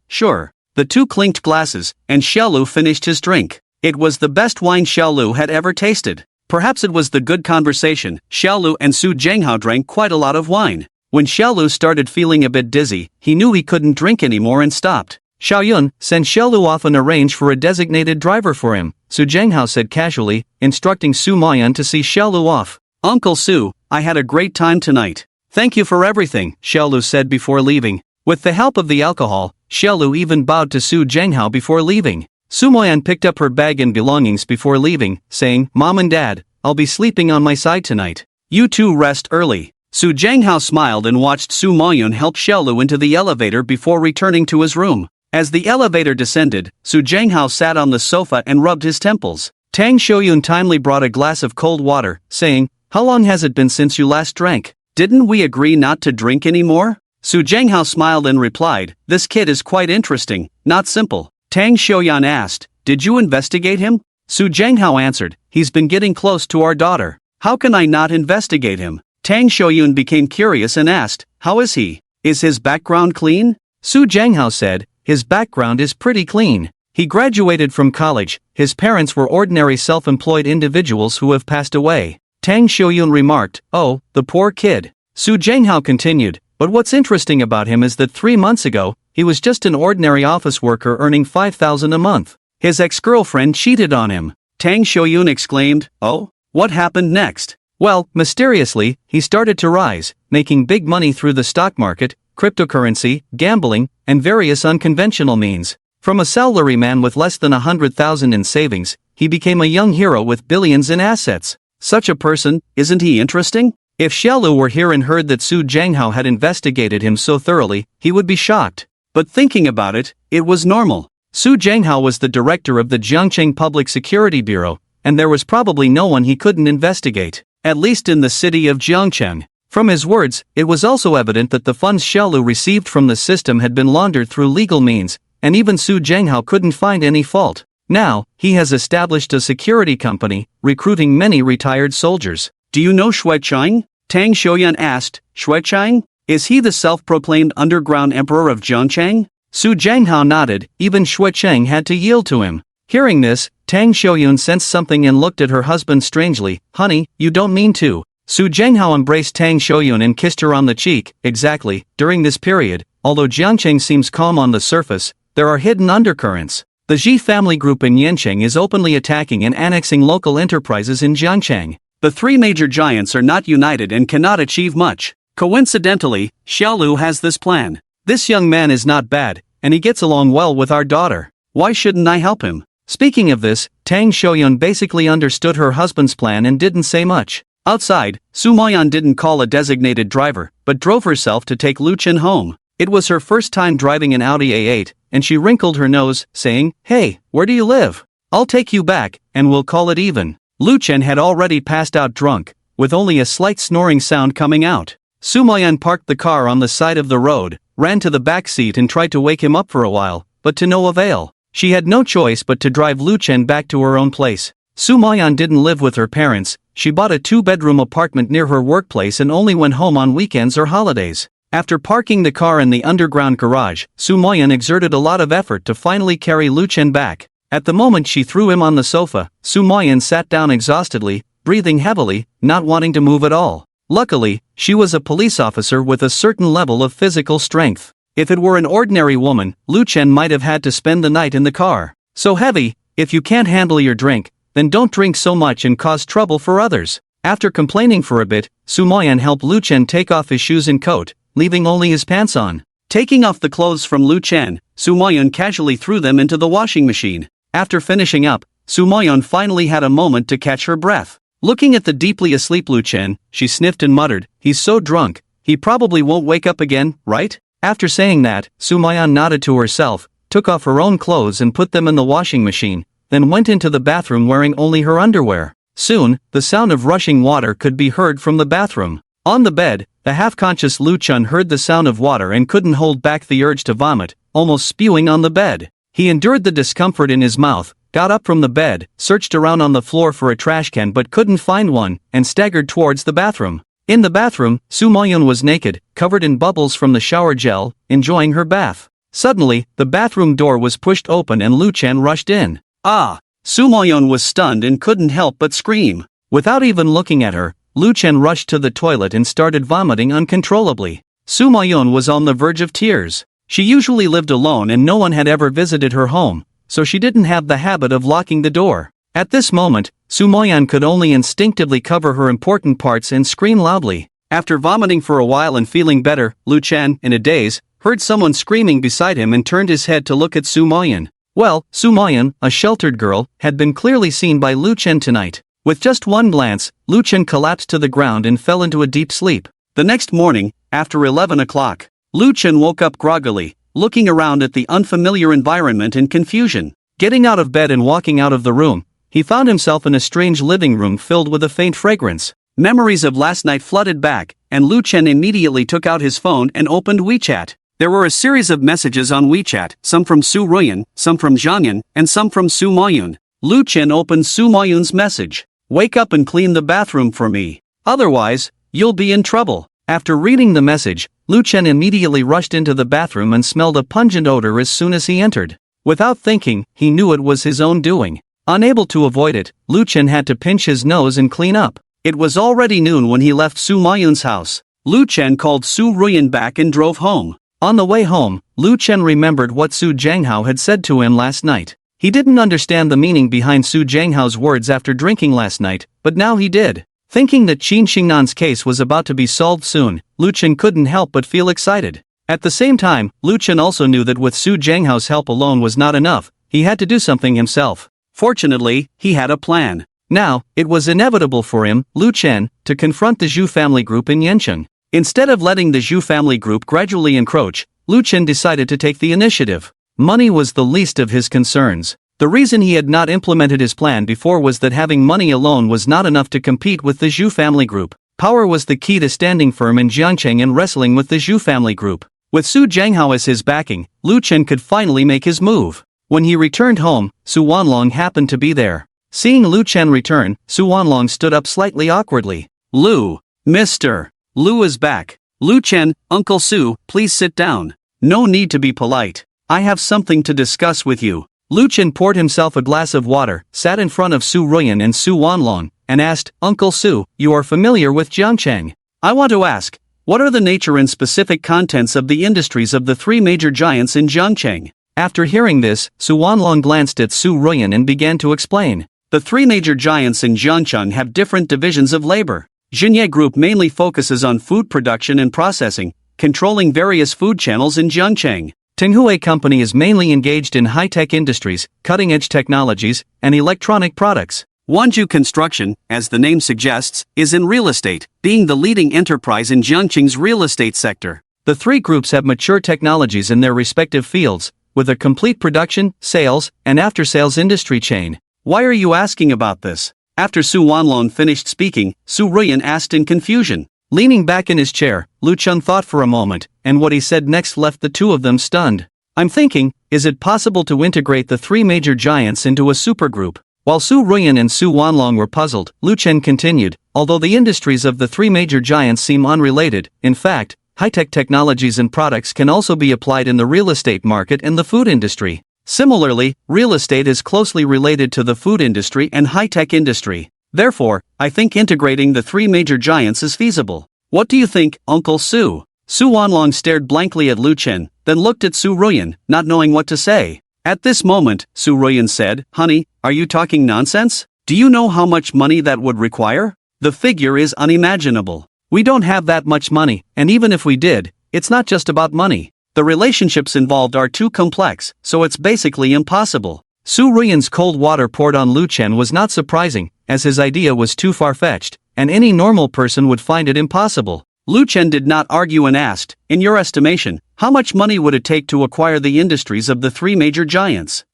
The two clinked glasses, and Xiaolu finished his drink. It was the best wine Xiaolu had ever tasted. Perhaps it was the good conversation. Xiaolu and Su Zhenghao drank quite a lot of wine. When Xiaolu started feeling a bit dizzy, he knew he couldn't drink anymore and stopped. Xiaoyun, send Xiaolu off and arrange for a designated driver for him, Su Zhenghao said casually, instructing Su Moyun to see Xiaolu off. Uncle Su, I had a great time tonight. Thank you for everything, Xiaolu said before leaving. With the help of the alcohol, Xiaolu even bowed to Su Zhenghao before leaving. Su Moyun picked up her bag and belongings before leaving, saying, Mom and Dad, I'll be sleeping on my side tonight. You two rest early. Su Zhenghao smiled and watched Su Moyun help Xiaolu into the elevator before returning to his room. As the elevator descended, Su Zhenghao sat on the sofa and rubbed his temples. Tang Xiaoyun timely brought a glass of cold water, saying, how long has it been since you last drank? Didn't we agree not to drink anymore? Su Zhenghao smiled and replied, this kid is quite interesting, not simple. Tang Xiaoyun asked, did you investigate him? Su Zhenghao answered, he's been getting close to our daughter. How can I not investigate him? Tang Xiaoyun became curious and asked, how is he? Is his background clean? Su Zhenghao said, his background is pretty clean. He graduated from college, his parents were ordinary self-employed individuals who have passed away. Tang Xiaoyun remarked, oh, the poor kid. Su Zhenghao continued, but what's interesting about him is that 3 months ago, he was just an ordinary office worker earning 5,000 a month. His ex-girlfriend cheated on him. Tang Xiaoyun exclaimed, oh, what happened next? Well, mysteriously, he started to rise, making big money through the stock market, cryptocurrency, gambling, and various unconventional means. From a salaryman with less than 100,000 in savings, he became a young hero with billions in assets. Such a person, isn't he interesting? If Xiaolu were here and heard that Su Zhenghao had investigated him so thoroughly, he would be shocked. But thinking about it, it was normal. Su Zhenghao was the director of the Jiangcheng Public Security Bureau, and there was probably no one he couldn't investigate, at least in the city of Jiangcheng. From his words, it was also evident that the funds Xiaolu received from the system had been laundered through legal means, and even Su Zhenghao couldn't find any fault. Now, he has established a security company, recruiting many retired soldiers. Do you know Shui Chang? Tang Xiaoyun asked. Shui Chang? Is he the self-proclaimed underground emperor of Jiangcheng? Su Zhenghao nodded, even Shui Chang had to yield to him. Hearing this, Tang Xiaoyun sensed something and looked at her husband strangely. Honey, you don't mean to. Su Zhenghao embraced Tang Xiaoyun and kissed her on the cheek. Exactly, during this period, although Jiangcheng seems calm on the surface, there are hidden undercurrents. The Ji family group in Yancheng is openly attacking and annexing local enterprises in Jiangcheng. The three major giants are not united and cannot achieve much. Coincidentally, Xiaolu has this plan. This young man is not bad, and he gets along well with our daughter. Why shouldn't I help him? Speaking of this, Tang Xiaoyun basically understood her husband's plan and didn't say much. Outside, Su Moyun didn't call a designated driver, but drove herself to take Lu Chen home. It was her first time driving an Audi A8, and she wrinkled her nose, saying, "Hey, where do you live? I'll take you back, and we'll call it even." Lu Chen had already passed out drunk, with only a slight snoring sound coming out. Soo Moyeon parked the car on the side of the road, ran to the back seat and tried to wake him up for a while, but to no avail. She had no choice but to drive Lu Chen back to her own place. Soo Moyeon didn't live with her parents. She bought a 2-bedroom apartment near her workplace and only went home on weekends or holidays. After parking the car in the underground garage, Soo Moyeon exerted a lot of effort to finally carry Lu Chen back. At the moment she threw him on the sofa, Soo Moyeon sat down exhaustedly, breathing heavily, not wanting to move at all. Luckily, she was a police officer with a certain level of physical strength. If it were an ordinary woman, Lu Chen might have had to spend the night in the car. So heavy, if you can't handle your drink, then don't drink so much and cause trouble for others. After complaining for a bit, Soo Moyeon helped Lu Chen take off his shoes and coat, leaving only his pants on. Taking off the clothes from Lu Chen, Soo Moyeon casually threw them into the washing machine. After finishing up, Soo Moyeon finally had a moment to catch her breath. Looking at the deeply asleep Lu Chen, she sniffed and muttered, "He's so drunk, he probably won't wake up again, right?" After saying that, Soo Moyeon nodded to herself, took off her own clothes and put them in the washing machine, then went into the bathroom wearing only her underwear. Soon, the sound of rushing water could be heard from the bathroom. On the bed, the half-conscious Lu Chen heard the sound of water and couldn't hold back the urge to vomit, almost spewing on the bed. He endured the discomfort in his mouth, got up from the bed, searched around on the floor for a trash can but couldn't find one, and staggered towards the bathroom. In the bathroom, Soo Moyeon was naked, covered in bubbles from the shower gel, enjoying her bath. Suddenly, the bathroom door was pushed open and Lu Chen rushed in. Ah! Soo Moyeon was stunned and couldn't help but scream. Without even looking at her, Lu Chen rushed to the toilet and started vomiting uncontrollably. Soo Moyeon was on the verge of tears. She usually lived alone and no one had ever visited her home, so she didn't have the habit of locking the door. At this moment, Soo Moyeon could only instinctively cover her important parts and scream loudly. After vomiting for a while and feeling better, Lu Chen, in a daze, heard someone screaming beside him and turned his head to look at Soo Moyeon. Well, Soo Moyeon, a sheltered girl, had been clearly seen by Lu Chen tonight. With just one glance, Lu Chen collapsed to the ground and fell into a deep sleep. The next morning, after 11 o'clock, Lu Chen woke up groggily, looking around at the unfamiliar environment in confusion. Getting out of bed and walking out of the room, he found himself in a strange living room filled with a faint fragrance. Memories of last night flooded back, and Lu Chen immediately took out his phone and opened WeChat. There were a series of messages on WeChat, some from Soo Royeon, some from Zhangyan, and some from Soo Moyeon. Lu Chen opened Soo Moyeon's message. "Wake up and clean the bathroom for me. Otherwise, you'll be in trouble." After reading the message, Lu Chen immediately rushed into the bathroom and smelled a pungent odor as soon as he entered. Without thinking, he knew it was his own doing. Unable to avoid it, Lu Chen had to pinch his nose and clean up. It was already noon when he left Soo Moyeon's house. Lu Chen called Soo Royeon back and drove home. On the way home, Lu Chen remembered what Su Jianghao had said to him last night. He didn't understand the meaning behind Su Jianghao's words after drinking last night, but now he did. Thinking that Qin Xingnan's case was about to be solved soon, Lu Chen couldn't help but feel excited. At the same time, Lu Chen also knew that with Su Jianghao's help alone was not enough, he had to do something himself. Fortunately, he had a plan. Now, it was inevitable for him, Lu Chen, to confront the Zhu family group in Yancheng. Instead of letting the Zhu family group gradually encroach, Lu Chen decided to take the initiative. Money was the least of his concerns. The reason he had not implemented his plan before was that having money alone was not enough to compete with the Zhu family group. Power was the key to standing firm in Jiangcheng and wrestling with the Zhu family group. With Su Jianghao as his backing, Lu Chen could finally make his move. When he returned home, Su Wanlong happened to be there. Seeing Lu Chen return, Su Wanlong stood up slightly awkwardly. "Lu, Mr. Lu is back. Lu Chen, Uncle Su, please sit down. No need to be polite. I have something to discuss with you." Lu Chen poured himself a glass of water, sat in front of Su Royeon and Su Wanlong, and asked, "Uncle Su, you are familiar with Jiangcheng. I want to ask, what are the nature and specific contents of the industries of the three major giants in Jiangcheng?" After hearing this, Su Wanlong glanced at Su Royeon and began to explain. The three major giants in Jiangcheng have different divisions of labor. Xinye Group mainly focuses on food production and processing, controlling various food channels in Jiangcheng. Tenhui Company is mainly engaged in high-tech industries, cutting-edge technologies, and electronic products. Wanju Construction, as the name suggests, is in real estate, being the leading enterprise in Jiangcheng's real estate sector. The three groups have mature technologies in their respective fields, with a complete production, sales, and after-sales industry chain. Why are you asking about this? After Su Wanlong finished speaking, Su Ruyan asked in confusion. Leaning back in his chair, Lu Chun thought for a moment, and what he said next left the two of them stunned. I'm thinking, is it possible to integrate the three major giants into a supergroup? While Su Ruyan and Su Wanlong were puzzled, Lu Chen continued, although the industries of the three major giants seem unrelated, in fact, high-tech technologies and products can also be applied in the real estate market and the food industry. Similarly, real estate is closely related to the food industry and high-tech industry. Therefore, I think integrating the three major giants is feasible. What do you think, Uncle Su? Su Wanlong stared blankly at Lu Chen, then looked at Su Ruyan, not knowing what to say. At this moment, Su Ruyan said, Honey, are you talking nonsense? Do you know how much money that would require? The figure is unimaginable. We don't have that much money, and even if we did, it's not just about money. The relationships involved are too complex, so it's basically impossible. Su Ruyan's cold water poured on Lu Chen was not surprising, as his idea was too far-fetched, and any normal person would find it impossible. Lu Chen did not argue and asked, in your estimation, how much money would it take to acquire the industries of the three major giants?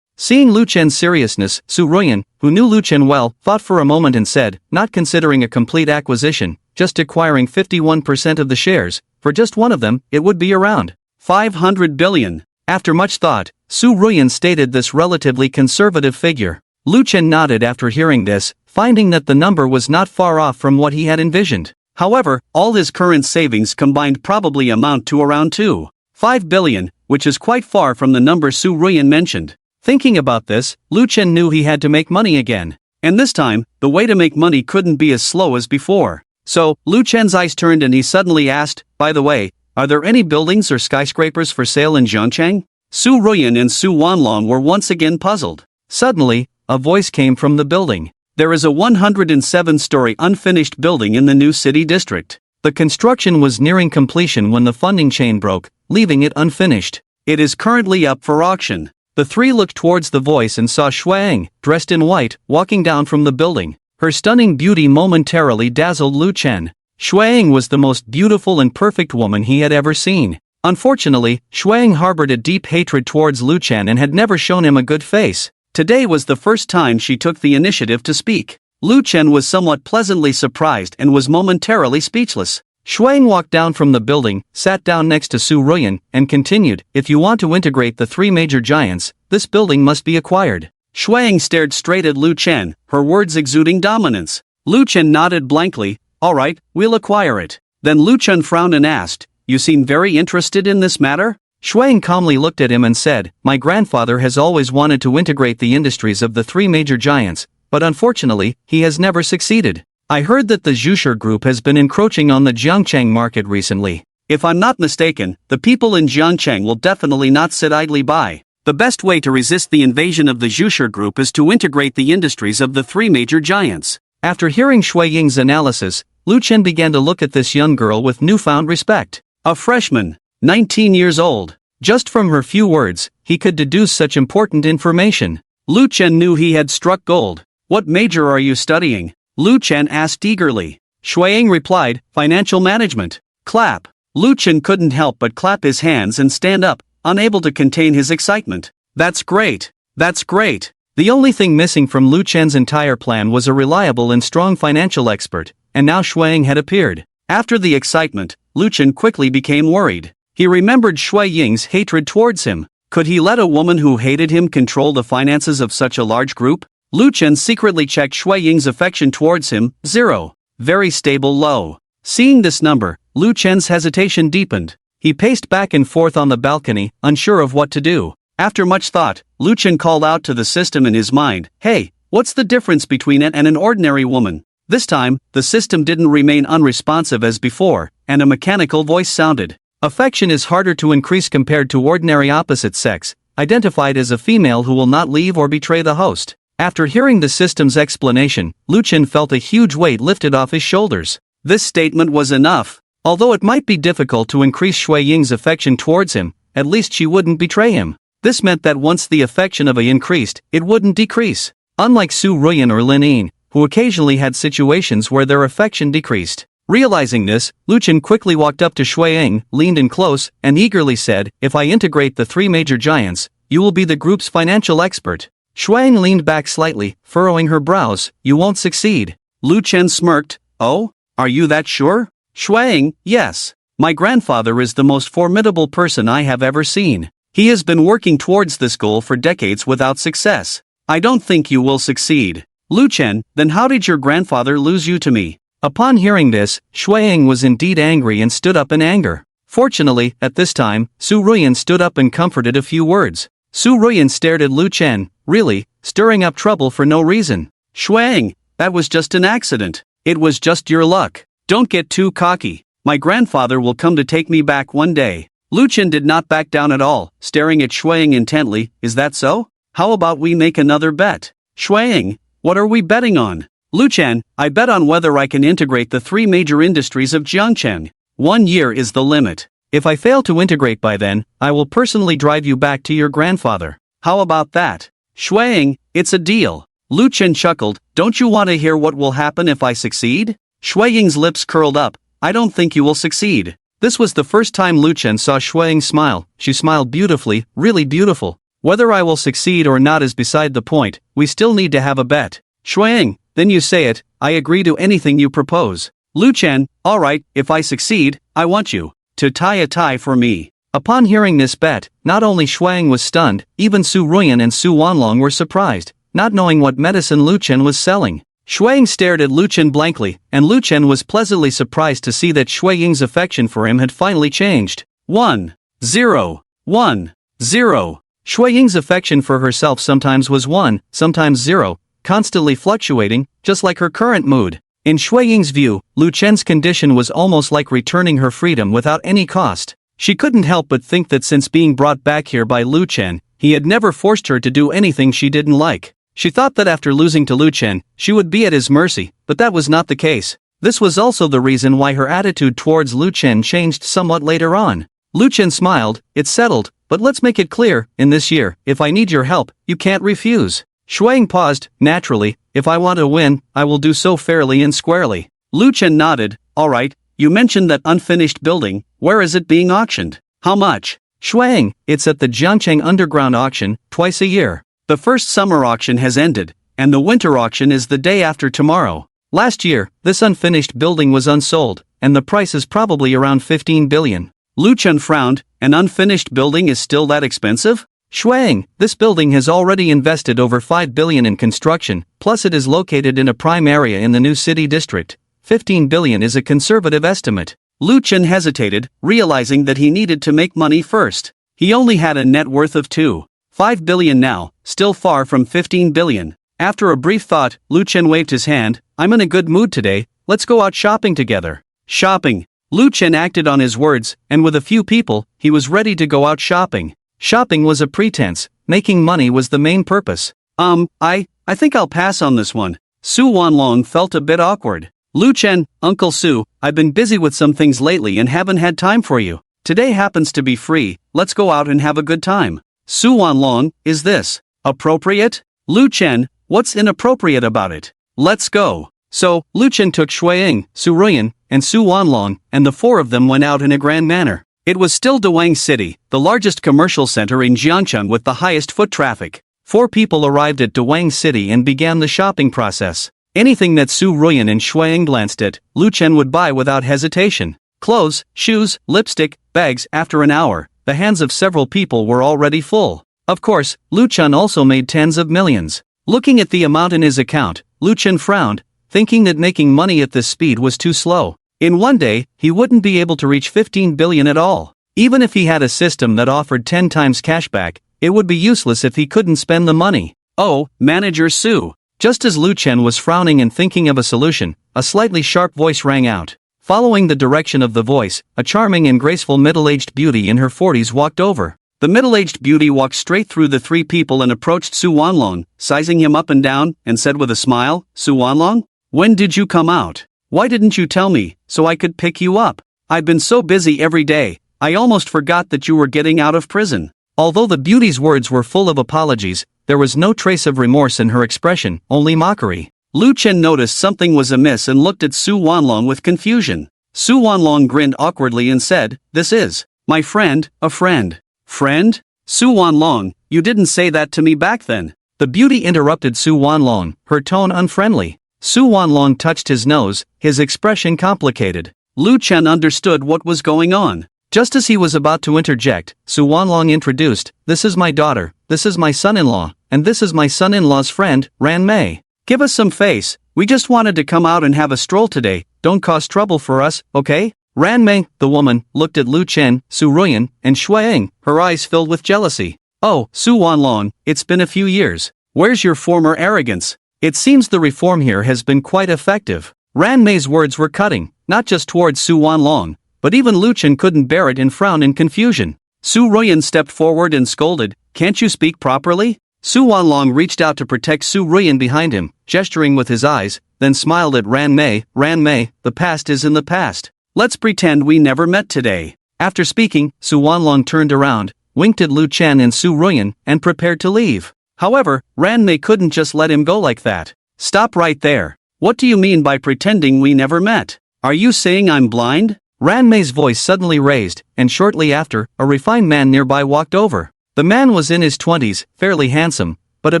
Seeing Lu Chen's seriousness, Su Ruyan, who knew Lu Chen well, thought for a moment and said, not considering a complete acquisition, just acquiring 51% of the shares, for just one of them, it would be around 500 billion. After much thought, Su Ruyan stated this relatively conservative figure. Lu Chen nodded after hearing this, finding that the number was not far off from what he had envisioned. However, all his current savings combined probably amount to around 2.5 billion, which is quite far from the number Su Ruyan mentioned. Thinking about this, Lu Chen knew he had to make money again. And this time, the way to make money couldn't be as slow as before. So, Lu Chen's eyes turned and he suddenly asked, by the way, are there any buildings or skyscrapers for sale in Zhangcheng? Su Ruyan and Su Wanlong were once again puzzled. Suddenly, a voice came from the building. There is a 107-story unfinished building in the new city district. The construction was nearing completion when the funding chain broke, leaving it unfinished. It is currently up for auction. The three looked towards the voice and saw Shuang, dressed in white, walking down from the building. Her stunning beauty momentarily dazzled Lu Chen. Shuang was the most beautiful and perfect woman he had ever seen. Unfortunately, Shuang harbored a deep hatred towards Lu Chen and had never shown him a good face. Today was the first time she took the initiative to speak. Lu Chen was somewhat pleasantly surprised and was momentarily speechless. Shuang walked down from the building, sat down next to Su Ruyan, and continued, if you want to integrate the three major giants, this building must be acquired. Shuang stared straight at Lu Chen, her words exuding dominance. Lu Chen nodded blankly, alright, we'll acquire it. Then Lu Chen frowned and asked, you seem very interested in this matter? Shuang calmly looked at him and said, my grandfather has always wanted to integrate the industries of the three major giants, but unfortunately, he has never succeeded. I heard that the Zhushi group has been encroaching on the Jiangcheng market recently. If I'm not mistaken, the people in Jiangcheng will definitely not sit idly by. The best way to resist the invasion of the Zhushi group is to integrate the industries of the three major giants. After hearing Shui Ying's analysis, Lu Chen began to look at this young girl with newfound respect. A freshman, 19 years old. Just from her few words, he could deduce such important information. Lu Chen knew he had struck gold. What major are you studying? Lu Chen asked eagerly. Shui Ying replied, financial management. Clap. Lu Chen couldn't help but clap his hands and stand up, unable to contain his excitement. That's great. That's great. The only thing missing from Lu Chen's entire plan was a reliable and strong financial expert, and now Shuang had appeared. After the excitement, Lu Chen quickly became worried. He remembered Shui Ying's hatred towards him. Could he let a woman who hated him control the finances of such a large group? Lu Chen secretly checked Shui Ying's affection towards him, 0. Very stable low. Seeing this number, Lu Chen's hesitation deepened. He paced back and forth on the balcony, unsure of what to do. After much thought, Lu Chen called out to the system in his mind, hey, what's the difference between it and an ordinary woman? This time, the system didn't remain unresponsive as before, and a mechanical voice sounded. Affection is harder to increase compared to ordinary opposite sex, identified as a female who will not leave or betray the host. After hearing the system's explanation, Lu Chen felt a huge weight lifted off his shoulders. This statement was enough. Although it might be difficult to increase Shui Ying's affection towards him, at least she wouldn't betray him. This meant that once the affection of a increased, it wouldn't decrease. Unlike Su Ruyan or Lin Yin, who occasionally had situations where their affection decreased. Realizing this, Lu Chen quickly walked up to Shui Ying, leaned in close, and eagerly said, if I integrate the three major giants, you will be the group's financial expert. Shuang leaned back slightly, furrowing her brows. You won't succeed. Lu Chen smirked. Oh? Are you that sure? Shuang, yes. My grandfather is the most formidable person I have ever seen. He has been working towards this goal for decades without success. I don't think you will succeed. Lu Chen, then how did your grandfather lose you to me? Upon hearing this, Shuang was indeed angry and stood up in anger. Fortunately, at this time, Su Ruyan stood up and comforted a few words. Su Ruyan stared at Lu Chen, really, stirring up trouble for no reason. Shuang, that was just an accident. It was just your luck. Don't get too cocky. My grandfather will come to take me back one day. Lu Chen did not back down at all, staring at Shuang intently. Is that so? How about we make another bet? Shuang, what are we betting on? Lu Chen, I bet on whether I can integrate the 3 major industries of Jiangcheng. 1 year is the limit. If I fail to integrate by then, I will personally drive you back to your grandfather. How about that? Shuang, it's a deal. Lu Chen chuckled. Don't you want to hear what will happen if I succeed? Shuang's lips curled up. I don't think you will succeed. This was the first time Lu Chen saw Shuang smile. She smiled beautifully, really beautiful. Whether I will succeed or not is beside the point, we still need to have a bet. Shuang, then you say it, I agree to anything you propose. Lu Chen, alright, if I succeed, I want you to tie a tie for me. Upon hearing this bet, not only Shuang was stunned, even Su Ruyan and Su Wanlong were surprised, not knowing what medicine Lu Chen was selling. Shuang stared at Lu Chen blankly, and Lu Chen was pleasantly surprised to see that Shuang's affection for him had finally changed. 1, 0, 1, 0. Shuang's affection for herself sometimes was 1, sometimes 0, constantly fluctuating, just like her current mood. In Shuang's view, Lu Chen's condition was almost like returning her freedom without any cost. She couldn't help but think that since being brought back here by Lu Chen, he had never forced her to do anything she didn't like. She thought that after losing to Lu Chen, she would be at his mercy, but that was not the case. This was also the reason why her attitude towards Lu Chen changed somewhat later on. Lu Chen smiled. It's settled, but let's make it clear, in this year, if I need your help, you can't refuse. Shuang paused. Naturally, if I want to win, I will do so fairly and squarely. Lu Chen nodded. Alright, you mentioned that unfinished building, where is it being auctioned? How much? Shuang, it's at the Jiangcheng Underground Auction, twice a year. The first summer auction has ended, and the winter auction is the day after tomorrow. Last year, this unfinished building was unsold, and the price is probably around 15 billion. Lu Chen frowned. An unfinished building is still that expensive? Shuang, this building has already invested over 5 billion in construction, plus it is located in a prime area in the new city district. 15 billion is a conservative estimate. Lu Chen hesitated, realizing that he needed to make money first. He only had a net worth of 2.5 billion now, still far from 15 billion. After a brief thought, Lu Chen waved his hand. I'm in a good mood today, let's go out shopping together. Shopping. Lu Chen acted on his words, and with a few people, he was ready to go out shopping. Shopping was a pretense, making money was the main purpose. I think I'll pass on this one. Su Wanlong felt a bit awkward. Lu Chen, Uncle Su, I've been busy with some things lately and haven't had time for you. Today happens to be free, let's go out and have a good time. Su Wanlong, is this appropriate? Lu Chen, what's inappropriate about it? Let's go. So, Lu Chen took Shuang, Su Ruyan, and Su Wanlong, and the 4 of them went out in a grand manner. It was still Dawang City, the largest commercial center in Jiangcheng with the highest foot traffic. 4 people arrived at Dawang City and began the shopping process. Anything that Su Ruyan and Shuang glanced at, Lu Chen would buy without hesitation. Clothes, shoes, lipstick, bags. After an hour, the hands of several people were already full. Of course, Lu Chen also made tens of millions. Looking at the amount in his account, Lu Chen frowned, thinking that making money at this speed was too slow. In one day, he wouldn't be able to reach 15 billion at all. Even if he had a system that offered 10 times cashback, it would be useless if he couldn't spend the money. Oh, Manager Su. Just as Lu Chen was frowning and thinking of a solution, a slightly sharp voice rang out. Following the direction of the voice, a charming and graceful middle-aged beauty in her 40s walked over. The middle-aged beauty walked straight through the 3 people and approached Su Wanlong, sizing him up and down, and said with a smile, Su Wanlong? When did you come out? Why didn't you tell me, so I could pick you up? I've been so busy every day, I almost forgot that you were getting out of prison. Although the beauty's words were full of apologies, there was no trace of remorse in her expression, only mockery. Lu Chen noticed something was amiss and looked at Su Wanlong with confusion. Su Wanlong grinned awkwardly and said, This is my friend, a friend. Friend? Su Wanlong, you didn't say that to me back then. The beauty interrupted Su Wanlong, her tone unfriendly. Su Wanlong touched his nose, his expression complicated. Lu Chen understood what was going on. Just as he was about to interject, Su Wanlong introduced, "This is my daughter, this is my son-in-law, and this is my son-in-law's friend, Ran Mei. Give us some face, we just wanted to come out and have a stroll today, don't cause trouble for us, okay?" Ran Mei, the woman, looked at Lu Chen, Su Ruyan, and Shui Ying, her eyes filled with jealousy. "Oh, Su Wanlong, it's been a few years. Where's your former arrogance? It seems the reform here has been quite effective." Ran Mei's words were cutting, not just towards Su Wanlong, but even Lu Chen couldn't bear it and frowned in confusion. Su Ruyan stepped forward and scolded, "Can't you speak properly?" Su Wanlong reached out to protect Su Ruyan behind him, gesturing with his eyes, then smiled at Ran Mei. "Ran Mei, the past is in the past. Let's pretend we never met today." After speaking, Su Wanlong turned around, winked at Lu Chen and Su Ruyan, and prepared to leave. However, Ran Mei couldn't just let him go like that. "Stop right there. What do you mean by pretending we never met? Are you saying I'm blind?" Ran Mei's voice suddenly raised, and shortly after, a refined man nearby walked over. The man was in his 20s, fairly handsome, but a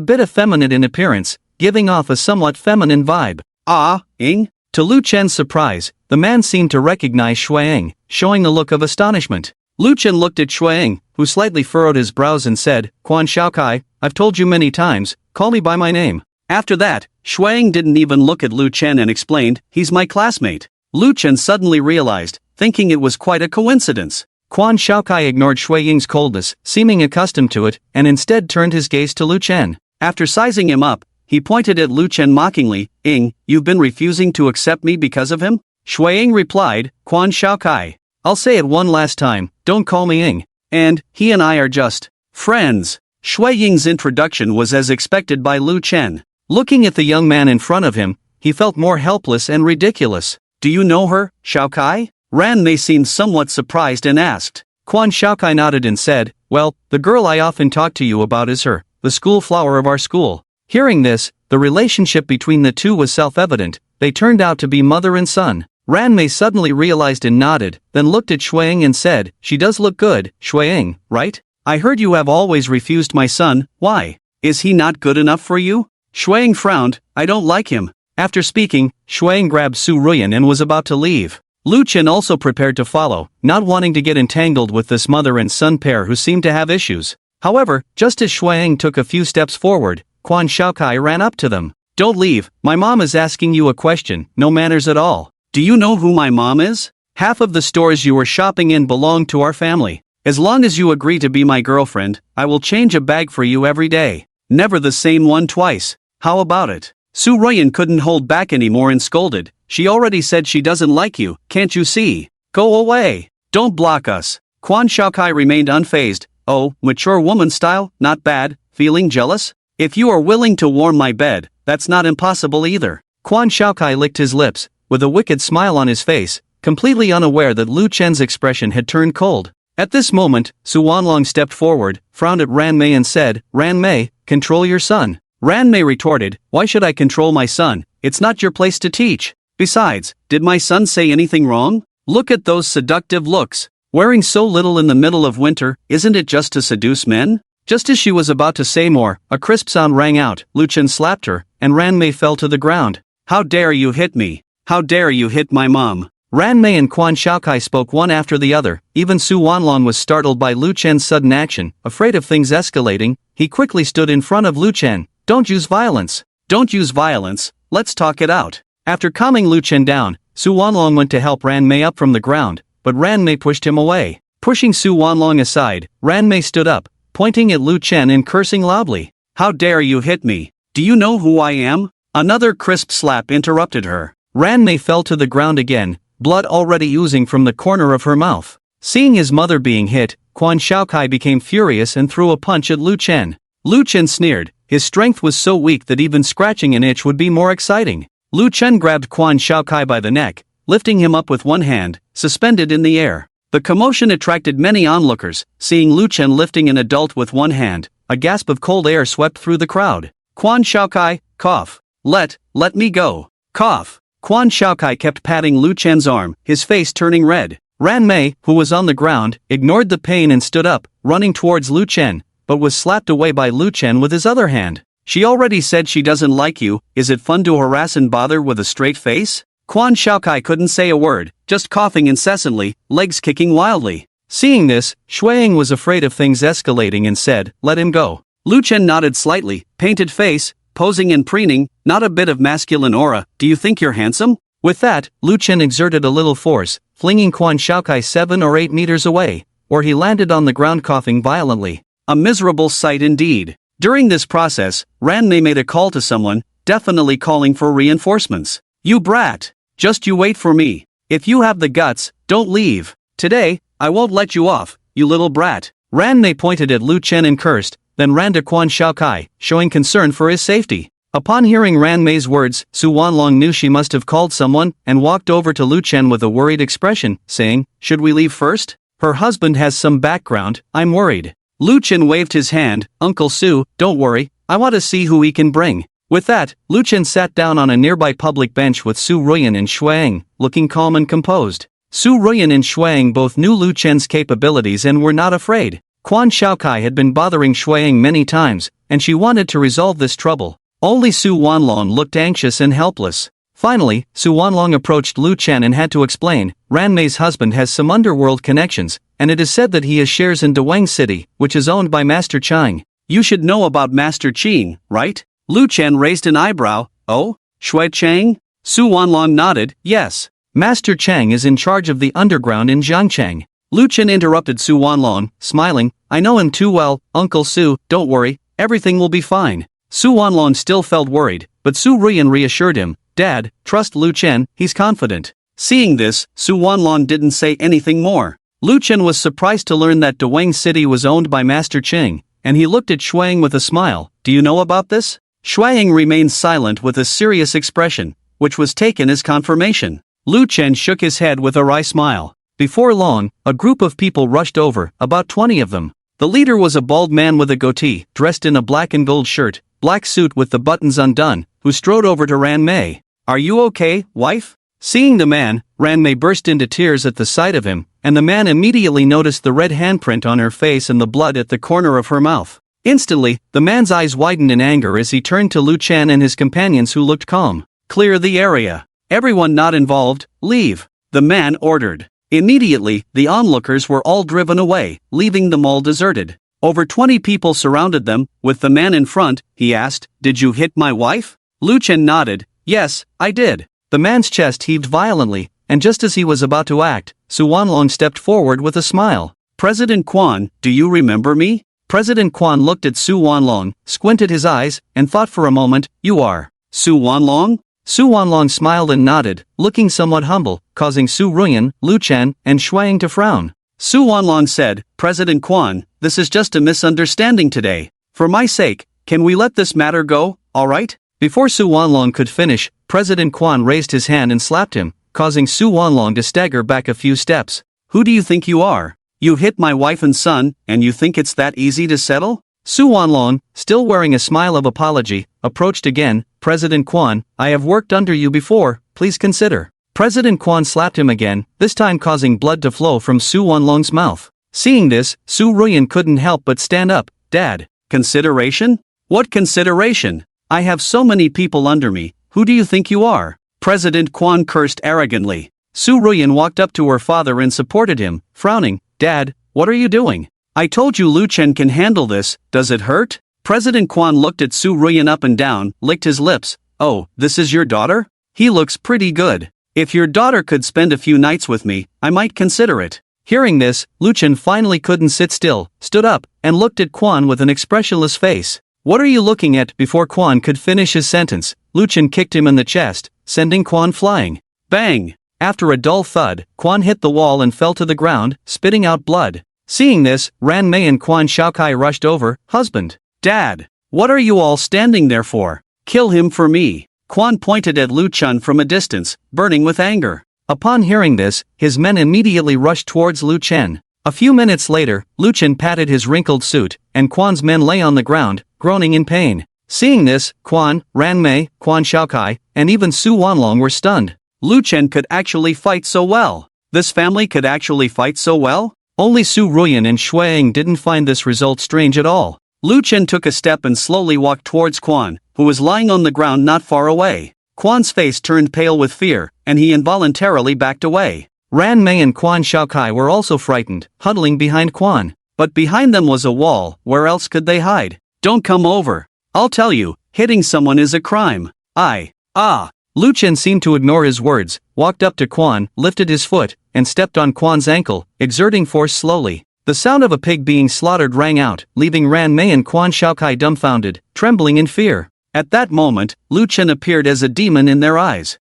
bit effeminate in appearance, giving off a somewhat feminine vibe. "Ah, Ying?" To Lu Chen's surprise, the man seemed to recognize Shui Ying, showing a look of astonishment. Lu Chen looked at Shui Ying, who slightly furrowed his brows and said, "Quan Shaokai, I've told you many times, call me by my name." After that, Shui Ying didn't even look at Lu Chen and explained, "He's my classmate." Lu Chen suddenly realized, thinking it was quite a coincidence. Quan Shaokai ignored Shui Ying's coldness, seeming accustomed to it, and instead turned his gaze to Lu Chen. After sizing him up, he pointed at Lu Chen mockingly, "Ying, you've been refusing to accept me because of him?" Shui Ying replied, "Quan Shaokai. I'll say it one last time, don't call me Ying. And, he and I are just friends." Shui Ying's introduction was as expected by Lu Chen. Looking at the young man in front of him, he felt more helpless and ridiculous. "Do you know her, Shaokai?" Ran Mei seemed somewhat surprised and asked. Quan Shaokai nodded and said, "Well, the girl I often talk to you about is her, the school flower of our school." Hearing this, the relationship between the two was self-evident. They turned out to be mother and son. Ran Mei suddenly realized and nodded, then looked at Shui Ying and said, "She does look good, Shui Ying, right? I heard you have always refused my son, why? Is he not good enough for you?" Shui Ying frowned, "I don't like him." After speaking, Shui Ying grabbed Su Ruyan and was about to leave. Lu Chen also prepared to follow, not wanting to get entangled with this mother and son pair who seemed to have issues. However, just as Shui Ying took a few steps forward, Quan Shaokai ran up to them. "Don't leave, my mom is asking you a question, no manners at all." "Do you know who my mom is?" "Half of the stores you were shopping in belong to our family. As long as you agree to be my girlfriend, I will change a bag for you every day. Never the same one twice. How about it?" Su Ruyan couldn't hold back anymore and scolded, "She already said she doesn't like you, can't you see? Go away. Don't block us." Quan Shaokai remained unfazed. "Oh, mature woman style, not bad, feeling jealous? If you are willing to warm my bed, that's not impossible either." Quan Shaokai licked his lips, with a wicked smile on his face, completely unaware that Lu Chen's expression had turned cold. At this moment, Su Wanlong stepped forward, frowned at Ran Mei and said, "Ran Mei, control your son." Ran Mei retorted, "Why should I control my son? It's not your place to teach. Besides, did my son say anything wrong? Look at those seductive looks. Wearing so little in the middle of winter, isn't it just to seduce men?" Just as she was about to say more, a crisp sound rang out, Lu Chen slapped her, and Ran Mei fell to the ground. "How dare you hit me? How dare you hit my mom?" Ran Mei and Quan Shaokai spoke one after the other. Even Su Wanlong was startled by Lu Chen's sudden action. Afraid of things escalating, he quickly stood in front of Lu Chen. "Don't use violence. Don't use violence, let's talk it out." After calming Lu Chen down, Su Wanlong went to help Ran Mei up from the ground, but Ran Mei pushed him away. Pushing Su Wanlong aside, Ran Mei stood up, pointing at Lu Chen and cursing loudly. "How dare you hit me? Do you know who I am?" Another crisp slap interrupted her. Ran Mei fell to the ground again, blood already oozing from the corner of her mouth. Seeing his mother being hit, Quan Shaokai became furious and threw a punch at Lu Chen. Lu Chen sneered. His strength was so weak that even scratching an itch would be more exciting. Lu Chen grabbed Quan Shaokai by the neck, lifting him up with one hand, suspended in the air. The commotion attracted many onlookers. Seeing Lu Chen lifting an adult with one hand, a gasp of cold air swept through the crowd. "Quan Shaokai, cough. Let me go. Cough." Quan Shaokai kept patting Lu Chen's arm, his face turning red. Ran Mei, who was on the ground, ignored the pain and stood up, running towards Lu Chen, but was slapped away by Lu Chen with his other hand. She already said she doesn't like you, is it fun to harass and bother with a straight face? Quan Shaokai couldn't say a word, just coughing incessantly, legs kicking wildly. Seeing this, Shuang was afraid of things escalating and said, "Let him go." Lu Chen nodded slightly, painted face, posing and preening, not a bit of masculine aura. Do you think you're handsome? With that, Lu Chen exerted a little force, flinging Quan Shaokai 7 or 8 meters away, or he landed on the ground coughing violently. A miserable sight indeed. During this process, Ran Mei made a call to someone, definitely calling for reinforcements. You brat! Just you wait for me. If you have the guts, don't leave. Today, I won't let you off, you little brat. Ran Mei pointed at Lu Chen and cursed, then ran to Quan Shaokai, showing concern for his safety. Upon hearing Ran Mei's words, Su Wanlong knew she must have called someone and walked over to Lu Chen with a worried expression, saying, "Should we leave first? Her husband has some background, I'm worried." Lu Chen waved his hand, "Uncle Su, don't worry, I want to see who he can bring." With that, Lu Chen sat down on a nearby public bench with Su Ruyan and Shuang, looking calm and composed. Su Ruyan and Shuang both knew Lu Chen's capabilities and were not afraid. Quan Shaokai had been bothering Shuang many times, and she wanted to resolve this trouble. Only Su Wanlong looked anxious and helpless. Finally, Su Wanlong approached Lu Chen and had to explain, Ran Mei's husband has some underworld connections, and it is said that he has shares in Dawang City, which is owned by Master Chang. You should know about Master Qing, right? Lu Chen raised an eyebrow. Oh, Shui Chang? Su Wanlong nodded, yes. Master Chang is in charge of the underground in Zhangchang. Lu Chen interrupted Su Wanlong, smiling, I know him too well, Uncle Su, don't worry, everything will be fine. Su Wanlong still felt worried, but Su Ruyan reassured him, Dad, trust Lu Chen, he's confident. Seeing this, Su Wanlong didn't say anything more. Lu Chen was surprised to learn that Dawang City was owned by Master Qing, and he looked at Shuang with a smile. Do you know about this? Shuang remained silent with a serious expression, which was taken as confirmation. Lu Chen shook his head with a wry smile. Before long, a group of people rushed over, about 20 of them. The leader was a bald man with a goatee, dressed in a black and gold shirt, black suit with the buttons undone, who strode over to Ran Mei. Are you okay, wife? Seeing the man, Ran Mei burst into tears at the sight of him, and the man immediately noticed the red handprint on her face and the blood at the corner of her mouth. Instantly, the man's eyes widened in anger as he turned to Lu Chen and his companions who looked calm. Clear the area. Everyone not involved, leave. The man ordered. Immediately, the onlookers were all driven away, leaving the mall deserted. Over 20 people surrounded them. With the man in front, he asked, Did you hit my wife? Lu Chen nodded. Yes, I did. The man's chest heaved violently, and just as he was about to act, Su Wanlong stepped forward with a smile. President Quan, do you remember me? President Quan looked at Su Wanlong, squinted his eyes, and thought for a moment, You are Su Wanlong? Su Wanlong smiled and nodded, looking somewhat humble, causing Su Ruyan, Lu Chen, and Shuang to frown. Su Wanlong said, President Quan, this is just a misunderstanding today. For my sake, can we let this matter go, alright? Before Su Wanlong could finish, President Quan raised his hand and slapped him, causing Su Wanlong to stagger back a few steps. Who do you think you are? You hit my wife and son, and you think it's that easy to settle? Su Wanlong, still wearing a smile of apology, approached again. President Quan, I have worked under you before, please consider. President Quan slapped him again, this time causing blood to flow from Su Wanlong's mouth. Seeing this, Su Ruyan couldn't help but stand up. Dad, consideration? What consideration? I have so many people under me, who do you think you are? President Quan cursed arrogantly. Su Ruyan walked up to her father and supported him, frowning. Dad, what are you doing? I told you Lu Chen can handle this, does it hurt? President Quan looked at Su Ruyan up and down, licked his lips. Oh, this is your daughter? He looks pretty good. If your daughter could spend a few nights with me, I might consider it. Hearing this, Lu Chen finally couldn't sit still, stood up, and looked at Quan with an expressionless face. What are you looking at? Before Quan could finish his sentence, Lu Chen kicked him in the chest, sending Quan flying. Bang! After a dull thud, Quan hit the wall and fell to the ground, spitting out blood. Seeing this, Ran Mei and Quan Shaokai rushed over. Husband. Dad. What are you all standing there for? Kill him for me. Quan pointed at Lu Chen from a distance, burning with anger. Upon hearing this, his men immediately rushed towards Lu Chen. A few minutes later, Lu Chen patted his wrinkled suit, and Quan's men lay on the ground, groaning in pain. Seeing this, Quan, Ran Mei, Quan Shaokai, and even Su Wanlong were stunned. Lu Chen could actually fight so well. This family could actually fight so well? Only Su Ruyan and Shuang didn't find this result strange at all. Lu Chen took a step and slowly walked towards Quan, who was lying on the ground not far away. Quan's face turned pale with fear, and he involuntarily backed away. Ran Mei and Quan Shaokai were also frightened, huddling behind Quan. But behind them was a wall, where else could they hide? Don't come over. I'll tell you, hitting someone is a crime. Lu Chen seemed to ignore his words, walked up to Quan, lifted his foot, and stepped on Quan's ankle, exerting force slowly. The sound of a pig being slaughtered rang out, leaving Ran Mei and Quan Shaokai dumbfounded, trembling in fear. At that moment, Lu Chen appeared as a demon in their eyes.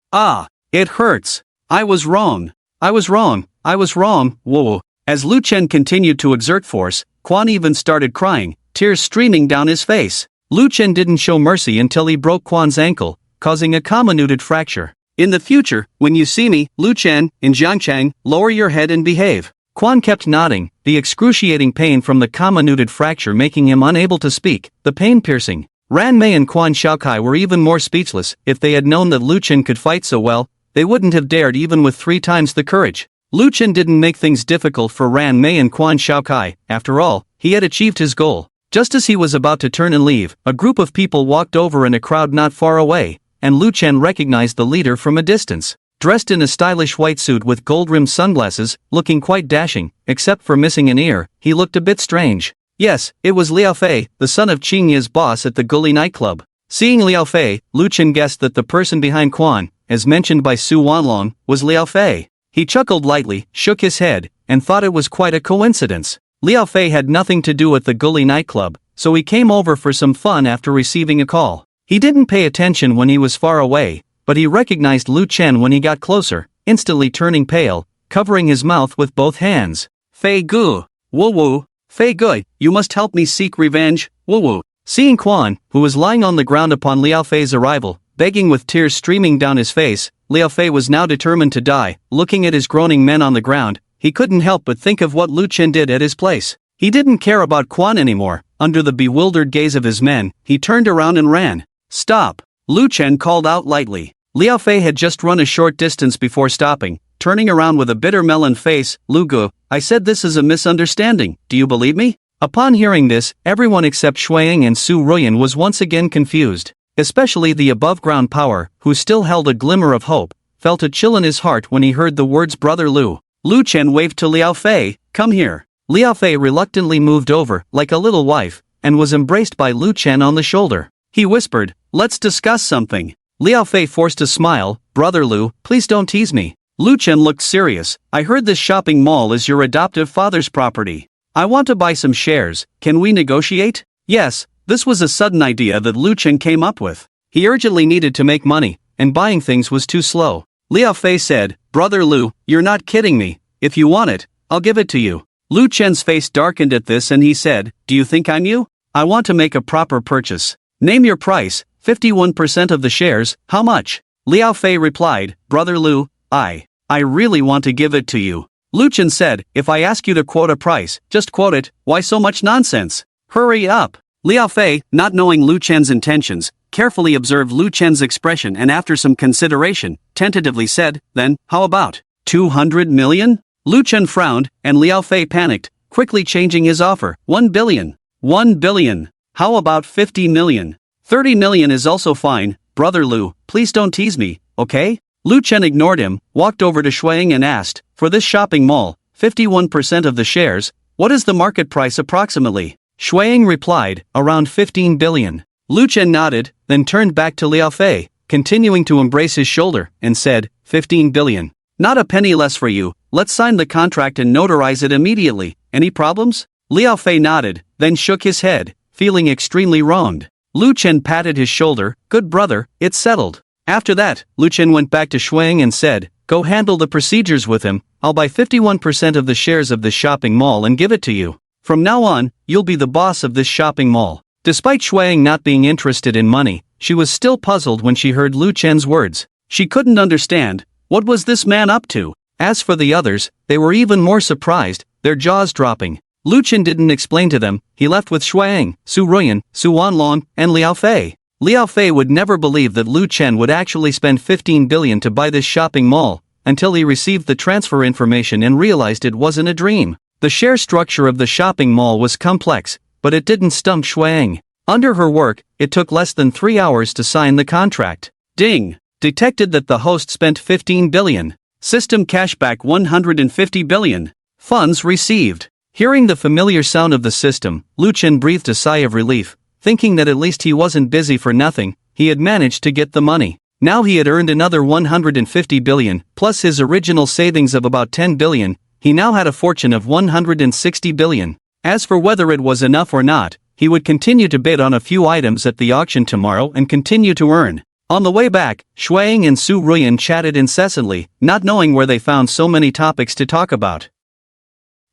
It hurts. I was wrong. Whoa. As Lu Chen continued to exert force, Quan even started crying, tears streaming down his face. Lu Chen didn't show mercy until he broke Quan's ankle, causing a comminuted fracture. In the future, when you see me, Lu Chen, in Jiangchang, lower your head and behave. Quan kept nodding, the excruciating pain from the comminuted fracture making him unable to speak, the pain piercing. Ran Mei and Quan Shaokai were even more speechless. If they had known that Lu Chen could fight so well, they wouldn't have dared even with 3 times the courage. Lu Chen didn't make things difficult for Ran Mei and Quan Shaokai. After all, he had achieved his goal. Just as he was about to turn and leave, a group of people walked over in a crowd not far away, and Lu Chen recognized the leader from a distance. Dressed in a stylish white suit with gold-rimmed sunglasses, looking quite dashing, except for missing an ear, he looked a bit strange. Yes, it was Liao Fei, the son of Qing Ye's boss at the Gully nightclub. Seeing Liao Fei, Lu Chen guessed that the person behind Quan, as mentioned by Su Wanlong, was Liao Fei. He chuckled lightly, shook his head, and thought it was quite a coincidence. Liao Fei had nothing to do at the Gully nightclub, so he came over for some fun after receiving a call. He didn't pay attention when he was far away, but he recognized Lu Chen when he got closer, instantly turning pale, covering his mouth with both hands. Fei Gu. Woo. Fei Gu, you must help me seek revenge. Woo. Seeing Quan, who was lying on the ground upon Liao Fei's arrival, begging with tears streaming down his face, Liao Fei was now determined to die. Looking at his groaning men on the ground, he couldn't help but think of what Lu Chen did at his place. He didn't care about Quan anymore. Under the bewildered gaze of his men, he turned around and ran. Stop! Lu Chen called out lightly. Liao Fei had just run a short distance before stopping, turning around with a bitter melon face. Lu Gu, I said this is a misunderstanding, do you believe me? Upon hearing this, everyone except Xueying and Su Ruyan was once again confused. Especially the above-ground power, who still held a glimmer of hope, felt a chill in his heart when he heard the words Brother Lu. Lu Chen waved to Liao Fei, come here. Liao Fei reluctantly moved over, like a little wife, and was embraced by Lu Chen on the shoulder. He whispered, let's discuss something. Liao Fei forced a smile, Brother Lu, please don't tease me. Lu Chen looked serious. I heard this shopping mall is your adoptive father's property. I want to buy some shares, can we negotiate? Yes, this was a sudden idea that Lu Chen came up with. He urgently needed to make money, and buying things was too slow. Liao Fei said, Brother Lu, you're not kidding me. If you want it, I'll give it to you. Lu Chen's face darkened at this and he said, do you think I'm you? I want to make a proper purchase. Name your price. 51% of the shares, how much? Liao Fei replied, Brother Lu, I really want to give it to you. Lu Chen said, if I ask you to quote a price, just quote it, why so much nonsense? Hurry up. Liao Fei, not knowing Lu Chen's intentions, carefully observed Lu Chen's expression and after some consideration, tentatively said, then, how about 200 million? Lu Chen frowned, and Liao Fei panicked, quickly changing his offer, 1 billion. 1 billion. How about 50 million? 30 million is also fine, Brother Lu, please don't tease me, okay? Lu Chen ignored him, walked over to Xueying and asked, for this shopping mall, 51% of the shares, what is the market price approximately? Xueying replied, around 15 billion. Lu Chen nodded, then turned back to Liao Fei, continuing to embrace his shoulder, and said, 15 billion. Not a penny less for you, let's sign the contract and notarize it immediately. Any problems? Liao Fei nodded, then shook his head, feeling extremely wronged. Lu Chen patted his shoulder, good brother, it's settled. After that, Lu Chen went back to Xueying and said, go handle the procedures with him, I'll buy 51% of the shares of this shopping mall and give it to you. From now on, you'll be the boss of this shopping mall. Despite Xueying not being interested in money, she was still puzzled when she heard Lu Chen's words. She couldn't understand, what was this man up to? As for the others, they were even more surprised, their jaws dropping. Lu Chen didn't explain to them, he left with Xueying, Su Ruyan, Su Wanlong, and Liao Fei. Liao Fei would never believe that Lu Chen would actually spend 15 billion to buy this shopping mall, until he received the transfer information and realized it wasn't a dream. The share structure of the shopping mall was complex, but it didn't stump Shuang. Under her work, it took less than 3 hours to sign the contract. Ding! Detected that the host spent 15 billion. System cashback 150 billion. Funds received. Hearing the familiar sound of the system, Lu Chen breathed a sigh of relief, thinking that at least he wasn't busy for nothing. He had managed to get the money. Now he had earned another 150 billion, plus his original savings of about 10 billion. He now had a fortune of 160 billion. As for whether it was enough or not, he would continue to bid on a few items at the auction tomorrow and continue to earn. On the way back, Shuang and Su Ruyan chatted incessantly, not knowing where they found so many topics to talk about.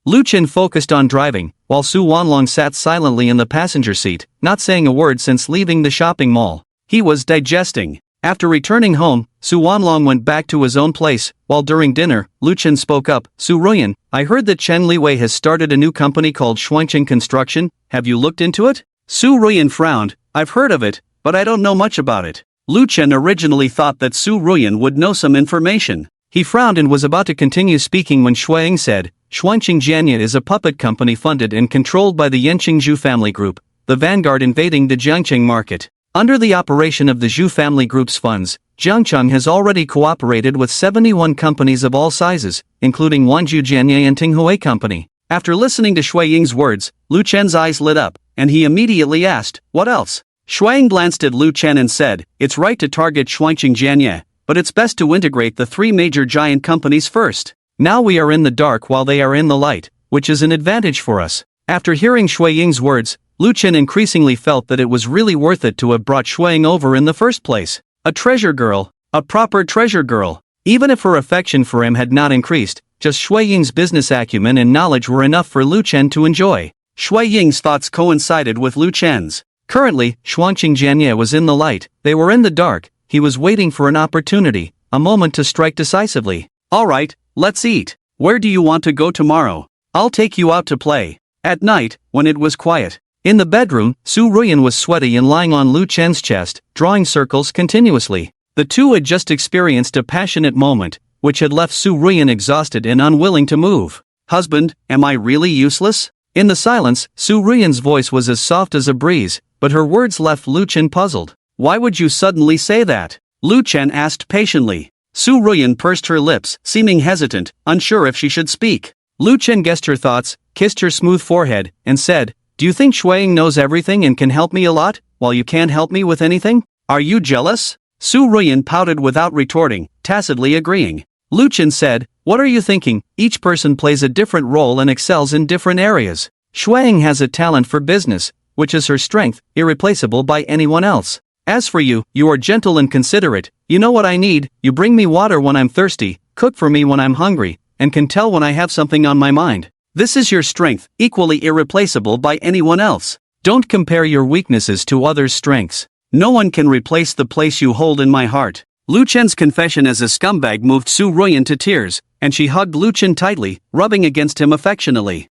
Lu Chen focused on driving, while Su Wanlong sat silently in the passenger seat, not saying a word since leaving the shopping mall. He was digesting. After returning home, Su Wanlong went back to his own place. While during dinner, Lu Chen spoke up. Su Ruyan, I heard that Chen Liwei has started a new company called Shuangqing Construction. Have you looked into it? Su Ruyan frowned. I've heard of it, but I don't know much about it. Lu Chen originally thought that Su Ruyan would know some information. He frowned and was about to continue speaking when Shuang said, Shuangqing Jianye is a puppet company funded and controlled by the Yanqing Zhu family group, the vanguard invading the Jiangqing market. Under the operation of the Zhu family group's funds, Jiangcheng has already cooperated with 71 companies of all sizes, including Wanzhou Jianye and Tinghui Company. After listening to Shui Ying's words, Lu Chen's eyes lit up, and he immediately asked, what else? Shuang glanced at Lu Chen and said, it's right to target Shuangqing Jianye, but it's best to integrate the 3 major giant companies first. Now we are in the dark while they are in the light, which is an advantage for us. After hearing Shui Ying's words, Lu Chen increasingly felt that it was really worth it to have brought Shuang over in the first place. A treasure girl, a proper treasure girl. Even if her affection for him had not increased, just Shui Ying's business acumen and knowledge were enough for Lu Chen to enjoy. Shui Ying's thoughts coincided with Lu Chen's. Currently, Shuangqing Jianye was in the light, they were in the dark. He was waiting for an opportunity, a moment to strike decisively. Alright, let's eat. Where do you want to go tomorrow? I'll take you out to play. At night, when it was quiet. In the bedroom, Su Ruyan was sweaty and lying on Lu Chen's chest, drawing circles continuously. The two had just experienced a passionate moment, which had left Su Ruyan exhausted and unwilling to move. Husband, am I really useless? In the silence, Su Ruyan's voice was as soft as a breeze, but her words left Lu Chen puzzled. Why would you suddenly say that? Lu Chen asked patiently. Su Ruyan pursed her lips, seeming hesitant, unsure if she should speak. Lu Chen guessed her thoughts, kissed her smooth forehead, and said, do you think Shuang knows everything and can help me a lot, while you can't help me with anything? Are you jealous? Su Ruyan pouted without retorting, tacitly agreeing. Lu Chen said, what are you thinking? Each person plays a different role and excels in different areas. Shuang has a talent for business, which is her strength, irreplaceable by anyone else. As for you, you are gentle and considerate, you know what I need, you bring me water when I'm thirsty, cook for me when I'm hungry, and can tell when I have something on my mind. This is your strength, equally irreplaceable by anyone else. Don't compare your weaknesses to others' strengths. No one can replace the place you hold in my heart. Lu Chen's confession as a scumbag moved Su Ruyan to tears, and she hugged Lu Chen tightly, rubbing against him affectionately.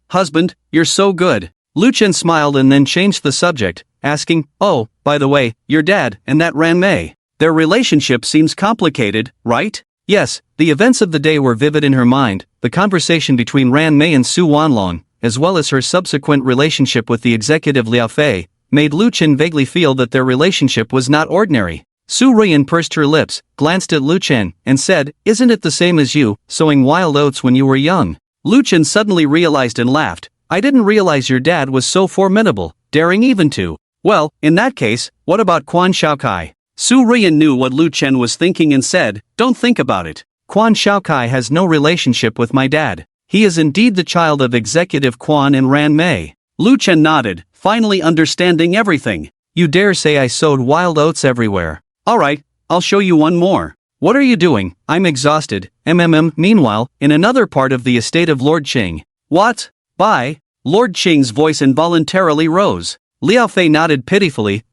Husband, you're so good. Lu Chen smiled and then changed the subject, asking, oh, by the way, your dad and that Ran Mei. Their relationship seems complicated, right? Yes, the events of the day were vivid in her mind, the conversation between Ran Mei and Su Wanlong, as well as her subsequent relationship with the executive Liao Fei, made Lu Chen vaguely feel that their relationship was not ordinary. Su Ruyan pursed her lips, glanced at Lu Chen, and said, isn't it the same as you, sowing wild oats when you were young? Lu Chen suddenly realized and laughed, I didn't realize your dad was so formidable, daring even to. Well, in that case, what about Quan Shaokai? Su Ruyan knew what Lu Chen was thinking and said, don't think about it. Quan Shaokai has no relationship with my dad. He is indeed the child of Executive Quan and Ran Mei. Lu Chen nodded, finally understanding everything. You dare say I sowed wild oats everywhere. Alright, I'll show you one more. What are you doing? I'm exhausted. Meanwhile, in another part of the estate of Lord Qing. What? Bye? Lord Qing's voice involuntarily rose. Liao Fei nodded pitifully.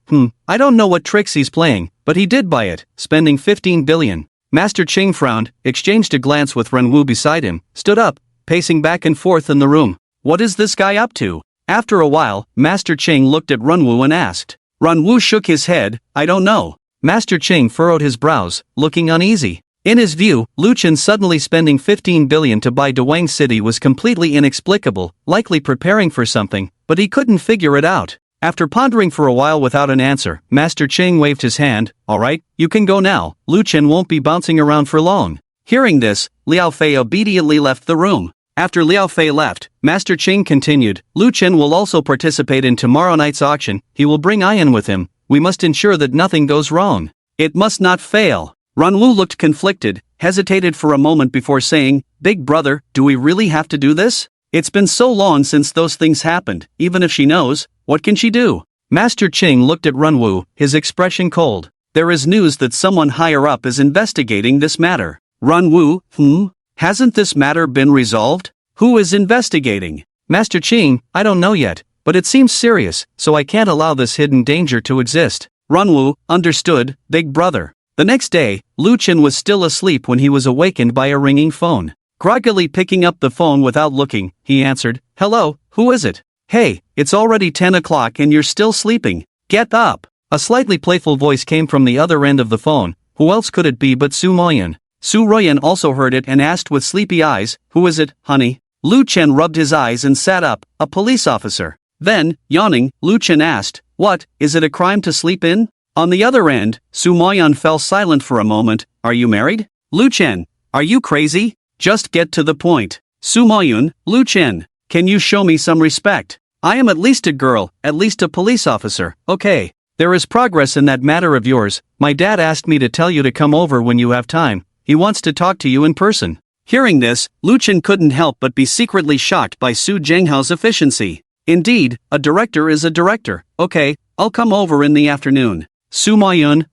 I don't know what tricks he's playing, but he did buy it, spending 15 billion. Master Qing frowned, exchanged a glance with Renwu beside him, stood up, pacing back and forth in the room. What is this guy up to? After a while, Master Qing looked at Renwu and asked. Renwu shook his head, I don't know. Master Qing furrowed his brows, looking uneasy. In his view, Lu Chen suddenly spending 15 billion to buy Dawang City was completely inexplicable, likely preparing for something, but he couldn't figure it out. After pondering for a while without an answer, Master Ching waved his hand. Alright, you can go now, Lu Chen won't be bouncing around for long. Hearing this, Liao Fei obediently left the room. After Liao Fei left, Master Ching continued, Lu Chen will also participate in tomorrow night's auction. He will bring Ian with him. We must ensure that nothing goes wrong. It must not fail. Runwoo looked conflicted, hesitated for a moment before saying, Big brother, do we really have to do this? It's been so long since those things happened. Even if she knows, what can she do? Master Ching looked at Runwoo, his expression cold. There is news that someone higher up is investigating this matter. Runwoo, hasn't this matter been resolved? Who is investigating? Master Ching, I don't know yet, but it seems serious, so I can't allow this hidden danger to exist. Runwoo, understood, big brother. The next day, Lu Chen was still asleep when he was awakened by a ringing phone. Groggily picking up the phone without looking, he answered, Hello, who is it? Hey, it's already 10 o'clock and you're still sleeping. Get up. A slightly playful voice came from the other end of the phone. Who else could it be but Su Moyan? Su Royan also heard it and asked with sleepy eyes, Who is it, honey? Lu Chen rubbed his eyes and sat up, a police officer. Then, yawning, Lu Chen asked, What, is it a crime to sleep in? On the other end, Su Moyan fell silent for a moment. Are you married? Lu Chen, are you crazy? Just get to the point. Su Moyun, Lu Chen, can you show me some respect? I am at least a girl, at least a police officer. Okay, there is progress in that matter of yours. My dad asked me to tell you to come over when you have time. He wants to talk to you in person. Hearing this, Lu Chen couldn't help but be secretly shocked by Su Zhenghao's efficiency. Indeed, a director is a director. Okay, I'll come over in the afternoon. Su Moyun,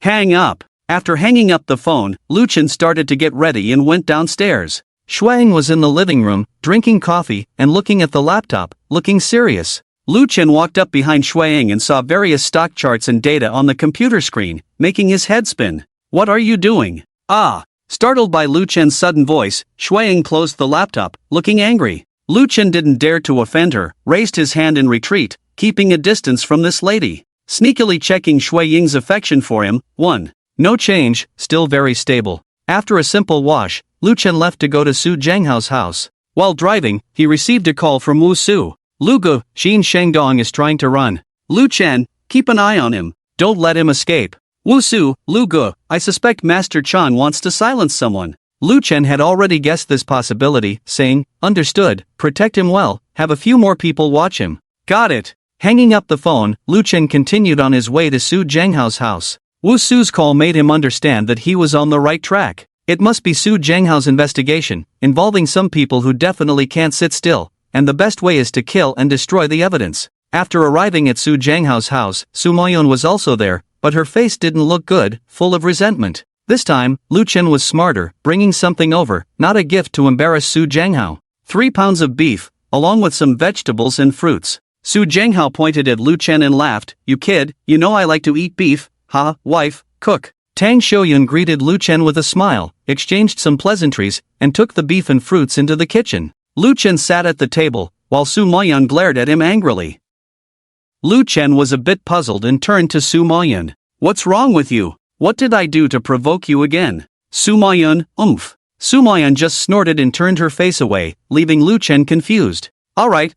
hang up. After hanging up the phone, Lu Chen started to get ready and went downstairs. Shuang was in the living room, drinking coffee, and looking at the laptop, looking serious. Lu Chen walked up behind Shuang and saw various stock charts and data on the computer screen, making his head spin. What are you doing? Ah! Startled by Lu Chen's sudden voice, Shuang closed the laptop, looking angry. Lu Chen didn't dare to offend her, raised his hand in retreat, keeping a distance from this lady. Sneakily checking Shui Ying's affection for him. 1. No change, still very stable. After a simple wash, Lu Chen left to go to Su Zhenghao's house. While driving, he received a call from Wu Su. Lu Gu, Xin Shengdong is trying to run. Lu Chen, keep an eye on him. Don't let him escape. Wu Su, Lu Gu, I suspect Master Chan wants to silence someone. Lu Chen had already guessed this possibility, saying, Understood, protect him well, have a few more people watch him. Got it. Hanging up the phone, Lu Chen continued on his way to Su Zhenghao's house. Wu Su's call made him understand that he was on the right track. It must be Su Zhenghao's investigation, involving some people who definitely can't sit still, and the best way is to kill and destroy the evidence. After arriving at Su Zhenghao's house, Su Moyun was also there, but her face didn't look good, full of resentment. This time, Lu Chen was smarter, bringing something over, not a gift to embarrass Su Zhenghao. 3 pounds of beef, along with some vegetables and fruits. Su Zhenghao pointed at Lu Chen and laughed, You kid, you know I like to eat beef. Ha, wife, cook. Tang Shouyun greeted Lu Chen with a smile, exchanged some pleasantries, and took the beef and fruits into the kitchen. Lu Chen sat at the table, while Su Moyun glared at him angrily. Lu Chen was a bit puzzled and turned to Su Moyun. What's wrong with you? What did I do to provoke you again? Su Moyun, Su Moyun just snorted and turned her face away, leaving Lu Chen confused. Alright,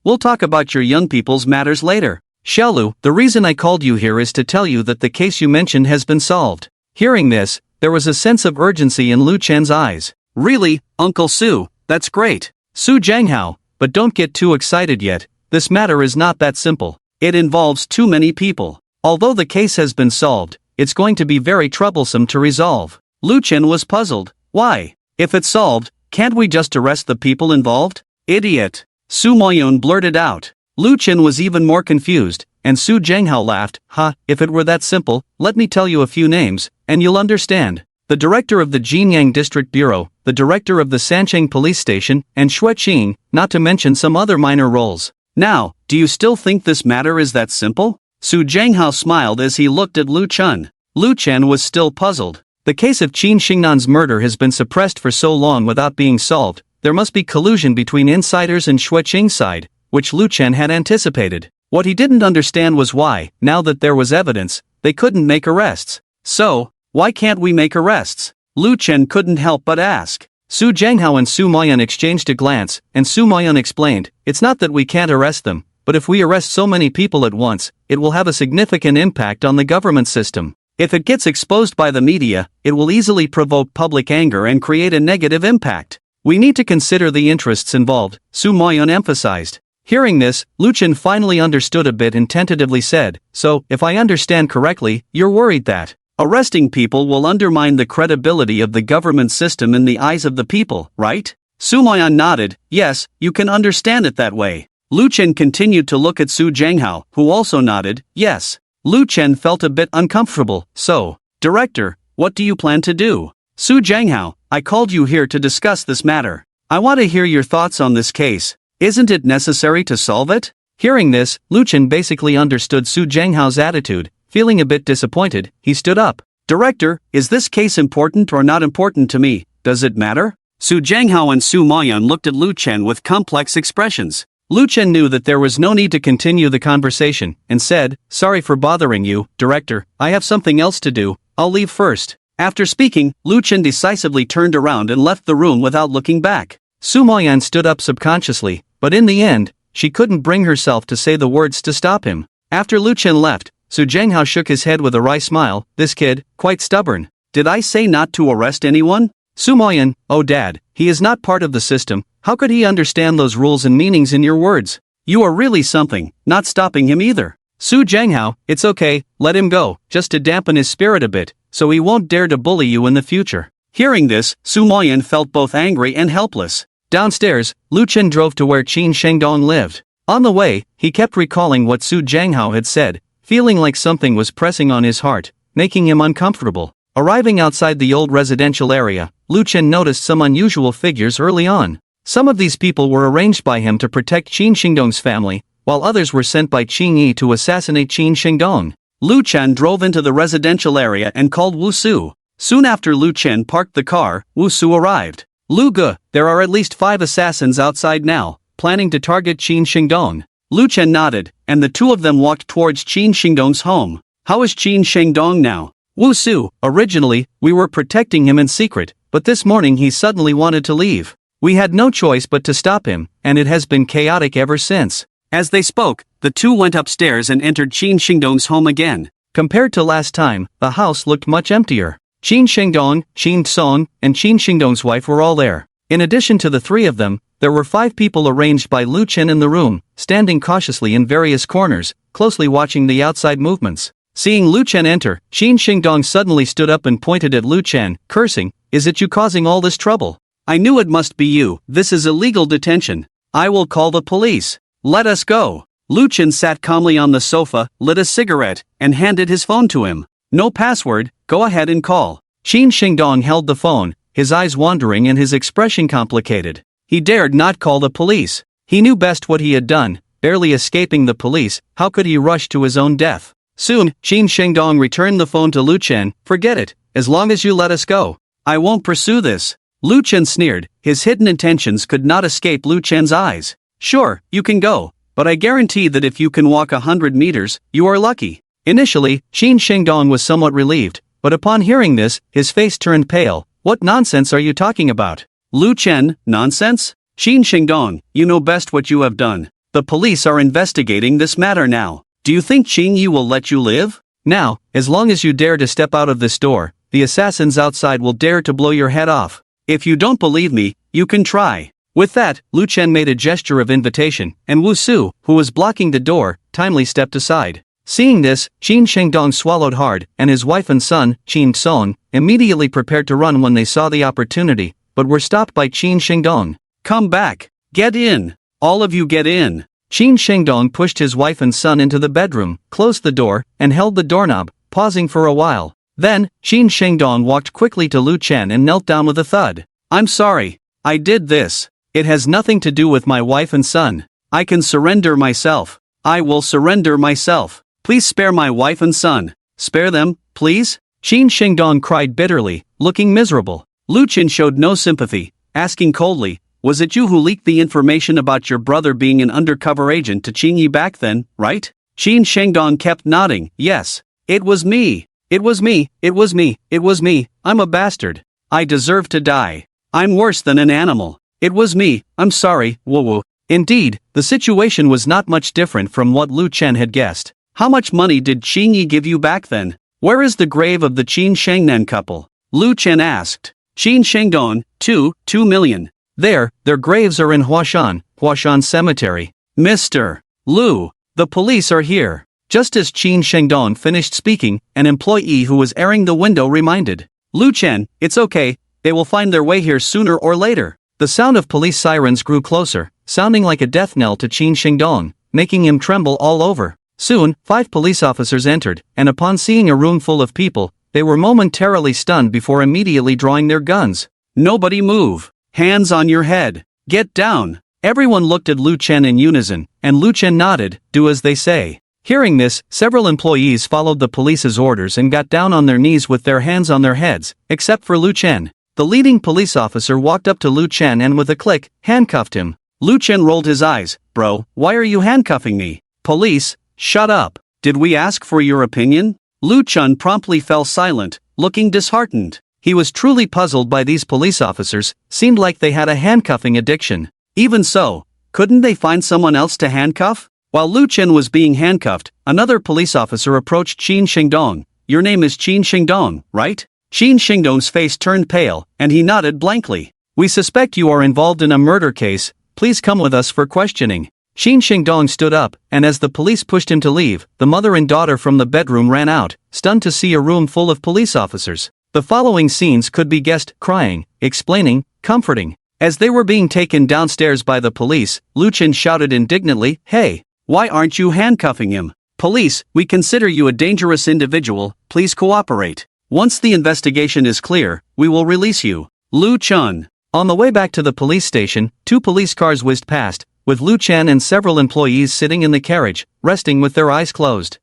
we'll talk about your young people's matters later. Xiaolu, the reason I called you here is to tell you that the case you mentioned has been solved. Hearing this, there was a sense of urgency in Lu Chen's eyes. Really, Uncle Su, that's great. Su Zhenghao, but don't get too excited yet, this matter is not that simple. It involves too many people. Although the case has been solved, it's going to be very troublesome to resolve. Lu Chen was puzzled. Why? If it's solved, can't we just arrest the people involved? Idiot. Su Moyun blurted out. Lu Chen was even more confused, and Su Zhenghao laughed. If it were that simple, let me tell you a few names, and you'll understand. The director of the Jinyang District Bureau, the director of the Sancheng Police Station, and Xue Qing, not to mention some other minor roles. Now, do you still think this matter is that simple? Su Zhenghao smiled as he looked at Lu Chen. Lu Chen was still puzzled. The case of Qin Xingnan's murder has been suppressed for so long without being solved. There must be collusion between insiders and Xue Qing's side, which Lu Chen had anticipated. What he didn't understand was why, now that there was evidence, they couldn't make arrests. So, Why can't we make arrests? Lu Chen couldn't help but ask. Su Jianghao and Su Moyan exchanged a glance, and Su Moyan explained, "It's not that we can't arrest them, but if we arrest so many people at once, it will have a significant impact on the government system. If it gets exposed by the media, it will easily provoke public anger and create a negative impact. We need to consider the interests involved," Su Moyan emphasized. Hearing this, Lu Chen finally understood a bit and tentatively said, "So, if I understand correctly, you're worried that arresting people will undermine the credibility of the government system in the eyes of the people, right?" Su Moyan nodded. "Yes, you can understand it that way." Lu Chen continued to look at Su Jianghao, who also nodded, "Yes." Lu Chen felt a bit uncomfortable. "So, Director, what do you plan to do?" "Su Jianghao, I called you here to discuss this matter. I want to hear your thoughts on this case. Isn't it necessary to solve it?" Hearing this, Lu Chen basically understood Su Jianghao's attitude. Feeling a bit disappointed, he stood up. "Director, is this case important or not important to me? Does it matter?" Su Jianghao and Su Moyan looked at Lu Chen with complex expressions. Lu Chen knew that there was no need to continue the conversation, and said, "Sorry for bothering you, Director, I have something else to do, I'll leave first." After speaking, Lu Chen decisively turned around and left the room without looking back. Su Moyan stood up subconsciously, but in the end, she couldn't bring herself to say the words to stop him. After Lu Chen left, Su Jianghao shook his head with a wry smile. "This kid, quite stubborn. Did I say not to arrest anyone?" Su Moyan, "Oh Dad, he is not part of the system, how could he understand those rules and meanings in your words? You are really something, not stopping him either." Su Jianghao, "It's okay, let him go, just to dampen his spirit a bit, so he won't dare to bully you in the future." Hearing this, Su Moyan felt both angry and helpless. Downstairs, Lu Chen drove to where Qin Shengdong lived. On the way, he kept recalling what Su Jianghao had said, feeling like something was pressing on his heart, making him uncomfortable. Arriving outside the old residential area, Lu Chen noticed some unusual figures early on. Some of these people were arranged by him to protect Qin Shengdong's family, while others were sent by Qin Yi to assassinate Qin Shengdong. Lu Chen drove into the residential area and called Wu Su. Soon after Lu Chen parked the car, Wu Su arrived. "Lu Ge, there are at least 5 assassins outside now, planning to target Qin Shengdong." Lu Chen nodded, and the two of them walked towards Qin Shengdong's home. "How is Qin Shengdong now?" "Wu Su, originally, we were protecting him in secret, but this morning he suddenly wanted to leave. We had no choice but to stop him, and it has been chaotic ever since." As they spoke, the two went upstairs and entered Qin Shengdong's home again. Compared to last time, the house looked much emptier. Qin Shengdong, Qin Song, and Qin Shengdong's wife were all there. In addition to the 3 of them, there were 5 people arranged by Lu Chen in the room, standing cautiously in various corners, closely watching the outside movements. Seeing Lu Chen enter, Qin Shengdong suddenly stood up and pointed at Lu Chen, cursing, "Is it you causing all this trouble? I knew it must be you, this is illegal detention. I will call the police. Let us go." Lu Chen sat calmly on the sofa, lit a cigarette, and handed his phone to him. "No password, go ahead and call." Qin Shengdong held the phone, his eyes wandering and his expression complicated. He dared not call the police. He knew best what he had done, barely escaping the police, how could he rush to his own death? Soon, Qin Shengdong returned the phone to Lu Chen. "Forget it, as long as you let us go. I won't pursue this." Lu Chen sneered, his hidden intentions could not escape Lu Chen's eyes. "Sure, you can go, but I guarantee that if you can walk 100 meters, you are lucky." Initially, Qin Shengdong was somewhat relieved, but upon hearing this, his face turned pale. "What nonsense are you talking about?" Lu Chen, "Nonsense? Qin Shengdong, you know best what you have done. The police are investigating this matter now. Do you think Qin Yi will let you live? Now, as long as you dare to step out of this door, the assassins outside will dare to blow your head off. If you don't believe me, you can try." With that, Lu Chen made a gesture of invitation, and Wu Su, who was blocking the door, timely stepped aside. Seeing this, Qin Shengdong swallowed hard, and his wife and son, Qin Song, immediately prepared to run when they saw the opportunity, but were stopped by Qin Shengdong. "Come back! Get in! All of you get in!" Qin Shengdong pushed his wife and son into the bedroom, closed the door, and held the doorknob, pausing for a while. Then, Qin Shengdong walked quickly to Lu Chen and knelt down with a thud. "I'm sorry. I did this. It has nothing to do with my wife and son. I can surrender myself. I will surrender myself. Please spare my wife and son. Spare them, please?" Qin Shengdong cried bitterly, looking miserable. Lu Chen showed no sympathy, asking coldly, "Was it you who leaked the information about your brother being an undercover agent to Qin Yi back then, right?" Qin Shengdong kept nodding, "Yes, it was me." It was me, it was me, it was me, I'm a bastard. I deserve to die. I'm worse than an animal. It was me, I'm sorry, woo-woo. Indeed, the situation was not much different from what Lu Chen had guessed. How much money did Qin Yi give you back then? Where is the grave of the Qin Shengnan couple? Lu Chen asked. Qin Shengdong, 2 million. There, their graves are in Huashan Cemetery. Mr. Lu, the police are here. Just as Qin Shengdong finished speaking, an employee who was airing the window reminded Lu Chen, it's okay, they will find their way here sooner or later. The sound of police sirens grew closer, sounding like a death knell to Qin Shengdong, making him tremble all over. Soon, 5 police officers entered, and upon seeing a room full of people, they were momentarily stunned before immediately drawing their guns. Nobody move. Hands on your head. Get down. Everyone looked at Lu Chen in unison, and Lu Chen nodded, do as they say. Hearing this, several employees followed the police's orders and got down on their knees with their hands on their heads, except for Lu Chen. The leading police officer walked up to Lu Chen and with a click, handcuffed him. Lu Chen rolled his eyes. Bro, why are you handcuffing me? Police, shut up. Did we ask for your opinion? Lu Chen promptly fell silent, looking disheartened. He was truly puzzled by these police officers, seemed like they had a handcuffing addiction. Even so, couldn't they find someone else to handcuff? While Lu Chen was being handcuffed, another police officer approached Qin Shengdong. Your name is Qin Shengdong, right? Qin Shengdong's face turned pale, and he nodded blankly. We suspect you are involved in a murder case, please come with us for questioning. Qin Shengdong stood up, and as the police pushed him to leave, the mother and daughter from the bedroom ran out, stunned to see a room full of police officers. The following scenes could be guessed: crying, explaining, comforting. As they were being taken downstairs by the police, Lu Chen shouted indignantly, "Hey! Why aren't you handcuffing him? Police, we consider you a dangerous individual, please cooperate. Once the investigation is clear, we will release you." Lu Chen. On the way back to the police station, 2 police cars whizzed past, with Lu Chen and several employees sitting in the carriage, resting with their eyes closed.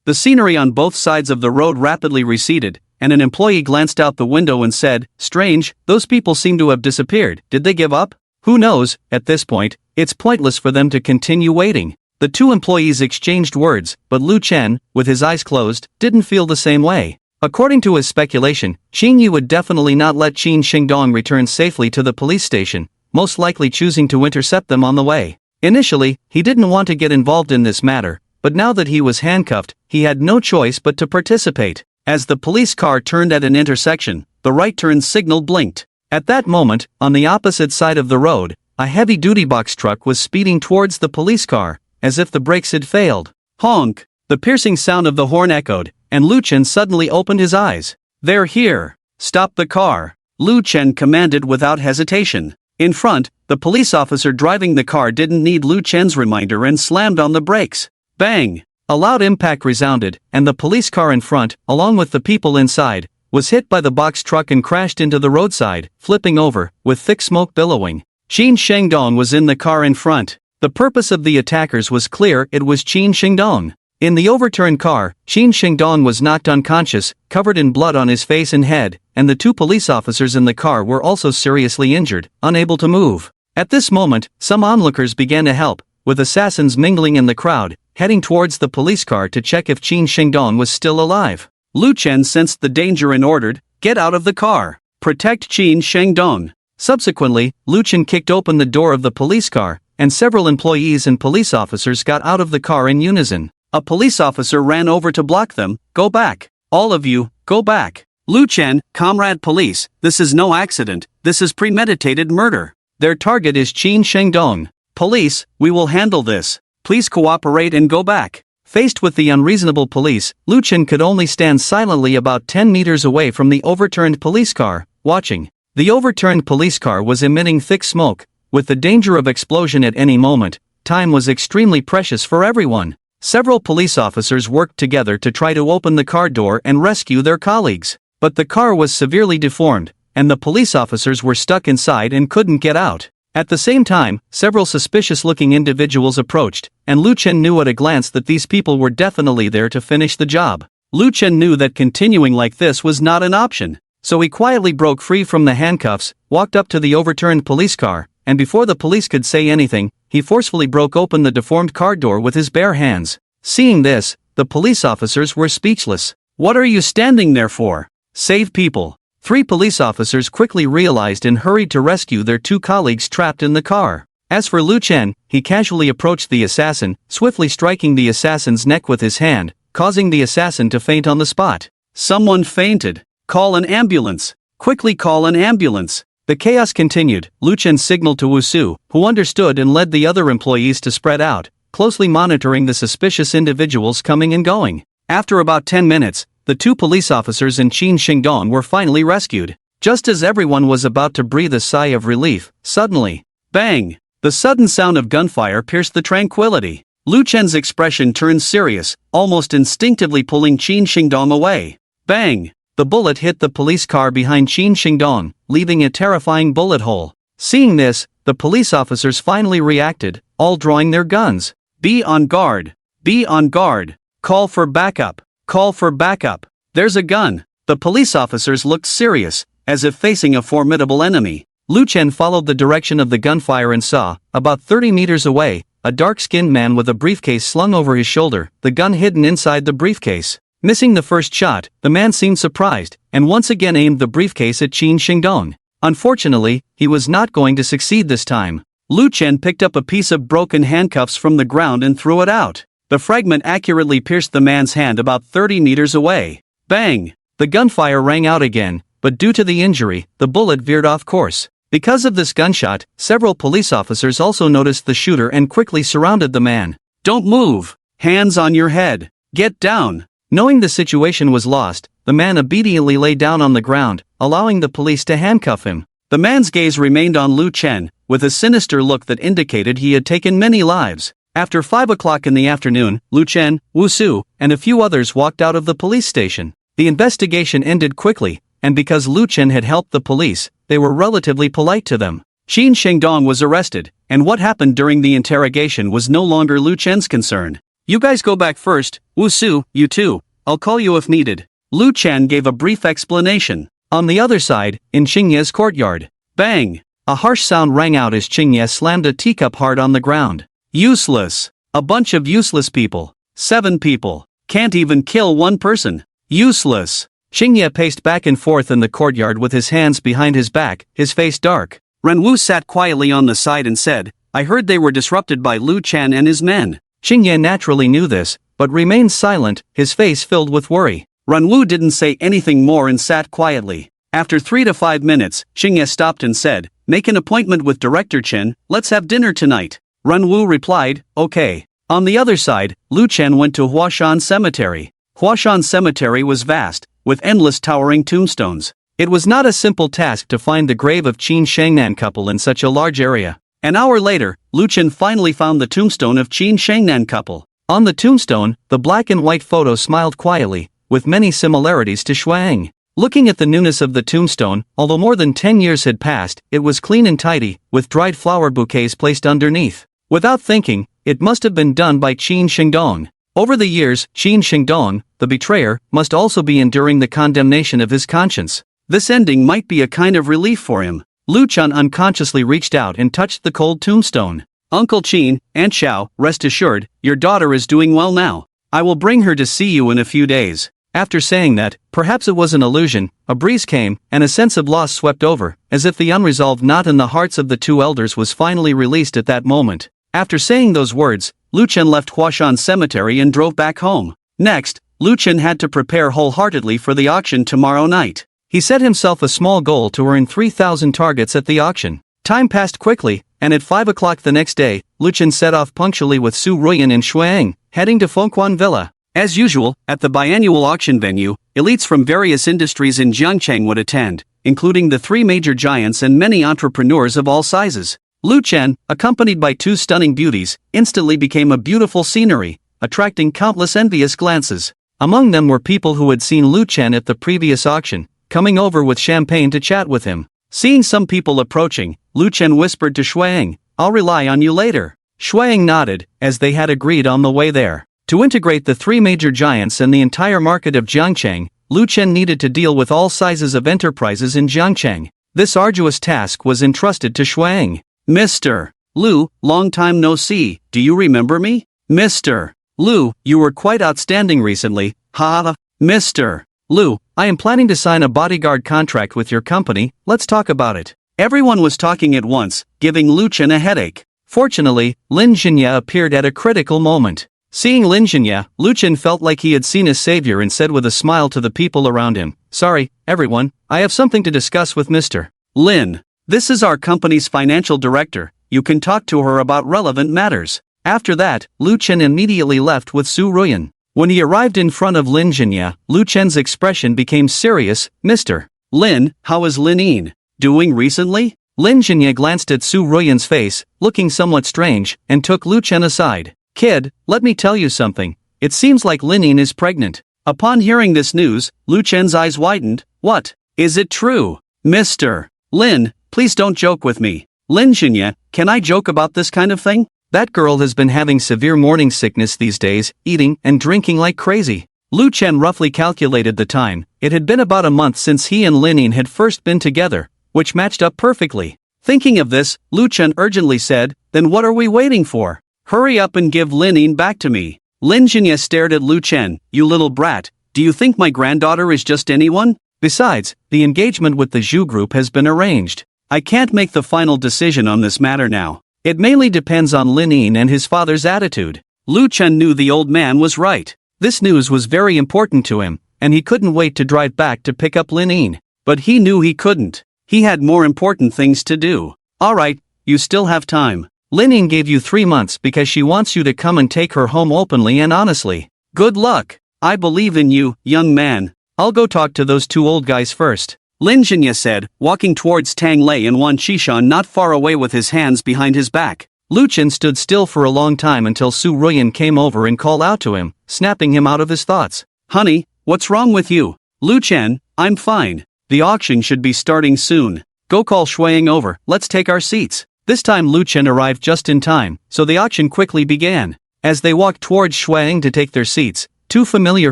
The scenery on both sides of the road rapidly receded, and an employee glanced out the window and said, "Strange, those people seem to have disappeared. Did they give up?" Who knows, at this point, it's pointless for them to continue waiting. The 2 employees exchanged words, but Lu Chen, with his eyes closed, didn't feel the same way. According to his speculation, Qin Yi would definitely not let Qin Shengdong return safely to the police station, most likely choosing to intercept them on the way. Initially, he didn't want to get involved in this matter, but now that he was handcuffed, he had no choice but to participate. As the police car turned at an intersection, the right turn signal blinked. At that moment, on the opposite side of the road, a heavy-duty box truck was speeding towards the police car, as if the brakes had failed. Honk! The piercing sound of the horn echoed, and Lu Chen suddenly opened his eyes. "They're here! Stop the car!" Lu Chen commanded without hesitation. In front, the police officer driving the car didn't need Lu Chen's reminder and slammed on the brakes. Bang! A loud impact resounded, and the police car in front, along with the people inside, was hit by the box truck and crashed into the roadside, flipping over, with thick smoke billowing. Qin Shengdong was in the car in front. The purpose of the attackers was clear: it was Qin Shengdong. In the overturned car, Qin Shengdong was knocked unconscious, covered in blood on his face and head, and the 2 police officers in the car were also seriously injured, unable to move. At this moment, some onlookers began to help, with assassins mingling in the crowd, heading towards the police car to check if Qin Shengdong was still alive. Lu Chen sensed the danger and ordered, "Get out of the car. Protect Qin Shengdong." Subsequently, Lu Chen kicked open the door of the police car, and several employees and police officers got out of the car in unison. A police officer ran over to block them. "Go back. All of you, go back." Lu Chen, "Comrade police, this is no accident, this is premeditated murder. Their target is Qin Shengdong. Police, we will handle this. Please cooperate and go back." Faced with the unreasonable police, Lu Chen could only stand silently about 10 meters away from the overturned police car, watching. The overturned police car was emitting thick smoke. With the danger of explosion at any moment, time was extremely precious for everyone. Several police officers worked together to try to open the car door and rescue their colleagues. But the car was severely deformed, and the police officers were stuck inside and couldn't get out. At the same time, several suspicious-looking individuals approached, and Lu Chen knew at a glance that these people were definitely there to finish the job. Lu Chen knew that continuing like this was not an option, so he quietly broke free from the handcuffs, walked up to the overturned police car, and before the police could say anything, he forcefully broke open the deformed car door with his bare hands. Seeing this, the police officers were speechless. What are you standing there for? Save people. 3 police officers quickly realized and hurried to rescue their 2 colleagues trapped in the car. As for Lu Chen, he casually approached the assassin, swiftly striking the assassin's neck with his hand, causing the assassin to faint on the spot. Someone fainted. Call an ambulance. Quickly call an ambulance. The chaos continued. Lu Chen signaled to Wu Su, who understood and led the other employees to spread out, closely monitoring the suspicious individuals coming and going. After about 10 minutes, the 2 police officers and Qin Shengdong were finally rescued. Just as everyone was about to breathe a sigh of relief, suddenly, bang! The sudden sound of gunfire pierced the tranquility. Lu Chen's expression turned serious, almost instinctively pulling Qin Shengdong away. Bang! The bullet hit the police car behind Qin Shengdong, leaving a terrifying bullet hole. Seeing this, the police officers finally reacted, all drawing their guns. Be on guard! Be on guard! Call for backup! Call for backup! There's a gun! The police officers looked serious, as if facing a formidable enemy. Lu Chen followed the direction of the gunfire and saw, about 30 meters away, a dark-skinned man with a briefcase slung over his shoulder, the gun hidden inside the briefcase. Missing the first shot, the man seemed surprised, and once again aimed the briefcase at Qin Shengdong. Unfortunately, he was not going to succeed this time. Lu Chen picked up a piece of broken handcuffs from the ground and threw it out. The fragment accurately pierced the man's hand about 30 meters away. Bang! The gunfire rang out again, but due to the injury, the bullet veered off course. Because of this gunshot, several police officers also noticed the shooter and quickly surrounded the man. Don't move! Hands on your head! Get down! Knowing the situation was lost, the man obediently lay down on the ground, allowing the police to handcuff him. The man's gaze remained on Lu Chen, with a sinister look that indicated he had taken many lives. After 5 o'clock in the afternoon, Lu Chen, Wu Su, and a few others walked out of the police station. The investigation ended quickly, and because Lu Chen had helped the police, they were relatively polite to them. Qin Shengdong was arrested, and what happened during the interrogation was no longer Lu Chen's concern. You guys go back first, Wu Su, you too, I'll call you if needed. Lu Chen gave a brief explanation. On the other side, in Qingye's courtyard, bang! A harsh sound rang out as Qingye slammed a teacup hard on the ground. Useless. A bunch of useless people. 7 people. Can't even kill 1 person. Useless. Qingye paced back and forth in the courtyard with his hands behind his back, his face dark. Renwu sat quietly on the side and said, I heard they were disrupted by Lu Chen and his men. Qingye naturally knew this, but remained silent, his face filled with worry. Renwu didn't say anything more and sat quietly. After 3 to 5 minutes, Qingye stopped and said, Make an appointment with Director Chen, let's have dinner tonight. Renwu replied, Okay. On the other side, Lu Chen went to Huashan Cemetery. Huashan Cemetery was vast, with endless towering tombstones. It was not a simple task to find the grave of Qin Shengnan couple in such a large area. An hour later, Lu Chen finally found the tombstone of Qin Shengnan couple. On the tombstone, the black and white photo smiled quietly, with many similarities to Shuang. Looking at the newness of the tombstone, although more than 10 years had passed, it was clean and tidy, with dried flower bouquets placed underneath. Without thinking, it must have been done by Qin Shengdong. Over the years, Qin Shengdong, the betrayer, must also be enduring the condemnation of his conscience. This ending might be a kind of relief for him. Lu Chen unconsciously reached out and touched the cold tombstone. Uncle Qin, Aunt Xiao, rest assured, your daughter is doing well now. I will bring her to see you in a few days. After saying that, perhaps it was an illusion, a breeze came, and a sense of loss swept over, as if the unresolved knot in the hearts of the 2 elders was finally released at that moment. After saying those words, Lu Chen left Huashan Cemetery and drove back home. Next, Lu Chen had to prepare wholeheartedly for the auction tomorrow night. He set himself a small goal to earn 3,000 targets at the auction. Time passed quickly, and at 5 o'clock the next day, Lu Chen set off punctually with Su Ruyan and Shuang, heading to Fengquan Villa. As usual, at the biannual auction venue, elites from various industries in Jiangcheng would attend, including the 3 major giants and many entrepreneurs of all sizes. Lu Chen, accompanied by 2 stunning beauties, instantly became a beautiful scenery, attracting countless envious glances. Among them were people who had seen Lu Chen at the previous auction, coming over with champagne to chat with him. Seeing some people approaching, Lu Chen whispered to Shuang, I'll rely on you later. Shuang nodded, as they had agreed on the way there. To integrate the 3 major giants and the entire market of Jiangcheng, Lu Chen needed to deal with all sizes of enterprises in Jiangcheng. This arduous task was entrusted to Shuang. Mr. Lu, long time no see, do you remember me? Mr. Lu, you were quite outstanding recently, ha ha. Mr. Lu, I am planning to sign a bodyguard contract with your company, let's talk about it. Everyone was talking at once, giving Lu Chen a headache. Fortunately, Lin Jinya appeared at a critical moment. Seeing Lin Jinya, Lu Chen felt like he had seen his savior and said with a smile to the people around him, "Sorry, everyone, I have something to discuss with Mr. Lin. This is our company's financial director, you can talk to her about relevant matters." After that, Lu Chen immediately left with Su Ruyan. When he arrived in front of Lin Jinya, Lu Chen's expression became serious. "Mr. Lin, how is Lin Yin doing recently?" Lin Jinya glanced at Su Ruyan's face, looking somewhat strange, and took Lu Chen aside. "Kid, let me tell you something. It seems like Lin Yin is pregnant." Upon hearing this news, Lu Chen's eyes widened. "What? Is it true?" "Mr. Lin, please don't joke with me." "Lin Jinya, can I joke about this kind of thing?" "That girl has been having severe morning sickness these days, eating and drinking like crazy." Lu Chen roughly calculated the time. It had been about a month since he and Lin Yin had first been together, which matched up perfectly. Thinking of this, Lu Chen urgently said, "Then what are we waiting for? Hurry up and give Lin Yin back to me." Lin Jinya stared at Lu Chen. "You little brat, do you think my granddaughter is just anyone? Besides, the engagement with the Zhu group has been arranged. I can't make the final decision on this matter now. It mainly depends on Lin Yin and his father's attitude." Lu Chen knew the old man was right. This news was very important to him, and he couldn't wait to drive back to pick up Lin Yin. But he knew he couldn't. He had more important things to do. "Alright, you still have time. Lin Yin gave you 3 months because she wants you to come and take her home openly and honestly. Good luck. I believe in you, young man." "I'll go talk to those 2 old guys first," Lin Jinya said, walking towards Tang Lei and Wan Qishan not far away with his hands behind his back. Lu Chen stood still for a long time until Su Ruyan came over and called out to him, snapping him out of his thoughts. "Honey, what's wrong with you?" "Lu Chen, I'm fine. The auction should be starting soon. Go call Shuaying over, let's take our seats." This time Lu Chen arrived just in time, so the auction quickly began. As they walked towards Shuaying to take their seats, 2 familiar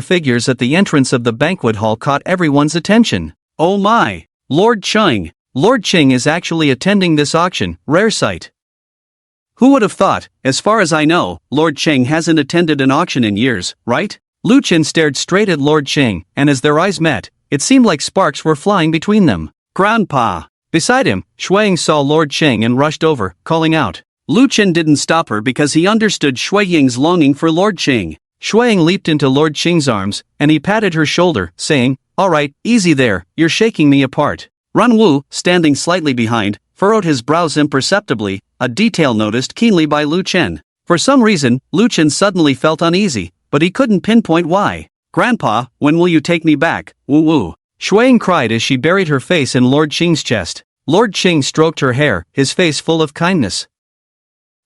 figures at the entrance of the banquet hall caught everyone's attention. "Oh my! Lord Cheng!" Lord Cheng is actually attending this auction, rare sight. "Who would have thought? As far as I know, Lord Cheng hasn't attended an auction in years, right?" Lu Chen stared straight at Lord Cheng, and as their eyes met, it seemed like sparks were flying between them. "Grandpa!" Beside him, Shuaying saw Lord Cheng and rushed over, calling out. Lu Chen didn't stop her because he understood Shuaying's longing for Lord Cheng. Shuaying leaped into Lord Cheng's arms, and he patted her shoulder, saying, "Alright, easy there, you're shaking me apart." Run Wu, standing slightly behind, furrowed his brows imperceptibly, a detail noticed keenly by Lu Chen. For some reason, Lu Chen suddenly felt uneasy, but he couldn't pinpoint why. "Grandpa, when will you take me back, Wu Wu?" Shuaying cried as she buried her face in Lord Cheng's chest. Lord Cheng stroked her hair, his face full of kindness.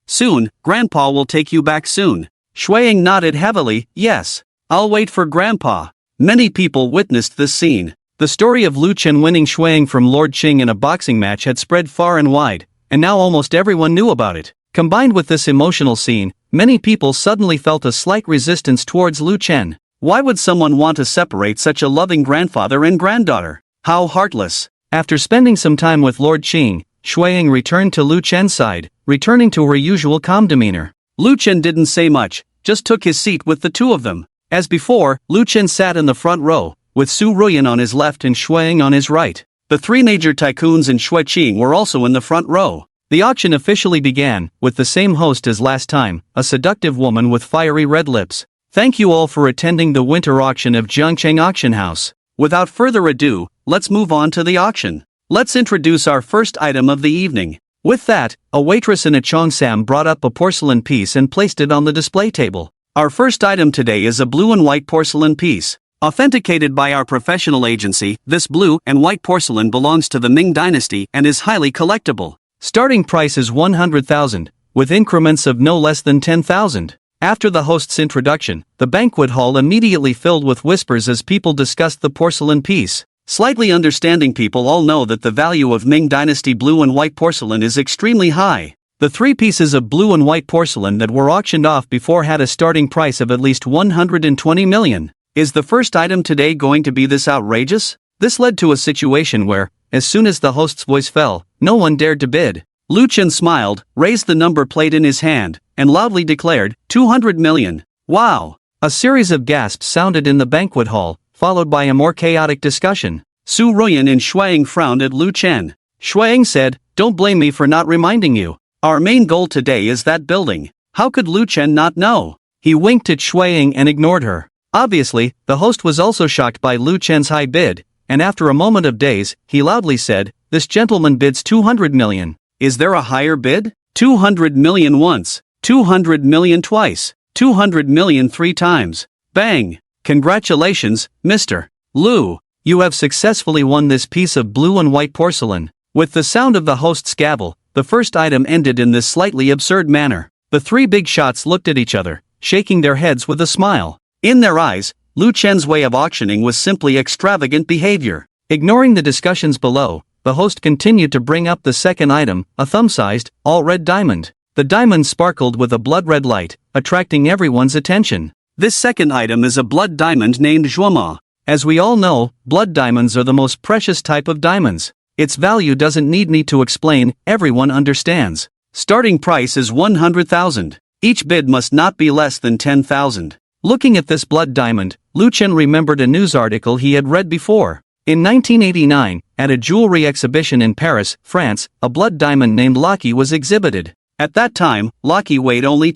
"Soon, Grandpa will take you back soon." Shuaying nodded heavily. "Yes. I'll wait for Grandpa." Many people witnessed this scene. The story of Lu Chen winning Shuaying from Lord Cheng in a boxing match had spread far and wide, and now almost everyone knew about it. Combined with this emotional scene, many people suddenly felt a slight resistance towards Lu Chen. Why would someone want to separate such a loving grandfather and granddaughter? How heartless. After spending some time with Lord Cheng, Shuaying returned to Lu Chen's side, returning to her usual calm demeanor. Lu Chen didn't say much, just took his seat with the 2 of them. As before, Lu Chen sat in the front row, with Su Ruyan on his left and Shuaying on his right. The 3 major tycoons and Shui Qing were also in the front row. The auction officially began, with the same host as last time, a seductive woman with fiery red lips. Thank you all for attending the winter auction of Jiangcheng Auction House. Without further ado, let's move on to the auction. Let's introduce our first item of the evening. With that, a waitress in a cheongsam brought up a porcelain piece and placed it on the display table. Our first item today is a blue and white porcelain piece. Authenticated by our professional agency, this blue and white porcelain belongs to the Ming Dynasty and is highly collectible. Starting price is 100,000, with increments of no less than 10,000. After the host's introduction, the banquet hall immediately filled with whispers as people discussed the porcelain piece. Slightly understanding people all know that the value of Ming Dynasty blue and white porcelain is extremely high. The 3 pieces of blue and white porcelain that were auctioned off before had a starting price of at least 120 million. Is the first item today going to be this outrageous? This led to a situation where, as soon as the host's voice fell, no one dared to bid. Lu Chen smiled, raised the number plate in his hand, and loudly declared, 200 million. Wow! A series of gasps sounded in the banquet hall, followed by a more chaotic discussion. Su Ruyan and Shuang frowned at Lu Chen. Shuang said, "Don't blame me for not reminding you. Our main goal today is that building. How could Lu Chen not know?" He winked at Shuang and ignored her. Obviously, the host was also shocked by Lu Chen's high bid, and after a moment of daze, he loudly said, "This gentleman bids 200 million. Is there a higher bid? 200 million once, 200 million twice, 200 million 3 times. Bang! Congratulations, Mr. Lu. You have successfully won this piece of blue and white porcelain." With the sound of the host's gavel, the first item ended in this slightly absurd manner. The 3 big shots looked at each other, shaking their heads with a smile. In their eyes, Lu Chen's way of auctioning was simply extravagant behavior. Ignoring the discussions below, the host continued to bring up the second item, a thumb-sized, all-red diamond. The diamond sparkled with a blood-red light, attracting everyone's attention. This second item is a blood diamond named Zhuoma. As we all know, blood diamonds are the most precious type of diamonds. Its value doesn't need me to explain, everyone understands. Starting price is 100,000. Each bid must not be less than 10,000. Looking at this blood diamond, Lu Chen remembered a news article he had read before. In 1989, at a jewelry exhibition in Paris, France, a blood diamond named Lucky was exhibited. At that time, Lucky weighed only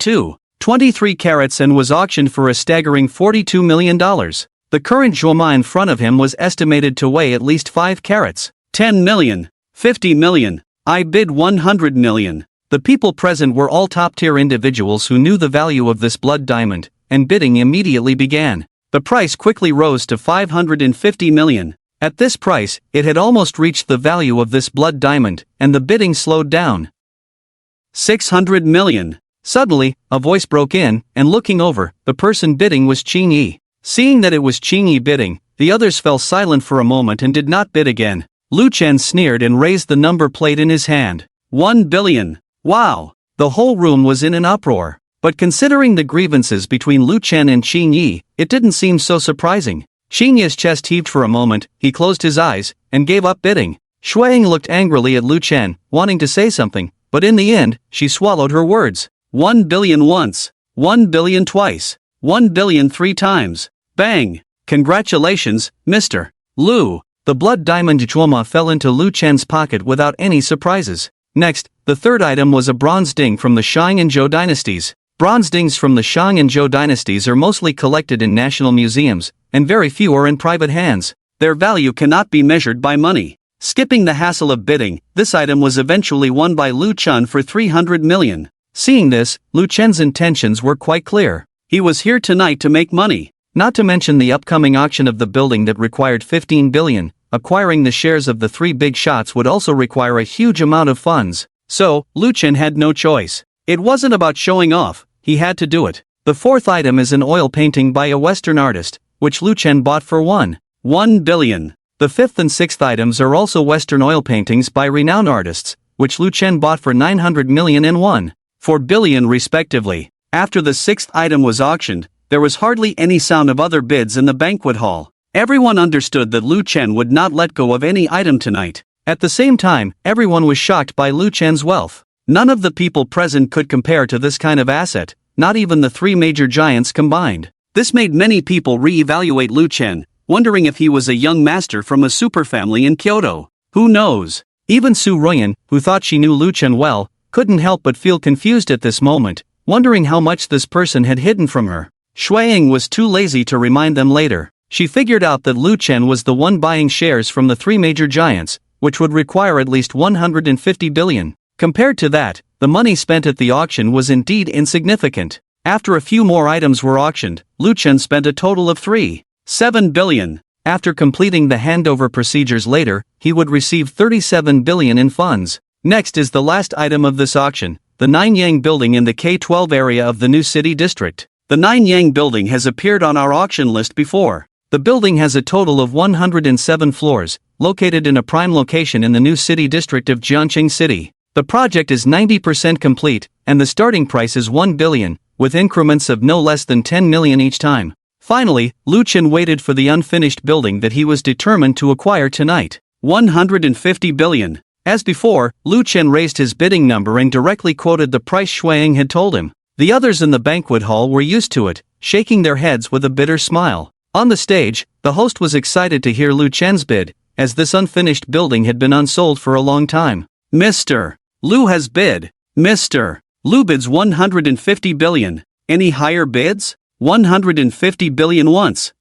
23 carats and was auctioned for a staggering $42 million. The current Zhuoma in front of him was estimated to weigh at least 5 carats. 10 million. 50 million. I bid 100 million. The people present were all top-tier individuals who knew the value of this blood diamond, and bidding immediately began. The price quickly rose to 550 million. At this price, it had almost reached the value of this blood diamond, and the bidding slowed down. 600 million. Suddenly, a voice broke in, and looking over, the person bidding was Qing Yi. Seeing that it was Qing Yi bidding, the others fell silent for a moment and did not bid again. Lu Chen sneered and raised the number plate in his hand. 1 billion. Wow! The whole room was in an uproar. But considering the grievances between Lu Chen and Qing Yi, it didn't seem so surprising. Qing Yi's chest heaved for a moment, he closed his eyes, and gave up bidding. Shuang looked angrily at Lu Chen, wanting to say something, but in the end, she swallowed her words. 1 billion once, 1 billion twice, 1 billion 3 times. Bang! Congratulations, Mr. Lu. The blood diamond Zhuoma fell into Lu Chen's pocket without any surprises. Next, the third item was a bronze ding from the Shang and Zhou dynasties. Bronze dings from the Shang and Zhou dynasties are mostly collected in national museums, and very few are in private hands. Their value cannot be measured by money. Skipping the hassle of bidding, this item was eventually won by Lu Chen for 300 million. Seeing this, Lu Chen's intentions were quite clear. He was here tonight to make money. Not to mention the upcoming auction of the building that required 15 billion, acquiring the shares of the 3 big shots would also require a huge amount of funds. So, Lu Chen had no choice. It wasn't about showing off, he had to do it. The fourth item is an oil painting by a Western artist, which Lu Chen bought for 1 billion. The fifth and sixth items are also Western oil paintings by renowned artists, which Lu Chen bought for 900 million and 1.4 billion respectively. After the sixth item was auctioned, there was hardly any sound of other bids in the banquet hall. Everyone understood that Lu Chen would not let go of any item tonight. At the same time, everyone was shocked by Lu Chen's wealth. None of the people present could compare to this kind of asset, not even the 3 major giants combined. This made many people re-evaluate Lu Chen, wondering if he was a young master from a superfamily in Kyoto. Who knows? Even Su Ruyan, who thought she knew Lu Chen well, couldn't help but feel confused at this moment, wondering how much this person had hidden from her. Shuang was too lazy to remind them later. She figured out that Lu Chen was the one buying shares from the 3 major giants, which would require at least 150 billion. Compared to that, the money spent at the auction was indeed insignificant. After a few more items were auctioned, Lu Chen spent a total of 3.7 billion. After completing the handover procedures later, he would receive 37 billion in funds. Next is the last item of this auction, the Ninyang building in the K-12 area of the new city district. The Ninyang building has appeared on our auction list before. The building has a total of 107 floors, located in a prime location in the new city district of Jiangqing City. The project is 90% complete, and the starting price is 1 billion, with increments of no less than 10 million each time. Finally, Lu Chen waited for the unfinished building that he was determined to acquire tonight. 150 billion. As before, Lu Chen raised his bidding number and directly quoted the price Shuang had told him. The others in the banquet hall were used to it, shaking their heads with a bitter smile. On the stage, the host was excited to hear Lu Chen's bid, as this unfinished building had been unsold for a long time. Mr. Lu has bid. Mr. Lu bids 150 billion. Any higher bids? 150 billion once.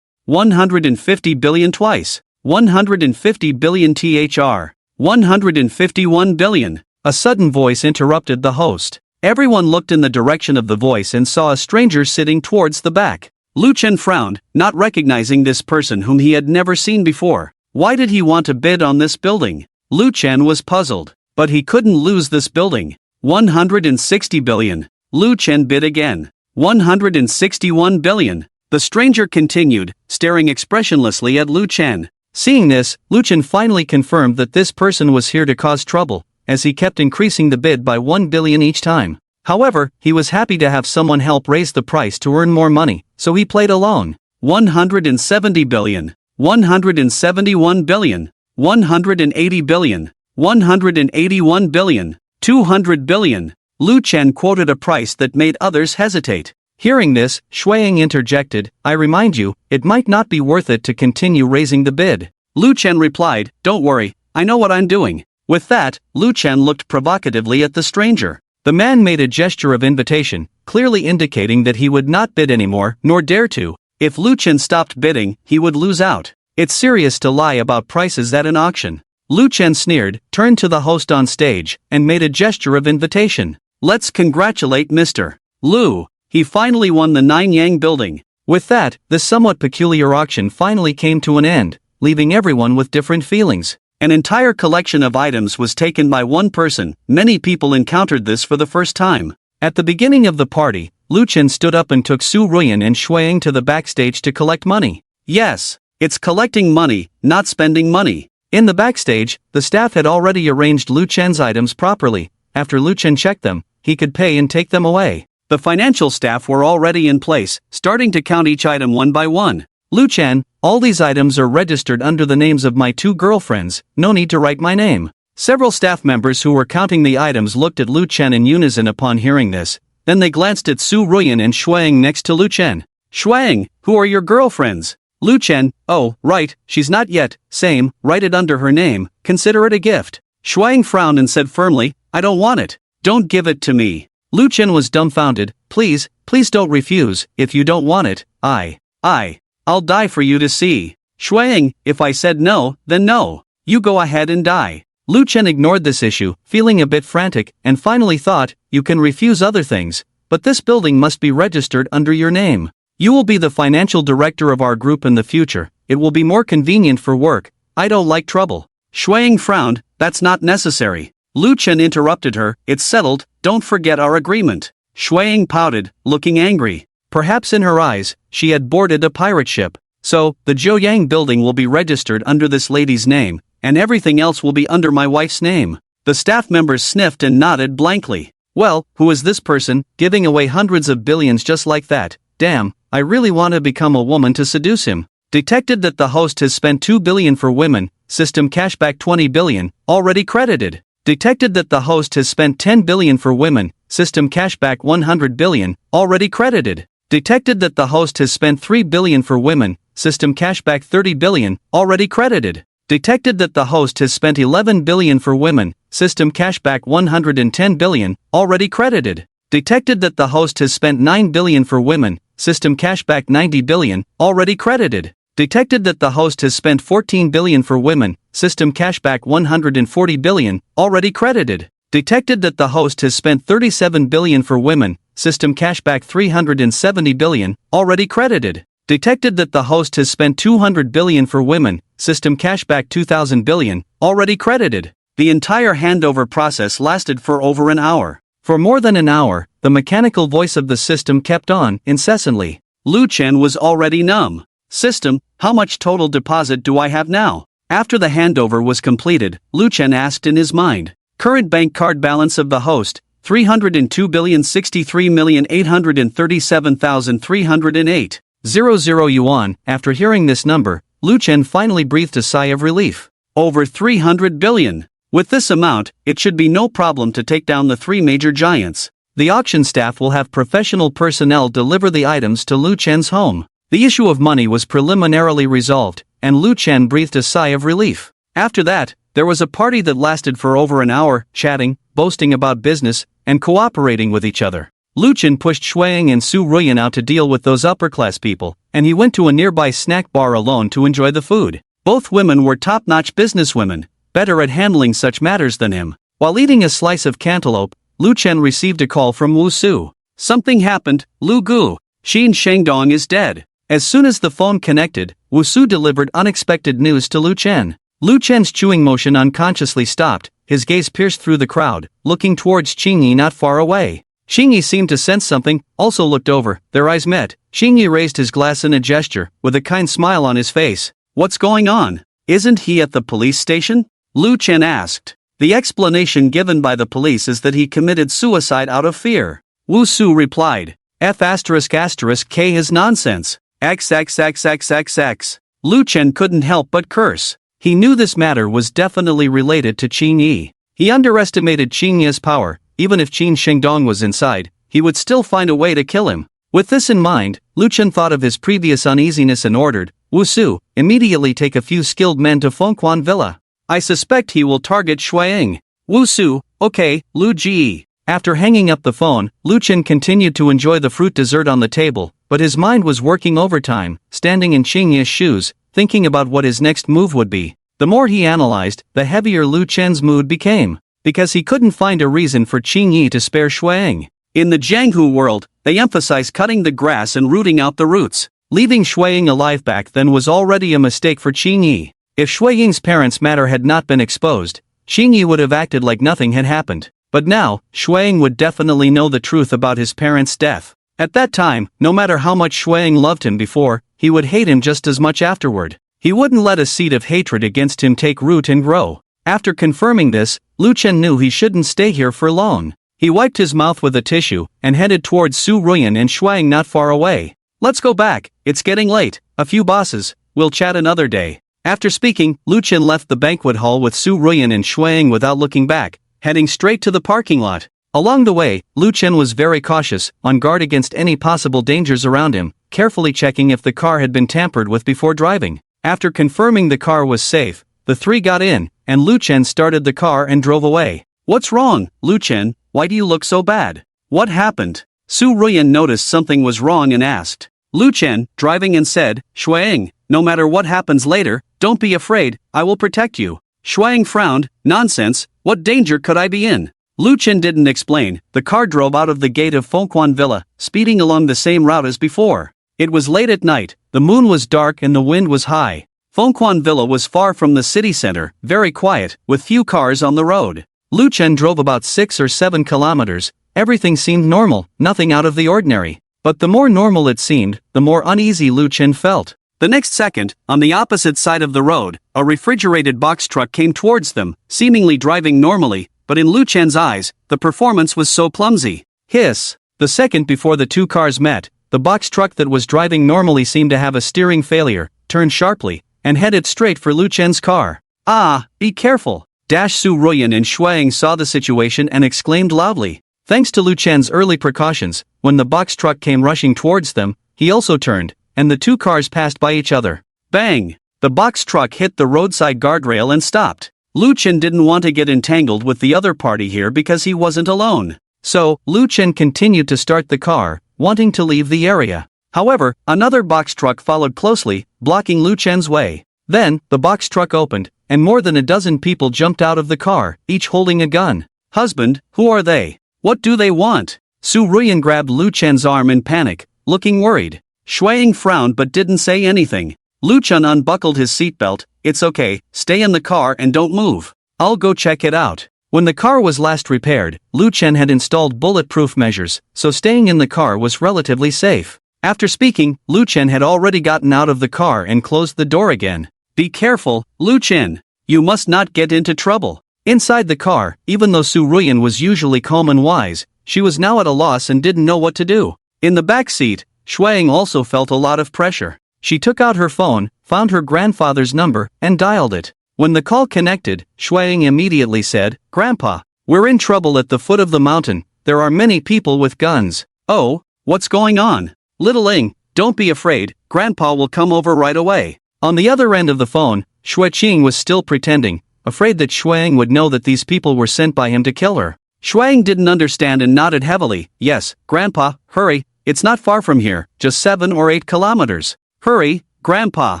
150 billion twice. 150 billion thr. 151 billion. A sudden voice interrupted the host. Everyone looked in the direction of the voice and saw a stranger sitting towards the back. Lu Chen frowned, not recognizing this person whom he had never seen before. Why did he want to bid on this building? Lu Chen was puzzled. But he couldn't lose this building. 160 billion. Lu Chen bid again. 161 billion. The stranger continued, staring expressionlessly at Lu Chen. Seeing this, Lu Chen finally confirmed that this person was here to cause trouble, as he kept increasing the bid by 1 billion each time. However, he was happy to have someone help raise the price to earn more money, so he played alone. 170 billion. 171 billion. 180 billion. 181 billion. 200 billion. Lu Chen quoted a price that made others hesitate. Hearing this, Shuiying interjected, "I remind you, it might not be worth it to continue raising the bid." Lu Chen replied, "Don't worry, I know what I'm doing." With that, Lu Chen looked provocatively at the stranger. The man made a gesture of invitation, clearly indicating that he would not bid anymore, nor dare to. If Lu Chen stopped bidding, he would lose out. It's serious to lie about prices at an auction. Lu Chen sneered, turned to the host on stage, and made a gesture of invitation. Let's congratulate Mr. Lu. He finally won the Nanyang building. With that, the somewhat peculiar auction finally came to an end, leaving everyone with different feelings. An entire collection of items was taken by one person. Many people encountered this for the first time. At the beginning of the party, Lu Chen stood up and took Su Ruyan and Shuiying to the backstage to collect money. Yes, it's collecting money, not spending money. In the backstage, the staff had already arranged Lu Chen's items properly. After Lu Chen checked them, he could pay and take them away. The financial staff were already in place, starting to count each item one by one. Lu Chen, all these items are registered under the names of my 2 girlfriends, no need to write my name. Several staff members who were counting the items looked at Lu Chen in unison upon hearing this. Then they glanced at Su Ruyan and Shuiying next to Lu Chen. Shuiying, who are your girlfriends? Lu Chen, oh, right, she's not yet, same, write it under her name, consider it a gift. Shuiying frowned and said firmly, I don't want it. Don't give it to me. Lu Chen was dumbfounded. Please don't refuse. If you don't want it, I'll die for you to see. Shuiying, if I said no, then no. You go ahead and die. Lu Chen ignored this issue, feeling a bit frantic, and finally thought, you can refuse other things, but this building must be registered under your name. You will be the financial director of our group in the future. It will be more convenient for work. I don't like trouble. Shuiying frowned, that's not necessary. Lu Chen interrupted her, it's settled, don't forget our agreement. Shuiying pouted, looking angry. Perhaps in her eyes, she had boarded a pirate ship. So, the Zhouyang building will be registered under this lady's name, and everything else will be under my wife's name. The staff members sniffed and nodded blankly. Well, who is this person, giving away hundreds of billions just like that? Damn, I really want to become a woman to seduce him. Detected that the host has spent 2 billion for women, system cashback 20 billion, already credited. Detected that the host has spent 10 billion for women, system cashback 100 billion, already credited. Detected that the host has spent 3 billion for women, system cashback 30 billion, already credited. Detected that the host has spent 11 billion for women, system cashback 110 billion, already credited. Detected that the host has spent 9 billion for women, system cashback 90 billion, already credited. Detected that the host has spent 14 billion for women, system cashback 140 billion, already credited. Detected that the host has spent 37 billion for women, system cashback 370 billion, already credited. Detected that the host has spent 200 billion for women, system cashback 2000 billion, already credited. The entire handover process lasted for over an hour. For more than an hour, the mechanical voice of the system kept on, incessantly. Lu Chen was already numb. System, how much total deposit do I have now? After the handover was completed, Lu Chen asked in his mind. Current bank card balance of the host, 302,063,837,308.00 yuan. After hearing this number, Lu Chen finally breathed a sigh of relief. Over 300 billion. With this amount, it should be no problem to take down the 3 major giants. The auction staff will have professional personnel deliver the items to Lu Chen's home. The issue of money was preliminarily resolved, and Lu Chen breathed a sigh of relief. After that, there was a party that lasted for over an hour, chatting, boasting about business, and cooperating with each other. Lu Chen pushed Shuiying and Su Ruyan out to deal with those upper-class people, and he went to a nearby snack bar alone to enjoy the food. Both women were top-notch businesswomen, better at handling such matters than him. While eating a slice of cantaloupe, Lu Chen received a call from Wu Su. Something happened, Lu Gu. Xin Shengdong is dead. As soon as the phone connected, Wu Su delivered unexpected news to Lu Chen. Lu Chen's chewing motion unconsciously stopped, his gaze pierced through the crowd, looking towards Qingyi not far away. Qingyi seemed to sense something, also looked over, their eyes met. Qingyi raised his glass in a gesture, with a kind smile on his face. What's going on? Isn't he at the police station? Lu Chen asked. The explanation given by the police is that he committed suicide out of fear. Wu Su replied. F***K is nonsense. XXXXXX. Lu Chen couldn't help but curse. He knew this matter was definitely related to Qingyi. He underestimated Qingyi's power. Even if Qin Shengdong was inside, he would still find a way to kill him. With this in mind, Lu Chen thought of his previous uneasiness and ordered, Wu Su, immediately take a few skilled men to Fengquan Villa. I suspect he will target Shuiying. Wu Su, okay, Lu Ji. After hanging up the phone, Lu Chen continued to enjoy the fruit dessert on the table, but his mind was working overtime, standing in Qingyi's shoes, thinking about what his next move would be. The more he analyzed, the heavier Lu Chen's mood became. Because he couldn't find a reason for Qingyi to spare Shuiying. In the Jianghu world, they emphasize cutting the grass and rooting out the roots. Leaving Shuiying alive back then was already a mistake for Qingyi. If Shuiying's parents' matter had not been exposed, Qingyi would have acted like nothing had happened. But now, Shuiying would definitely know the truth about his parents' death. At that time, no matter how much Shuiying loved him before, he would hate him just as much afterward. He wouldn't let a seed of hatred against him take root and grow. After confirming this, Lu Chen knew he shouldn't stay here for long. He wiped his mouth with a tissue and headed towards Su Ruyan and Shuiying not far away. Let's go back, it's getting late, a few bosses, we'll chat another day. After speaking, Lu Chen left the banquet hall with Su Ruyan and Shuiying without looking back, heading straight to the parking lot. Along the way, Lu Chen was very cautious, on guard against any possible dangers around him, carefully checking if the car had been tampered with before driving. After confirming the car was safe, the three got in, and Lu Chen started the car and drove away. What's wrong, Lu Chen? Why do you look so bad? What happened? Su Ruyan noticed something was wrong and asked. Lu Chen, driving and said, Shuiying, no matter what happens later, don't be afraid, I will protect you. Shuiying frowned, nonsense, what danger could I be in? Lu Chen didn't explain. The car drove out of the gate of Fengquan Villa, speeding along the same route as before. It was late at night, the moon was dark and the wind was high. Fengquan Villa was far from the city center, very quiet, with few cars on the road. Lu Chen drove about 6 or 7 kilometers, everything seemed normal, nothing out of the ordinary. But the more normal it seemed, the more uneasy Lu Chen felt. The next second, on the opposite side of the road, a refrigerated box truck came towards them, seemingly driving normally, but in Lu Chen's eyes, the performance was so clumsy. Hiss! The second before the two cars met, the box truck that was driving normally seemed to have a steering failure, turned sharply, and headed straight for Lu Chen's car. Ah, be careful! Su Ruyan and Shuiying saw the situation and exclaimed loudly. Thanks to Lu Chen's early precautions, when the box truck came rushing towards them, he also turned, and the two cars passed by each other. Bang! The box truck hit the roadside guardrail and stopped. Lu Chen didn't want to get entangled with the other party here because he wasn't alone. So, Lu Chen continued to start the car, wanting to leave the area. However, another box truck followed closely, blocking Lu Chen's way. Then, the box truck opened, and more than a dozen people jumped out of the car, each holding a gun. Husband, who are they? What do they want? Su Ruyan grabbed Lu Chen's arm in panic, looking worried. Shuiying frowned but didn't say anything. Lu Chen unbuckled his seatbelt. It's okay, stay in the car and don't move. I'll go check it out. When the car was last repaired, Lu Chen had installed bulletproof measures, so staying in the car was relatively safe. After speaking, Lu Chen had already gotten out of the car and closed the door again. Be careful, Lu Chen. You must not get into trouble. Inside the car, even though Su Ruyan was usually calm and wise, she was now at a loss and didn't know what to do. In the back seat, Shuiying also felt a lot of pressure. She took out her phone, found her grandfather's number, and dialed it. When the call connected, Shuiying immediately said, Grandpa, we're in trouble at the foot of the mountain, there are many people with guns. Oh, what's going on? Little Ing, Don't be afraid, Grandpa will come over right away. On the other end of the phone, Xue Qing was still pretending, afraid that Xuang would know that these people were sent by him to kill her. Xuang didn't understand and nodded heavily. Yes, Grandpa, hurry, it's not far from here, just 7 or 8 kilometers. Hurry, Grandpa.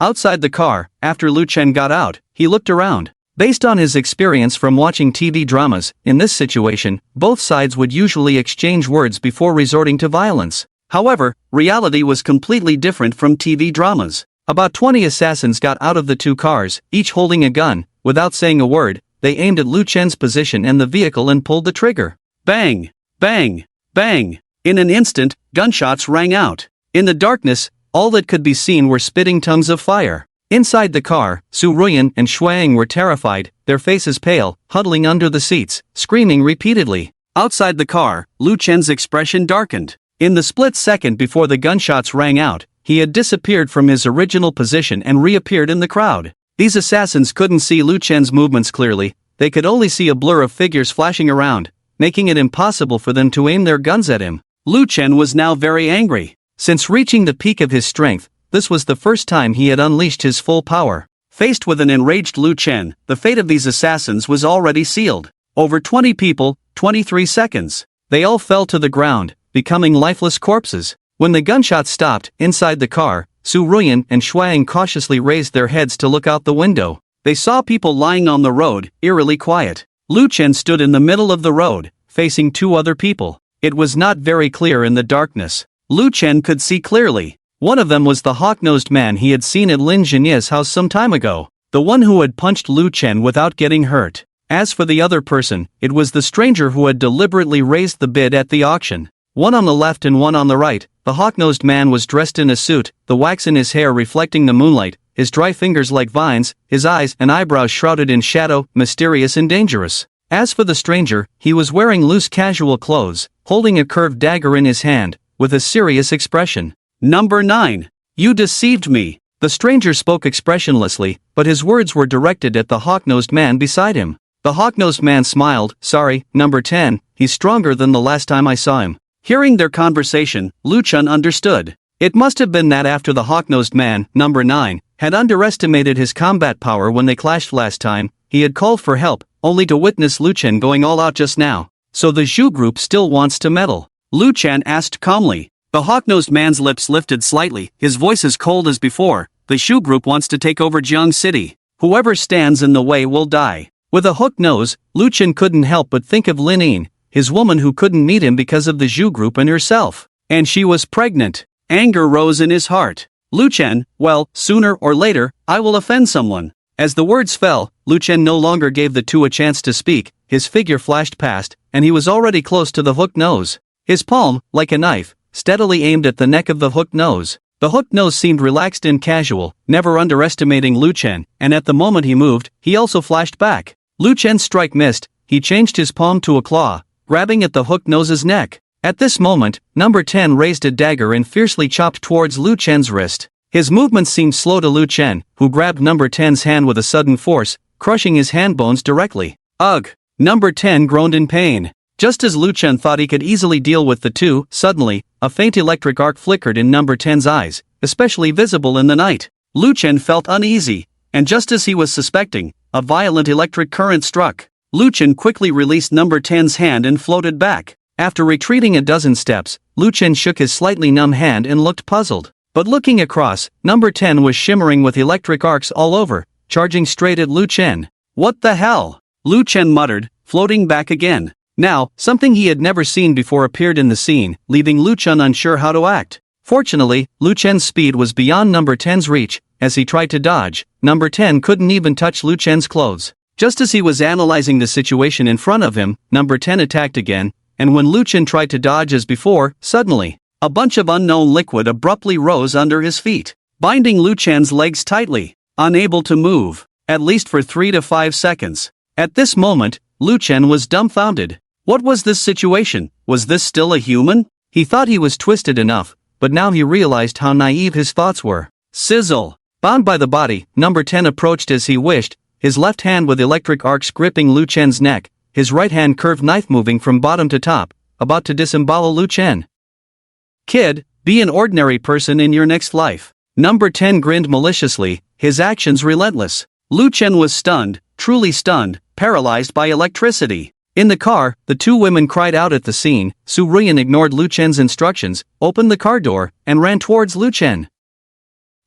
Outside the car, after Lu Chen got out, he looked around. Based on his experience from watching TV dramas, in this situation, both sides would usually exchange words before resorting to violence. However, reality was completely different from TV dramas. About 20 assassins got out of the 2 cars, each holding a gun. Without saying a word, they aimed at Lu Chen's position and the vehicle and pulled the trigger. Bang! Bang! Bang! In an instant, gunshots rang out. In the darkness, all that could be seen were spitting tongues of fire. Inside the car, Su Ruyan and Xuang were terrified, their faces pale, huddling under the seats, screaming repeatedly. Outside the car, Lu Chen's expression darkened. In the split second before the gunshots rang out, he had disappeared from his original position and reappeared in the crowd. These assassins couldn't see Lu Chen's movements clearly, they could only see a blur of figures flashing around, making it impossible for them to aim their guns at him. Lu Chen was now very angry. Since reaching the peak of his strength, this was the first time he had unleashed his full power. Faced with an enraged Lu Chen, the fate of these assassins was already sealed. Over 20 people, 23 seconds. They all fell to the ground, becoming lifeless corpses. When the gunshots stopped, inside the car, Su Ruyan and Xuang cautiously raised their heads to look out the window. They saw people lying on the road, eerily quiet. Lu Chen stood in the middle of the road, facing 2 other people. It was not very clear in the darkness. Lu Chen could see clearly. One of them was the hawk-nosed man he had seen at Lin Jinye's house some time ago, the one who had punched Lu Chen without getting hurt. As for the other person, it was the stranger who had deliberately raised the bid at the auction. One on the left and one on the right, the hawk-nosed man was dressed in a suit, the wax in his hair reflecting the moonlight, his dry fingers like vines, his eyes and eyebrows shrouded in shadow, mysterious and dangerous. As for the stranger, he was wearing loose casual clothes, holding a curved dagger in his hand, with a serious expression. Number 9. You deceived me. The stranger spoke expressionlessly, but his words were directed at the hawk-nosed man beside him. The hawk-nosed man smiled. Sorry, number 10, he's stronger than the last time I saw him. Hearing their conversation, Lu Chen understood. It must have been that after the hawk-nosed man, number 9, had underestimated his combat power when they clashed last time, he had called for help, only to witness Lu Chen going all out just now. So the Zhu group still wants to meddle? Lu Chen asked calmly. The hawk-nosed man's lips lifted slightly, his voice as cold as before. The Shu group wants to take over Jiang City. Whoever stands in the way will die. With a hooked nose, Lu Chen couldn't help but think of Lin Yin, his woman who couldn't meet him because of the Zhu group and herself. And she was pregnant. Anger rose in his heart. Lu Chen, well, sooner or later, I will offend someone. As the words fell, Lu Chen no longer gave the 2 a chance to speak, his figure flashed past, and he was already close to the hooked nose. His palm, like a knife, steadily aimed at the neck of the hooked nose. The hooked nose seemed relaxed and casual, never underestimating Lu Chen, and at the moment he moved, he also flashed back. Lu Chen's strike missed, he changed his palm to a claw, grabbing at the hooked nose's neck. At this moment, number 10 raised a dagger and fiercely chopped towards Lu Chen's wrist. His movements seemed slow to Lu Chen, who grabbed number 10's hand with a sudden force, crushing his hand bones directly. Ugh! Number 10 groaned in pain. Just as Lu Chen thought he could easily deal with the 2, suddenly, a faint electric arc flickered in number 10's eyes, especially visible in the night. Lu Chen felt uneasy, and just as he was suspecting, a violent electric current struck. Lu Chen quickly released number 10's hand and floated back. After retreating a dozen steps, Lu Chen shook his slightly numb hand and looked puzzled. But looking across, number 10 was shimmering with electric arcs all over, charging straight at Lu Chen. What the hell? Lu Chen muttered, floating back again. Now, something he had never seen before appeared in the scene, leaving Lu Chen unsure how to act. Fortunately, Lu Chen's speed was beyond number 10's reach. As he tried to dodge, number 10 couldn't even touch Lu Chen's clothes. Just as he was analyzing the situation in front of him, number 10 attacked again, and when Lu Chen tried to dodge as before, suddenly, a bunch of unknown liquid abruptly rose under his feet, binding Lu Chen's legs tightly, unable to move, at least for 3 to 5 seconds. At this moment, Lu Chen was dumbfounded. What was this situation? Was this still a human? He thought he was twisted enough, but now he realized how naive his thoughts were. Sizzle! Bound by the body, number 10 approached as he wished, his left hand with electric arcs gripping Lu Chen's neck, his right hand curved knife moving from bottom to top, about to disembowel Lu Chen. Kid, Be an ordinary person in your next life. Number 10 grinned maliciously, his actions relentless. Lu Chen was stunned, truly stunned, paralyzed by electricity. In the car, the two women cried out at the scene. Su Ruyan ignored Lu Chen's instructions, opened the car door, and ran towards Lu Chen.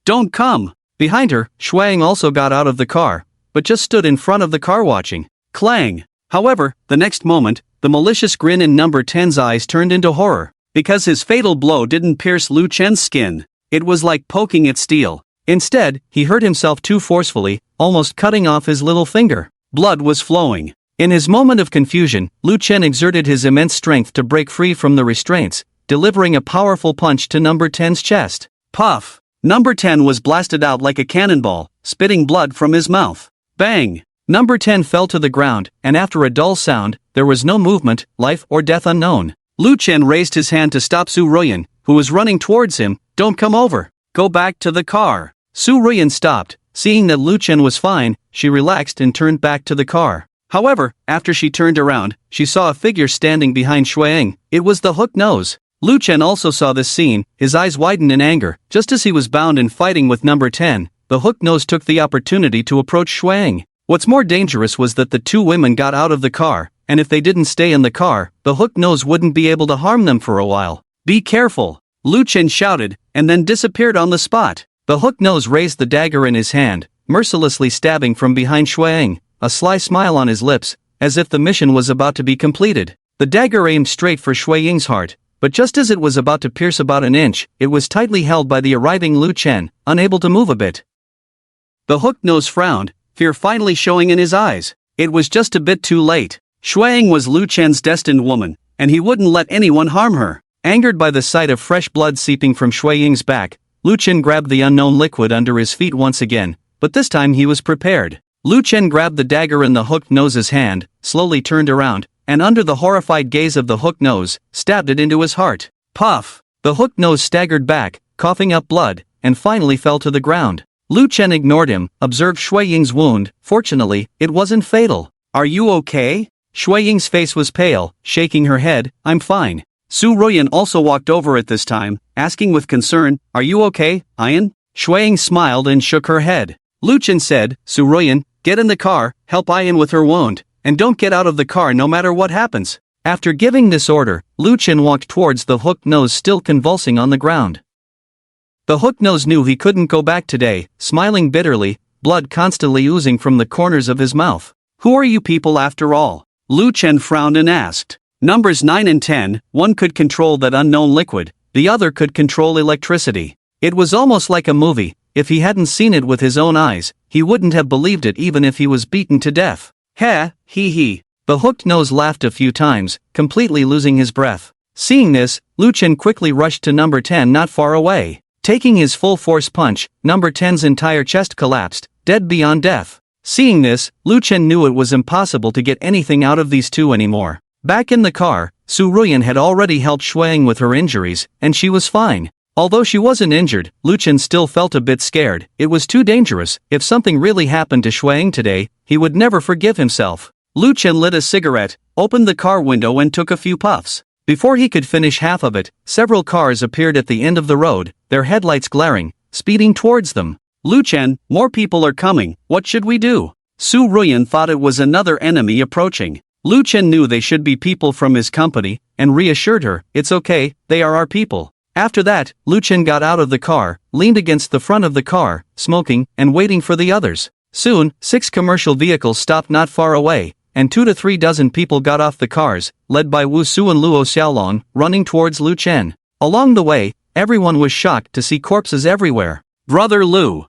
Don't come! Behind her, Shuang also got out of the car, but just stood in front of the car watching. Clang! However, the next moment, the malicious grin in number 10's eyes turned into horror. Because his fatal blow didn't pierce Lu Chen's skin, it was like poking at steel. Instead, he hurt himself too forcefully, almost cutting off his little finger. Blood was flowing. In his moment of confusion, Lu Chen exerted his immense strength to break free from the restraints, delivering a powerful punch to number 10's chest. Puff! Number 10 was blasted out like a cannonball, spitting blood from his mouth. Bang! Number 10 fell to the ground, and after a dull sound, there was no movement, life or death unknown. Lu Chen raised his hand to stop Su Ruyan, who was running towards him. Don't come over. Go back to the car. Su Ruyan stopped. Seeing that Lu Chen was fine, she relaxed and turned back to the car. However, after she turned around, she saw a figure standing behind Shuang. It was the Hook Nose. Lu Chen also saw this scene, his eyes widened in anger. Just as he was bound and fighting with number 10, the Hook Nose took the opportunity to approach Shuang. What's more dangerous was that the two women got out of the car, and if they didn't stay in the car, the Hook Nose wouldn't be able to harm them for a while. Be careful! Lu Chen shouted, and then disappeared on the spot. The Hook Nose raised the dagger in his hand, mercilessly stabbing from behind Shuang, a sly smile on his lips, as if the mission was about to be completed. The dagger aimed straight for Shuang's heart, but just as it was about to pierce about an inch, it was tightly held by the arriving Lu Chen, unable to move a bit. The Hook Nose frowned, fear finally showing in his eyes. It was just a bit too late. Shuang was Lu Chen's destined woman, and he wouldn't let anyone harm her. Angered by the sight of fresh blood seeping from Shuang's back, Lu Chen grabbed the unknown liquid under his feet once again, but this time he was prepared. Lu Chen grabbed the dagger in the Hook Nose's hand, slowly turned around, and under the horrified gaze of the Hook Nose, stabbed it into his heart. Puff! The Hook Nose staggered back, coughing up blood, and finally fell to the ground. Lu Chen ignored him, observed Shuang's wound. Fortunately, it wasn't fatal. Are you okay? Shuang's face was pale, shaking her head. I'm fine. Su Ruyan also walked over at this time, asking with concern, Are you okay, Ian? Shuang smiled and shook her head. Lu Chen said, Su Ruyan, get in the car, help Ian with her wound, and don't get out of the car no matter what happens. After giving this order, Lu Chen walked towards the Hook Nose still convulsing on the ground. The Hook Nose knew he couldn't go back today, smiling bitterly, blood constantly oozing from the corners of his mouth. Who are you people after all? Lu Chen frowned and asked. Numbers 9 and 10, one could control that unknown liquid, the other could control electricity. It was almost like a movie. If he hadn't seen it with his own eyes, he wouldn't have believed it even if he was beaten to death. Heh, he. The Hooked Nose laughed a few times, completely losing his breath. Seeing this, Lu Chen quickly rushed to number 10 not far away. Taking his full force punch, number 10's entire chest collapsed, dead beyond death. Seeing this, Lu Chen knew it was impossible to get anything out of these two anymore. Back in the car, Su Ruyan had already helped Shuang with her injuries, and she was fine. Although she wasn't injured, Lu Chen still felt a bit scared. It was too dangerous. If something really happened to Shuang today, he would never forgive himself. Lu Chen lit a cigarette, opened the car window and took a few puffs. Before he could finish half of it, several cars appeared at the end of the road, their headlights glaring, speeding towards them. Lu Chen, more people are coming, what should we do? Su Ruyan thought it was another enemy approaching. Lu Chen knew they should be people from his company, and reassured her, it's okay, they are our people. After that, Lu Chen got out of the car, leaned against the front of the car, smoking, and waiting for the others. Soon, 6 commercial vehicles stopped not far away, and 2 to 3 dozen people got off the cars, led by Wu Su and Luo Xiaolong, running towards Lu Chen. Along the way, everyone was shocked to see corpses everywhere. Brother Lu,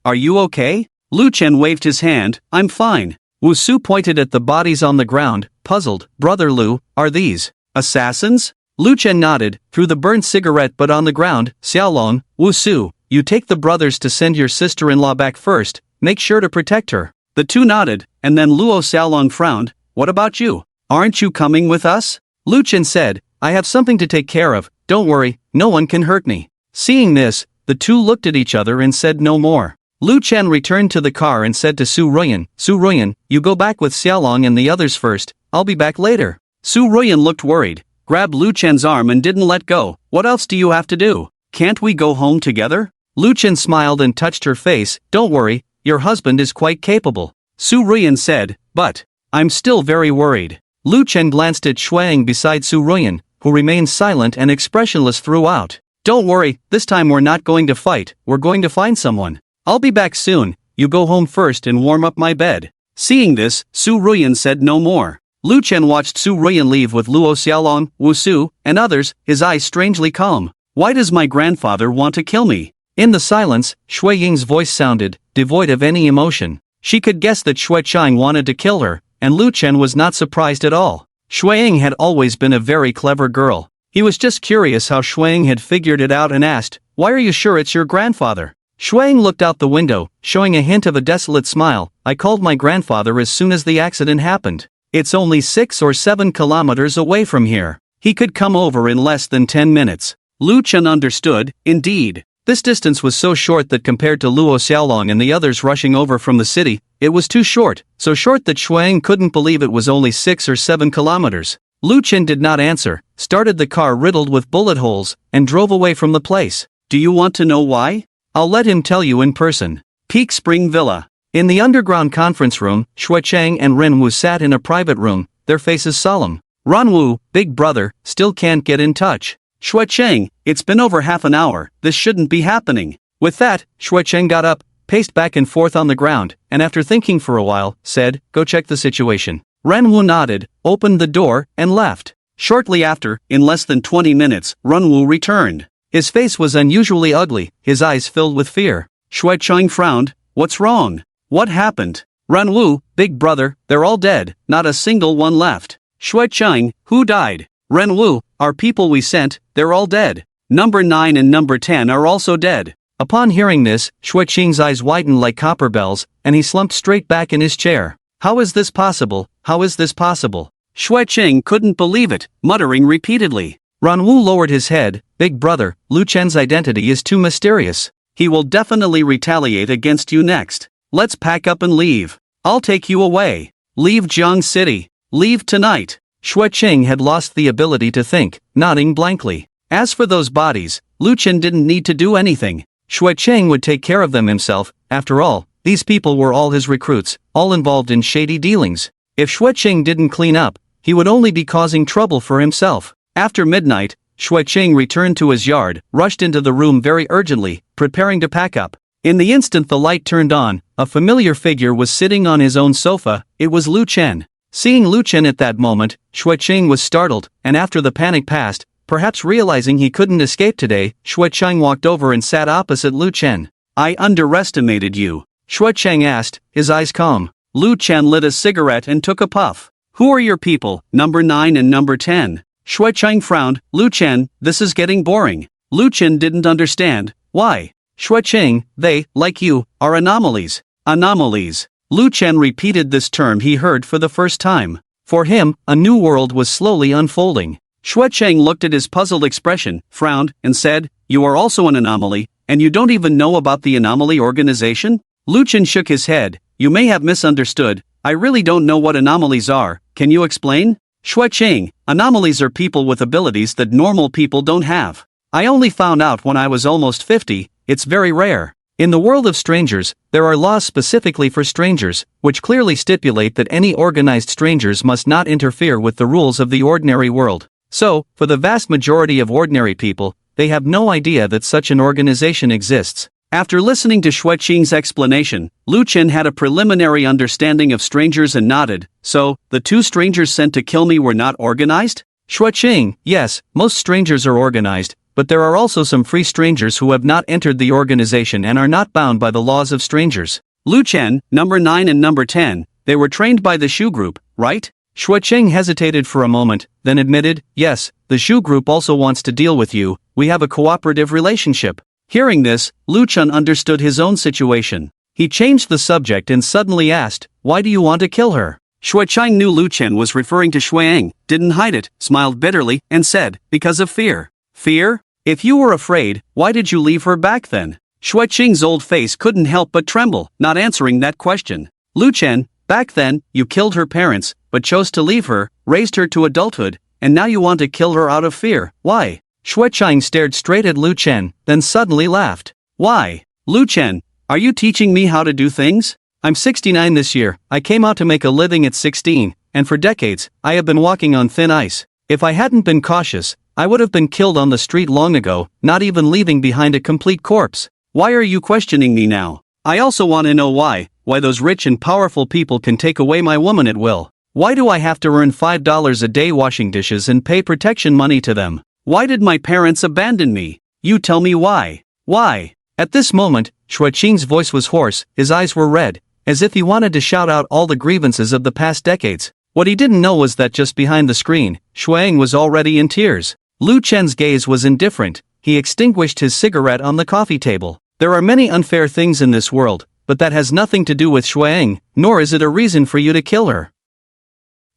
are you okay? Lu Chen waved his hand, I'm fine. Wu Su pointed at the bodies on the ground, puzzled. Brother Lu, are these assassins? Lu Chen nodded, threw the burned cigarette butt on the ground. Xiaolong, Wu Su, you take the brothers to send your sister-in-law back first, make sure to protect her. The two nodded, and then Luo Xiaolong frowned. What about you? Aren't you coming with us? Lu Chen said, I have something to take care of, don't worry, no one can hurt me. Seeing this, the two looked at each other and said no more. Lu Chen returned to the car and said to Su Ruyan, you go back with Xiaolong and the others first, I'll be back later. Su Ruyan looked worried. grabbed Lu Chen's arm and didn't let go. What else do you have to do? Can't we go home together? Lu Chen smiled and touched her face. Don't worry, your husband is quite capable. Su Ruyan said, but I'm still very worried. Lu Chen glanced at Shuang beside Su Ruyan, who remained silent and expressionless throughout. Don't worry, this time we're not going to fight, we're going to find someone. I'll be back soon, you go home first and warm up my bed. Seeing this, Su Ruyan said no more. Lu Chen watched Su Ruyan leave with Luo Xiaolong, Wu Su, and others, his eyes strangely calm. Why does my grandfather want to kill me? In the silence, Shui Ying's voice sounded, devoid of any emotion. She could guess that Shui Chang wanted to kill her, and Lu Chen was not surprised at all. Shui Ying had always been a very clever girl. He was just curious how Shui Ying had figured it out and asked, why are you sure it's your grandfather? Shui Ying looked out the window, showing a hint of a desolate smile. I called my grandfather as soon as the accident happened. It's only 6 or 7 kilometers away from here. He could come over in less than 10 minutes. Lu Chen understood, indeed. This distance was so short that compared to Luo Xiaolong and the others rushing over from the city, it was too short, so short that Shui Ying couldn't believe it was only 6 or 7 kilometers. Lu Chen did not answer, started the car riddled with bullet holes, and drove away from the place. Do you want to know why? I'll let him tell you in person. Peak Spring Villa. In the underground conference room, Shui Chang and Ren Wu sat in a private room, their faces solemn. Ren Wu, big brother, still can't get in touch. Shui Chang, it's been over half an hour, this shouldn't be happening. With that, Shui Chang got up, paced back and forth on the ground, and after thinking for a while, said, go check the situation. Ren Wu nodded, opened the door, and left. Shortly after, in less than 20 minutes, Ren Wu returned. His face was unusually ugly, his eyes filled with fear. Shui Chang frowned. What's wrong? What happened? Ren Wu, big brother, they're all dead, not a single one left. Shui Chang, who died? Ren Wu, our people we sent, they're all dead. Number 9 and number 10 are also dead. Upon hearing this, Shui Chang's eyes widened like copper bells, and he slumped straight back in his chair. How is this possible? How is this possible? Shui Chang couldn't believe it, muttering repeatedly. Ren Wu lowered his head. Big brother, Lu Chen's identity is too mysterious. He will definitely retaliate against you next. Let's pack up and leave. I'll take you away. Leave Jiang City. Leave tonight. Shui Chang had lost the ability to think, nodding blankly. As for those bodies, Lu Chen didn't need to do anything. Shui Chang would take care of them himself. After all, these people were all his recruits, all involved in shady dealings. If Shui Chang didn't clean up, he would only be causing trouble for himself. After midnight, Shui Chang returned to his yard, rushed into the room very urgently, preparing to pack up. In the instant the light turned on, a familiar figure was sitting on his own sofa. It was Lu Chen. Seeing Lu Chen at that moment, Shui Chang was startled, and after the panic passed, perhaps realizing he couldn't escape today, Shui Chang walked over and sat opposite Lu Chen. I underestimated you. Shui Chang asked, his eyes calm. Lu Chen lit a cigarette and took a puff. Who are your people, number 9 and number 10? Shui Chang frowned. Lu Chen, this is getting boring. Lu Chen didn't understand. Why? Shui Chang, they, like you, are anomalies. Anomalies. Lu Chen repeated this term he heard for the first time. For him, a new world was slowly unfolding. Shui Chang looked at his puzzled expression, frowned, and said, you are also an anomaly, and you don't even know about the anomaly organization? Lu Chen shook his head. You may have misunderstood. I really don't know what anomalies are. Can you explain? Shui Chang, anomalies are people with abilities that normal people don't have. I only found out when I was almost 50, it's very rare. In the world of strangers, there are laws specifically for strangers, which clearly stipulate that any organized strangers must not interfere with the rules of the ordinary world. So, for the vast majority of ordinary people, they have no idea that such an organization exists. After listening to Shui Chang's explanation, Lu Chen had a preliminary understanding of strangers and nodded. So, the 2 strangers sent to kill me were not organized? Shui Chang, yes, most strangers are organized, but there are also some free strangers who have not entered the organization and are not bound by the laws of strangers. Lu Chen, number 9 and number 10, they were trained by the Shu Group, right? Shui Chang hesitated for a moment, then admitted, yes, the Shu Group also wants to deal with you, we have a cooperative relationship. Hearing this, Lu Chen understood his own situation. He changed the subject and suddenly asked, why do you want to kill her? Shui Chang knew Lu Chen was referring to Shui Ying, didn't hide it, smiled bitterly, and said, because of fear. Fear? If you were afraid, why did you leave her back then? Shui Chang's old face couldn't help but tremble, not answering that question. Lu Chen, back then, you killed her parents, but chose to leave her, raised her to adulthood, and now you want to kill her out of fear. Why? Xue Chang stared straight at Lu Chen, then suddenly laughed. Why? Lu Chen, are you teaching me how to do things? I'm 69 this year. I came out to make a living at 16, and for decades, I have been walking on thin ice. If I hadn't been cautious, I would have been killed on the street long ago, not even leaving behind a complete corpse. Why are you questioning me now? I also want to know why those rich and powerful people can take away my woman at will. Why do I have to earn $5 a day washing dishes and pay protection money to them? Why did my parents abandon me? You tell me why. Why? At this moment, Xue Qing's voice was hoarse, his eyes were red, as if he wanted to shout out all the grievances of the past decades. What he didn't know was that just behind the screen, Xueying was already in tears. Lu Chen's gaze was indifferent. He extinguished his cigarette on the coffee table. There are many unfair things in this world, but that has nothing to do with Xueying, nor is it a reason for you to kill her.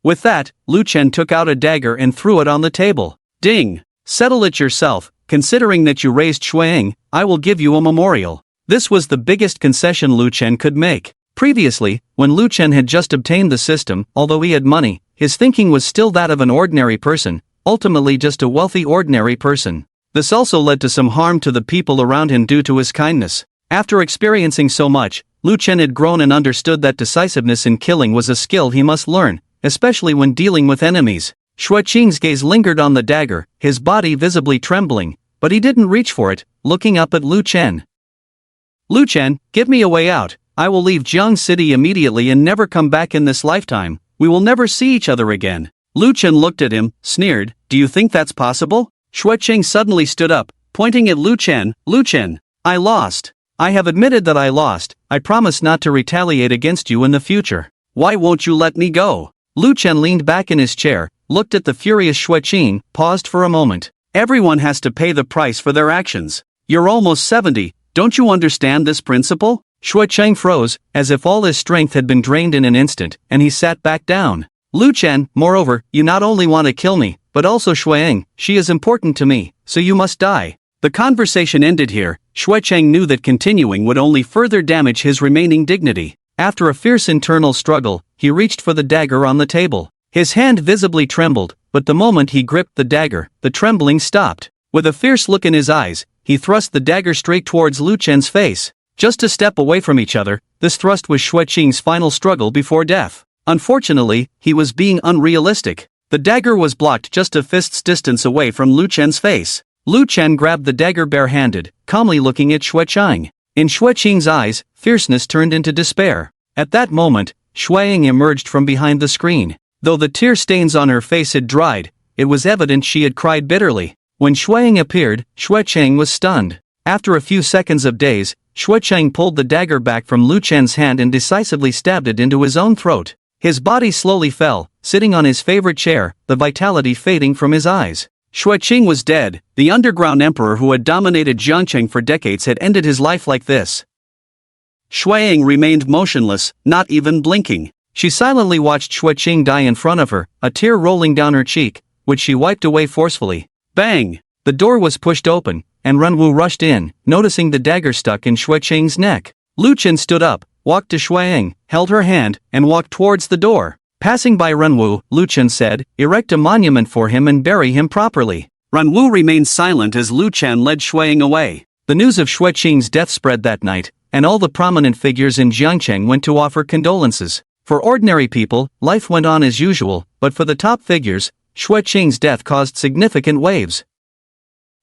With that, Lu Chen took out a dagger and threw it on the table. Ding! Settle it yourself. Considering that you raised Xueying, I will give you a memorial. This was the biggest concession Lu Chen could make. Previously, when Lu Chen had just obtained the system, although he had money, his thinking was still that of an ordinary person, ultimately just a wealthy ordinary person. This also led to some harm to the people around him due to his kindness. After experiencing so much, Lu Chen had grown and understood that decisiveness in killing was a skill he must learn, especially when dealing with enemies. Xue Qing's gaze lingered on the dagger, his body visibly trembling, but he didn't reach for it, looking up at Lu Chen. Lu Chen, give me a way out. I will leave Jiang City immediately and never come back in this lifetime. We will never see each other again. Lu Chen looked at him, sneered, do you think that's possible? Xue Qing suddenly stood up, pointing at Lu Chen. Lu Chen, I lost. I have admitted that I lost. I promise not to retaliate against you in the future. Why won't you let me go? Lu Chen leaned back in his chair, looked at the furious Xue Qing, paused for a moment. Everyone has to pay the price for their actions. You're almost 70, don't you understand this principle? Xue Qing froze, as if all his strength had been drained in an instant, and he sat back down. Lu Chen, moreover, you not only want to kill me, but also Xueying. She is important to me, so you must die. The conversation ended here. Xue Qing knew that continuing would only further damage his remaining dignity. After a fierce internal struggle, he reached for the dagger on the table. His hand visibly trembled, but the moment he gripped the dagger, the trembling stopped. With a fierce look in his eyes, he thrust the dagger straight towards Lu Chen's face. Just a step away from each other, this thrust was Xue Qing's final struggle before death. Unfortunately, he was being unrealistic. The dagger was blocked just a fist's distance away from Lu Chen's face. Lu Chen grabbed the dagger barehanded, calmly looking at Xue Qing. In Xue Qing's eyes, fierceness turned into despair. At that moment, Xueying emerged from behind the screen. Though the tear stains on her face had dried, it was evident she had cried bitterly. When Xueying appeared, Xue Qing was stunned. After a few seconds of daze, Xue Qing pulled the dagger back from Lu Chen's hand and decisively stabbed it into his own throat. His body slowly fell, sitting on his favorite chair, the vitality fading from his eyes. Xue Qing was dead. The underground emperor who had dominated Jiangcheng for decades had ended his life like this. Xueying remained motionless, not even blinking. She silently watched Xue Qing die in front of her, a tear rolling down her cheek, which she wiped away forcefully. Bang! The door was pushed open, and Renwu rushed in, noticing the dagger stuck in Xue Qing's neck. Lu Chen stood up, walked to Xueying, held her hand, and walked towards the door. Passing by Renwu, Lu Chen said, erect a monument for him and bury him properly. Renwu remained silent as Lu Chen led Xueying away. The news of Xue Qing's death spread that night, and all the prominent figures in Jiangcheng went to offer condolences. For ordinary people, life went on as usual, but for the top figures, Xue Qing's death caused significant waves.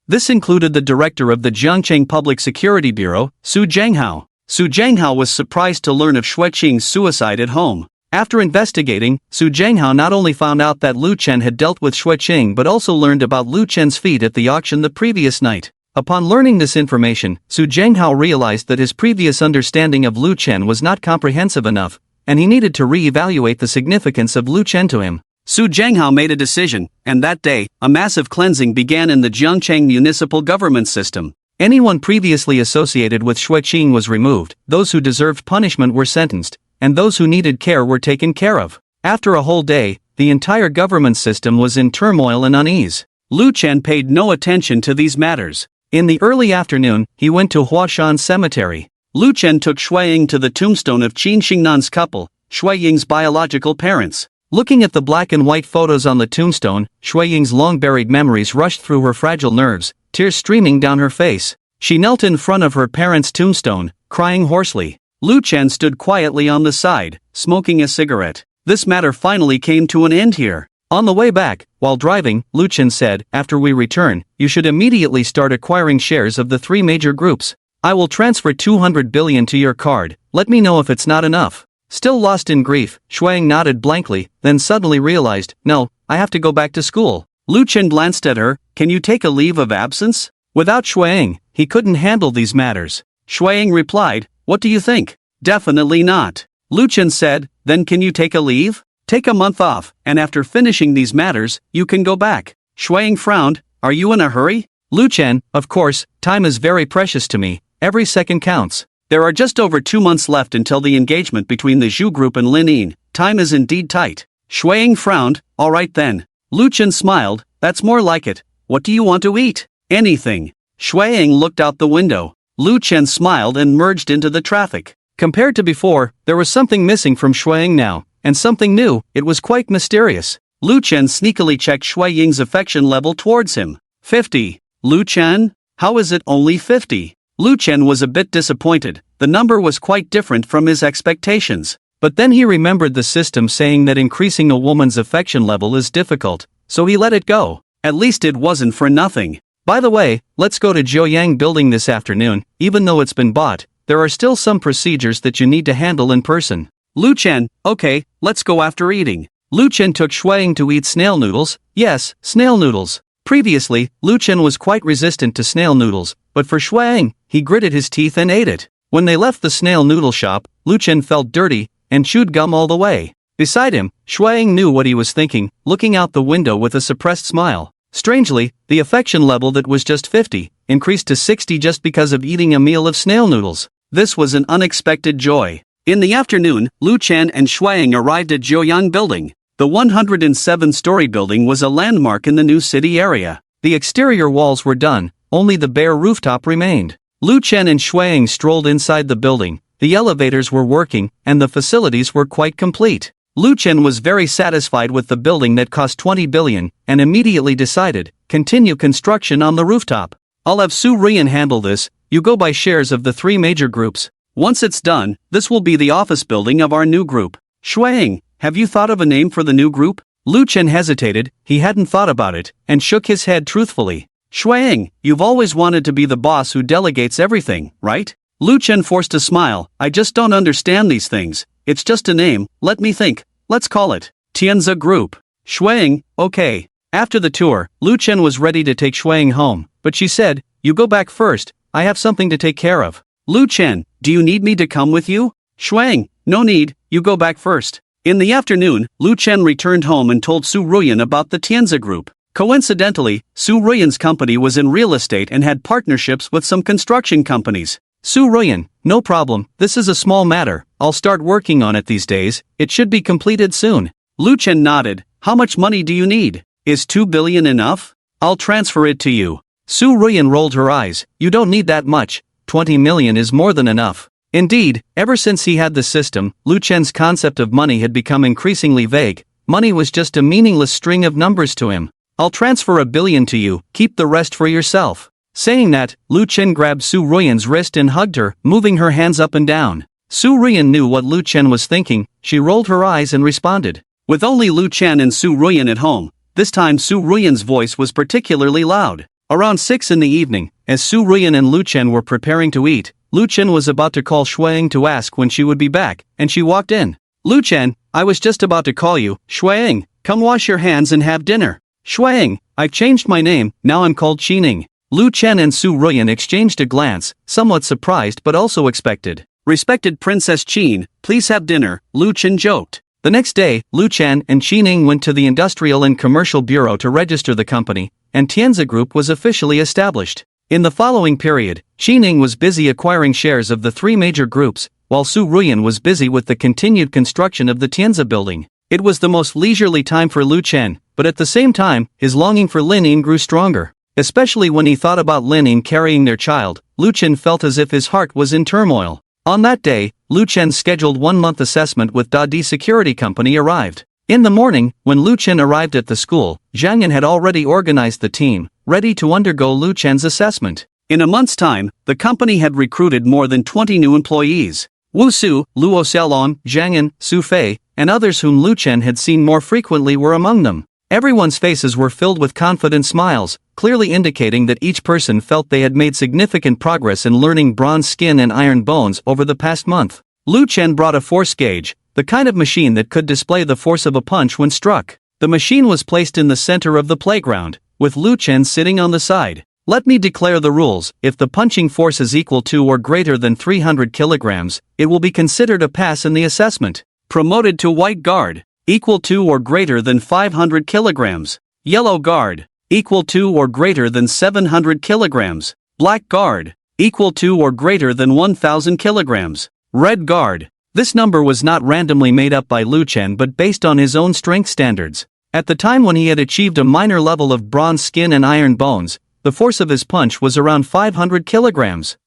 This included the director of the Jiangcheng Public Security Bureau, Su Zhenghao. Su Zhenghao was surprised to learn of Xue Qing's suicide at home. After investigating, Su Zhenghao not only found out that Lu Chen had dealt with Xue Qing but also learned about Lu Chen's feat at the auction the previous night. Upon learning this information, Su Zhenghao realized that his previous understanding of Lu Chen was not comprehensive enough, and he needed to re-evaluate the significance of Lu Chen to him. Su Zhenghao made a decision, and that day, a massive cleansing began in the Jiangcheng municipal government system. Anyone previously associated with Xue Qing was removed, those who deserved punishment were sentenced, and those who needed care were taken care of. After a whole day, the entire government system was in turmoil and unease. Lu Chen paid no attention to these matters. In the early afternoon, he went to Huashan Cemetery. Lu Chen took Xueying to the tombstone of Qin Xingnan's couple, Xueying's biological parents. Looking at the black and white photos on the tombstone, Shui Ying's long-buried memories rushed through her fragile nerves, tears streaming down her face. She knelt in front of her parents' tombstone, crying hoarsely. Lu Chen stood quietly on the side, smoking a cigarette. This matter finally came to an end here. On the way back, while driving, Lu Chen said, "After we return, you should immediately start acquiring shares of the three major groups. I will transfer 200 billion to your card, let me know if it's not enough." Still lost in grief, Shuang nodded blankly, then suddenly realized, "No, I have to go back to school." Lu Chen glanced at her, "Can you take a leave of absence?" Without Shuang, he couldn't handle these matters. Shuang replied, "What do you think?" "Definitely not." Lu Chen said, "Then can you take a leave? Take a month off, and after finishing these matters, you can go back." Shuang frowned, "Are you in a hurry?" Lu Chen, "Of course, time is very precious to me, every second counts. There are just over 2 months left until the engagement between the Zhu Group and Lin Yin. Time is indeed tight." Shuang frowned, "All right then." Lu Chen smiled, "That's more like it. What do you want to eat?" "Anything." Shuang looked out the window. Lu Chen smiled and merged into the traffic. Compared to before, there was something missing from Shuang now, and something new. It was quite mysterious. Lu Chen sneakily checked Shui Ying's affection level towards him. 50. Lu Chen? How is it only 50? Lu Chen was a bit disappointed. The number was quite different from his expectations. But then he remembered the system saying that increasing a woman's affection level is difficult, so he let it go. At least it wasn't for nothing. By the way, let's go to Jiuyang Building this afternoon. Even though it's been bought, there are still some procedures that you need to handle in person. Lu Chen, okay, let's go after eating. Lu Chen took Shuang to eat snail noodles. Yes, snail noodles. Previously, Lu Chen was quite resistant to snail noodles, but for Shuang, he gritted his teeth and ate it. When they left the snail noodle shop, Lu Chen felt dirty and chewed gum all the way. Beside him, Shuang knew what he was thinking, looking out the window with a suppressed smile. Strangely, the affection level that was just 50 increased to 60 just because of eating a meal of snail noodles. This was an unexpected joy. In the afternoon, Lu Chen and Shuang arrived at Jiuyang Building. The 107-story building was a landmark in the new city area. The exterior walls were done, only the bare rooftop remained. Lu Chen and Shuang strolled inside the building. The elevators were working, and the facilities were quite complete. Lu Chen was very satisfied with the building that cost 20 billion, and immediately decided, continue construction on the rooftop. I'll have Su Ruiyan handle this, you go buy shares of the three major groups. Once it's done, this will be the office building of our new group. Shuang, have you thought of a name for the new group? Lu Chen hesitated, he hadn't thought about it, and shook his head truthfully. Shuang, you've always wanted to be the boss who delegates everything, right? Lu Chen forced a smile, I just don't understand these things. It's just a name, let me think. Let's call it Tianzi Group. Shuang, okay. After the tour, Lu Chen was ready to take Shuang home, but she said, you go back first, I have something to take care of. Lu Chen, do you need me to come with you? Shuang, no need, you go back first. In the afternoon, Lu Chen returned home and told Su Ruiyan about the Tianzi Group. Coincidentally, Su Ruiyan's company was in real estate and had partnerships with some construction companies. Su Ruiyan, no problem, this is a small matter, I'll start working on it these days, it should be completed soon. Lu Chen nodded, how much money do you need? Is 2 billion enough? I'll transfer it to you. Su Ruiyan rolled her eyes, you don't need that much, 20 million is more than enough. Indeed, ever since he had the system, Lu Chen's concept of money had become increasingly vague. Money was just a meaningless string of numbers to him. I'll transfer 1 billion to you, keep the rest for yourself. Saying that, Lu Chen grabbed Su Ruiyan's wrist and hugged her, moving her hands up and down. Su Ruiyan knew what Lu Chen was thinking, she rolled her eyes and responded. With only Lu Chen and Su Ruiyan at home, this time Su Ruiyan's voice was particularly loud. Around 6 in the evening, as Su Ruiyan and Lu Chen were preparing to eat, Lu Chen was about to call Shuang to ask when she would be back, and she walked in. Lu Chen, I was just about to call you. Shuang, come wash your hands and have dinner. Shuang, I've changed my name, now I'm called Qining. Lu Chen and Su Ruiyan exchanged a glance, somewhat surprised but also expected. Respected Princess Qin, please have dinner, Lu Chen joked. The next day, Lu Chen and Qining went to the Industrial and Commercial Bureau to register the company, and Tianzi Group was officially established. In the following period, Qining was busy acquiring shares of the three major groups, while Su Ruiyan was busy with the continued construction of the Tianzi building. It was the most leisurely time for Lu Chen, but at the same time, his longing for Lin Yin grew stronger. Especially when he thought about Lin Yin carrying their child, Lu Chen felt as if his heart was in turmoil. On that day, Lu Chen's scheduled 1-month assessment with Dadi Security Company arrived. In the morning, when Lu Chen arrived at the school, Zhang Yan had already organized the team, ready to undergo Lu Chen's assessment. In a month's time, the company had recruited more than 20 new employees. Wu Su, Luo Xiaolong, Zhang Yan, Su Fei, and others whom Lu Chen had seen more frequently were among them. Everyone's faces were filled with confident smiles, clearly indicating that each person felt they had made significant progress in learning bronze skin and iron bones over the past month. Lu Chen brought a force gauge, the kind of machine that could display the force of a punch when struck. The machine was placed in the center of the playground, with Lu Chen sitting on the side. Let me declare the rules. If the punching force is equal to or greater than 300 kilograms, it will be considered a pass in the assessment. Promoted to white guard, equal to or greater than 500 kilograms. Yellow guard, equal to or greater than 700 kilograms. Black guard, equal to or greater than 1000 kilograms. Red guard. This number was not randomly made up by Lu Chen but based on his own strength standards. At the time when he had achieved a minor level of bronze skin and iron bones, the force of his punch was around 500 kilograms.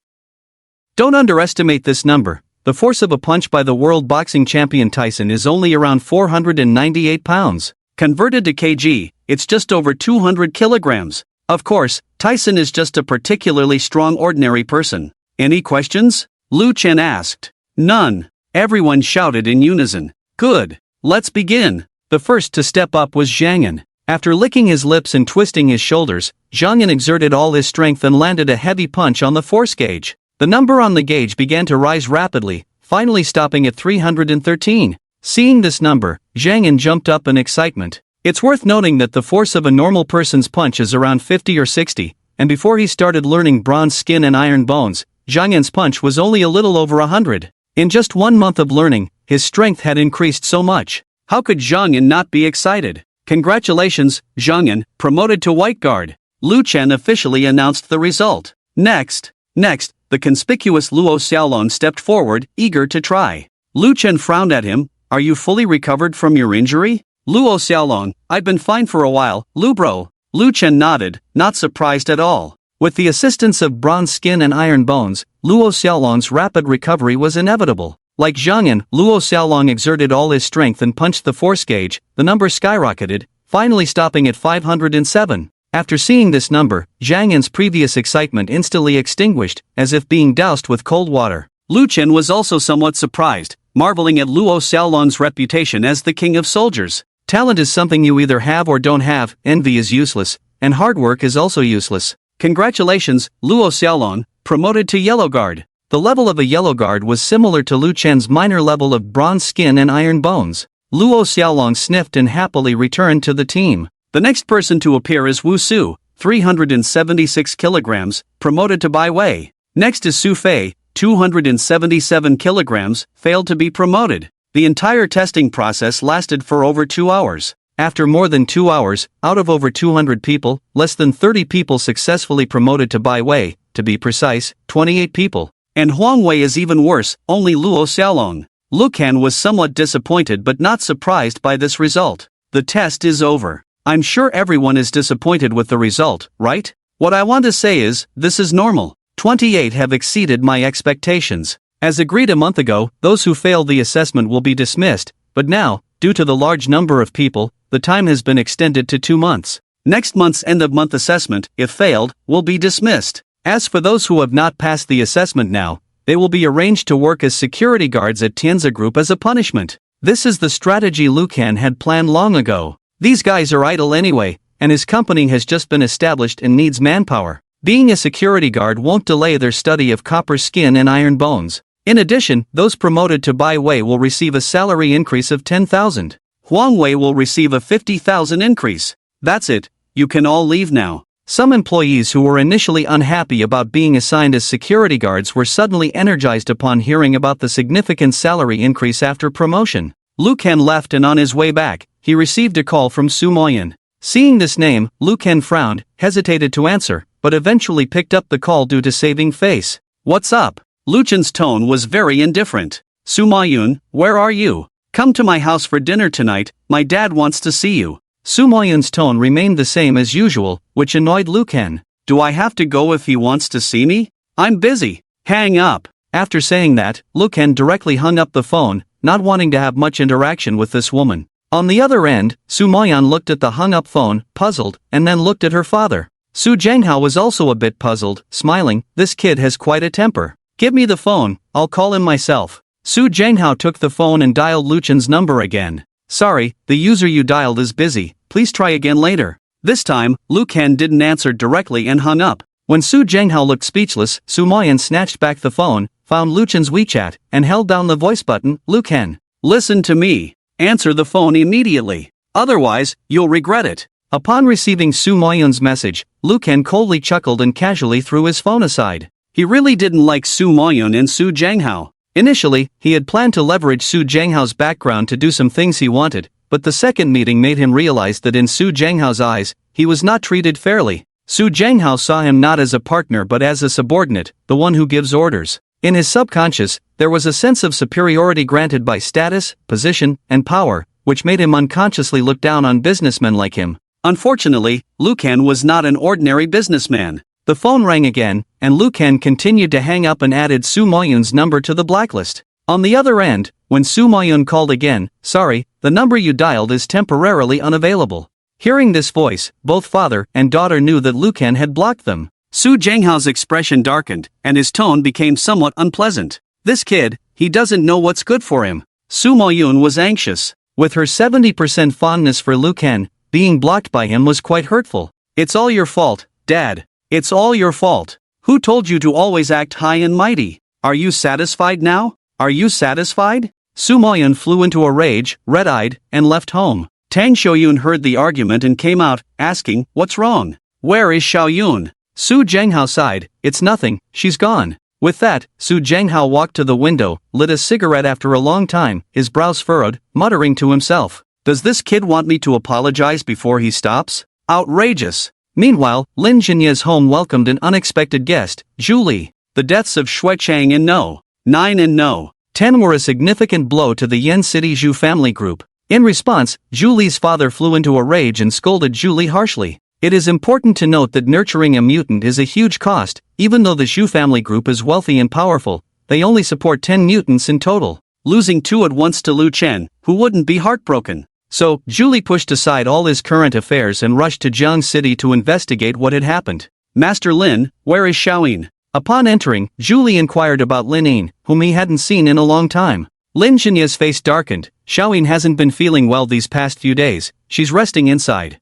Don't underestimate this number. The force of a punch by the world boxing champion Tyson is only around 498 pounds. Converted to kg, it's just over 200 kilograms. Of course, Tyson is just a particularly strong ordinary person. Any questions? Lu Chen asked. None. Everyone shouted in unison. Good. Let's begin. The first to step up was Zhang Yan. After licking his lips and twisting his shoulders, Zhang Yan exerted all his strength and landed a heavy punch on the force gauge. The number on the gauge began to rise rapidly, finally stopping at 313. Seeing this number, Zhang Yan jumped up in excitement. It's worth noting that the force of a normal person's punch is around 50 or 60, and before he started learning bronze skin and iron bones, Zhang Yan's punch was only a little over 100. In just 1 month of learning, his strength had increased so much. How could Zhang Yan not be excited? Congratulations, Zhang Yan, promoted to white guard. Lu Chen officially announced the result. Next, the conspicuous Luo Xiaolong stepped forward, eager to try. Lu Chen frowned at him. Are you fully recovered from your injury? Luo Xiaolong, I've been fine for a while, Lu bro. Lu Chen nodded, not surprised at all. With the assistance of bronze skin and iron bones, Luo Xiaolong's rapid recovery was inevitable. Like Zhang Yan, Luo Xiaolong exerted all his strength and punched the force gauge. The number skyrocketed, finally stopping at 507. After seeing this number, Zhang Yan's previous excitement instantly extinguished, as if being doused with cold water. Lu Chen was also somewhat surprised, marveling at Luo Xiaolong's reputation as the king of soldiers. Talent is something you either have or don't have, envy is useless, and hard work is also useless. Congratulations, Luo Xiaolong, promoted to yellow guard. The level of a yellow guard was similar to Lu Chen's minor level of bronze skin and iron bones. Luo Xiaolong sniffed and happily returned to the team. The next person to appear is Wu Su, 376 kilograms, promoted to Bai Wei. Next is Su Fei, 277 kilograms, failed to be promoted. The entire testing process lasted for over 2 hours. After more than 2 hours, out of over 200 people, less than 30 people successfully promoted to Bai Wei, to be precise, 28 people. And Huang Wei is even worse, only Luo Xiaolong. Lu Can was somewhat disappointed but not surprised by this result. The test is over. I'm sure everyone is disappointed with the result, right? What I want to say is, this is normal. 28 have exceeded my expectations. As agreed a month ago, those who fail the assessment will be dismissed, but now, due to the large number of people, the time has been extended to 2 months. Next month's end-of-month assessment, if failed, will be dismissed. As for those who have not passed the assessment now, they will be arranged to work as security guards at Tianzi Group as a punishment. This is the strategy Lu Can had planned long ago. These guys are idle anyway, and his company has just been established and needs manpower. Being a security guard won't delay their study of copper skin and iron bones. In addition, those promoted to Bai Wei will receive a salary increase of 10,000. Huang Wei will receive a 50,000 increase. That's it, you can all leave now. Some employees who were initially unhappy about being assigned as security guards were suddenly energized upon hearing about the significant salary increase after promotion. Lu Ken left and on his way back, he received a call from Su Moyan. Seeing this name, Lu Ken frowned, hesitated to answer, but eventually picked up the call due to saving face. What's up? Lu Chen's tone was very indifferent. Su Moyun, where are you? Come to my house for dinner tonight, my dad wants to see you. Su Moyun's tone remained the same as usual, which annoyed Lu Ken. Do I have to go if he wants to see me? I'm busy. Hang up. After saying that, Lu Ken directly hung up the phone, not wanting to have much interaction with this woman. On the other end, Su Moyan looked at the hung-up phone, puzzled, and then looked at her father. Su Jianghao was also a bit puzzled, smiling. This kid has quite a temper. Give me the phone, I'll call him myself. Su Jianghao took the phone and dialed Lu Chen's number again. Sorry, the user you dialed is busy, please try again later. This time, Lu Ken didn't answer directly and hung up. When Su Jianghao looked speechless, Su Moyan snatched back the phone, found Lu Chen's WeChat, and held down the voice button. Lu Ken, listen to me. Answer the phone immediately. Otherwise, you'll regret it. Upon receiving Su Moyan's message, Lu Ken coldly chuckled and casually threw his phone aside. He really didn't like Su Moyan and Su Jianghao. Initially, he had planned to leverage Su Jianghao's background to do some things he wanted, but the second meeting made him realize that in Su Jianghao's eyes, he was not treated fairly. Su Jianghao saw him not as a partner but as a subordinate, the one who gives orders. In his subconscious, there was a sense of superiority granted by status, position, and power, which made him unconsciously look down on businessmen like him. Unfortunately, Lu Ken was not an ordinary businessman. The phone rang again, and Lu Ken continued to hang up and added Su Moyun's number to the blacklist. On the other end, when Su Moyun called again, sorry, the number you dialed is temporarily unavailable. Hearing this voice, both father and daughter knew that Lu Ken had blocked them. Su Jianghao's expression darkened, and his tone became somewhat unpleasant. This kid, he doesn't know what's good for him. Su Moyun was anxious. With her 70% fondness for Lu Ken, being blocked by him was quite hurtful. It's all your fault, Dad. It's all your fault. Who told you to always act high and mighty? Are you satisfied now? Are you satisfied? Su Moyun flew into a rage, red-eyed, and left home. Tang Xiaoyun heard the argument and came out, asking, what's wrong? Where is Xiaoyun? Su Jianghao sighed, it's nothing, she's gone. With that, Su Jianghao walked to the window, lit a cigarette after a long time, his brows furrowed, muttering to himself. Does this kid want me to apologize before he stops? Outrageous. Meanwhile, Lin Jinya's home welcomed an unexpected guest, Zhu Li. The deaths of Shui Chang and No. 9 and No. 10 were a significant blow to the Yan City Zhu family group. In response, Zhu Li's father flew into a rage and scolded Zhu Li harshly. It is important to note that nurturing a mutant is a huge cost. Even though the Zhu family group is wealthy and powerful, they only support 10 mutants in total. Losing 2 at once to Lu Chen, who wouldn't be heartbroken. So, Zhu Li pushed aside all his current affairs and rushed to Jiang City to investigate what had happened. Master Lin, where is Xiaoyin? Upon entering, Zhu Li inquired about Lin Yin, whom he hadn't seen in a long time. Lin Jinya's face darkened. Xiaoyin hasn't been feeling well these past few days, she's resting inside.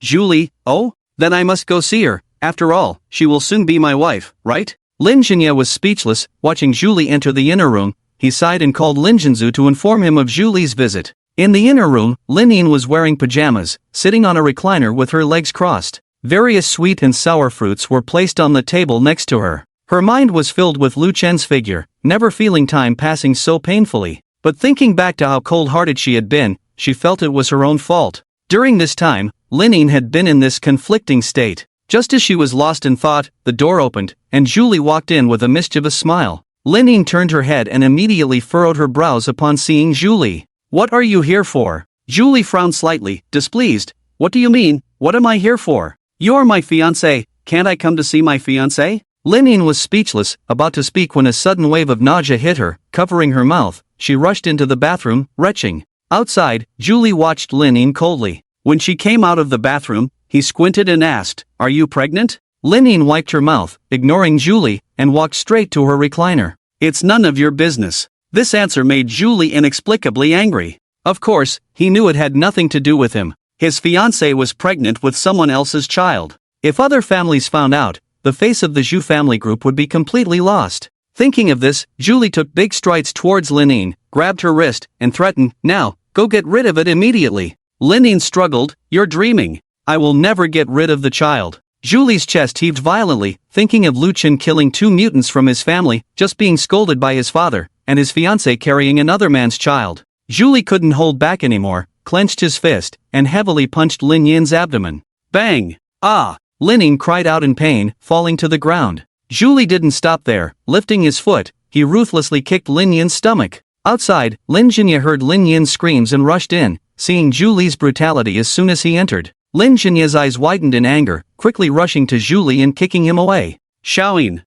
Zhu Li, oh? Then I must go see her. After all, she will soon be my wife, right? Lin Jinya was speechless, watching Zhu Li enter the inner room. He sighed and called Lin Jinzu to inform him of Zhu Li's visit. In the inner room, Lin Yin was wearing pajamas, sitting on a recliner with her legs crossed. Various sweet and sour fruits were placed on the table next to her. Her mind was filled with Lu Chen's figure, never feeling time passing so painfully. But thinking back to how cold-hearted she had been, she felt it was her own fault. During this time, Lin Yin had been in this conflicting state. Just as she was lost in thought, the door opened, and Zhu Li walked in with a mischievous smile. Lin Yin turned her head and immediately furrowed her brows upon seeing Zhu Li. What are you here for? Zhu Li frowned slightly, displeased. What do you mean, what am I here for? You're my fiancé, can't I come to see my fiancé? Lin Yin was speechless, about to speak when a sudden wave of nausea hit her, covering her mouth. She rushed into the bathroom, retching. Outside, Zhu Li watched Lin Yin coldly. When she came out of the bathroom, he squinted and asked, are you pregnant? Lin Yin wiped her mouth, ignoring Zhu Li, and walked straight to her recliner. It's none of your business. This answer made Zhu Li inexplicably angry. Of course, he knew it had nothing to do with him. His fiancée was pregnant with someone else's child. If other families found out, the face of the Zhu family group would be completely lost. Thinking of this, Zhu Li took big strides towards Lin Yin, grabbed her wrist, and threatened, now, go get rid of it immediately. Lin Yin struggled, you're dreaming. I will never get rid of the child. Zhu Li's chest heaved violently, thinking of Lu Chen killing 2 mutants from his family, just being scolded by his father, and his fiancée carrying another man's child. Zhu Li couldn't hold back anymore, clenched his fist, and heavily punched Lin Yin's abdomen. Bang! Ah! Lin Yin cried out in pain, falling to the ground. Zhu Li didn't stop there. Lifting his foot, he ruthlessly kicked Lin Yin's stomach. Outside, Lin Jinya heard Lin Yin's screams and rushed in, seeing Zhu Li's brutality as soon as he entered. Lin Jinya's eyes widened in anger, quickly rushing to Zhu Li and kicking him away. Xiaoyin,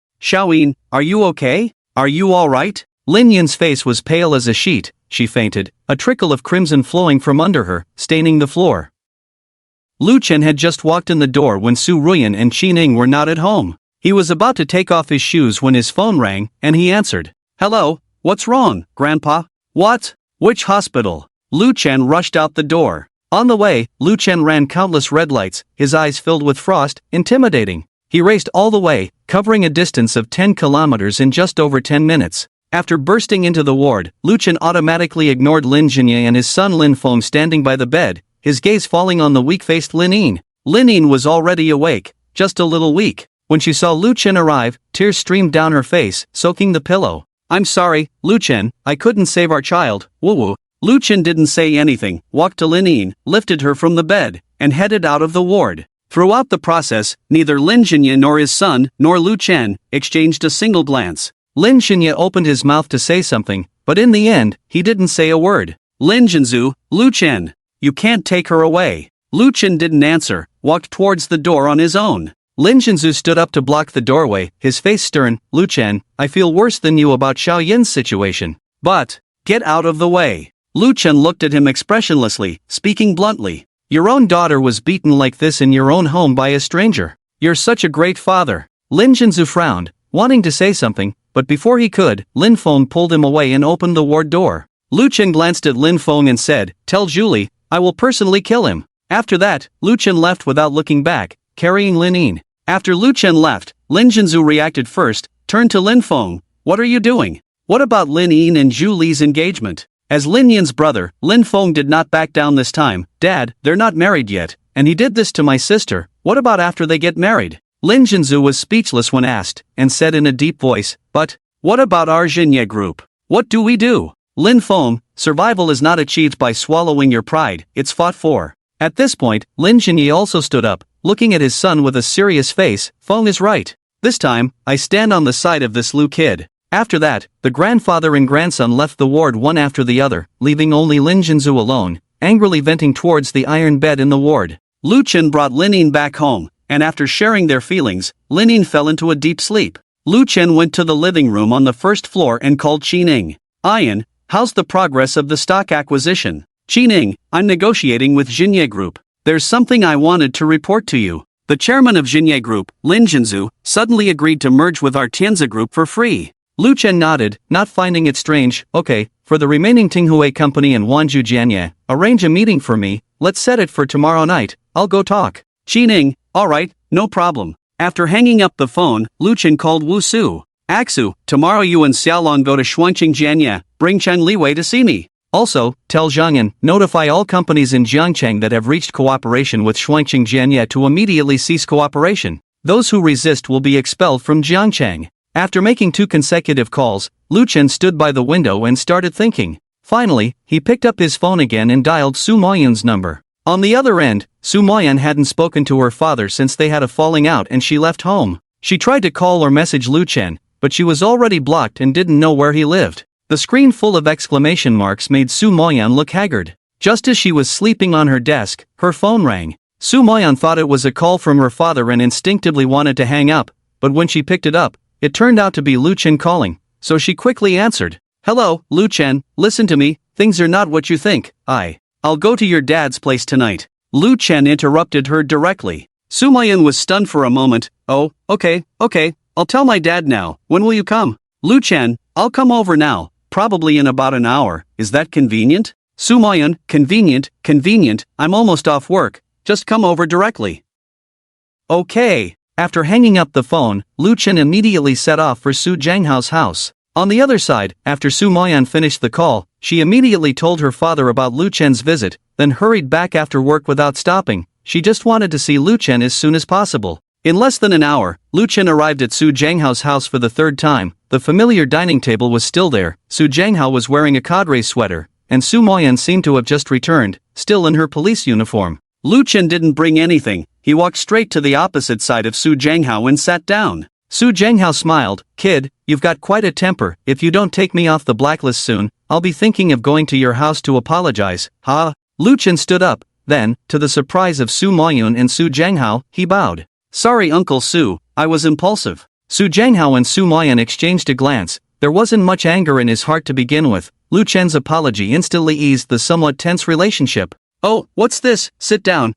are you okay? Are you alright? Lin Yin's face was pale as a sheet, she fainted, a trickle of crimson flowing from under her, staining the floor. Lu Chen had just walked in the door when Su Ruyan and Qi Ning were not at home. He was about to take off his shoes when his phone rang, and he answered. "Hello, what's wrong, Grandpa?" "What? Which hospital?" Lu Chen rushed out the door. On the way, Lu Chen ran countless red lights, his eyes filled with frost, intimidating. He raced all the way, covering a distance of 10 kilometers in just over 10 minutes. After bursting into the ward, Lu Chen automatically ignored Lin Jinye and his son Lin Feng standing by the bed, his gaze falling on the weak-faced Lin Yin. Lin Yin was already awake, just a little weak. When she saw Lu Chen arrive, tears streamed down her face, soaking the pillow. "I'm sorry, Lu Chen, I couldn't save our child, woo-woo." Lu Chen didn't say anything, walked to Lin Yin, lifted her from the bed, and headed out of the ward. Throughout the process, neither Lin Jinye nor his son, nor Lu Chen, exchanged a single glance. Lin Jinye opened his mouth to say something, but in the end, he didn't say a word. "Lin Jinzu, Lu Chen, you can't take her away." Lu Chen didn't answer, walked towards the door on his own. Lin Jinzu stood up to block the doorway, his face stern. "Lu Chen, I feel worse than you about Xiao Yin's situation. But, get out of the way." Lu Chen looked at him expressionlessly, speaking bluntly. "Your own daughter was beaten like this in your own home by a stranger. You're such a great father." Lin Jinzu frowned, wanting to say something, but before he could, Lin Feng pulled him away and opened the ward door. Lu Chen glanced at Lin Feng and said, "Tell Julie, I will personally kill him." After that, Lu Chen left without looking back, carrying Lin Yin. After Lu Chen left, Lin Jinzu reacted first, turned to Lin Feng. "What are you doing? What about Lin Yin and Zhu Li's engagement?" As Lin Yin's brother, Lin Feng did not back down this time. "Dad, they're not married yet, and he did this to my sister. What about after they get married?" Lin Jinzu was speechless when asked, and said in a deep voice, "But, what about our Jinye group? What do we do?" Lin Feng, "Survival is not achieved by swallowing your pride, it's fought for." At this point, Lin Jinye also stood up, looking at his son with a serious face. "Feng is right. This time, I stand on the side of this Lu kid." After that, the grandfather and grandson left the ward one after the other, leaving only Lin Jinzu alone, angrily venting towards the iron bed in the ward. Lu Chen brought Lin Yin back home, and after sharing their feelings, Lin Yin fell into a deep sleep. Lu Chen went to the living room on the first floor and called Qi Ning. "Ian, how's the progress of the stock acquisition?" "Qi Ning, I'm negotiating with Jinye Group. There's something I wanted to report to you. The chairman of Jinye Group, Lin Jinzu, suddenly agreed to merge with our Tianzi Group for free." Lu Chen nodded, not finding it strange. "Okay, for the remaining Tinghui Company and Wanzhou Jianye, arrange a meeting for me. Let's set it for tomorrow night. I'll go talk." Qi Ning, "Alright, no problem." After hanging up the phone, Lu Chen called Wu Su. "Aksu, tomorrow you and Xiaolong go to Shuangqing Jianye, bring Chen Liwei to see me. Also, tell Zhangyan, notify all companies in Jiangcheng that have reached cooperation with Shuangqing Jianye to immediately cease cooperation. Those who resist will be expelled from Jiangcheng." After making 2 consecutive calls, Lu Chen stood by the window and started thinking. Finally, he picked up his phone again and dialed Su Moyan's number. On the other end, Su Moyan hadn't spoken to her father since they had a falling out and she left home. She tried to call or message Lu Chen, but she was already blocked and didn't know where he lived. The screen full of exclamation marks made Su Moyan look haggard. Just as she was sleeping on her desk, her phone rang. Su Moyan thought it was a call from her father and instinctively wanted to hang up, but when she picked it up, it turned out to be Lu Chen calling, so she quickly answered. "Hello, Lu Chen, listen to me, things are not what you think. I'll go to your dad's place tonight." Lu Chen interrupted her directly. Su Moyan was stunned for a moment. "Oh, okay, I'll tell my dad now. When will you come?" "Lu Chen, I'll come over now, probably in about an hour. Is that convenient?" Su Moyan, convenient, I'm almost off work, just come over directly." "Okay." After hanging up the phone, Lu Chen immediately set off for Su Zhanghao's house. On the other side, after Su Moyan finished the call, she immediately told her father about Lu Chen's visit, then hurried back after work without stopping. She just wanted to see Lu Chen as soon as possible. In less than an hour, Lu Chen arrived at Su Zhanghao's house for the 3rd time. The familiar dining table was still there. Su Zhanghao was wearing a cadre sweater, and Su Moyan seemed to have just returned, still in her police uniform. Lu Chen didn't bring anything. He walked straight to the opposite side of Su Zhanghao and sat down. Su Zhanghao smiled. "Kid, you've got quite a temper. If you don't take me off the blacklist soon, I'll be thinking of going to your house to apologize." "Ha?" Lu Chen stood up. Then, to the surprise of Su Moyun and Su Zhanghao, he bowed. "Sorry Uncle Su, I was impulsive." Su Zhanghao and Su Moyan exchanged a glance. There wasn't much anger in his heart to begin with, Lu Chen's apology instantly eased the somewhat tense relationship. "Oh, what's this? Sit down,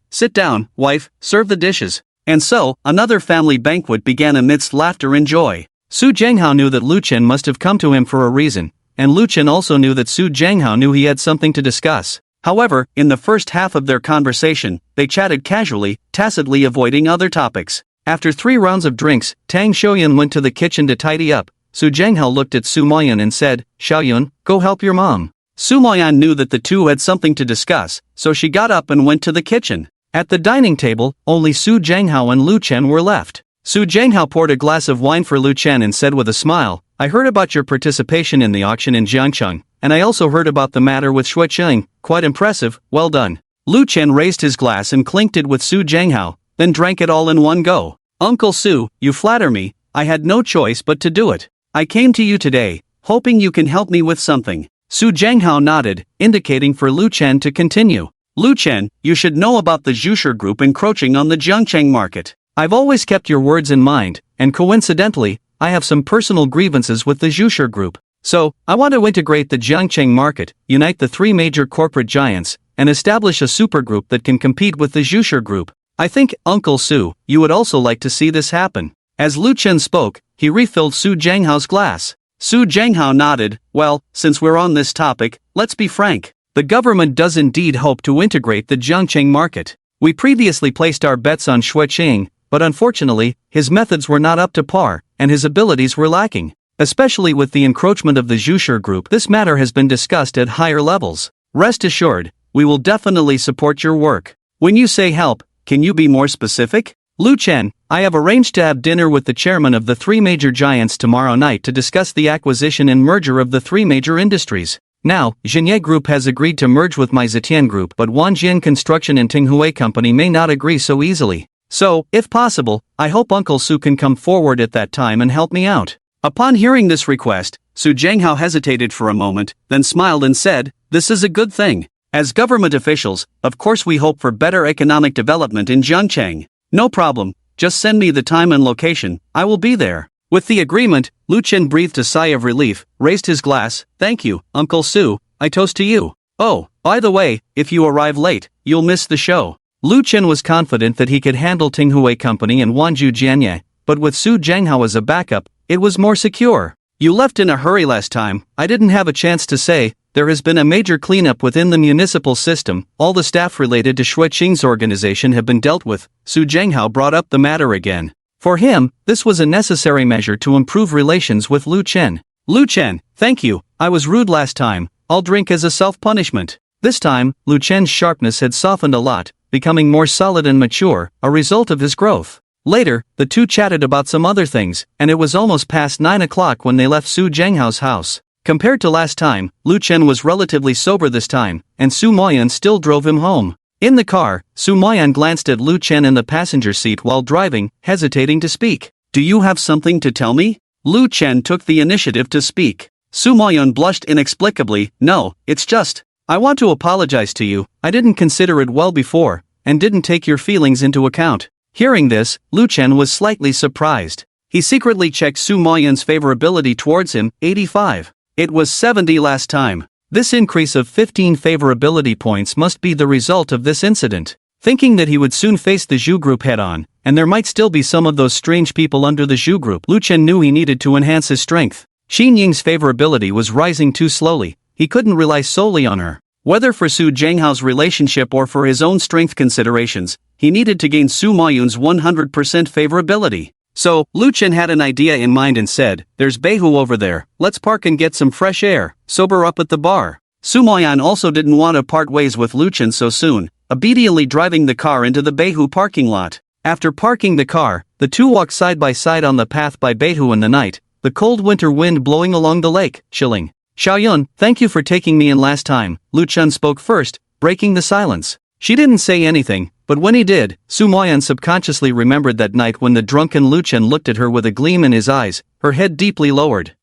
wife, serve the dishes." And so, another family banquet began amidst laughter and joy. Su Zhenghao knew that Lu Chen must have come to him for a reason, and Lu Chen also knew that Su Zhenghao knew he had something to discuss. However, in the first half of their conversation, they chatted casually, tacitly avoiding other topics. After 3 rounds of drinks, Tang Xiaoyun went to the kitchen to tidy up. Su Zhenghao looked at Su Moyan and said, "Xiaoyun, go help your mom." Su Moyan knew that the two had something to discuss, so she got up and went to the kitchen. At the dining table, only Su Zhenghao and Lu Chen were left. Su Zhenghao poured a glass of wine for Lu Chen and said with a smile, "I heard about your participation in the auction in Jiangcheng, and I also heard about the matter with Shui Qing. Quite impressive, well done." Lu Chen raised his glass and clinked it with Su Zhenghao, then drank it all in one go. "Uncle Su, you flatter me. I had no choice but to do it. I came to you today, hoping you can help me with something." Su Zhenghao nodded, indicating for Lu Chen to continue. "Lu Chen, you should know about the Zhushi group encroaching on the Jiangcheng market. I've always kept your words in mind, and coincidentally, I have some personal grievances with the Zhushi group. So, I want to integrate the Jiangcheng market, unite the 3 major corporate giants, and establish a supergroup that can compete with the Zhushi group. I think, Uncle Su, you would also like to see this happen." As Lu Chen spoke, he refilled Su Zhenghao's glass. Su Zhenghao nodded. "Well, since we're on this topic, let's be frank. The government does indeed hope to integrate the Jiangcheng market. We previously placed our bets on Shui Qing, but unfortunately, his methods were not up to par, and his abilities were lacking. Especially with the encroachment of the Zhushi group, this matter has been discussed at higher levels. Rest assured, we will definitely support your work." "When you say help, can you be more specific?" "Lu Chen, I have arranged to have dinner with the chairman of the 3 major giants tomorrow night to discuss the acquisition and merger of the 3 major industries. Now, Xinye Group has agreed to merge with my Zetian Group, but Wanjian Construction and Tinghui Company may not agree so easily. So, if possible, I hope Uncle Su can come forward at that time and help me out." Upon hearing this request, Su Zhenghao hesitated for a moment, then smiled and said, "This is a good thing. As government officials, of course we hope for better economic development in Jiangcheng. No problem, just send me the time and location, I will be there." With the agreement, Lu Chen breathed a sigh of relief, raised his glass. "Thank you, Uncle Su, I toast to you. Oh, by the way, if you arrive late, you'll miss the show." Lu Chen was confident that he could handle Tinghui Company and Wanju Jianye, but with Su Zhenghao as a backup, it was more secure. "You left in a hurry last time, I didn't have a chance to say. There has been a major cleanup within the municipal system, all the staff related to Shui Qing's organization have been dealt with." Su Zhenghao brought up the matter again. For him, this was a necessary measure to improve relations with Lu Chen. "Lu Chen, thank you, I was rude last time, I'll drink as a self-punishment." This time, Lu Chen's sharpness had softened a lot, becoming more solid and mature, a result of his growth. Later, the two chatted about some other things, and it was almost past 9 o'clock when they left Su Zhenghao's house. Compared to last time, Lu Chen was relatively sober this time, and Su Moyan still drove him home. In the car, Su Moyan glanced at Lu Chen in the passenger seat while driving, hesitating to speak. "Do you have something to tell me?" Lu Chen took the initiative to speak. Su Moyan blushed inexplicably. "No, it's just, I want to apologize to you, I didn't consider it well before, and didn't take your feelings into account." Hearing this, Lu Chen was slightly surprised. He secretly checked Su Moyan's favorability towards him, 85. It was 70 last time. This increase of 15 favorability points must be the result of this incident. Thinking that he would soon face the Zhu group head-on, and there might still be some of those strange people under the Zhu group, Lu Chen knew he needed to enhance his strength. Xin Ying's favorability was rising too slowly, he couldn't rely solely on her. Whether for Su Zhenghao's relationship or for his own strength considerations, he needed to gain Su Moyun's 100% favorability. So, Lu Chen had an idea in mind and said, "There's Beihu over there, let's park and get some fresh air, sober up at the bar." Su Moyan also didn't want to part ways with Lu Chen so soon, obediently driving the car into the Beihu parking lot. After parking the car, the two walked side by side on the path by Beihu in the night, the cold winter wind blowing along the lake, chilling. "Xiaoyun, thank you for taking me in last time," Lu Chen spoke first, breaking the silence. She didn't say anything, but when he did, Su Moyan subconsciously remembered that night when the drunken Lu Chen looked at her with a gleam in his eyes, her head deeply lowered.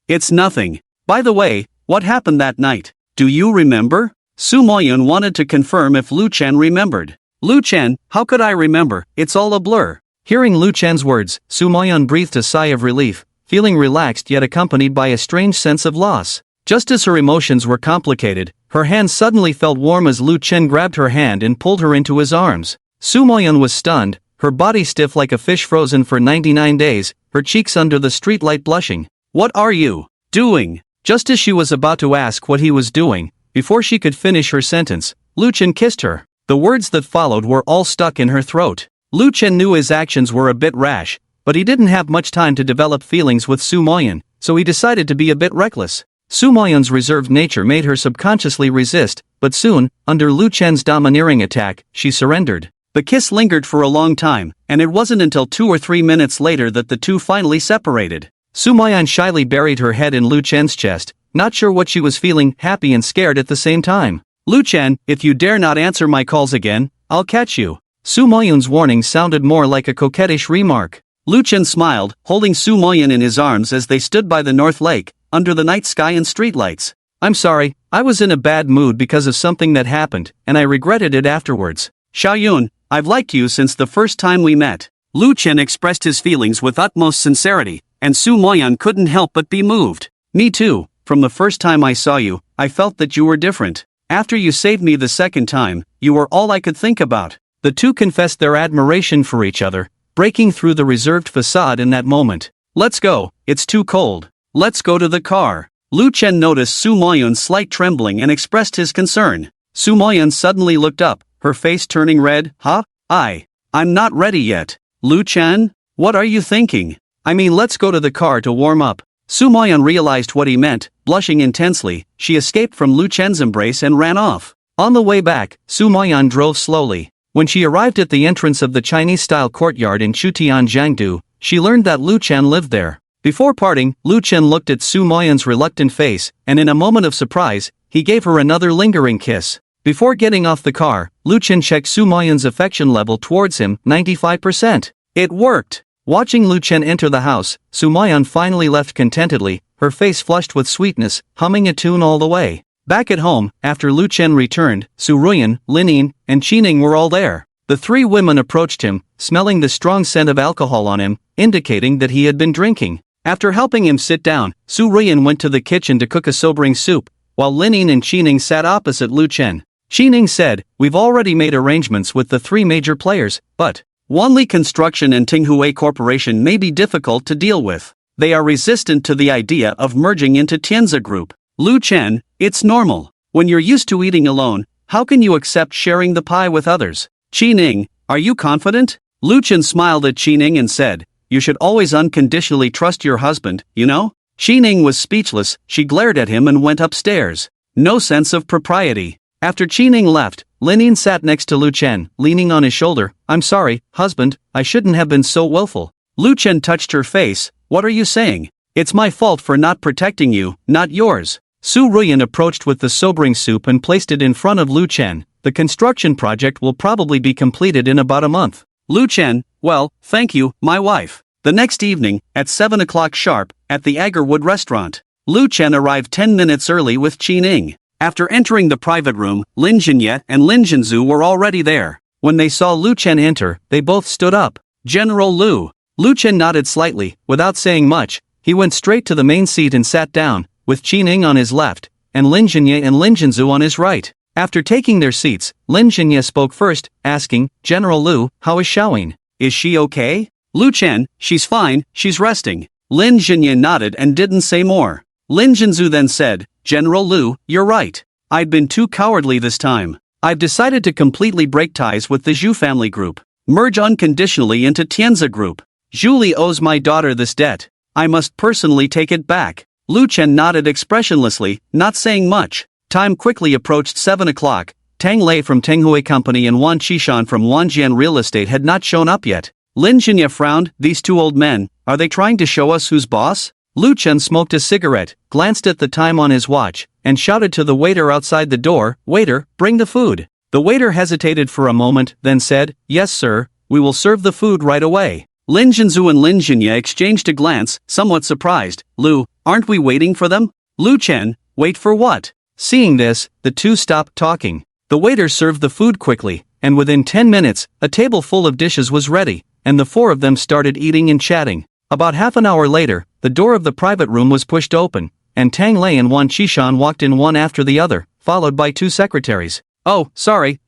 "It's nothing. By the way, what happened that night? Do you remember?" Su Moyan wanted to confirm if Lu Chen remembered. "Lu Chen, how could I remember, it's all a blur." Hearing Lu Chen's words, Su Moyan breathed a sigh of relief, feeling relaxed yet accompanied by a strange sense of loss. Just as her emotions were complicated, her hand suddenly felt warm as Lu Chen grabbed her hand and pulled her into his arms. Su Moyun was stunned, her body stiff like a fish frozen for 99 days, her cheeks under the streetlight blushing. "What are you doing?" Just as she was about to ask what he was doing, before she could finish her sentence, Lu Chen kissed her. The words that followed were all stuck in her throat. Lu Chen knew his actions were a bit rash, but he didn't have much time to develop feelings with Su Moyun, so he decided to be a bit reckless. Su Moyun's reserved nature made her subconsciously resist, but soon, under Lu Chen's domineering attack, she surrendered. The kiss lingered for a long time, and it wasn't until 2 or 3 minutes later that the two finally separated. Su Moyun shyly buried her head in Lu Chen's chest, not sure what she was feeling, happy and scared at the same time. "Lu Chen, if you dare not answer my calls again, I'll catch you." Su Moyun's warning sounded more like a coquettish remark. Lu Chen smiled, holding Su Moyun in his arms as they stood by the North Lake, under the night sky and streetlights. "I'm sorry, I was in a bad mood because of something that happened, and I regretted it afterwards. Xiaoyun, I've liked you since the first time we met." Lu Chen expressed his feelings with utmost sincerity, and Su Moyun couldn't help but be moved. "Me too, from the first time I saw you, I felt that you were different. After you saved me the second time, you were all I could think about." The two confessed their admiration for each other, breaking through the reserved facade in that moment. "Let's go, it's too cold. Let's go to the car." Lu Chen noticed Su Moyun's slight trembling and expressed his concern. Su Moyun suddenly looked up, her face turning red. "Huh? I'm not ready yet. Lu Chen? What are you thinking? I mean, let's go to the car to warm up." Su Moyun realized what he meant, blushing intensely, she escaped from Lu Chen's embrace and ran off. On the way back, Su Moyun drove slowly. When she arrived at the entrance of the Chinese-style courtyard in Chutian Jiangdu, she learned that Lu Chen lived there. Before parting, Lu Chen looked at Su Moyun's reluctant face, and in a moment of surprise, he gave her another lingering kiss. Before getting off the car, Lu Chen checked Su Moyun's affection level towards him, 95%. It worked! Watching Lu Chen enter the house, Su Moyun finally left contentedly, her face flushed with sweetness, humming a tune all the way. Back at home, after Lu Chen returned, Su Ruyan, Lin and Qining were all there. The three women approached him, smelling the strong scent of alcohol on him, indicating that he had been drinking. After helping him sit down, Su Ruyan went to the kitchen to cook a sobering soup, while Lin and Qining sat opposite Lu Chen. Qining said, "We've already made arrangements with the three major players, but Wanli Construction and Tinghue Corporation may be difficult to deal with. They are resistant to the idea of merging into Tianzi Group. Lu Chen, it's normal. When you're used to eating alone, how can you accept sharing the pie with others?" "Qining, are you confident?" Lu Chen smiled at Qining and said, "You should always unconditionally trust your husband, you know?" Qining was speechless, she glared at him and went upstairs. No sense of propriety. After Qining left, Lin sat next to Lu Chen, leaning on his shoulder. "I'm sorry, husband, I shouldn't have been so willful." Lu Chen touched her face. "What are you saying? It's my fault for not protecting you, not yours." Su Ruyan approached with the sobering soup and placed it in front of Lu Chen. "The construction project will probably be completed in about a month." Lu Chen, "Well, thank you, my wife." The next evening, at 7 o'clock sharp, at the Agarwood restaurant, Lu Chen arrived 10 minutes early with Qining. After entering the private room, Lin Jinye and Lin Jinzu were already there. When they saw Lu Chen enter, they both stood up. "General Lu." Lu Chen nodded slightly, without saying much. He went straight to the main seat and sat down, with Qining on his left, and Lin Jinye and Lin Jinzu on his right. After taking their seats, Lin Jinye spoke first, asking, "General Lu, how is Xiaoyun? Is she okay?" "Lu Chen, she's fine, she's resting." Lin Jinye nodded and didn't say more. Lin Jinzu then said, "General Lu, you're right. I'd been too cowardly this time. I've decided to completely break ties with the Zhu family group. Merge unconditionally into Tianzi Group. Julie owes my daughter this debt. I must personally take it back." Lu Chen nodded expressionlessly, not saying much. Time quickly approached 7 o'clock. Tang Lei from Tenghue Company and Wan Qishan from Wanjian Real Estate had not shown up yet. Lin Jinye frowned. "These two old men, are they trying to show us who's boss?" Lu Chen smoked a cigarette, glanced at the time on his watch, and shouted to the waiter outside the door, "Waiter, bring the food." The waiter hesitated for a moment, then said, "Yes sir, we will serve the food right away." Lin Jinzu and Lin Jinye exchanged a glance, somewhat surprised. "Lu, aren't we waiting for them?" Lu Chen, "Wait for what?" Seeing this, the two stopped talking. The waiter served the food quickly, and within 10 minutes, a table full of dishes was ready, and the four of them started eating and chatting. About half an hour later, the door of the private room was pushed open, and Tang Lei and Wan Qishan walked in one after the other, followed by 2 secretaries. Oh, sorry,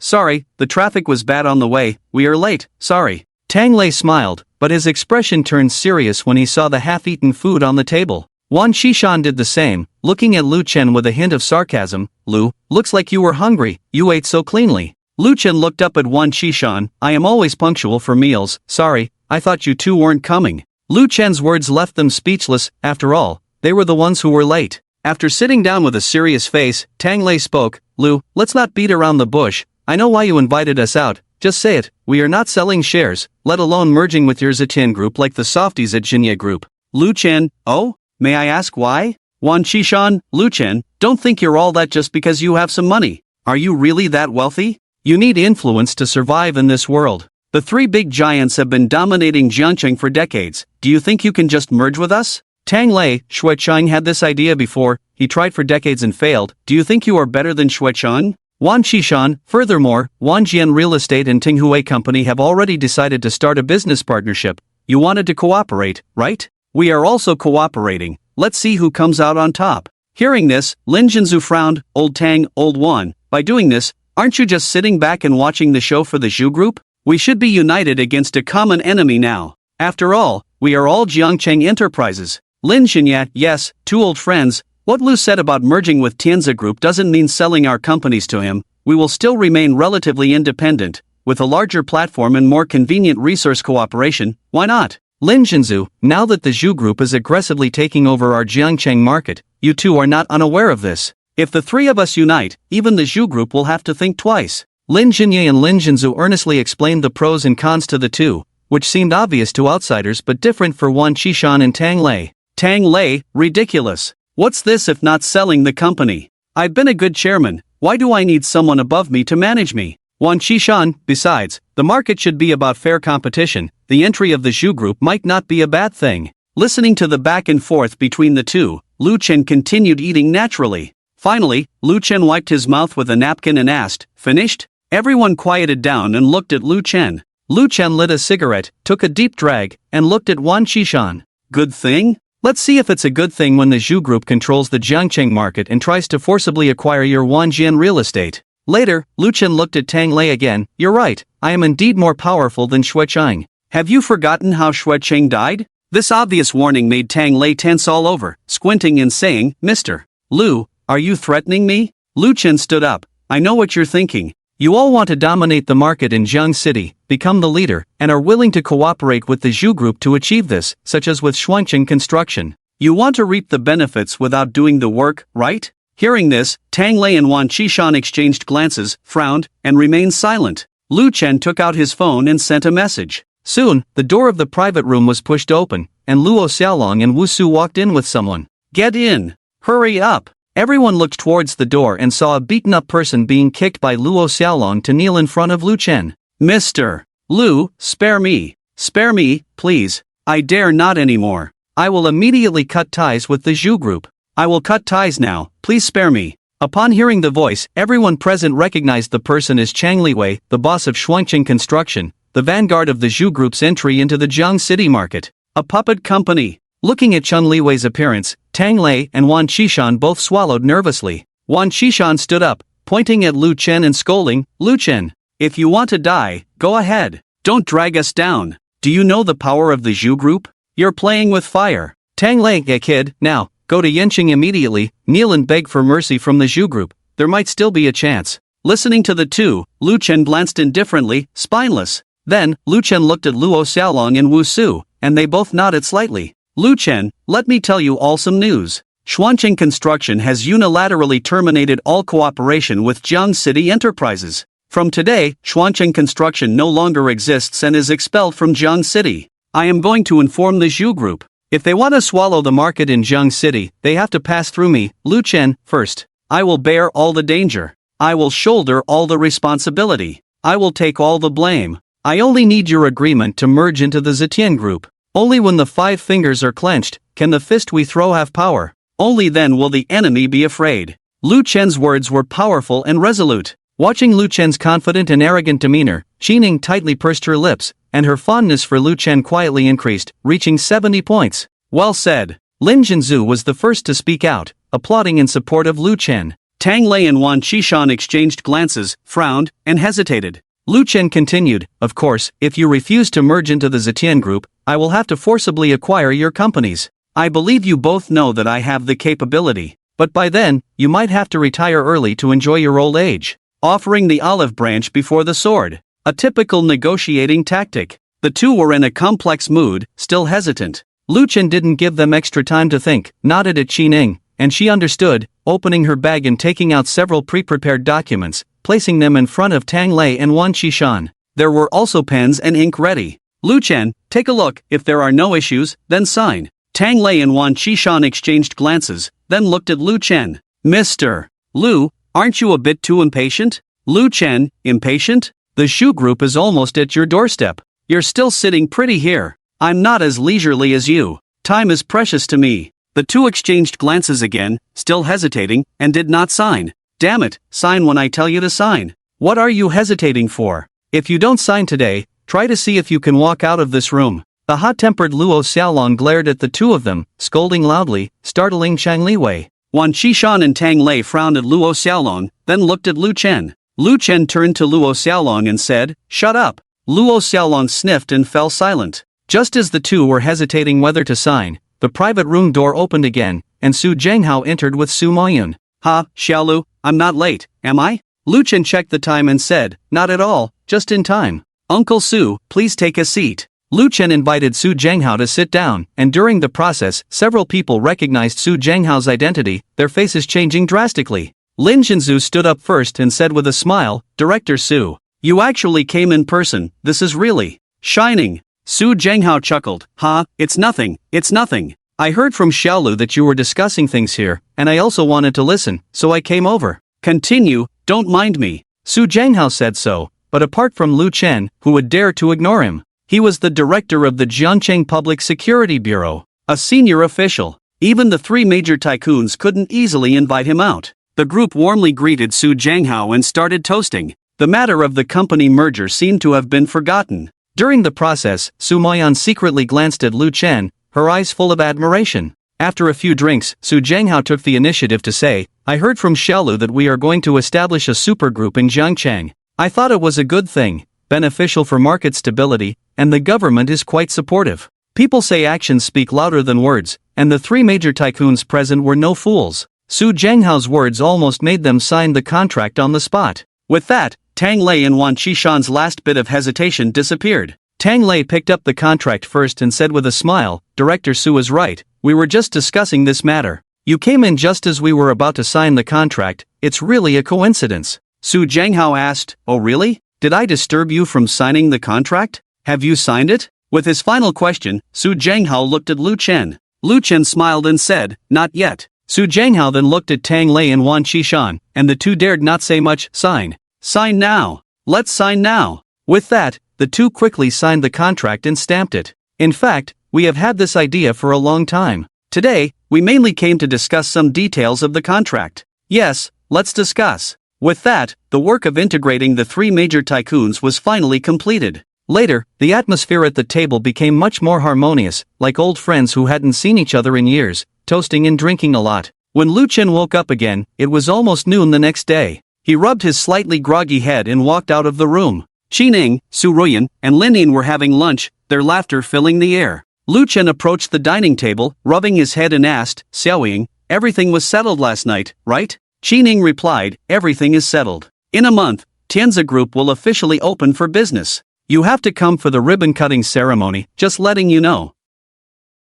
the traffic was bad on the way, we are late, sorry. Tang Lei smiled, but his expression turned serious when he saw the half-eaten food on the table. Wan Qishan did the same, looking at Lu Chen with a hint of sarcasm. Lu, looks like you were hungry, you ate so cleanly. Lu Chen looked up at Wan Qishan. I am always punctual for meals, sorry, I thought you two weren't coming. Lu Chen's words left them speechless. After all, they were the ones who were late. After sitting down with a serious face, Tang Lei spoke. Lu, let's not beat around the bush. I know why you invited us out, just say it. We are not selling shares, let alone merging with your Zetian group like the softies at Jinya Group. Lu Chen, oh? May I ask why? Wan Qishan, Lu Chen, don't think you're all that just because you have some money. Are you really that wealthy? You need influence to survive in this world. The 3 big giants have been dominating Jiangcheng for decades. Do you think you can just merge with us? Tang Lei, Xuecheng had this idea before, he tried for decades and failed. Do you think you are better than Xuecheng? Wan Qishan, furthermore, Wanjian Real Estate and Tinghui Company have already decided to start a business partnership. You wanted to cooperate, right? We are also cooperating. Let's see who comes out on top. Hearing this, Lin Jinzu frowned. Old Tang, old Wan, by doing this, aren't you just sitting back and watching the show for the Zhu Group? We should be united against a common enemy now. After all, we are all Jiangcheng enterprises. Lin Xinyat, yes, 2 old friends. What Lu said about merging with Tianzi Group doesn't mean selling our companies to him. We will still remain relatively independent. With a larger platform and more convenient resource cooperation, why not? Lin Jinzu, now that the Zhu Group is aggressively taking over our Jiangcheng market, you two are not unaware of this. If the 3 of us unite, even the Zhu Group will have to think twice. Lin Jinye and Lin Jinzu earnestly explained the pros and cons to the two, which seemed obvious to outsiders but different for Wan Qishan and Tang Lei. Tang Lei, ridiculous. What's this if not selling the company? I've been a good chairman, why do I need someone above me to manage me? Wan Qishan, besides, the market should be about fair competition. The entry of the Zhu Group might not be a bad thing. Listening to the back and forth between the two, Lu Chen continued eating naturally. Finally, Lu Chen wiped his mouth with a napkin and asked, "Finished?" Everyone quieted down and looked at Lu Chen. Lu Chen lit a cigarette, took a deep drag, and looked at Wan Qishan. Good thing? Let's see if it's a good thing when the Zhu Group controls the Jiangcheng market and tries to forcibly acquire your Wanjian real estate. Later, Lu Chen looked at Tang Lei again. You're right, I am indeed more powerful than Xuecheng. Have you forgotten how Xuecheng died? This obvious warning made Tang Lei tense all over, squinting and saying, Mr. Lu, are you threatening me? Lu Chen stood up. I know what you're thinking. You all want to dominate the market in Jiang City, become the leader, and are willing to cooperate with the Zhu Group to achieve this, such as with Xuancheng Construction. You want to reap the benefits without doing the work, right? Hearing this, Tang Lei and Wan Qishan exchanged glances, frowned, and remained silent. Lu Chen took out his phone and sent a message. Soon, the door of the private room was pushed open, and Luo Xiaolong and Wu Su walked in with someone. Get in! Hurry up! Everyone looked towards the door and saw a beaten-up person being kicked by Luo Xiaolong to kneel in front of Lu Chen. Mr. Lu, spare me. Spare me, please. I dare not anymore. I will immediately cut ties with the Zhu Group. I will cut ties now, please spare me. Upon hearing the voice, everyone present recognized the person as Chang Liwei, the boss of Xuancheng Construction, the vanguard of the Zhu Group's entry into the Jiang City market. A puppet company. Looking at Chun Liwei's appearance, Tang Lei and Wan Qishan both swallowed nervously. Wan Qishan stood up, pointing at Lu Chen and scolding, Lu Chen, if you want to die, go ahead. Don't drag us down. Do you know the power of the Zhu Group? You're playing with fire. Tang Lei, kid, now, go to Yanqing immediately, kneel and beg for mercy from the Zhu Group. There might still be a chance. Listening to the two, Lu Chen glanced indifferently, spineless. Then, Lu Chen looked at Luo Xiaolong and Wu Su, and they both nodded slightly. Lu Chen, let me tell you all some news. Xuancheng Construction has unilaterally terminated all cooperation with Jiang City Enterprises. From today, Xuancheng Construction no longer exists and is expelled from Jiang City. I am going to inform the Zhu Group. If they want to swallow the market in Jiang City, they have to pass through me, Lu Chen, first. I will bear all the danger. I will shoulder all the responsibility. I will take all the blame. I only need your agreement to merge into the Zetian Group. Only when the 5 fingers are clenched, can the fist we throw have power. Only then will the enemy be afraid. Lu Chen's words were powerful and resolute. Watching Lu Chen's confident and arrogant demeanor, Qining tightly pursed her lips, and her fondness for Lu Chen quietly increased, reaching 70 points. Well said. Lin Jinzu was the first to speak out. applauding in support of Lu Chen. Tang Lei and Wan Qishan exchanged glances, frowned, and hesitated. Lu Chen continued, "Of course, if you refuse to merge into the Zetian group, I will have to forcibly acquire your companies. I believe you both know that I have the capability. But by then, you might have to retire early to enjoy your old age." Offering the olive branch before the sword. A typical negotiating tactic. The two were in a complex mood, still hesitant. Lu Chen didn't give them extra time to think, nodded at Qining, and she understood, opening her bag and taking out several pre-prepared documents, placing them in front of Tang Lei and Wan Qishan. There were also pens and ink ready. "Lu Chen, take a look. If there are no issues, then sign." Tang Lei and Wan Qishan exchanged glances, then looked at Lu Chen. "Mr. Lu, aren't you a bit too impatient?" Lu Chen, impatient? "The Shu group is almost at your doorstep. You're still sitting pretty here. I'm not as leisurely as you. Time is precious to me." The two exchanged glances again, still hesitating, and did not sign. "Damn it, sign when I tell you to sign." "What are you hesitating for? If you don't sign today, try to see if you can walk out of this room." The hot-tempered Luo Xiaolong glared at the two of them, scolding loudly, startling Chang Liwei. Wan Qishan and Tang Lei frowned at Luo Xiaolong, then looked at Lu Chen. Lu Chen turned to Luo Xiaolong and said, "Shut up." Luo Xiaolong sniffed and fell silent. Just as the two were hesitating whether to sign, the private room door opened again, and Su Zhenghao entered with Su Moyun. "Ha, Xiaolu, I'm not late, am I?" Lu Chen checked the time and said, "Not at all, just in time." "Uncle Su, please take a seat." Lu Chen invited Su Zhenghao to sit down, and during the process, several people recognized Su Zhenghao's identity, their faces changing drastically. Lin Zhenzu stood up first and said with a smile, "Director Su, you actually came in person. This is really shining." Su Zhenghao chuckled, "Ha, it's nothing, it's nothing. I heard from Xiaolu that you were discussing things here, and I also wanted to listen, so I came over." "Continue, don't mind me." Su Zhenghao said so, but apart from Lu Chen, who would dare to ignore him? He was the director of the Jiangcheng Public Security Bureau, a senior official. Even the three major tycoons couldn't easily invite him out. The group warmly greeted Su Zhenghao and started toasting. The matter of the company merger seemed to have been forgotten. During the process, Su Moyan secretly glanced at Lu Chen, her eyes full of admiration. After a few drinks, Su Zhenghao took the initiative to say, "I heard from Xiaolu that we are going to establish a supergroup in Jiangcheng. I thought it was a good thing, beneficial for market stability, and the government is quite supportive. People say actions speak louder than words, and the three major tycoons present were no fools." Su Zhenghao's words almost made them sign the contract on the spot. With that, Tang Lei and Wan Qishan's last bit of hesitation disappeared. Tang Lei picked up the contract first and said with a smile, "Director Su is right, we were just discussing this matter. You came in just as we were about to sign the contract, it's really a coincidence." Su Zhenghao asked, "Oh really? Did I disturb you from signing the contract? Have you signed it?" With his final question, Su Zhenghao looked at Lu Chen. Lu Chen smiled and said, "Not yet." Su Zhenghao then looked at Tang Lei and Wan Qishan, and the two dared not say much. "Sign. Sign now. Let's sign now." With that, the two quickly signed the contract and stamped it. "In fact, we have had this idea for a long time. Today, we mainly came to discuss some details of the contract." "Yes, let's discuss." With that, the work of integrating the three major tycoons was finally completed. Later, the atmosphere at the table became much more harmonious, like old friends who hadn't seen each other in years, toasting and drinking a lot. When Lu Chen woke up again, it was almost noon the next day. He rubbed his slightly groggy head and walked out of the room. Qining, Su Ruyan, and Linin were having lunch, their laughter filling the air. Lu Chen approached the dining table, rubbing his head and asked, "Xiaoying, everything was settled last night, right?" Qining replied, "Everything is settled. In a month, Tianzi Group will officially open for business. You have to come for the ribbon-cutting ceremony, just letting you know."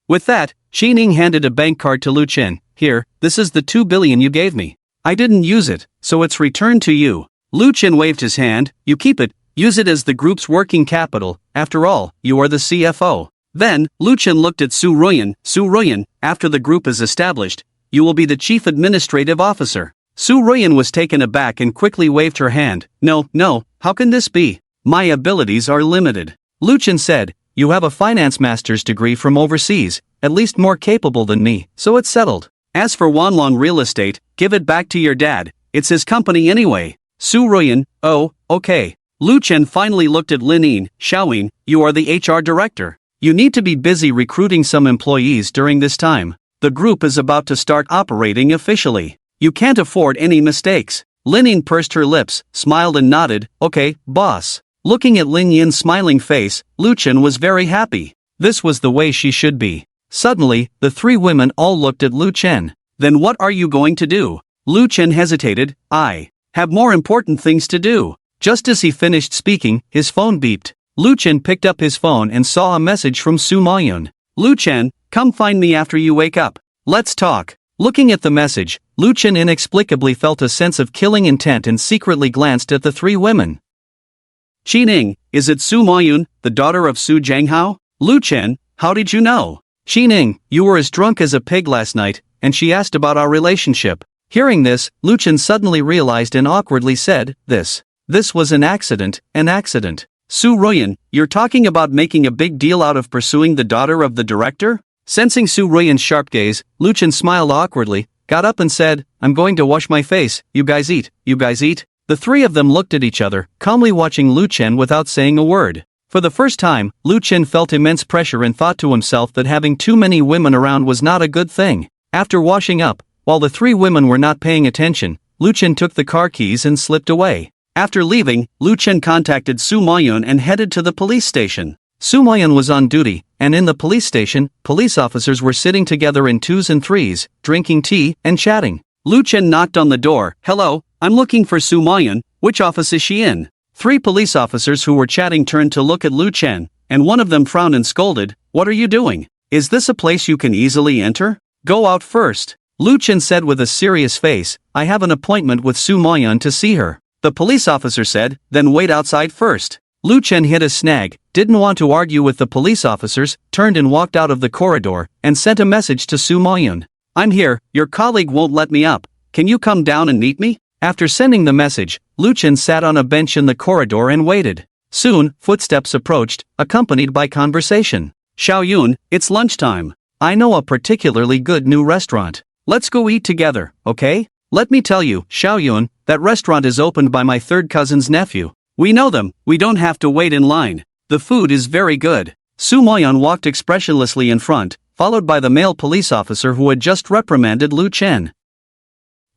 With that, Qining handed a bank card to Lu Chen. "Here, this is the 2 billion you gave me. I didn't use it, so it's returned to you." Lu Chen waved his hand, "You keep it, use it as the group's working capital, after all, you are the CFO." Then, Lu Chen looked at Su Ruyan. "Su Ruyan, after the group is established, you will be the chief administrative officer." Su Ruyan was taken aback and quickly waved her hand. No, how can this be? My abilities are limited." Lu Chen said, "You have a finance master's degree from overseas, at least more capable than me, so it's settled. As for Wanlong Real Estate, give it back to your dad, it's his company anyway." Su Ruyan, "Oh, okay." Lu Chen finally looked at Linin. "Xiaoying, you are the HR director. You need to be busy recruiting some employees during this time. The group is about to start operating officially. You can't afford any mistakes. Lin Yin pursed her lips, smiled and nodded, okay, boss. Looking at Lin Yin's smiling face, Lu Chen was very happy. This was the way she should be. Suddenly, the three women all looked at Lu Chen. Then what are you going to do? Lu Chen hesitated. I have more important things to do. Just as he finished speaking, his phone beeped. Lu Chen picked up his phone and saw a message from Su Mayun. Lu Chen, come find me after you wake up. Let's talk. Looking at the message, Lu Chen inexplicably felt a sense of killing intent and secretly glanced at the three women. Xining, is it Su Mayun, the daughter of Su Jianghao? Lu Chen, how did you know? Xining, you were as drunk as a pig last night, and she asked about our relationship. Hearing this, Lu Chen suddenly realized and awkwardly said, This was an accident, Su Ruyan, you're talking about making a big deal out of pursuing the daughter of the director? Sensing Su Ruyan's sharp gaze, Lu Chen smiled awkwardly, got up and said, I'm going to wash my face, you guys eat. The three of them looked at each other, calmly watching Lu Chen without saying a word. For the first time, Lu Chen felt immense pressure and thought to himself that having too many women around was not a good thing. After washing up, while the three women were not paying attention, Lu Chen took the car keys and slipped away. After leaving, Lu Chen contacted Su Mayun and headed to the police station. Su Mayun was on duty, and in the police station, police officers were sitting together in twos and threes, drinking tea and chatting. Lu Chen knocked on the door. Hello, I'm looking for Su Mayun, which office is she in? Three police officers who were chatting turned to look at Lu Chen, and one of them frowned and scolded, What are you doing? Is this a place you can easily enter? Go out first. Lu Chen said with a serious face, I have an appointment with Su Mayun to see her. The police officer said, Then wait outside first. Lu Chen hit a snag, didn't want to argue with the police officers, turned and walked out of the corridor, and sent a message to Su Mayun. I'm here, your colleague won't let me up. Can you come down and meet me? After sending the message, Lu Chen sat on a bench in the corridor and waited. Soon, footsteps approached, accompanied by conversation. Xiaoyun, it's lunchtime. I know a particularly good new restaurant. Let's go eat together, okay? Let me tell you, Xiaoyun, that restaurant is opened by my third cousin's nephew. We know them, we don't have to wait in line. The food is very good. Su Mayun walked expressionlessly in front, followed by the male police officer who had just reprimanded Lu Chen.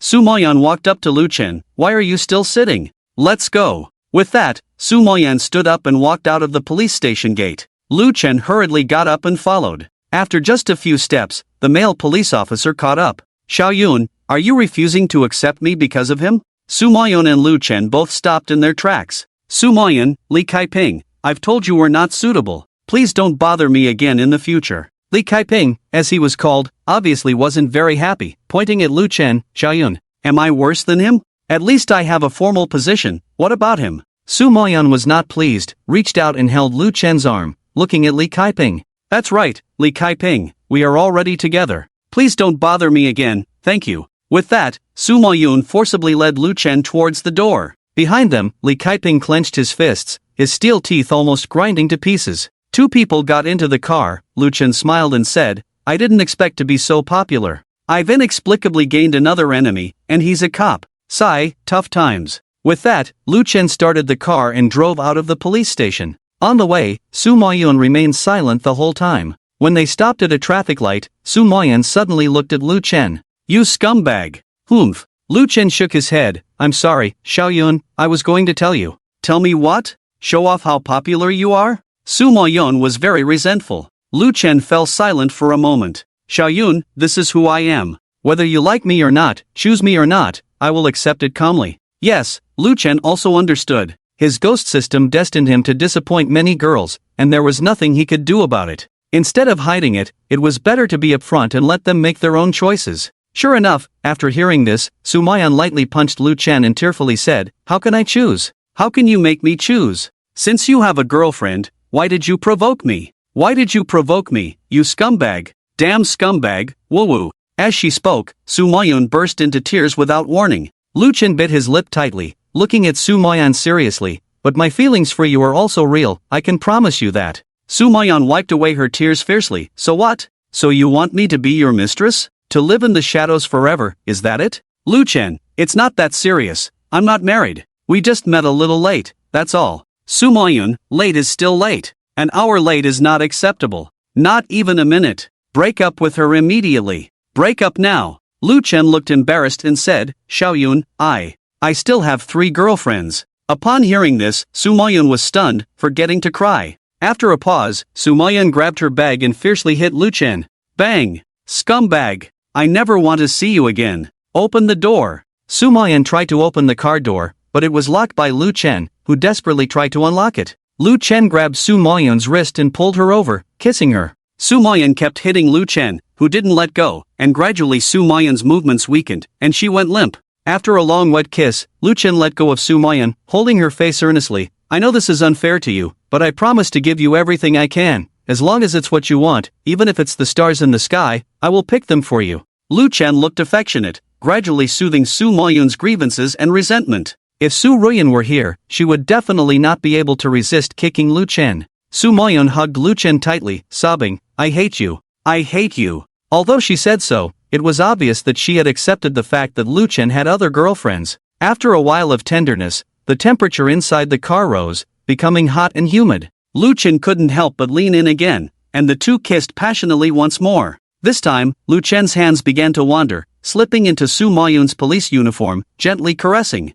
Su Mayun walked up to Lu Chen. Why are you still sitting? Let's go. With that, Su Mayun stood up and walked out of the police station gate. Lu Chen hurriedly got up and followed. After just a few steps, the male police officer caught up. Xiaoyun, are you refusing to accept me because of him? Su Mayun and Lu Chen both stopped in their tracks. Su Mayun, Li Kaiping, I've told you we're not suitable. Please don't bother me again in the future. Li Kaiping, as he was called, obviously wasn't very happy, pointing at Lu Chen. Xiaoyun, am I worse than him? At least I have a formal position, what about him? Su Mayun was not pleased, reached out and held Lu Chen's arm, looking at Li Kaiping. That's right, Li Kaiping, we are already together. Please don't bother me again, thank you. With that, Su Mayun forcibly led Lu Chen towards the door. Behind them, Li Kaiping clenched his fists, his steel teeth almost grinding to pieces. Two people got into the car. Lu Chen smiled and said, I didn't expect to be so popular. I've inexplicably gained another enemy, and he's a cop. Sigh, tough times. With that, Lu Chen started the car and drove out of the police station. On the way, Su Mayun remained silent the whole time. When they stopped at a traffic light, Su Mayun suddenly looked at Lu Chen. You scumbag. Humph. Lu Chen shook his head. I'm sorry, Xiaoyun, I was going to tell you. Tell me what? Show off how popular you are? Su Mayun was very resentful. Lu Chen fell silent for a moment. Xiaoyun, this is who I am. Whether you like me or not, choose me or not, I will accept it calmly. Yes, Lu Chen also understood. His ghost system destined him to disappoint many girls, and there was nothing he could do about it. Instead of hiding it, it was better to be upfront and let them make their own choices. Sure enough, after hearing this, Su Mayun lightly punched Lu Chen and tearfully said, How can I choose? How can you make me choose? Since you have a girlfriend, why did you provoke me? Why did you provoke me, you scumbag? Damn scumbag, woo-woo. As she spoke, Su Mayun burst into tears without warning. Lu Chen bit his lip tightly, looking at Su Mayun seriously, but my feelings for you are also real, I can promise you that. Su Mayun wiped away her tears fiercely. So what? So you want me to be your mistress? To live in the shadows forever, is that it? Lu Chen, it's not that serious. I'm not married. We just met a little late, that's all. Su Mayun, late is still late. An hour late is not acceptable. Not even a minute. Break up with her immediately. Break up now. Lu Chen looked embarrassed and said, Xiaoyun, I still have 3 girlfriends. Upon hearing this, Su Moyun was stunned, forgetting to cry. After a pause, Su Moyun grabbed her bag and fiercely hit Lu Chen. Bang! Scumbag! I never want to see you again. Open the door. Su Moyun tried to open the car door, but it was locked by Lu Chen, who desperately tried to unlock it. Lu Chen grabbed Su Moyun's wrist and pulled her over, kissing her. Su Moyun kept hitting Lu Chen, who didn't let go, and gradually Su Moyun's movements weakened, and she went limp. After a long wet kiss, Lu Chen let go of Su Moyun, holding her face earnestly. I know this is unfair to you, but I promise to give you everything I can. As long as it's what you want, even if it's the stars in the sky, I will pick them for you. Lu Chen looked affectionate, gradually soothing Su Moyun's grievances and resentment. If Su Ruyan were here, she would definitely not be able to resist kicking Lu Chen. Su Moyun hugged Lu Chen tightly, sobbing, I hate you. I hate you. Although she said so, it was obvious that she had accepted the fact that Lu Chen had other girlfriends. After a while of tenderness, the temperature inside the car rose, becoming hot and humid. Lu Chen couldn't help but lean in again, and the two kissed passionately once more. This time, Lu Chen's hands began to wander, slipping into Su Moyun's police uniform, gently caressing.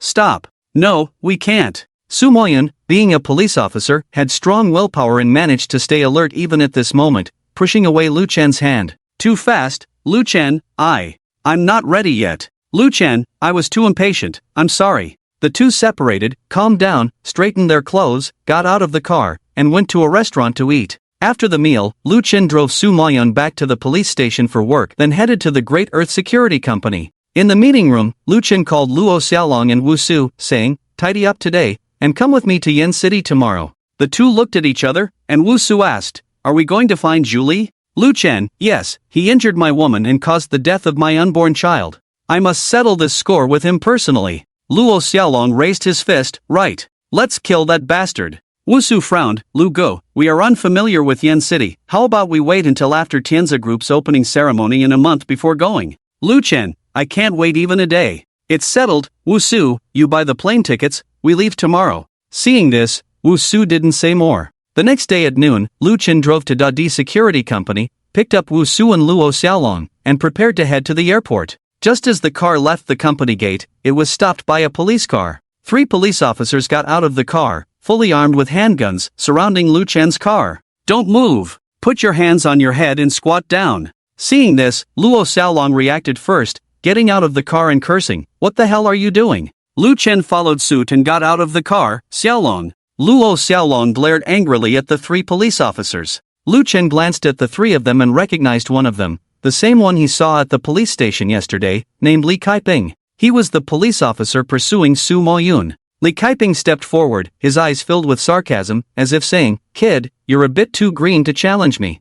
Stop. No, we can't. Su Moyun, being a police officer, had strong willpower and managed to stay alert even at this moment, pushing away Lu Chen's hand. Too fast, Lu Chen, I'm not ready yet. Lu Chen, I was too impatient, I'm sorry. The two separated, calmed down, straightened their clothes, got out of the car, and went to a restaurant to eat. After the meal, Lu Chen drove Su Moyun back to the police station for work, then headed to the Great Earth Security Company. In the meeting room, Lu Chen called Luo Xiaolong and Wu Su, saying, tidy up today, and come with me to Yen City tomorrow. The two looked at each other, and Wu Su asked, are we going to find Julie? Lu Chen, yes, he injured my woman and caused the death of my unborn child. I must settle this score with him personally. Luo Xiaolong raised his fist, right. Let's kill that bastard. Wu Su frowned, Lu Go, we are unfamiliar with Yen City, how about we wait until after Tianzi Group's opening ceremony in a month before going? Lu Chen, I can't wait even a day. It's settled, Wu Su, you buy the plane tickets, we leave tomorrow. Seeing this, Wu Su didn't say more. The next day at noon, Lu Chen drove to Dadi Security Company, picked up Wu Su and Luo Xiaolong, and prepared to head to the airport. Just as the car left the company gate, it was stopped by a police car. 3 police officers got out of the car, fully armed with handguns, surrounding Lu Chen's car. Don't move! Put your hands on your head and squat down. Seeing this, Luo Xiaolong reacted first, getting out of the car and cursing, what the hell are you doing? Lu Chen followed suit and got out of the car, Xiaolong. Luo Xiaolong glared angrily at the 3 police officers. Lu Chen glanced at the 3 of them and recognized one of them, the same one he saw at the police station yesterday, named Li Kaiping. He was the police officer pursuing Su Moyun. Li Kaiping stepped forward, his eyes filled with sarcasm, as if saying, kid, you're a bit too green to challenge me.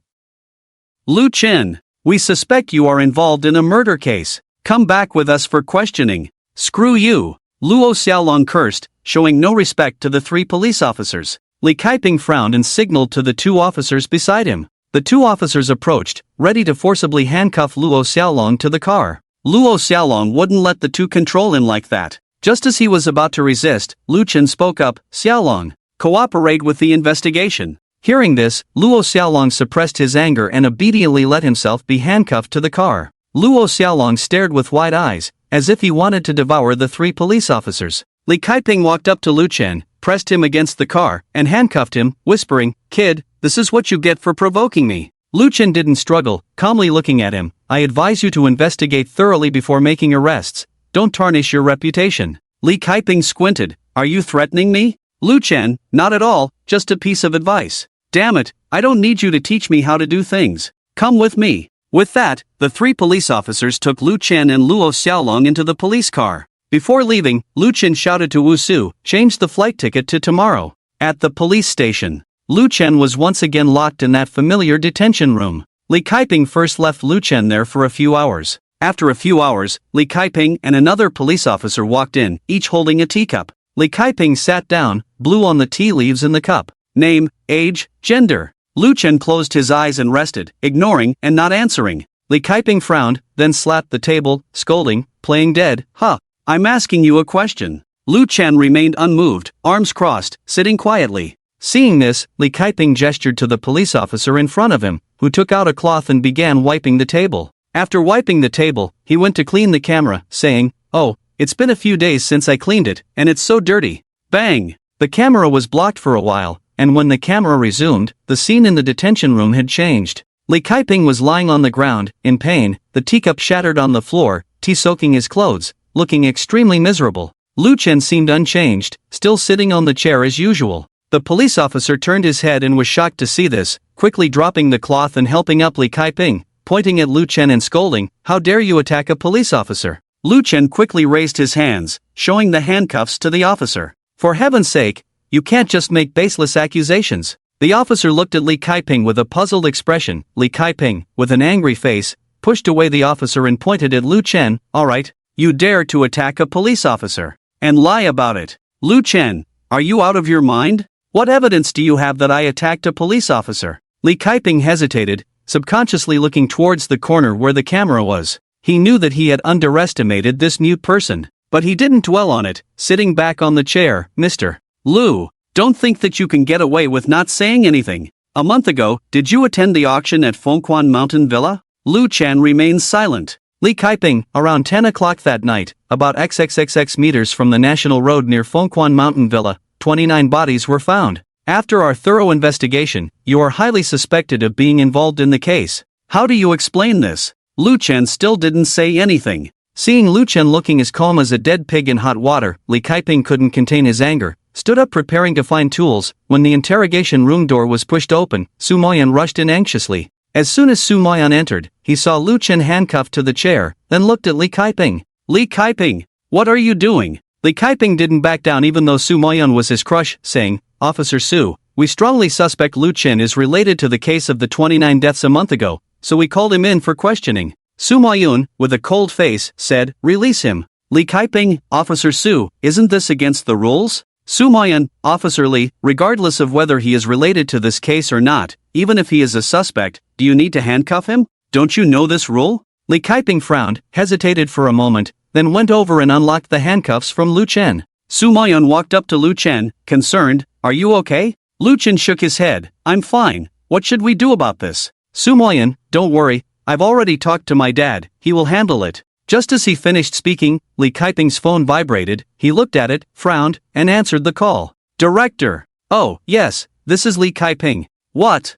Lu Chen, we suspect you are involved in a murder case. Come back with us for questioning. Screw you. Luo Xiaolong cursed, showing no respect to the 3 police officers. Li Kaiping frowned and signaled to the 2 officers beside him. The 2 officers approached, ready to forcibly handcuff Luo Xiaolong to the car. Luo Xiaolong wouldn't let the 2 control him like that. Just as he was about to resist, Lu Chen spoke up, Xiaolong, cooperate with the investigation. Hearing this, Luo Xiaolong suppressed his anger and obediently let himself be handcuffed to the car. Luo Xiaolong stared with wide eyes, as if he wanted to devour the 3 police officers. Li Kaiping walked up to Lu Chen, pressed him against the car, and handcuffed him, whispering, kid, this is what you get for provoking me. Lu Chen didn't struggle, calmly looking at him, I advise you to investigate thoroughly before making arrests. Don't tarnish your reputation. Li Kaiping squinted, are you threatening me? Lu Chen, not at all, just a piece of advice. Damn it, I don't need you to teach me how to do things. Come with me. With that, the 3 police officers took Lu Chen and Luo Xiaolong into the police car. Before leaving, Lu Chen shouted to Wu Su, change the flight ticket to tomorrow. At the police station, Lu Chen was once again locked in that familiar detention room. Li Kaiping first left Lu Chen there for a few hours. After a few hours, Li Kaiping and another police officer walked in, each holding a teacup. Li Kaiping sat down, blew on the tea leaves in the cup. Name, age, gender. Lu Chen closed his eyes and rested, ignoring and not answering. Li Kaiping frowned, then slapped the table, scolding, playing dead, I'm asking you a question. Lu Chen remained unmoved, arms crossed, sitting quietly. Seeing this, Li Kaiping gestured to the police officer in front of him, who took out a cloth and began wiping the table. After wiping the table, he went to clean the camera, saying, "Oh, it's been a few days since I cleaned it, and it's so dirty." Bang! The camera was blocked for a while, and when the camera resumed, the scene in the detention room had changed. Li Kaiping was lying on the ground, in pain, the teacup shattered on the floor, tea soaking his clothes, looking extremely miserable. Lu Chen seemed unchanged, still sitting on the chair as usual. The police officer turned his head and was shocked to see this, quickly dropping the cloth and helping up Li Kaiping, pointing at Lu Chen and scolding, "How dare you attack a police officer?" Lu Chen quickly raised his hands, showing the handcuffs to the officer. "For heaven's sake, you can't just make baseless accusations." The officer looked at Li Kaiping with a puzzled expression. Li Kaiping, with an angry face, pushed away the officer and pointed at Lu Chen. "All right, you dare to attack a police officer and lie about it. Lu Chen, are you out of your mind? What evidence do you have that I attacked a police officer?" Li Kaiping hesitated, subconsciously looking towards the corner where the camera was. He knew that he had underestimated this mute person, but he didn't dwell on it, sitting back on the chair. "Mr. Lu, don't think that you can get away with not saying anything. A month ago, did you attend the auction at Fengquan Mountain Villa?" Lu Chen remained silent. Li Kaiping, around 10 o'clock that night, about XXXX meters from the national road near Fengquan Mountain Villa, 29 bodies were found. After our thorough investigation, you are highly suspected of being involved in the case. How do you explain this? Lu Chen still didn't say anything. Seeing Lu Chen looking as calm as a dead pig in hot water, Li Kaiping couldn't contain his anger, stood up preparing to find tools. When the interrogation room door was pushed open, Su Moyan rushed in anxiously. As soon as Su Moyan entered, he saw Lu Chen handcuffed to the chair, then looked at Li Kaiping. "Li Kaiping, what are you doing?" Li Kaiping didn't back down even though Su Moyan was his crush, saying, "Officer Su, we strongly suspect Lu Chen is related to the case of the 29 deaths a month ago, so we called him in for questioning." Su Moyun, with a cold face, said, "Release him." Li Kaiping, "Officer Su, isn't this against the rules?" Su Moyan, "Officer Li, regardless of whether he is related to this case or not, even if he is a suspect, do you need to handcuff him? Don't you know this rule?" Li Kaiping frowned, hesitated for a moment, then went over and unlocked the handcuffs from Lu Chen. Su Moyan walked up to Lu Chen, concerned, "Are you okay?" Lu Chen shook his head, "I'm fine. What should we do about this?" Su Moyan, "Don't worry, I've already talked to my dad, he will handle it." Just as he finished speaking, Li Kaiping's phone vibrated, he looked at it, frowned, and answered the call. "Director." "Oh, yes, this is Li Kaiping." What?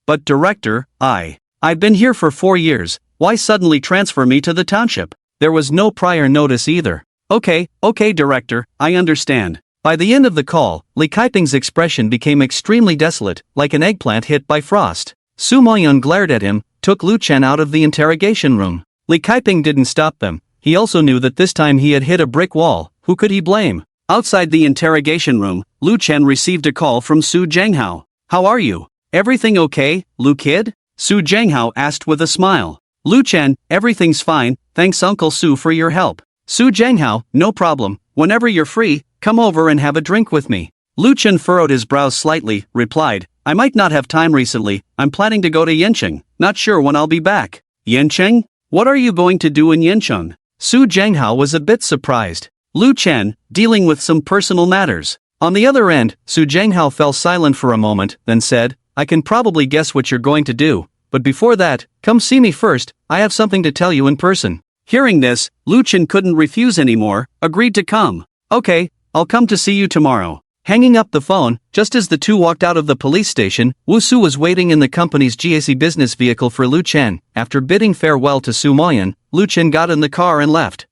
But director, I've been here for 4 years, why suddenly transfer me to the township? There was no prior notice either." Okay, director, I understand." By the end of the call, Li Kaiping's expression became extremely desolate, like an eggplant hit by frost. Su Moyun glared at him, took Lu Chen out of the interrogation room. Li Kaiping didn't stop them. He also knew that this time he had hit a brick wall. Who could he blame? Outside the interrogation room, Lu Chen received a call from Su Zhenghao. "How are you? Everything okay, Lu kid?" Su Zhenghao asked with a smile. Lu Chen, "Everything's fine, thanks Uncle Su for your help." Su Zhenghao, "No problem, whenever you're free, come over and have a drink with me." Lu Chen furrowed his brows slightly, replied, "I might not have time recently, I'm planning to go to Yancheng, not sure when I'll be back." "Yancheng? What are you going to do in Yancheng?" Su Zhenghao was a bit surprised. Lu Chen, "Dealing with some personal matters." On the other end, Su Zhenghao fell silent for a moment, then said, "I can probably guess what you're going to do, but before that, come see me first, I have something to tell you in person." Hearing this, Lu Chen couldn't refuse anymore, agreed to come. "Okay, I'll come to see you tomorrow." Hanging up the phone, just as the two walked out of the police station, Wu Su was waiting in the company's GAC business vehicle for Lu Chen. After bidding farewell to Su Moyan, Lu Chen got in the car and left.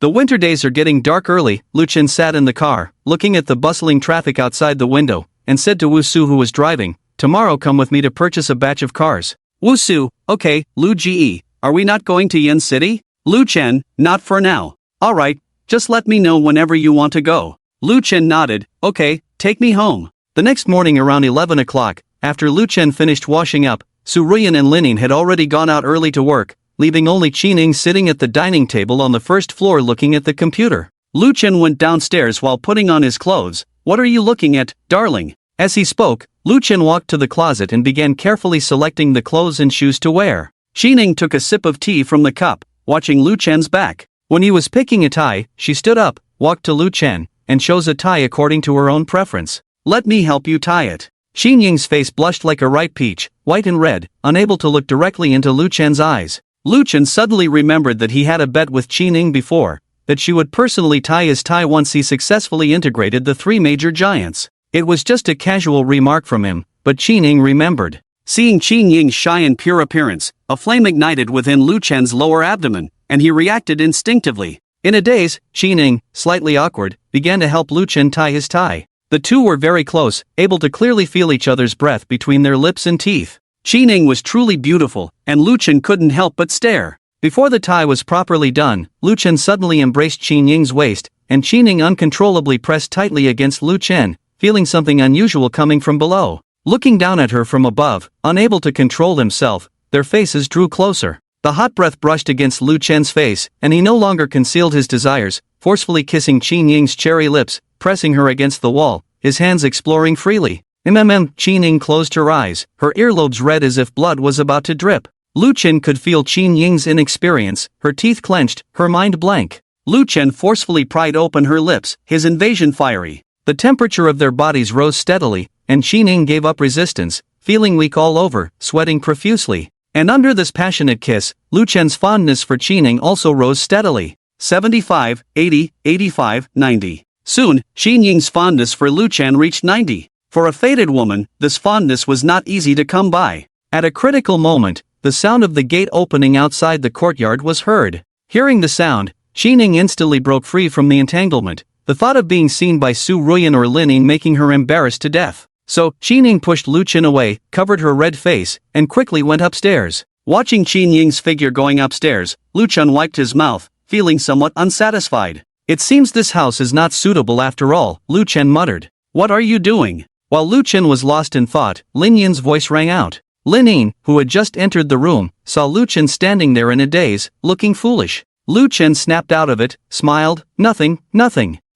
The winter days are getting dark early. Lu Chen sat in the car, looking at the bustling traffic outside the window, and said to Wu Su who was driving, "Tomorrow come with me to purchase a batch of cars." Wu Su, "Okay, Lu Ge, are we not going to Yin City?" Lu Chen, "Not for now." "Alright, just let me know whenever you want to go." Lu Chen nodded, "Okay, take me home." The next morning around 11 o'clock, after Lu Chen finished washing up, Su Ruyan and Lining had already gone out early to work, leaving only Qining sitting at the dining table on the first floor looking at the computer. Lu Chen went downstairs while putting on his clothes. "What are you looking at, darling?" As he spoke, Lu Chen walked to the closet and began carefully selecting the clothes and shoes to wear. Qining took a sip of tea from the cup, watching Lu Chen's back. When he was picking a tie, she stood up, walked to Lu Chen, and chose a tie according to her own preference. "Let me help you tie it." Xin Ying's face blushed like a ripe peach, white and red, unable to look directly into Lu Chen's eyes. Lu Chen suddenly remembered that he had a bet with Qi Ning before, that she would personally tie his tie once he successfully integrated the three major giants. It was just a casual remark from him, but Qi Ning remembered. Seeing Qi Ning's shy and pure appearance, a flame ignited within Lu Chen's lower abdomen, and he reacted instinctively. In a daze, Qi Ning, slightly awkward, began to help Lu Chen tie his tie. The two were very close, able to clearly feel each other's breath between their lips and teeth. Qi Ning was truly beautiful, and Lu Chen couldn't help but stare. Before the tie was properly done, Lu Chen suddenly embraced Qi Ning's waist, and Qi Ning uncontrollably pressed tightly against Lu Chen, feeling something unusual coming from below. Looking down at her from above, unable to control himself, their faces drew closer. The hot breath brushed against Lu Chen's face, and he no longer concealed his desires, forcefully kissing Qi Ning's cherry lips, pressing her against the wall, his hands exploring freely. Qi Ning closed her eyes, her earlobes red as if blood was about to drip. Lu Chen could feel Qi Ning's inexperience, her teeth clenched, her mind blank. Lu Chen forcefully pried open her lips, his invasion fiery. The temperature of their bodies rose steadily, and Qi Ning gave up resistance, feeling weak all over, sweating profusely. And under this passionate kiss, Lu Chen's fondness for Qi Ning also rose steadily. 75, 80, 85, 90. Soon, Qi Ning's fondness for Lu Chen reached 90. For a fated woman, this fondness was not easy to come by. At a critical moment, the sound of the gate opening outside the courtyard was heard. Hearing the sound, Qi Ning instantly broke free from the entanglement, the thought of being seen by Su Ruyan or Lin Ning making her embarrassed to death. So, Qi Ning pushed Lu Chen away, covered her red face, and quickly went upstairs. Watching Qi Ning's figure going upstairs, Lu Chen wiped his mouth, feeling somewhat unsatisfied. It seems this house is not suitable after all, Lu Chen muttered. What are you doing? While Lu Chen was lost in thought, Lin Yin's voice rang out. Lin Ning, who had just entered the room, saw Lu Chen standing there in a daze, looking foolish. Lu Chen snapped out of it, smiled, nothing.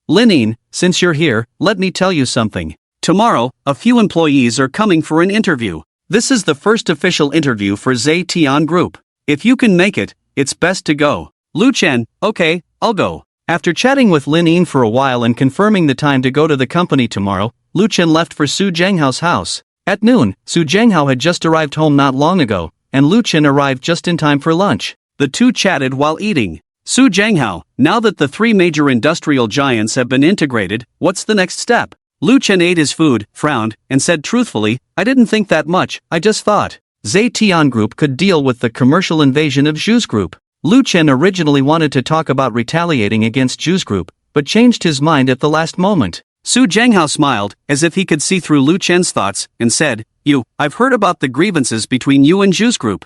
Lin Ning, since you're here, let me tell you something. Tomorrow, a few employees are coming for an interview. This is the first official interview for Zetian Group. If you can make it, it's best to go. Lu Chen, okay, I'll go. After chatting with Lin Yin for a while and confirming the time to go to the company tomorrow, Lu Chen left for Su Zhenghao's house. At noon, Su Zhenghao had just arrived home not long ago, and Lu Chen arrived just in time for lunch. The two chatted while eating. Su Zhenghao, now that the three major industrial giants have been integrated, what's the next step? Lu Chen ate his food, frowned, and said truthfully, I didn't think that much, I just thought Zetian Group could deal with the commercial invasion of Zhu's Group. Lu Chen originally wanted to talk about retaliating against Zhu's Group, but changed his mind at the last moment. Su Zhenghao smiled, as if he could see through Lu Chen's thoughts, and said, I've heard about the grievances between you and Zhu's Group.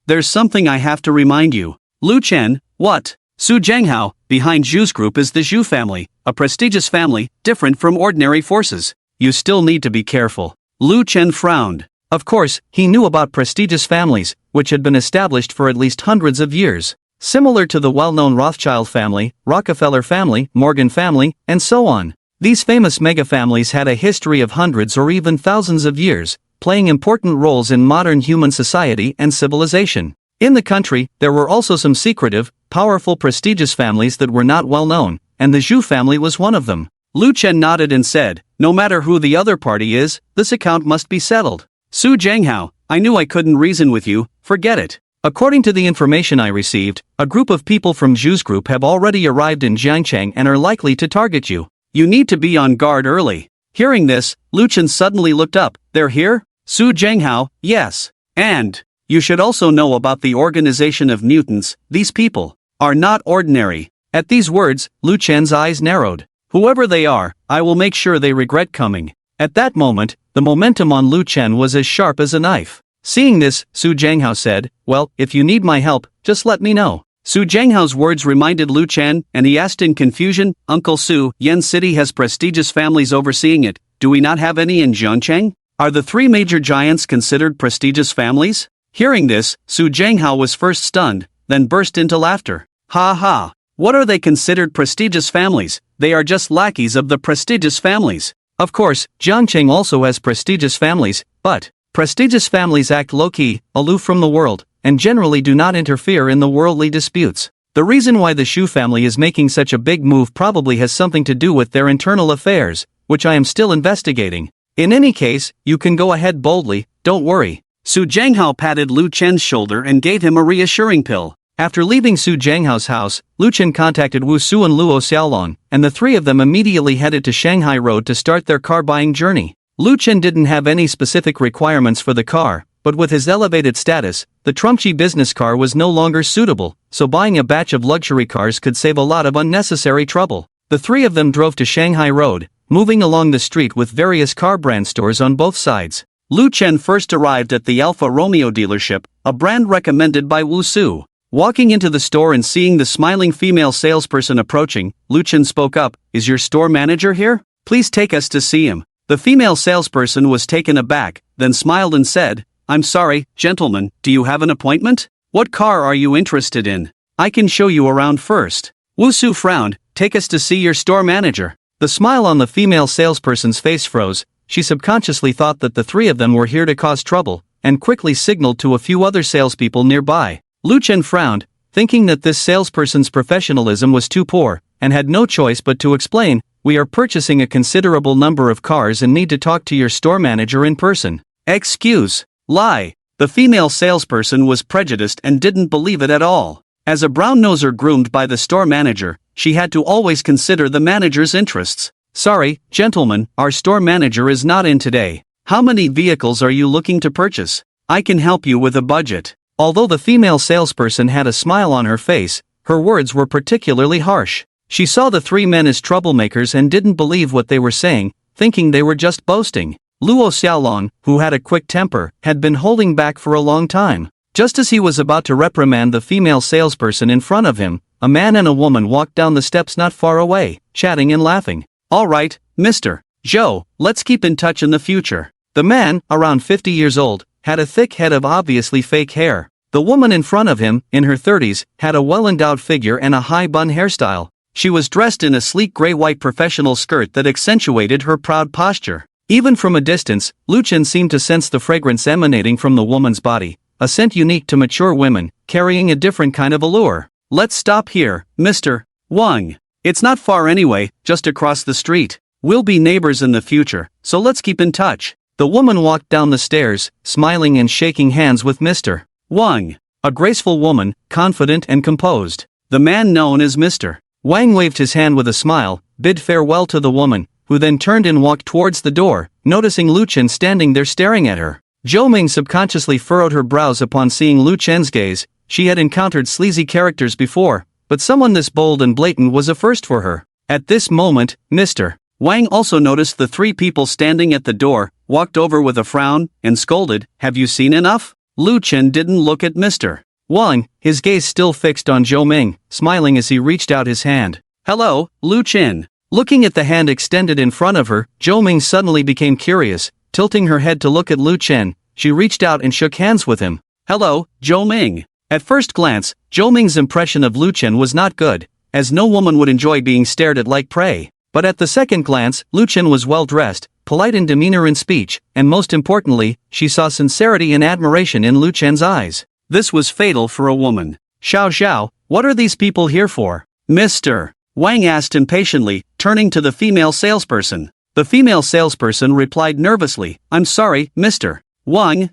There's something I have to remind you. Lu Chen, what? Su Zhenghao, behind Zhu's Group is the Zhu family, a prestigious family, different from ordinary forces. You still need to be careful. Lu Chen frowned. Of course, he knew about prestigious families, which had been established for at least hundreds of years. Similar to the well-known Rothschild family, Rockefeller family, Morgan family, and so on. These famous mega-families had a history of hundreds or even thousands of years, playing important roles in modern human society and civilization. In the country, there were also some secretive, powerful prestigious families that were not well known, and the Zhu family was one of them. Lu Chen nodded and said, no matter who the other party is, this account must be settled. Su Zhenghao, I knew I couldn't reason with you, forget it. According to the information I received, a group of people from Zhu's Group have already arrived in Jiangcheng and are likely to target you. You need to be on guard early. Hearing this, Lu Chen suddenly looked up. They're here? Su Zhenghao, yes. And you should also know about the organization of mutants. These people are not ordinary. At these words, Lu Chen's eyes narrowed. Whoever they are, I will make sure they regret coming. At that moment, the momentum on Lu Chen was as sharp as a knife. Seeing this, Su Zhenghao said, well, if you need my help, just let me know. Su Zhenghao's words reminded Lu Chen, and he asked in confusion, Uncle Su, Yan City has prestigious families overseeing it. Do we not have any in Jiangcheng? Are the three major giants considered prestigious families? Hearing this, Su Zhenghao was first stunned, then burst into laughter. Ha ha! What are they considered prestigious families? They are just lackeys of the prestigious families. Of course, Jiangcheng also has prestigious families, but prestigious families act low-key, aloof from the world, and generally do not interfere in the worldly disputes. The reason why the Shu family is making such a big move probably has something to do with their internal affairs, which I am still investigating. In any case, you can go ahead boldly, don't worry. Su Jianghao patted Lu Chen's shoulder and gave him a reassuring pill. After leaving Su Jianghou's house, Lu Chen contacted Wu Su and Luo Xiaolong, and the three of them immediately headed to Shanghai Road to start their car-buying journey. Lu Chen didn't have any specific requirements for the car, but with his elevated status, the Trumpchi business car was no longer suitable, so buying a batch of luxury cars could save a lot of unnecessary trouble. The three of them drove to Shanghai Road, moving along the street with various car brand stores on both sides. Lu Chen first arrived at the Alfa Romeo dealership, a brand recommended by Wu Su. Walking into the store and seeing the smiling female salesperson approaching, Lu Chen spoke up, "Is your store manager here? Please take us to see him." The female salesperson was taken aback, then smiled and said, "I'm sorry, gentlemen, do you have an appointment? What car are you interested in? I can show you around first." Wu Su frowned, "Take us to see your store manager." The smile on the female salesperson's face froze. She subconsciously thought that the three of them were here to cause trouble, and quickly signaled to a few other salespeople nearby. Lu Chen frowned, thinking that this salesperson's professionalism was too poor, and had no choice but to explain, "We are purchasing a considerable number of cars and need to talk to your store manager in person." "Excuse, lie." The female salesperson was prejudiced and didn't believe it at all. As a brown-noser groomed by the store manager, she had to always consider the manager's interests. "Sorry, gentlemen, our store manager is not in today. How many vehicles are you looking to purchase? I can help you with a budget." Although the female salesperson had a smile on her face, her words were particularly harsh. She saw the three men as troublemakers and didn't believe what they were saying, thinking they were just boasting. Luo Xiaolong, who had a quick temper, had been holding back for a long time. Just as he was about to reprimand the female salesperson in front of him, a man and a woman walked down the steps not far away, chatting and laughing. "All right, Mr. Zhou, let's keep in touch in the future." The man, around 50 years old, had a thick head of obviously fake hair. The woman in front of him, in her 30s, had a well-endowed figure and a high bun hairstyle. She was dressed in a sleek gray-white professional skirt that accentuated her proud posture. Even from a distance, Lu Chen seemed to sense the fragrance emanating from the woman's body, a scent unique to mature women, carrying a different kind of allure. "Let's stop here, Mr. Wang. It's not far anyway, just across the street. We'll be neighbors in the future, so let's keep in touch." The woman walked down the stairs, smiling and shaking hands with Mr. Wang, a graceful woman, confident and composed. The man known as Mr. Wang waved his hand with a smile, bid farewell to the woman, who then turned and walked towards the door, noticing Lu Chen standing there staring at her. Zhou Ming subconsciously furrowed her brows upon seeing Lu Chen's gaze. She had encountered sleazy characters before, but someone this bold and blatant was a first for her. At this moment, Mr. Wang also noticed the three people standing at the door, walked over with a frown, and scolded, "Have you seen enough?" Lu Chen didn't look at Mr. Wang, his gaze still fixed on Zhou Ming, smiling as he reached out his hand. "Hello, Lu Chen." Looking at the hand extended in front of her, Zhou Ming suddenly became curious. Tilting her head to look at Lu Chen, she reached out and shook hands with him. "Hello, Zhou Ming." At first glance, Zhou Ming's impression of Lu Chen was not good, as no woman would enjoy being stared at like prey. But at the second glance, Lu Chen was well-dressed, polite in demeanor and speech, and most importantly, she saw sincerity and admiration in Lu Chen's eyes. This was fatal for a woman. "Xiao Xiao, what are these people here for?" Mr. Wang asked impatiently, turning to the female salesperson. The female salesperson replied nervously, "I'm sorry, Mr. Wang,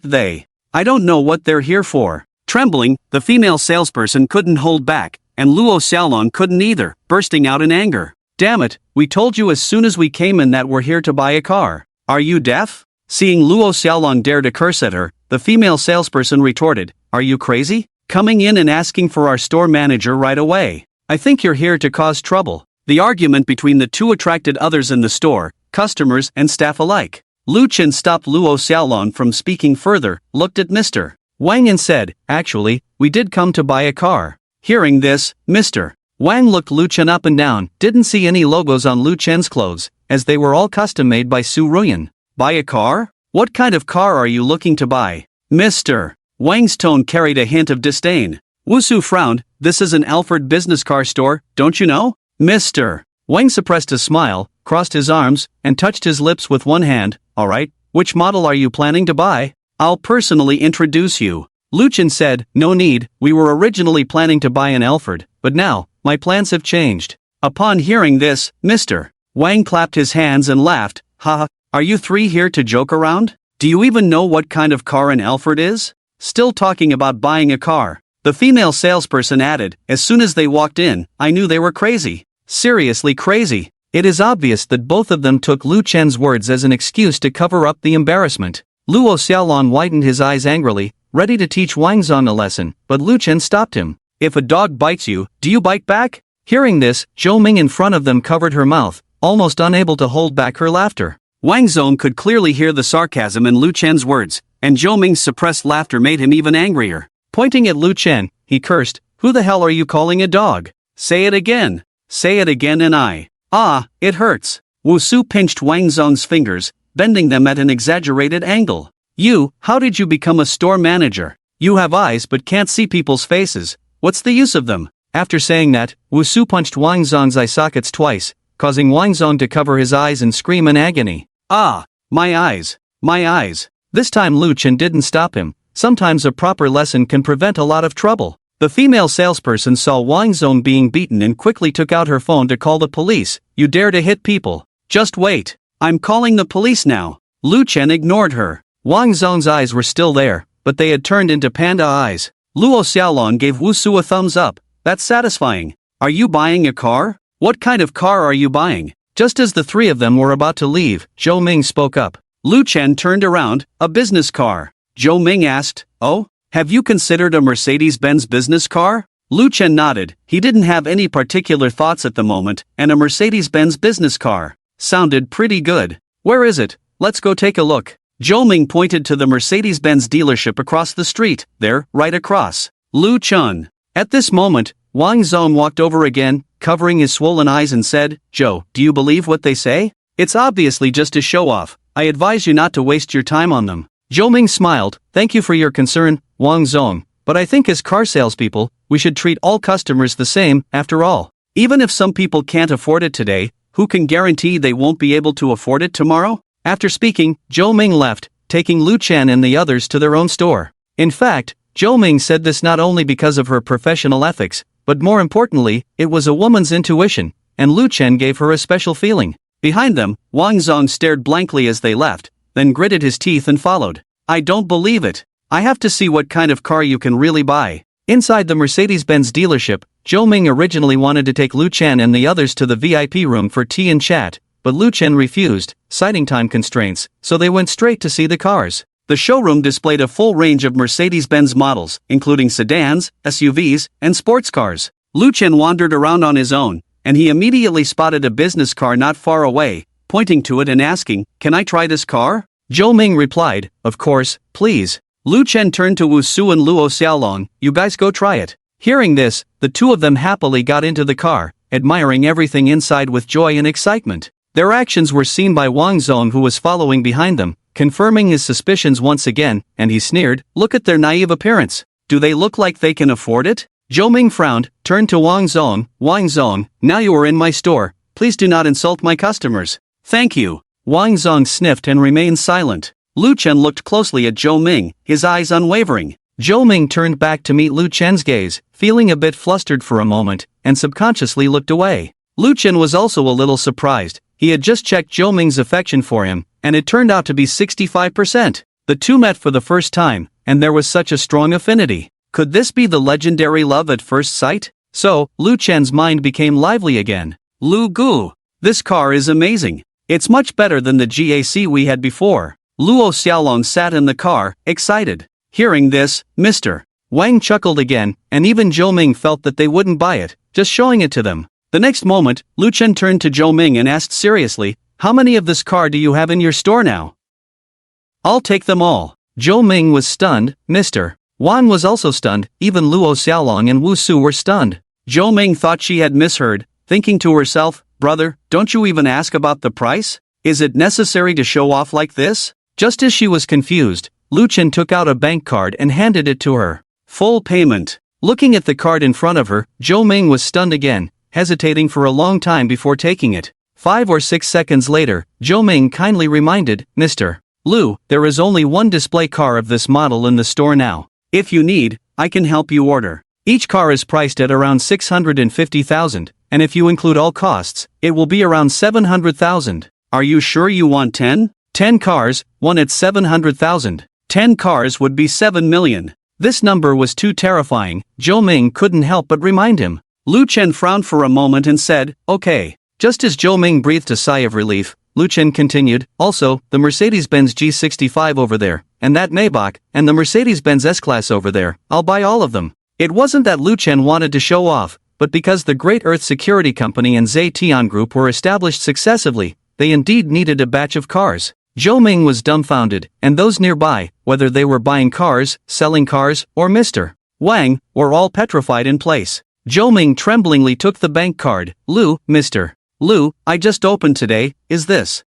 I don't know what they're here for." Trembling, the female salesperson couldn't hold back, and Luo Xiaolong couldn't either, bursting out in anger. "Damn it, we told you as soon as we came in that we're here to buy a car. Are you deaf?" Seeing Luo Xiaolong dare to curse at her, the female salesperson retorted, "Are you crazy? Coming in and asking for our store manager right away. I think you're here to cause trouble." The argument between the two attracted others in the store, customers and staff alike. Lu Chen stopped Luo Xiaolong from speaking further, looked at Mr. Wang and said, "Actually, we did come to buy a car." Hearing this, Mr. Wang looked Lu Chen up and down, didn't see any logos on Lu Chen's clothes, as they were all custom-made by Su Ruyan. "Buy a car? What kind of car are you looking to buy?" Mr. Wang's tone carried a hint of disdain. Wu Su frowned, "This is an Alfred business car store, don't you know?" Mr. Wang suppressed a smile, crossed his arms, and touched his lips with one hand. "All right, which model are you planning to buy? I'll personally introduce you." Lu Chen said, "No need, we were originally planning to buy an Alfred, but now, my plans have changed." Upon hearing this, Mr. Wang clapped his hands and laughed, "Ha, are you three here to joke around? Do you even know what kind of car an Alfred is? Still talking about buying a car. The female salesperson added, as soon as they walked in, I knew they were crazy. Seriously crazy. It is obvious that both of them took Lu Chen's words as an excuse to cover up the embarrassment. Luo Xiaolong widened his eyes angrily, ready to teach Wang Zong a lesson, but Lu Chen stopped him. If a dog bites you, do you bite back? Hearing this, Zhou Ming in front of them covered her mouth, almost unable to hold back her laughter. Wang Zong could clearly hear the sarcasm in Lu Chen's words, and Zhou Ming's suppressed laughter made him even angrier. Pointing at Lu Chen, he cursed, "Who the hell are you calling a dog? Say it again. Say it again and I. Ah, it hurts." Wu Su pinched Wang Zong's fingers, bending them at an exaggerated angle. How did you become a store manager? You have eyes but can't see people's faces. What's the use of them? After saying that, Wu Su punched Wang Zong's eye sockets twice, causing Wang Zong to cover his eyes and scream in agony. Ah, my eyes. My eyes. This time Lu Chen didn't stop him. Sometimes a proper lesson can prevent a lot of trouble. The female salesperson saw Wang Zong being beaten and quickly took out her phone to call the police. You dare to hit people? Just wait. I'm calling the police now. Lu Chen ignored her. Wang Zong's eyes were still there, but they had turned into panda eyes. Luo Xiaolong gave Wu Su a thumbs up. That's satisfying. Are you buying a car? What kind of car are you buying? Just as the three of them were about to leave, Zhou Ming spoke up. Lu Chen turned around, a business car. Zhou Ming asked, "Oh, have you considered a Mercedes-Benz business car?" Lu Chen nodded. He didn't have any particular thoughts at the moment, and a Mercedes-Benz business car sounded pretty good. Where is it? Let's go take a look. Zhou Ming pointed to the Mercedes-Benz dealership across the street. There, right across. Lu Chen. At this moment, Wang Zong walked over again, covering his swollen eyes and said, "Zhou, do you believe what they say? It's obviously just a show-off. I advise you not to waste your time on them." Zhou Ming smiled. "Thank you for your concern, Wang Zong, but I think as car salespeople, we should treat all customers the same, after all. Even if some people can't afford it today, who can guarantee they won't be able to afford it tomorrow?" After speaking, Zhou Ming left, taking Lu Chen and the others to their own store. In fact, Zhou Ming said this not only because of her professional ethics, but more importantly, it was a woman's intuition, and Lu Chen gave her a special feeling. Behind them, Wang Zong stared blankly as they left, then gritted his teeth and followed. "I don't believe it. I have to see what kind of car you can really buy." Inside the Mercedes-Benz dealership, Zhou Ming originally wanted to take Lu Chen and the others to the VIP room for tea and chat, but Lu Chen refused, citing time constraints, so they went straight to see the cars. The showroom displayed a full range of Mercedes-Benz models, including sedans, SUVs, and sports cars. Lu Chen wandered around on his own, and he immediately spotted a business car not far away, pointing to it and asking, "Can I try this car?" Zhou Ming replied, "Of course, please." Lu Chen turned to Wu Su and Luo Xiaolong, "You guys go try it." Hearing this, the two of them happily got into the car, admiring everything inside with joy and excitement. Their actions were seen by Wang Zong, who was following behind them, confirming his suspicions once again, and he sneered, "Look at their naive appearance. Do they look like they can afford it?" Zhou Ming frowned, turned to Wang Zong, "Wang Zong, now you are in my store, please do not insult my customers." "Thank you." Wang Zong sniffed and remained silent. Lu Chen looked closely at Zhou Ming, his eyes unwavering. Zhou Ming turned back to meet Lu Chen's gaze, feeling a bit flustered for a moment, and subconsciously looked away. Lu Chen was also a little surprised. He had just checked Zhou Ming's affection for him, and it turned out to be 65%. The two met for the first time, and there was such a strong affinity. Could this be the legendary love at first sight? So, Lu Chen's mind became lively again. Lu Gu. This car is amazing. It's much better than the GAC we had before. Luo Xiaolong sat in the car, excited. Hearing this, Mr. Wang chuckled again, and even Zhou Ming felt that they wouldn't buy it, just showing it to them. The next moment, Lu Chen turned to Zhou Ming and asked seriously, "How many of this car do you have in your store now?" "I'll take them all." Zhou Ming was stunned. Mr. Wang was also stunned. Even Luo Xiaolong and Wu Su were stunned. Zhou Ming thought she had misheard, thinking to herself, "Brother, don't you even ask about the price? Is it necessary to show off like this?" Just as she was confused, Lu Chen took out a bank card and handed it to her. Full payment. Looking at the card in front of her, Zhou Ming was stunned again, hesitating for a long time before taking it. 5 or 6 seconds later, Zhou Ming kindly reminded, "Mr. Lu, there is only one display car of this model in the store now. If you need, I can help you order. Each car is priced at around 650,000, and if you include all costs, it will be around 700,000. Are you sure you want 10? 10 cars, one at 700,000. 10 cars would be 7 million. This number was too terrifying. Zhou Ming couldn't help but remind him. Lu Chen frowned for a moment and said, okay. Just as Zhou Ming breathed a sigh of relief, Lu Chen continued, also, the Mercedes-Benz G65 over there, and that Maybach, and the Mercedes-Benz S-Class over there, I'll buy all of them. It wasn't that Lu Chen wanted to show off, but because the Great Earth Security Company and Zetian Group were established successively, they indeed needed a batch of cars. Zhou Ming was dumbfounded, and those nearby, whether they were buying cars, selling cars, or Mr. Wang, were all petrified in place. Zhou Ming tremblingly took the bank card. Lu, Mr. Lu, I just opened today, is this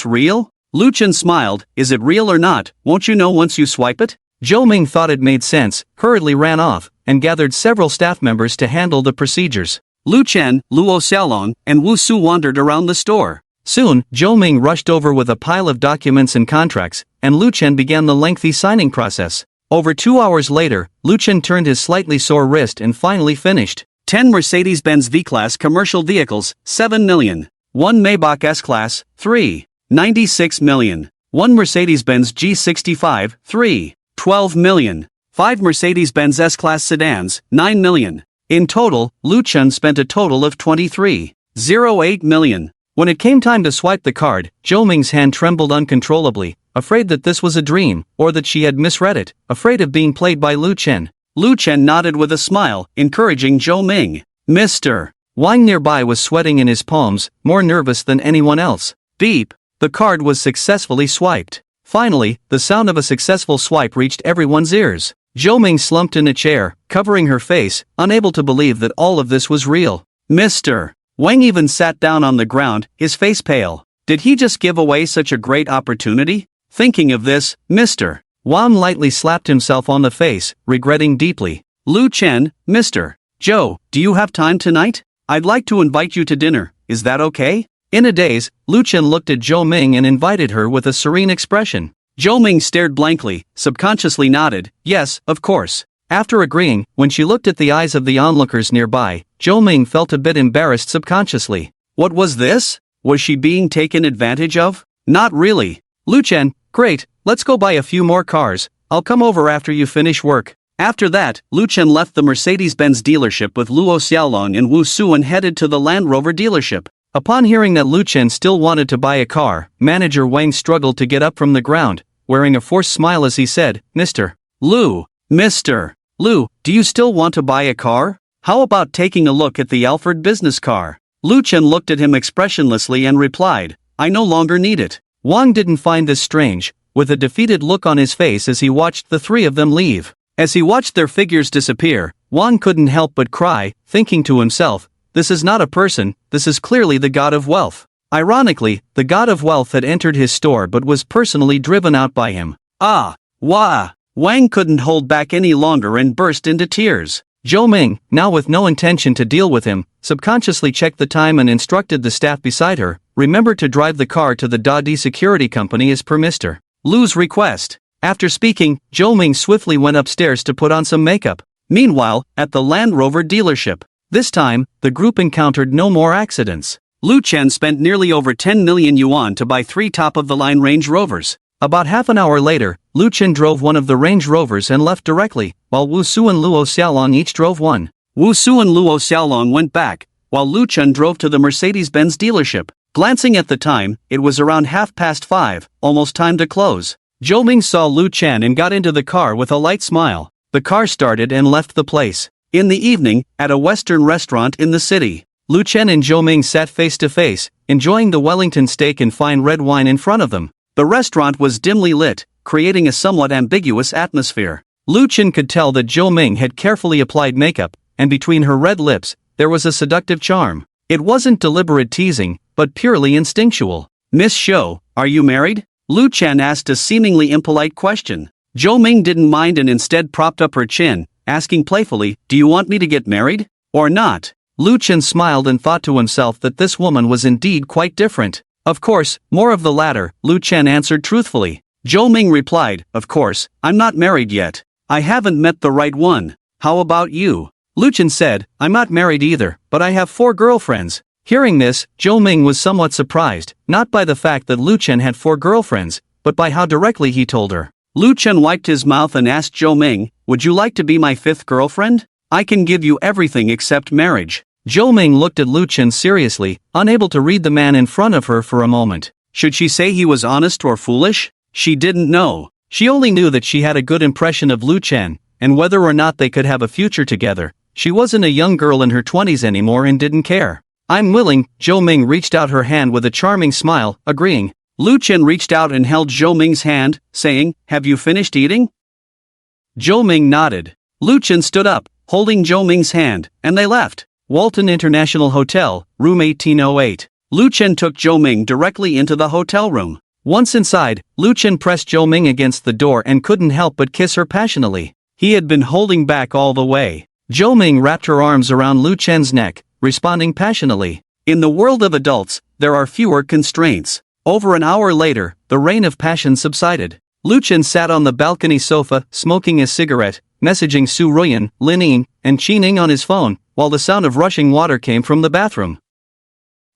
real? Lu Chen smiled, is it real or not, won't you know once you swipe it? Zhou Ming thought it made sense, hurriedly ran off, and gathered several staff members to handle the procedures. Lu Chen, Luo Xiaolong, and Wu Su wandered around the store. Soon, Zhou Ming rushed over with a pile of documents and contracts, and Lu Chen began the lengthy signing process. Over 2 hours later, Lu Chen turned his slightly sore wrist and finally finished. 10 Mercedes-Benz V-Class commercial vehicles, 7 million. 1 Maybach S-Class, 3.96 million. 1 Mercedes-Benz G65, 3.12 million. 5 Mercedes-Benz S-Class sedans, 9 million. In total, Lu Chen spent a total of 23.08 million. When it came time to swipe the card, Zhou Ming's hand trembled uncontrollably, afraid that this was a dream, or that she had misread it, afraid of being played by Lu Chen. Lu Chen nodded with a smile, encouraging Zhou Ming. Mr. Wang nearby was sweating in his palms, more nervous than anyone else. Beep. The card was successfully swiped. Finally, the sound of a successful swipe reached everyone's ears. Zhou Ming slumped in a chair, covering her face, unable to believe that all of this was real. Mr. Wang even sat down on the ground, his face pale. Did he just give away such a great opportunity? Thinking of this, Mr. Wang lightly slapped himself on the face, regretting deeply. Lu Chen, Mr. Zhou, do you have time tonight? I'd like to invite you to dinner, is that okay? In a daze, Lu Chen looked at Zhou Ming and invited her with a serene expression. Zhou Ming stared blankly, subconsciously nodded, yes, of course. After agreeing, when she looked at the eyes of the onlookers nearby, Zhou Ming felt a bit embarrassed subconsciously. What was this? Was she being taken advantage of? Not really. Lu Chen, great, let's go buy a few more cars, I'll come over after you finish work. After that, Lu Chen left the Mercedes-Benz dealership with Luo Xiaolong and Wu Su and headed to the Land Rover dealership. Upon hearing that Lu Chen still wanted to buy a car, manager Wang struggled to get up from the ground, wearing a forced smile as he said, Mr. Lu, do you still want to buy a car? How about taking a look at the Alfred business car? Lu Chen looked at him expressionlessly and replied, I no longer need it. Wang didn't find this strange, with a defeated look on his face as he watched the three of them leave. As he watched their figures disappear, Wang couldn't help but cry, thinking to himself, this is not a person, this is clearly the god of wealth. Ironically, the god of wealth had entered his store but was personally driven out by him. Wang couldn't hold back any longer and burst into tears. Zhou Ming, now with no intention to deal with him, subconsciously checked the time and instructed the staff beside her, remember to drive the car to the Dadi Security Company as per Mr. Lu's request. After speaking, Zhou Ming swiftly went upstairs to put on some makeup. Meanwhile, at the Land Rover dealership. This time, the group encountered no more accidents. Lu Chen spent nearly over 10 million yuan to buy 3 top-of-the-line Range Rovers. About half an hour later, Lu Chen drove one of the Range Rovers and left directly, while Wu Su and Luo Xiaolong each drove one. Wu Su and Luo Xiaolong went back, while Lu Chen drove to the Mercedes-Benz dealership. Glancing at the time, it was around 5:30, almost time to close. Zhou Ming saw Lu Chen and got into the car with a light smile. The car started and left the place. In the evening, at a Western restaurant in the city, Lu Chen and Zhou Ming sat face to face, enjoying the Wellington steak and fine red wine in front of them. The restaurant was dimly lit, creating a somewhat ambiguous atmosphere. Lu Chen could tell that Zhou Ming had carefully applied makeup, and between her red lips, there was a seductive charm. It wasn't deliberate teasing, but purely instinctual. Miss Shou, are you married? Lu Chen asked a seemingly impolite question. Zhou Ming didn't mind and instead propped up her chin, asking playfully, do you want me to get married? Or not? Lu Chen smiled and thought to himself that this woman was indeed quite different. Of course, more of the latter, Lu Chen answered truthfully. Zhou Ming replied, of course, I'm not married yet. I haven't met the right one. How about you? Lu Chen said, I'm not married either, but I have 4 girlfriends. Hearing this, Zhou Ming was somewhat surprised, not by the fact that Lu Chen had 4 girlfriends, but by how directly he told her. Lu Chen wiped his mouth and asked Zhou Ming, "Would you like to be my 5th girlfriend? I can give you everything except marriage." Zhou Ming looked at Lu Chen seriously, unable to read the man in front of her for a moment. Should she say he was honest or foolish? She didn't know. She only knew that she had a good impression of Lu Chen, and whether or not they could have a future together. She wasn't a young girl in her 20s anymore and didn't care. "I'm willing." Zhou Ming reached out her hand with a charming smile, agreeing. Lu Chen reached out and held Zhou Ming's hand, saying, "Have you finished eating?" Zhou Ming nodded. Lu Chen stood up, holding Zhou Ming's hand, and they left. Walton International Hotel, room 1808. Lu Chen took Zhou Ming directly into the hotel room. Once inside, Lu Chen pressed Zhou Ming against the door and couldn't help but kiss her passionately. He had been holding back all the way. Zhou Ming wrapped her arms around Lu Chen's neck, responding passionately. In the world of adults, there are fewer constraints. Over an hour later, the rain of passion subsided. Lu Chen sat on the balcony sofa, smoking a cigarette, messaging Su Ruyan, Lin Ying, and Qin Ning on his phone, while the sound of rushing water came from the bathroom.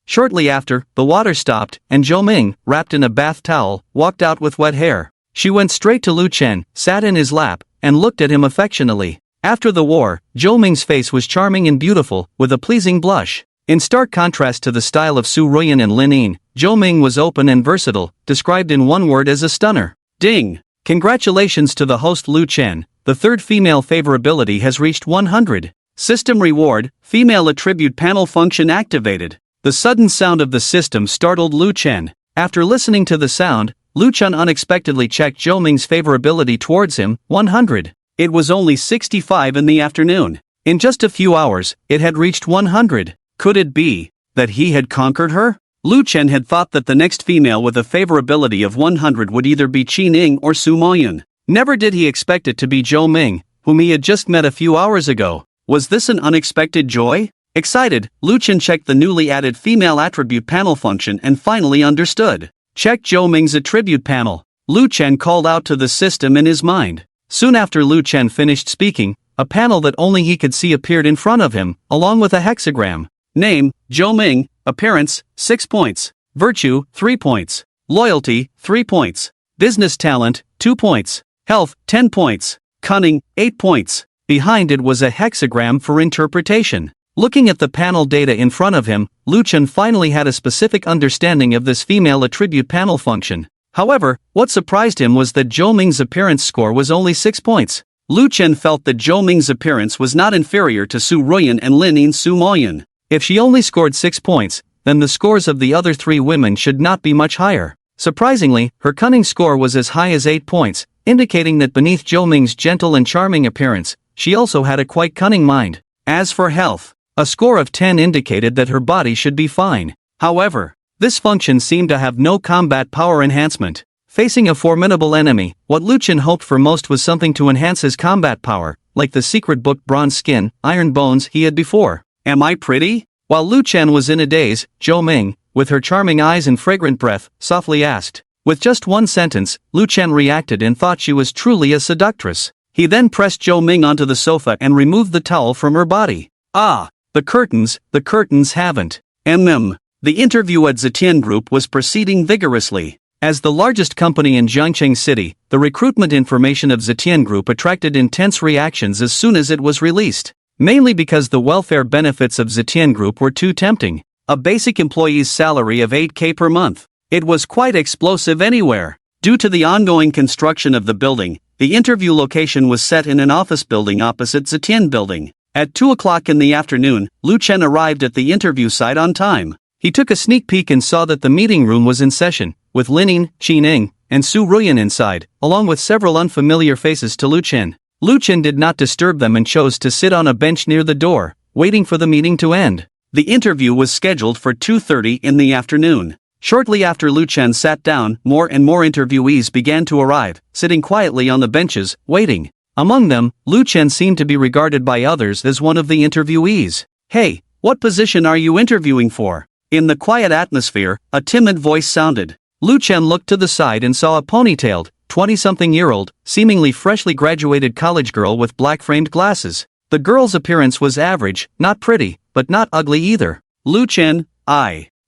Shortly after, the water stopped, and Zhou Ming, wrapped in a bath towel, walked out with wet hair. She went straight to Lu Chen, sat in his lap, and looked at him affectionately. After the war, Zhou Ming's face was charming and beautiful, with a pleasing blush. In stark contrast to the style of Su Ruyan and Lin Ying, Zhou Ming was open and versatile, described in one word as a stunner. Ding! Congratulations to the host Lu Chen, the 3rd female favorability has reached 100. System reward, female attribute panel function activated. The sudden sound of the system startled Lu Chen. After listening to the sound, Lu Chen unexpectedly checked Zhou Ming's favorability towards him, 100. It was only 65 in the afternoon. In just a few hours, it had reached 100. Could it be that he had conquered her? Lu Chen had thought that the next female with a favorability of 100 would either be Qin Ning or Su Moyun. Never did he expect it to be Zhou Ming, whom he had just met a few hours ago. Was this an unexpected joy? Excited, Lu Chen checked the newly added female attribute panel function and finally understood. Check Zhou Ming's attribute panel. Lu Chen called out to the system in his mind. Soon after Lu Chen finished speaking, a panel that only he could see appeared in front of him, along with a hexagram. Name, Zhou Ming. Appearance, 6 points. Virtue, 3 points. Loyalty, 3 points. Business talent, 2 points. Health, 10 points. Cunning, 8 points. Behind it was a hexagram for interpretation. Looking at the panel data in front of him, Lu Chen finally had a specific understanding of this female attribute panel function. However, what surprised him was that Zhou Ming's appearance score was only 6 points. Lu Chen felt that Zhou Ming's appearance was not inferior to Su Ruyan and Lin Ying Su Moyun. If she only scored 6 points, then the scores of the other 3 women should not be much higher. Surprisingly, her cunning score was as high as 8 points, indicating that beneath Zhou Ming's gentle and charming appearance, she also had a quite cunning mind. As for health, a score of 10 indicated that her body should be fine. However, this function seemed to have no combat power enhancement. Facing a formidable enemy, what Lu Chen hoped for most was something to enhance his combat power, like the secret book Bronze Skin, Iron Bones he had before. Am I pretty? While Lu Chen was in a daze, Zhou Ming, with her charming eyes and fragrant breath, softly asked. With just one sentence, Lu Chen reacted and thought she was truly a seductress. He then pressed Zhou Ming onto the sofa and removed the towel from her body. Ah, the curtains haven't. The interview at Zetian Group was proceeding vigorously. As the largest company in Jiangcheng City, the recruitment information of Zetian Group attracted intense reactions as soon as it was released. Mainly because the welfare benefits of Zetian Group were too tempting. A basic employee's salary of 8K per month. It was quite explosive anywhere. Due to the ongoing construction of the building, the interview location was set in an office building opposite Zetian Building. At 2 o'clock in the afternoon, Lu Chen arrived at the interview site on time. He took a sneak peek and saw that the meeting room was in session, with Lin Ying, Qin Ning, and Su Ruyan inside, along with several unfamiliar faces to Lu Chen. Lu Chen did not disturb them and chose to sit on a bench near the door, waiting for the meeting to end. The interview was scheduled for 2:30 in the afternoon. Shortly after Lu Chen sat down, more and more interviewees began to arrive, sitting quietly on the benches, waiting. Among them, Lu Chen seemed to be regarded by others as one of the interviewees. Hey, what position are you interviewing for? In the quiet atmosphere, a timid voice sounded. Lu Chen looked to the side and saw a ponytailed, 20-something-year-old, seemingly freshly graduated college girl with black-framed glasses. The girl's appearance was average, not pretty, but not ugly either. Lu Chen,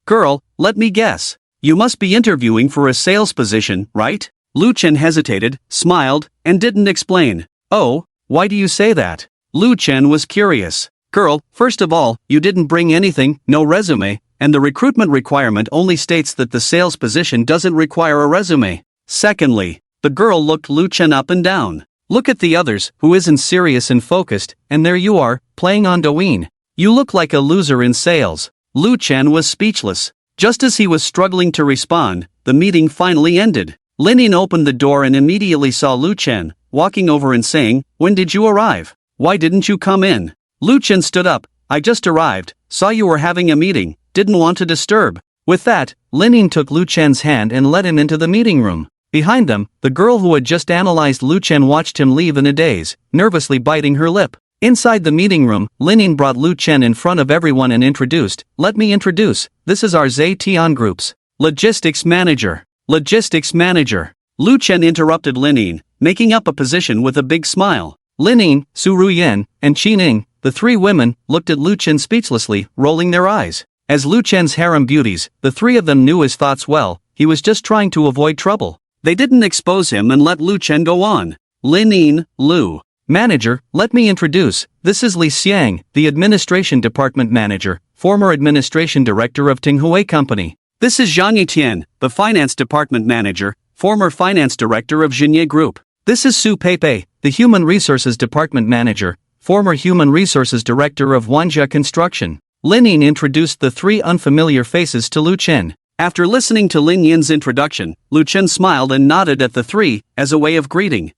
Girl, let me guess. You must be interviewing for a sales position, right? Lu Chen hesitated, smiled, and didn't explain. Oh, why do you say that? Lu Chen was curious. Girl, first of all, you didn't bring anything, no resume, and the recruitment requirement only states that the sales position doesn't require a resume. Secondly, the girl looked Lu Chen up and down. Look at the others, who isn't serious and focused, and there you are, playing on Douyin. You look like a loser in sales. Lu Chen was speechless. Just as he was struggling to respond, the meeting finally ended. Lin Yin opened the door and immediately saw Lu Chen, walking over and saying, "When did you arrive? Why didn't you come in?" Lu Chen stood up. "I just arrived, saw you were having a meeting, didn't want to disturb." With that, Lin Yin took Lu Chen's hand and led him into the meeting room. Behind them, the girl who had just analyzed Lu Chen watched him leave in a daze, nervously biting her lip. Inside the meeting room, Lin Yin brought Lu Chen in front of everyone and introduced, "Let me introduce, this is our Zetian Group's Logistics Manager." Logistics Manager. Lu Chen interrupted Lin Yin, making up a position with a big smile. Lin Yin, Su Ruyan, and Qi Ning, the three women, looked at Lu Chen speechlessly, rolling their eyes. As Lu Chen's harem beauties, the three of them knew his thoughts well. He was just trying to avoid trouble. They didn't expose him and let Lu Chen go on. Lin Yin, Lu. Manager, let me introduce, this is Li Xiang, the Administration Department Manager, former Administration Director of Tinghui Company. This is Zhang Yitian, the Finance Department Manager, former Finance Director of Xinye Group. This is Su Peipei, the Human Resources Department Manager, former Human Resources Director of Wanjia Construction. Lin Yin introduced the three unfamiliar faces to Lu Chen. After listening to Lin Yin's introduction, Lu Chen smiled and nodded at the three, as a way of greeting.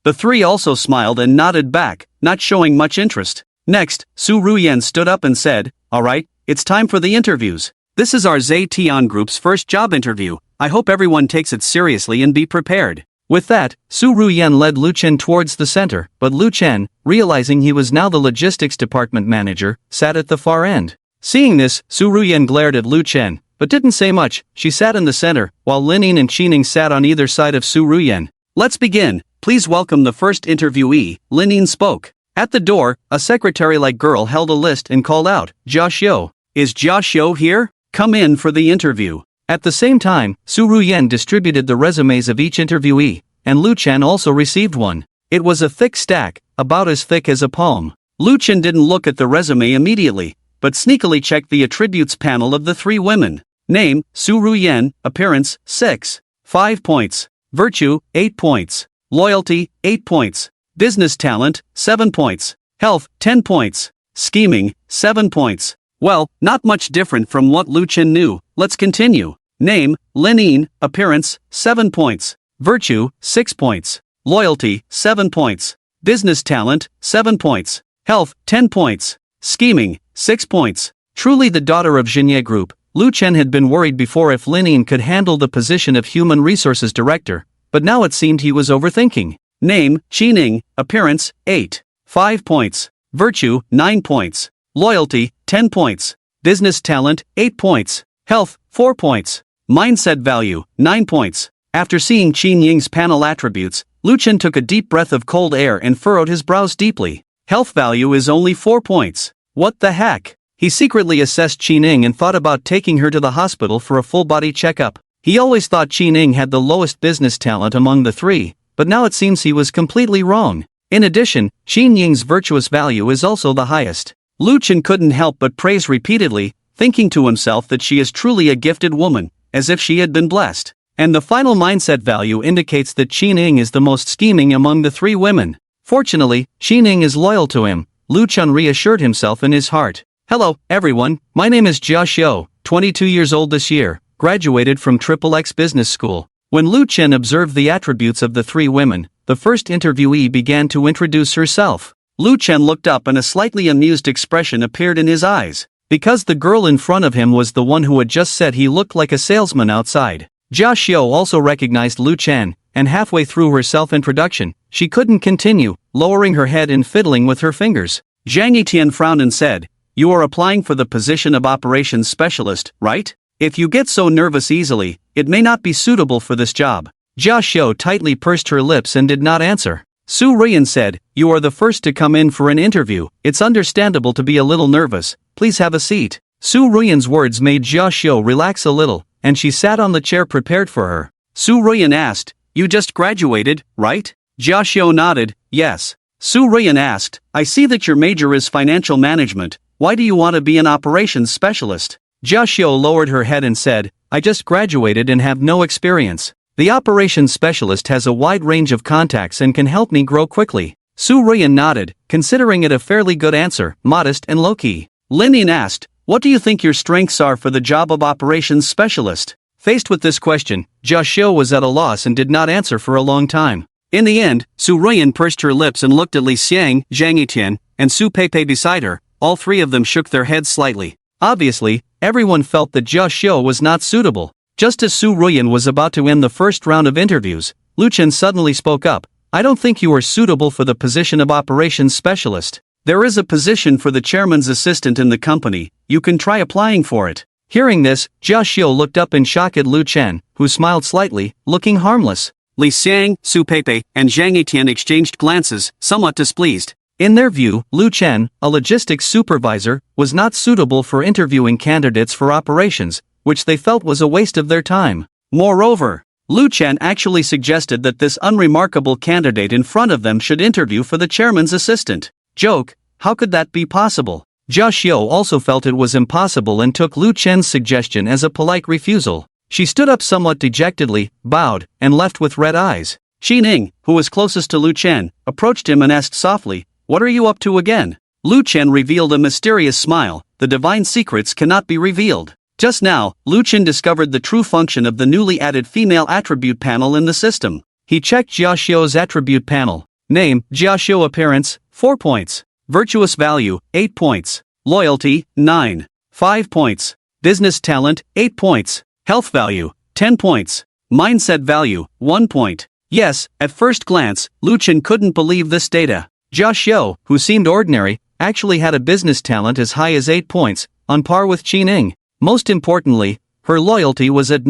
The three also smiled and nodded back, not showing much interest. Next, Su Ruyan stood up and said, "Alright, it's time for the interviews. This is our Zetian Group's first job interview. I hope everyone takes it seriously and be prepared." With that, Su Ruyan led Lu Chen towards the center, but Lu Chen, realizing he was now the logistics department manager, sat at the far end. Seeing this, Su Ruyan glared at Lu Chen, but didn't say much. She sat in the center, while Lin Yin and Qi Ning sat on either side of Su Ruyan. "Let's begin. Please welcome the first interviewee," Lin Yin spoke. At the door, a secretary-like girl held a list and called out, "Jia Xiu. Is Jia Xiu here? Come in for the interview." At the same time, Su Ruyan distributed the resumes of each interviewee, and Lu Chen also received one. It was a thick stack, about as thick as a palm. Lu Chen didn't look at the resume immediately, but sneakily checked the attributes panel of the three women. Name, Su Ruyan, appearance, 6. 5 points. Virtue, 8 points. Loyalty, 8 points. Business talent, 7 points. Health, 10 points. Scheming, 7 points. Well, not much different from what Lu Chen knew. Let's continue. Name, Lin Yin, appearance, 7 points. Virtue, 6 points. Loyalty, 7 points. Business talent, 7 points. Health, 10 points. Scheming, 6 points. Truly the daughter of Xinye Group, Lu Chen had been worried before if Lin Yin could handle the position of Human Resources Director, but now it seemed he was overthinking. Name, Qi Ning, appearance, 8. 5 points. Virtue, 9 points. Loyalty, 10 points. Business talent, 8 points. Health, 4 points. Mindset value, 9 points. After seeing Qi Ning's panel attributes, Lu Chen took a deep breath of cold air and furrowed his brows deeply. Health value is only 4 points. What the heck? He secretly assessed Qi Ning and thought about taking her to the hospital for a full-body checkup. He always thought Qi Ning had the lowest business talent among the three, but now it seems he was completely wrong. In addition, Qi Ning's virtuous value is also the highest. Lu Chen couldn't help but praise repeatedly, thinking to himself that she is truly a gifted woman, as if she had been blessed. And the final mindset value indicates that Qi Ning is the most scheming among the three women. Fortunately, Qi Ning is loyal to him, Lu Chen reassured himself in his heart. "Hello, everyone, my name is Jia Xiu, 22 years old this year, graduated from XXX Business School." When Lu Chen observed the attributes of the three women, the first interviewee began to introduce herself. Lu Chen looked up and a slightly amused expression appeared in his eyes. Because the girl in front of him was the one who had just said he looked like a salesman outside. Jia Xiu also recognized Lu Chen, and halfway through her self-introduction, she couldn't continue, lowering her head and fiddling with her fingers. Zhang Yitian frowned and said, "You are applying for the position of operations specialist, right? If you get so nervous easily, it may not be suitable for this job." Jia Xiu tightly pursed her lips and did not answer. Su Ruyan said, "You are the first to come in for an interview, it's understandable to be a little nervous, please have a seat." Su Ruyan's words made Jia Xiu relax a little, and she sat on the chair prepared for her. Su Ruyan asked, "You just graduated, right?" Jia Xiu nodded, "Yes." Su Ruyan asked, "I see that your major is financial management. Why do you want to be an operations specialist?" Jia Xiu lowered her head and said, "I just graduated and have no experience. The operations specialist has a wide range of contacts and can help me grow quickly." Su Ruyan nodded, considering it a fairly good answer, modest and low-key. Lin Yin asked, "What do you think your strengths are for the job of operations specialist?" Faced with this question, Jia Xiu was at a loss and did not answer for a long time. In the end, Su Ruyan pursed her lips and looked at Li Xiang, Zhang Yitian, and Su Peipei beside her. All three of them shook their heads slightly. Obviously, everyone felt that Jia Xiu was not suitable. Just as Su Ruyan was about to end the first round of interviews, Lu Chen suddenly spoke up. "I don't think you are suitable for the position of operations specialist. There is a position for the chairman's assistant in the company. You can try applying for it." Hearing this, Jia Xiu looked up in shock at Lu Chen, who smiled slightly, looking harmless. Li Xiang, Su Peipei, and Zhang Yitian exchanged glances, somewhat displeased. In their view, Lu Chen, a logistics supervisor, was not suitable for interviewing candidates for operations, which they felt was a waste of their time. Moreover, Lu Chen actually suggested that this unremarkable candidate in front of them should interview for the chairman's assistant. Joke, how could that be possible? Jia Xiu also felt it was impossible and took Lu Chen's suggestion as a polite refusal. She stood up somewhat dejectedly, bowed, and left with red eyes. Qi Ning, who was closest to Lu Chen, approached him and asked softly, "What are you up to again?" Lu Chen revealed a mysterious smile. The divine secrets cannot be revealed. Just now, Lu Chen discovered the true function of the newly added female attribute panel in the system. He checked Jia Xiu's attribute panel. Name, Jia Xiu. Appearance, 4 points. Virtuous value, 8 points. Loyalty, 9. 5 points. Business talent, 8 points. Health value, 10 points. Mindset value, 1 point. Yes, at first glance, Lu Chen couldn't believe this data. Jia Xiu, who seemed ordinary, actually had a business talent as high as 8 points, on par with Qi Ning. Most importantly, her loyalty was at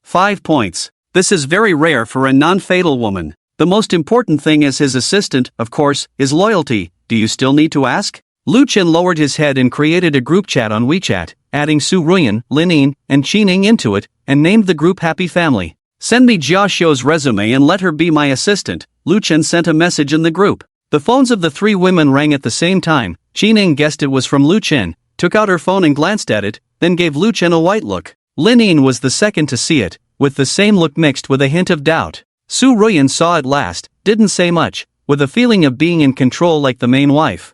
5 points. This is very rare for a non-fatal woman. The most important thing as his assistant, of course, is loyalty. Do you still need to ask? Lu Chen lowered his head and created a group chat on WeChat, adding Su Ruyan, Lin Yin, and Qi Ning into it, and named the group Happy Family. "Send me Jia Xiu's resume and let her be my assistant," Lu Chen sent a message in the group. The phones of the three women rang at the same time. Qi Ning guessed it was from Lu Chen, took out her phone and glanced at it, then gave Lu Chen a white look. Lin Yin was the second to see it, with the same look mixed with a hint of doubt. Su Ruyan saw it last, didn't say much, with a feeling of being in control like the main wife.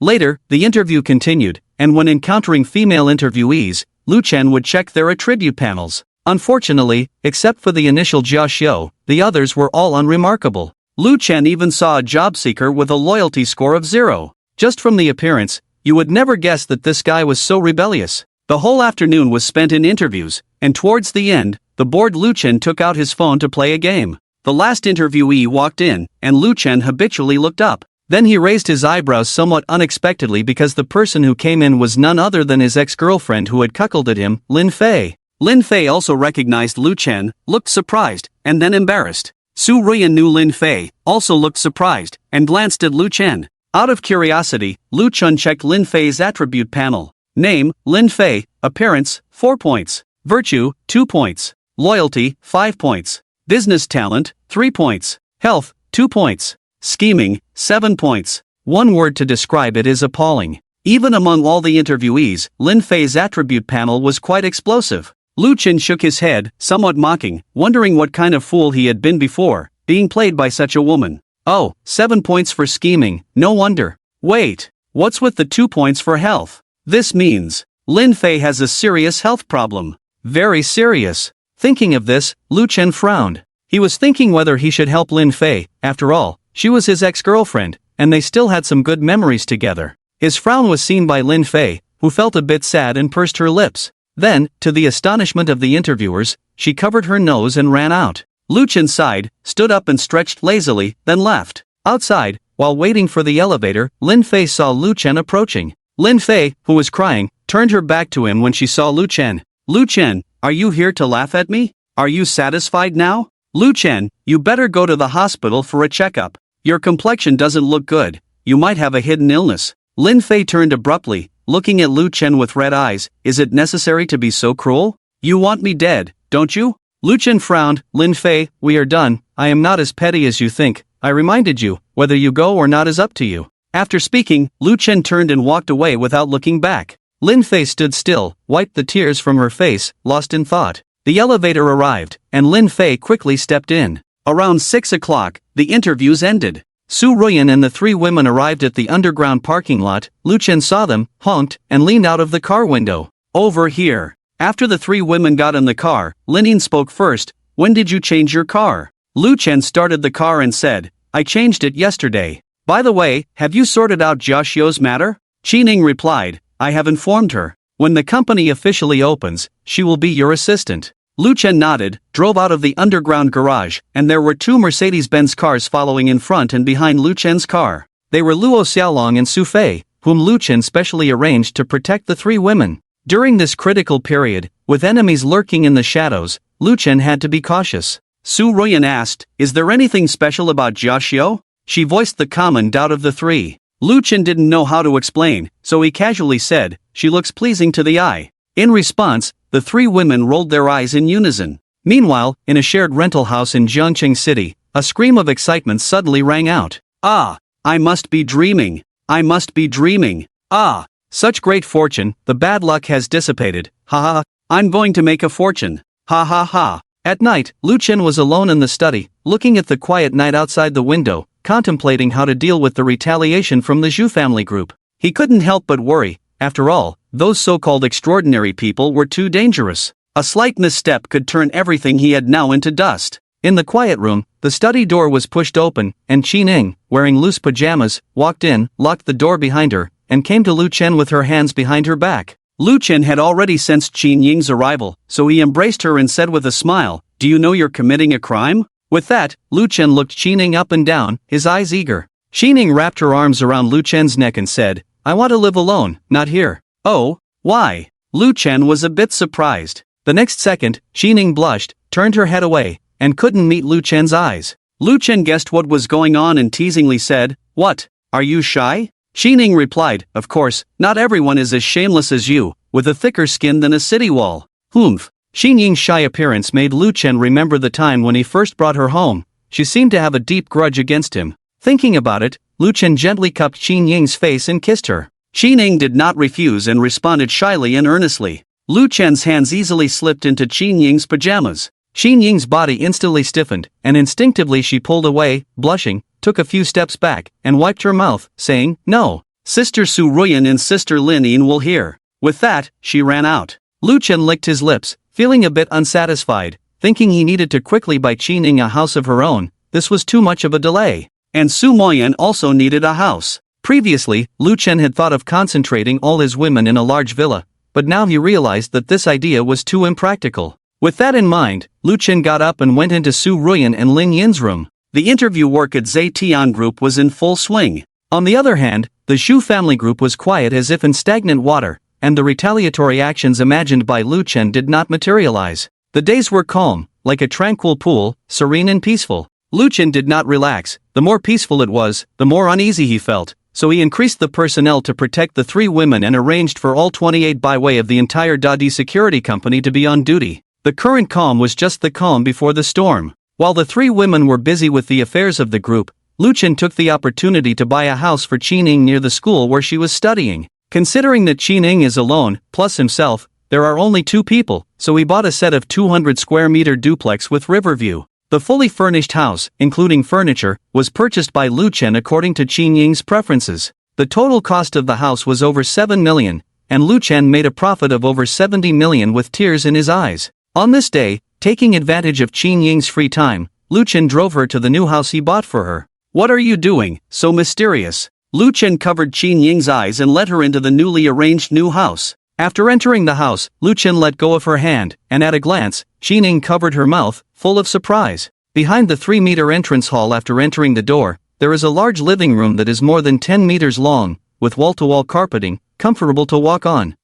Later, the interview continued, and when encountering female interviewees, Lu Chen would check their attribute panels. Unfortunately, except for the initial Jia Xiu, the others were all unremarkable. Lu Chen even saw a job seeker with a loyalty score of 0. Just from the appearance, you would never guess that this guy was so rebellious. The whole afternoon was spent in interviews, and towards the end, the bored Lu Chen took out his phone to play a game. The last interviewee walked in, and Lu Chen habitually looked up. Then he raised his eyebrows somewhat unexpectedly because the person who came in was none other than his ex-girlfriend who had cuckolded him, Lin Fei. Lin Fei also recognized Lu Chen, looked surprised, and then embarrassed. Su Ruyan knew Lin Fei, also looked surprised, and glanced at Lu Chen. Out of curiosity, Lu Chen checked Lin Fei's attribute panel. Name, Lin Fei. Appearance, 4 points. Virtue, 2 points. Loyalty, 5 points. Business talent, 3 points. Health, 2 points. Scheming, 7 points. One word to describe it is appalling. Even among all the interviewees, Lin Fei's attribute panel was quite explosive. Lu Chen shook his head, somewhat mocking, wondering what kind of fool he had been before, being played by such a woman. Oh, 7 points for scheming, no wonder. Wait, what's with the 2 points for health? This means Lin Fei has a serious health problem. Very serious. Thinking of this, Lu Chen frowned. He was thinking whether he should help Lin Fei. After all, she was his ex-girlfriend, and they still had some good memories together. His frown was seen by Lin Fei, who felt a bit sad and pursed her lips. Then, to the astonishment of the interviewers, she covered her nose and ran out. Lu Chen sighed, stood up and stretched lazily, then left. Outside, while waiting for the elevator, Lin Fei saw Lu Chen approaching. Lin Fei, who was crying, turned her back to him when she saw Lu Chen. "Lu Chen, are you here to laugh at me? Are you satisfied now? Lu Chen, you better go to the hospital for a checkup. Your complexion doesn't look good, you might have a hidden illness." Lin Fei turned abruptly, looking at Lu Chen with red eyes. Is it necessary to be so cruel? You want me dead, don't you? Lu Chen frowned. Lin Fei, we are done. I am not as petty as you think. I reminded you, whether you go or not is up to you. After speaking, Lu Chen turned and walked away without looking back. Lin Fei stood still, wiped the tears from her face, lost in thought. The elevator arrived, and Lin Fei quickly stepped in. Around 6 o'clock, the interviews ended. Su Ruyan and the three women arrived at the underground parking lot. Lu Chen saw them, honked, and leaned out of the car window. Over here. After the three women got in the car, Lin Yin spoke first. When did you change your car? Lu Chen started the car and said, I changed it yesterday. By the way, have you sorted out Jia Xiu's matter? Qi Ning replied, I have informed her. When the company officially opens, she will be your assistant. Lu Chen nodded, drove out of the underground garage, and there were two Mercedes-Benz cars following in front and behind Lu Chen's car. They were Luo Xiaolong and Su Fei, whom Lu Chen specially arranged to protect the three women. During this critical period, with enemies lurking in the shadows, Lu Chen had to be cautious. Su Ruyan asked, Is there anything special about Jia Xiu? She voiced the common doubt of the three. Lu Chen didn't know how to explain, so he casually said, She looks pleasing to the eye. In response, the three women rolled their eyes in unison. Meanwhile, in a shared rental house in Jiangqing City, a scream of excitement suddenly rang out. Ah! I must be dreaming! I must be dreaming! Ah! Such great fortune, the bad luck has dissipated. Ha ha! I'm going to make a fortune! Ha ha ha! At night, Lu Chen was alone in the study, looking at the quiet night outside the window, contemplating how to deal with the retaliation from the Zhu family group. He couldn't help but worry. After all, those so-called extraordinary people were too dangerous. A slight misstep could turn everything he had now into dust. In the quiet room, the study door was pushed open, and Qi Ning, wearing loose pajamas, walked in, locked the door behind her, and came to Lu Chen with her hands behind her back. Lu Chen had already sensed Qi Ning's arrival, so he embraced her and said with a smile, Do you know you're committing a crime? With that, Lu Chen looked Qi Ning up and down, his eyes eager. Qi Ning wrapped her arms around Lu Chen's neck and said, I want to live alone, not here. Oh, why? Lu Chen was a bit surprised. The next second, Qi Ning blushed, turned her head away, and couldn't meet Lu Chen's eyes. Lu Chen guessed what was going on and teasingly said, What? Are you shy? Qi Ning replied, Of course, not everyone is as shameless as you, with a thicker skin than a city wall. Humph. Qi Ning's shy appearance made Lu Chen remember the time when he first brought her home. She seemed to have a deep grudge against him. Thinking about it, Lu Chen gently cupped Qi Ning's face and kissed her. Qi Ning did not refuse and responded shyly and earnestly. Lu Chen's hands easily slipped into Qi Ning's pajamas. Qi Ning's body instantly stiffened, and instinctively she pulled away, blushing, took a few steps back, and wiped her mouth, saying, No. Sister Su Ruyan and Sister Lin Yin will hear. With that, she ran out. Lu Chen licked his lips, feeling a bit unsatisfied, thinking he needed to quickly buy Qi Ning a house of her own. This was too much of a delay. And Su Moyan also needed a house. Previously, Lu Chen had thought of concentrating all his women in a large villa, but now he realized that this idea was too impractical. With that in mind, Lu Chen got up and went into Su Ruyan and Lin Yin's room. The interview work at Zetian Group was in full swing. On the other hand, the Zhu family group was quiet as if in stagnant water, and the retaliatory actions imagined by Lu Chen did not materialize. The days were calm, like a tranquil pool, serene and peaceful. Lu Chen did not relax. The more peaceful it was, the more uneasy he felt, so he increased the personnel to protect the three women and arranged for all 28 by way of the entire Dadi security company to be on duty. The current calm was just the calm before the storm. While the three women were busy with the affairs of the group, Lu Chen took the opportunity to buy a house for Qi Ning near the school where she was studying. Considering that Qi Ning is alone, plus himself, there are only two people, so he bought a set of 200 square meter duplex with river view. The fully furnished house, including furniture, was purchased by Lu Chen according to Qi Ning's preferences. The total cost of the house was over 7 million, and Lu Chen made a profit of over 70 million with tears in his eyes. On this day, taking advantage of Qi Ning's free time, Lu Chen drove her to the new house he bought for her. What are you doing, so mysterious? Lu Chen covered Qi Ning's eyes and led her into the newly arranged new house. After entering the house, Lu Chen let go of her hand, and at a glance, Qi Ning covered her mouth, full of surprise. Behind the 3-meter entrance hall after entering the door, there is a large living room that is more than 10 meters long, with wall-to-wall carpeting, comfortable to walk on.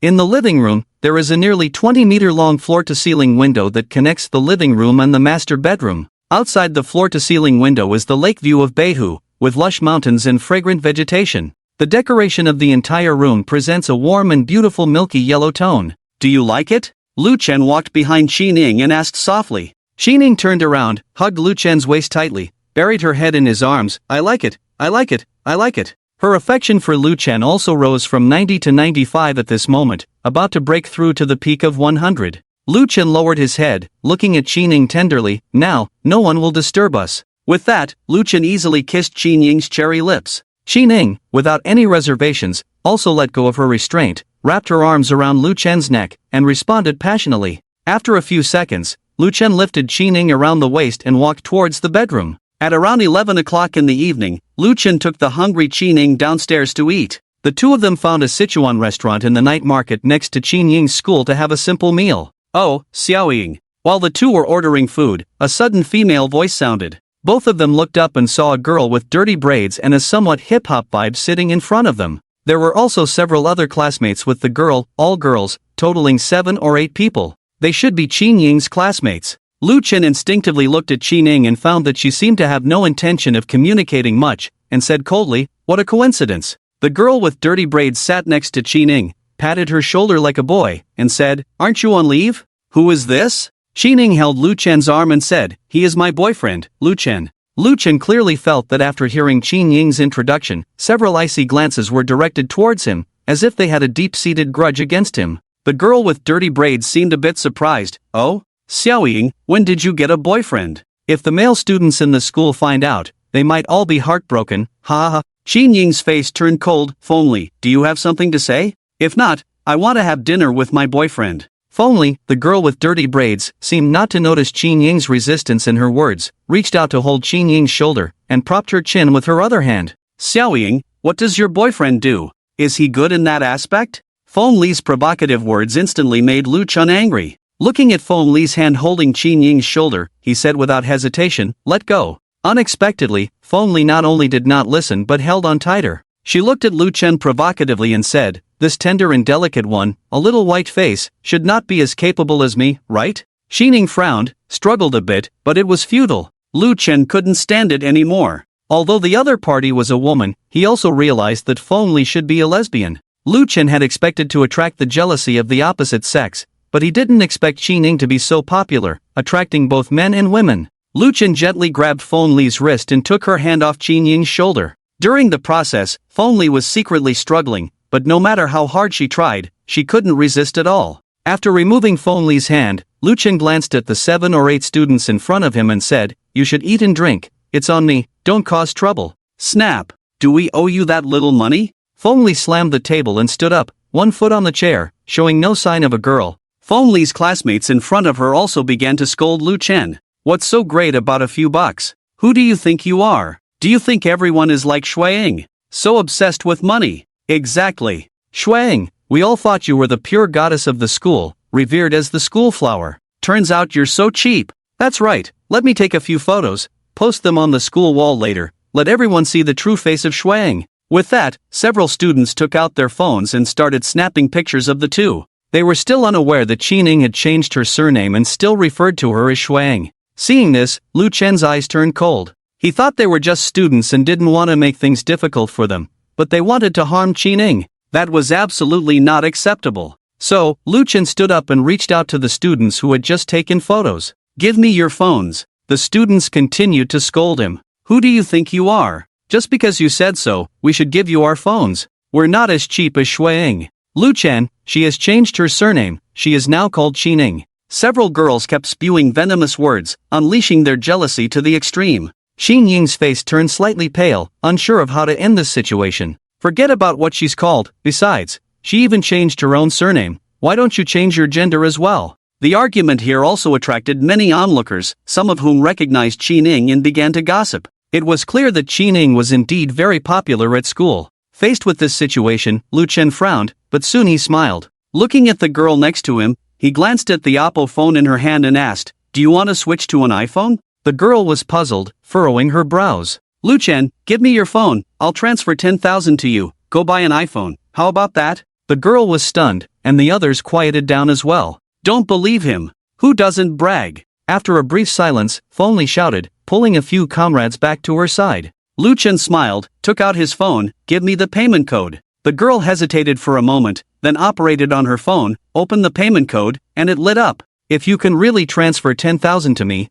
In the living room, there is a nearly 20-meter-long floor-to-ceiling window that connects the living room and the master bedroom. Outside the floor-to-ceiling window is the lake view of Beihu, with lush mountains and fragrant vegetation. The decoration of the entire room presents a warm and beautiful milky yellow tone. Do you like it? Lu Chen walked behind Qi Ning and asked softly. Qi Ning turned around, hugged Lu Chen's waist tightly, buried her head in his arms. I like it, I like it, I like it. Her affection for Lu Chen also rose from 90 to 95 at this moment, about to break through to the peak of 100. Lu Chen lowered his head, looking at Qi Ning tenderly. Now, no one will disturb us. With that, Lu Chen easily kissed Qi Ning's cherry lips. Qi Ning, without any reservations, also let go of her restraint, wrapped her arms around Lu Chen's neck, and responded passionately. After a few seconds, Lu Chen lifted Qi Ning around the waist and walked towards the bedroom. At around 11 o'clock in the evening, Lu Chen took the hungry Qi Ning downstairs to eat. The two of them found a Sichuan restaurant in the night market next to Qi Ning's school to have a simple meal. Oh, Xiaoying. While the two were ordering food, a sudden female voice sounded. Both of them looked up and saw a girl with dirty braids and a somewhat hip-hop vibe sitting in front of them. There were also several other classmates with the girl, all girls, totaling 7 or 8 people. They should be Qi Ning's classmates. Lu Chen instinctively looked at Qi Ning and found that she seemed to have no intention of communicating much, and said coldly, "What a coincidence." The girl with dirty braids sat next to Qi Ning, patted her shoulder like a boy, and said, "Aren't you on leave?" "Who is this?" Qi Ning held Lu Chen's arm and said, "He is my boyfriend, Lu Chen." Lu Chen clearly felt that after hearing Qi Ning's introduction, several icy glances were directed towards him, as if they had a deep-seated grudge against him. The girl with dirty braids seemed a bit surprised. "Oh? Xiaoying, when did you get a boyfriend? If the male students in the school find out, they might all be heartbroken, ha ha." Qi Ning's face turned cold. "Fengli, do you have something to say? If not, I want to have dinner with my boyfriend." Fengli, the girl with dirty braids, seemed not to notice Qi Ning's resistance in her words, reached out to hold Qi Ning's shoulder, and propped her chin with her other hand. "Xiaoying, what does your boyfriend do? Is he good in that aspect?" Fengli's provocative words instantly made Lu Chen angry. Looking at Fengli's hand holding Qi Ning's shoulder, he said without hesitation, "Let go." Unexpectedly, Fengli not only did not listen but held on tighter. She looked at Lu Chen provocatively and said, "This tender and delicate one, a little white face, should not be as capable as me, right?" Qi Ning frowned, struggled a bit, but it was futile. Lu Chen couldn't stand it anymore. Although the other party was a woman, he also realized that Fengli should be a lesbian. Lu Chen had expected to attract the jealousy of the opposite sex, but he didn't expect Qi Ning to be so popular, attracting both men and women. Lu Chen gently grabbed Fengli's wrist and took her hand off Qi Ning's shoulder. During the process, Fengli was secretly struggling, but no matter how hard she tried, she couldn't resist at all. After removing Fengli's hand, Lu Chen glanced at the 7 or 8 students in front of him and said, "You should eat and drink. It's on me, don't cause trouble." Snap! Do we owe you that little money? Fengli slammed the table and stood up, one foot on the chair, showing no sign of a girl. Fengli's classmates in front of her also began to scold Lu Chen. "What's so great about a few bucks? Who do you think you are? Do you think everyone is like Shuang? So obsessed with money?" "Exactly. Shuang, we all thought you were the pure goddess of the school, revered as the school flower. Turns out you're so cheap." "That's right, let me take a few photos, post them on the school wall later, let everyone see the true face of Shuang." With that, several students took out their phones and started snapping pictures of the two. They were still unaware that Qi Ning had changed her surname and still referred to her as Shuang. Seeing this, Lu Chen's eyes turned cold. He thought they were just students and didn't want to make things difficult for them, but they wanted to harm Qi Ning. That was absolutely not acceptable. So, Lu Chen stood up and reached out to the students who had just taken photos. "Give me your phones." The students continued to scold him. "Who do you think you are? Just because you said so, we should give you our phones. We're not as cheap as Shuang. Lu Chen, she has changed her surname, she is now called Qi Ning." Several girls kept spewing venomous words, unleashing their jealousy to the extreme. Qi Ning's face turned slightly pale, unsure of how to end this situation. Forget about what she's called, besides, she even changed her own surname. Why don't you change your gender as well? The argument here also attracted many onlookers, some of whom recognized Qi Ning and began to gossip. It was clear that Qi Ning was indeed very popular at school. Faced with this situation, Lu Chen frowned, but soon he smiled. Looking at the girl next to him, he glanced at the Oppo phone in her hand and asked, "Do you want to switch to an iPhone?" The girl was puzzled, furrowing her brows. "Lu Chen, give me your phone, I'll transfer 10,000 to you, go buy an iPhone, how about that?" The girl was stunned, and the others quieted down as well. "Don't believe him. Who doesn't brag?" After a brief silence, Fengli shouted, pulling a few comrades back to her side. Lu Chen smiled, took out his phone. Give me the payment code. The girl hesitated for a moment, then operated on her phone, opened the payment code, and it lit up. If you can really transfer 10,000 to me,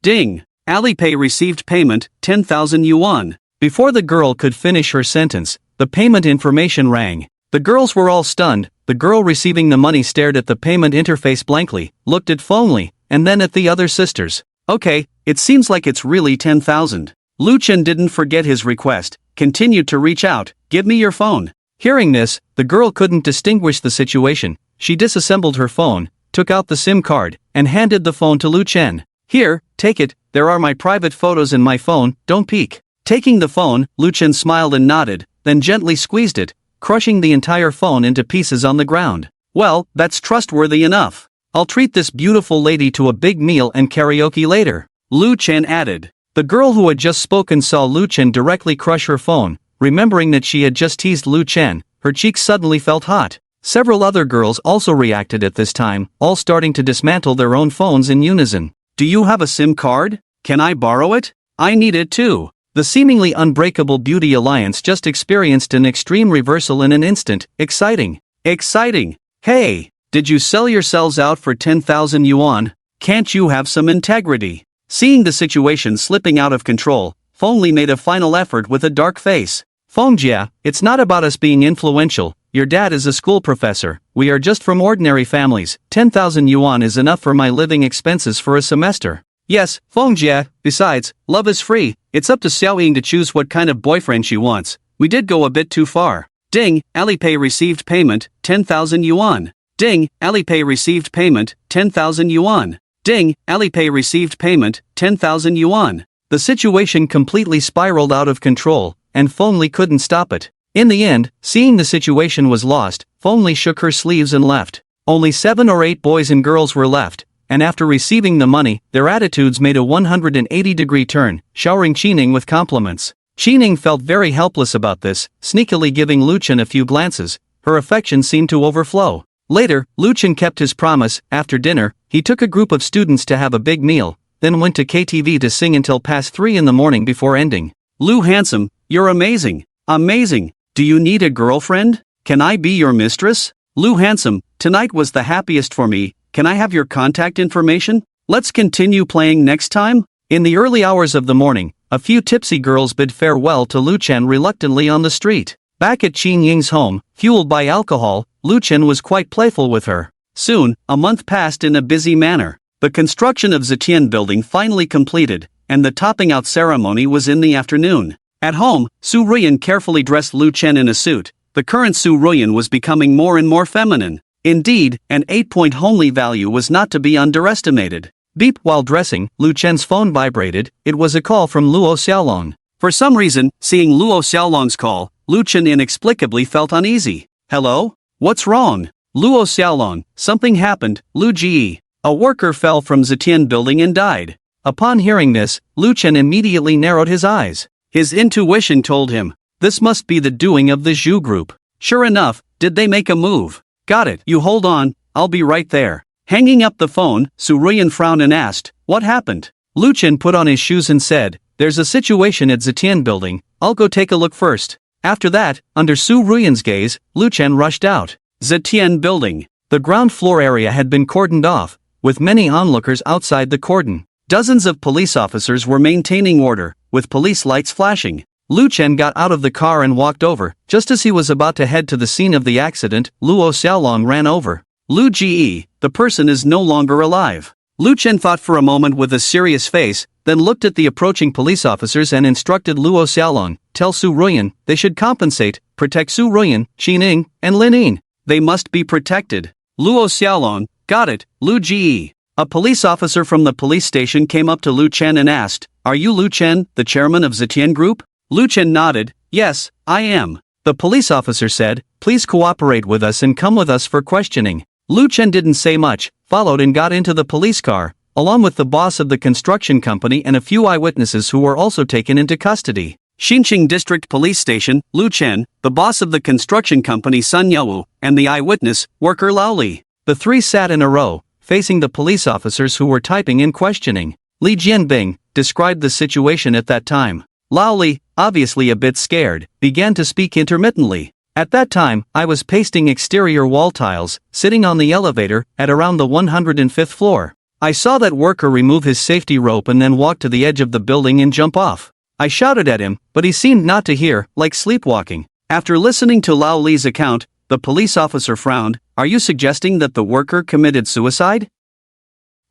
Ding! Alipay received payment, 10,000 yuan. Before the girl could finish her sentence, the payment information rang. The girls were all stunned. The girl receiving the money stared at the payment interface blankly, looked at Fengli, and then at the other sisters. Okay, it seems like it's really 10,000. Lu Chen didn't forget his request, continued to reach out. Give me your phone. Hearing this, the girl couldn't distinguish the situation. She disassembled her phone, took out the SIM card, and handed the phone to Lu Chen. Here, take it, there are my private photos in my phone, don't peek. Taking the phone, Lu Chen smiled and nodded, then gently squeezed it, crushing the entire phone into pieces on the ground. Well, that's trustworthy enough. I'll treat this beautiful lady to a big meal and karaoke later, Lu Chen added. The girl who had just spoken saw Lu Chen directly crush her phone. Remembering that she had just teased Lu Chen, her cheeks suddenly felt hot. Several other girls also reacted at this time, all starting to dismantle their own phones in unison. Do you have a SIM card? Can I borrow it? I need it too. The seemingly unbreakable beauty alliance just experienced an extreme reversal in an instant. Exciting. Exciting. Hey, did you sell yourselves out for 10,000 yuan? Can't you have some integrity? Seeing the situation slipping out of control, Fengli made a final effort with a dark face. Fengjia, it's not about us being influential. Your dad is a school professor. We are just from ordinary families. 10,000 yuan is enough for my living expenses for a semester. Yes, Fengjia, besides, love is free. It's up to Xiaoying to choose what kind of boyfriend she wants. We did go a bit too far. Ding, Alipay received payment, 10,000 yuan. Ding, Alipay received payment, 10,000 yuan. Ding, Alipay received payment, 10,000 yuan. The situation completely spiraled out of control, and Fengli couldn't stop it. In the end, seeing the situation was lost, Fengli shook her sleeves and left. Only 7 or 8 boys and girls were left, and after receiving the money, their attitudes made a 180-degree turn, showering Qining with compliments. Qining felt very helpless about this, sneakily giving Lu Chen a few glances. Her affection seemed to overflow. Later, Lu Chen kept his promise. After dinner, he took a group of students to have a big meal, then went to KTV to sing until past 3 in the morning before ending. Lu handsome, you're amazing. Amazing. Do you need a girlfriend? Can I be your mistress? Lu handsome, tonight was the happiest for me. Can I have your contact information? Let's continue playing next time? In the early hours of the morning, a few tipsy girls bid farewell to Lu Chen reluctantly on the street. Back at Qin Ying's home, fueled by alcohol, Lu Chen was quite playful with her. Soon, a month passed in a busy manner. The construction of Zetian building finally completed, and the topping out ceremony was in the afternoon. At home, Su Ruyan carefully dressed Lu Chen in a suit. The current Su Ruyan was becoming more and more feminine. Indeed, an 8-point homely value was not to be underestimated. Beep. While dressing, Lu Chen's phone vibrated. It was a call from Luo Xiaolong. For some reason, seeing Luo Xiaolong's call, Lu Chen inexplicably felt uneasy. Hello? What's wrong? Luo Xiaolong, something happened. Lu Ji. A worker fell from Zetian building and died. Upon hearing this, Lu Chen immediately narrowed his eyes. His intuition told him, this must be the doing of the Zhu group. Sure enough, did they make a move? Got it. You hold on, I'll be right there. Hanging up the phone, Su Ruyan frowned and asked, what happened? Lu Chen put on his shoes and said, there's a situation at Zetian building, I'll go take a look first. After that, under Su Ruyan's gaze, Lu Chen rushed out. Zetian building. The ground floor area had been cordoned off, with many onlookers outside the cordon. Dozens of police officers were maintaining order, with police lights flashing. Lu Chen got out of the car and walked over. Just as he was about to head to the scene of the accident, Luo Xiaolong ran over. Lu Ji, the person is no longer alive. Lu Chen thought for a moment with a serious face, then looked at the approaching police officers and instructed Luo Xiaolong, tell Su Ruyan, they should compensate, protect Su Ruyan, Qining, and Lin Yin. They must be protected. Luo Xiaolong, got it, Lu Ji. A police officer from the police station came up to Lu Chen and asked, are you Lu Chen, the chairman of Zetian Group? Lu Chen nodded, yes, I am. The police officer said, please cooperate with us and come with us for questioning. Lu Chen didn't say much, followed and got into the police car, along with the boss of the construction company and a few eyewitnesses who were also taken into custody. Xinqing District Police Station, Lu Chen, the boss of the construction company Sun Yawu, and the eyewitness, worker Lao Li. The three sat in a row, facing the police officers who were typing in questioning. Li Jianbing described the situation at that time. Lao Li, obviously a bit scared, began to speak intermittently. At that time, I was pasting exterior wall tiles, sitting on the elevator, at around the 105th floor. I saw that worker remove his safety rope and then walk to the edge of the building and jump off. I shouted at him, but he seemed not to hear, like sleepwalking. After listening to Lao Li's account, the police officer frowned. Are you suggesting that the worker committed suicide?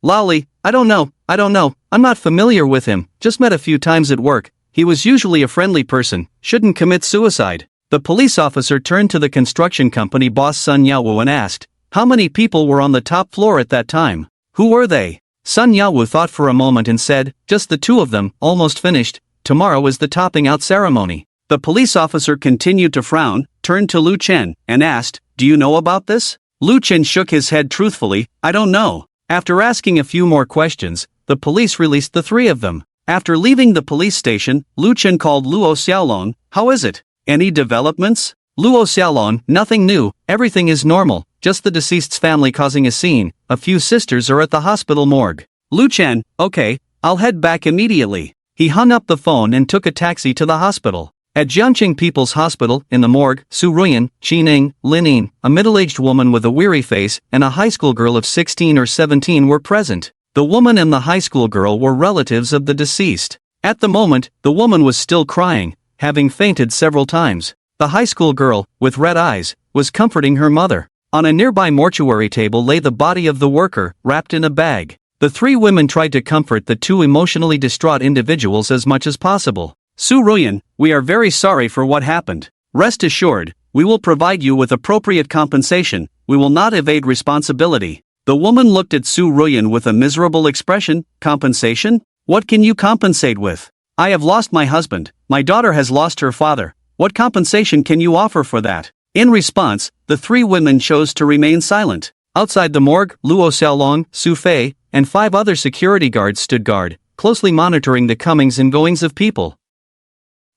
Lao Li, I don't know. I'm not familiar with him, just met a few times at work. He was usually a friendly person, shouldn't commit suicide. The police officer turned to the construction company boss Sun Yaowu and asked, how many people were on the top floor at that time? Who were they? Sun Yaowu thought for a moment and said, just the two of them, almost finished. Tomorrow is the topping out ceremony. The police officer continued to frown, turned to Lu Chen, and asked, do you know about this? Lu Chen shook his head truthfully, I don't know. After asking a few more questions, the police released the three of them. After leaving the police station, Lu Chen called Luo Xiaolong. How is it? Any developments? Luo Xiaolong, nothing new, everything is normal, just the deceased's family causing a scene. A few sisters are at the hospital morgue. Lu Chen, okay, I'll head back immediately. He hung up the phone and took a taxi to the hospital. At Jiangqing People's Hospital, in the morgue, Su Ruyan, Qining, Lining, a middle-aged woman with a weary face, and a high school girl of 16 or 17 were present. The woman and the high school girl were relatives of the deceased. At the moment, the woman was still crying, having fainted several times. The high school girl, with red eyes, was comforting her mother. On a nearby mortuary table lay the body of the worker, wrapped in a bag. The three women tried to comfort the two emotionally distraught individuals as much as possible. Su Ruyan, we are very sorry for what happened. Rest assured, we will provide you with appropriate compensation. We will not evade responsibility. The woman looked at Su Ruyan with a miserable expression. Compensation? What can you compensate with? I have lost my husband. My daughter has lost her father. What compensation can you offer for that? In response, the three women chose to remain silent. Outside the morgue, Luo Xiaolong, Su Fei, and 5 other security guards stood guard, closely monitoring the comings and goings of people.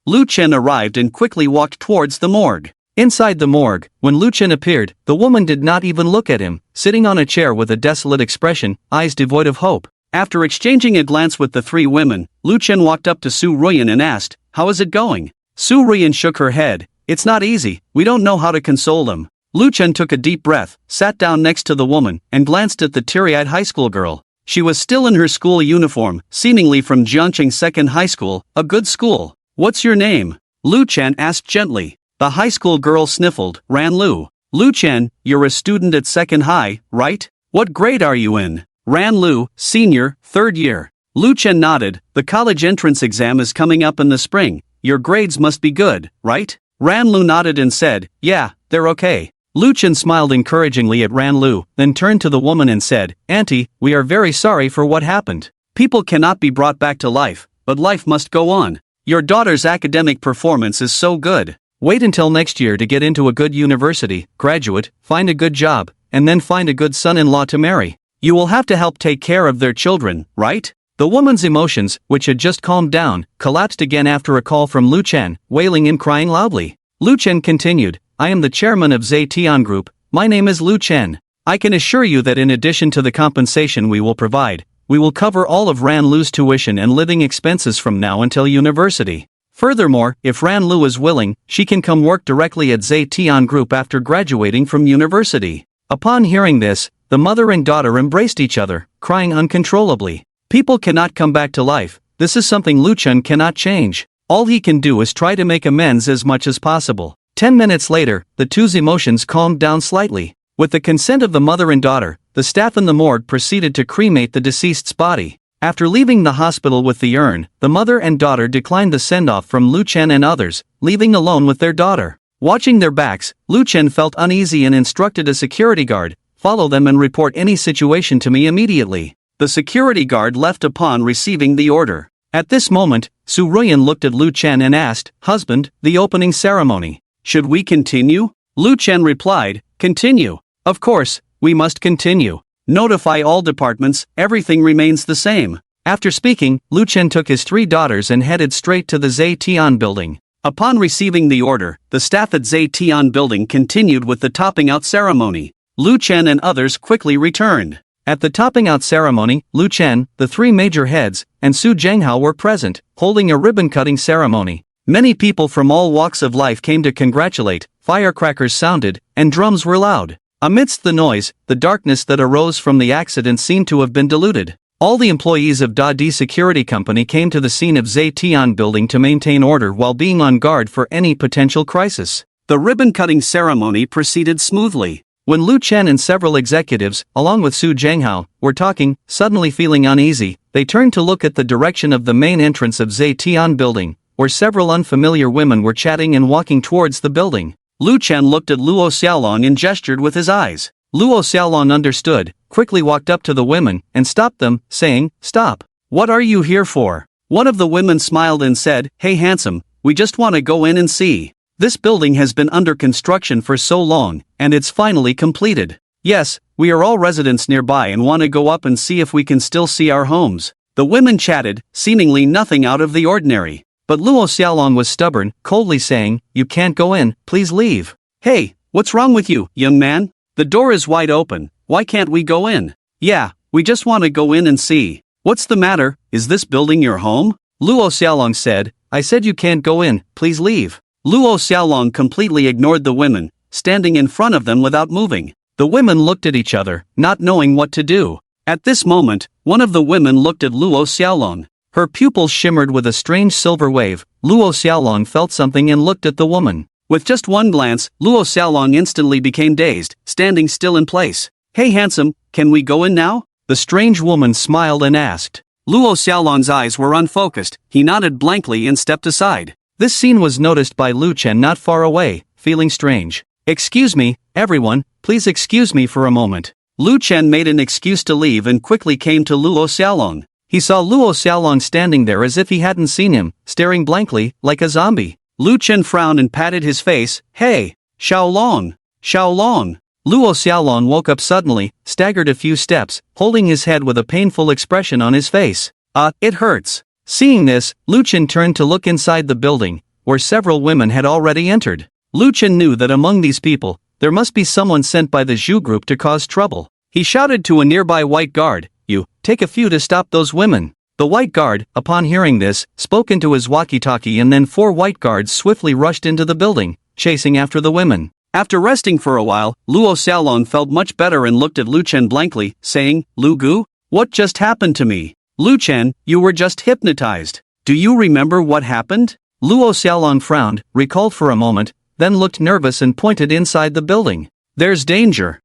Lu Chen arrived and quickly walked towards the morgue. Inside the morgue, when Lu Chen appeared, the woman did not even look at him, sitting on a chair with a desolate expression, eyes devoid of hope. After exchanging a glance with the three women, Lu Chen walked up to Su Ruyan and asked, how is it going? Su Ruyan shook her head. It's not easy, we don't know how to console them. Lu Chen took a deep breath, sat down next to the woman, and glanced at the teary-eyed high school girl. She was still in her school uniform, seemingly from Jiangqing Second High School, a good school. What's your name? Lu Chen asked gently. The high school girl sniffled, Ran Lu. Lu Chen, you're a student at Second High, right? What grade are you in? Ran Lu, senior, 3rd year. Lu Chen nodded. The college entrance exam is coming up in the spring. Your grades must be good, right? Ran Lu nodded and said, yeah, they're okay. Lu Chen smiled encouragingly at Ran Lu, then turned to the woman and said, Auntie, we are very sorry for what happened. People cannot be brought back to life, but life must go on. Your daughter's academic performance is so good. Wait until next year to get into a good university, graduate, find a good job, and then find a good son-in-law to marry. You will have to help take care of their children, right? The woman's emotions, which had just calmed down, collapsed again after a call from Lu Chen, wailing and crying loudly. Lu Chen continued, I am the chairman of Zetian Group. My name is Lu Chen. I can assure you that in addition to the compensation we will provide, we will cover all of Ran Lu's tuition and living expenses from now until university. Furthermore, if Ran Lu is willing, she can come work directly at Zetian Group after graduating from university. Upon hearing this, the mother and daughter embraced each other, crying uncontrollably. People cannot come back to life. This is something Lu Chen cannot change. All he can do is try to make amends as much as possible. 10 minutes later, the two's emotions calmed down slightly. With the consent of the mother and daughter, the staff in the morgue proceeded to cremate the deceased's body. After leaving the hospital with the urn, the mother and daughter declined the send-off from Lu Chen and others, leaving alone with their daughter. Watching their backs, Lu Chen felt uneasy and instructed a security guard, follow them and report any situation to me immediately. The security guard left upon receiving the order. At this moment, Su Ruyan looked at Lu Chen and asked, Husband, the opening ceremony. Should we continue? Lu Chen replied, Continue. Of course, we must continue. Notify all departments, everything remains the same. After speaking, Lu Chen took his 3 daughters and headed straight to the Zetian building. Upon receiving the order, the staff at Zetian building continued with the topping out ceremony. Lu Chen and others quickly returned. At the topping out ceremony, Lu Chen, the three major heads, and Su Zhenghao were present, holding a ribbon-cutting ceremony. Many people from all walks of life came to congratulate, firecrackers sounded, and drums were loud. Amidst the noise, the darkness that arose from the accident seemed to have been diluted. All the employees of Da Di Security Company came to the scene of Zetian building to maintain order while being on guard for any potential crisis. The ribbon-cutting ceremony proceeded smoothly. When Lu Chen and several executives, along with Su Zhenghao, were talking, suddenly feeling uneasy, they turned to look at the direction of the main entrance of Zetian building, where several unfamiliar women were chatting and walking towards the building. Lu Chen looked at Luo Xiaolong and gestured with his eyes. Luo Xiaolong understood, quickly walked up to the women, and stopped them, saying, "Stop. What are you here for?" One of the women smiled and said, "Hey handsome, we just want to go in and see. This building has been under construction for so long, and it's finally completed. Yes, we are all residents nearby and want to go up and see if we can still see our homes." The women chatted, seemingly nothing out of the ordinary. But Luo Xiaolong was stubborn, coldly saying, "You can't go in, please leave." "Hey, what's wrong with you, young man? The door is wide open, why can't we go in?" "Yeah, we just want to go in and see." "What's the matter, is this building your home?" Luo Xiaolong said, "I said you can't go in, please leave." Luo Xiaolong completely ignored the women, standing in front of them without moving. The women looked at each other, not knowing what to do. At this moment, one of the women looked at Luo Xiaolong. Her pupils shimmered with a strange silver wave. Luo Xiaolong felt something and looked at the woman. With just one glance, Luo Xiaolong instantly became dazed, standing still in place. "Hey handsome, can we go in now?" The strange woman smiled and asked. Luo Xiaolong's eyes were unfocused, he nodded blankly and stepped aside. This scene was noticed by Lu Chen not far away, feeling strange. "Excuse me, everyone, please excuse me for a moment." Lu Chen made an excuse to leave and quickly came to Luo Xiaolong. He saw Luo Xiaolong standing there as if he hadn't seen him, staring blankly, like a zombie. Lu Chen frowned and patted his face. "Hey, Xiaolong, Xiaolong." Luo Xiaolong woke up suddenly, staggered a few steps, holding his head with a painful expression on his face. It hurts." Seeing this, Lu Chen turned to look inside the building, where several women had already entered. Lu Chen knew that among these people, there must be someone sent by the Zhu group to cause trouble. He shouted to a nearby white guard, "You, take a few to stop those women." The white guard, upon hearing this, spoke into his walkie-talkie and then 4 white guards swiftly rushed into the building, chasing after the women. After resting for a while, Luo Xiaolong felt much better and looked at Lu Chen blankly, saying, "Lu Gu? What just happened to me?" "Lu Chen, you were just hypnotized. Do you remember what happened?" Luo Xiaolong frowned, recalled for a moment, then looked nervous and pointed inside the building. There's danger,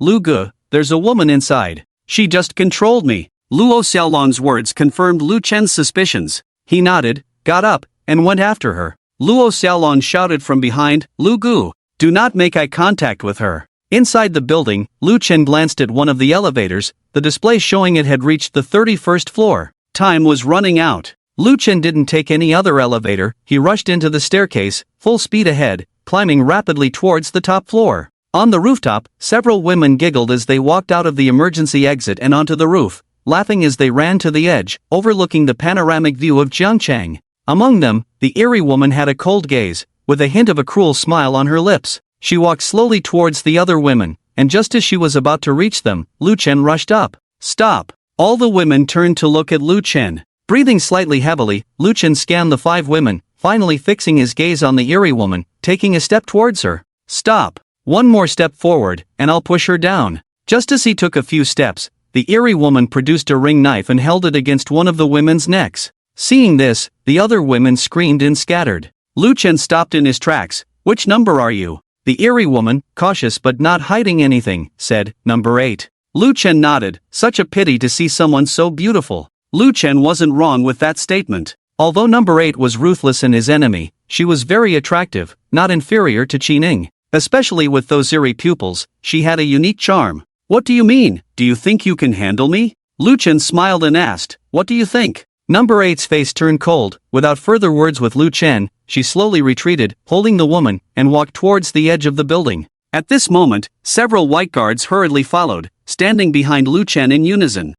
Lu Gu, there's a woman inside. She just controlled me." Luo Xiaolong's words confirmed Lu Chen's suspicions. He nodded, got up, and went after her. Luo Xiaolong shouted from behind, "Lu Gu, do not make eye contact with her." Inside the building, Lu Chen glanced at one of the elevators, the display showing it had reached the 31st floor. Time was running out. Lu Chen didn't take any other elevator, he rushed into the staircase, full speed ahead, climbing rapidly towards the top floor. On the rooftop, several women giggled as they walked out of the emergency exit and onto the roof, laughing as they ran to the edge, overlooking the panoramic view of Jiangchang. Among them, the eerie woman had a cold gaze, with a hint of a cruel smile on her lips. She walked slowly towards the other women, and just as she was about to reach them, Lu Chen rushed up. "Stop!" All the women turned to look at Lu Chen. Breathing slightly heavily, Lu Chen scanned the 5 women, finally fixing his gaze on the eerie woman, taking a step towards her. "Stop! One more step forward, and I'll push her down." Just as he took a few steps, the eerie woman produced a ring knife and held it against one of the women's necks. Seeing this, the other women screamed and scattered. Lu Chen stopped in his tracks. "Which number are you?" The eerie woman, cautious but not hiding anything, said, "Number 8. Lu Chen nodded. Such a pity to see someone so beautiful. Lu Chen wasn't wrong with that statement. Although number 8 was ruthless and his enemy, she was very attractive, not inferior to Qining. Especially with those eerie pupils, she had a unique charm. "What do you mean? Do you think you can handle me?" Lu Chen smiled and asked, "What do you think?" Number 8's face turned cold. Without further words with Lu Chen, she slowly retreated, holding the woman, and walked towards the edge of the building. At this moment, several white guards hurriedly followed, standing behind Lu Chen in unison.